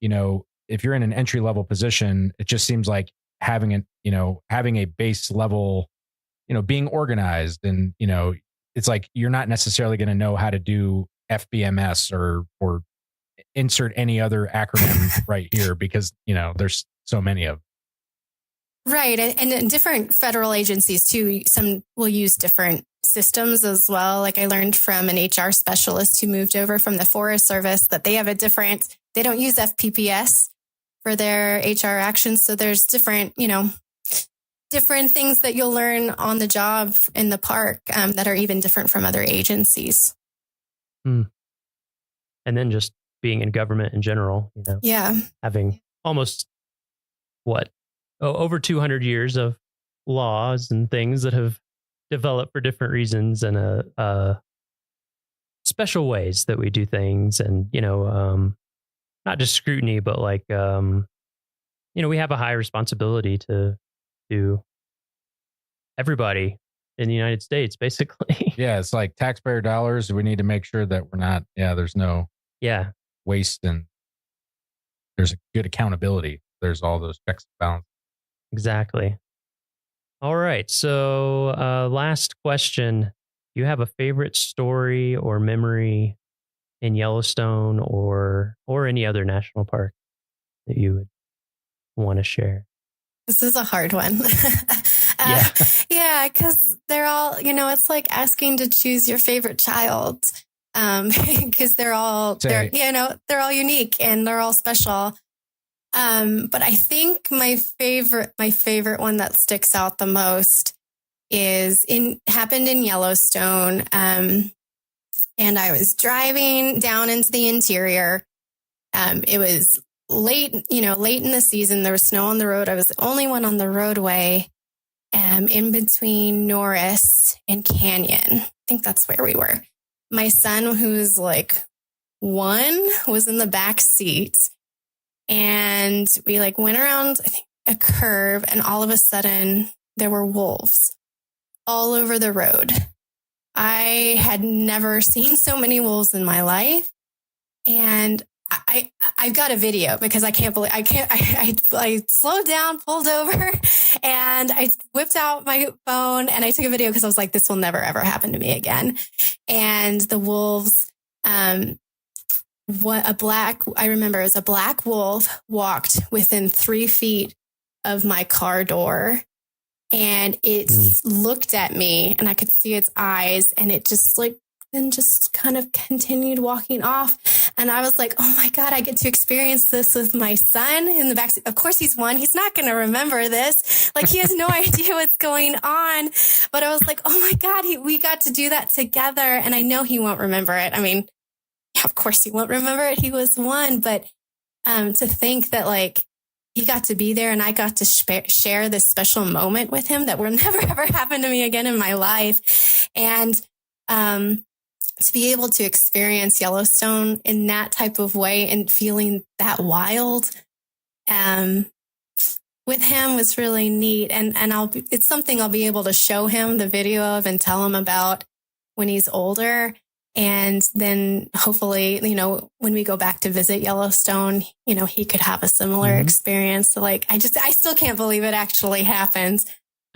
if you're in an entry level position, it just seems like having a base level, being organized, and, it's like, you're not necessarily going to know how to do FBMS or insert any other acronym right here, because, there's so many of them. Right. And different federal agencies too, some will use different systems as well. Like I learned from an HR specialist who moved over from the Forest Service that they have they don't use FPPS for their HR actions. So there's different things that you'll learn on the job in the park that are even different from other agencies. And then just being in government in general, having almost over 200 years of laws and things that have developed for different reasons, and special ways that we do things, and not just scrutiny, but we have a high responsibility to everybody in the United States, basically. Yeah, it's like taxpayer dollars. We need to make sure that we're not, there's no waste, and there's a good accountability. There's all those checks and balances. Exactly. All right. So last question. Do you have a favorite story or memory in Yellowstone or any other national park that you would want to share? This is a hard one. Yeah, because they're all, it's like asking to choose your favorite child, because they're all unique and they're all special. But I think my favorite one that sticks out the most happened in Yellowstone. And I was driving down into the interior. It was late in the season. There was snow on the road. I was the only one on the roadway, in between Norris and Canyon. I think that's where we were. My son, who's like 1, was in the back seat. And we went around, I think, a curve, and all of a sudden there were wolves all over the road. I had never seen so many wolves in my life. And I've got a video, because I slowed down, pulled over, and I whipped out my phone and I took a video, because I was like, this will never, ever happen to me again. And the wolves, I remember it was a black wolf walked within 3 feet of my car door and it looked at me, and I could see its eyes, and it just then just kind of continued walking off. And I was like, oh my God, I get to experience this with my son in the backseat. Of course, he's one. He's not going to remember this. Like, he has no idea what's going on. But I was like, oh my God, we got to do that together. And I know he won't remember it. I mean, yeah, of course he won't remember it. He was one. But to think that, like, he got to be there and I got to share this special moment with him that will never, ever happen to me again in my life. And, to be able to experience Yellowstone in that type of way and feeling that wild, with him was really neat. And it's something I'll be able to show him the video of and tell him about when he's older. And then hopefully, when we go back to visit Yellowstone, he could have a similar experience. So I still can't believe it actually happened.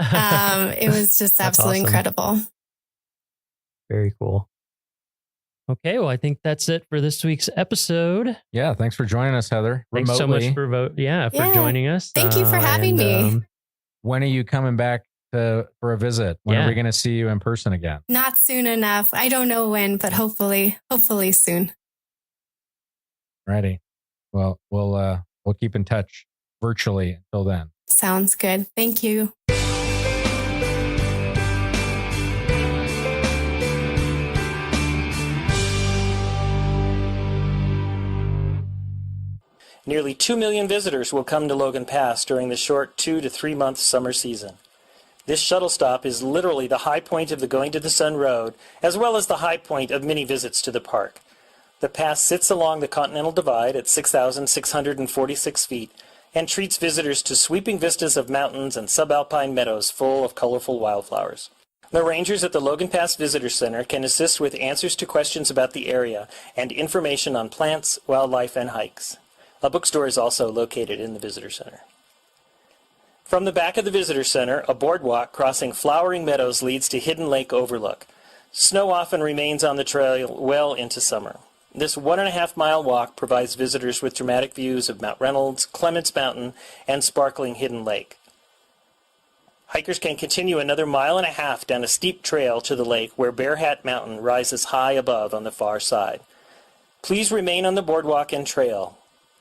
It was just absolutely awesome. incredible. Very cool. Okay, well, I think that's it for this week's episode. Yeah, thanks for joining us, Heather. Thanks so much for joining us. Thank you for having me. When are you coming back for a visit? When are we going to see you in person again? Not soon enough. I don't know when, but hopefully soon. Righty. Well, we'll keep in touch virtually until then. Sounds good. Thank you. Nearly 2 million visitors will come to Logan Pass during the short 2 to 3 month summer season. This shuttle stop is literally the high point of the Going to the Sun Road, as well as the high point of many visits to the park. The pass sits along the Continental Divide at 6,646 feet and treats visitors to sweeping vistas of mountains and subalpine meadows full of colorful wildflowers. The rangers at the Logan Pass Visitor Center can assist with answers to questions about the area and information on plants, wildlife, and hikes. A bookstore is also located in the Visitor Center. From the back of the Visitor Center, a boardwalk crossing flowering meadows leads to Hidden Lake Overlook. Snow often remains on the trail well into summer. This 1.5-mile walk provides visitors with dramatic views of Mount Reynolds, Clements Mountain, and sparkling Hidden Lake. Hikers can continue another 1.5 miles down a steep trail to the lake where Bear Hat Mountain rises high above on the far side. Please remain on the boardwalk and trail.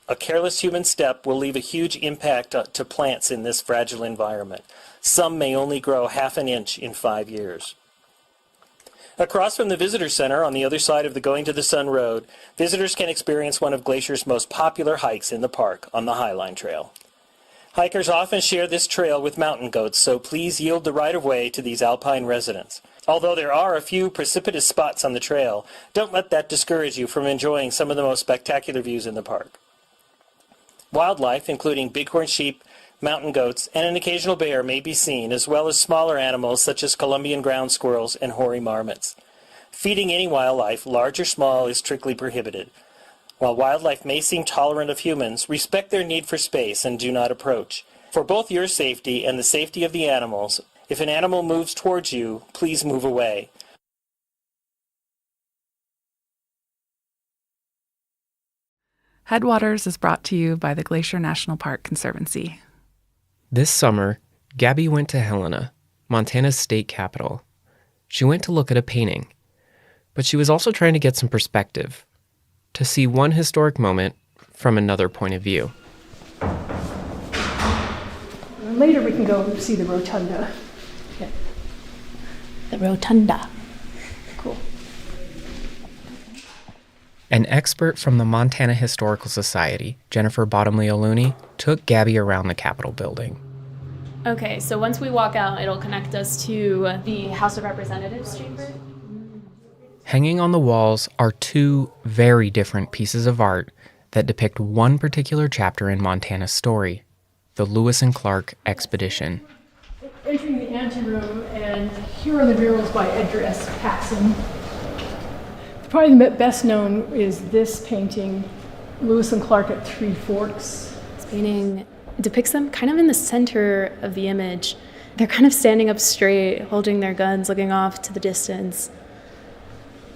A careless human step will leave a huge impact to plants in this fragile environment. Some may only grow 1/2 inch in 5 years. Across from the Visitor Center on the other side of the Going to the Sun Road, visitors can experience one of Glacier's most popular hikes in the park on the Highline Trail. Hikers often share this trail with mountain goats, so please yield the right-of-way to these alpine residents. Although there are a few precipitous spots on the trail, don't let that discourage you from enjoying some of the most spectacular views in the park. Wildlife, including bighorn sheep, mountain goats, and an occasional bear may be seen, as well as smaller animals such as Columbian ground squirrels and hoary marmots. Feeding any wildlife, large or small, is strictly prohibited. While wildlife may seem tolerant of humans, respect their need for space and do not approach. For both your safety and the safety of the animals, if an animal moves towards you, please move away. Headwaters is brought to you by the Glacier National Park Conservancy. This summer, Gabby went to Helena, Montana's state capital. She went to look at a painting, but she was also trying to get some perspective, to see one historic moment from another point of view. Later we can go see the rotunda. Yeah. The rotunda. Cool. An expert from the Montana Historical Society, Jennifer Bottomley-O'Looney, took Gabby around the Capitol building. Okay, so once we walk out, it'll connect us to the House of Representatives chamber. Hanging on the walls are two very different pieces of art that depict one particular chapter in Montana's story, the Lewis and Clark expedition. Entering the anteroom, and here are the murals by Edgar S. Paxson. Probably the best known is this painting, Lewis and Clark at Three Forks. This painting depicts them kind of in the center of the image. They're kind of standing up straight, holding their guns, looking off to the distance.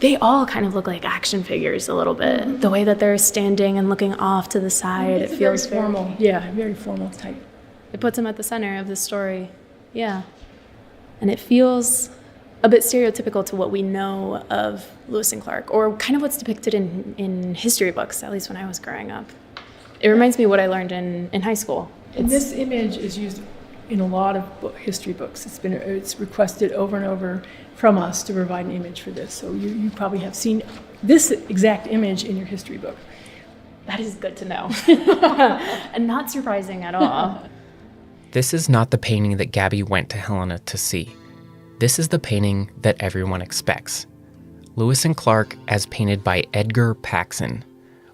They all kind of look like action figures a little bit. Mm-hmm. The way that they're standing and looking off to the side, it feels very formal. Yeah, very formal type. It puts them at the center of the story. Yeah. And it feels a bit stereotypical to what we know of Lewis and Clark, or kind of what's depicted in history books, at least when I was growing up. It reminds me of what I learned in high school. And this image is used in a lot of history books. It's requested over and over from us to provide an image for this. So you probably have seen this exact image in your history book. That is good to know. And not surprising at all. This is not the painting that Gabby went to Helena to see. This is the painting that everyone expects. Lewis and Clark as painted by Edgar Paxson,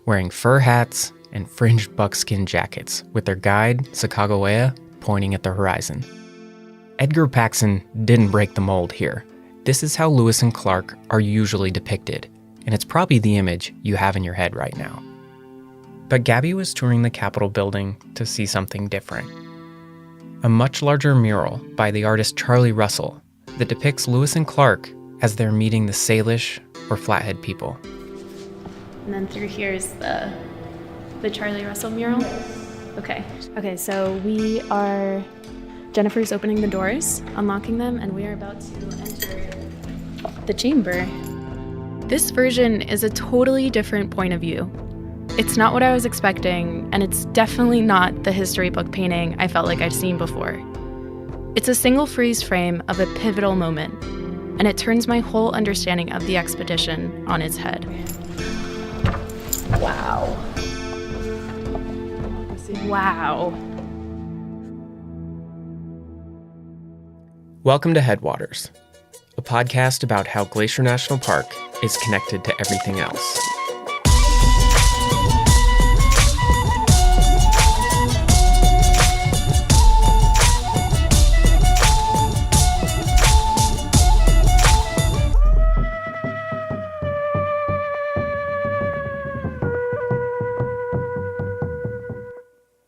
wearing fur hats and fringed buckskin jackets with their guide, Sacagawea, pointing at the horizon. Edgar Paxson didn't break the mold here. This is how Lewis and Clark are usually depicted, and it's probably the image you have in your head right now. But Gabby was touring the Capitol building to see something different. A much larger mural by the artist Charlie Russell that depicts Lewis and Clark as they're meeting the Salish or Flathead people. And then through here is the Charlie Russell mural. Okay, so Jennifer's opening the doors, unlocking them, and we are about to enter the chamber. This version is a totally different point of view. It's not what I was expecting, and it's definitely not the history book painting I felt like I'd seen before. It's a single freeze frame of a pivotal moment, and it turns my whole understanding of the expedition on its head. Wow. Wow. Welcome to Headwaters, a podcast about how Glacier National Park is connected to everything else.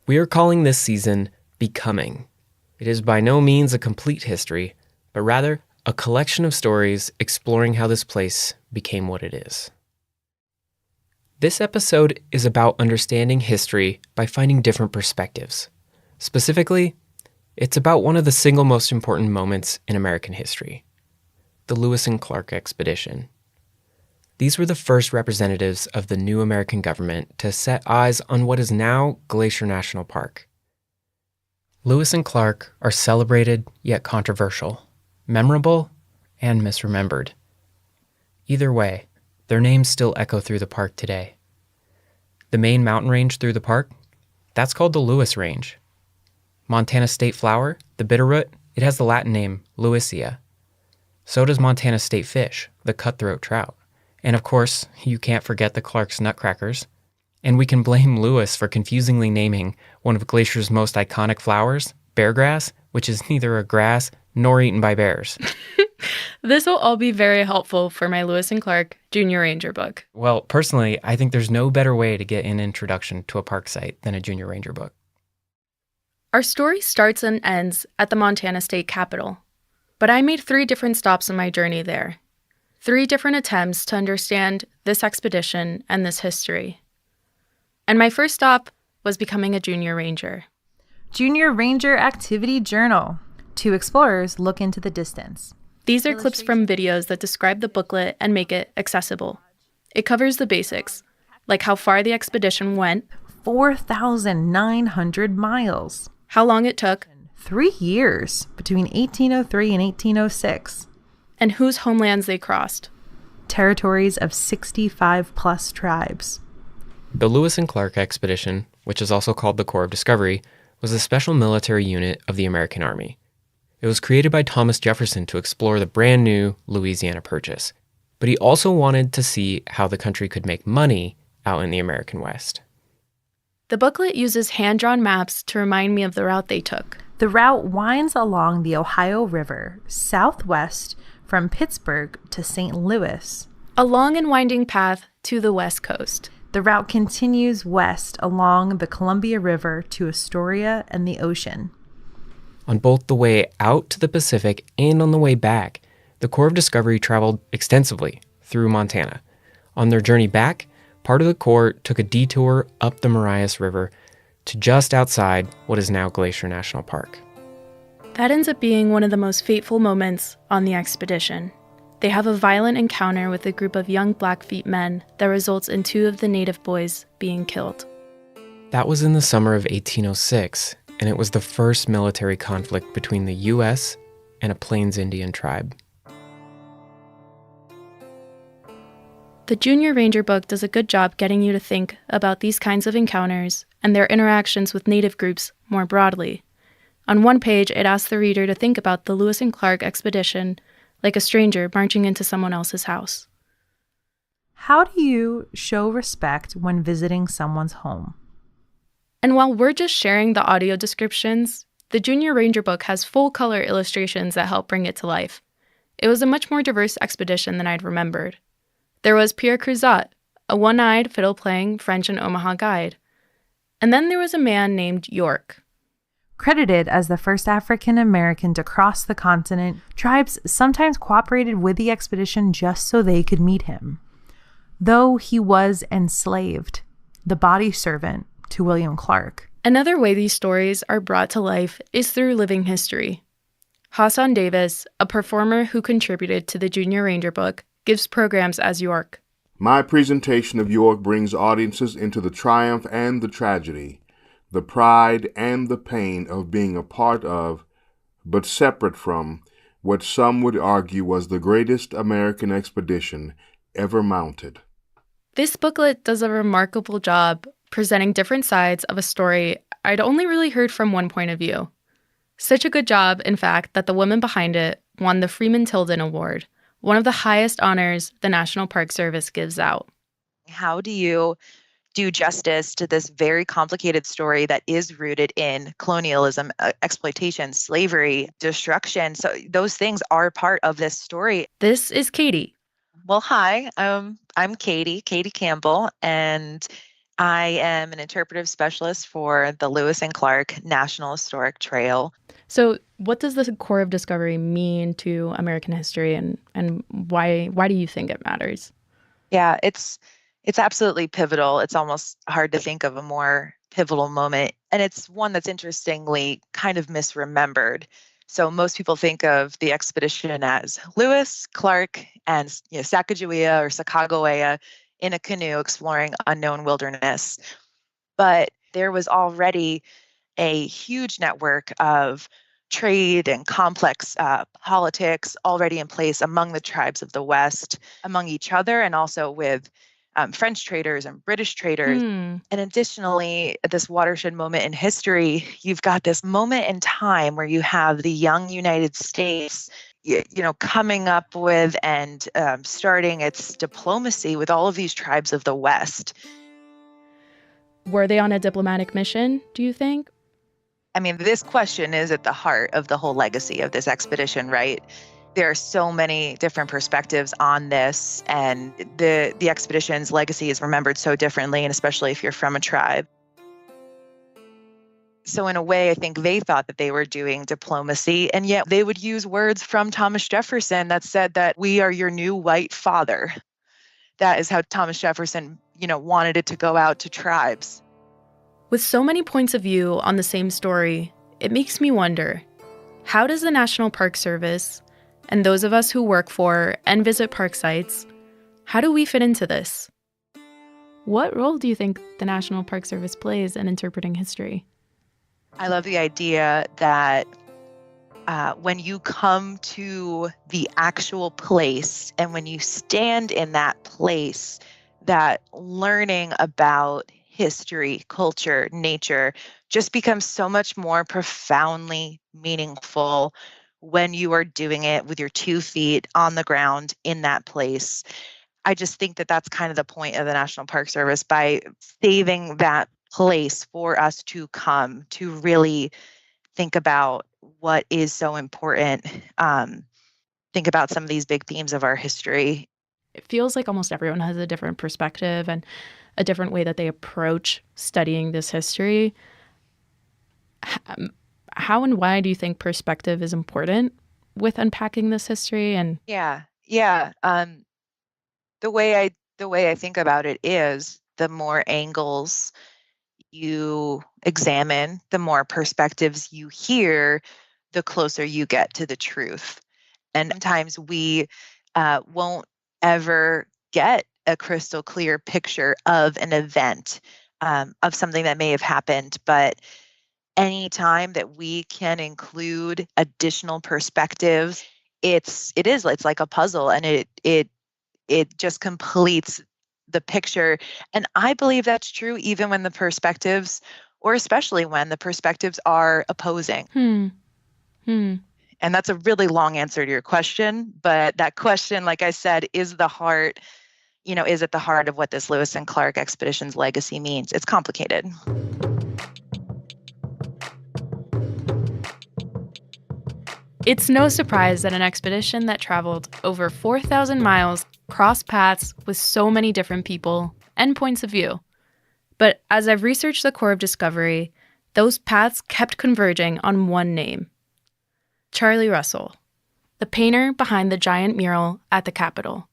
We are calling this season Becoming. It is by no means a complete history, but rather a collection of stories exploring how this place became what it is. This episode is about understanding history by finding different perspectives. Specifically, it's about one of the single most important moments in American history, the Lewis and Clark expedition. These were the first representatives of the new American government to set eyes on what is now Glacier National Park. Lewis and Clark are celebrated yet controversial, memorable and misremembered. Either way, their names still echo through the park today. The main mountain range through the park, that's called the Lewis Range. Montana state flower, the bitterroot, it has the Latin name Lewisia. So does Montana state fish, the cutthroat trout. And of course, you can't forget the Clark's nutcrackers. And we can blame Lewis for confusingly naming one of Glacier's most iconic flowers, beargrass, which is neither a grass nor eaten by bears. This will all be very helpful for my Lewis and Clark Junior Ranger book. Well, personally, I think there's no better way to get an introduction to a park site than a Junior Ranger book. Our story starts and ends at the Montana State Capitol, but I made 3 different stops on my journey there. 3 different attempts to understand this expedition and this history. And my first stop was becoming a Junior Ranger. Junior Ranger Activity Journal. 2 explorers look into the distance. These are clips from videos that describe the booklet and make it accessible. It covers the basics, like how far the expedition went, 4,900 miles, how long it took, 3 years between 1803 and 1806, and whose homelands they crossed. Territories of 65-plus tribes. The Lewis and Clark expedition, which is also called the Corps of Discovery, was a special military unit of the American Army. It was created by Thomas Jefferson to explore the brand new Louisiana Purchase, but he also wanted to see how the country could make money out in the American West. The booklet uses hand-drawn maps to remind me of the route they took. The route winds along the Ohio River, southwest from Pittsburgh to St. Louis. A long and winding path to the West Coast. The route continues west along the Columbia River to Astoria and the ocean. On both the way out to the Pacific and on the way back, the Corps of Discovery traveled extensively through Montana. On their journey back, part of the Corps took a detour up the Marias River to just outside what is now Glacier National Park. That ends up being one of the most fateful moments on the expedition. They have a violent encounter with a group of young Blackfeet men that results in 2 of the native boys being killed. That was in the summer of 1806, and it was the first military conflict between the U.S. and a Plains Indian tribe. The Junior Ranger book does a good job getting you to think about these kinds of encounters and their interactions with native groups more broadly. On one page, it asks the reader to think about the Lewis and Clark expedition like a stranger marching into someone else's house. How do you show respect when visiting someone's home? And while we're just sharing the audio descriptions, the Junior Ranger book has full-color illustrations that help bring it to life. It was a much more diverse expedition than I'd remembered. There was Pierre Cruzat, a one-eyed, fiddle-playing French and Omaha guide. And then there was a man named York. Credited as the first African American to cross the continent, tribes sometimes cooperated with the expedition just so they could meet him. Though he was enslaved, the body servant to William Clark. Another way these stories are brought to life is through living history. Hassan Davis, a performer who contributed to the Junior Ranger book, gives programs as York. My presentation of York brings audiences into the triumph and the tragedy, the pride and the pain of being a part of, but separate from, what some would argue was the greatest American expedition ever mounted. This booklet does a remarkable job presenting different sides of a story I'd only really heard from one point of view. Such a good job, in fact, that the woman behind it won the Freeman Tilden Award, one of the highest honors the National Park Service gives out. How do you do justice to this very complicated story that is rooted in colonialism, exploitation, slavery, destruction? So those things are part of this story. This is Katie. Well, hi, I'm Katie Campbell, and I am an interpretive specialist for the Lewis and Clark National Historic Trail. So what does the core of discovery mean to American history, and why do you think it matters? Yeah, it's absolutely pivotal. It's almost hard to think of a more pivotal moment. And it's one that's interestingly kind of misremembered. So most people think of the expedition as Lewis, Clark, and Sacagawea or Sacagawea in a canoe exploring unknown wilderness. But there was already a huge network of trade and complex politics already in place among the tribes of the West, among each other, and also with French traders and British traders. And additionally, at this watershed moment in history, you've got this moment in time where you have the young United States, coming up with and starting its diplomacy with all of these tribes of the West. Were they on a diplomatic mission, do you think? I mean, this question is at the heart of the whole legacy of this expedition, right? There are so many different perspectives on this, and the expedition's legacy is remembered so differently, and especially if you're from a tribe. So in a way, I think they thought that they were doing diplomacy, and yet they would use words from Thomas Jefferson that said that we are your new white father. That is how Thomas Jefferson, wanted it to go out to tribes. With so many points of view on the same story, it makes me wonder, how does the National Park Service, and those of us who work for and visit park sites, how do we fit into this? What role do you think the National Park Service plays in interpreting history? I love the idea that when you come to the actual place and when you stand in that place, that learning about history, culture, nature just becomes so much more profoundly meaningful when you are doing it with your 2 feet on the ground in that place. I just think that that's kind of the point of the National Park Service, by saving that place for us to come to really think about what is so important, think about some of these big themes of our history. It feels like almost everyone has a different perspective and a different way that they approach studying this history. How and why do you think perspective is important with unpacking this history? And Yeah. The way I think about it is, the more angles you examine, the more perspectives you hear, the closer you get to the truth. And sometimes we won't ever get a crystal clear picture of an event, of something that may have happened. But any time that we can include additional perspectives, it's like a puzzle, and it just completes the picture. And I believe that's true even when the perspectives, or especially when the perspectives are opposing. And that's a really long answer to your question, but that question, like I said, is at the heart of what this Lewis and Clark expedition's legacy means. It's complicated. It's no surprise that an expedition that traveled over 4,000 miles crossed paths with so many different people and points of view. But as I've researched the core of Discovery, those paths kept converging on one name: Charlie Russell, the painter behind the giant mural at the Capitol.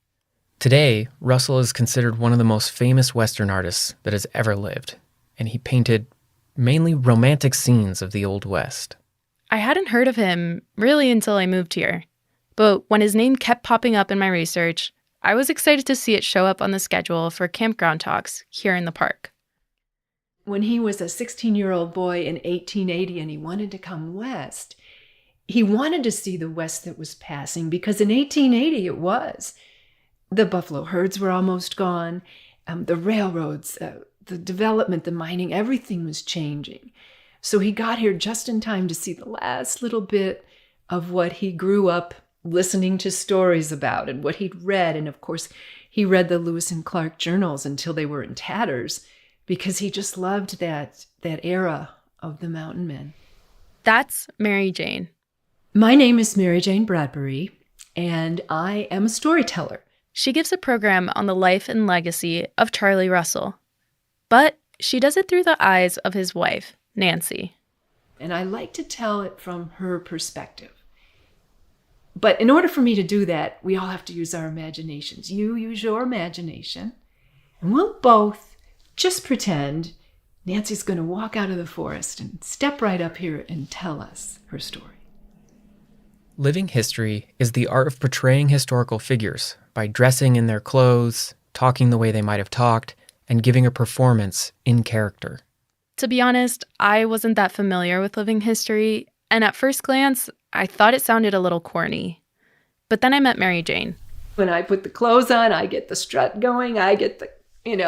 Today, Russell is considered one of the most famous Western artists that has ever lived, and he painted mainly romantic scenes of the Old West. I hadn't heard of him really until I moved here, but when his name kept popping up in my research, I was excited to see it show up on the schedule for campground talks here in the park. When he was a 16-year-old boy in 1880 and he wanted to come west, he wanted to see the West that was passing, because in 1880 it was. The buffalo herds were almost gone. The railroads, the development, the mining, everything was changing. So he got here just in time to see the last little bit of what he grew up listening to stories about and what he'd read. And of course, he read the Lewis and Clark journals until they were in tatters, because he just loved that era of the mountain men. That's Mary Jane. My name is Mary Jane Bradbury, and I am a storyteller. She gives a program on the life and legacy of Charlie Russell, but she does it through the eyes of his wife, Nancy. And I like to tell it from her perspective. But in order for me to do that, we all have to use our imaginations. You use your imagination, and we'll both just pretend Nancy's going to walk out of the forest and step right up here and tell us her story. Living history is the art of portraying historical figures by dressing in their clothes, talking the way they might have talked, and giving a performance in character. To be honest, I wasn't that familiar with living history, and at first glance, I thought it sounded a little corny. But then I met Mary Jane. When I put the clothes on, I get the strut going, I get the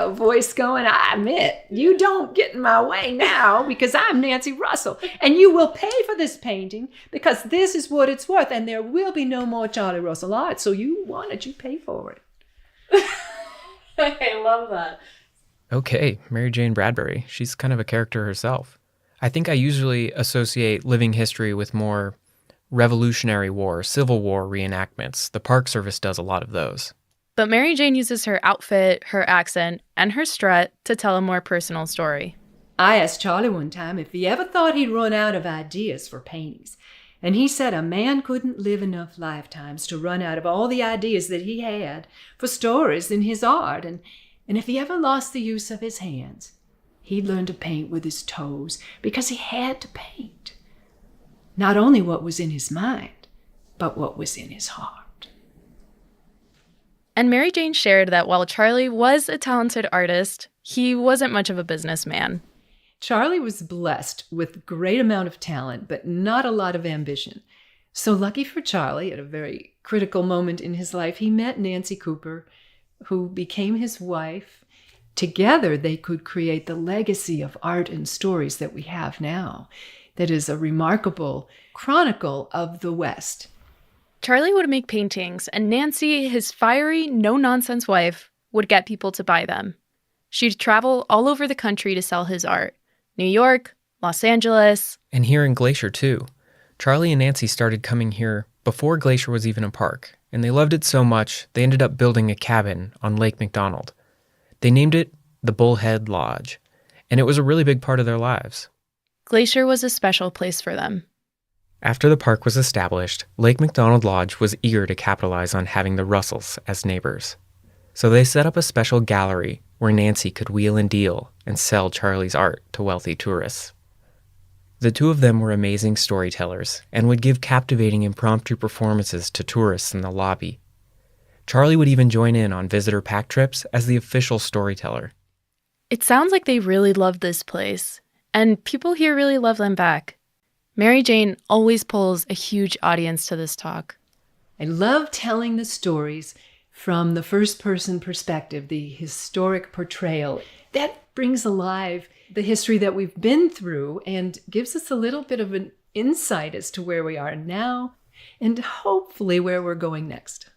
voice going. I admit, you don't get in my way now, because I'm Nancy Russell, and you will pay for this painting because this is what it's worth, and there will be no more Charlie Russell art. So you want it, you pay for it. I love that. Okay, Mary Jane Bradbury. She's kind of a character herself. I think I usually associate living history with more Revolutionary War, Civil War reenactments. The Park Service does a lot of those. But Mary Jane uses her outfit, her accent, and her strut to tell a more personal story. I asked Charlie one time if he ever thought he'd run out of ideas for paintings. And he said a man couldn't live enough lifetimes to run out of all the ideas that he had for stories in his art. And if he ever lost the use of his hands, he'd learn to paint with his toes, because he had to paint. Not only what was in his mind, but what was in his heart. And Mary Jane shared that while Charlie was a talented artist, he wasn't much of a businessman. Charlie was blessed with a great amount of talent, but not a lot of ambition. So lucky for Charlie, at a very critical moment in his life, he met Nancy Cooper, who became his wife. Together, they could create the legacy of art and stories that we have now. That is a remarkable chronicle of the West. Charlie would make paintings, and Nancy, his fiery, no-nonsense wife, would get people to buy them. She'd travel all over the country to sell his art. New York, Los Angeles. And here in Glacier, too. Charlie and Nancy started coming here before Glacier was even a park, and they loved it so much they ended up building a cabin on Lake McDonald. They named it the Bullhead Lodge, and it was a really big part of their lives. Glacier was a special place for them. After the park was established, Lake McDonald Lodge was eager to capitalize on having the Russells as neighbors. So they set up a special gallery where Nancy could wheel and deal and sell Charlie's art to wealthy tourists. The two of them were amazing storytellers and would give captivating impromptu performances to tourists in the lobby. Charlie would even join in on visitor pack trips as the official storyteller. It sounds like they really love this place, and people here really love them back. Mary Jane always pulls a huge audience to this talk. I love telling the stories from the first-person perspective, the historic portrayal. That brings alive the history that we've been through and gives us a little bit of an insight as to where we are now and hopefully where we're going next.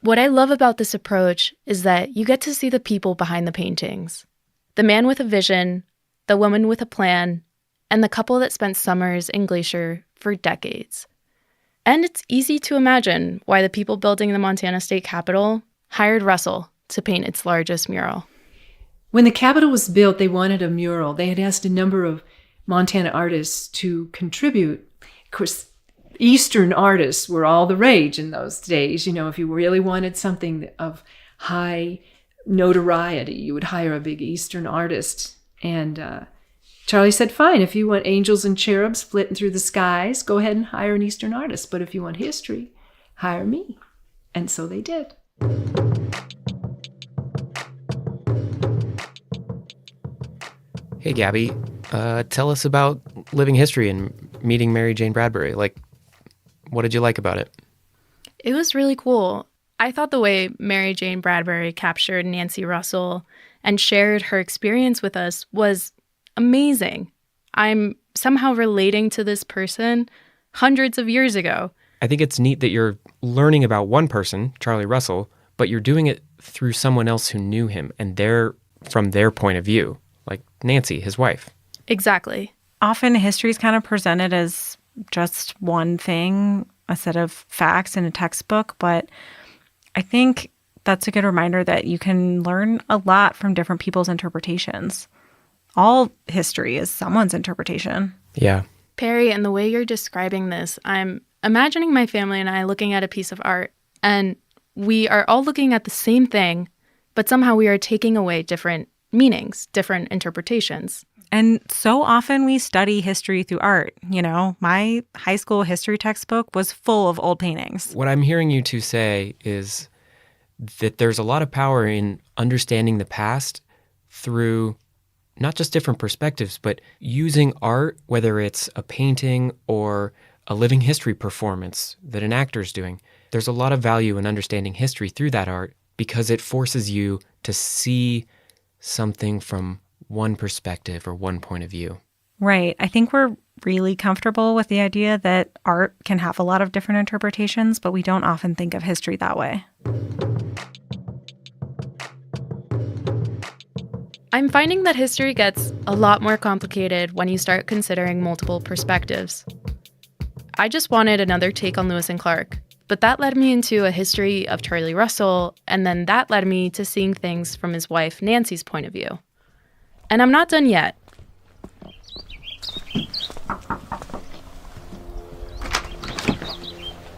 What I love about this approach is that you get to see the people behind the paintings. The man with a vision, the woman with a plan, and the couple that spent summers in Glacier for decades. And it's easy to imagine why the people building the Montana State Capitol hired Russell to paint its largest mural. When the Capitol was built, they wanted a mural. They had asked a number of Montana artists to contribute. Of course, Eastern artists were all the rage in those days. You know, if you really wanted something of high notoriety, you would hire a big Eastern artist. And Charlie said, fine, if you want angels and cherubs flitting through the skies, go ahead and hire an Eastern artist. But if you want history, hire me. And so they did. Hey, Gabby, tell us about living history and meeting Mary Jane Bradbury. Like, what did you like about it? It was really cool. I thought the way Mary Jane Bradbury captured Nancy Russell and shared her experience with us was amazing. I'm somehow relating to this person hundreds of years ago. I think it's neat that you're learning about one person, Charlie Russell, but you're doing it through someone else who knew him and they're from their point of view, like Nancy, his wife. Exactly. Often history is kind of presented as just one thing, a set of facts in a textbook, but I think that's a good reminder that you can learn a lot from different people's interpretations. All history is someone's interpretation. Yeah. Perry, and the way you're describing this, I'm imagining my family and I looking at a piece of art, and we are all looking at the same thing, but somehow we are taking away different meanings, different interpretations. And so often we study history through art. You know, my high school history textbook was full of old paintings. What I'm hearing you two say is that there's a lot of power in understanding the past through not just different perspectives, but using art, whether it's a painting or a living history performance that an actor's doing. There's a lot of value in understanding history through that art because it forces you to see something from one perspective or one point of view. Right. I think we're really comfortable with the idea that art can have a lot of different interpretations, but we don't often think of history that way. I'm finding that history gets a lot more complicated when you start considering multiple perspectives. I just wanted another take on Lewis and Clark, but that led me into a history of Charlie Russell, and then that led me to seeing things from his wife Nancy's point of view. And I'm not done yet.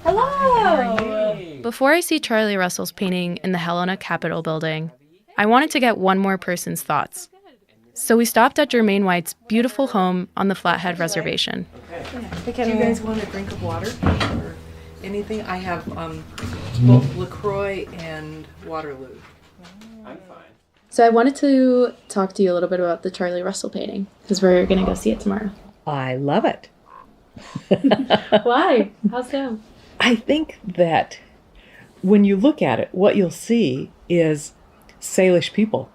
Hello! Before I see Charlie Russell's painting in the Helena Capitol building, I wanted to get one more person's thoughts. So we stopped at Jermaine White's beautiful home on the Flathead Reservation. Do you guys want a drink of water or anything? I have both LaCroix and Waterloo. I'm fine. So I wanted to talk to you a little bit about the Charlie Russell painting, because we're going to go see it tomorrow. I love it. Why? How so? I think that when you look at it, what you'll see is Salish people.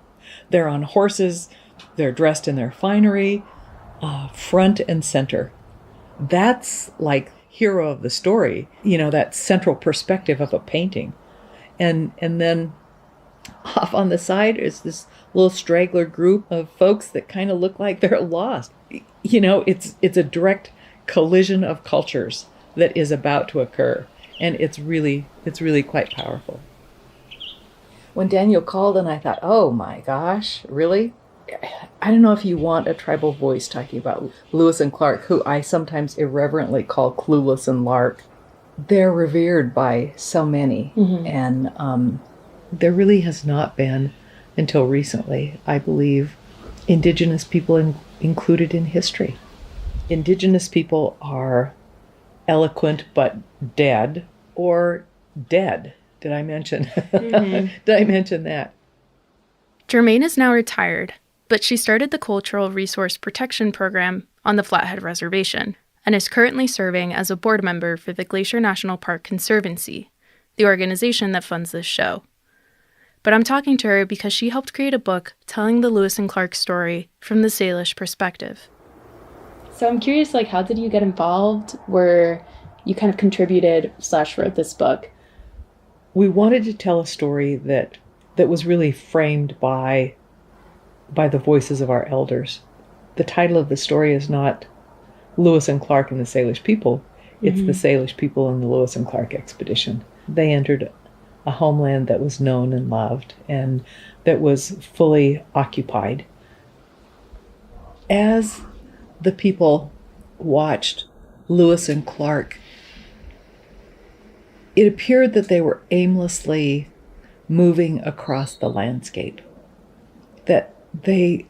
They're on horses, they're dressed in their finery, front and center. That's like hero of the story, you know, that central perspective of a painting. And then off on the side is this little straggler group of folks that kind of look like they're lost. You know, it's a direct collision of cultures that is about to occur. And it's really quite powerful. When Daniel called and I thought, oh my gosh, really? I don't know if you want a tribal voice talking about Lewis and Clark, who I sometimes irreverently call Clueless and Lark. They're revered by so many. Mm-hmm. And there really has not been, until recently, I believe, Indigenous people included in history. Indigenous people are eloquent but dead, or dead. Did I mention? Mhm. Did I mention that? Germaine is now retired, but she started the Cultural Resource Protection Program on the Flathead Reservation and is currently serving as a board member for the Glacier National Park Conservancy, the organization that funds this show. But I'm talking to her because she helped create a book telling the Lewis and Clark story from the Salish perspective. So I'm curious, how did you get involved? Where you kind of contributed / wrote this book? We wanted to tell a story that was really framed by the voices of our elders. The title of the story is not Lewis and Clark and the Salish people. It's the Salish people and the Lewis and Clark expedition. They entered a homeland that was known and loved and that was fully occupied. As the people watched Lewis and Clark, it appeared that they were aimlessly moving across the landscape, that they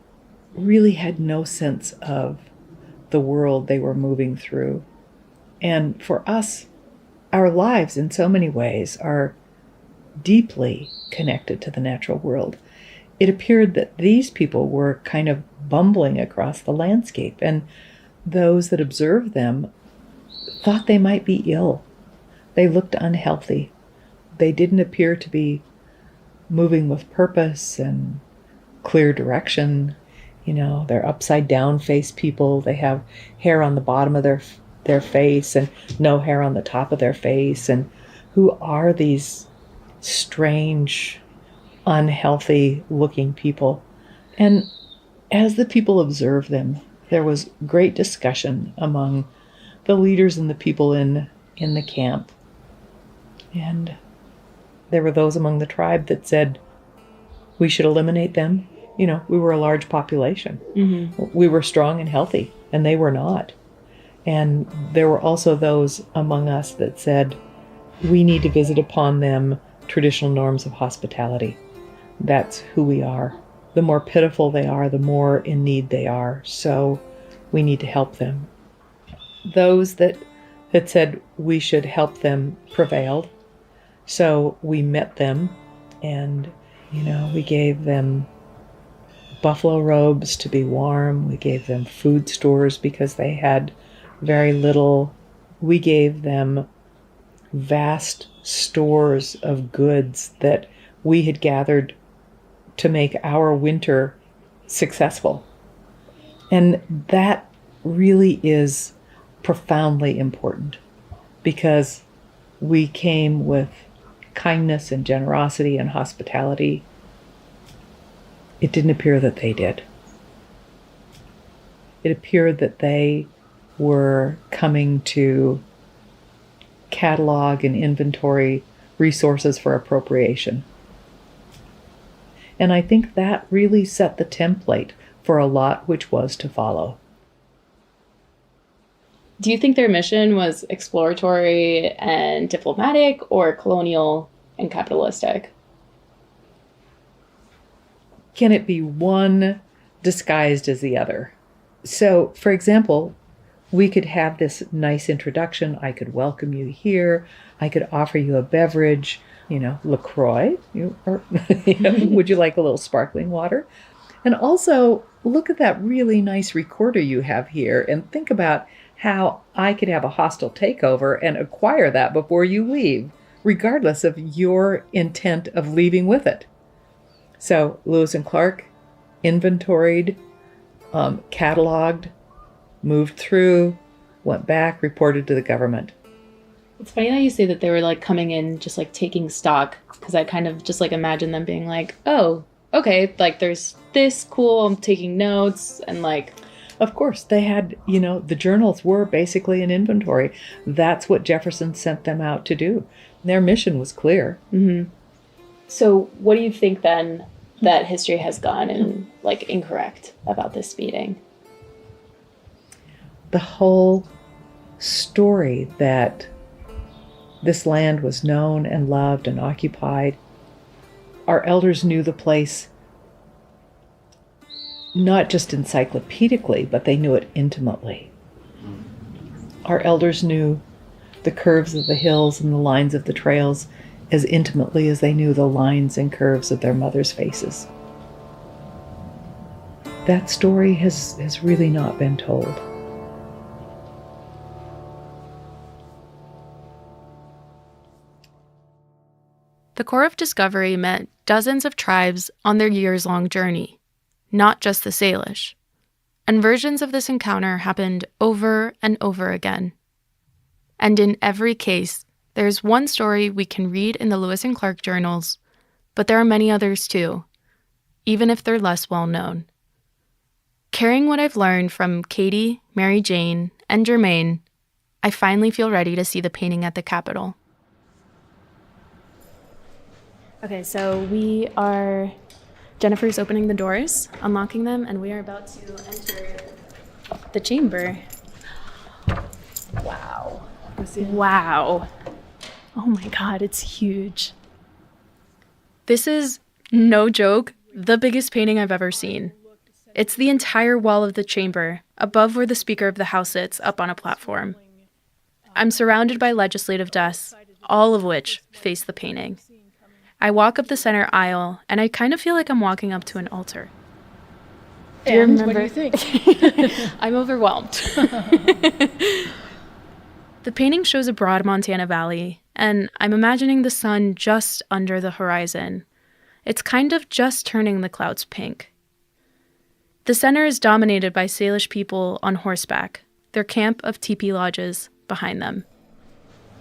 really had no sense of the world they were moving through. And for us, our lives in so many ways are deeply connected to the natural world. It appeared that these people were kind of bumbling across the landscape, and those that observed them thought they might be ill. They looked unhealthy. They didn't appear to be moving with purpose and clear direction. They're upside down face people. They have hair on the bottom of their face and no hair on the top of their face. And who are these strange, unhealthy looking people? And as the people observed them, there was great discussion among the leaders and the people in the camp. And there were those among the tribe that said we should eliminate them. We were a large population. We were strong and healthy, and they were not. And there were also those among us that said we need to visit upon them traditional norms of hospitality. That's who we are. The more pitiful they are, the more in need they are. So we need to help them. Those that said we should help them prevailed. So we met them and, we gave them buffalo robes to be warm. We gave them food stores because they had very little. We gave them vast stores of goods that we had gathered to make our winter successful. And that really is profoundly important because we came with kindness and generosity and hospitality. It didn't appear that they did. It appeared that they were coming to catalog and inventory resources for appropriation. And I think that really set the template for a lot which was to follow. Do you think their mission was exploratory and diplomatic or colonial and capitalistic? Can it be one disguised as the other? So, for example, we could have this nice introduction. I could welcome you here. I could offer you a beverage, LaCroix. Would you like a little sparkling water? And also, look at that really nice recorder you have here and think about how I could have a hostile takeover and acquire that before you leave, regardless of your intent of leaving with it. So Lewis and Clark inventoried, cataloged, moved through, went back, reported to the government. It's funny that you say that they were coming in just taking stock, because I kind of just imagine them being oh, okay, there's this, cool, I'm taking notes, and Of course, they had, the journals were basically an inventory. That's what Jefferson sent them out to do. Their mission was clear. Mm-hmm. So what do you think then that history has gone and incorrect about this meeting? The whole story that this land was known and loved and occupied. Our elders knew the place not just encyclopedically, but they knew it intimately. Our elders knew the curves of the hills and the lines of the trails as intimately as they knew the lines and curves of their mothers' faces. That story has really not been told. The Corps of Discovery met dozens of tribes on their years-long journey, not just the Salish. And versions of this encounter happened over and over again. And in every case, there's one story we can read in the Lewis and Clark journals, but there are many others too, even if they're less well known. Carrying what I've learned from Katie, Mary Jane, and Jermaine, I finally feel ready to see the painting at the Capitol. Okay, so Jennifer's opening the doors, unlocking them, and we are about to enter the chamber. Wow. Wow. Oh my God, it's huge. This is, no joke, the biggest painting I've ever seen. It's the entire wall of the chamber, above where the Speaker of the House sits, up on a platform. I'm surrounded by legislative desks, all of which face the painting. I walk up the center aisle, and I kind of feel like I'm walking up to an altar. Do you remember? What do you think? I'm overwhelmed. The painting shows a broad Montana valley, and I'm imagining the sun just under the horizon. It's kind of just turning the clouds pink. The center is dominated by Salish people on horseback, their camp of teepee lodges behind them.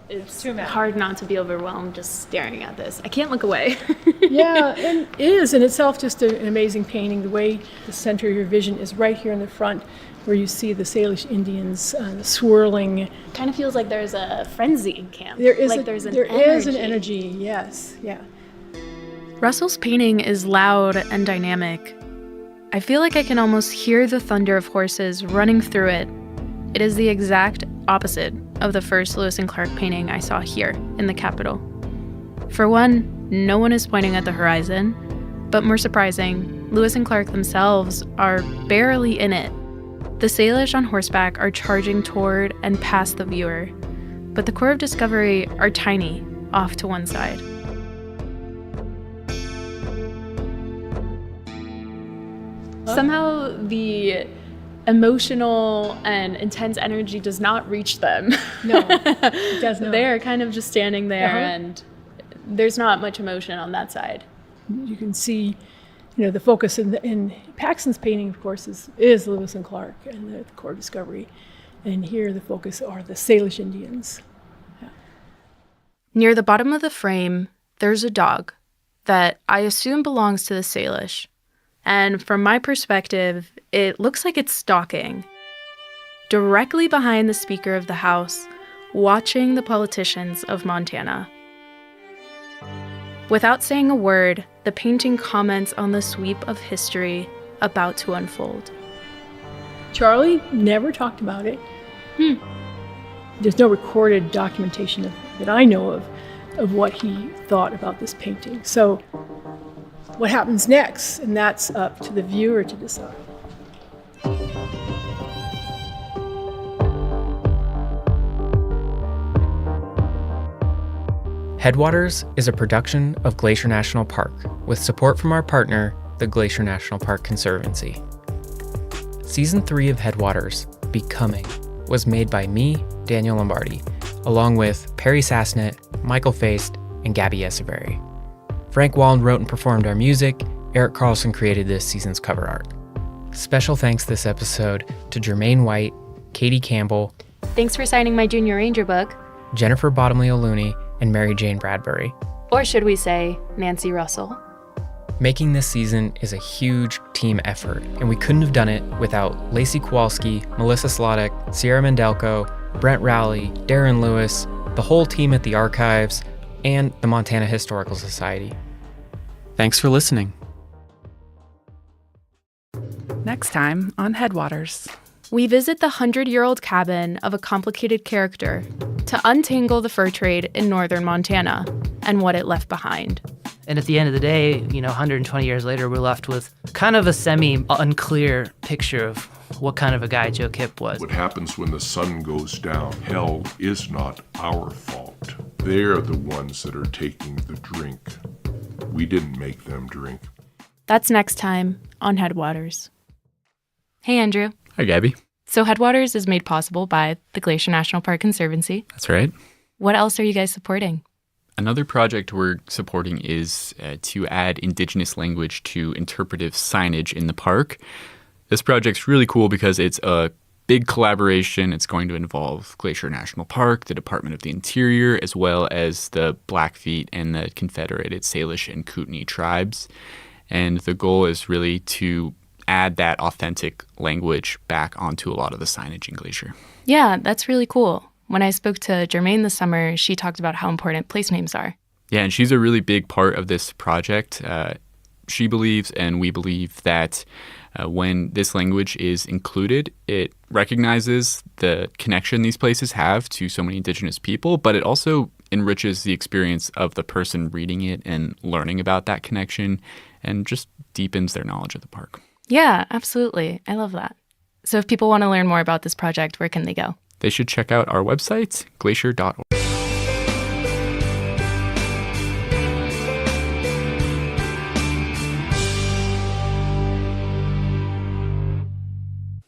It's hard not to be overwhelmed just staring at this. I can't look away. Yeah, and it is in itself just an amazing painting. The way the center of your vision is right here in the front, where you see the Salish Indians swirling. Kind of feels like there's a frenzy in camp. There is an energy, yes, yeah. Russell's painting is loud and dynamic. I feel like I can almost hear the thunder of horses running through it. It is the exact opposite of the first Lewis and Clark painting I saw here in the Capitol. For one, no one is pointing at the horizon, but more surprising, Lewis and Clark themselves are barely in it. The Salish on horseback are charging toward and past the viewer, but the Corps of Discovery are tiny, off to one side. Somehow the emotional and intense energy does not reach them. No, it does not. They're kind of just standing there, and there's not much emotion on that side. You can see, the focus in Paxton's painting, of course, is Lewis and Clark and the Corps of Discovery. And here the focus are the Salish Indians. Yeah. Near the bottom of the frame, there's a dog that I assume belongs to the Salish. And from my perspective, it looks like it's stalking. Directly behind the Speaker of the House, watching the politicians of Montana. Without saying a word, the painting comments on the sweep of history about to unfold. Charlie never talked about it. There's no recorded documentation that I know of what he thought about this painting. So what happens next? And that's up to the viewer to decide. Headwaters is a production of Glacier National Park with support from our partner, the Glacier National Park Conservancy. Season 3 of Headwaters, Becoming, was made by me, Daniel Lombardi, along with Perry Sassnett, Michael Feist, and Gabby Esaberry. Frank Wallen wrote and performed our music. Eric Carlson created this season's cover art. Special thanks this episode to Jermaine White, Katie Campbell, Thanks for signing my Junior Ranger book. Jennifer Bottomley O'Looney, and Mary Jane Bradbury. Or should we say, Nancy Russell. Making this season is a huge team effort, and we couldn't have done it without Lacey Kowalski, Melissa Slodek, Sierra Mendelko, Brent Rowley, Darren Lewis, the whole team at the Archives, and the Montana Historical Society. Thanks for listening. Next time on Headwaters. We visit the 100-year-old cabin of a complicated character to untangle the fur trade in northern Montana and what it left behind. And at the end of the day, 120 years later, we're left with kind of a semi-unclear picture of what kind of a guy Joe Kipp was. What happens when the sun goes down? Hell is not our fault. They're the ones that are taking the drink. We didn't make them drink. That's next time on Headwaters. Hey, Andrew. Hi, Gabby. So Headwaters is made possible by the Glacier National Park Conservancy. That's right. What else are you guys supporting? Another project we're supporting is to add Indigenous language to interpretive signage in the park. This project's really cool because it's a big collaboration. It's going to involve Glacier National Park, the Department of the Interior, as well as the Blackfeet and the Confederated Salish and Kootenai tribes. And the goal is really to add that authentic language back onto a lot of the signage in Glacier. Yeah, that's really cool. When I spoke to Jermaine this summer, she talked about how important place names are. Yeah, and she's a really big part of this project. She believes, and we believe, that when this language is included, it recognizes the connection these places have to so many Indigenous people, but it also enriches the experience of the person reading it and learning about that connection and just deepens their knowledge of the park. Yeah, absolutely. I love that. So if people want to learn more about this project, where can they go? They should check out our website, glacier.org.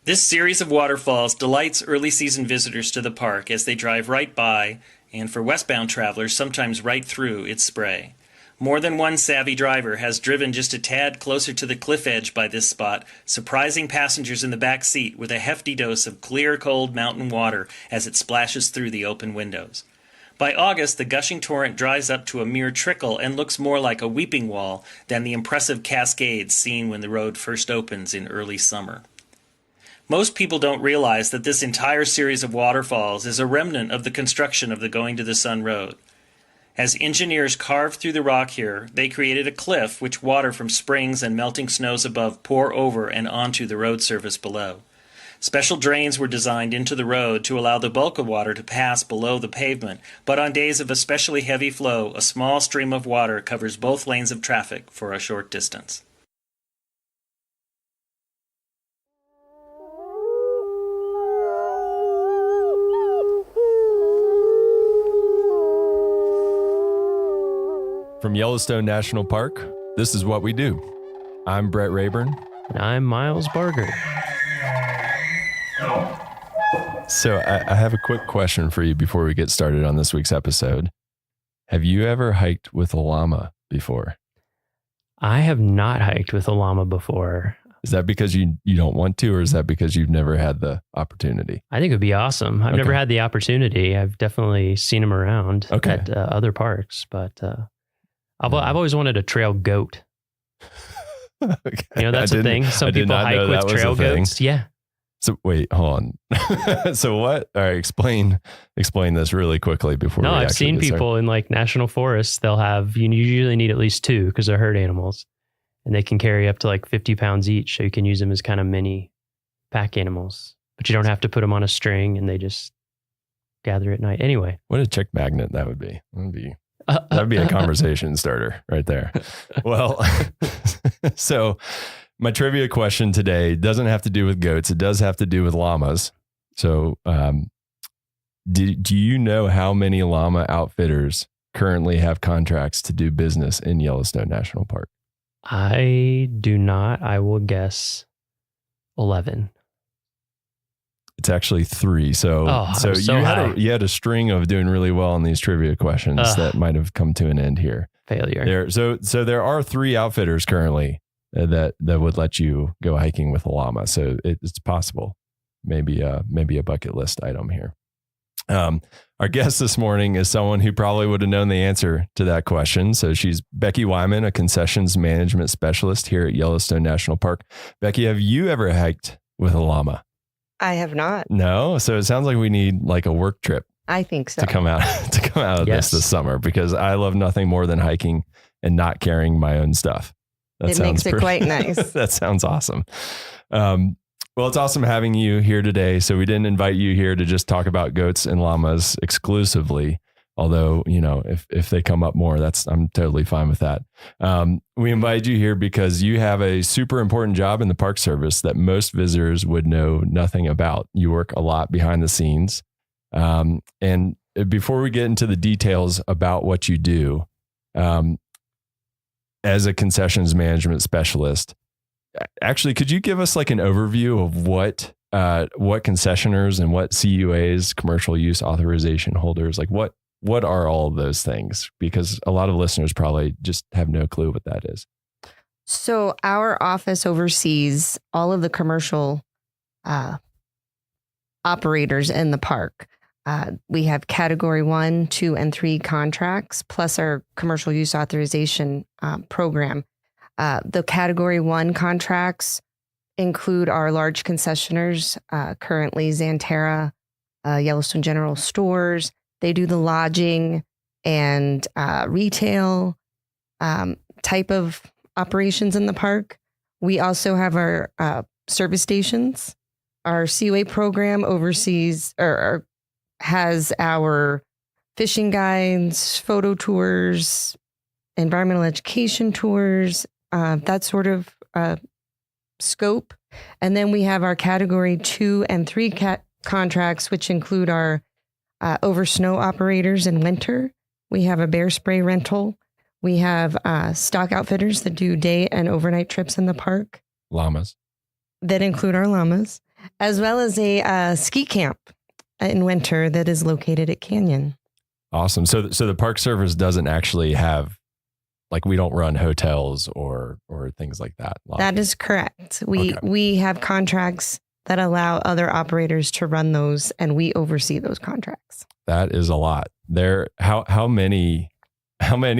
This series of waterfalls delights early season visitors to the park as they drive right by, and for westbound travelers, sometimes right through its spray. More than one savvy driver has driven just a tad closer to the cliff edge by this spot, surprising passengers in the back seat with a hefty dose of clear, cold mountain water as it splashes through the open windows. By August, the gushing torrent dries up to a mere trickle and looks more like a weeping wall than the impressive cascades seen when the road first opens in early summer. Most people don't realize that this entire series of waterfalls is a remnant of the construction of the Going to the Sun Road. As engineers carved through the rock here, they created a cliff which water from springs and melting snows above pour over and onto the road surface below. Special drains were designed into the road to allow the bulk of water to pass below the pavement, but on days of especially heavy flow, a small stream of water covers both lanes of traffic for a short distance. From Yellowstone National Park, this is what we do. I'm Brett Rayburn. And I'm Miles Barger. So I have a quick question for you before we get started on this week's episode. Have you ever hiked with a llama before? I have not hiked with a llama before. Is that because you don't want to, or is that because you've never had the opportunity? I think it would be awesome. I've never had the opportunity. I've definitely seen them around at other parks, but I've always wanted a trail goat. You know, that's a thing. Some people hike with trail goats. Yeah. So wait, hold on. So what? All right, explain this really quickly before. No, we I've seen people in like national forests. They'll have, you usually need at least two because they're herd animals, and they can carry up to like 50 pounds each. So you can use them as kind of mini pack animals, but you don't have to put them on a string, and they just gather at night. Anyway, what a chick magnet that would be. That'd be a conversation starter right there. Well, so my trivia question today doesn't have to do with goats. It does have to do with llamas. So do you know how many llama outfitters currently have contracts to do business in Yellowstone National Park? I do not. I will guess 11. It's actually 3. So you had a string of doing really well on these trivia questions that might have come to an end here. Failure. So there are 3 outfitters currently that would let you go hiking with a llama. So it's possible. Maybe a bucket list item here. Our guest this morning is someone who probably would have known the answer to that question. So she's Becky Wyman, a concessions management specialist here at Yellowstone National Park. Becky, have you ever hiked with a llama? I have not. No. So it sounds like we need like a work trip. I think so. To come out of this summer, because I love nothing more than hiking and not carrying my own stuff. It makes it quite nice. That sounds awesome. Well, it's awesome having you here today. So we didn't invite you here to just talk about goats and llamas exclusively. Although, if they come up more, I'm totally fine with that. We invite you here because you have a super important job in the Park Service that most visitors would know nothing about. You work a lot behind the scenes. And before we get into the details about what you do, as a concessions management specialist, actually, could you give us like an overview of what concessioners and what CUAs, commercial use authorization holders, like what are all of those things? Because a lot of listeners probably just have no clue what that is. So our office oversees all of the commercial operators in the park. We have category 1, 2, and 3 contracts, plus our commercial use authorization program. The category 1 contracts include our large concessioners, currently Xanterra, Yellowstone General Stores. They do the lodging and retail type of operations in the park. We also have our service stations. Our CUA program oversees or has our fishing guides, photo tours, environmental education tours, that sort of scope. And then we have our category 2 and 3 contracts, which include our over snow operators in winter. We have a bear spray rental. We have stock outfitters that do day and overnight trips in the park. Llamas. That include our llamas, as well as a ski camp in winter that is located at Canyon. Awesome. So the Park Service doesn't actually have, like, we don't run hotels or things like that. That is correct. We have contracts that allow other operators to run those, and we oversee those contracts. That is a lot. How many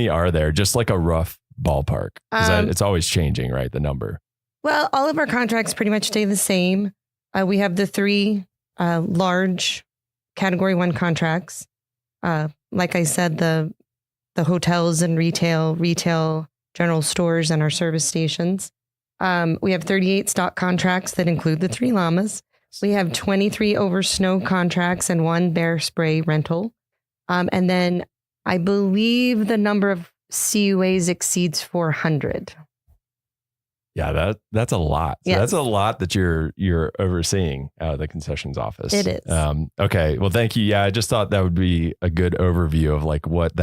are there? Just like a rough ballpark. It's always changing, right? The number. Well, all of our contracts pretty much stay the same. We have the 3 large category 1 contracts. Like I said, the hotels and retail general stores, and our service stations. We have 38 stock contracts that include the 3 llamas. We have 23 over snow contracts and 1 bear spray rental. And then I believe the number of CUAs exceeds 400. Yeah, that's a lot. So Yes. That's a lot that you're overseeing out of the concessions office. It is. Okay. Well, thank you. Yeah, I just thought that would be a good overview of like what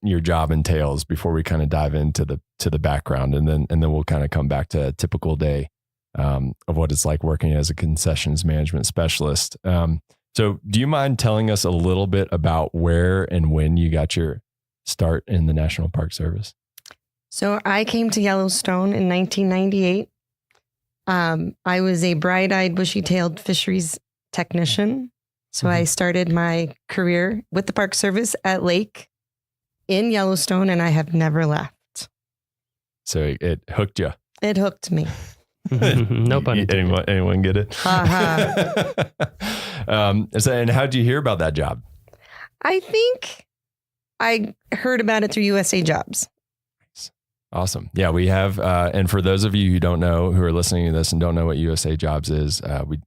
your job entails before we kind of dive into the background, and then we'll kind of come back to a typical day of what it's like working as a concessions management specialist. So do you mind telling us a little bit about where and when you got your start in the National Park Service? So I came to Yellowstone in 1998. I was a bright-eyed, bushy-tailed fisheries technician. So I started my career with the Park Service at Lake in Yellowstone, and I have never left. So it hooked you. It hooked me. No pun intended. Anyone get it? And how did you hear about that job? I think I heard about it through USA Jobs. Awesome. Yeah, we have, and for those of you who don't know, who are listening to this and don't know what USA Jobs is,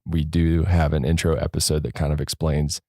we do have an intro episode that kind of explains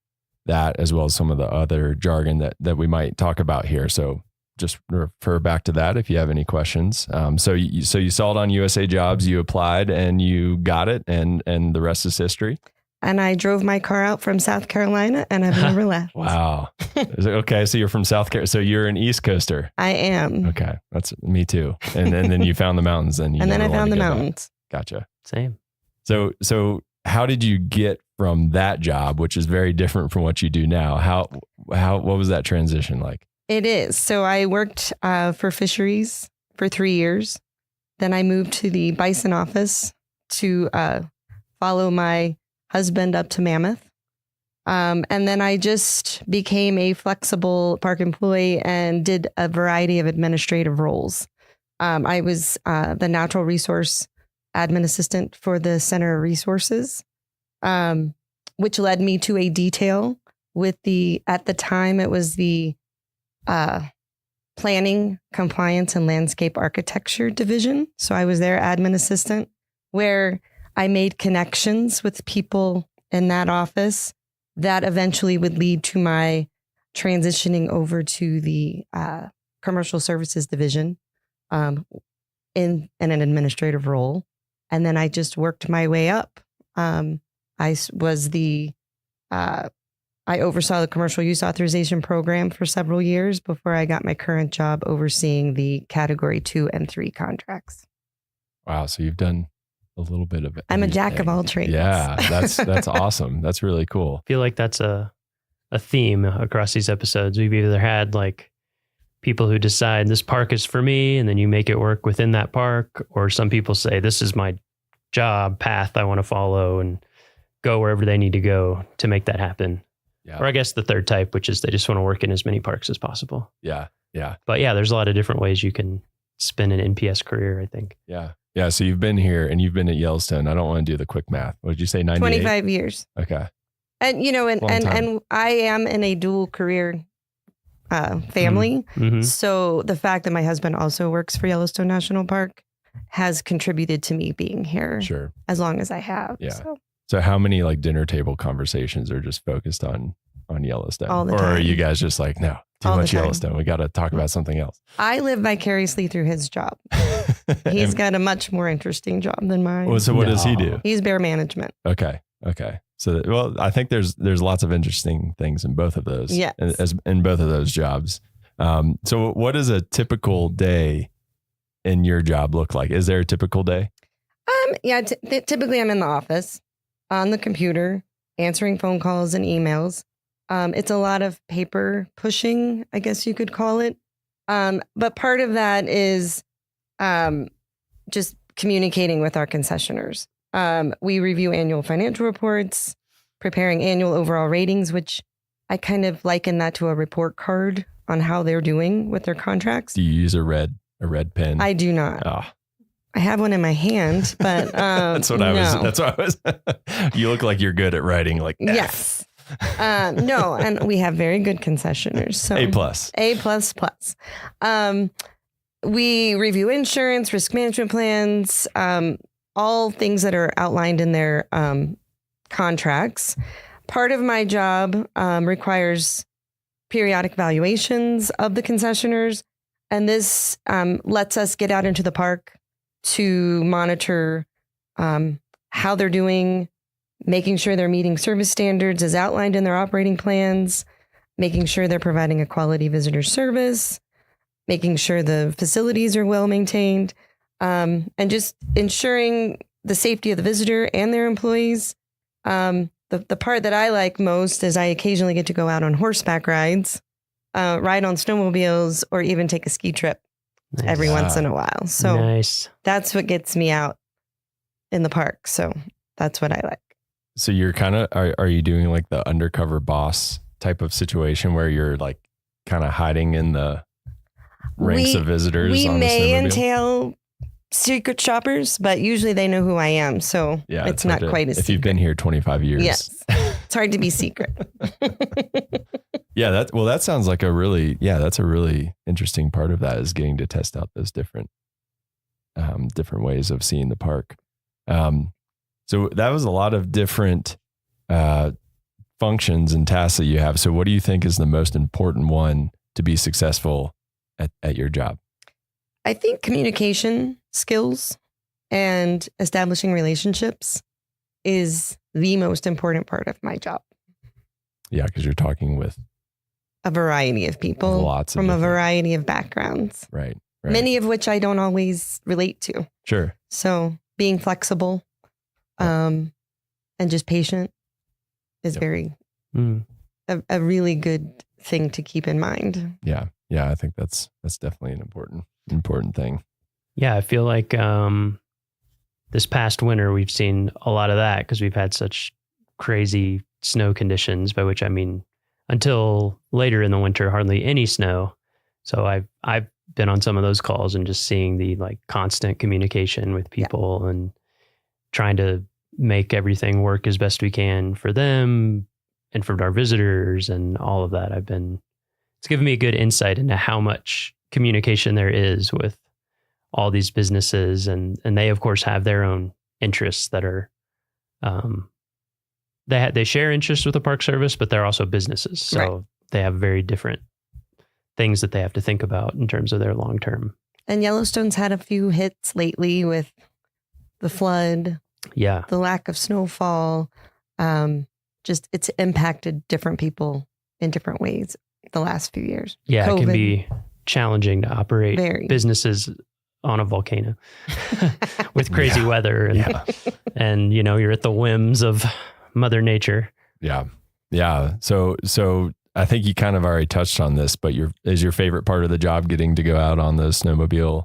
that, as well as some of the other jargon that we might talk about here. So just refer back to that if you have any questions. So you saw it on USA Jobs, you applied and you got it, and the rest is history. And I drove my car out from South Carolina, and I've never left. Wow. Okay, so you're from South Carolina. So you're an East Coaster. I am. Okay, that's me too. And then you found the mountains, and then I found the mountains. Gotcha. Same. So how did you get from that job, which is very different from what you do now? What was that transition like? It is. So I worked for fisheries for 3 years. Then I moved to the bison office to follow my husband up to Mammoth. And then I just became a flexible park employee and did a variety of administrative roles. I was the natural resource admin assistant for the Center of Resources, which led me to a detail with at the time, it was the Planning, Compliance, and Landscape Architecture Division. So I was their admin assistant, where I made connections with people in that office that eventually would lead to my transitioning over to the commercial services division in an administrative role. And then I just worked my way up. I oversaw the commercial use authorization program for several years before I got my current job overseeing the category 2 and 3 contracts. Wow. So you've done a little bit of it. I'm a jack of all trades. Yeah, that's awesome. That's really cool. I feel like that's a theme across these episodes. We've either had like people who decide this park is for me, and then you make it work within that park, or some people say this is my job path I want to follow and go wherever they need to go to make that happen. Yeah. Or I guess the third type, which is they just want to work in as many parks as possible. Yeah. Yeah. But yeah, there's a lot of different ways you can spin an NPS career, I think. Yeah. Yeah. So you've been here and you've been at Yellowstone. I don't want to do the quick math. What did you say? 98? 25 years. Okay. And, and I am in a dual career family. Mm-hmm. So the fact that my husband also works for Yellowstone National Park has contributed to me being here as long as I have. Yeah. So how many like dinner table conversations are just focused on Yellowstone? All the or time. are you guys just like, no, too All the much time. Yellowstone. We got to talk about something else. I live vicariously through his job. He's got a much more interesting job than mine. Well, so what does he do? He's bear management. Okay. So, well, I think there's lots of interesting things in both of those. Yes. In both of those jobs. So what does a typical day in your job look like? Is there a typical day? Typically I'm in the office on the computer, answering phone calls and emails. It's a lot of paper pushing, I guess you could call it. But part of that is just communicating with our concessioners. We review annual financial reports, preparing annual overall ratings, which I kind of liken that to a report card on how they're doing with their contracts. Do you use a red pen? I do not. Oh. I have one in my hand, but That's what I was. You look like you're good at writing like F. Yes. No, and we have very good concessioners. So A++. We review insurance, risk management plans, all things that are outlined in their contracts. Part of my job requires periodic valuations of the concessioners, and this lets us get out into the park to monitor how they're doing, making sure they're meeting service standards as outlined in their operating plans, making sure they're providing a quality visitor service, making sure the facilities are well maintained, and just ensuring the safety of the visitor and their employees. The part that I like most is I occasionally get to go out on horseback rides, ride on snowmobiles, or even take a ski trip every once in a while. So that's what gets me out in the park. So that's what I like. So you're kind of, are you doing like the undercover boss type of situation where you're like kind of hiding in the ranks of visitors? We on may the snowmobile? entail secret shoppers, but usually they know who I am. So Yeah, it's not hard to- quite as if you've been here 25 years. Yes. It's hard to be secret. Yeah, that sounds like that's a really interesting part of that is getting to test out those different ways of seeing the park. So that was a lot of different functions and tasks that you have. So what do you think is the most important one to be successful at your job? I think communication skills and establishing relationships is the most important part of my job. Yeah, because you're talking with A variety of people Lots of from a different- variety of backgrounds, right. many of which I don't always relate to. Sure. So being flexible and just patient is very a really good thing to keep in mind. Yeah. Yeah. I think that's definitely an important thing. Yeah, I feel like this past winter we've seen a lot of that because we've had such crazy snow conditions, by which I mean until later in the winter, hardly any snow. So I've been on some of those calls and just seeing the like constant communication with people and trying to make everything work as best we can for them and for our visitors and all of that. It's given me a good insight into how much communication there is with all these businesses, and they of course have their own interests that are they share interests with the Park Service, but they're also businesses. So they have very different things that they have to think about in terms of their long term. And Yellowstone's had a few hits lately with the flood, the lack of snowfall. Just it's impacted different people in different ways the last few years. Yeah, COVID. It can be challenging to operate businesses on a volcano with crazy weather and you're at the whims of Mother Nature. Yeah. Yeah. So I think you kind of already touched on this, but is your favorite part of the job getting to go out on those snowmobile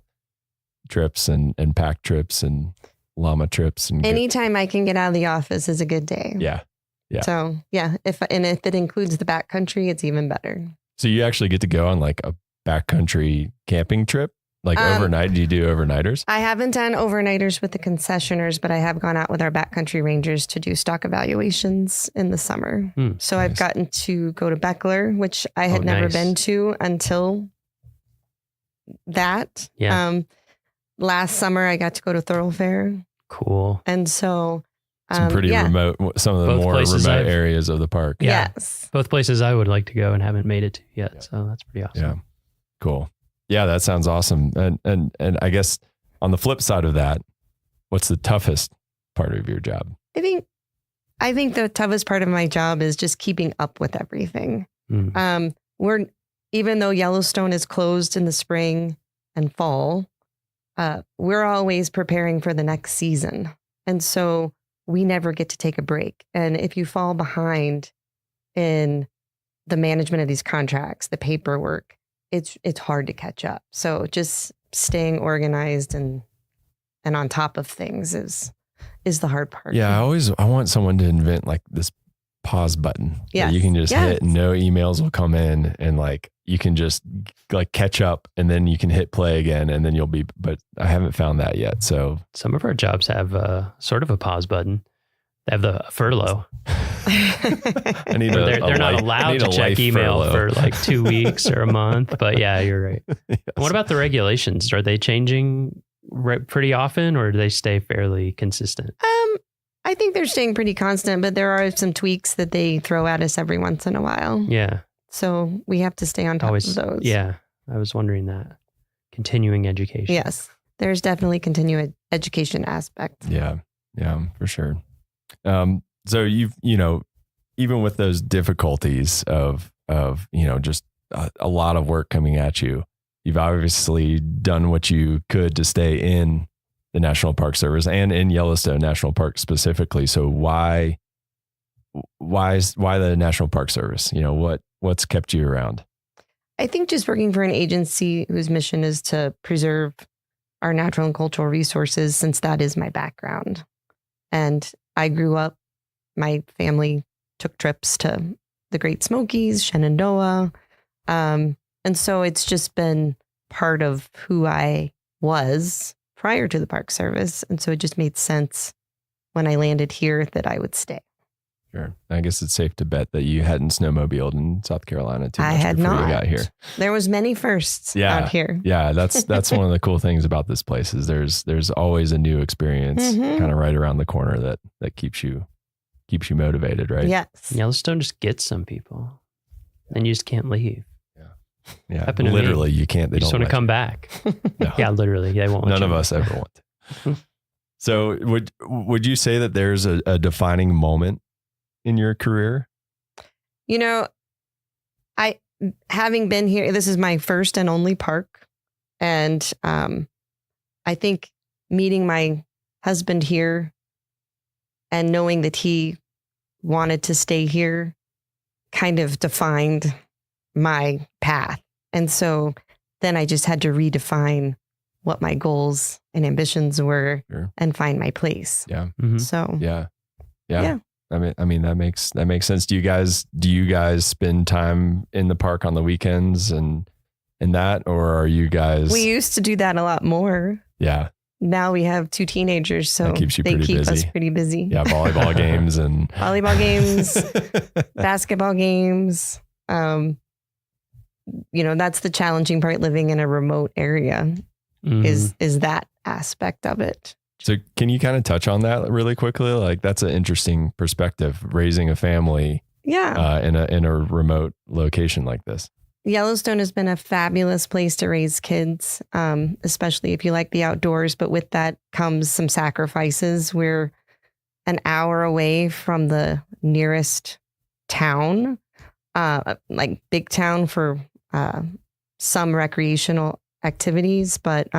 trips and pack trips and llama trips? And anytime I can get out of the office is a good day. Yeah. Yeah. So if it includes the backcountry, it's even better. So you actually get to go on like a backcountry camping trip, like overnight. Do you do overnighters? I haven't done overnighters with the concessioners, but I have gone out with our backcountry rangers to do stock evaluations in the summer. So nice. I've gotten to go to Beckler, which I had never been to until that. Yeah. Last summer, I got to go to Thoroughfare. Cool. And so some pretty remote, some of the more remote areas of the park. Yeah. Yes. Both places I would like to go and haven't made it to yet. So that's pretty awesome. Yeah. Cool. Yeah, that sounds awesome. And I guess on the flip side of that, what's the toughest part of your job? I think the toughest part of my job is just keeping up with everything. Even though Yellowstone is closed in the spring and fall, we're always preparing for the next season. And so we never get to take a break. And if you fall behind in the management of these contracts, the paperwork, it's hard to catch up. So just staying organized and on top of things is the hard part. Yeah, I want someone to invent like this pause button that you can just hit and no emails will come in and like you can just like catch up and then you can hit play again and then but I haven't found that yet. So some of our jobs have sort of a pause button. They have the furlough. They're not allowed to check email for like 2 weeks or a month, but yeah, you're right. Yes. What about the regulations? Are they changing pretty often or do they stay fairly consistent? I think they're staying pretty constant, but there are some tweaks that they throw at us every once in a while. Yeah. So we have to stay on top of those. Yeah. I was wondering that. Continuing education. Yes. There's definitely continuing education aspect. Yeah. Yeah, for sure. So even with those difficulties of just a lot of work coming at you, you've obviously done what you could to stay in the National Park Service and in Yellowstone National Park specifically. So why the National Park Service? What's kept you around? I think just working for an agency whose mission is to preserve our natural and cultural resources, since that is my background. And I grew up, my family took trips to the Great Smokies, Shenandoah. And so it's just been part of who I was prior to the Park Service. And so it just made sense when I landed here that I would stay. Sure. I guess it's safe to bet that you hadn't snowmobiled in South Carolina too much I had before not. you got here. There was many firsts out here. Yeah, that's one of the cool things about this place is there's always a new experience kind of right around the corner that keeps you motivated, right? Yes. Yellowstone just gets some people and you just can't leave. Yeah, literally you can't. They just want to come back. No. Yeah, literally. They won't. None of us ever want to. So would you say that there's a defining moment in your career? Having been here, this is my first and only park. And I think meeting my husband here and knowing that he wanted to stay here kind of defined my path. And so then I just had to redefine what my goals and ambitions were and find my place. Yeah. So yeah. I mean that makes sense. Do you guys spend time in the park on the weekends and that, or are you guys? We used to do that a lot more. Yeah. Now we have 2 teenagers, so they keep us pretty busy. Yeah, volleyball games and volleyball games, basketball games. That's the challenging part living in a remote area is that aspect of it. So can you kind of touch on that really quickly? Like that's an interesting perspective, raising a family in a remote location like this. Yellowstone has been a fabulous place to raise kids, especially if you like the outdoors. But with that comes some sacrifices. We're an hour away from the nearest town, like big town for some recreational activities. But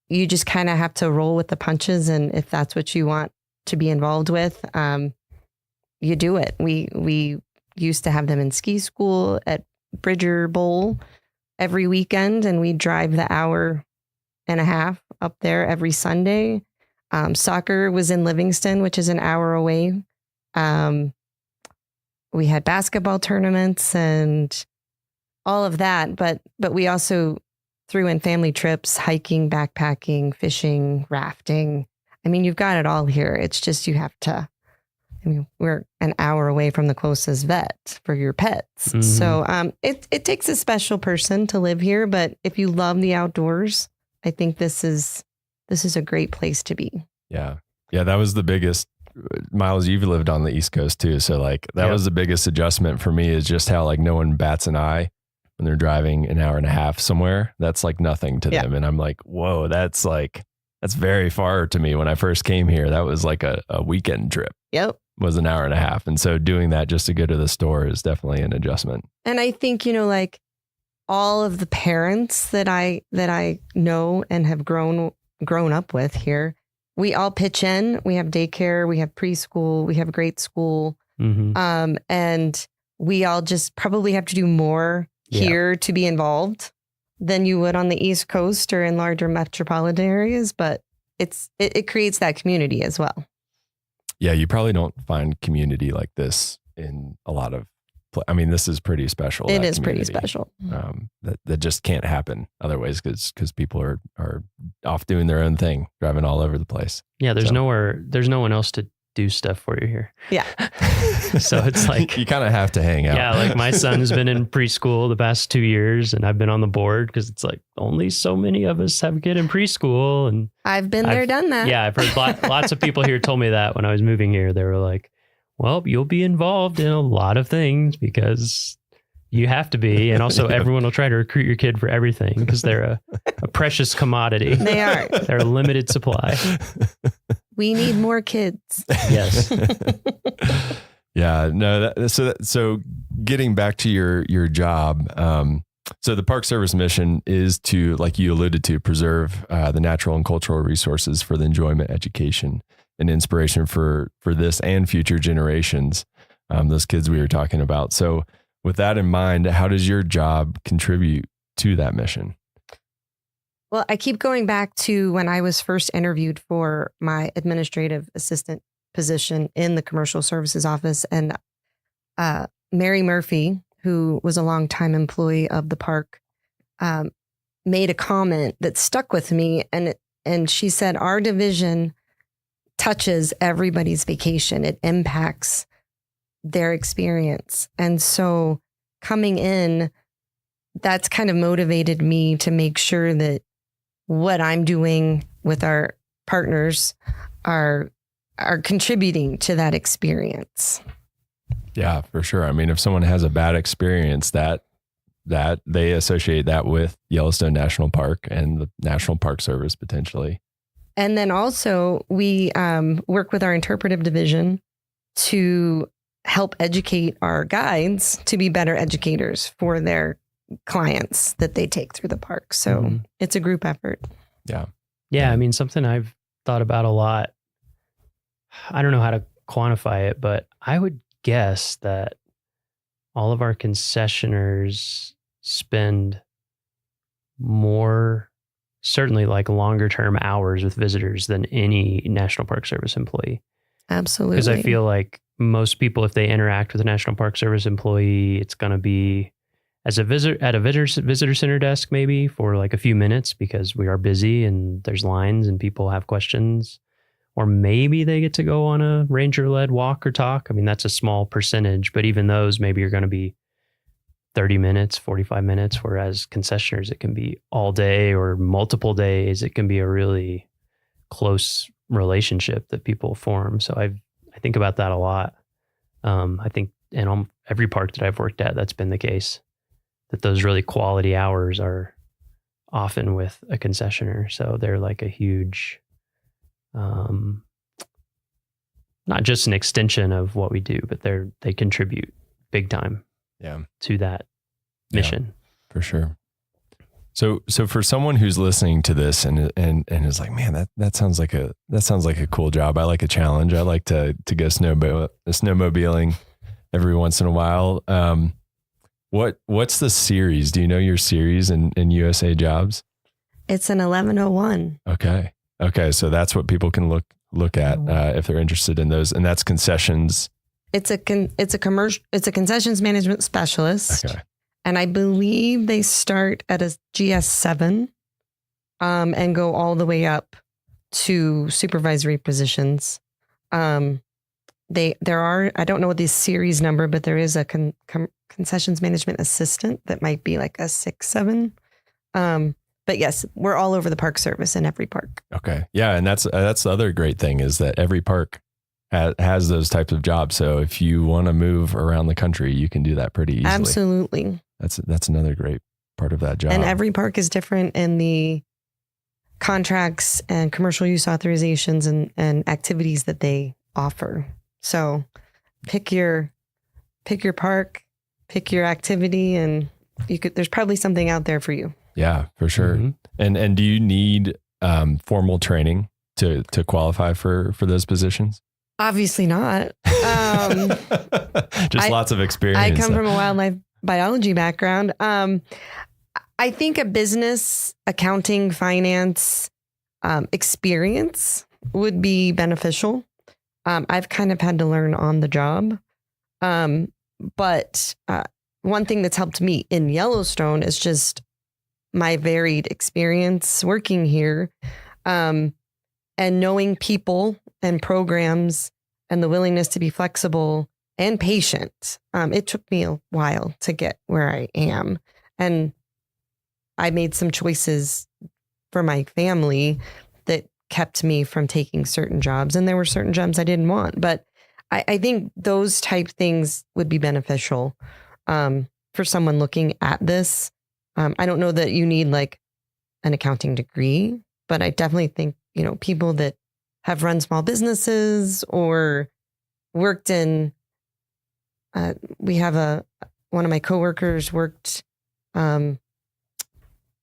you just kind of have to roll with the punches. And if that's what you want to be involved with, you do it. We used to have them in ski school at Bridger Bowl every weekend, and we drive the hour and a half up there every Sunday. Soccer was in Livingston, which is an hour away. We had basketball tournaments and all of that, but we also threw in family trips, hiking, backpacking, fishing, rafting. I mean, you've got it all here. It's just you have to. I mean, we're an hour away from the closest vet for your pets. Mm-hmm. So it takes a special person to live here. But if you love the outdoors, I think this is a great place to be. Yeah. Yeah. That was the biggest. Miles, you've lived on the East Coast too. So like that was the biggest adjustment for me, is just how like no one bats an eye when they're driving an hour and a half somewhere. That's like nothing to them. And I'm like, whoa, that's very far to me. When I first came here, that was like a weekend trip. Yep. Was an hour and a half. And so doing that just to go to the store is definitely an adjustment. And I think, like all of the parents that I know and have grown up with here, we all pitch in. We have daycare, we have preschool, we have grade school. Mm-hmm. And we all just probably have to do more here to be involved than you would on the East Coast or in larger metropolitan areas. But it creates that community as well. Yeah, you probably don't find community like this in a lot of. I mean, this is pretty special. It is pretty special. That just can't happen other ways because people are off doing their own thing, driving all over the place. Yeah, there's no one else to do stuff for you here. Yeah. So it's like you kind of have to hang out. Yeah, like my son's been in preschool the past 2 years, and I've been on the board because it's like only so many of us have a kid in preschool, and I've been there, done that. Yeah, I've heard lots of people here told me that when I was moving here. They were like, "Well, you'll be involved in a lot of things because you have to be, and also everyone will try to recruit your kid for everything because they're a precious commodity. They are. They're a limited supply." We need more kids. Yes. Yeah. No. So getting back to your job. So the Park Service mission is to, like you alluded to, preserve the natural and cultural resources for the enjoyment, education, and inspiration for this and future generations. Those kids we were talking about. So with that in mind, how does your job contribute to that mission? Well, I keep going back to when I was first interviewed for my administrative assistant position in the commercial services office, and Mary Murphy, who was a longtime employee of the park, made a comment that stuck with me, and she said, "Our division touches everybody's vacation. It impacts their experience." And so coming in, that's kind of motivated me to make sure that what I'm doing with our partners are contributing to that experience. Yeah, for sure. I mean, if someone has a bad experience, that they associate that with Yellowstone National Park and the National Park Service potentially. And then also we work with our interpretive division to help educate our guides to be better educators for their clients that they take through the park. So it's a group effort. Yeah. Yeah. I mean, something I've thought about a lot. I don't know how to quantify it, but I would guess that all of our concessioners spend more, certainly like longer term hours with visitors than any National Park Service employee. Absolutely. Because I feel like most people, if they interact with a National Park Service employee, it's going to be as a visitor at a visitor center desk, maybe for like a few minutes because we are busy and there's lines and people have questions. Or maybe they get to go on a ranger-led walk or talk. I mean, that's a small percentage, but even those, maybe you're going to be 30 minutes, 45 minutes, whereas concessioners, it can be all day or multiple days. It can be a really close relationship that people form. So I think about that a lot. I think in every park that I've worked at, that's been the case, that those really quality hours are often with a concessionaire. So they're like a huge, not just an extension of what we do, but they contribute big time to that mission. Yeah, for sure. So for someone who's listening to this and is like, man, that sounds like a cool job. I like a challenge. I like to go snowmobiling every once in a while. What's the series? Do you know your series in USA Jobs? It's an 1101. Okay. So that's what people can look at if they're interested in those, and that's concessions. It's a concessions management specialist. Okay. And I believe they start at a GS7 and go all the way up to supervisory positions. There are, I don't know what the series number, but there is a concessions management assistant that might be like a 6-7. But yes, we're all over the Park Service in every park. Okay. Yeah. And that's the other great thing is that every park has those types of jobs. So if you want to move around the country, you can do that pretty easily. Absolutely. That's another great part of that job. And every park is different in the contracts and commercial use authorizations and activities that they offer. So pick your park, pick your activity, and there's probably something out there for you. Yeah, for sure. Mm-hmm. And do you need formal training to qualify for those positions? Obviously not. Just lots of experience. I come from a wildlife biology background. I think a business, accounting, finance experience would be beneficial. I've kind of had to learn on the job. But one thing that's helped me in Yellowstone is just my varied experience working here, and knowing people and programs and the willingness to be flexible and patient. It took me a while to get where I am. And I made some choices for my family that kept me from taking certain jobs. And there were certain jobs I didn't want. But I think those type things would be beneficial for someone looking at this. I don't know that you need like an accounting degree, but I definitely think, people that have run small businesses or worked in, we have one of my coworkers worked, in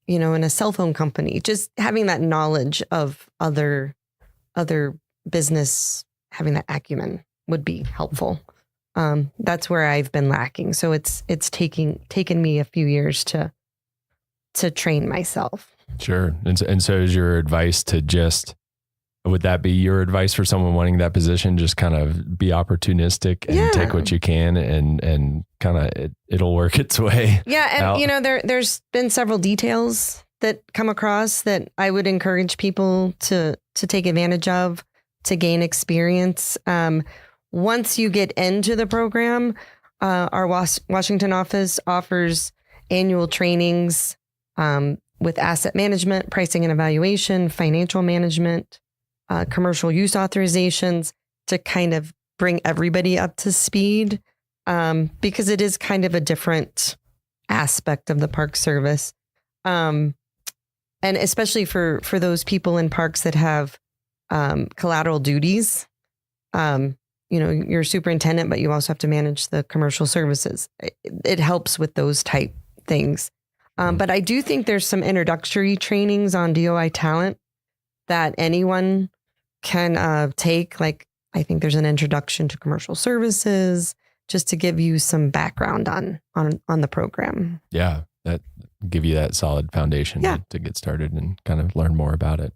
a cell phone company, just having that knowledge of other business, having that acumen would be helpful. That's where I've been lacking. So it's taken me a few years to train myself. Sure. And so is your advice would that be your advice for someone wanting that position? Just kind of be opportunistic and take what you can and kind of it'll work its way. Yeah. And there's been several details that come across that I would encourage people to take advantage of to gain experience. Once you get into the program, our Washington office offers annual trainings with asset management, pricing and evaluation, financial management, commercial use authorizations to kind of bring everybody up to speed, because it is kind of a different aspect of the Park Service. And especially for those people in parks that have collateral duties, you're superintendent, but you also have to manage the commercial services. It helps with those type things. But I do think there's some introductory trainings on DOI talent that anyone can take. Like, I think there's an introduction to commercial services, just to give you some background on the program. Yeah, that give you that solid foundation to get started and kind of learn more about it.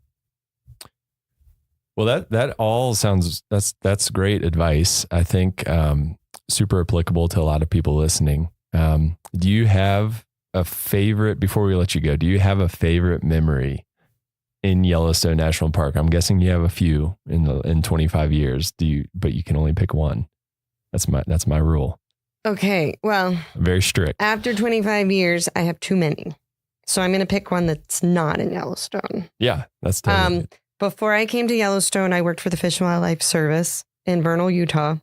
Well, that all sounds, that's great advice. I think super applicable to a lot of people listening. Do you have a favorite, before we let you go, do you have a favorite memory in Yellowstone National Park? I'm guessing you have a few in 25 years. But you can only pick one. That's my rule. Okay. Well, very strict. After 25 years, I have too many. So I'm going to pick one that's not in Yellowstone. Yeah, that's totally Before I came to Yellowstone, I worked for the Fish and Wildlife Service in Vernal, Utah.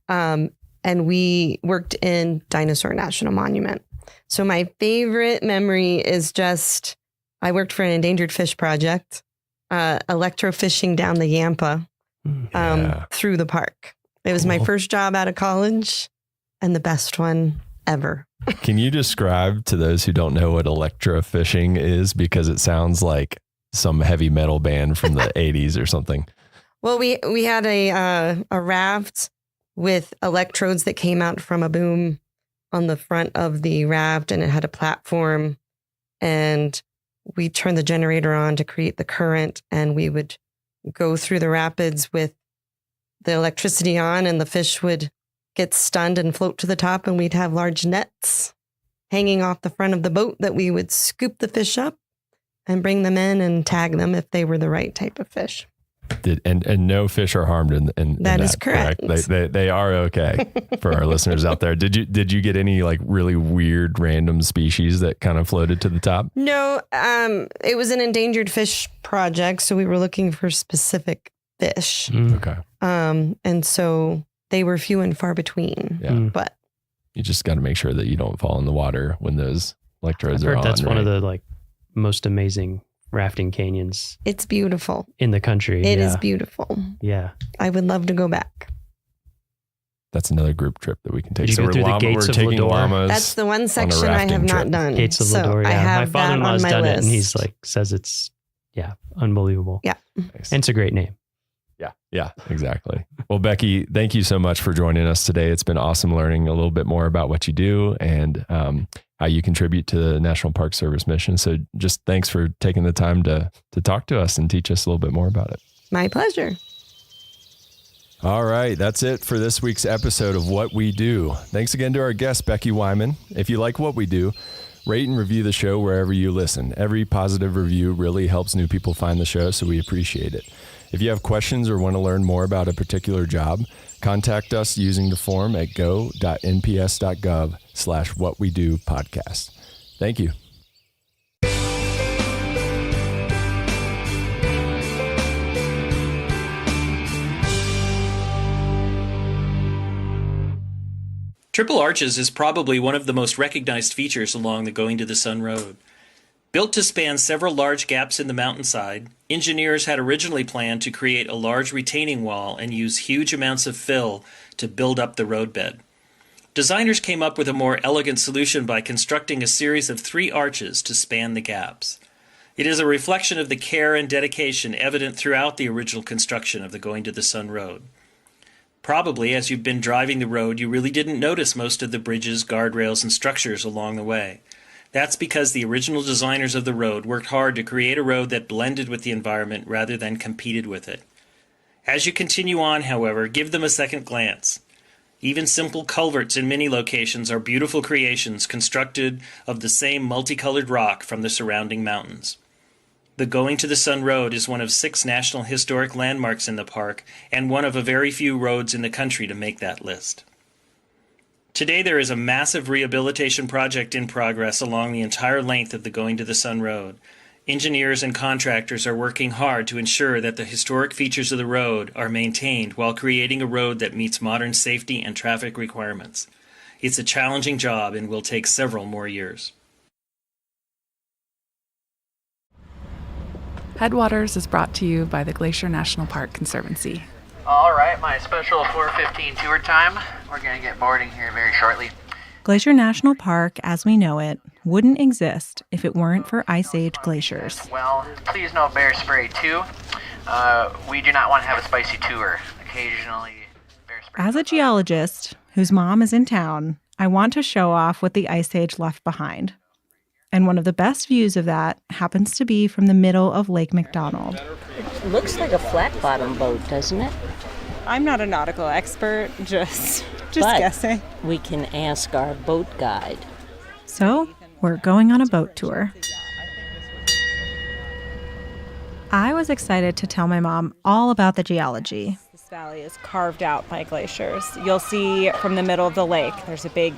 And we worked in Dinosaur National Monument. So my favorite memory is just, I worked for an endangered fish project, electrofishing down the Yampa through the park. It was my first job out of college and the best one ever. Can you describe to those who don't know what electrofishing is? Because it sounds like some heavy metal band from the 80s or something. Well, we had a raft with electrodes that came out from a boom on the front of the raft, and it had a platform, and we turned the generator on to create the current, and we would go through the rapids with the electricity on, and the fish would get stunned and float to the top, and we'd have large nets hanging off the front of the boat that we would scoop the fish up and bring them in and tag them if they were the right type of fish. And no fish are harmed in that is correct. They are okay for our listeners out there. Did you get any like really weird random species that kind of floated to the top? No, it was an endangered fish project, so we were looking for specific fish. Okay. And so they were few and far between. Yeah. But you just got to make sure that you don't fall in the water when those electrodes I've are heard on. that's one of the like most amazing rafting canyons it's beautiful in the country. It is beautiful. Yeah. I would love to go back. That's another group trip that we can take. Did you go through the gates of Lador? That's the one section I have not done. Gates of So Lador, I yeah. have My father-in-law's that on my done it, and list. he's says it's unbelievable. Yeah. And it's a great name. Yeah, exactly. Well, Becky, thank you so much for joining us today. It's been awesome learning a little bit more about what you do and how you contribute to the National Park Service mission. So just thanks for taking the time to talk to us and teach us a little bit more about it. My pleasure. All right, that's it for this week's episode of What We Do. Thanks again to our guest, Becky Wyman. If you like what we do, rate and review the show wherever you listen. Every positive review really helps new people find the show, so we appreciate it. If you have questions or want to learn more about a particular job, contact us using the form at go.nps.gov/whatwedopodcast. Thank you. Triple Arches is probably one of the most recognized features along the Going to the Sun Road. Built to span several large gaps in the mountainside, engineers had originally planned to create a large retaining wall and use huge amounts of fill to build up the roadbed. Designers came up with a more elegant solution by constructing a series of 3 arches to span the gaps. It is a reflection of the care and dedication evident throughout the original construction of the Going to the Sun Road. Probably, as you've been driving the road, you really didn't notice most of the bridges, guardrails, and structures along the way. That's because the original designers of the road worked hard to create a road that blended with the environment rather than competed with it. As you continue on, however, give them a second glance. Even simple culverts in many locations are beautiful creations constructed of the same multicolored rock from the surrounding mountains. The Going to the Sun Road is one of 6 National Historic Landmarks in the park and one of a very few roads in the country to make that list. Today there is a massive rehabilitation project in progress along the entire length of the Going to the Sun Road. Engineers and contractors are working hard to ensure that the historic features of the road are maintained while creating a road that meets modern safety and traffic requirements. It's a challenging job and will take several more years. Headwaters is brought to you by the Glacier National Park Conservancy. All right, my special 4:15 tour time. We're going to get boarding here very shortly. Glacier National Park, as we know it, wouldn't exist if it weren't for Ice Age glaciers. Well, please no bear spray too. We do not want to have a spicy tour. Occasionally, bear spray. As a geologist whose mom is in town, I want to show off what the Ice Age left behind. And one of the best views of that happens to be from the middle of Lake McDonald. It looks like a flat-bottom boat, doesn't it? I'm not a nautical expert, just But guessing. We can ask our boat guide. So, we're going on a boat tour. I was excited to tell my mom all about the geology. This valley is carved out by glaciers. You'll see from the middle of the lake, there's a big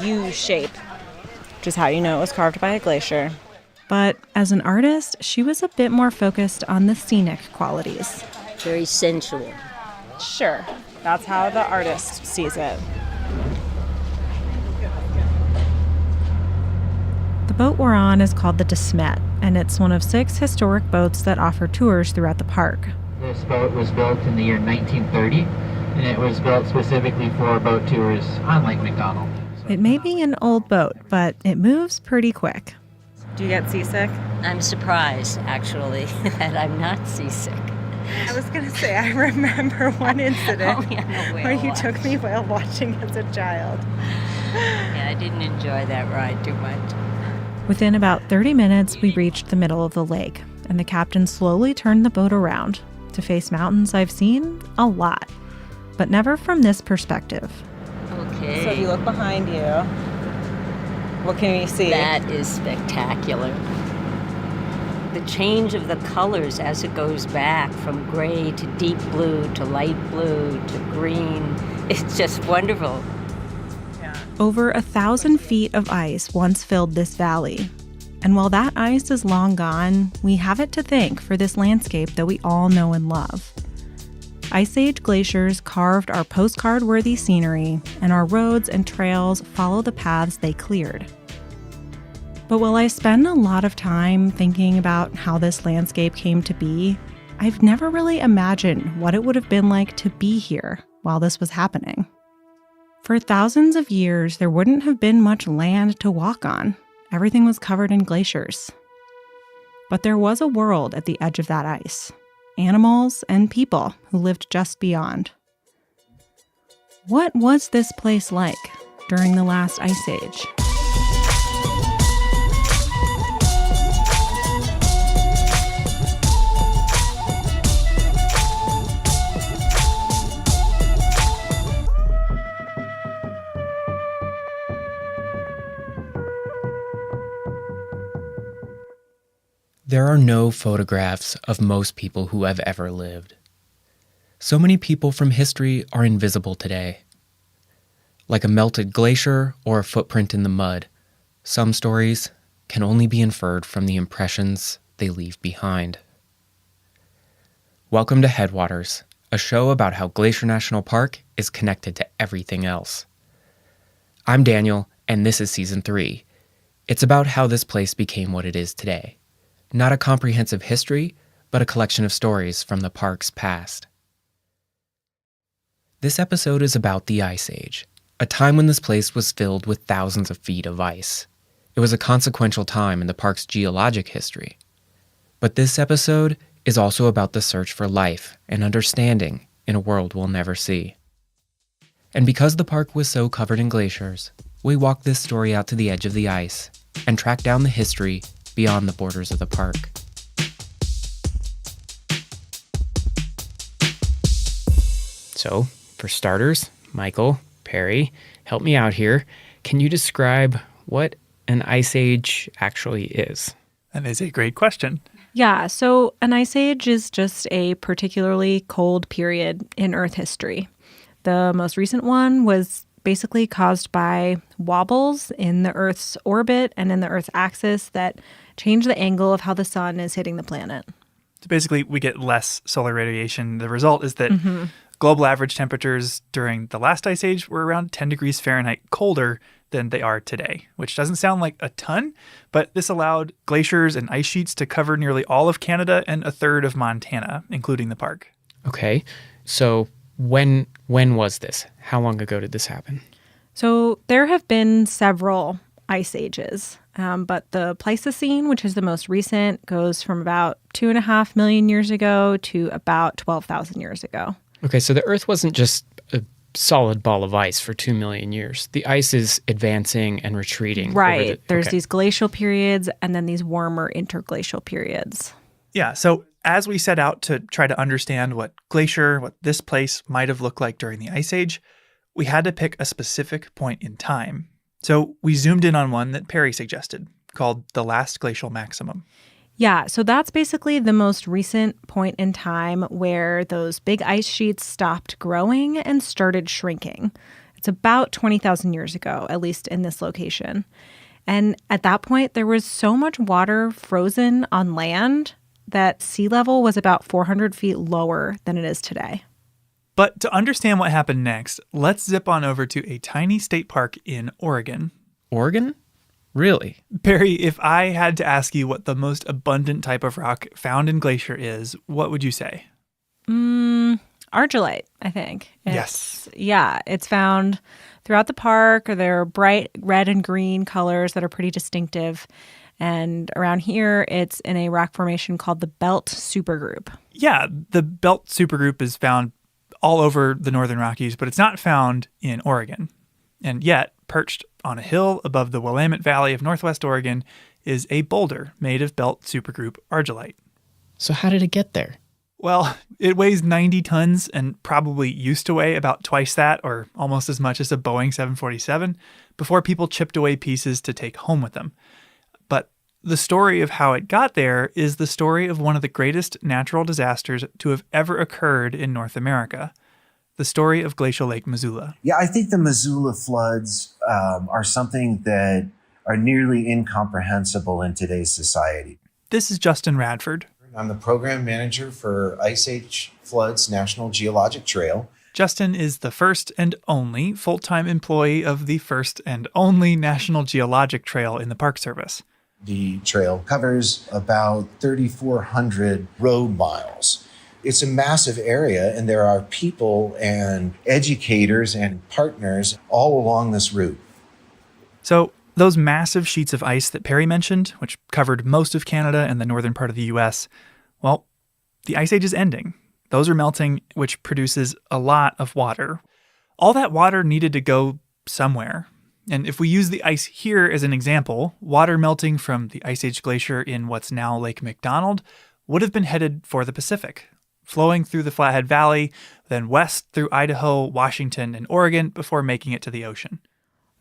U shape, which is how you know it was carved by a glacier. But as an artist, she was a bit more focused on the scenic qualities. Very sensual. Sure. That's how the artist sees it. The boat we're on is called the De Smet, and it's one of 6 historic boats that offer tours throughout the park. This boat was built in the year 1930, and it was built specifically for boat tours on Lake McDonald. It may be an old boat, but it moves pretty quick. Do you get seasick? I'm surprised, actually, that I'm not seasick. I was going to say, I remember one incident where you watch. took me whale watching as a child. Yeah, I didn't enjoy that ride too much. Within about 30 minutes, we reached the middle of the lake, and the captain slowly turned the boat around to face mountains I've seen a lot, but never from this perspective. Okay. So if you look behind you, what can you see? That is spectacular. The change of the colors as it goes back from gray to deep blue to light blue to green, it's just wonderful. Over 1,000 feet of ice once filled this valley. And while that ice is long gone, we have it to thank for this landscape that we all know and love. Ice Age glaciers carved our postcard-worthy scenery, and our roads and trails follow the paths they cleared. But while I spend a lot of time thinking about how this landscape came to be, I've never really imagined what it would have been like to be here while this was happening. For thousands of years, there wouldn't have been much land to walk on. Everything was covered in glaciers. But there was a world at the edge of that ice. Animals and people who lived just beyond. What was this place like during the last ice age? There are no photographs of most people who have ever lived. So many people from history are invisible today. Like a melted glacier or a footprint in the mud, some stories can only be inferred from the impressions they leave behind. Welcome to Headwaters, a show about how Glacier National Park is connected to everything else. I'm Daniel, and this is Season 3. It's about how this place became what it is today. Not a comprehensive history, but a collection of stories from the park's past. This episode is about the Ice Age, a time when this place was filled with thousands of feet of ice. It was a consequential time in the park's geologic history. But this episode is also about the search for life and understanding in a world we'll never see. And because the park was so covered in glaciers, we walked this story out to the edge of the ice and tracked down the history beyond the borders of the park. So, for starters, Michael, Perry, help me out here. Can you describe what an ice age actually is? That is a great question. Yeah, so an ice age is just a particularly cold period in Earth history. The most recent one was basically caused by wobbles in the Earth's orbit and in the Earth's axis that change the angle of how the sun is hitting the planet. So basically, we get less solar radiation. The result is that global average temperatures during the last ice age were around 10 degrees Fahrenheit colder than they are today, which doesn't sound like a ton, but this allowed glaciers and ice sheets to cover nearly all of Canada and a third of Montana, including the park. Okay, so when was this? How long ago did this happen? So there have been several ice ages, but the Pleistocene, which is the most recent, goes from about 2.5 million years ago to about 12,000 years ago. Okay, so the Earth wasn't just a solid ball of ice for 2 million years. The ice is advancing and retreating. Right. There's these glacial periods and then these warmer interglacial periods. Yeah, so as we set out to try to understand what this place might have looked like during the Ice Age, we had to pick a specific point in time. So we zoomed in on one that Perry suggested, called the last glacial maximum. Yeah, so that's basically the most recent point in time where those big ice sheets stopped growing and started shrinking. It's about 20,000 years ago, at least in this location. And at that point, there was so much water frozen on land that sea level was about 400 feet lower than it is today. But to understand what happened next, let's zip on over to a tiny state park in Oregon. Oregon? Really? Barry, if I had to ask you what the most abundant type of rock found in Glacier is, what would you say? Argillite, I think. Yes. Yeah, it's found throughout the park. There are bright red and green colors that are pretty distinctive. And around here, it's in a rock formation called the Belt Supergroup. Yeah, the Belt Supergroup is found all over the Northern Rockies, but it's not found in Oregon. And yet, perched on a hill above the Willamette Valley of Northwest Oregon is a boulder made of Belt Supergroup argillite. So how did it get there? Well, it weighs 90 tons and probably used to weigh about twice that, or almost as much as a Boeing 747, before people chipped away pieces to take home with them. But the story of how it got there is the story of one of the greatest natural disasters to have ever occurred in North America. The story of Glacial Lake Missoula. Yeah, I think the Missoula floods are something that are nearly incomprehensible in today's society. This is Justin Radford. I'm the program manager for Ice Age Floods National Geologic Trail. Justin is the first and only full-time employee of the first and only National Geologic Trail in the Park Service. The trail covers about 3,400 road miles. It's a massive area, and there are people and educators and partners all along this route. So those massive sheets of ice that Perry mentioned, which covered most of Canada and the northern part of the U.S., well, the Ice Age is ending. Those are melting, which produces a lot of water. All that water needed to go somewhere. And if we use the ice here as an example, water melting from the Ice Age glacier in what's now Lake McDonald would have been headed for the Pacific, flowing through the Flathead Valley, then west through Idaho, Washington, and Oregon before making it to the ocean.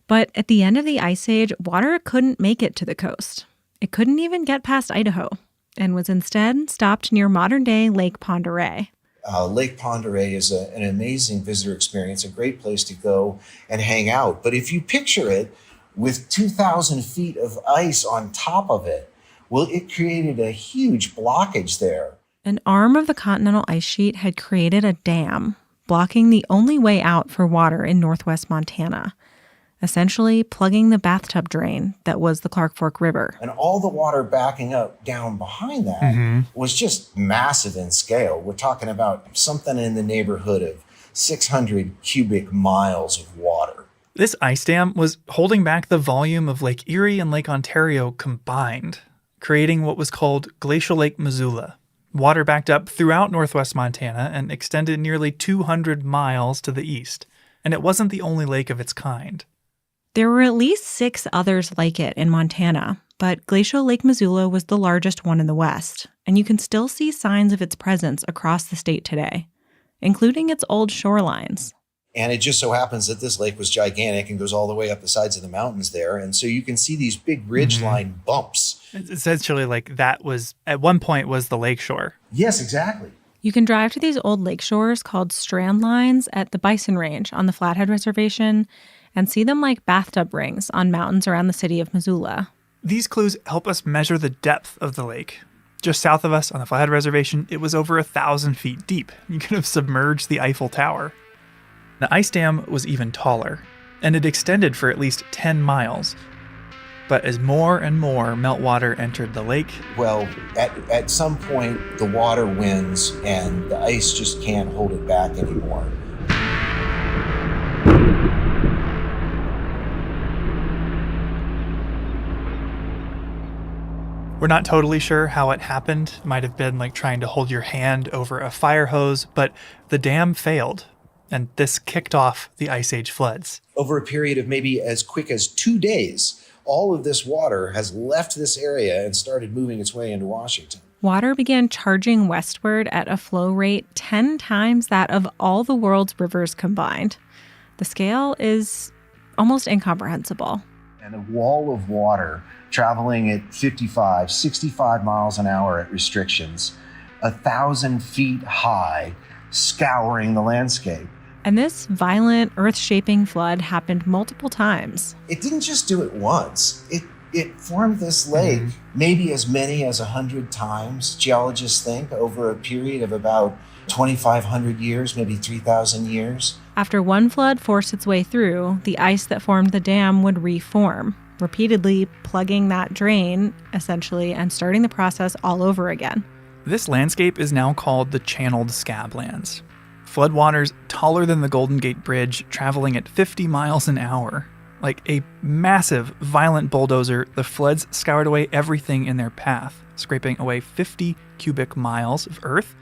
But at the end of the Ice Age, water couldn't make it to the coast. It couldn't even get past Idaho and was instead stopped near modern-day Lake Pend Oreille. Lake Pend Oreille is an amazing visitor experience, a great place to go and hang out. But if you picture it with 2,000 feet of ice on top of it, well, it created a huge blockage there. An arm of the continental ice sheet had created a dam, blocking the only way out for water in northwest Montana, essentially plugging the bathtub drain that was the Clark Fork River. And all the water backing up down behind that was just massive in scale. We're talking about something in the neighborhood of 600 cubic miles of water. This ice dam was holding back the volume of Lake Erie and Lake Ontario combined, creating what was called Glacial Lake Missoula. Water backed up throughout northwest Montana and extended nearly 200 miles to the east. And it wasn't the only lake of its kind. There were at least 6 others like it in Montana, but Glacial Lake Missoula was the largest one in the West, and you can still see signs of its presence across the state today, including its old shorelines. And it just so happens that this lake was gigantic and goes all the way up the sides of the mountains there. And so you can see these big ridgeline bumps. It's essentially like that was, at one point, was the lakeshore. Yes, exactly. You can drive to these old lake shores called strand lines at the Bison Range on the Flathead Reservation and see them like bathtub rings on mountains around the city of Missoula. These clues help us measure the depth of the lake. Just south of us on the Flathead Reservation, it was over 1,000 feet deep. You could have submerged the Eiffel Tower. The ice dam was even taller, and it extended for at least 10 miles. But as more and more meltwater entered the lake... Well, at some point, the water wins, and the ice just can't hold it back anymore. We're not totally sure how it happened. Might have been like trying to hold your hand over a fire hose, but the dam failed, and this kicked off the Ice Age floods. Over a period of maybe as quick as 2 days, all of this water has left this area and started moving its way into Washington. Water began charging westward at a flow rate 10 times that of all the world's rivers combined. The scale is almost incomprehensible. And a wall of water traveling at 55, 65 miles an hour at restrictions, 1,000 feet high, scouring the landscape. And this violent, earth-shaping flood happened multiple times. It didn't just do it once. it formed this lake maybe as many as 100 times, geologists think, over a period of about 2,500 years, maybe 3,000 years. After one flood forced its way through, the ice that formed the dam would reform, repeatedly plugging that drain, essentially, and starting the process all over again. This landscape is now called the Channeled Scablands. Floodwaters taller than the Golden Gate Bridge, traveling at 50 miles an hour. Like a massive, violent bulldozer, the floods scoured away everything in their path, scraping away 50 cubic miles of earth,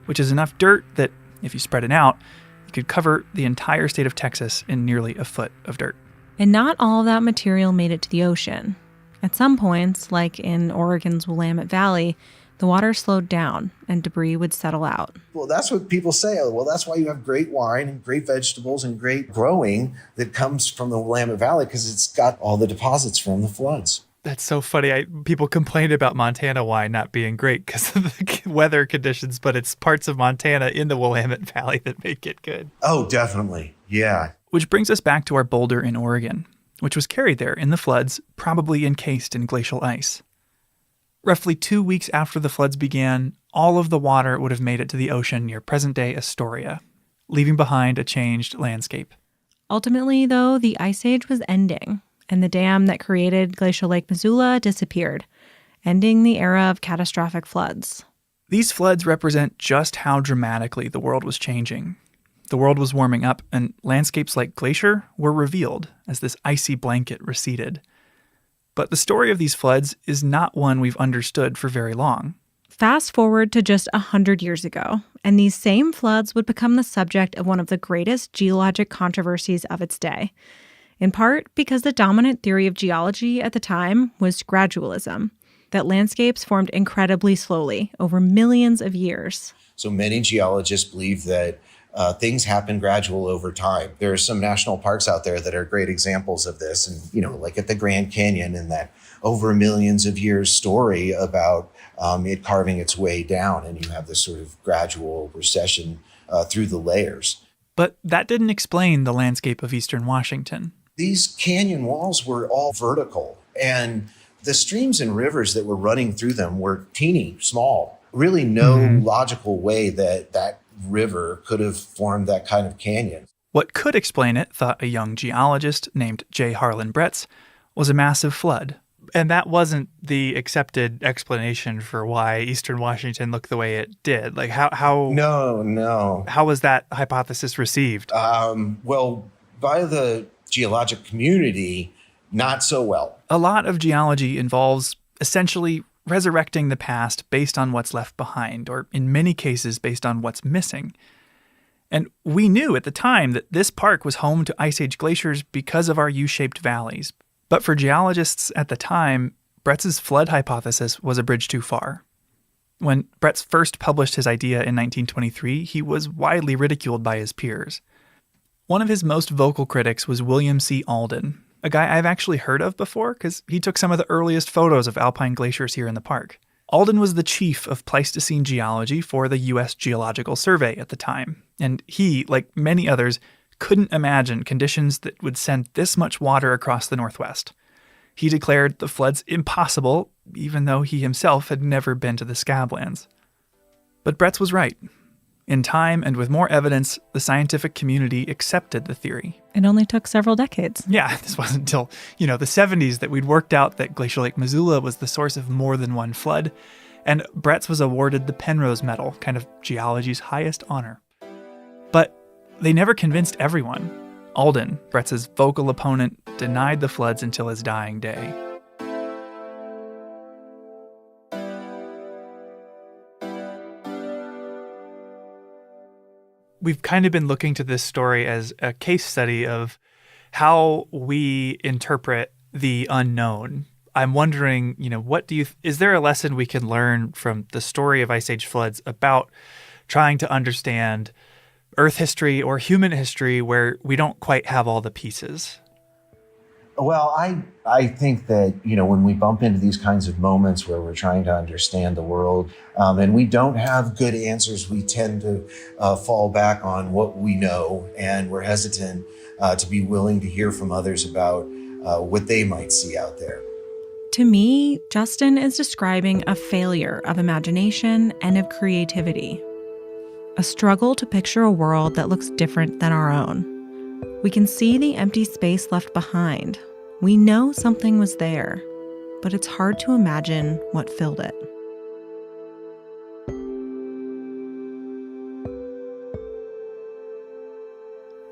which is enough dirt that, if you spread it out, you could cover the entire state of Texas in nearly a foot of dirt. And not all of that material made it to the ocean. At some points, like in Oregon's Willamette Valley, the water slowed down and debris would settle out. Well, that's what people say. Well, that's why you have great wine and great vegetables and great growing that comes from the Willamette Valley, because it's got all the deposits from the floods. That's so funny. People complained about Montana wine not being great because of the weather conditions, but it's parts of Montana in the Willamette Valley that make it good. Oh, definitely. Yeah. Which brings us back to our boulder in Oregon, which was carried there in the floods, probably encased in glacial ice. Roughly 2 weeks after the floods began, all of the water would have made it to the ocean near present-day Astoria, leaving behind a changed landscape. Ultimately, though, the Ice Age was ending, and the dam that created Glacial Lake Missoula disappeared, ending the era of catastrophic floods. These floods represent just how dramatically the world was changing. The world was warming up, and landscapes like Glacier were revealed as this icy blanket receded. But the story of these floods is not one we've understood for very long. Fast forward to just 100 years ago, and these same floods would become the subject of one of the greatest geologic controversies of its day, in part because the dominant theory of geology at the time was gradualism, that landscapes formed incredibly slowly over millions of years. So many geologists believe that things happen gradual over time. There are some national parks out there that are great examples of this. And, like at the Grand Canyon and that over millions of years story about it carving its way down. And you have this sort of gradual recession through the layers. But that didn't explain the landscape of eastern Washington. These canyon walls were all vertical, and the streams and rivers that were running through them were teeny, small. Really no logical way that river could have formed that kind of canyon. What could explain it, thought a young geologist named J. Harlan Bretz, was a massive flood. And that wasn't the accepted explanation for why eastern Washington looked the way it did. Like how No. How was that hypothesis received? Well, by the geologic community, not so well. A lot of geology involves essentially resurrecting the past based on what's left behind, or in many cases based on what's missing. And we knew at the time that this park was home to Ice Age glaciers because of our U-shaped valleys. But for geologists at the time, Bretz's flood hypothesis was a bridge too far. When Bretz first published his idea in 1923, he was widely ridiculed by his peers. One of his most vocal critics was William C. Alden, a guy I've actually heard of before because he took some of the earliest photos of alpine glaciers here in the park. Alden was the chief of Pleistocene geology for the U.S. Geological Survey at the time, and he, like many others, couldn't imagine conditions that would send this much water across the Northwest. He declared the floods impossible, even though he himself had never been to the Scablands. But Bretz was right. In time and with more evidence, the scientific community accepted the theory. It only took several decades. Yeah, this wasn't until, the 70s that we'd worked out that Glacial Lake Missoula was the source of more than one flood, and Bretz was awarded the Penrose Medal, kind of geology's highest honor. But they never convinced everyone. Alden, Bretz's vocal opponent, denied the floods until his dying day. We've kind of been looking to this story as a case study of how we interpret the unknown. I'm wondering, is there a lesson we can learn from the story of Ice Age floods about trying to understand Earth history or human history where we don't quite have all the pieces? Well, I think that, when we bump into these kinds of moments where we're trying to understand the world and we don't have good answers, we tend to fall back on what we know, and we're hesitant to be willing to hear from others about what they might see out there. To me, Justin is describing a failure of imagination and of creativity. A struggle to picture a world that looks different than our own. We can see the empty space left behind. We know something was there, but it's hard to imagine what filled it.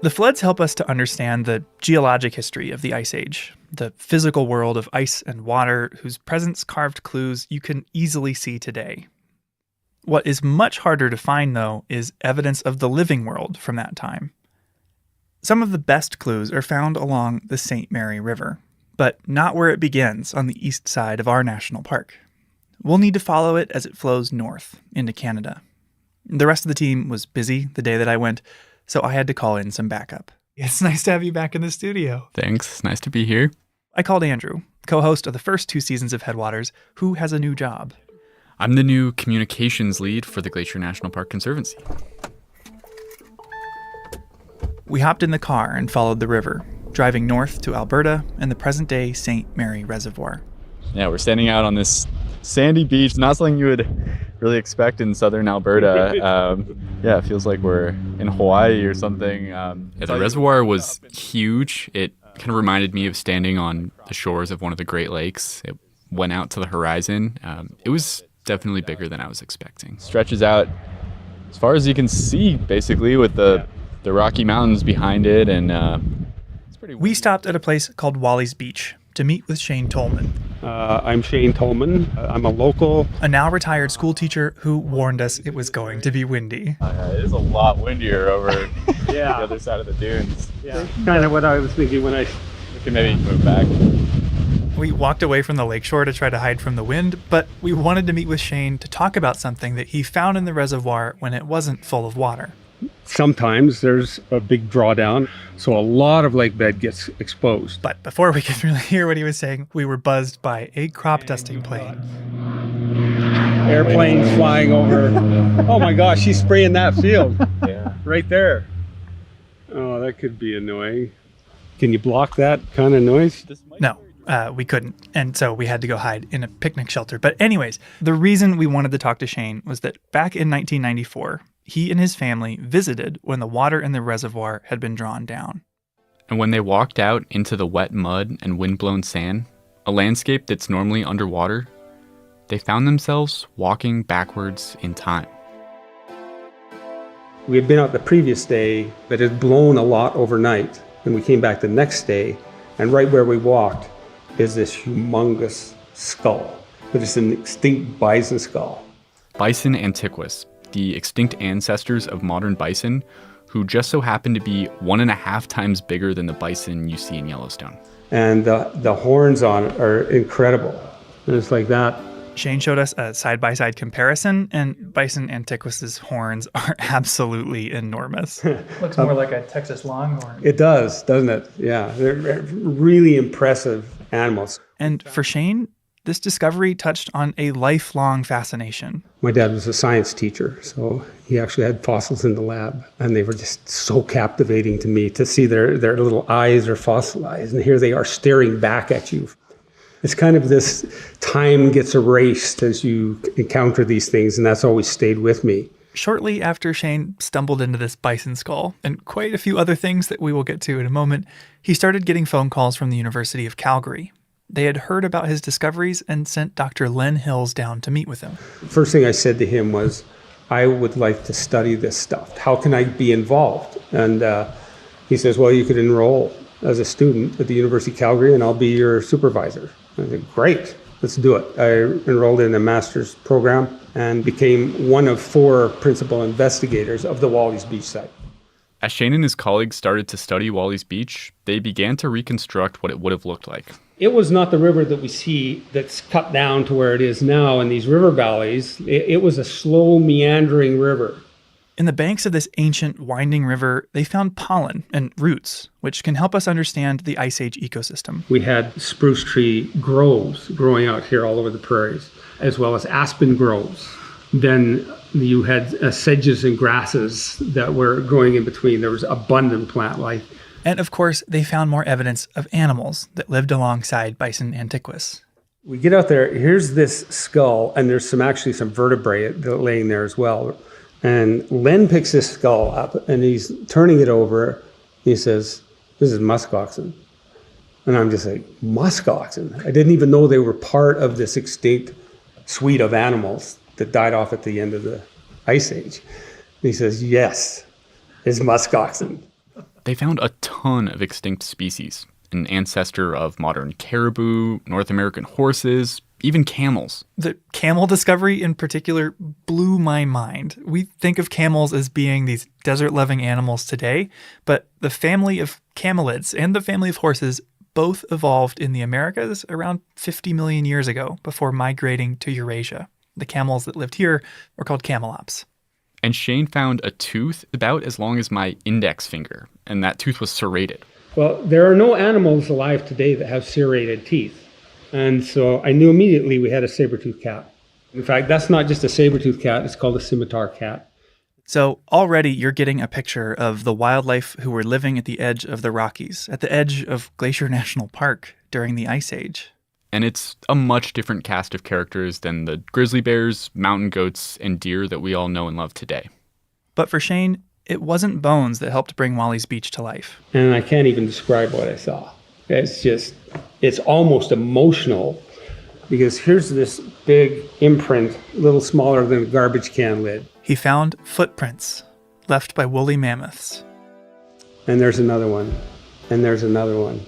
The floods help us to understand the geologic history of the Ice Age, the physical world of ice and water whose presence carved clues you can easily see today. What is much harder to find, though, is evidence of the living world from that time. Some of the best clues are found along the St. Mary River, but not where it begins on the east side of our national park. We'll need to follow it as it flows north into Canada. The rest of the team was busy the day that I went, so I had to call in some backup. It's nice to have you back in the studio. Thanks. Nice to be here. I called Andrew, co-host of the first 2 seasons of Headwaters, who has a new job. I'm the new communications lead for the Glacier National Park Conservancy. We hopped in the car and followed the river, driving north to Alberta and the present-day St. Mary Reservoir. Yeah, we're standing out on this sandy beach, not something you would really expect in southern Alberta. Yeah, it feels like we're in Hawaii or something. The reservoir was huge. It kind of reminded me of standing on the shores of one of the Great Lakes. It went out to the horizon. It was definitely bigger than I was expecting. Stretches out as far as you can see, basically, with the Rocky Mountains behind it. And it's pretty. We stopped at a place called Wally's Beach to meet with Shane Tolman. I'm Shane Tolman. I'm a local. A now retired school teacher who warned us it was going to be windy. It is a lot windier over the other side of the dunes. Yeah, kind of what I was thinking when We can maybe move back. We walked away from the lakeshore to try to hide from the wind, but we wanted to meet with Shane to talk about something that he found in the reservoir when it wasn't full of water. Sometimes there's a big drawdown, so a lot of lake bed gets exposed. But before we could really hear what he was saying, we were buzzed by a crop dusting plane. Airplanes flying over. Oh my gosh, she's spraying that field. Right there. Oh, that could be annoying. Can you block that kind of noise? No. We couldn't, and so we had to go hide in a picnic shelter. But anyways, the reason we wanted to talk to Shane was that back in 1994, he and his family visited when the water in the reservoir had been drawn down. And when they walked out into the wet mud and windblown sand, a landscape that's normally underwater, they found themselves walking backwards in time. We had been out the previous day, but it had blown a lot overnight. And we came back the next day, and right where we walked is this humongous skull. But it's an extinct bison skull. Bison antiquus, the extinct ancestors of modern bison, who just so happen to be 1.5 times bigger than the bison you see in Yellowstone. And the horns on it are incredible. And it's like that. Shane showed us a side-by-side comparison, and Bison antiquus's horns are absolutely enormous. Looks more like a Texas longhorn. It does, doesn't it? Yeah, they're really impressive animals. And for Shane, this discovery touched on a lifelong fascination. My dad was a science teacher, so he actually had fossils in the lab, and they were just so captivating to me to see their little eyes are fossilized, and here they are staring back at you. It's kind of this time gets erased as you encounter these things, and that's always stayed with me. Shortly after Shane stumbled into this bison skull, and quite a few other things that we will get to in a moment, he started getting phone calls from the University of Calgary. They had heard about his discoveries and sent Dr. Len Hills down to meet with him. First thing I said to him was, I would like to study this stuff. How can I be involved? And he says, well, you could enroll as a student at the University of Calgary, and I'll be your supervisor. I said, great, let's do it. I enrolled in a master's program and became one of 4 principal investigators of the Wally's Beach site. As Shane and his colleagues started to study Wally's Beach, they began to reconstruct what it would have looked like. It was not the river that we see that's cut down to where it is now in these river valleys. It was a slow, meandering river. In the banks of this ancient, winding river, they found pollen and roots, which can help us understand the Ice Age ecosystem. We had spruce tree groves growing out here all over the prairies, as well as aspen groves. Then you had sedges and grasses that were growing in between. There was abundant plant life. And of course, they found more evidence of animals that lived alongside Bison antiquus. We get out there, here's this skull, and there's actually some vertebrae laying there as well. And Len picks this skull up, and he's turning it over. He says, "This is muskoxen." And I'm just like, muskoxen? I didn't even know they were part of this extinct suite of animals that died off at the end of the Ice Age. And he says, yes, it's muskoxen. They found a ton of extinct species, an ancestor of modern caribou, North American horses, even camels. The camel discovery in particular blew my mind. We think of camels as being these desert-loving animals today, but the family of camelids and the family of horses both evolved in the Americas around 50 million years ago before migrating to Eurasia. The camels that lived here were called camelops. And Shane found a tooth about as long as my index finger, and that tooth was serrated. Well, there are no animals alive today that have serrated teeth. And so I knew immediately we had a saber-toothed cat. In fact, that's not just a saber-toothed cat, it's called a scimitar cat. So already you're getting a picture of the wildlife who were living at the edge of the Rockies, at the edge of Glacier National Park during the Ice Age. And it's a much different cast of characters than the grizzly bears, mountain goats, and deer that we all know and love today. But for Shane, it wasn't bones that helped bring Wally's Beach to life. And I can't even describe what I saw. It's almost emotional, because here's this big imprint, a little smaller than a garbage can lid. He found footprints left by woolly mammoths. And there's another one. And there's another one.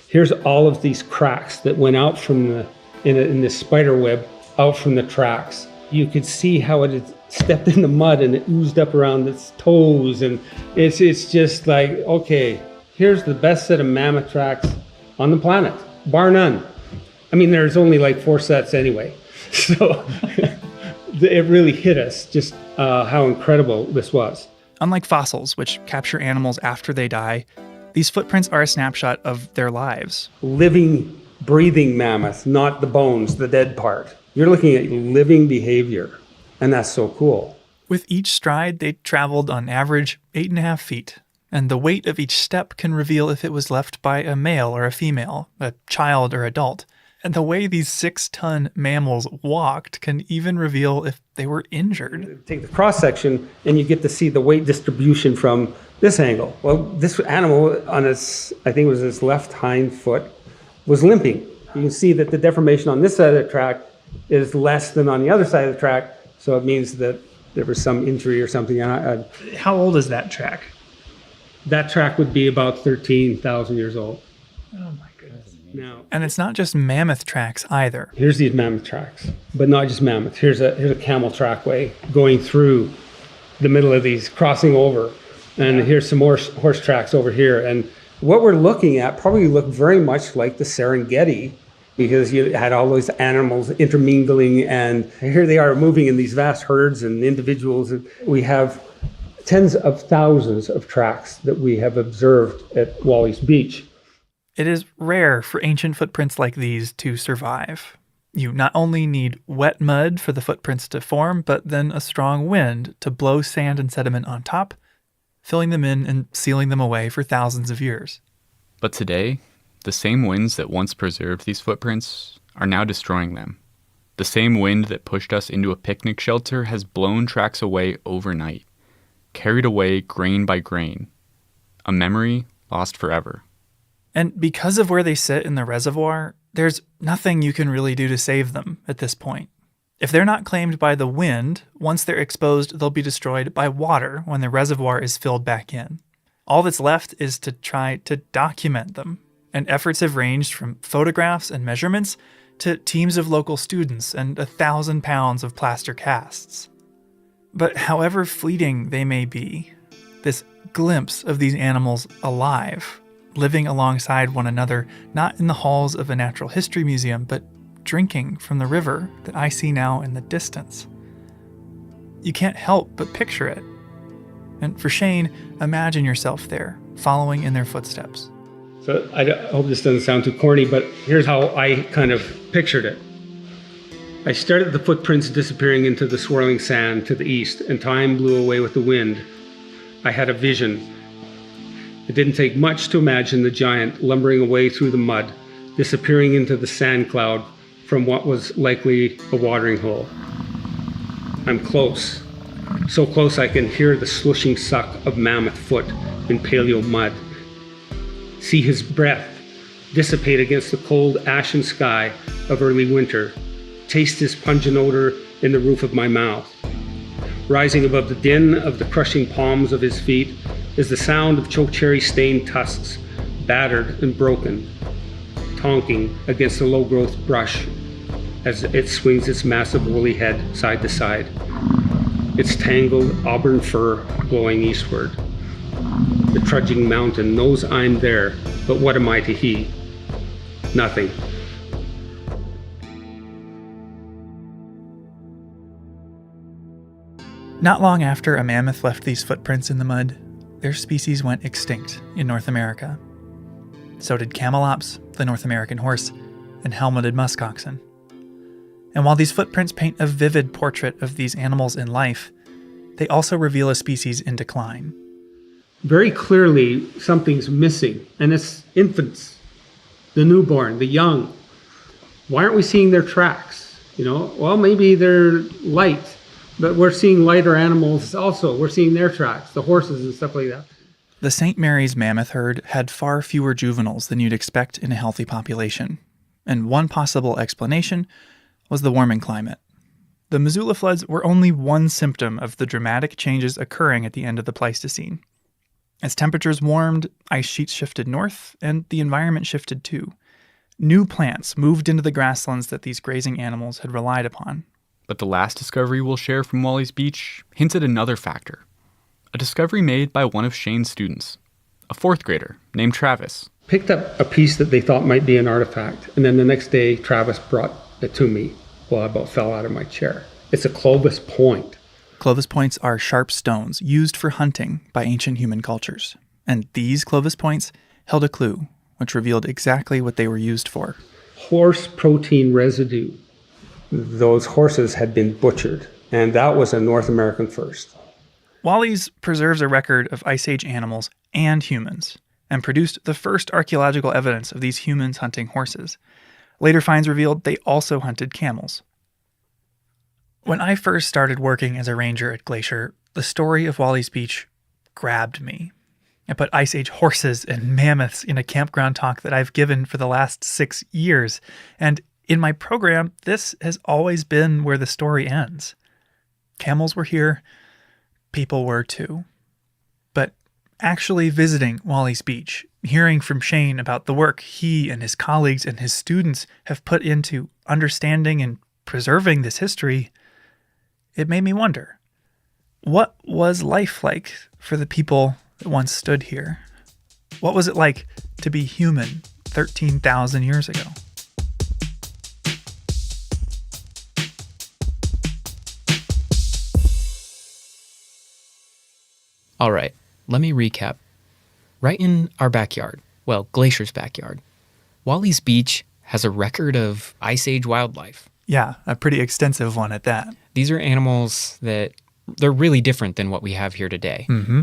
Here's all of these cracks that went out from in this spider web, out from the tracks. You could see how it had stepped in the mud and it oozed up around its toes. And it's just like, okay, here's the best set of mammoth tracks on the planet, bar none. I mean, there's only like 4 sets anyway. So it really hit us just how incredible this was. Unlike fossils, which capture animals after they die, these footprints are a snapshot of their lives. Living, breathing mammoth, not the bones, the dead part. You're looking at living behavior, and that's so cool. With each stride, they traveled on average 8.5 feet, and the weight of each step can reveal if it was left by a male or a female, a child or adult. And the way these 6-ton mammals walked can even reveal if they were injured. Take the cross-section and you get to see the weight distribution from this angle. Well, this animal on its, I think it was its left hind foot, was limping. You can see that the deformation on this side of the track is less than on the other side of the track, so it means that there was some injury or something. How old is that track? That track would be about 13,000 years old. Oh my goodness. Now, and it's not just mammoth tracks either. Here's these mammoth tracks, but not just mammoth. Here's a camel trackway going through the middle of these, crossing over. And here's some more horse tracks over here. And what we're looking at probably looked very much like the Serengeti, because you had all those animals intermingling, and here they are moving in these vast herds and individuals. We have tens of thousands of tracks that we have observed at Wally's Beach. It is rare for ancient footprints like these to survive. You not only need wet mud for the footprints to form, but then a strong wind to blow sand and sediment on top, filling them in and sealing them away for thousands of years. But today, the same winds that once preserved these footprints are now destroying them. The same wind that pushed us into a picnic shelter has blown tracks away overnight, carried away grain by grain, a memory lost forever. And because of where they sit in the reservoir, there's nothing you can really do to save them at this point. If they're not claimed by the wind, once they're exposed, they'll be destroyed by water when the reservoir is filled back in. All that's left is to try to document them, and efforts have ranged from photographs and measurements to teams of local students and 1,000 pounds of plaster casts. But however fleeting they may be, this glimpse of these animals alive, living alongside one another, not in the halls of a natural history museum, but drinking from the river that I see now in the distance. You can't help but picture it. And for Shane, imagine yourself there, following in their footsteps. So I hope this doesn't sound too corny, but here's how I kind of pictured it. I stared at the footprints disappearing into the swirling sand to the east, and time blew away with the wind. I had a vision. It didn't take much to imagine the giant lumbering away through the mud, disappearing into the sand cloud from what was likely a watering hole. I'm close. So close I can hear the slushing suck of mammoth foot in paleo mud. See his breath dissipate against the cold, ashen sky of early winter. Taste his pungent odor in the roof of my mouth. Rising above the din of the crushing palms of his feet is the sound of chokecherry stained tusks, battered and broken, tonking against the low-growth brush as it swings its massive woolly head side to side, its tangled auburn fur blowing eastward. The trudging mountain knows I'm there, but what am I to he? Nothing. Not long after a mammoth left these footprints in the mud, their species went extinct in North America. So did camelops, the North American horse, and helmeted muskoxen. And while these footprints paint a vivid portrait of these animals in life, they also reveal a species in decline. Very clearly, something's missing, and it's infants, the newborn, the young. Why aren't we seeing their tracks? Well, maybe they're light, but we're seeing lighter animals also. We're seeing their tracks, the horses and stuff like that. The St. Mary's mammoth herd had far fewer juveniles than you'd expect in a healthy population. And one possible explanation was the warming climate. The Missoula floods were only one symptom of the dramatic changes occurring at the end of the Pleistocene. As temperatures warmed, ice sheets shifted north, and the environment shifted too. New plants moved into the grasslands that these grazing animals had relied upon. But the last discovery we'll share from Wally's Beach hints at another factor. A discovery made by one of Shane's students, a fourth grader named Travis. Picked up a piece that they thought might be an artifact, and then the next day Travis brought it to me. Well, I about fell out of my chair. It's a Clovis point. Clovis points are sharp stones used for hunting by ancient human cultures. And these Clovis points held a clue, which revealed exactly what they were used for. Horse protein residue. Those horses had been butchered, and that was a North American first. Wally's preserves a record of Ice Age animals and humans, and produced the first archaeological evidence of these humans hunting horses. Later finds revealed they also hunted camels. When I first started working as a ranger at Glacier, the story of Wally's Beach grabbed me. I put Ice Age horses and mammoths in a campground talk that I've given for the last 6 years, and in my program, this has always been where the story ends. Camels were here, people were too. But actually visiting Wally's Beach, hearing from Shane about the work he and his colleagues and his students have put into understanding and preserving this history, it made me wonder, what was life like for the people that once stood here? What was it like to be human 13,000 years ago? All right, let me recap. Right in our backyard, well, Glacier's backyard, Wally's Beach has a record of Ice Age wildlife. Yeah, a pretty extensive one at that. These are animals that they're really different than what we have here today. Mm-hmm.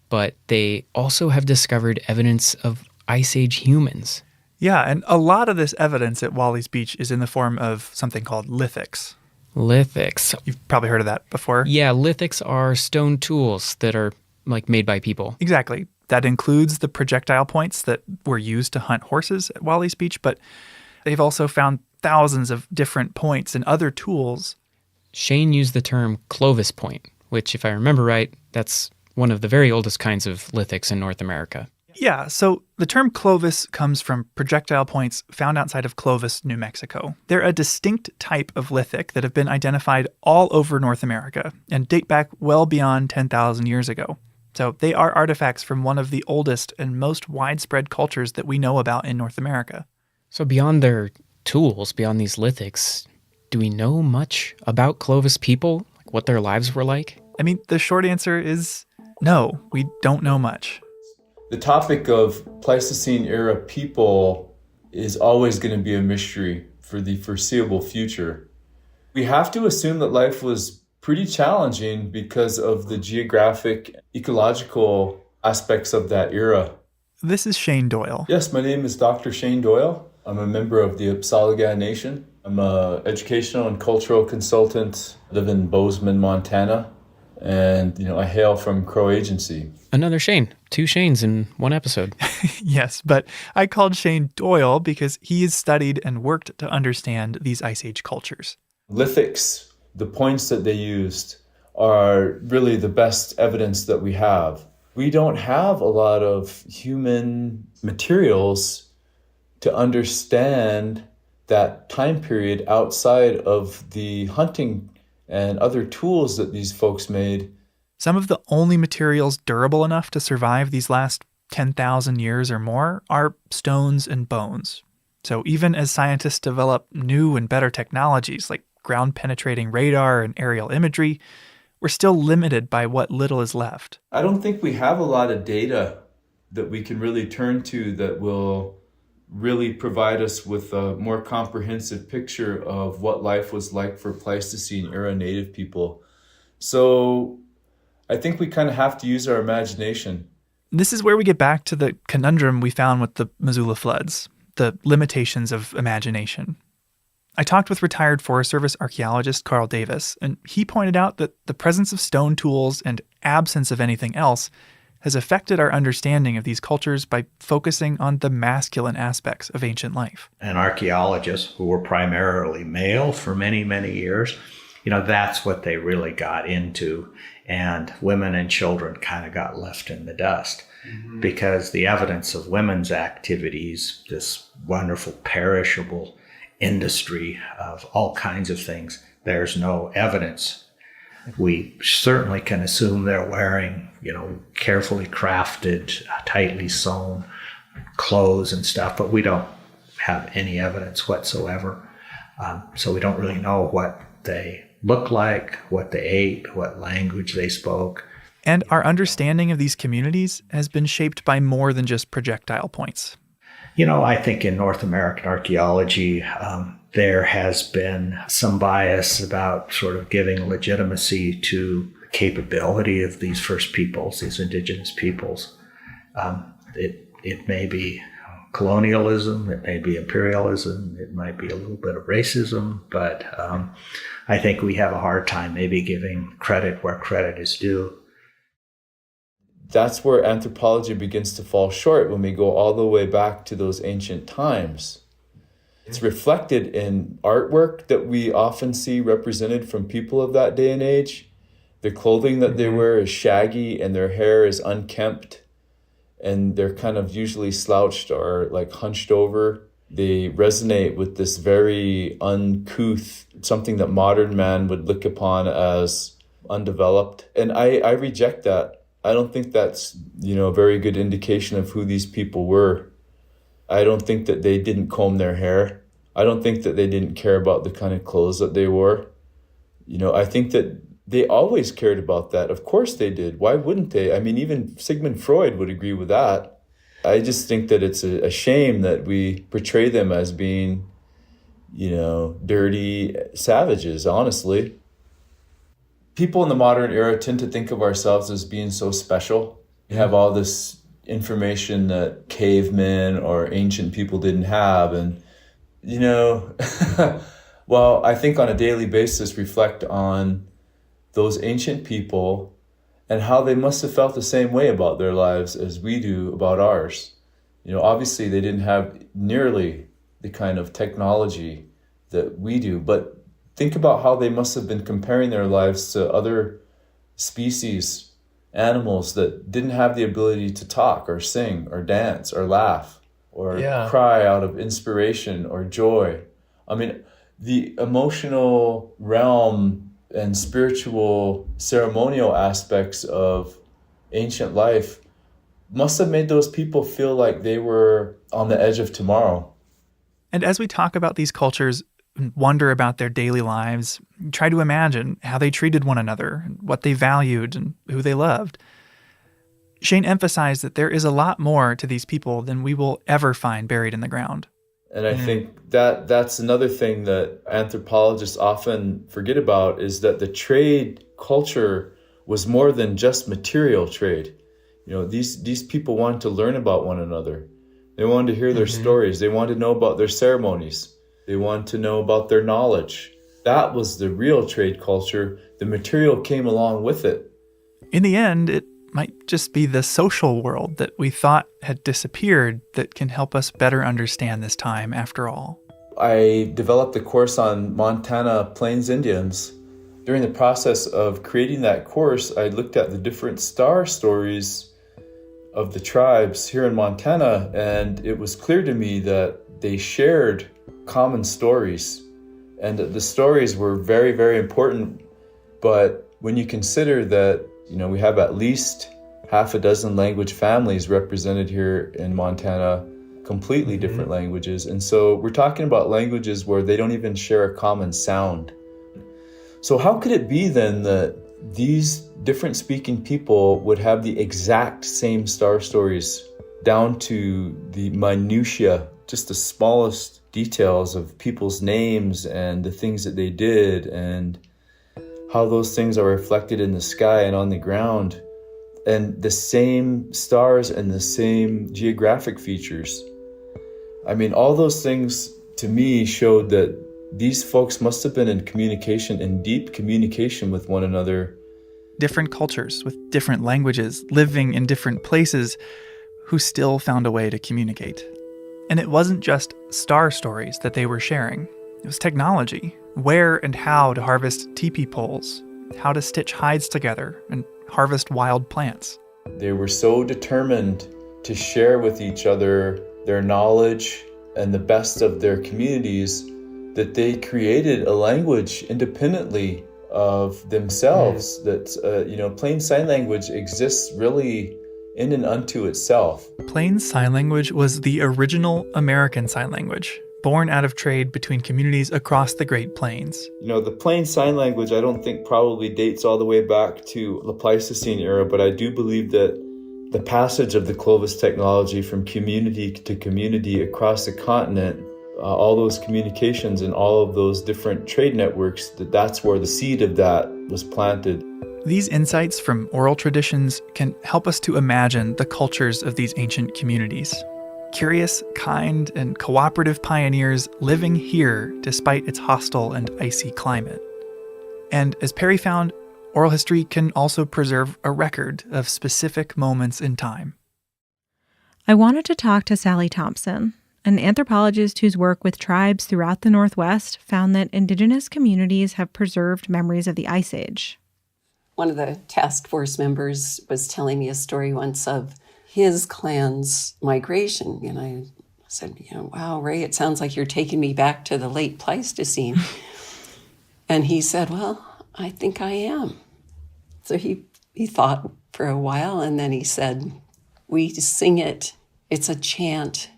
But they also have discovered evidence of Ice Age humans. Yeah, and a lot of this evidence at Wally's Beach is in the form of something called lithics. Lithics. You've probably heard of that before. Yeah, lithics are stone tools that are made by people. Exactly. That includes the projectile points that were used to hunt horses at Wally's Beach, but they've also found thousands of different points and other tools. Shane used the term Clovis point, which, if I remember right, that's one of the very oldest kinds of lithics in North America. Yeah, so the term Clovis comes from projectile points found outside of Clovis, New Mexico. They're a distinct type of lithic that have been identified all over North America and date back well beyond 10,000 years ago. So they are artifacts from one of the oldest and most widespread cultures that we know about in North America. So beyond their tools, beyond these lithics, do we know much about Clovis people? Like what their lives were like? I mean, the short answer is no, we don't know much. The topic of Pleistocene era people is always going to be a mystery for the foreseeable future. We have to assume that life was pretty challenging because of the geographic, ecological aspects of that era. This is Shane Doyle. Yes, my name is Dr. Shane Doyle. I'm a member of the Upper Nation. I'm an educational and cultural consultant. I live in Bozeman, Montana. And, I hail from Crow Agency. Another Shane. 2 Shanes in one episode. Yes, but I called Shane Doyle because he has studied and worked to understand these Ice Age cultures. Lithics, the points that they used, are really the best evidence that we have. We don't have a lot of human materials to understand that time period outside of the hunting and other tools that these folks made. Some of the only materials durable enough to survive these last 10,000 years or more are stones and bones. So even as scientists develop new and better technologies like ground-penetrating radar and aerial imagery, we're still limited by what little is left. I don't think we have a lot of data that we can really turn to that will really provide us with a more comprehensive picture of what life was like for Pleistocene era native people. So I think we kind of have to use our imagination. This is where we get back to the conundrum we found with the Missoula floods, the limitations of imagination. I talked with retired Forest Service archaeologist Carl Davis, and he pointed out that the presence of stone tools and absence of anything else has affected our understanding of these cultures by focusing on the masculine aspects of ancient life. And archaeologists, who were primarily male for many, many years, that's what they really got into. And women and children kind of got left in the dust because the evidence of women's activities, this wonderful perishable industry of all kinds of things, there's no evidence. We certainly can assume they're wearing, carefully crafted, tightly sewn clothes and stuff, but we don't have any evidence whatsoever. So we don't really know what they looked like, what they ate, what language they spoke. And our understanding of these communities has been shaped by more than just projectile points. I think in North American archaeology, there has been some bias about sort of giving legitimacy to the capability of these first peoples, these indigenous peoples. It may be colonialism, it may be imperialism, it might be a little bit of racism, but I think we have a hard time maybe giving credit where credit is due. That's where anthropology begins to fall short when we go all the way back to those ancient times. It's reflected in artwork that we often see represented from people of that day and age. The clothing that they wear is shaggy and their hair is unkempt and they're kind of usually slouched or like hunched over. They resonate with this very uncouth, something that modern man would look upon as undeveloped. And I reject that. I don't think that's, a very good indication of who these people were. I don't think that they didn't comb their hair. I don't think that they didn't care about the kind of clothes that they wore. I think that they always cared about that. Of course they did. Why wouldn't they? I mean, even Sigmund Freud would agree with that. I just think that it's a shame that we portray them as being, dirty savages, honestly. People in the modern era tend to think of ourselves as being so special. We have all this information that cavemen or ancient people didn't have. And, well, I think on a daily basis reflect on those ancient people and how they must have felt the same way about their lives as we do about ours. Obviously they didn't have nearly the kind of technology that we do, but think about how they must have been comparing their lives to other species, animals that didn't have the ability to talk or sing or dance or laugh or cry out of inspiration or joy. I mean, the emotional realm and spiritual ceremonial aspects of ancient life must have made those people feel like they were on the edge of tomorrow. And as we talk about these cultures, wonder about their daily lives, try to imagine how they treated one another, what they valued, and who they loved. Shane emphasized that there is a lot more to these people than we will ever find buried in the ground. And I think that's another thing that anthropologists often forget about is that the trade culture was more than just material trade. These people wanted to learn about one another. They wanted to hear their stories. They wanted to know about their ceremonies. They wanted to know about their knowledge. That was the real trade culture. The material came along with it. In the end, it might just be the social world that we thought had disappeared that can help us better understand this time after all. I developed a course on Montana Plains Indians. During the process of creating that course, I looked at the different star stories of the tribes here in Montana, and it was clear to me that they shared common stories, and that the stories were very, very important. But when you consider that, we have at least half a dozen language families represented here in Montana, completely different languages. And so we're talking about languages where they don't even share a common sound. So how could it be then that these different speaking people would have the exact same star stories down to the minutiae, just the smallest details of people's names and the things that they did and how those things are reflected in the sky and on the ground, and the same stars and the same geographic features? I mean, all those things to me showed that these folks must have been in communication, in deep communication with one another. Different cultures with different languages, living in different places, who still found a way to communicate. And it wasn't just star stories that they were sharing. It was technology, where and how to harvest teepee poles, how to stitch hides together and harvest wild plants. They were so determined to share with each other their knowledge and the best of their communities that they created a language independently of themselves. That, plain sign language exists really in and unto itself. Plain Sign Language was the original American Sign Language, born out of trade between communities across the Great Plains. The Plain Sign Language, I don't think probably dates all the way back to the Pleistocene era, but I do believe that the passage of the Clovis technology from community to community across the continent, all those communications and all of those different trade networks, that's where the seed of that was planted. These insights from oral traditions can help us to imagine the cultures of these ancient communities. Curious, kind, and cooperative pioneers living here despite its hostile and icy climate. And as Perry found, oral history can also preserve a record of specific moments in time. I wanted to talk to Sally Thompson, an anthropologist whose work with tribes throughout the Northwest found that indigenous communities have preserved memories of the Ice Age. One of the task force members was telling me a story once of his clan's migration. And I said, wow, Ray, it sounds like you're taking me back to the late Pleistocene. And he said, well, I think I am. So he thought for a while, and then he said, we sing it. It's a chant.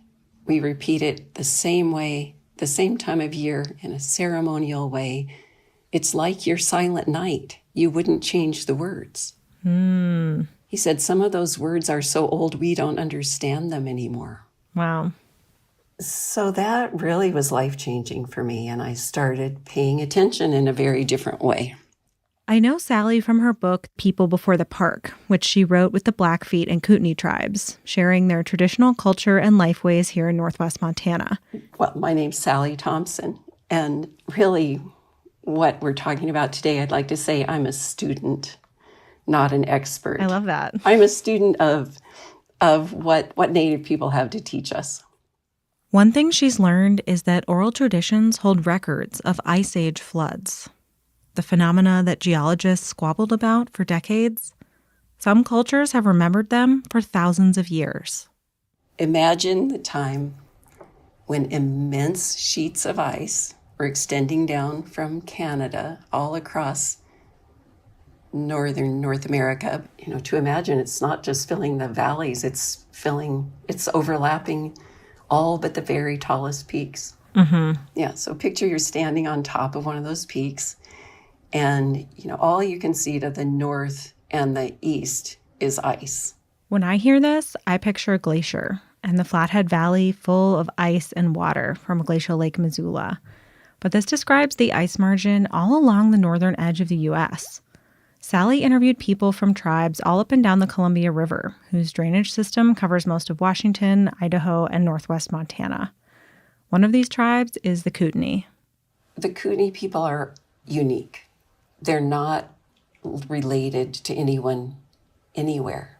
We repeat it the same way, the same time of year, in a ceremonial way. It's like your silent night. You wouldn't change the words. He said some of those words are so old we don't understand them anymore. Wow. So that really was life-changing for me, and I started paying attention in a very different way. I know Sally from her book, People Before the Park, which she wrote with the Blackfeet and Kootenai tribes, sharing their traditional culture and life ways here in Northwest Montana. Well, my name's Sally Thompson, and really what we're talking about today, I'd like to say I'm a student, not an expert. I love that. I'm a student of what Native people have to teach us. One thing she's learned is that oral traditions hold records of Ice Age floods, the phenomena that geologists squabbled about for decades. Some cultures have remembered them for thousands of years. Imagine the time when immense sheets of ice were extending down from Canada all across northern North America. To imagine it's not just filling the valleys, it's overlapping all but the very tallest peaks. Mm-hmm. Yeah, so picture you're standing on top of one of those peaks, and all you can see to the north and the east is ice. When I hear this, I picture a glacier and the Flathead Valley full of ice and water from glacial Lake Missoula. But this describes the ice margin all along the northern edge of the U.S. Sally interviewed people from tribes all up and down the Columbia River, whose drainage system covers most of Washington, Idaho, and northwest Montana. One of these tribes is the Kootenai. The Kootenai people are unique. They're not related to anyone anywhere.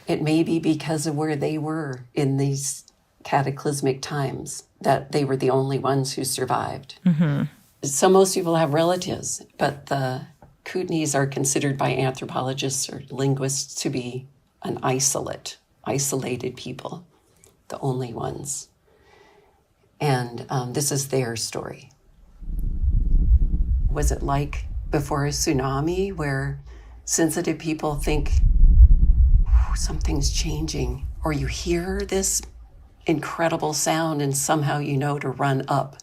It may be because of where they were in these cataclysmic times that they were the only ones who survived. So most people have relatives, but the Kootenays are considered by anthropologists or linguists to be an isolated people, the only ones. And this is their story. Was it like before a tsunami where sensitive people think something's changing, or you hear this incredible sound and somehow you know to run up?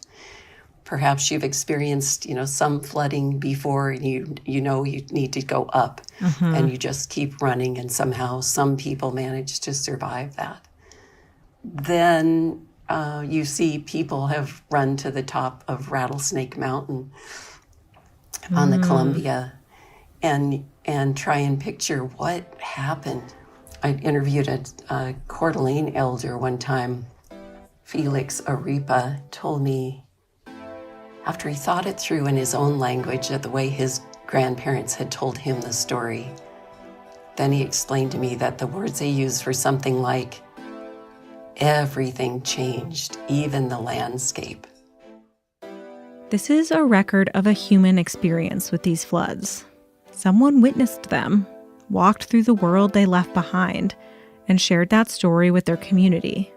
Perhaps you've experienced, some flooding before, and you know you need to go up, and you just keep running, and somehow some people manage to survive that. Then you see people have run to the top of Rattlesnake Mountain on the Columbia and try and picture what happened. I interviewed a Coeur d'Alene elder one time. Felix Arepa told me, after he thought it through in his own language, the way his grandparents had told him the story, then he explained to me that the words they used were something like, everything changed, even the landscape. This is a record of a human experience with these floods. Someone witnessed them, walked through the world they left behind, and shared that story with their community.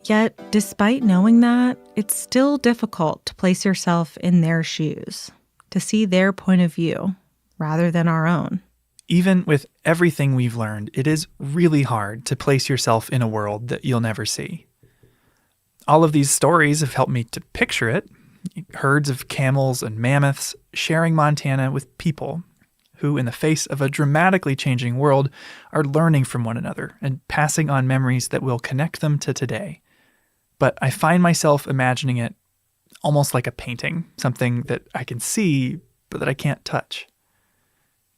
Yet, despite knowing that, it's still difficult to place yourself in their shoes, to see their point of view rather than our own. Even with everything we've learned, it is really hard to place yourself in a world that you'll never see. All of these stories have helped me to picture it. Herds of camels and mammoths sharing Montana with people who, in the face of a dramatically changing world, are learning from one another and passing on memories that will connect them to today. But I find myself imagining it almost like a painting, something that I can see, but that I can't touch.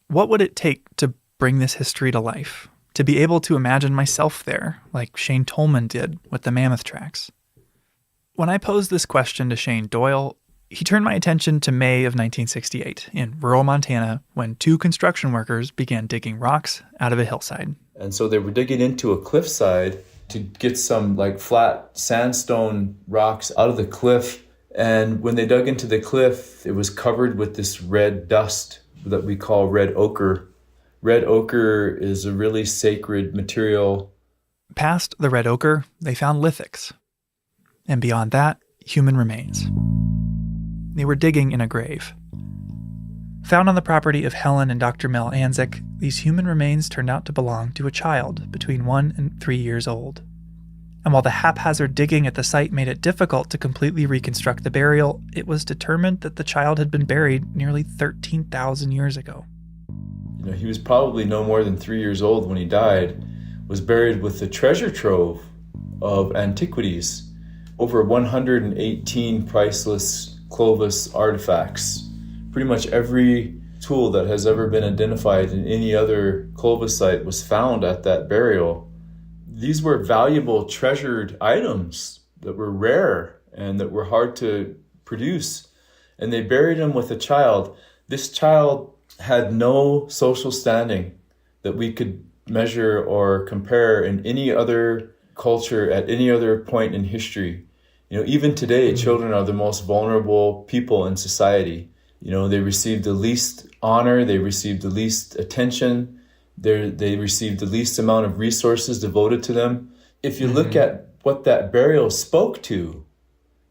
What would it take to bring this history to life? To be able to imagine myself there, like Shane Tolman did with the mammoth tracks? When I posed this question to Shane Doyle, he turned my attention to May of 1968 in rural Montana when two construction workers began digging rocks out of a hillside. And so they were digging into a cliffside to get some flat sandstone rocks out of the cliff. And when they dug into the cliff, it was covered with this red dust that we call red ochre. Red ochre is a really sacred material. Past the red ochre, they found lithics. And beyond that, human remains. They were digging in a grave. Found on the property of Helen and Dr. Mel Anzik, these human remains turned out to belong to a child between 1 and 3 years old. And while the haphazard digging at the site made it difficult to completely reconstruct the burial, it was determined that the child had been buried nearly 13,000 years ago. He was probably no more than 3 years old when he died, was buried with a treasure trove of antiquities, over 118 priceless Clovis artifacts. Pretty much every tool that has ever been identified in any other Clovis site was found at that burial. These were valuable, treasured items that were rare and that were hard to produce. And they buried him with a child. This child had no social standing that we could measure or compare in any other culture at any other point in history. Even today, children are the most vulnerable people in society. They receive the least honor, they receive the least attention, they receive the least amount of resources devoted to them. If you look at what that burial spoke to,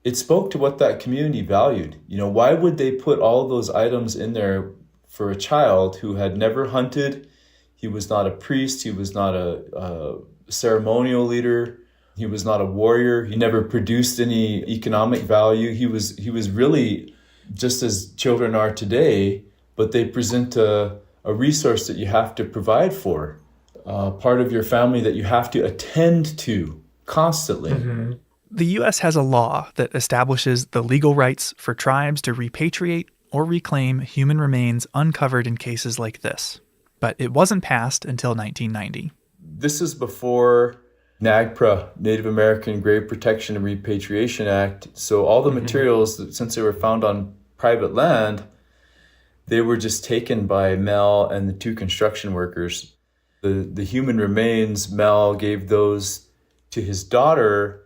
it spoke to what that community valued. Why would they put all of those items in there for a child who had never hunted? He was not a priest, he was not a ceremonial leader. He was not a warrior. He never produced any economic value. He was really just as children are today, but they present a resource that you have to provide for, part of your family that you have to attend to constantly. The U.S. has a law that establishes the legal rights for tribes to repatriate or reclaim human remains uncovered in cases like this. But it wasn't passed until 1990. This is before NAGPRA, Native American Grave Protection and Repatriation Act. So all the materials, since they were found on private land, they were just taken by Mel and the two construction workers. The human remains, Mel gave those to his daughter,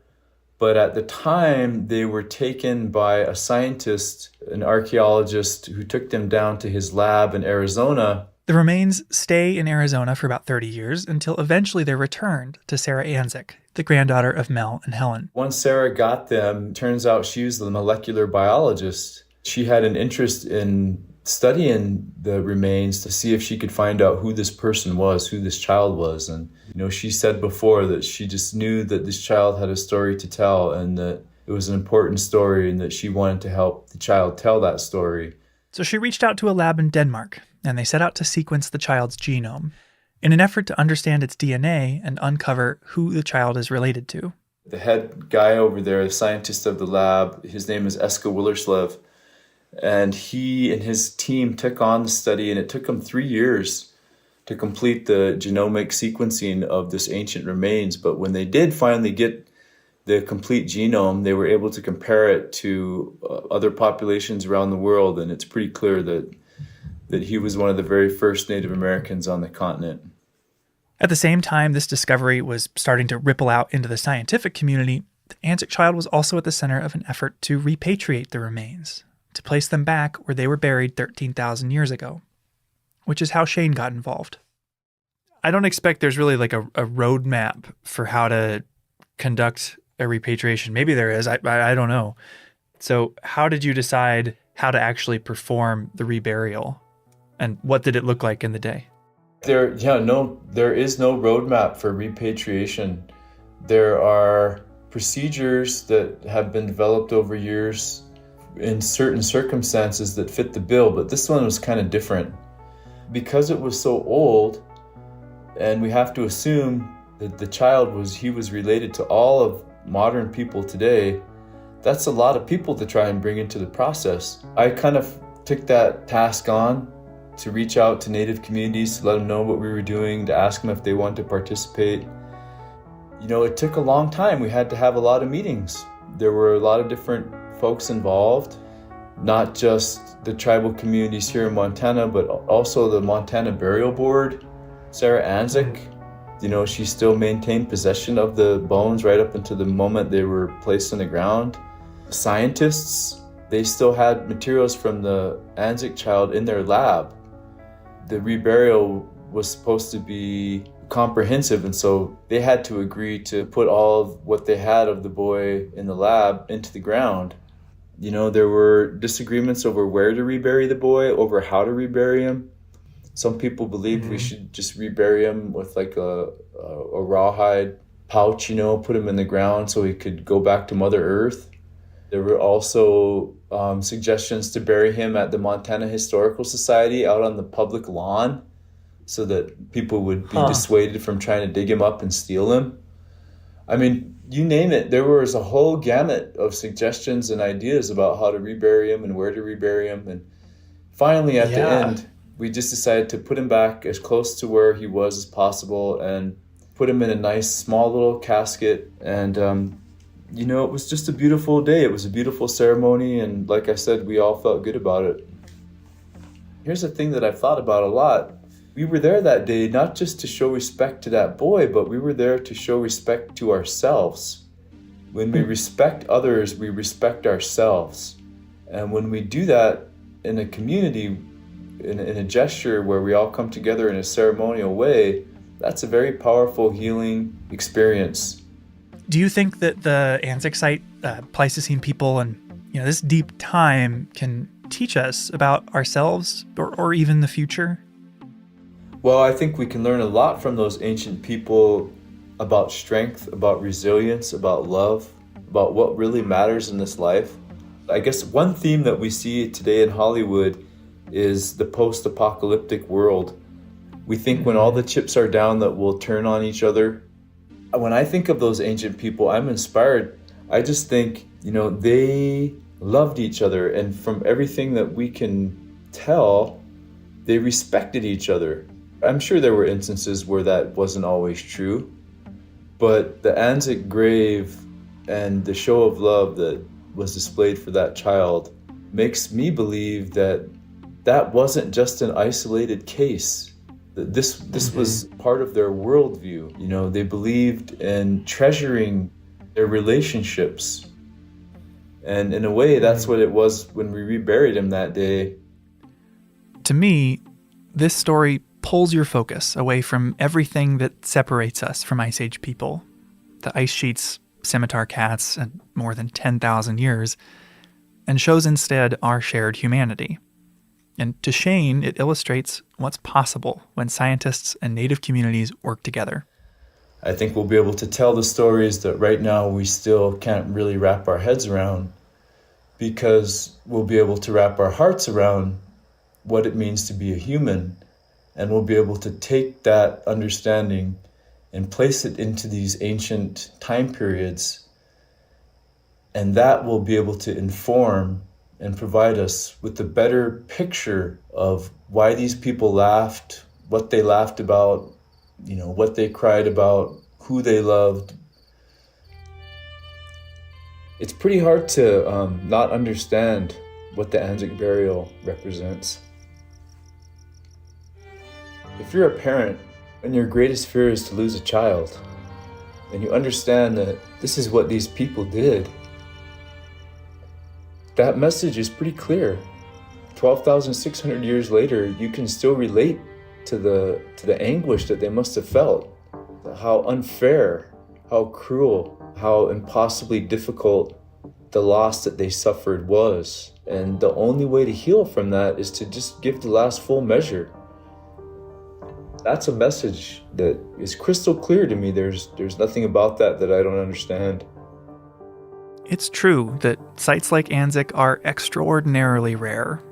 but at the time they were taken by a scientist, an archaeologist, who took them down to his lab in Arizona. The remains stay in Arizona for about 30 years until eventually they're returned to Sarah Anzik, the granddaughter of Mel and Helen. Once Sarah got them, turns out she was the molecular biologist. She had an interest in studying the remains to see if she could find out who this person was, who this child was. And, she said before that she just knew that this child had a story to tell and that it was an important story and that she wanted to help the child tell that story. So she reached out to a lab in Denmark, and they set out to sequence the child's genome in an effort to understand its DNA and uncover who the child is related to. The head guy over there, the scientist of the lab, his name is Eske Willerslev, and he and his team took on the study, and it took them 3 years to complete the genomic sequencing of this ancient remains. But when they did finally get the complete genome, they were able to compare it to other populations around the world, and it's pretty clear that he was one of the very first Native Americans on the continent. At the same time this discovery was starting to ripple out into the scientific community, the Anzik child was also at the center of an effort to repatriate the remains, to place them back where they were buried 13,000 years ago, which is how Shane got involved. I don't expect there's really like a roadmap for how to conduct a repatriation. Maybe there is, I don't know. So how did you decide how to actually perform the reburial? And what did it look like in the day? There is no roadmap for repatriation. There are procedures that have been developed over years in certain circumstances that fit the bill, but this one was kind of different. Because it was so old, and we have to assume that the child was related to all of modern people today, that's a lot of people to try and bring into the process. I kind of took that task on to reach out to Native communities, to let them know what we were doing, to ask them if they wanted to participate. It took a long time. We had to have a lot of meetings. There were a lot of different folks involved, not just the tribal communities here in Montana, but also the Montana Burial Board. Sarah Anzik, she still maintained possession of the bones right up until the moment they were placed in the ground. Scientists, they still had materials from the Anzik child in their lab. The reburial was supposed to be comprehensive, and so they had to agree to put all of what they had of the boy in the lab into the ground. There were disagreements over where to rebury the boy, over how to rebury him. Some people believed we should just rebury him with like a rawhide pouch, put him in the ground so he could go back to Mother Earth. There were also suggestions to bury him at the Montana Historical Society out on the public lawn so that people would be dissuaded from trying to dig him up and steal him. I mean, you name it, there was a whole gamut of suggestions and ideas about how to rebury him and where to rebury him. And finally, at the end, we just decided to put him back as close to where he was as possible and put him in a nice small little casket. And, it was just a beautiful day. It was a beautiful ceremony. And like I said, we all felt good about it. Here's a thing that I've thought about a lot. We were there that day, not just to show respect to that boy, but we were there to show respect to ourselves. When we respect others, we respect ourselves. And when we do that in a community, in a gesture where we all come together in a ceremonial way, that's a very powerful healing experience. Do you think that the Anzik site, Pleistocene people, and this deep time can teach us about ourselves or even the future? Well, I think we can learn a lot from those ancient people about strength, about resilience, about love, about what really matters in this life. I guess one theme that we see today in Hollywood is the post-apocalyptic world. We think when all the chips are down that we'll turn on each other. When I think of those ancient people, I'm inspired. I just think, they loved each other. And from everything that we can tell, they respected each other. I'm sure there were instances where that wasn't always true, but the Anzac grave and the show of love that was displayed for that child makes me believe that that wasn't just an isolated case. That this was part of their worldview. You know, they believed in treasuring their relationships. And in a way, that's what it was when we reburied him that day. To me, this story pulls your focus away from everything that separates us from Ice Age people. The ice sheets, scimitar cats, and more than 10,000 years, and shows instead our shared humanity. And to Shane, it illustrates what's possible when scientists and native communities work together. I think we'll be able to tell the stories that right now we still can't really wrap our heads around, because we'll be able to wrap our hearts around what it means to be a human, and we'll be able to take that understanding and place it into these ancient time periods, and that will be able to inform and provide us with a better picture of why these people laughed, what they laughed about, you know, what they cried about, who they loved. It's pretty hard to not understand what the Anzac burial represents. If you're a parent and your greatest fear is to lose a child, and you understand that this is what these people did, that message is pretty clear. 12,600 years later, you can still relate to the anguish that they must have felt. How unfair, how cruel, how impossibly difficult the loss that they suffered was. And the only way to heal from that is to just give the last full measure. That's a message that is crystal clear to me. There's nothing about that I don't understand. It's true that sites like Anzac are extraordinarily rare,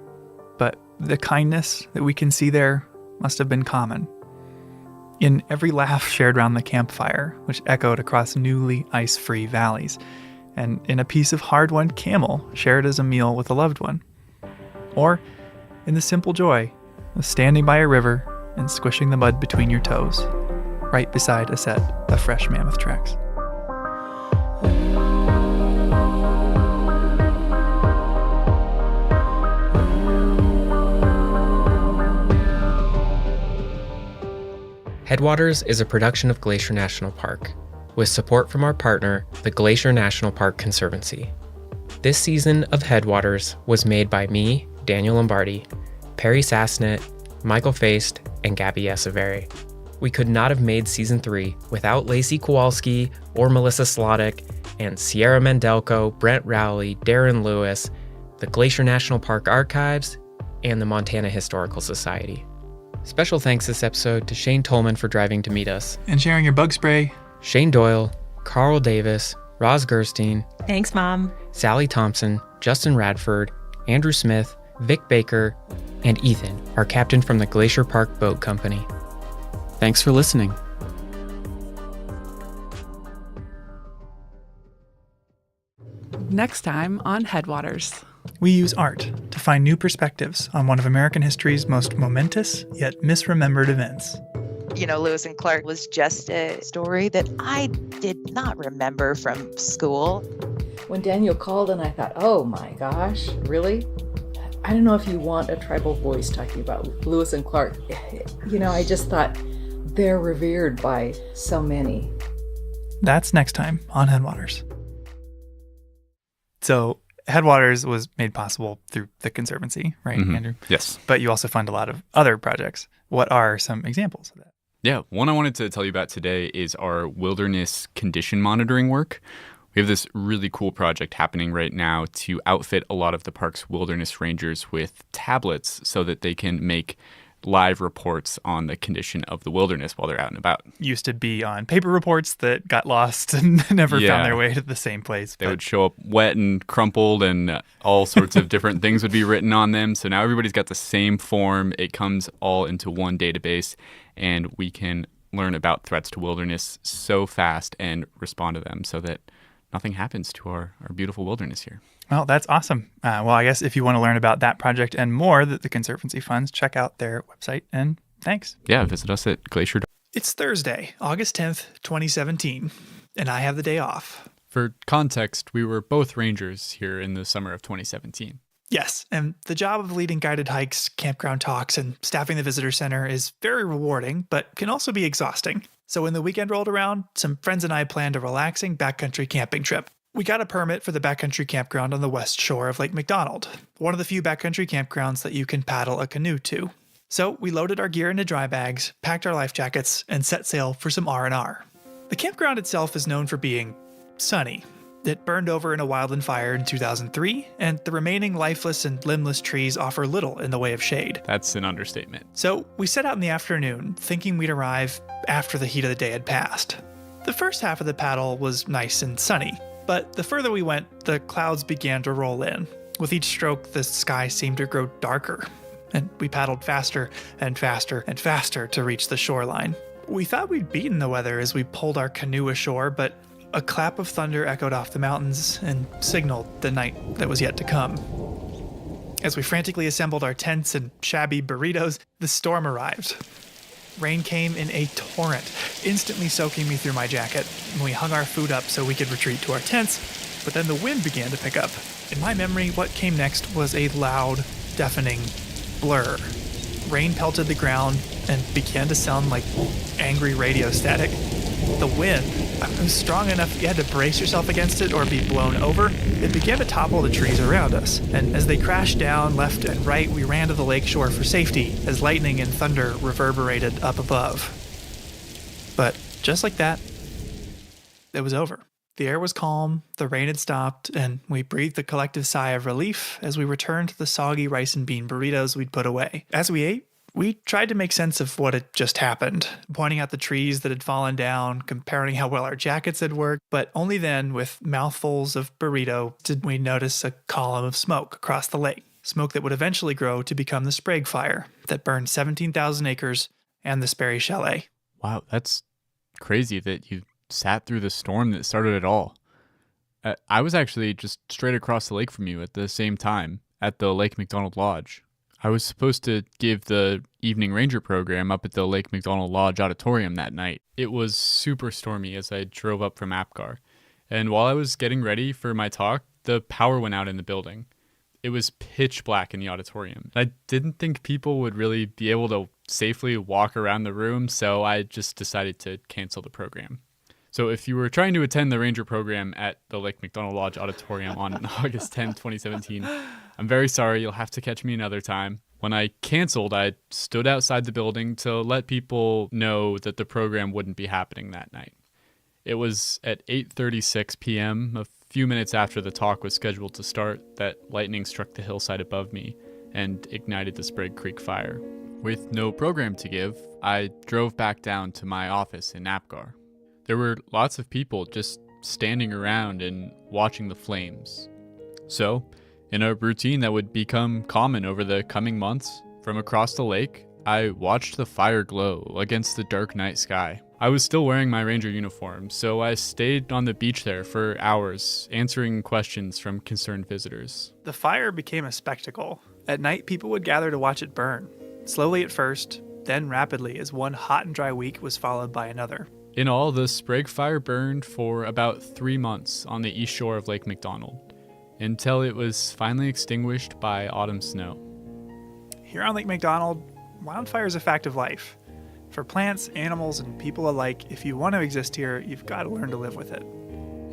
but the kindness that we can see there must have been common. In every laugh shared around the campfire, which echoed across newly ice-free valleys, and in a piece of hard-won camel shared as a meal with a loved one. Or in the simple joy of standing by a river and squishing the mud between your toes, right beside a set of fresh mammoth tracks. Headwaters is a production of Glacier National Park, with support from our partner, the Glacier National Park Conservancy. This season of Headwaters was made by me, Daniel Lombardi, Perry Sassnett, Michael Feist, and Gabby Esavari. We could not have made Season 3 without Lacey Kowalski or Melissa Slodek, and Sierra Mendelko, Brent Rowley, Darren Lewis, the Glacier National Park Archives, and the Montana Historical Society. Special thanks this episode to Shane Tolman for driving to meet us. And sharing your bug spray. Shane Doyle, Carl Davis, Roz Gerstein. Thanks, Mom. Sally Thompson, Justin Radford, Andrew Smith, Vic Baker, and Ethan, our captain from the Glacier Park Boat Company. Thanks for listening. Next time on Headwaters. We use art to find new perspectives on one of American history's most momentous yet misremembered events. You know, Lewis and Clark was just a story that I did not remember from school. When Daniel called and I thought, oh my gosh, really? I don't know if you want a tribal voice talking about Lewis and Clark. You know, I just thought they're revered by so many. That's next time on Headwaters. So Headwaters was made possible through the Conservancy, right, Andrew? Yes. But you also fund a lot of other projects. What are some examples of that? Yeah, one I wanted to tell you about today is our wilderness condition monitoring work. We have this really cool project happening right now to outfit a lot of the park's wilderness rangers with tablets so that they can make live reports on the condition of the wilderness while they're out and about. Used to be on paper reports that got lost and never found their way to the same place. They would show up wet and crumpled and all sorts of different things would be written on them. So now everybody's got the same form. It comes all into one database and we can learn about threats to wilderness so fast and respond to them so that nothing happens to our beautiful wilderness here. Well, that's awesome. Well, I guess if you want to learn about that project and more that the Conservancy funds, check out their website, and thanks. Yeah, visit us at Glacier. It's Thursday, August 10th, 2017, and I have the day off. For context, we were both rangers here in the summer of 2017. Yes, and the job of leading guided hikes, campground talks, and staffing the visitor center is very rewarding, but can also be exhausting. So when the weekend rolled around, some friends and I planned a relaxing backcountry camping trip. We got a permit for the backcountry campground on the west shore of Lake McDonald, one of the few backcountry campgrounds that you can paddle a canoe to. So we loaded our gear into dry bags, packed our life jackets, and set sail for some R&R. The campground itself is known for being sunny. It burned over in a wildland fire in 2003, and the remaining lifeless and limbless trees offer little in the way of shade. That's an understatement. So we set out in the afternoon, thinking we'd arrive after the heat of the day had passed. The first half of the paddle was nice and sunny, but the further we went, the clouds began to roll in. With each stroke, the sky seemed to grow darker, and we paddled faster and faster and faster to reach the shoreline. We thought we'd beaten the weather as we pulled our canoe ashore, but a clap of thunder echoed off the mountains and signaled the night that was yet to come. As we frantically assembled our tents and shabby burritos, the storm arrived. Rain came in a torrent, instantly soaking me through my jacket, and we hung our food up so we could retreat to our tents, but then the wind began to pick up. In my memory, what came next was a loud, deafening blur. Rain pelted the ground and began to sound like angry radio static. The wind was strong enough you had to brace yourself against it or be blown over. It began to topple the trees around us, and as they crashed down left and right, we ran to the lakeshore for safety as lightning and thunder reverberated up above. But just like that, it was over. The air was calm, the rain had stopped, and we breathed a collective sigh of relief as we returned to the soggy rice and bean burritos we'd put away. As we ate, we tried to make sense of what had just happened, pointing out the trees that had fallen down, comparing how well our jackets had worked, but only then, with mouthfuls of burrito, did we notice a column of smoke across the lake. Smoke that would eventually grow to become the Sprague Fire that burned 17,000 acres and the Sperry Chalet. Wow, that's crazy that you sat through the storm that started it all. I was actually just straight across the lake from you at the same time at the Lake McDonald Lodge. I was supposed to give the evening ranger program up at the Lake McDonald Lodge auditorium that night. It was super stormy as I drove up from Apgar. And while I was getting ready for my talk, the power went out in the building. It was pitch black in the auditorium. I didn't think people would really be able to safely walk around the room, so I just decided to cancel the program. So if you were trying to attend the ranger program at the Lake McDonald Lodge auditorium on August 10, 2017, I'm very sorry, you'll have to catch me another time. When I canceled, I stood outside the building to let people know that the program wouldn't be happening that night. It was at 8:36 p.m., a few minutes after the talk was scheduled to start, that lightning struck the hillside above me and ignited the Sprague Creek fire. With no program to give, I drove back down to my office in Apgar. There were lots of people just standing around and watching the flames. So, in a routine that would become common over the coming months, from across the lake, I watched the fire glow against the dark night sky. I was still wearing my ranger uniform, so I stayed on the beach there for hours, answering questions from concerned visitors. The fire became a spectacle. At night, people would gather to watch it burn, slowly at first, then rapidly as one hot and dry week was followed by another. In all, the Sprague Fire burned for about 3 months on the east shore of Lake McDonald, until it was finally extinguished by autumn snow. Here on Lake McDonald, wildfire is a fact of life. For plants, animals, and people alike, if you want to exist here, you've got to learn to live with it.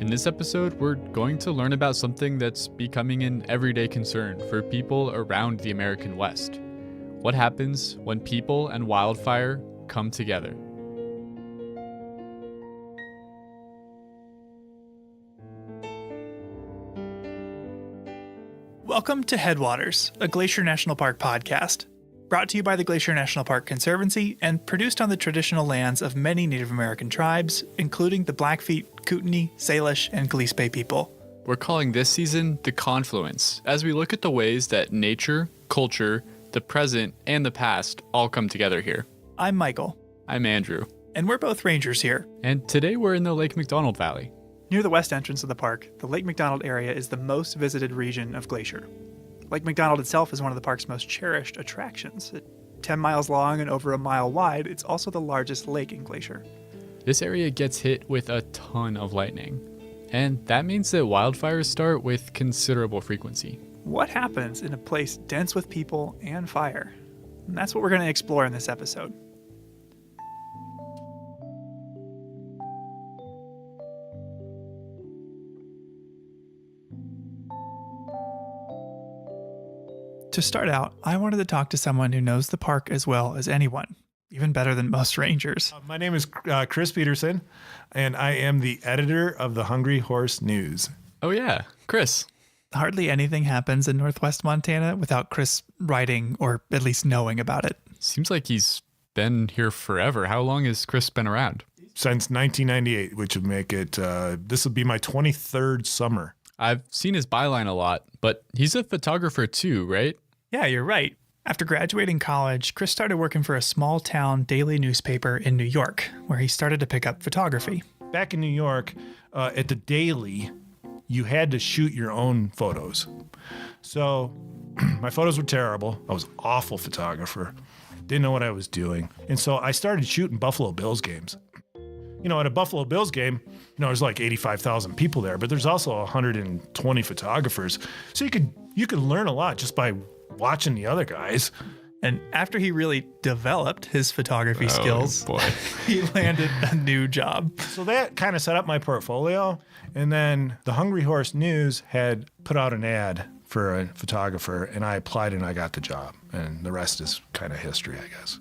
In this episode, we're going to learn about something that's becoming an everyday concern for people around the American West. What happens when people and wildfire come together? Welcome to Headwaters, a Glacier National Park podcast, brought to you by the Glacier National Park Conservancy and produced on the traditional lands of many Native American tribes, including the Blackfeet, Kootenai, Salish, and Gillespie people. We're calling this season The Confluence, as we look at the ways that nature, culture, the present, and the past all come together here. I'm Michael. I'm Andrew. And we're both rangers here. And today we're in the Lake McDonald Valley. Near the west entrance of the park, the Lake McDonald area is the most visited region of Glacier. Lake McDonald itself is one of the park's most cherished attractions. At 10 miles long and over a mile wide, it's also the largest lake in Glacier. This area gets hit with a ton of lightning, and that means that wildfires start with considerable frequency. What happens in a place dense with people and fire? And that's what we're going to explore in this episode. To start out, I wanted to talk to someone who knows the park as well as anyone, even better than most rangers. My name is Chris Peterson, and I am the editor of the Hungry Horse News. Oh yeah, Chris. Hardly anything happens in Northwest Montana without Chris writing or at least knowing about it. Seems like he's been here forever. How long has Chris been around? Since 1998, which would make it, this will be my 23rd summer. I've seen his byline a lot, but he's a photographer too, right? Yeah, you're right. After graduating college, Chris started working for a small town daily newspaper in New York, where he started to pick up photography. Back in New York, at the Daily, you had to shoot your own photos. So my photos were terrible. I was an awful photographer. Didn't know what I was doing. And so I started shooting Buffalo Bills games. You know, at a Buffalo Bills game, there's like 85,000 people there, but there's also 120 photographers. So you could learn a lot just by watching the other guys. And after he really developed his photography skills, he landed a new job. So that kind of set up my portfolio. And then the Hungry Horse News had put out an ad for a photographer, and I applied and I got the job. And the rest is kind of history, I guess.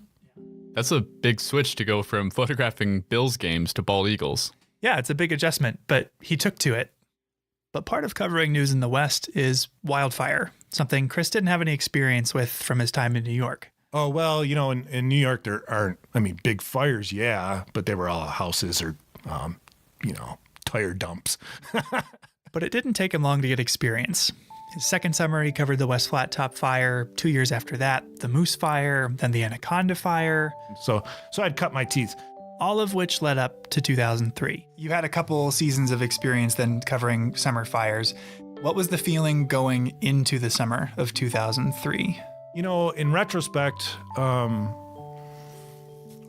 That's a big switch to go from photographing Bills games to bald eagles. Yeah, it's a big adjustment, but he took to it. But part of covering news in the West is wildfire, something Chris didn't have any experience with from his time in New York. Oh, well, in New York, there aren't, big fires, yeah, but they were all houses or, tire dumps. But it didn't take him long to get experience. His second summer, he covered the West Flat Top Fire. 2 years after that, the Moose Fire, then the Anaconda Fire. So I'd cut my teeth. All of which led up to 2003. You had a couple seasons of experience then covering summer fires. What was the feeling going into the summer of 2003? In retrospect,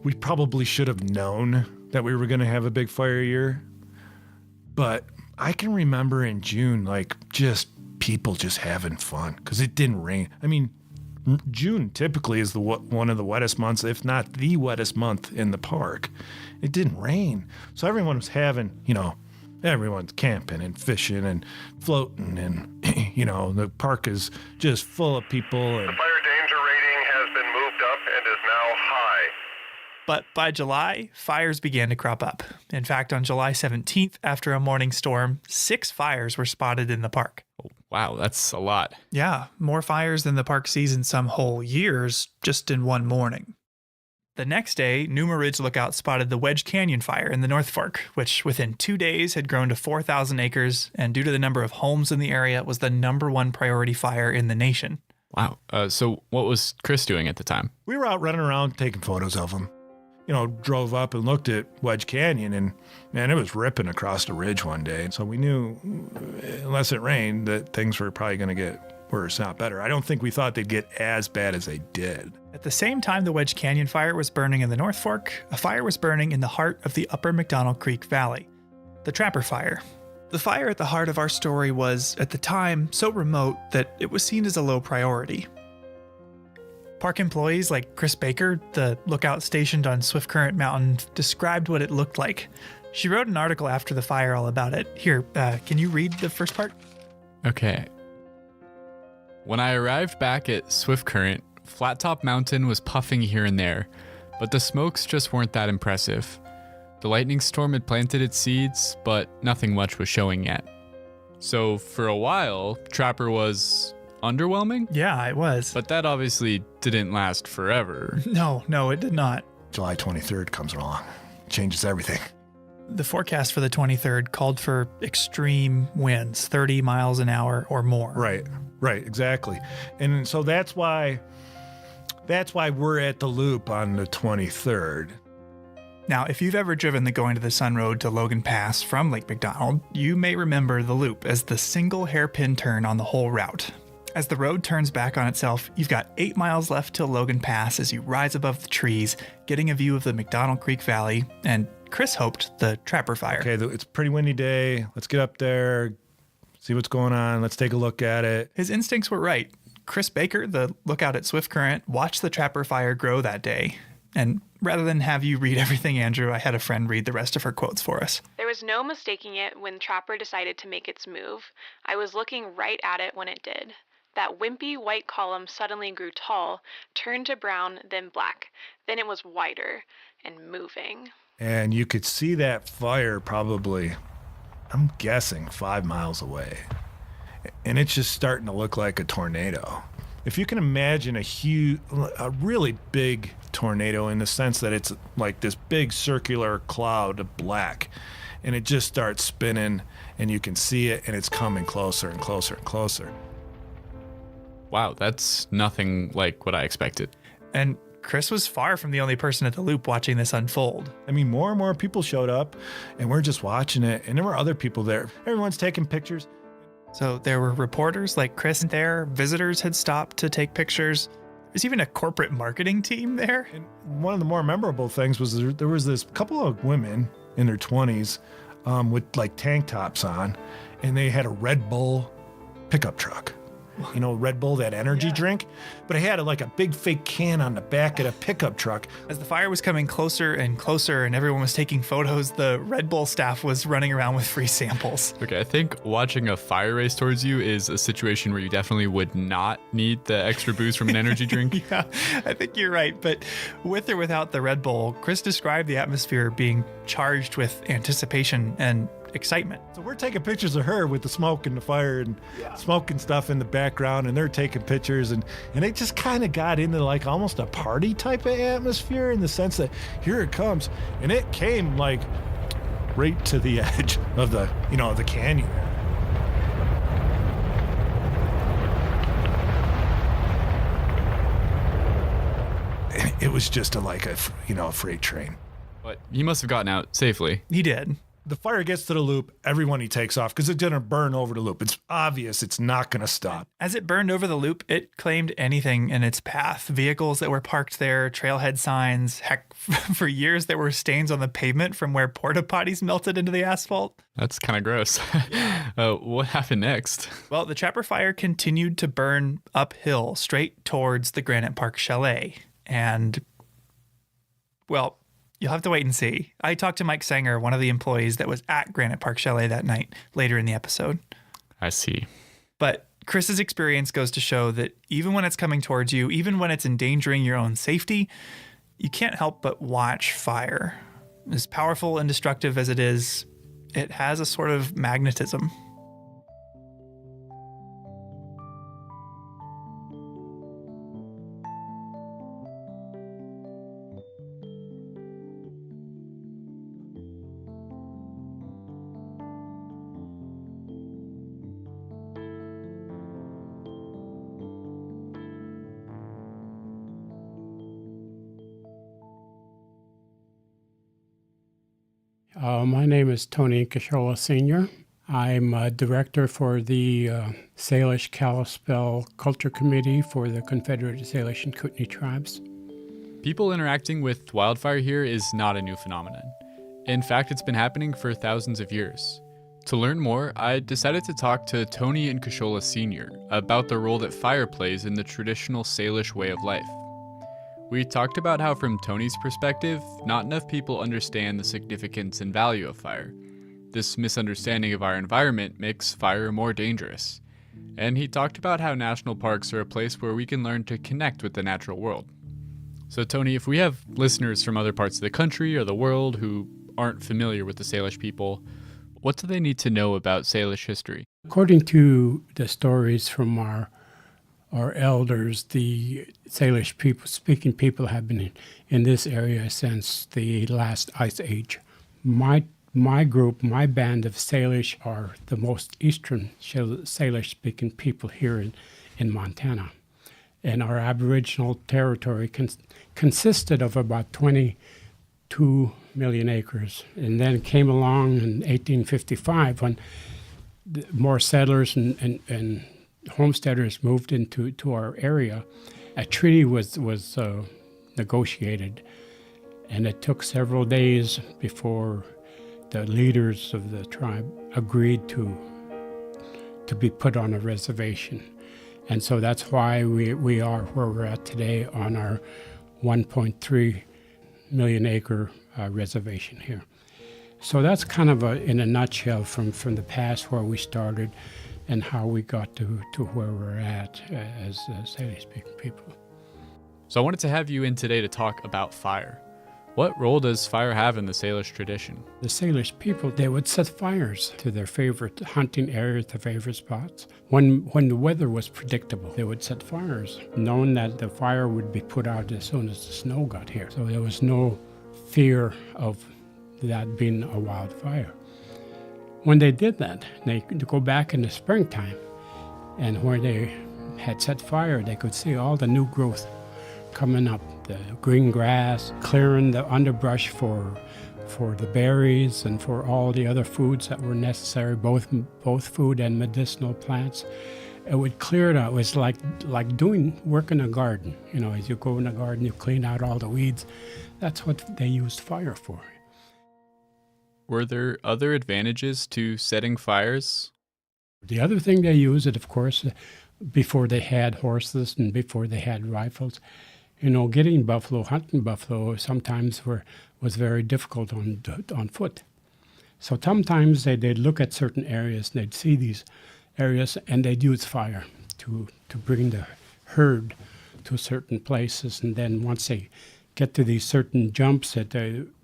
we probably should have known that we were going to have a big fire year. But I can remember in June, people just having fun because it didn't rain. June typically is one of the wettest months, if not the wettest month in the park. It didn't rain. So everyone was having, everyone's camping and fishing and floating and, the park is just full of people. The fire danger rating has been moved up and is now high. But by July, fires began to crop up. In fact, on July 17th, after a morning storm, 6 fires were spotted in the park. Oh, wow, that's a lot. Yeah, more fires than the park sees in some whole years, just in one morning. The next day, Numa Ridge Lookout spotted the Wedge Canyon fire in the North Fork, which within 2 days had grown to 4,000 acres, and due to the number of homes in the area, was the #1 priority fire in the nation. Wow. So what was Chris doing at the time? We were out running around taking photos of them. Drove up and looked at Wedge Canyon, and man, it was ripping across the ridge one day. So we knew, unless it rained, that things were probably going to get worse, not better. I don't think we thought they'd get as bad as they did. At the same time the Wedge Canyon fire was burning in the North Fork, a fire was burning in the heart of the Upper McDonald Creek Valley, the Trapper Fire. The fire at the heart of our story was, at the time, so remote that it was seen as a low priority. Park employees like Chris Baker, the lookout stationed on Swift Current Mountain, described what it looked like. She wrote an article after the fire all about it. Here, can you read the first part? Okay. When I arrived back at Swift Current, Flat Top Mountain was puffing here and there, but the smokes just weren't that impressive. The lightning storm had planted its seeds, but nothing much was showing yet. So for a while, Trapper was underwhelming? Yeah, it was. But that obviously didn't last forever. No, it did not. July 23rd comes along. Changes everything. The forecast for the 23rd called for extreme winds, 30 miles an hour or more. Right, exactly. And so that's why we're at the loop on the 23rd. Now, if you've ever driven the Going to the Sun Road to Logan Pass from Lake McDonald, you may remember the loop as the single hairpin turn on the whole route. As the road turns back on itself, you've got 8 miles left till Logan Pass as you rise above the trees, getting a view of the McDonald Creek Valley, and Chris hoped the Trapper Fire. Okay, it's a pretty windy day. Let's get up there, see what's going on. Let's take a look at it. His instincts were right. Chris Baker, the lookout at Swift Current, watched the Trapper Fire grow that day. And rather than have you read everything, Andrew, I had a friend read the rest of her quotes for us. There was no mistaking it when Trapper decided to make its move. I was looking right at it when it did. That wimpy white column suddenly grew tall, turned to brown, then black. Then it was wider and moving. And you could see that fire probably, I'm guessing, 5 miles away. And it's just starting to look like a tornado. If you can imagine a really big tornado in the sense that it's like this big circular cloud of black, and it just starts spinning, and you can see it, and it's coming closer and closer and closer. Wow, that's nothing like what I expected. And Chris was far from the only person at the loop watching this unfold. I mean, more and more people showed up, and we're just watching it, and there were other people there. Everyone's taking pictures. So there were reporters like Chris there, visitors had stopped to take pictures. There's even a corporate marketing team there. And one of the more memorable things was there was this couple of women in their 20s with like tank tops on, and they had a Red Bull pickup truck. You know, Red Bull, that energy drink. But it had like a big fake can on the back of the pickup truck. As the fire was coming closer and closer and everyone was taking photos, the Red Bull staff was running around with free samples. Okay, I think watching a fire race towards you is a situation where you definitely would not need the extra boost from an energy drink. Yeah, I think you're right. But with or without the Red Bull, Chris described the atmosphere being charged with anticipation and excitement. So we're taking pictures of her with the smoke and the fire and smoke and stuff in the background, and they're taking pictures, and it just kind of got into like almost a party type of atmosphere in the sense that here it comes, and it came like right to the edge of the the canyon. It was just a freight train. But he must have gotten out safely. He did. The fire gets to the loop, everyone he takes off because it's going to burn over the loop. It's obvious it's not going to stop. As it burned over the loop, it claimed anything in its path. Vehicles that were parked there, trailhead signs. Heck, for years there were stains on the pavement from where porta potties melted into the asphalt. That's kind of gross. What happened next? Well, the Trapper Fire continued to burn uphill straight towards the Granite Park Chalet. And, well, you'll have to wait and see. I talked to Mike Sanger, one of the employees that was at Granite Park Chalet that night, later in the episode. I see. But Chris's experience goes to show that even when it's coming towards you, even when it's endangering your own safety, you can't help but watch fire. As powerful and destructive as it is, it has a sort of magnetism. My name is Tony Kashola Sr. I'm a director for the Salish Kalispel Culture Committee for the Confederated Salish and Kootenai Tribes. People interacting with wildfire here is not a new phenomenon. In fact, it's been happening for thousands of years. To learn more, I decided to talk to Tony and Kashola Sr. about the role that fire plays in the traditional Salish way of life. We talked about how, from Tony's perspective, not enough people understand the significance and value of fire. This misunderstanding of our environment makes fire more dangerous. And he talked about how national parks are a place where we can learn to connect with the natural world. So Tony, if we have listeners from other parts of the country or the world who aren't familiar with the Salish people, what do they need to know about Salish history? According to the stories from our elders, the Salish speaking people have been in this area since the last ice age. My group, my band of Salish are the most eastern Salish speaking people here in Montana. And our Aboriginal territory consisted of about 20 2 million acres. And then came along in 1855 when more settlers and homesteaders moved into our area. A treaty was negotiated, and it took several days before the leaders of the tribe agreed to be put on a reservation. And so that's why we are where we're at today on our 1.3 million acre reservation here. So that's kind of in a nutshell from the past where we started and how we got to where we're at as Salish-speaking people. So I wanted to have you in today to talk about fire. What role does fire have in the Salish tradition? The Salish people, they would set fires to their favorite hunting areas, their favorite spots. When the weather was predictable, they would set fires, knowing that the fire would be put out as soon as the snow got here. So there was no fear of that being a wildfire. When they did that, they could go back in the springtime, and where they had set fire, they could see all the new growth coming up, the green grass, clearing the underbrush for the berries and for all the other foods that were necessary, both food and medicinal plants. It would clear it out. It was like doing work in a garden. You know, as you go in a garden, you clean out all the weeds. That's what they used fire for. Were there other advantages to setting fires? The other thing they used, of course, before they had horses and before they had rifles, you know, getting buffalo, hunting buffalo sometimes was very difficult on foot. So sometimes they'd look at certain areas, and they'd see these areas, and they'd use fire to bring the herd to certain places. And then once they get to these certain jumps, that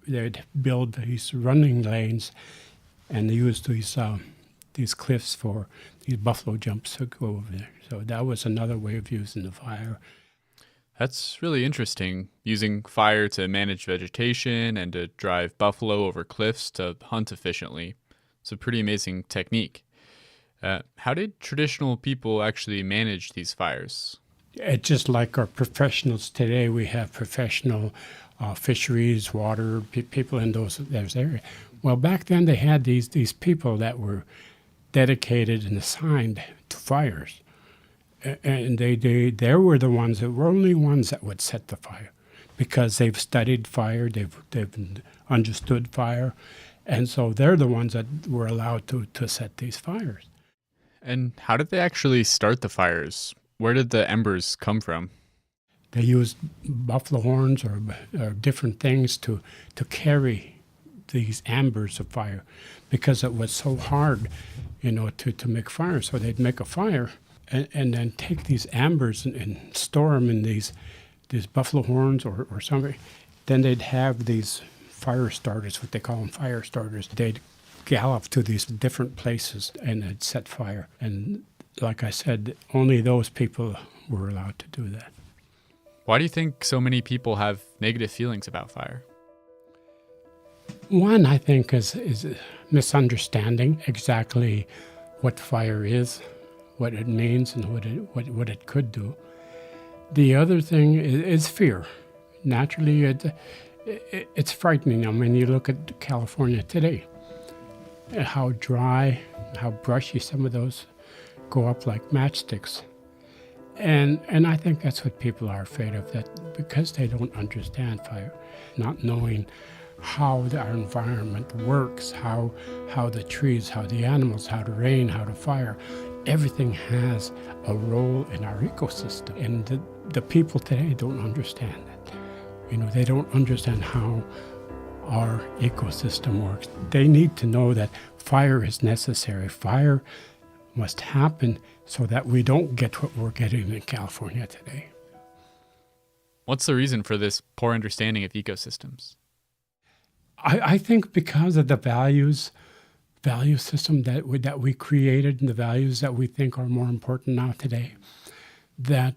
they'd build these running lanes, and they used these cliffs for these buffalo jumps to go over there. So that was another way of using the fire. That's really interesting, using fire to manage vegetation and to drive buffalo over cliffs to hunt efficiently. It's a pretty amazing technique. How did traditional people actually manage these fires? It's just like our professionals today. We have professional fisheries, water people in those areas. Well, back then they had these people that were dedicated and assigned to fires. And they were the ones that were only ones that would set the fire, because they've studied fire, they've understood fire, and so they're the ones that were allowed to set these fires. And how did they actually start the fires? Where did the embers come from? They used buffalo horns or different things to carry these embers of fire, because it was so hard, you know, to make fire. So they'd make a fire and then take these ambers and store them in these buffalo horns or something. Then they'd have these fire starters, what they call them, fire starters. They'd gallop to these different places and they'd set fire. And like I said, only those people were allowed to do that. Why do you think so many people have negative feelings about fire? One, I think, is misunderstanding exactly what fire is, what it means, and what it could do. The other thing is fear. Naturally, it's frightening. I mean, you look at California today, how dry, how brushy some of those go up like matchsticks. And I think that's what people are afraid of, that because they don't understand fire, not knowing how our environment works, how the trees, how the animals, how the rain, how the fire, everything has a role in our ecosystem. And the people today don't understand that. You know, they don't understand how our ecosystem works. They need to know that fire is necessary. Fire must happen so that we don't get what we're getting in California today. What's the reason for this poor understanding of ecosystems? I think because of the value system that we created and the values that we think are more important now today, that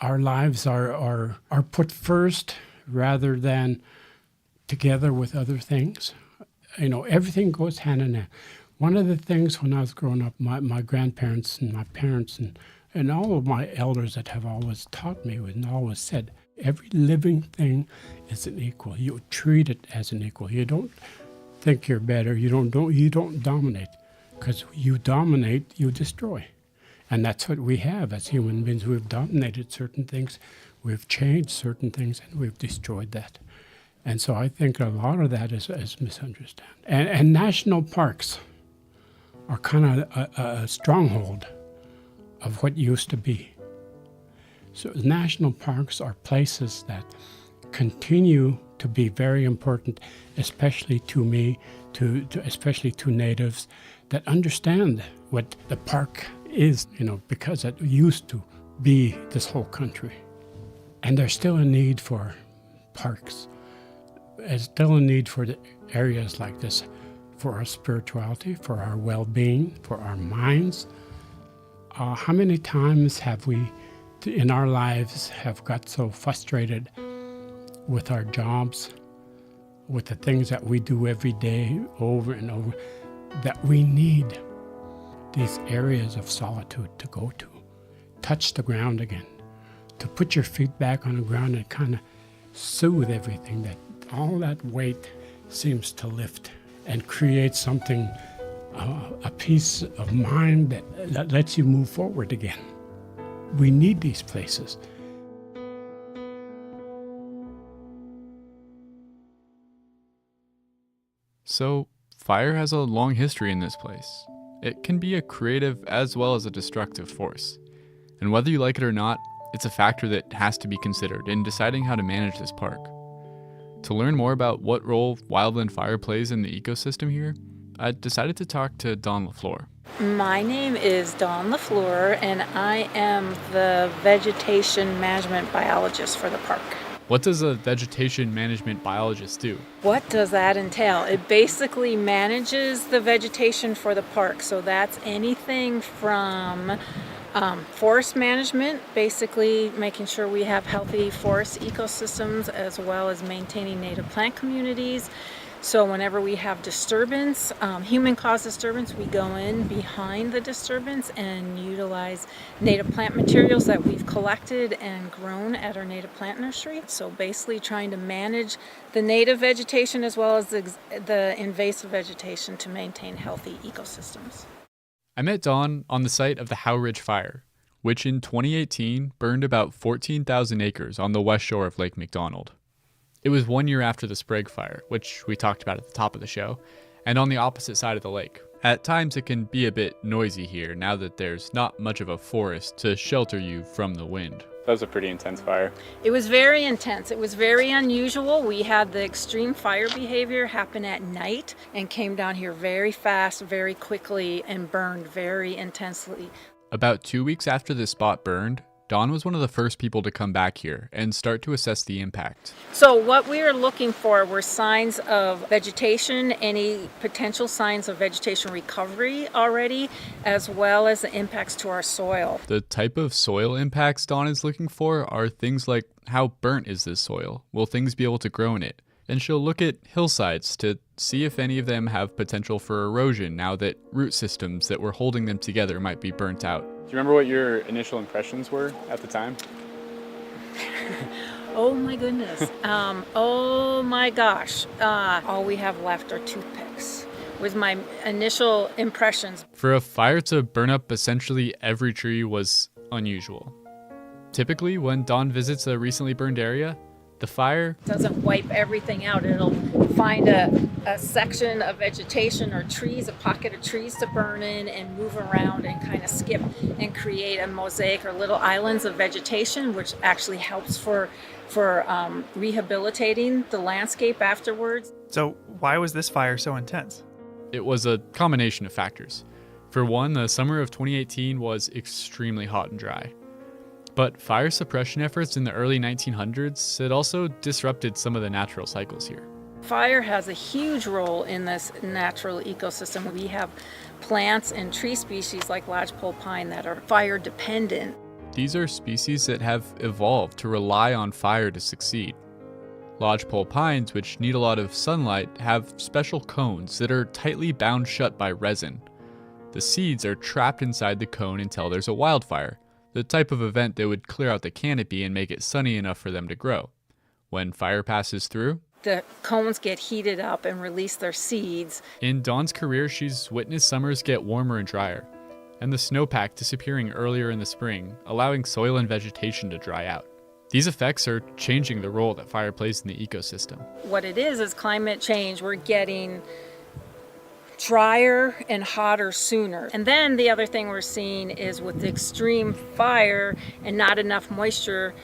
our lives are put first rather than together with other things. You know, everything goes hand in hand. One of the things when I was growing up, my grandparents and my parents and all of my elders that have always taught me and always said, Every living thing is an equal. You treat it as an equal. You don't think you're better. You don't dominate. Because you dominate, you destroy. And that's what we have as human beings. We've dominated certain things, we've changed certain things, and we've destroyed that. And so I think a lot of that is misunderstood. And national parks are kind of a stronghold of what used to be. So national parks are places that continue to be very important, especially to me, especially to natives that understand what the park is, because it used to be this whole country. And there's still a need for parks. There's still a need for the areas like this, for our spirituality, for our well-being, for our minds. How many times have we, in our lives, have got so frustrated with our jobs, with the things that we do every day over and over, that we need these areas of solitude to go to, touch the ground again, to put your feet back on the ground and kind of soothe everything, that all that weight seems to lift and create something, a peace of mind that lets you move forward again. We need these places. So, fire has a long history in this place. It can be a creative as well as a destructive force. And whether you like it or not, it's a factor that has to be considered in deciding how to manage this park. To learn more about what role wildland fire plays in the ecosystem here, I decided to talk to Dawn LaFleur. My name is Dawn LaFleur, and I am the vegetation management biologist for the park. What does a vegetation management biologist do? What does that entail? It basically manages the vegetation for the park. So that's anything from forest management, basically making sure we have healthy forest ecosystems, as well as maintaining native plant communities. So whenever we have disturbance, human-caused disturbance, we go in behind the disturbance and utilize native plant materials that we've collected and grown at our native plant nursery. So basically trying to manage the native vegetation as well as the invasive vegetation to maintain healthy ecosystems. I met Dawn on the site of the Howe Ridge Fire, which in 2018 burned about 14,000 acres on the west shore of Lake McDonald. It was 1 year after the Sprague Fire, which we talked about at the top of the show, and on the opposite side of the lake. At times it can be a bit noisy here now that there's not much of a forest to shelter you from the wind. That was a pretty intense fire. It was very intense. It was very unusual. We had the extreme fire behavior happen at night and came down here very fast, very quickly, and burned very intensely. About 2 weeks after this spot burned, Dawn was one of the first people to come back here and start to assess the impact. So what we were looking for were signs of vegetation, any potential signs of vegetation recovery already, as well as the impacts to our soil. The type of soil impacts Dawn is looking for are things like how burnt is this soil? Will things be able to grow in it? And she'll look at hillsides to see if any of them have potential for erosion now that root systems that were holding them together might be burnt out. Do you remember what your initial impressions were at the time? Oh my goodness. Oh my gosh. All we have left are toothpicks, was my initial impressions. For a fire to burn up essentially every tree was unusual. Typically, when Dawn visits a recently burned area, the fire doesn't wipe everything out. It'll find a section of vegetation or trees, a pocket of trees to burn in and move around and kind of skip and create a mosaic or little islands of vegetation, which actually helps for rehabilitating the landscape afterwards. So why was this fire so intense? It was a combination of factors. For one, the summer of 2018 was extremely hot and dry. But fire suppression efforts in the early 1900s had also disrupted some of the natural cycles here. Fire has a huge role in this natural ecosystem. We have plants and tree species like lodgepole pine that are fire dependent. These are species that have evolved to rely on fire to succeed. Lodgepole pines, which need a lot of sunlight, have special cones that are tightly bound shut by resin. The seeds are trapped inside the cone until there's a wildfire. the type of event that would clear out the canopy and make it sunny enough for them to grow. When fire passes through, the cones get heated up and release their seeds. In Dawn's career, she's witnessed summers get warmer and drier, and the snowpack disappearing earlier in the spring, allowing soil and vegetation to dry out. These effects are changing the role that fire plays in the ecosystem. What it is climate change. We're getting drier and hotter sooner. And then the other thing we're seeing is with the extreme fire and not enough moisture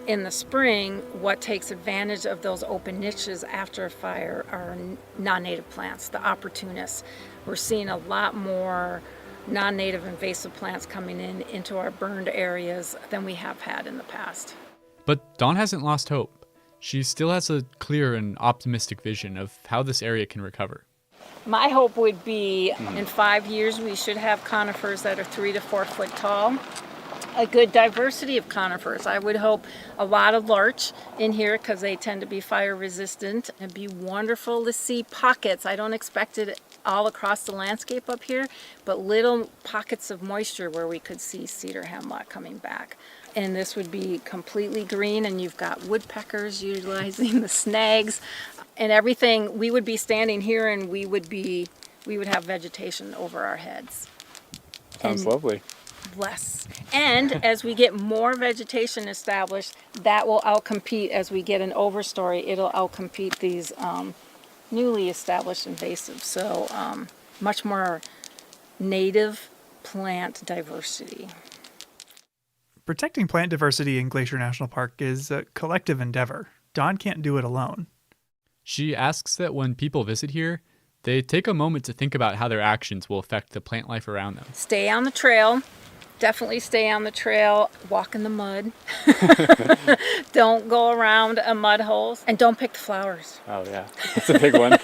in the spring, what takes advantage of those open niches after a fire are non-native plants, the opportunists. We're seeing a lot more non-native invasive plants coming into our burned areas than we have had in the past. But Dawn hasn't lost hope. She still has a clear and optimistic vision of how this area can recover. My hope would be in 5 years we should have conifers that are 3 to 4 foot tall. A good diversity of conifers. I would hope a lot of larch in here because they tend to be fire resistant. It'd be wonderful to see pockets. I don't expect it all across the landscape up here, but little pockets of moisture where we could see cedar hemlock coming back. And this would be completely green, and you've got woodpeckers utilizing the snags and everything. We would be standing here and we would have vegetation over our heads. Sounds lovely. Bless. And as we get more vegetation established, that will outcompete, as we get an overstory, it'll outcompete these newly established invasives. So much more native plant diversity. Protecting plant diversity in Glacier National Park is a collective endeavor. Dawn can't do it alone. She asks that when people visit here, they take a moment to think about how their actions will affect the plant life around them. Stay on the trail. Definitely stay on the trail. Walk in the mud. Don't go around mud holes. And don't pick the flowers. Oh, yeah. That's a big one.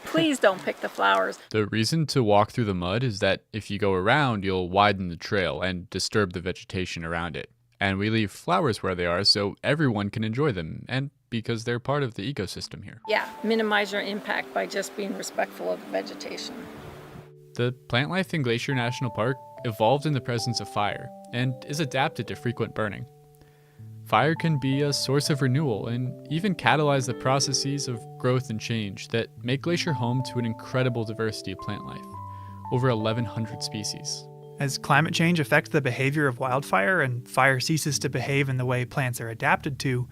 Please don't pick the flowers. The reason to walk through the mud is that if you go around, you'll widen the trail and disturb the vegetation around it. And we leave flowers where they are so everyone can enjoy them, and because they're part of the ecosystem here. Yeah, minimize your impact by just being respectful of the vegetation. The plant life in Glacier National Park evolved in the presence of fire and is adapted to frequent burning. Fire can be a source of renewal and even catalyze the processes of growth and change that make Glacier home to an incredible diversity of plant life, over 1,100 species. As climate change affects the behavior of wildfire and fire ceases to behave in the way plants are adapted to,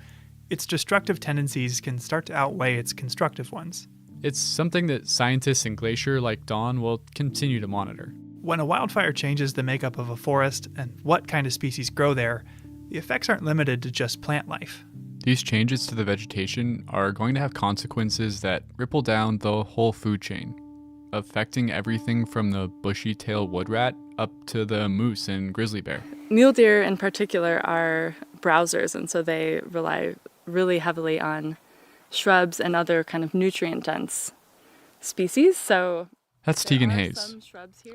its destructive tendencies can start to outweigh its constructive ones. It's something that scientists in Glacier like Dawn will continue to monitor. When a wildfire changes the makeup of a forest and what kind of species grow there, the effects aren't limited to just plant life. These changes to the vegetation are going to have consequences that ripple down the whole food chain, affecting everything from the bushy-tailed wood rat up to the moose and grizzly bear. Mule deer in particular are browsers, and so they rely really heavily on shrubs and other kind of nutrient-dense species. So that's Tegan Hayes.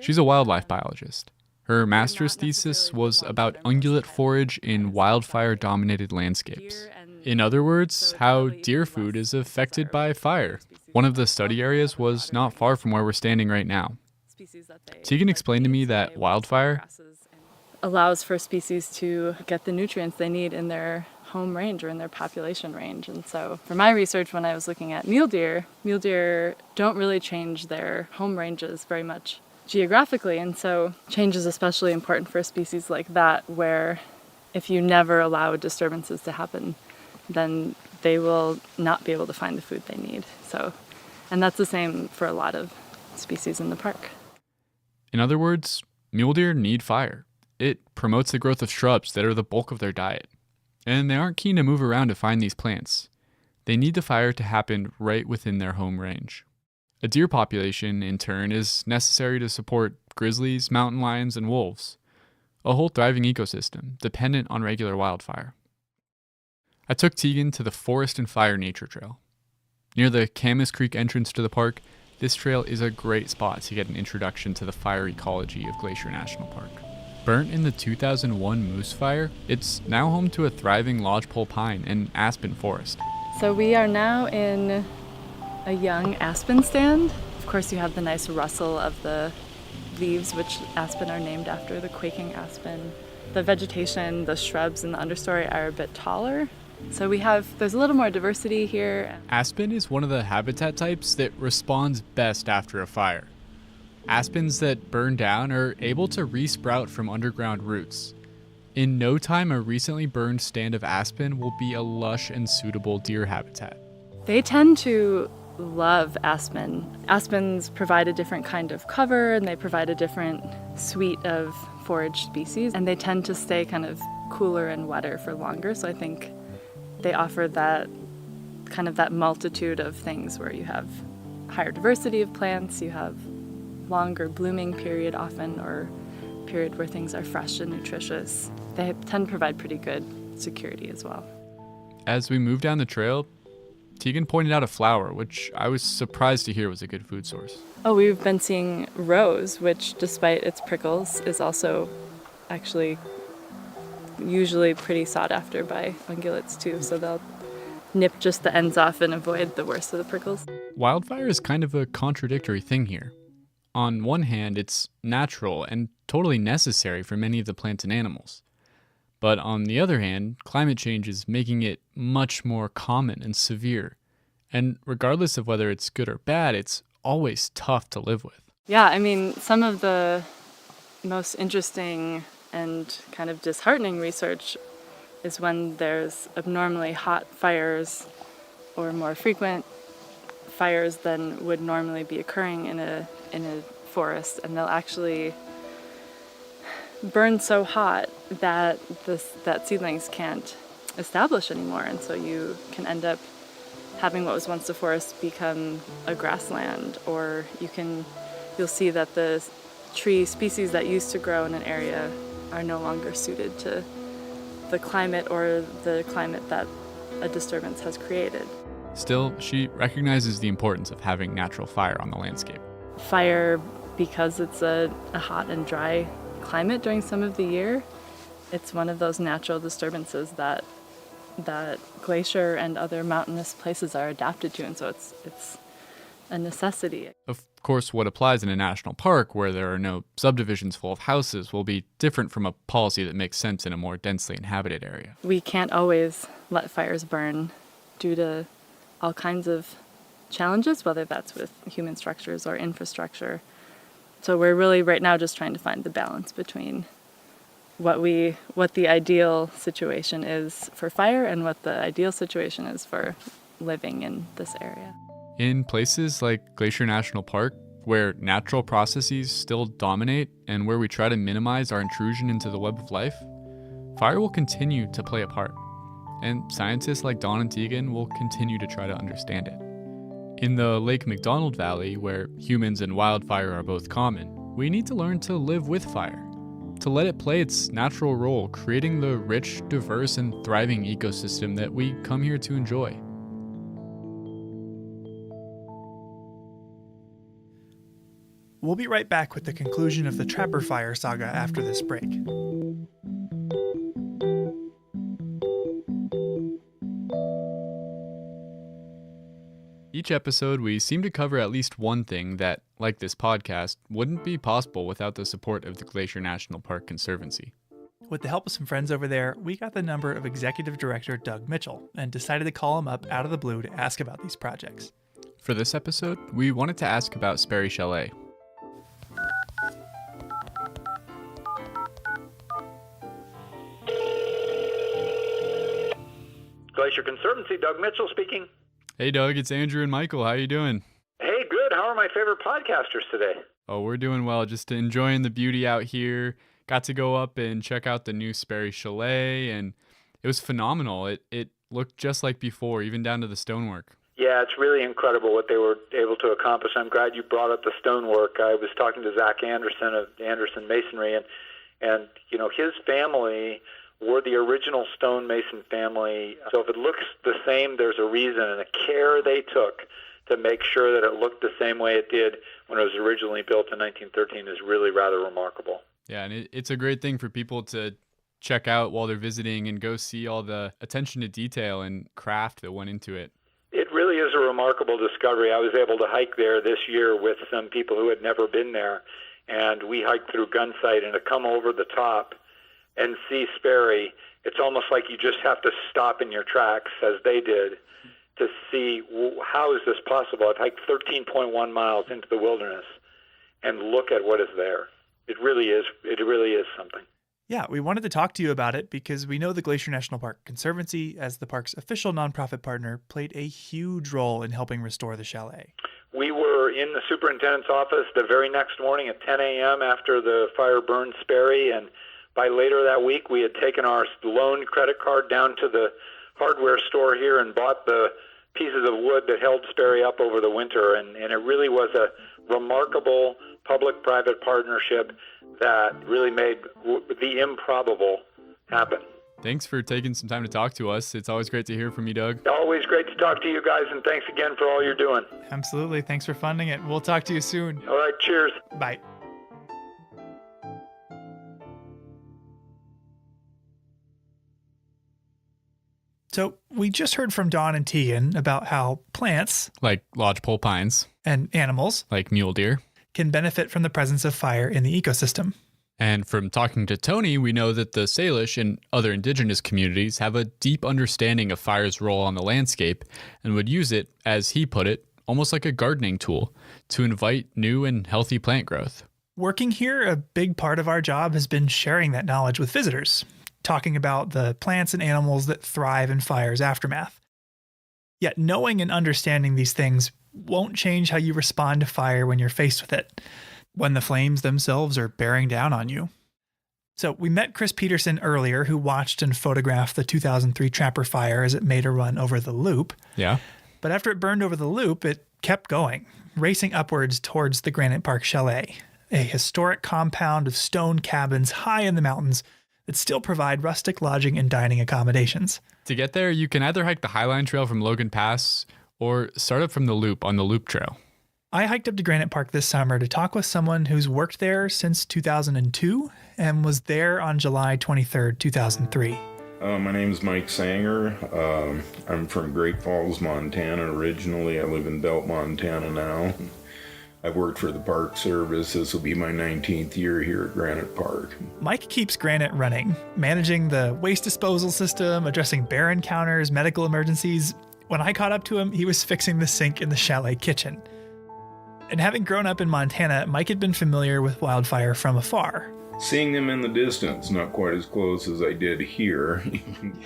She's a wildlife biologist. Her master's thesis was about ungulate forage in wildfire-dominated landscapes. In other words, how deer food is affected by fire. One of the study areas was not far from where we're standing right now. Tegan explained to me that wildfire allows for species to get the nutrients they need in their home range or in their population range. And so for my research, when I was looking at mule deer don't really change their home ranges very much geographically. And so change is especially important for a species like that, where if you never allow disturbances to happen, then they will not be able to find the food they need. So, and that's the same for a lot of species in the park. In other words, mule deer need fire. It promotes the growth of shrubs that are the bulk of their diet. And they aren't keen to move around to find these plants. They need the fire to happen right within their home range. A deer population, in turn, is necessary to support grizzlies, mountain lions, and wolves. A whole thriving ecosystem, dependent on regular wildfire. I took Tegan to the Forest and Fire Nature Trail. Near the Camas Creek entrance to the park, this trail is a great spot to get an introduction to the fire ecology of Glacier National Park. Burnt in the 2001 Moose Fire, it's now home to a thriving lodgepole pine and aspen forest. So we are now in a young aspen stand. Of course, you have the nice rustle of the leaves, which aspen are named after the quaking aspen. The vegetation, the shrubs in the understory are a bit taller. So there's a little more diversity here. Aspen is one of the habitat types that responds best after a fire. Aspens that burn down are able to resprout from underground roots. In no time, a recently burned stand of aspen will be a lush and suitable deer habitat. They tend to love aspen. Aspens provide a different kind of cover, and they provide a different suite of forage species, and they tend to stay kind of cooler and wetter for longer. So I think they offer that kind of that multitude of things where you have higher diversity of plants, you have longer blooming period often, or period where things are fresh and nutritious. They tend to provide pretty good security as well. As we moved down the trail, Tegan pointed out a flower, which I was surprised to hear was a good food source. Oh, we've been seeing rose, which despite its prickles is also actually usually pretty sought after by ungulates too, so they'll nip just the ends off and avoid the worst of the prickles. Wildfire is kind of a contradictory thing here. On one hand, it's natural and totally necessary for many of the plants and animals. But on the other hand, climate change is making it much more common and severe. And regardless of whether it's good or bad, it's always tough to live with. Yeah, I mean, some of the most interesting and kind of disheartening research is when there's abnormally hot fires or more frequent fires than would normally be occurring in a forest, and they'll actually burn so hot that seedlings can't establish anymore, and so you can end up having what was once a forest become a grassland, or you'll see that the tree species that used to grow in an area are no longer suited to the climate or the climate that a disturbance has created. Still, she recognizes the importance of having natural fire on the landscape. Fire, because it's a hot and dry climate during some of the year, it's one of those natural disturbances that glacier and other mountainous places are adapted to, and so it's a necessity. Of course, what applies in a national park where there are no subdivisions full of houses will be different from a policy that makes sense in a more densely inhabited area. We can't always let fires burn due to all kinds of challenges, whether that's with human structures or infrastructure. So we're really right now just trying to find the balance between what the ideal situation is for fire and what the ideal situation is for living in this area. In places like Glacier National Park, where natural processes still dominate and where we try to minimize our intrusion into the web of life, fire will continue to play a part, and scientists like Dawn and Tegan will continue to try to understand it. In the Lake McDonald Valley, where humans and wildfire are both common, we need to learn to live with fire, to let it play its natural role, creating the rich, diverse, and thriving ecosystem that we come here to enjoy. We'll be right back with the conclusion of the Trapper Fire saga after this break. Each episode, we seem to cover at least one thing that, like this podcast, wouldn't be possible without the support of the Glacier National Park Conservancy. With the help of some friends over there, we got the number of Executive Director Doug Mitchell and decided to call him up out of the blue to ask about these projects. For this episode, we wanted to ask about Sperry Chalet. Glacier Conservancy, Doug Mitchell speaking. Hey Doug, it's Andrew and Michael. How you doing? Hey, good. How are my favorite podcasters today? Oh, we're doing well. Just enjoying the beauty out here. Got to go up and check out the new Sperry Chalet, and it was phenomenal. It looked just like before, even down to the stonework. Yeah, it's really incredible what they were able to accomplish. I'm glad you brought up the stonework. I was talking to Zach Anderson of Anderson Masonry, and you know, his family were the original stonemason family. So if it looks the same, there's a reason, and the care they took to make sure that it looked the same way it did when it was originally built in 1913 is really rather remarkable. Yeah, and it's a great thing for people to check out while they're visiting and go see all the attention to detail and craft that went into it. It really is a remarkable discovery. I was able to hike there this year with some people who had never been there, and we hiked through Gunsight, and to come over the top and see Sperry, it's almost like you just have to stop in your tracks, as they did, to see how is this possible. I've hiked 13.1 miles into the wilderness and look at what is there. It really is something. Yeah, we wanted to talk to you about it because we know the Glacier National Park Conservancy, as the park's official nonprofit partner, played a huge role in helping restore the chalet. We were in the superintendent's office the very next morning at 10 a.m. after the fire burned Sperry, and by later that week we had taken our loan credit card down to the hardware store here and bought the pieces of wood that held Sperry up over the winter, and it really was a remarkable public-private partnership that really made the improbable happen. Thanks for taking some time to talk to us. It's always great to hear from you, Doug. Always great to talk to you guys, and thanks again for all you're doing. Absolutely. Thanks for funding it. We'll talk to you soon. All right, cheers. Bye. So we just heard from Dawn and Tegan about how plants, like lodgepole pines, and animals, like mule deer, can benefit from the presence of fire in the ecosystem. And from talking to Tony, we know that the Salish and other indigenous communities have a deep understanding of fire's role on the landscape and would use it, as he put it, almost like a gardening tool to invite new and healthy plant growth. Working here, a big part of our job has been sharing that knowledge with visitors, talking about the plants and animals that thrive in fire's aftermath. Yet knowing and understanding these things won't change how you respond to fire when you're faced with it, when the flames themselves are bearing down on you. So we met Chris Peterson earlier, who watched and photographed the 2003 Trapper Fire as it made a run over the loop. Yeah. But after it burned over the loop, it kept going, racing upwards towards the Granite Park Chalet, a historic compound of stone cabins high in the mountains that still provide rustic lodging and dining accommodations. To get there, you can either hike the Highline Trail from Logan Pass or start up from the loop on the Loop Trail. I hiked up to Granite Park this summer to talk with someone who's worked there since 2002 and was there on July 23rd, 2003. My name's Mike Sanger. I'm from Great Falls, Montana originally. I live in Belt, Montana now. I've worked for the Park Service. This will be my 19th year here at Granite Park. Mike keeps Granite running, managing the waste disposal system, addressing bear encounters, medical emergencies. When I caught up to him, he was fixing the sink in the chalet kitchen. And having grown up in Montana, Mike had been familiar with wildfire from afar. Seeing them in the distance, not quite as close as I did here.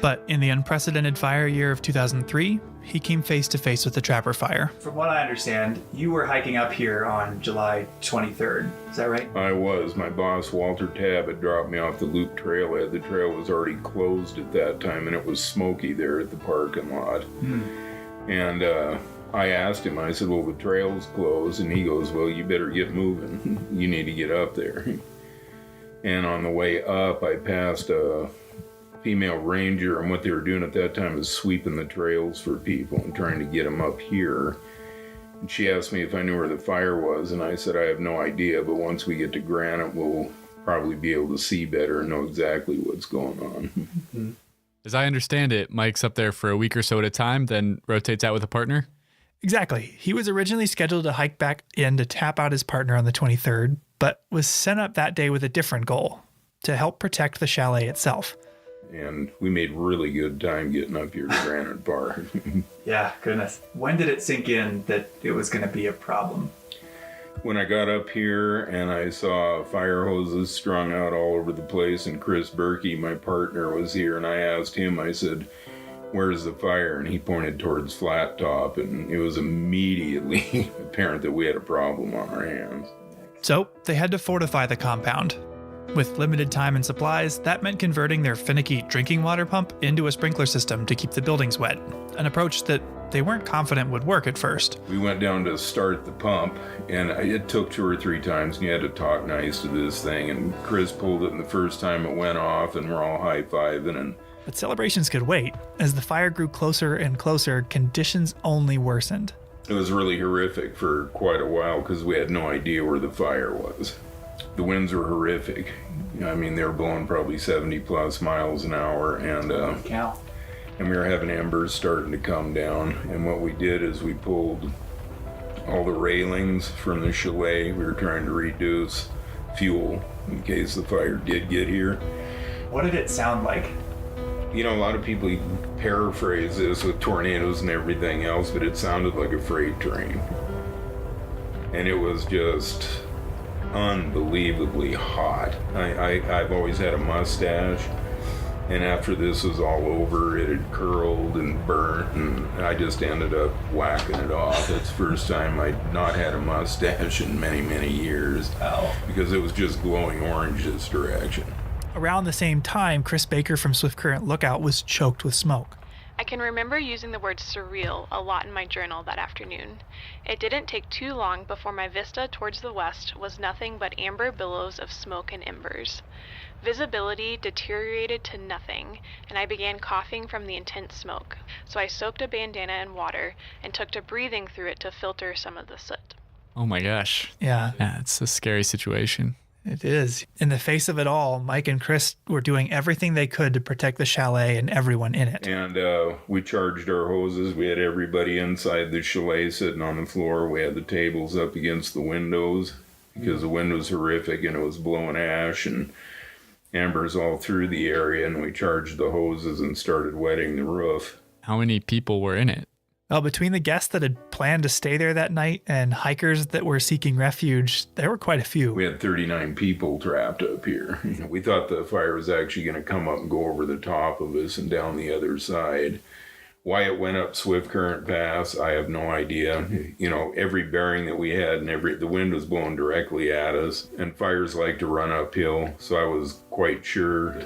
But in the unprecedented fire year of 2003, he came face to face with the Trapper Fire. From what I understand, you were hiking up here on July 23rd. Is that right? I was. My boss, Walter Tabb, had dropped me off the Loop Trailhead. The trail was already closed at that time, and it was smoky there at the parking lot. And I asked him, I said, well, the trail's closed. And he goes, well, you better get moving. You need to get up there. And on the way up, I passed a female ranger, and what they were doing at that time is sweeping the trails for people and trying to get them up here. And she asked me if I knew where the fire was, and I said I have no idea, but once we get to Granite, we'll probably be able to see better and know exactly what's going on. As I understand it, Mike's up there for a week or so at a time, then rotates out with a partner? Exactly. He was originally scheduled to hike back in to tap out his partner on the 23rd, but was sent up that day with a different goal, to help protect the chalet itself. And we made really good time getting up here to Granite Park. Yeah, goodness. When did it sink in that it was going to be a problem? When I got up here and I saw fire hoses strung out all over the place, and Chris Berkey, my partner, was here, and I asked him, I said, where's the fire? And he pointed towards Flat Top, and it was immediately apparent that we had a problem on our hands. So they had to fortify the compound. With limited time and supplies, that meant converting their finicky drinking water pump into a sprinkler system to keep the buildings wet, an approach that they weren't confident would work at first. We went down to start the pump, and it took 2 or 3 times, and you had to talk nice to this thing, and Chris pulled it, and the first time it went off, and we're all high-fiving. But celebrations could wait. As the fire grew closer and closer, conditions only worsened. It was really horrific for quite a while because we had no idea where the fire was. The winds were horrific. I mean, they were blowing probably 70 plus miles an hour, and we were having embers starting to come down. And what we did is we pulled all the railings from the chalet. We were trying to reduce fuel in case the fire did get here. What did it sound like? You know, a lot of people paraphrase this with tornadoes and everything else, but it sounded like a freight train. And it was just unbelievably hot. I've always had a mustache, and after this was all over, it had curled and burnt, and I just ended up whacking it off. It's the first time I'd not had a mustache in many, many years, because it was just glowing orange this direction. Around the same time, Chris Baker from Swift Current Lookout was choked with smoke. I can remember using the word surreal a lot in my journal that afternoon. It didn't take too long before my vista towards the west was nothing but amber billows of smoke and embers. Visibility deteriorated to nothing, and I began coughing from the intense smoke, so I soaked a bandana in water and took to breathing through it to filter some of the soot. Oh my gosh. Yeah. Yeah, it's a scary situation. It is. In the face of it all, Mike and Chris were doing everything they could to protect the chalet and everyone in it. And we charged our hoses. We had everybody inside the chalet sitting on the floor. We had the tables up against the windows because the wind was horrific and it was blowing ash and embers all through the area. And we charged the hoses and started wetting the roof. How many people were in it? Well, between the guests that had planned to stay there that night and hikers that were seeking refuge, there were quite a few. We had 39 people trapped up here. We thought the fire was actually going to come up and go over the top of us and down the other side. Why it went up Swift Current Pass, I have no idea. You know, every bearing that we had and the wind was blowing directly at us, and fires like to run uphill, so I was quite sure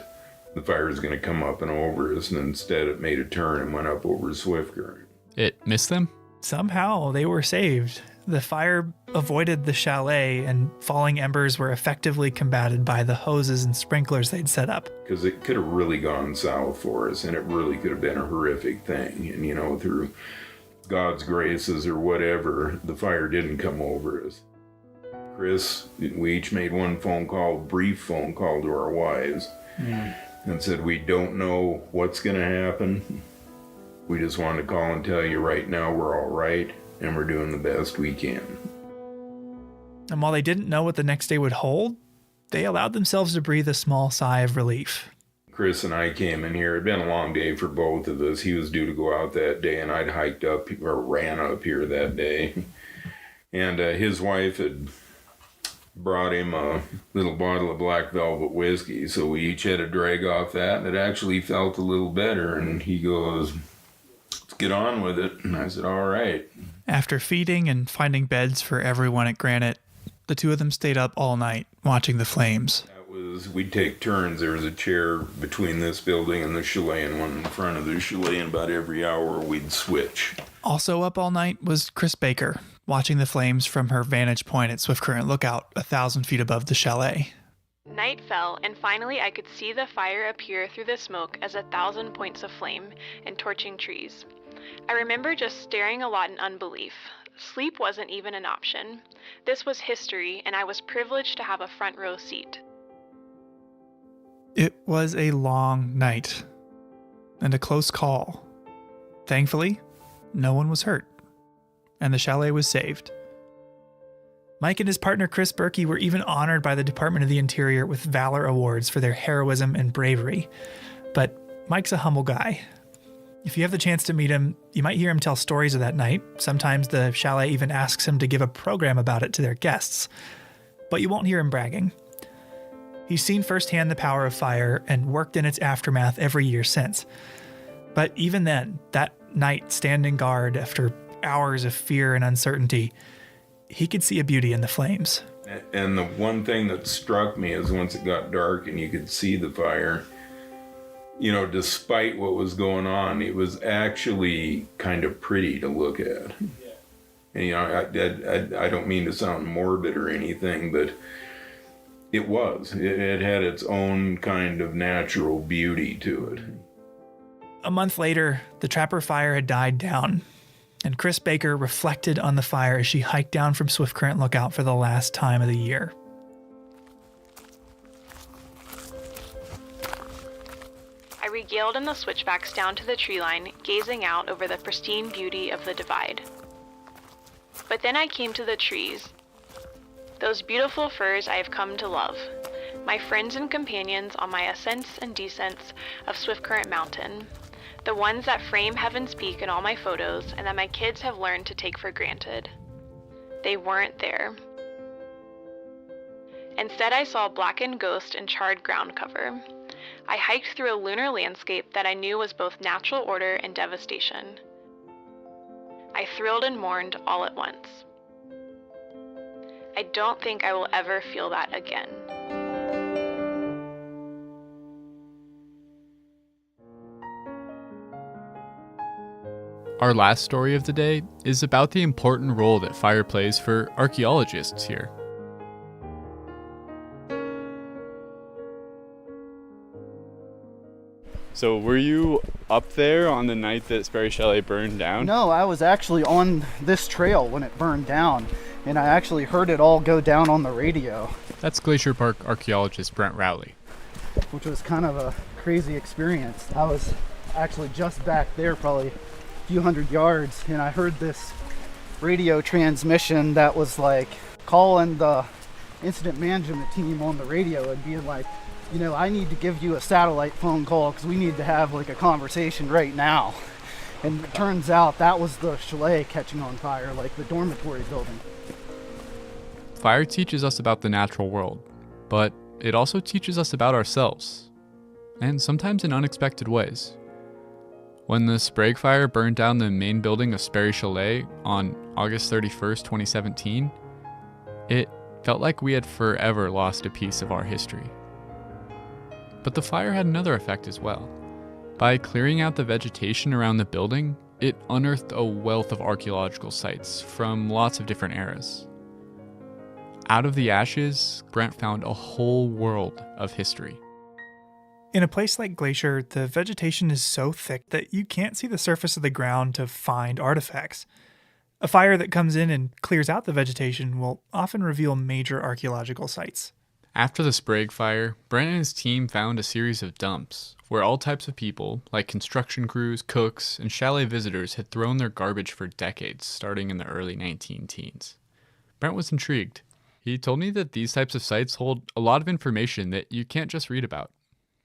the fire was going to come up and over us, and instead it made a turn and went up over Swift Current. It missed them? Somehow they were saved. The fire avoided the chalet, and falling embers were effectively combated by the hoses and sprinklers they'd set up. Because it could have really gone south for us, and it really could have been a horrific thing. And, you know, through God's graces or whatever, the fire didn't come over us. Chris, we each made one brief phone call to our wives, and said, we don't know what's going to happen. We just wanted to call and tell you right now we're all right, and we're doing the best we can. And while they didn't know what the next day would hold, they allowed themselves to breathe a small sigh of relief. Chris and I came in here. It had been a long day for both of us. He was due to go out that day, and I'd hiked up or ran up here that day. And his wife had brought him a little bottle of black velvet whiskey, so we each had a drag off that, and it actually felt a little better. And he goes, let's get on with it. And I said, all right. After feeding and finding beds for everyone at Granite, the two of them stayed up all night watching the flames. We'd take turns. There was a chair between this building and the chalet and one in front of the chalet, and about every hour we'd switch. Also up all night was Chris Baker, watching the flames from her vantage point at Swift Current Lookout, 1,000 feet above the chalet. Night fell, and finally I could see the fire appear through the smoke as 1,000 points of flame and torching trees. I remember just staring a lot in unbelief. Sleep wasn't even an option. This was history, and I was privileged to have a front row seat. It was a long night and a close call. Thankfully, no one was hurt, and the chalet was saved. Mike and his partner Chris Berkey were even honored by the Department of the Interior with Valor Awards for their heroism and bravery. But Mike's a humble guy. If you have the chance to meet him, you might hear him tell stories of that night. Sometimes the chalet even asks him to give a program about it to their guests. But you won't hear him bragging. He's seen firsthand the power of fire and worked in its aftermath every year since. But even then, that night standing guard after hours of fear and uncertainty, he could see a beauty in the flames. And the one thing that struck me is once it got dark and you could see the fire, you know, despite what was going on, it was actually kind of pretty to look at. And, you know, I don't mean to sound morbid or anything, but it was. It had its own kind of natural beauty to it. A month later, the Trapper fire had died down, and Chris Baker reflected on the fire as she hiked down from Swift Current Lookout for the last time of the year. I regaled in the switchbacks down to the tree line, gazing out over the pristine beauty of the divide. But then I came to the trees. Those beautiful firs I have come to love. My friends and companions on my ascents and descents of Swiftcurrent Mountain. The ones that frame heaven's peak in all my photos and that my kids have learned to take for granted. They weren't there. Instead, I saw blackened ghost and charred ground cover. I hiked through a lunar landscape that I knew was both natural order and devastation. I thrilled and mourned all at once. I don't think I will ever feel that again. Our last story of the day is about the important role that fire plays for archaeologists here. So were you up there on the night that Sperry Chalet burned down? No, I was actually on this trail when it burned down, and I actually heard it all go down on the radio. That's Glacier Park archaeologist Brent Rowley. Which was kind of a crazy experience. I was actually just back there, probably a few hundred yards, and I heard this radio transmission that was like calling the incident management team on the radio and being like, you know, I need to give you a satellite phone call because we need to have like a conversation right now. And it turns out that was the chalet catching on fire, like the dormitory building. Fire teaches us about the natural world, but it also teaches us about ourselves, and sometimes in unexpected ways. When the Sprague Fire burned down the main building of Sperry Chalet on August 31st, 2017, it felt like we had forever lost a piece of our history. But the fire had another effect as well. By clearing out the vegetation around the building, it unearthed a wealth of archaeological sites from lots of different eras. Out of the ashes, Brent found a whole world of history. In a place like Glacier, the vegetation is so thick that you can't see the surface of the ground to find artifacts. A fire that comes in and clears out the vegetation will often reveal major archaeological sites. After the Sprague Fire, Brent and his team found a series of dumps where all types of people, like construction crews, cooks, and chalet visitors, had thrown their garbage for decades, starting in the early 19-teens. Brent was intrigued. He told me that these types of sites hold a lot of information that you can't just read about.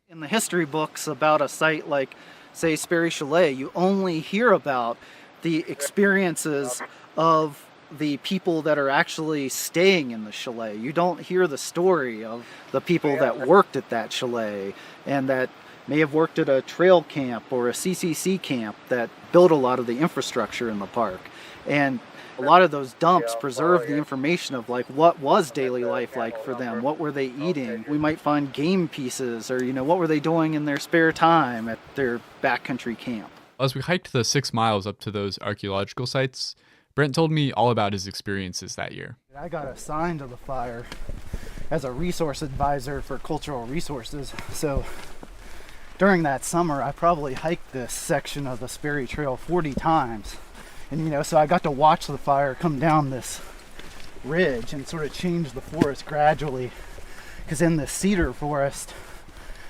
In the history books about a site like, say, Sperry Chalet, you only hear about the experiences of the people that are actually staying in the chalet. You don't hear the story of the people that worked at that chalet and that may have worked at a trail camp or a CCC camp that built a lot of the infrastructure in the park. And a lot of those dumps preserve the information of like what was daily life like for them, what were they eating. We might find game pieces or, you know, what were they doing in their spare time at their backcountry camp. As we hiked the 6 miles up to those archaeological sites, Brent told me all about his experiences that year. I got assigned to the fire as a resource advisor for cultural resources. So during that summer, I probably hiked this section of the Sperry Trail 40 times. And, you know, so I got to watch the fire come down this ridge and sort of change the forest gradually. Because in the cedar forest,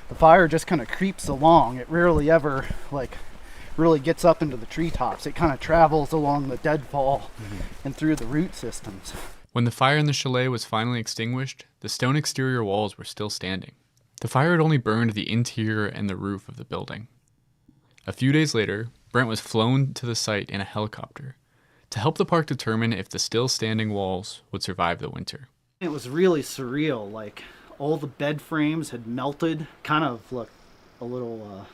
the fire just kind of creeps along. It rarely ever, really gets up into the treetops. It kind of travels along the deadfall and through the root systems. When the fire in the chalet was finally extinguished, the stone exterior walls were still standing. The fire had only burned the interior and the roof of the building. A few days later, Brent was flown to the site in a helicopter to help the park determine if the still standing walls would survive the winter. It was really surreal. Like all the bed frames had melted, kind of looked a little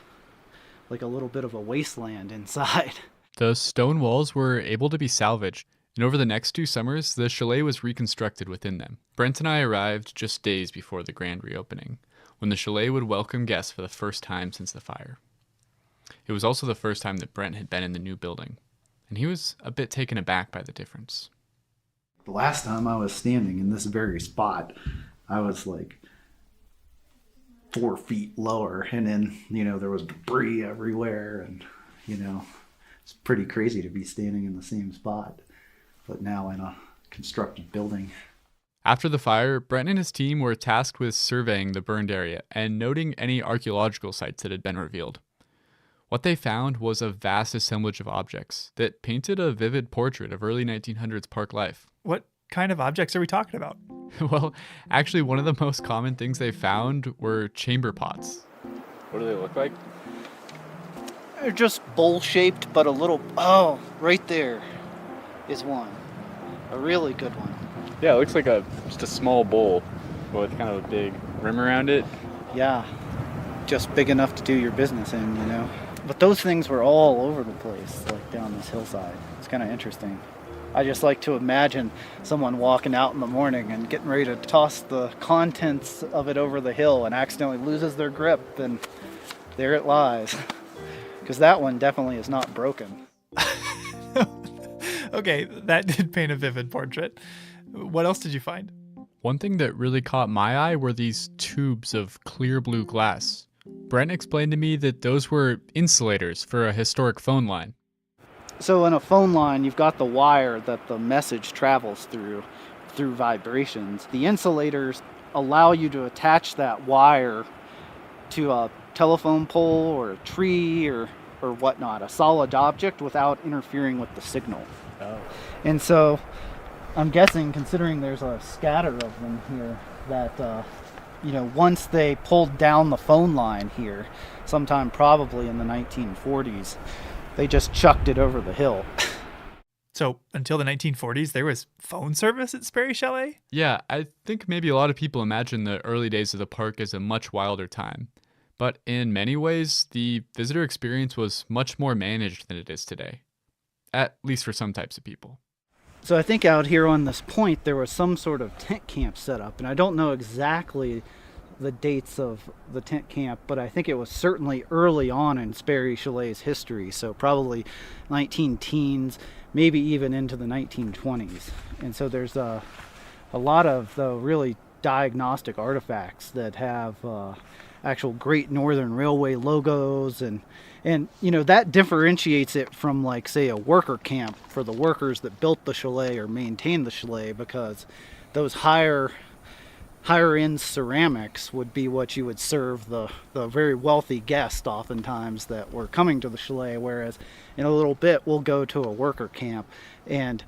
like a little bit of a wasteland inside. The stone walls were able to be salvaged, and over the next 2 summers, the chalet was reconstructed within them. Brent and I arrived just days before the grand reopening, when the chalet would welcome guests for the first time since the fire. It was also the first time that Brent had been in the new building, and he was a bit taken aback by the difference. The last time I was standing in this very spot, I was like 4 feet lower, and then, you know, there was debris everywhere, and, you know, it's pretty crazy to be standing in the same spot, but now in a constructed building. After the fire, Brent and his team were tasked with surveying the burned area and noting any archaeological sites that had been revealed. What they found was a vast assemblage of objects that painted a vivid portrait of early 1900s park life. What kind of objects are we talking about? Well, actually, one of the most common things they found were chamber pots. What do they look like? They're just bowl-shaped, but a little... Oh, right there is one. A really good one. Yeah, it looks like just a small bowl with kind of a big rim around it. Yeah, just big enough to do your business in, you know. But those things were all over the place, like down this hillside. It's kind of interesting. I just like to imagine someone walking out in the morning and getting ready to toss the contents of it over the hill and accidentally loses their grip, and there it lies. Because that one definitely is not broken. Okay, that did paint a vivid portrait. What else did you find? One thing that really caught my eye were these tubes of clear blue glass. Brent explained to me that those were insulators for a historic phone line. So in a phone line, you've got the wire that the message travels through vibrations. The insulators allow you to attach that wire to a telephone pole or a tree or whatnot, a solid object, without interfering with the signal. Oh. And so I'm guessing, considering there's a scatter of them here, that once they pulled down the phone line here, sometime probably in the 1940s, they just chucked it over the hill. So until the 1940s, there was phone service at Sperry Chalet? Yeah, I think maybe a lot of people imagine the early days of the park as a much wilder time. But in many ways, the visitor experience was much more managed than it is today. At least for some types of people. So I think out here on this point, there was some sort of tent camp set up, and I don't know exactly the dates of the tent camp, but I think it was certainly early on in Sperry Chalet's history, so probably 19-teens, maybe even into the 1920s. And so there's a lot of really diagnostic artifacts that have actual Great Northern Railway logos, and that differentiates it from, like, say, a worker camp for the workers that built the chalet or maintained the chalet, because those higher end ceramics would be what you would serve the very wealthy guests oftentimes that were coming to the chalet, whereas in a little bit we'll go to a worker camp and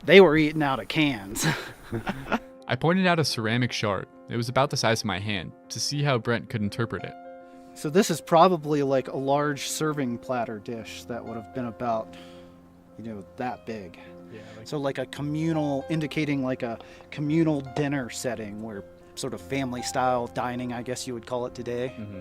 they were eating out of cans. I pointed out a ceramic shard. It was about the size of my hand, to see how Brent could interpret it. So this is probably like a large serving platter dish that would have been about, that big. Yeah. So like a communal, indicating like a communal dinner setting, where sort of family style dining, I guess you would call it today. Mm-hmm.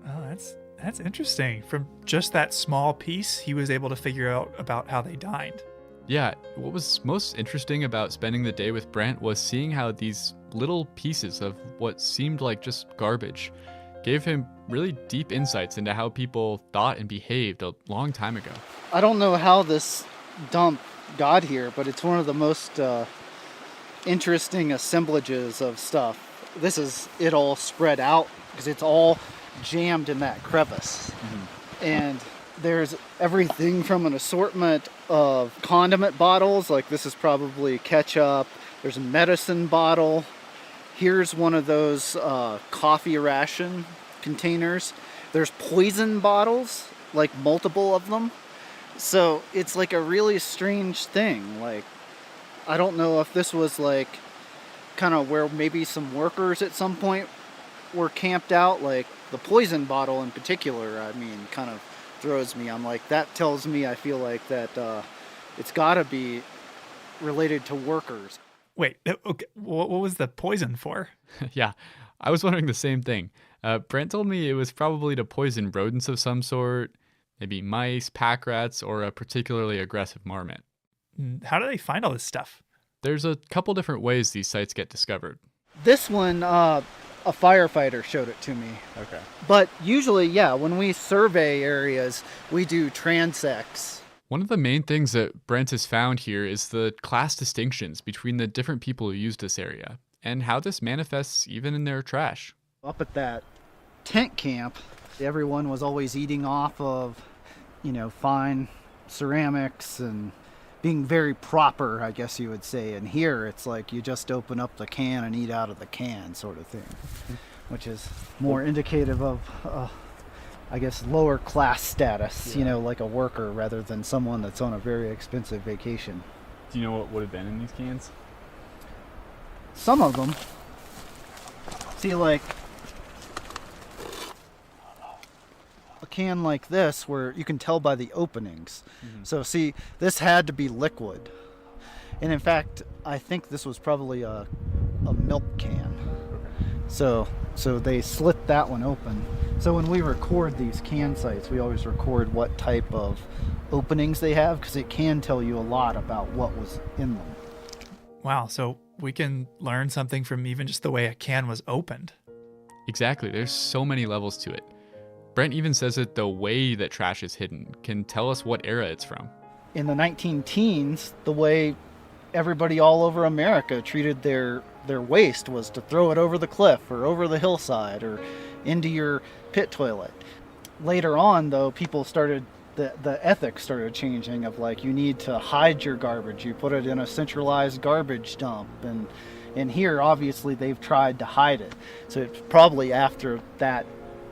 Oh, that's interesting. From just that small piece, he was able to figure out about how they dined. Yeah, what was most interesting about spending the day with Brent was seeing how these little pieces of what seemed like just garbage gave him really deep insights into how people thought and behaved a long time ago. I don't know how this dump got here, but it's one of the most interesting assemblages of stuff. This is it all spread out because it's all jammed in that crevice. Mm-hmm. And there's everything from an assortment of condiment bottles, like this is probably ketchup. There's a medicine bottle. Here's one of those coffee ration containers. There's poison bottles, like multiple of them. So it's like a really strange thing. Like, I don't know if this was like kind of where maybe some workers at some point were camped out. Like the poison bottle in particular, I mean, kind of throws me. I'm like, that tells me I feel like that it's got to be related to workers. Wait, okay, what was the poison for? Yeah, I was wondering the same thing. Brent told me it was probably to poison rodents of some sort, maybe mice, pack rats, or a particularly aggressive marmot. How do they find all this stuff? There's a couple different ways these sites get discovered. This one, a firefighter showed it to me. Okay. But usually, yeah, when we survey areas, we do transects. One of the main things that Brent has found here is the class distinctions between the different people who use this area, and how this manifests even in their trash. Up at that tent camp, everyone was always eating off of, fine ceramics and being very proper, I guess you would say. And here it's like you just open up the can and eat out of the can sort of thing, which is more indicative of, I guess, lower class status, like a worker rather than someone that's on a very expensive vacation. Do you know what would have been in these cans? some of them, see, like a can like this where you can tell by the openings. So see, this had to be liquid. And in fact, I think this was probably a milk can. So they slit that one open. So when we record these can sites, we always record what type of openings they have, because it can tell you a lot about what was in them. Wow, so we can learn something from even just the way a can was opened. Exactly, there's so many levels to it. Brent even says that the way that trash is hidden can tell us what era it's from. In the 19-teens, the way everybody all over America treated their waste was to throw it over the cliff or over the hillside or into your pit toilet. Later on, though, people started, the ethics started changing of like, you need to hide your garbage. You put it in a centralized garbage dump. And here, obviously, they've tried to hide it. So it's probably after that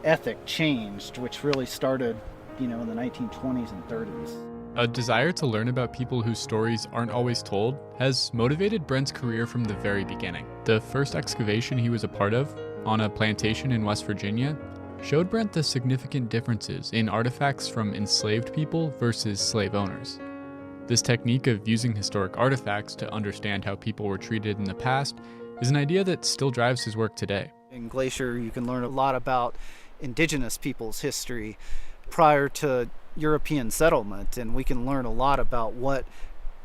ethic changed, which really started, in the 1920s and 30s. A desire to learn about people whose stories aren't always told has motivated Brent's career from the very beginning. The first excavation he was a part of, on a plantation in West Virginia, showed Brent the significant differences in artifacts from enslaved people versus slave owners. This technique of using historic artifacts to understand how people were treated in the past is an idea that still drives his work today. In Glacier, you can learn a lot about indigenous people's history prior to European settlement, and we can learn a lot about what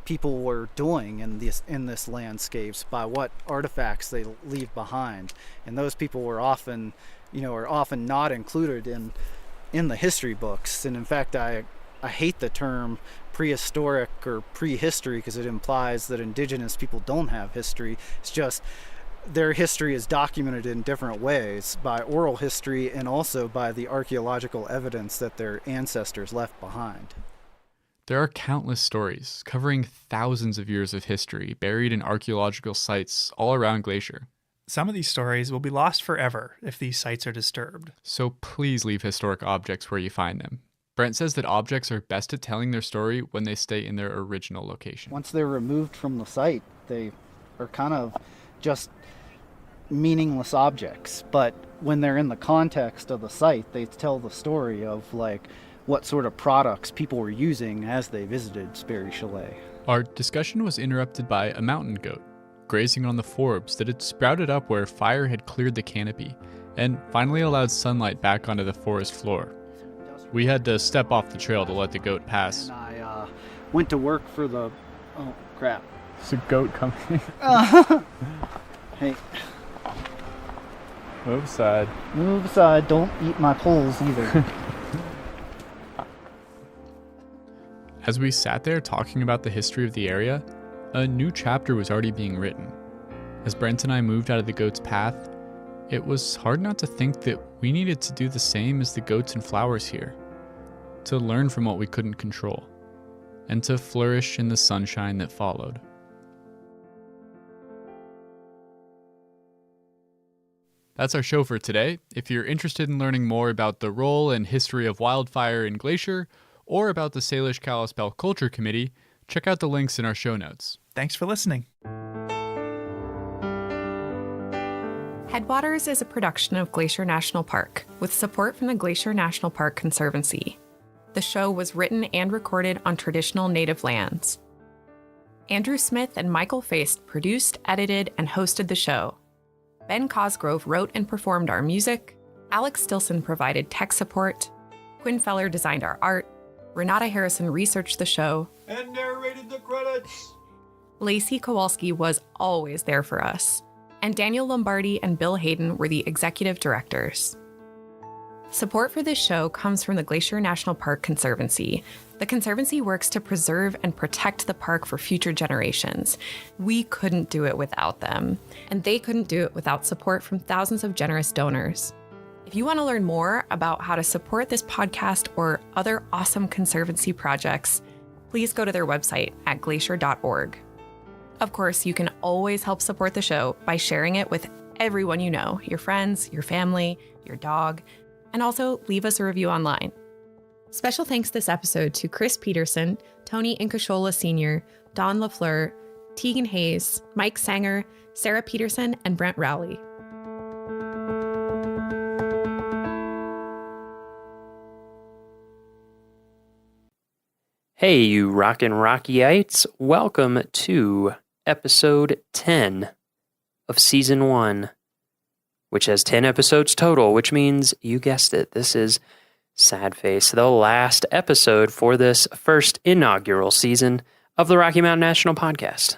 people were doing in this landscapes by what artifacts they leave behind. And those people were often, are often not included in the history books. And in fact, I hate the term prehistoric or prehistory because it implies that indigenous people don't have history. It's just their history is documented in different ways by oral history and also by the archaeological evidence that their ancestors left behind. There are countless stories covering thousands of years of history buried in archaeological sites all around Glacier. Some of these stories will be lost forever if these sites are disturbed. So please leave historic objects where you find them. Brent says that objects are best at telling their story when they stay in their original location. Once they're removed from the site, they are kind of just meaningless objects. But when they're in the context of the site, they tell the story of like what sort of products people were using as they visited Sperry Chalet. Our discussion was interrupted by a mountain goat grazing on the forbs that had sprouted up where fire had cleared the canopy and finally allowed sunlight back onto the forest floor. We had to step off the trail to let the goat pass. And I went to work for the... Oh, crap. There's a goat coming. Hey. Move aside. Move aside. Don't eat my poles either. As we sat there talking about the history of the area, a new chapter was already being written. As Brent and I moved out of the goat's path, it was hard not to think that we needed to do the same as the goats and flowers here, to learn from what we couldn't control, and to flourish in the sunshine that followed. That's our show for today. If you're interested in learning more about the role and history of wildfire in Glacier, or about the Salish Kalispel Culture Committee, check out the links in our show notes. Thanks for listening. Headwaters is a production of Glacier National Park, with support from the Glacier National Park Conservancy. The show was written and recorded on traditional native lands. Andrew Smith and Michael Feist produced, edited, and hosted the show. Ben Cosgrove wrote and performed our music. Alex Stilson provided tech support. Quinn Feller designed our art. Renata Harrison researched the show. And narrated the credits. Lacey Kowalski was always there for us. And Daniel Lombardi and Bill Hayden were the executive directors. Support for this show comes from the Glacier National Park Conservancy. The Conservancy works to preserve and protect the park for future generations. We couldn't do it without them, and they couldn't do it without support from thousands of generous donors. If you want to learn more about how to support this podcast or other awesome Conservancy projects, please go to their website at glacier.org. Of course, you can always help support the show by sharing it with everyone you know, your friends, your family, your dog, and also leave us a review online. Special thanks this episode to Chris Peterson, Tony Incashola Sr., Don LaFleur, Tegan Hayes, Mike Sanger, Sarah Peterson, and Brent Rowley. Hey, you rockin' Rockyites. Welcome to episode 10 of season 1, which has 10 episodes total, which means, you guessed it, this is Sad Face, the last episode for this first inaugural season of the Rocky Mountain National Podcast.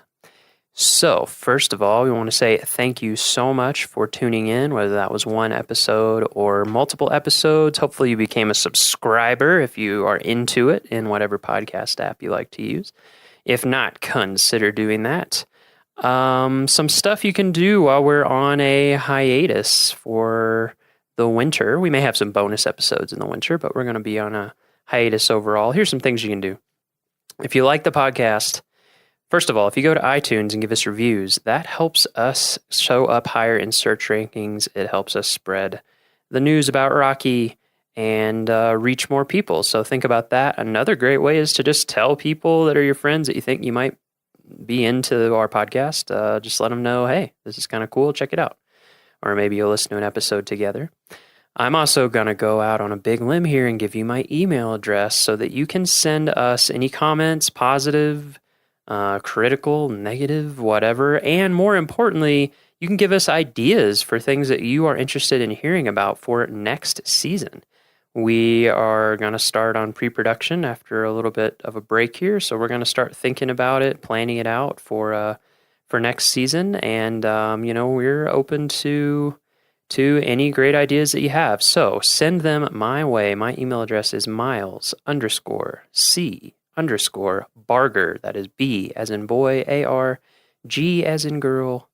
So, first of all, we want to say thank you so much for tuning in, whether that was one episode or multiple episodes. Hopefully you became a subscriber if you are into it in whatever podcast app you like to use. If not, consider doing that. Some stuff you can do while we're on a hiatus for the winter. We may have some bonus episodes in the winter, but we're going to be on a hiatus overall. Here's some things you can do. If you like the podcast, first of all, if you go to iTunes and give us reviews, that helps us show up higher in search rankings. It helps us spread the news about Rocky and reach more people. So think about that. Another great way is to just tell people that are your friends that you think you might be into our podcast. Just let them know, hey, this is kind of cool. Check it out. Or maybe you'll listen to an episode together. I'm also going to go out on a big limb here and give you my email address so that you can send us any comments, positive, critical, negative, whatever. And more importantly, you can give us ideas for things that you are interested in hearing about for next season. We are going to start on pre-production after a little bit of a break here. So we're going to start thinking about it, planning it out for next season. And, we're open to any great ideas that you have. So send them my way. My email address is miles_C_Barger. That is B as in boy, AR, G as in girl,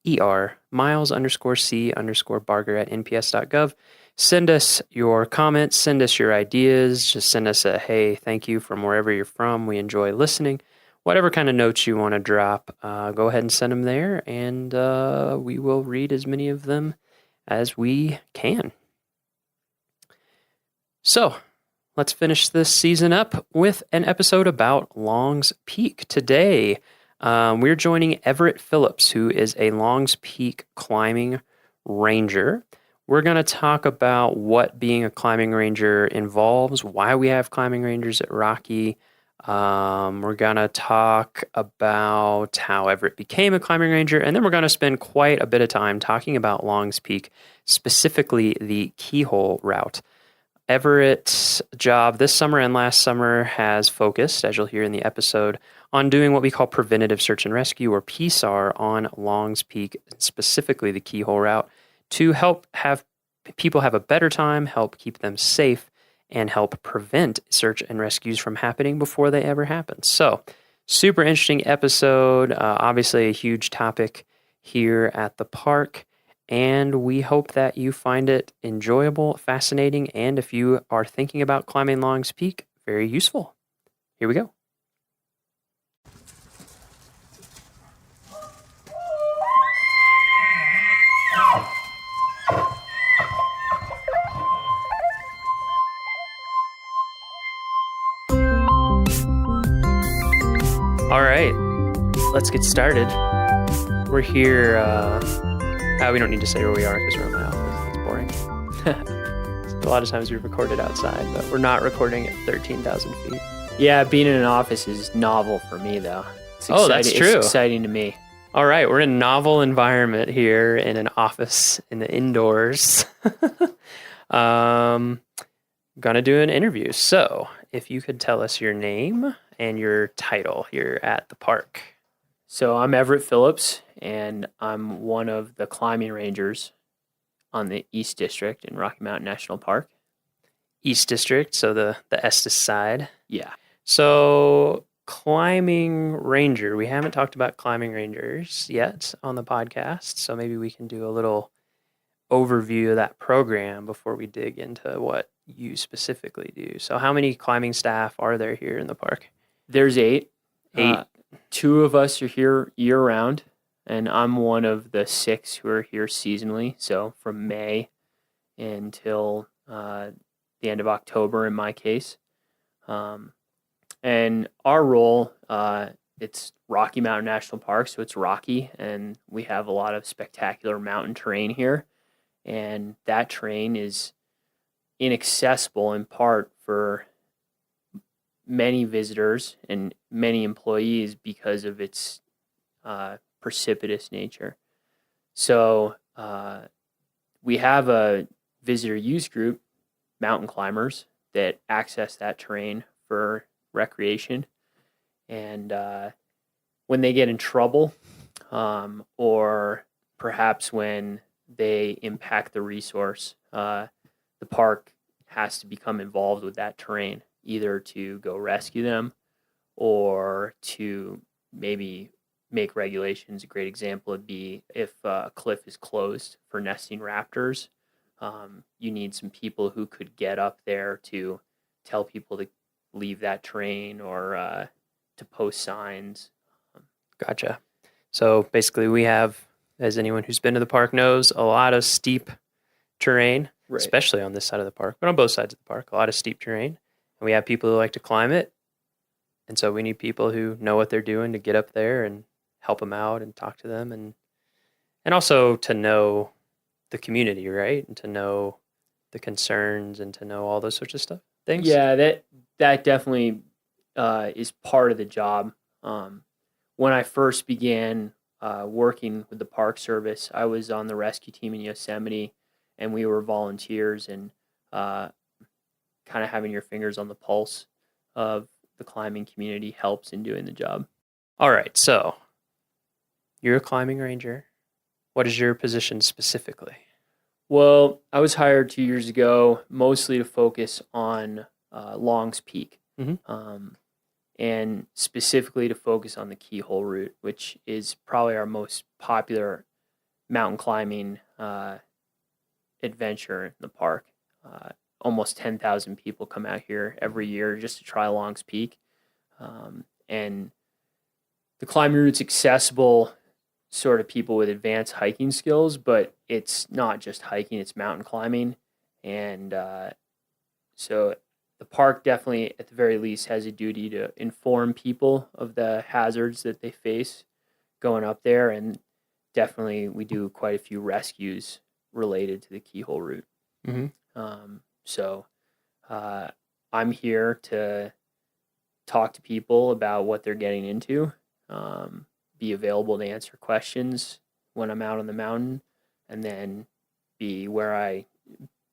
ER, miles_C_Barger at nps.gov. Send us your comments, send us your ideas, just send us a hey, thank you from wherever you're from. We enjoy listening. Whatever kind of notes you want to drop, go ahead and send them there, and we will read as many of them as we can. So, let's finish this season up with an episode about Long's Peak. Today, we're joining Everett Phillips, who is a Long's Peak climbing ranger. We're going to talk about what being a climbing ranger involves, why we have climbing rangers at Rocky. We're going to talk about how Everett became a climbing ranger, and then we're going to spend quite a bit of time talking about Long's Peak, specifically the Keyhole route. Everett's job this summer and last summer has focused, as you'll hear in the episode, on doing what we call preventative search and rescue, or PSAR, on Long's Peak, specifically the Keyhole route, to help have people have a better time, help keep them safe, and help prevent search and rescues from happening before they ever happen. So, super interesting episode, obviously a huge topic here at the park, and we hope that you find it enjoyable, fascinating, and if you are thinking about climbing Long's Peak, very useful. Here we go. All right, let's get started. We're here, we don't need to say where we are because we're in my office. That's boring. A lot of times we recorded outside, but we're not recording at 13,000 feet. Yeah, being in an office is novel for me, though. That's true. It's exciting to me. All right, we're in a novel environment here in an office in the indoors. Gonna do an interview. So, if you could tell us your name and your title here at the park. So I'm Everett Phillips, and I'm one of the climbing rangers on the East District in Rocky Mountain National Park. East District, so the Estes side. Yeah. So climbing ranger, we haven't talked about climbing rangers yet on the podcast, so maybe we can do a little overview of that program before we dig into what you specifically do. So how many climbing staff are there here in the park? There's 8. 2 of us are here year-round, and I'm one of the 6 who are here seasonally, so from May until the end of October in my case. And our role it's Rocky Mountain National Park, so it's rocky, and we have a lot of spectacular mountain terrain here. And that terrain is inaccessible in part for many visitors and many employees because of its precipitous nature. So we have a visitor use group, mountain climbers, that access that terrain for recreation. And when they get in trouble, or perhaps when they impact the resource, the park has to become involved with that terrain, either to go rescue them or to maybe make regulations. A great example would be if a cliff is closed for nesting raptors, you need some people who could get up there to tell people to leave that terrain or to post signs. Gotcha. So basically we have, as anyone who's been to the park knows, a lot of steep terrain, Right. especially on this side of the park, but on both sides of the park, a lot of steep terrain. And we have people who like to climb it. And so we need people who know what they're doing to get up there and help them out and talk to them, and also to know the community, right? And to know the concerns and to know all those sorts of things. Yeah, that definitely is part of the job. When I first began working with the Park Service, I was on the rescue team in Yosemite, and we were volunteers, and kind of having your fingers on the pulse of the climbing community helps in doing the job. All right, so you're a climbing ranger. What is your position specifically? Well, I was hired 2 years ago, mostly to focus on Long's Peak, and specifically to focus on the Keyhole route, which is probably our most popular mountain climbing adventure in the park. Almost 10,000 people come out here every year just to try Long's Peak. And the climbing route's accessible sort of people with advanced hiking skills, but it's not just hiking, it's mountain climbing. And so the park definitely, at the very least, has a duty to inform people of the hazards that they face going up there. And definitely we do quite a few rescues related to the Keyhole route. So I'm here to talk to people about what they're getting into, be available to answer questions when I'm out on the mountain, and then be where I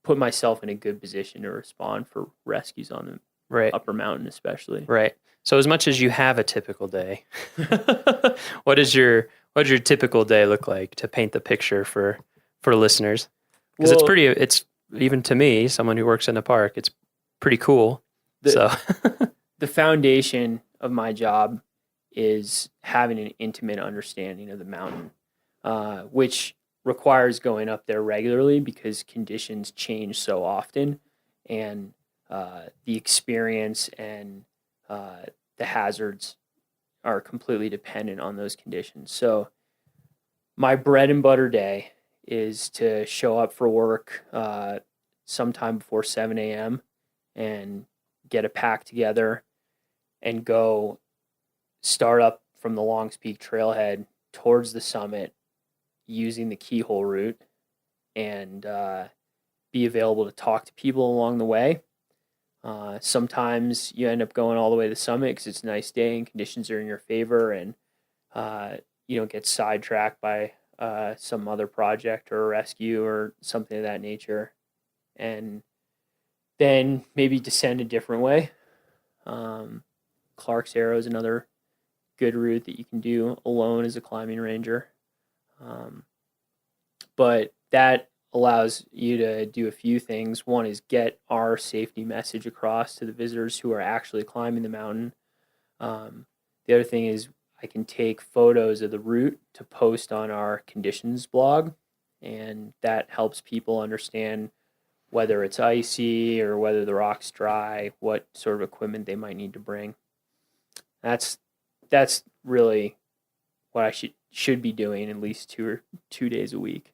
put myself in a good position to respond for rescues on the upper mountain especially. Right. So as much as you have a typical day, what does your typical day look like, to paint the picture for listeners? Because it's even to me, someone who works in the park, it's pretty cool. The foundation of my job is having an intimate understanding of the mountain, which requires going up there regularly because conditions change so often, and the experience and the hazards are completely dependent on those conditions. So my bread and butter day is to show up for work sometime before 7 a.m. and get a pack together and go start up from the Longs Peak trailhead towards the summit using the Keyhole route, and be available to talk to people along the way. Sometimes you end up going all the way to the summit because it's a nice day and conditions are in your favor, and you don't get sidetracked by some other project or a rescue or something of that nature, and then maybe descend a different way. Clark's Arrow is another good route that you can do alone as a climbing ranger. But that allows you to do a few things. One is get our safety message across to the visitors who are actually climbing the mountain. The other thing is I can take photos of the route to post on our conditions blog, and that helps people understand whether it's icy or whether the rock's dry, what sort of equipment they might need to bring. That's really what I should be doing at least 2 days a week.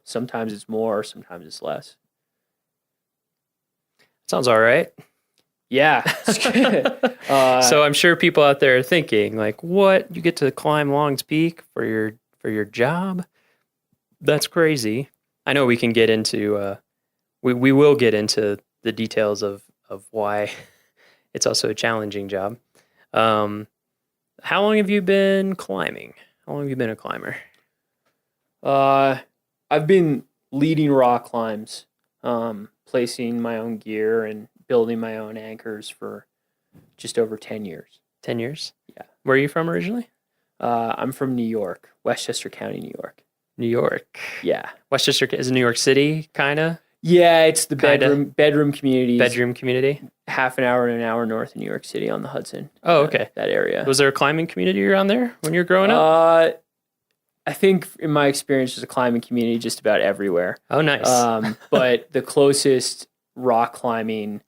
Sometimes it's more, sometimes it's less. Sounds all right. Yeah. So I'm sure people out there are thinking, like, what? You get to climb Long's Peak for your job? That's crazy. I know we can get into we will get into the details of why it's also a challenging job. How long have you been climbing? How long have you been a climber? I've been leading rock climbs, placing my own gear and building my own anchors for just over 10 years. 10 years? Yeah. Where are you from originally? I'm from New York, Westchester County, New York. New York. Yeah. Westchester is New York City, kind of? Yeah, it's the Kinda. bedroom communities. Bedroom community? Half an hour and an hour north of New York City on the Hudson. Oh, okay. That area. Was there a climbing community around there when you were growing up? I think in my experience, there's a climbing community just about everywhere. Oh, nice. But the closest rock climbing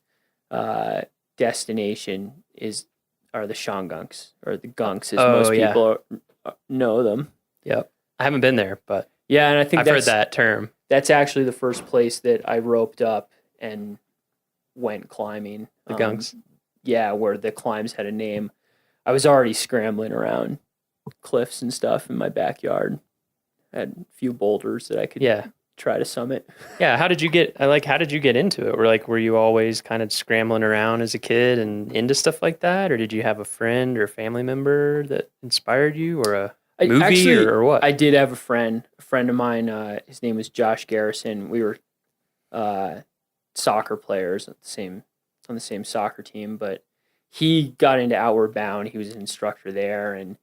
destination are the Shongunks, or the Gunks, as most people know them. Yep. I haven't been there, but yeah, and I think I've heard that term. That's actually the first place that I roped up and went climbing. The Gunks? Yeah, where the climbs had a name. I was already scrambling around cliffs and stuff in my backyard. I had a few boulders that I could try to summit. Yeah, how did you get into it? Were you always kind of scrambling around as a kid and into stuff like that, or did you have a friend or a family member that inspired you, or a movie, or what? I did have a friend of mine. His name was Josh Garrison. We were soccer players on the same soccer team, but he got into Outward Bound. He was an instructor there, and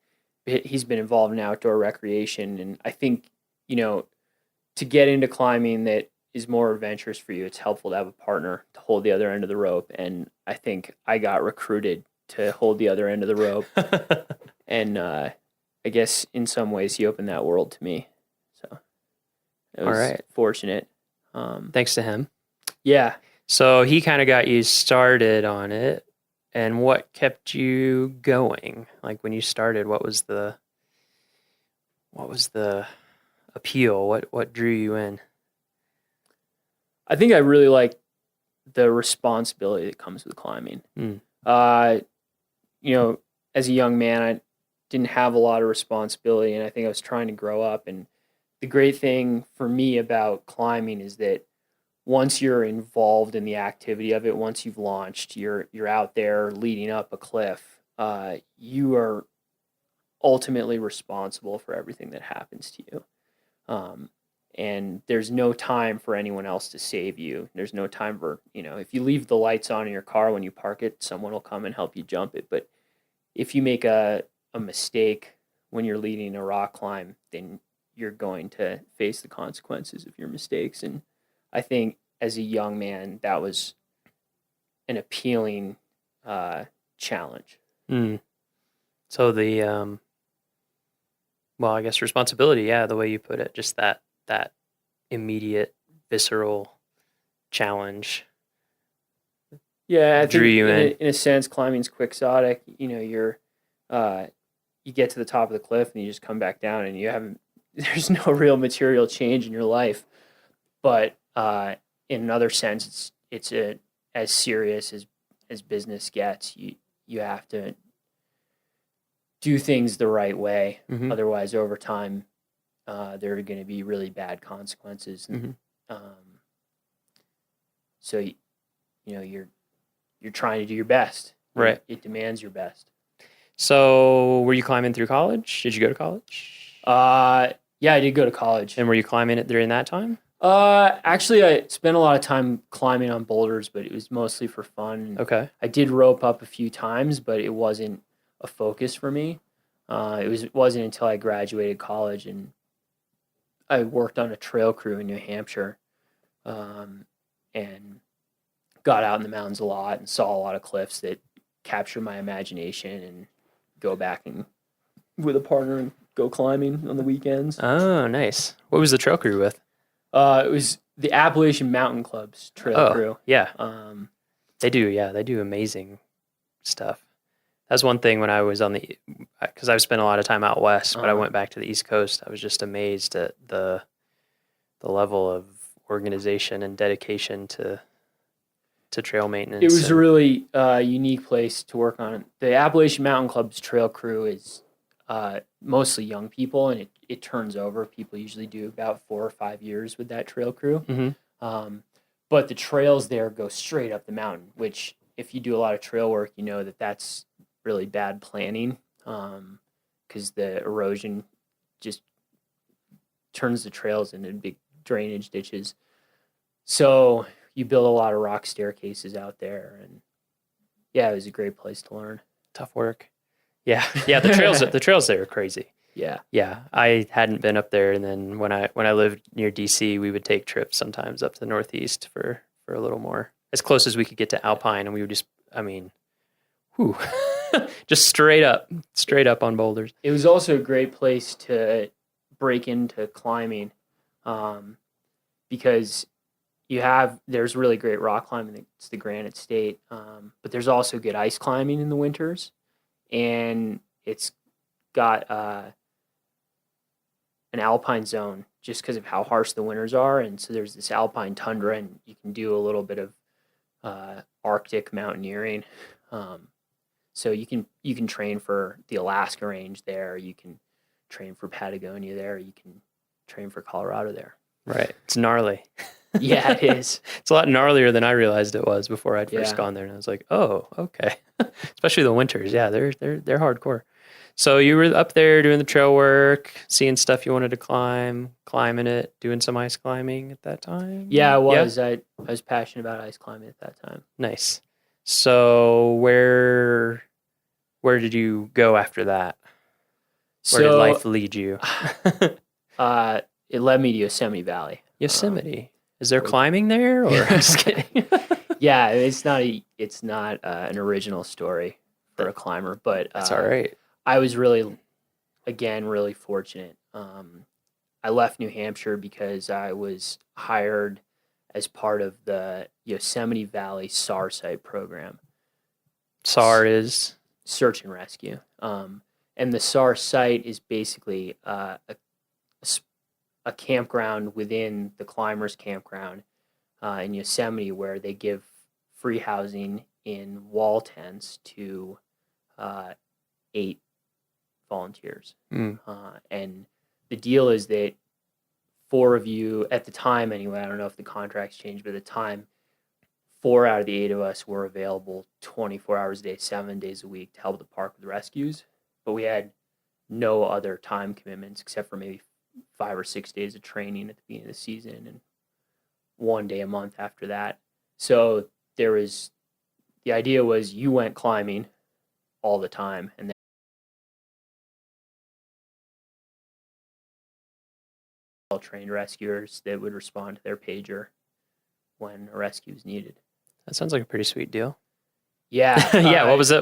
he's been involved in outdoor recreation. And I think, to get into climbing that is more adventurous for you, it's helpful to have a partner to hold the other end of the rope. And I think I got recruited to hold the other end of the rope. And I guess in some ways he opened that world to me. So it was fortunate. Thanks to him. Yeah. So he kind of got you started on it. And what kept you going? Like when you started, what was the appeal? What drew you in? I think I really like the responsibility that comes with climbing. As a young man, I didn't have a lot of responsibility, and I think I was trying to grow up. And the great thing for me about climbing is that once you're involved in the activity of it, once you've launched, you're out there leading up a cliff, you are ultimately responsible for everything that happens to you. And there's no time for anyone else to save you. There's no time for, if you leave the lights on in your car when you park it, someone will come and help you jump it. But if you make a mistake when you're leading a rock climb, then you're going to face the consequences of your mistakes. And I think as a young man, that was an appealing challenge. So the, I guess responsibility, the way you put it, just that immediate, visceral challenge. Yeah, I drew think you in. In a sense, climbing's quixotic. You get to the top of the cliff and you just come back down, and there's no real material change in your life. But in another sense, it's as serious as business gets. You have to do things the right way. Mm-hmm. Otherwise, over time, there are going to be really bad consequences. So you're trying to do your best. Right. It demands your best. So were you climbing through college? Did you go to college? Yeah, I did go to college. And were you climbing it during that time? Actually, I spent a lot of time climbing on boulders, but it was mostly for fun. Okay. I did rope up a few times, but it wasn't a focus for me. It wasn't until I graduated college and I worked on a trail crew in New Hampshire, and got out in the mountains a lot and saw a lot of cliffs that captured my imagination, and go back and with a partner and go climbing on the weekends. Oh, nice. What was the trail crew with? It was the Appalachian Mountain Club's trail crew. Yeah. They do amazing stuff. That's one thing when I was because I've spent a lot of time out west, but I went back to the East Coast. I was just amazed at the level of organization and dedication to to trail maintenance? It was a really unique place to work on. The Appalachian Mountain Club's trail crew is mostly young people, and it turns over. People usually do about 4 or 5 years with that trail crew. Mm-hmm. But the trails there go straight up the mountain, which if you do a lot of trail work, you know that's really bad planning because the erosion just turns the trails into big drainage ditches. So you build a lot of rock staircases out there, and yeah, it was a great place to learn. Tough work. Yeah. The trails there are crazy. Yeah. I hadn't been up there, and then when I lived near DC, we would take trips sometimes up to the Northeast for a little more, as close as we could get to Alpine, and we would just, just straight up on boulders. It was also a great place to break into climbing, because there's really great rock climbing. It's the Granite State, but there's also good ice climbing in the winters, and it's got an alpine zone just because of how harsh the winters are, and so there's this alpine tundra, and you can do a little bit of Arctic mountaineering. So you can train for the Alaska range there. You can train for Patagonia there. You can train for Colorado there. Right. It's gnarly. Yeah, it is. It's a lot gnarlier than I realized it was before I'd first Yeah. gone there, and I was like, oh, okay. Especially the winters. Yeah, they're hardcore. So you were up there doing the trail work, seeing stuff you wanted to climb, climbing it, doing some ice climbing at that time? Yeah, I was. I was passionate about ice climbing at that time. Nice. So where did you go after that? Where did life lead you? It led me to Yosemite Valley. Yosemite. Is there climbing there, or I'm just kidding? Yeah, it's not an original story for a climber, but that's all right. I was really fortunate. I left New Hampshire because I was hired as part of the Yosemite Valley SAR site program. SAR is search and rescue. And the SAR site is basically a campground within the climbers' campground in Yosemite, where they give free housing in wall tents to 8 volunteers. And the deal is that 4 of you, at the time anyway, I don't know if the contracts changed, but at the time, 4 out of the 8 of us were available 24 hours a day, 7 days a week to help the park with rescues. But we had no other time commitments except for maybe 5 or 6 days of training at the beginning of the season and 1 day a month after that. So the idea was you went climbing all the time, and then trained rescuers that would respond to their pager when a rescue is needed. That sounds like a pretty sweet deal. Yeah. Yeah. What was it?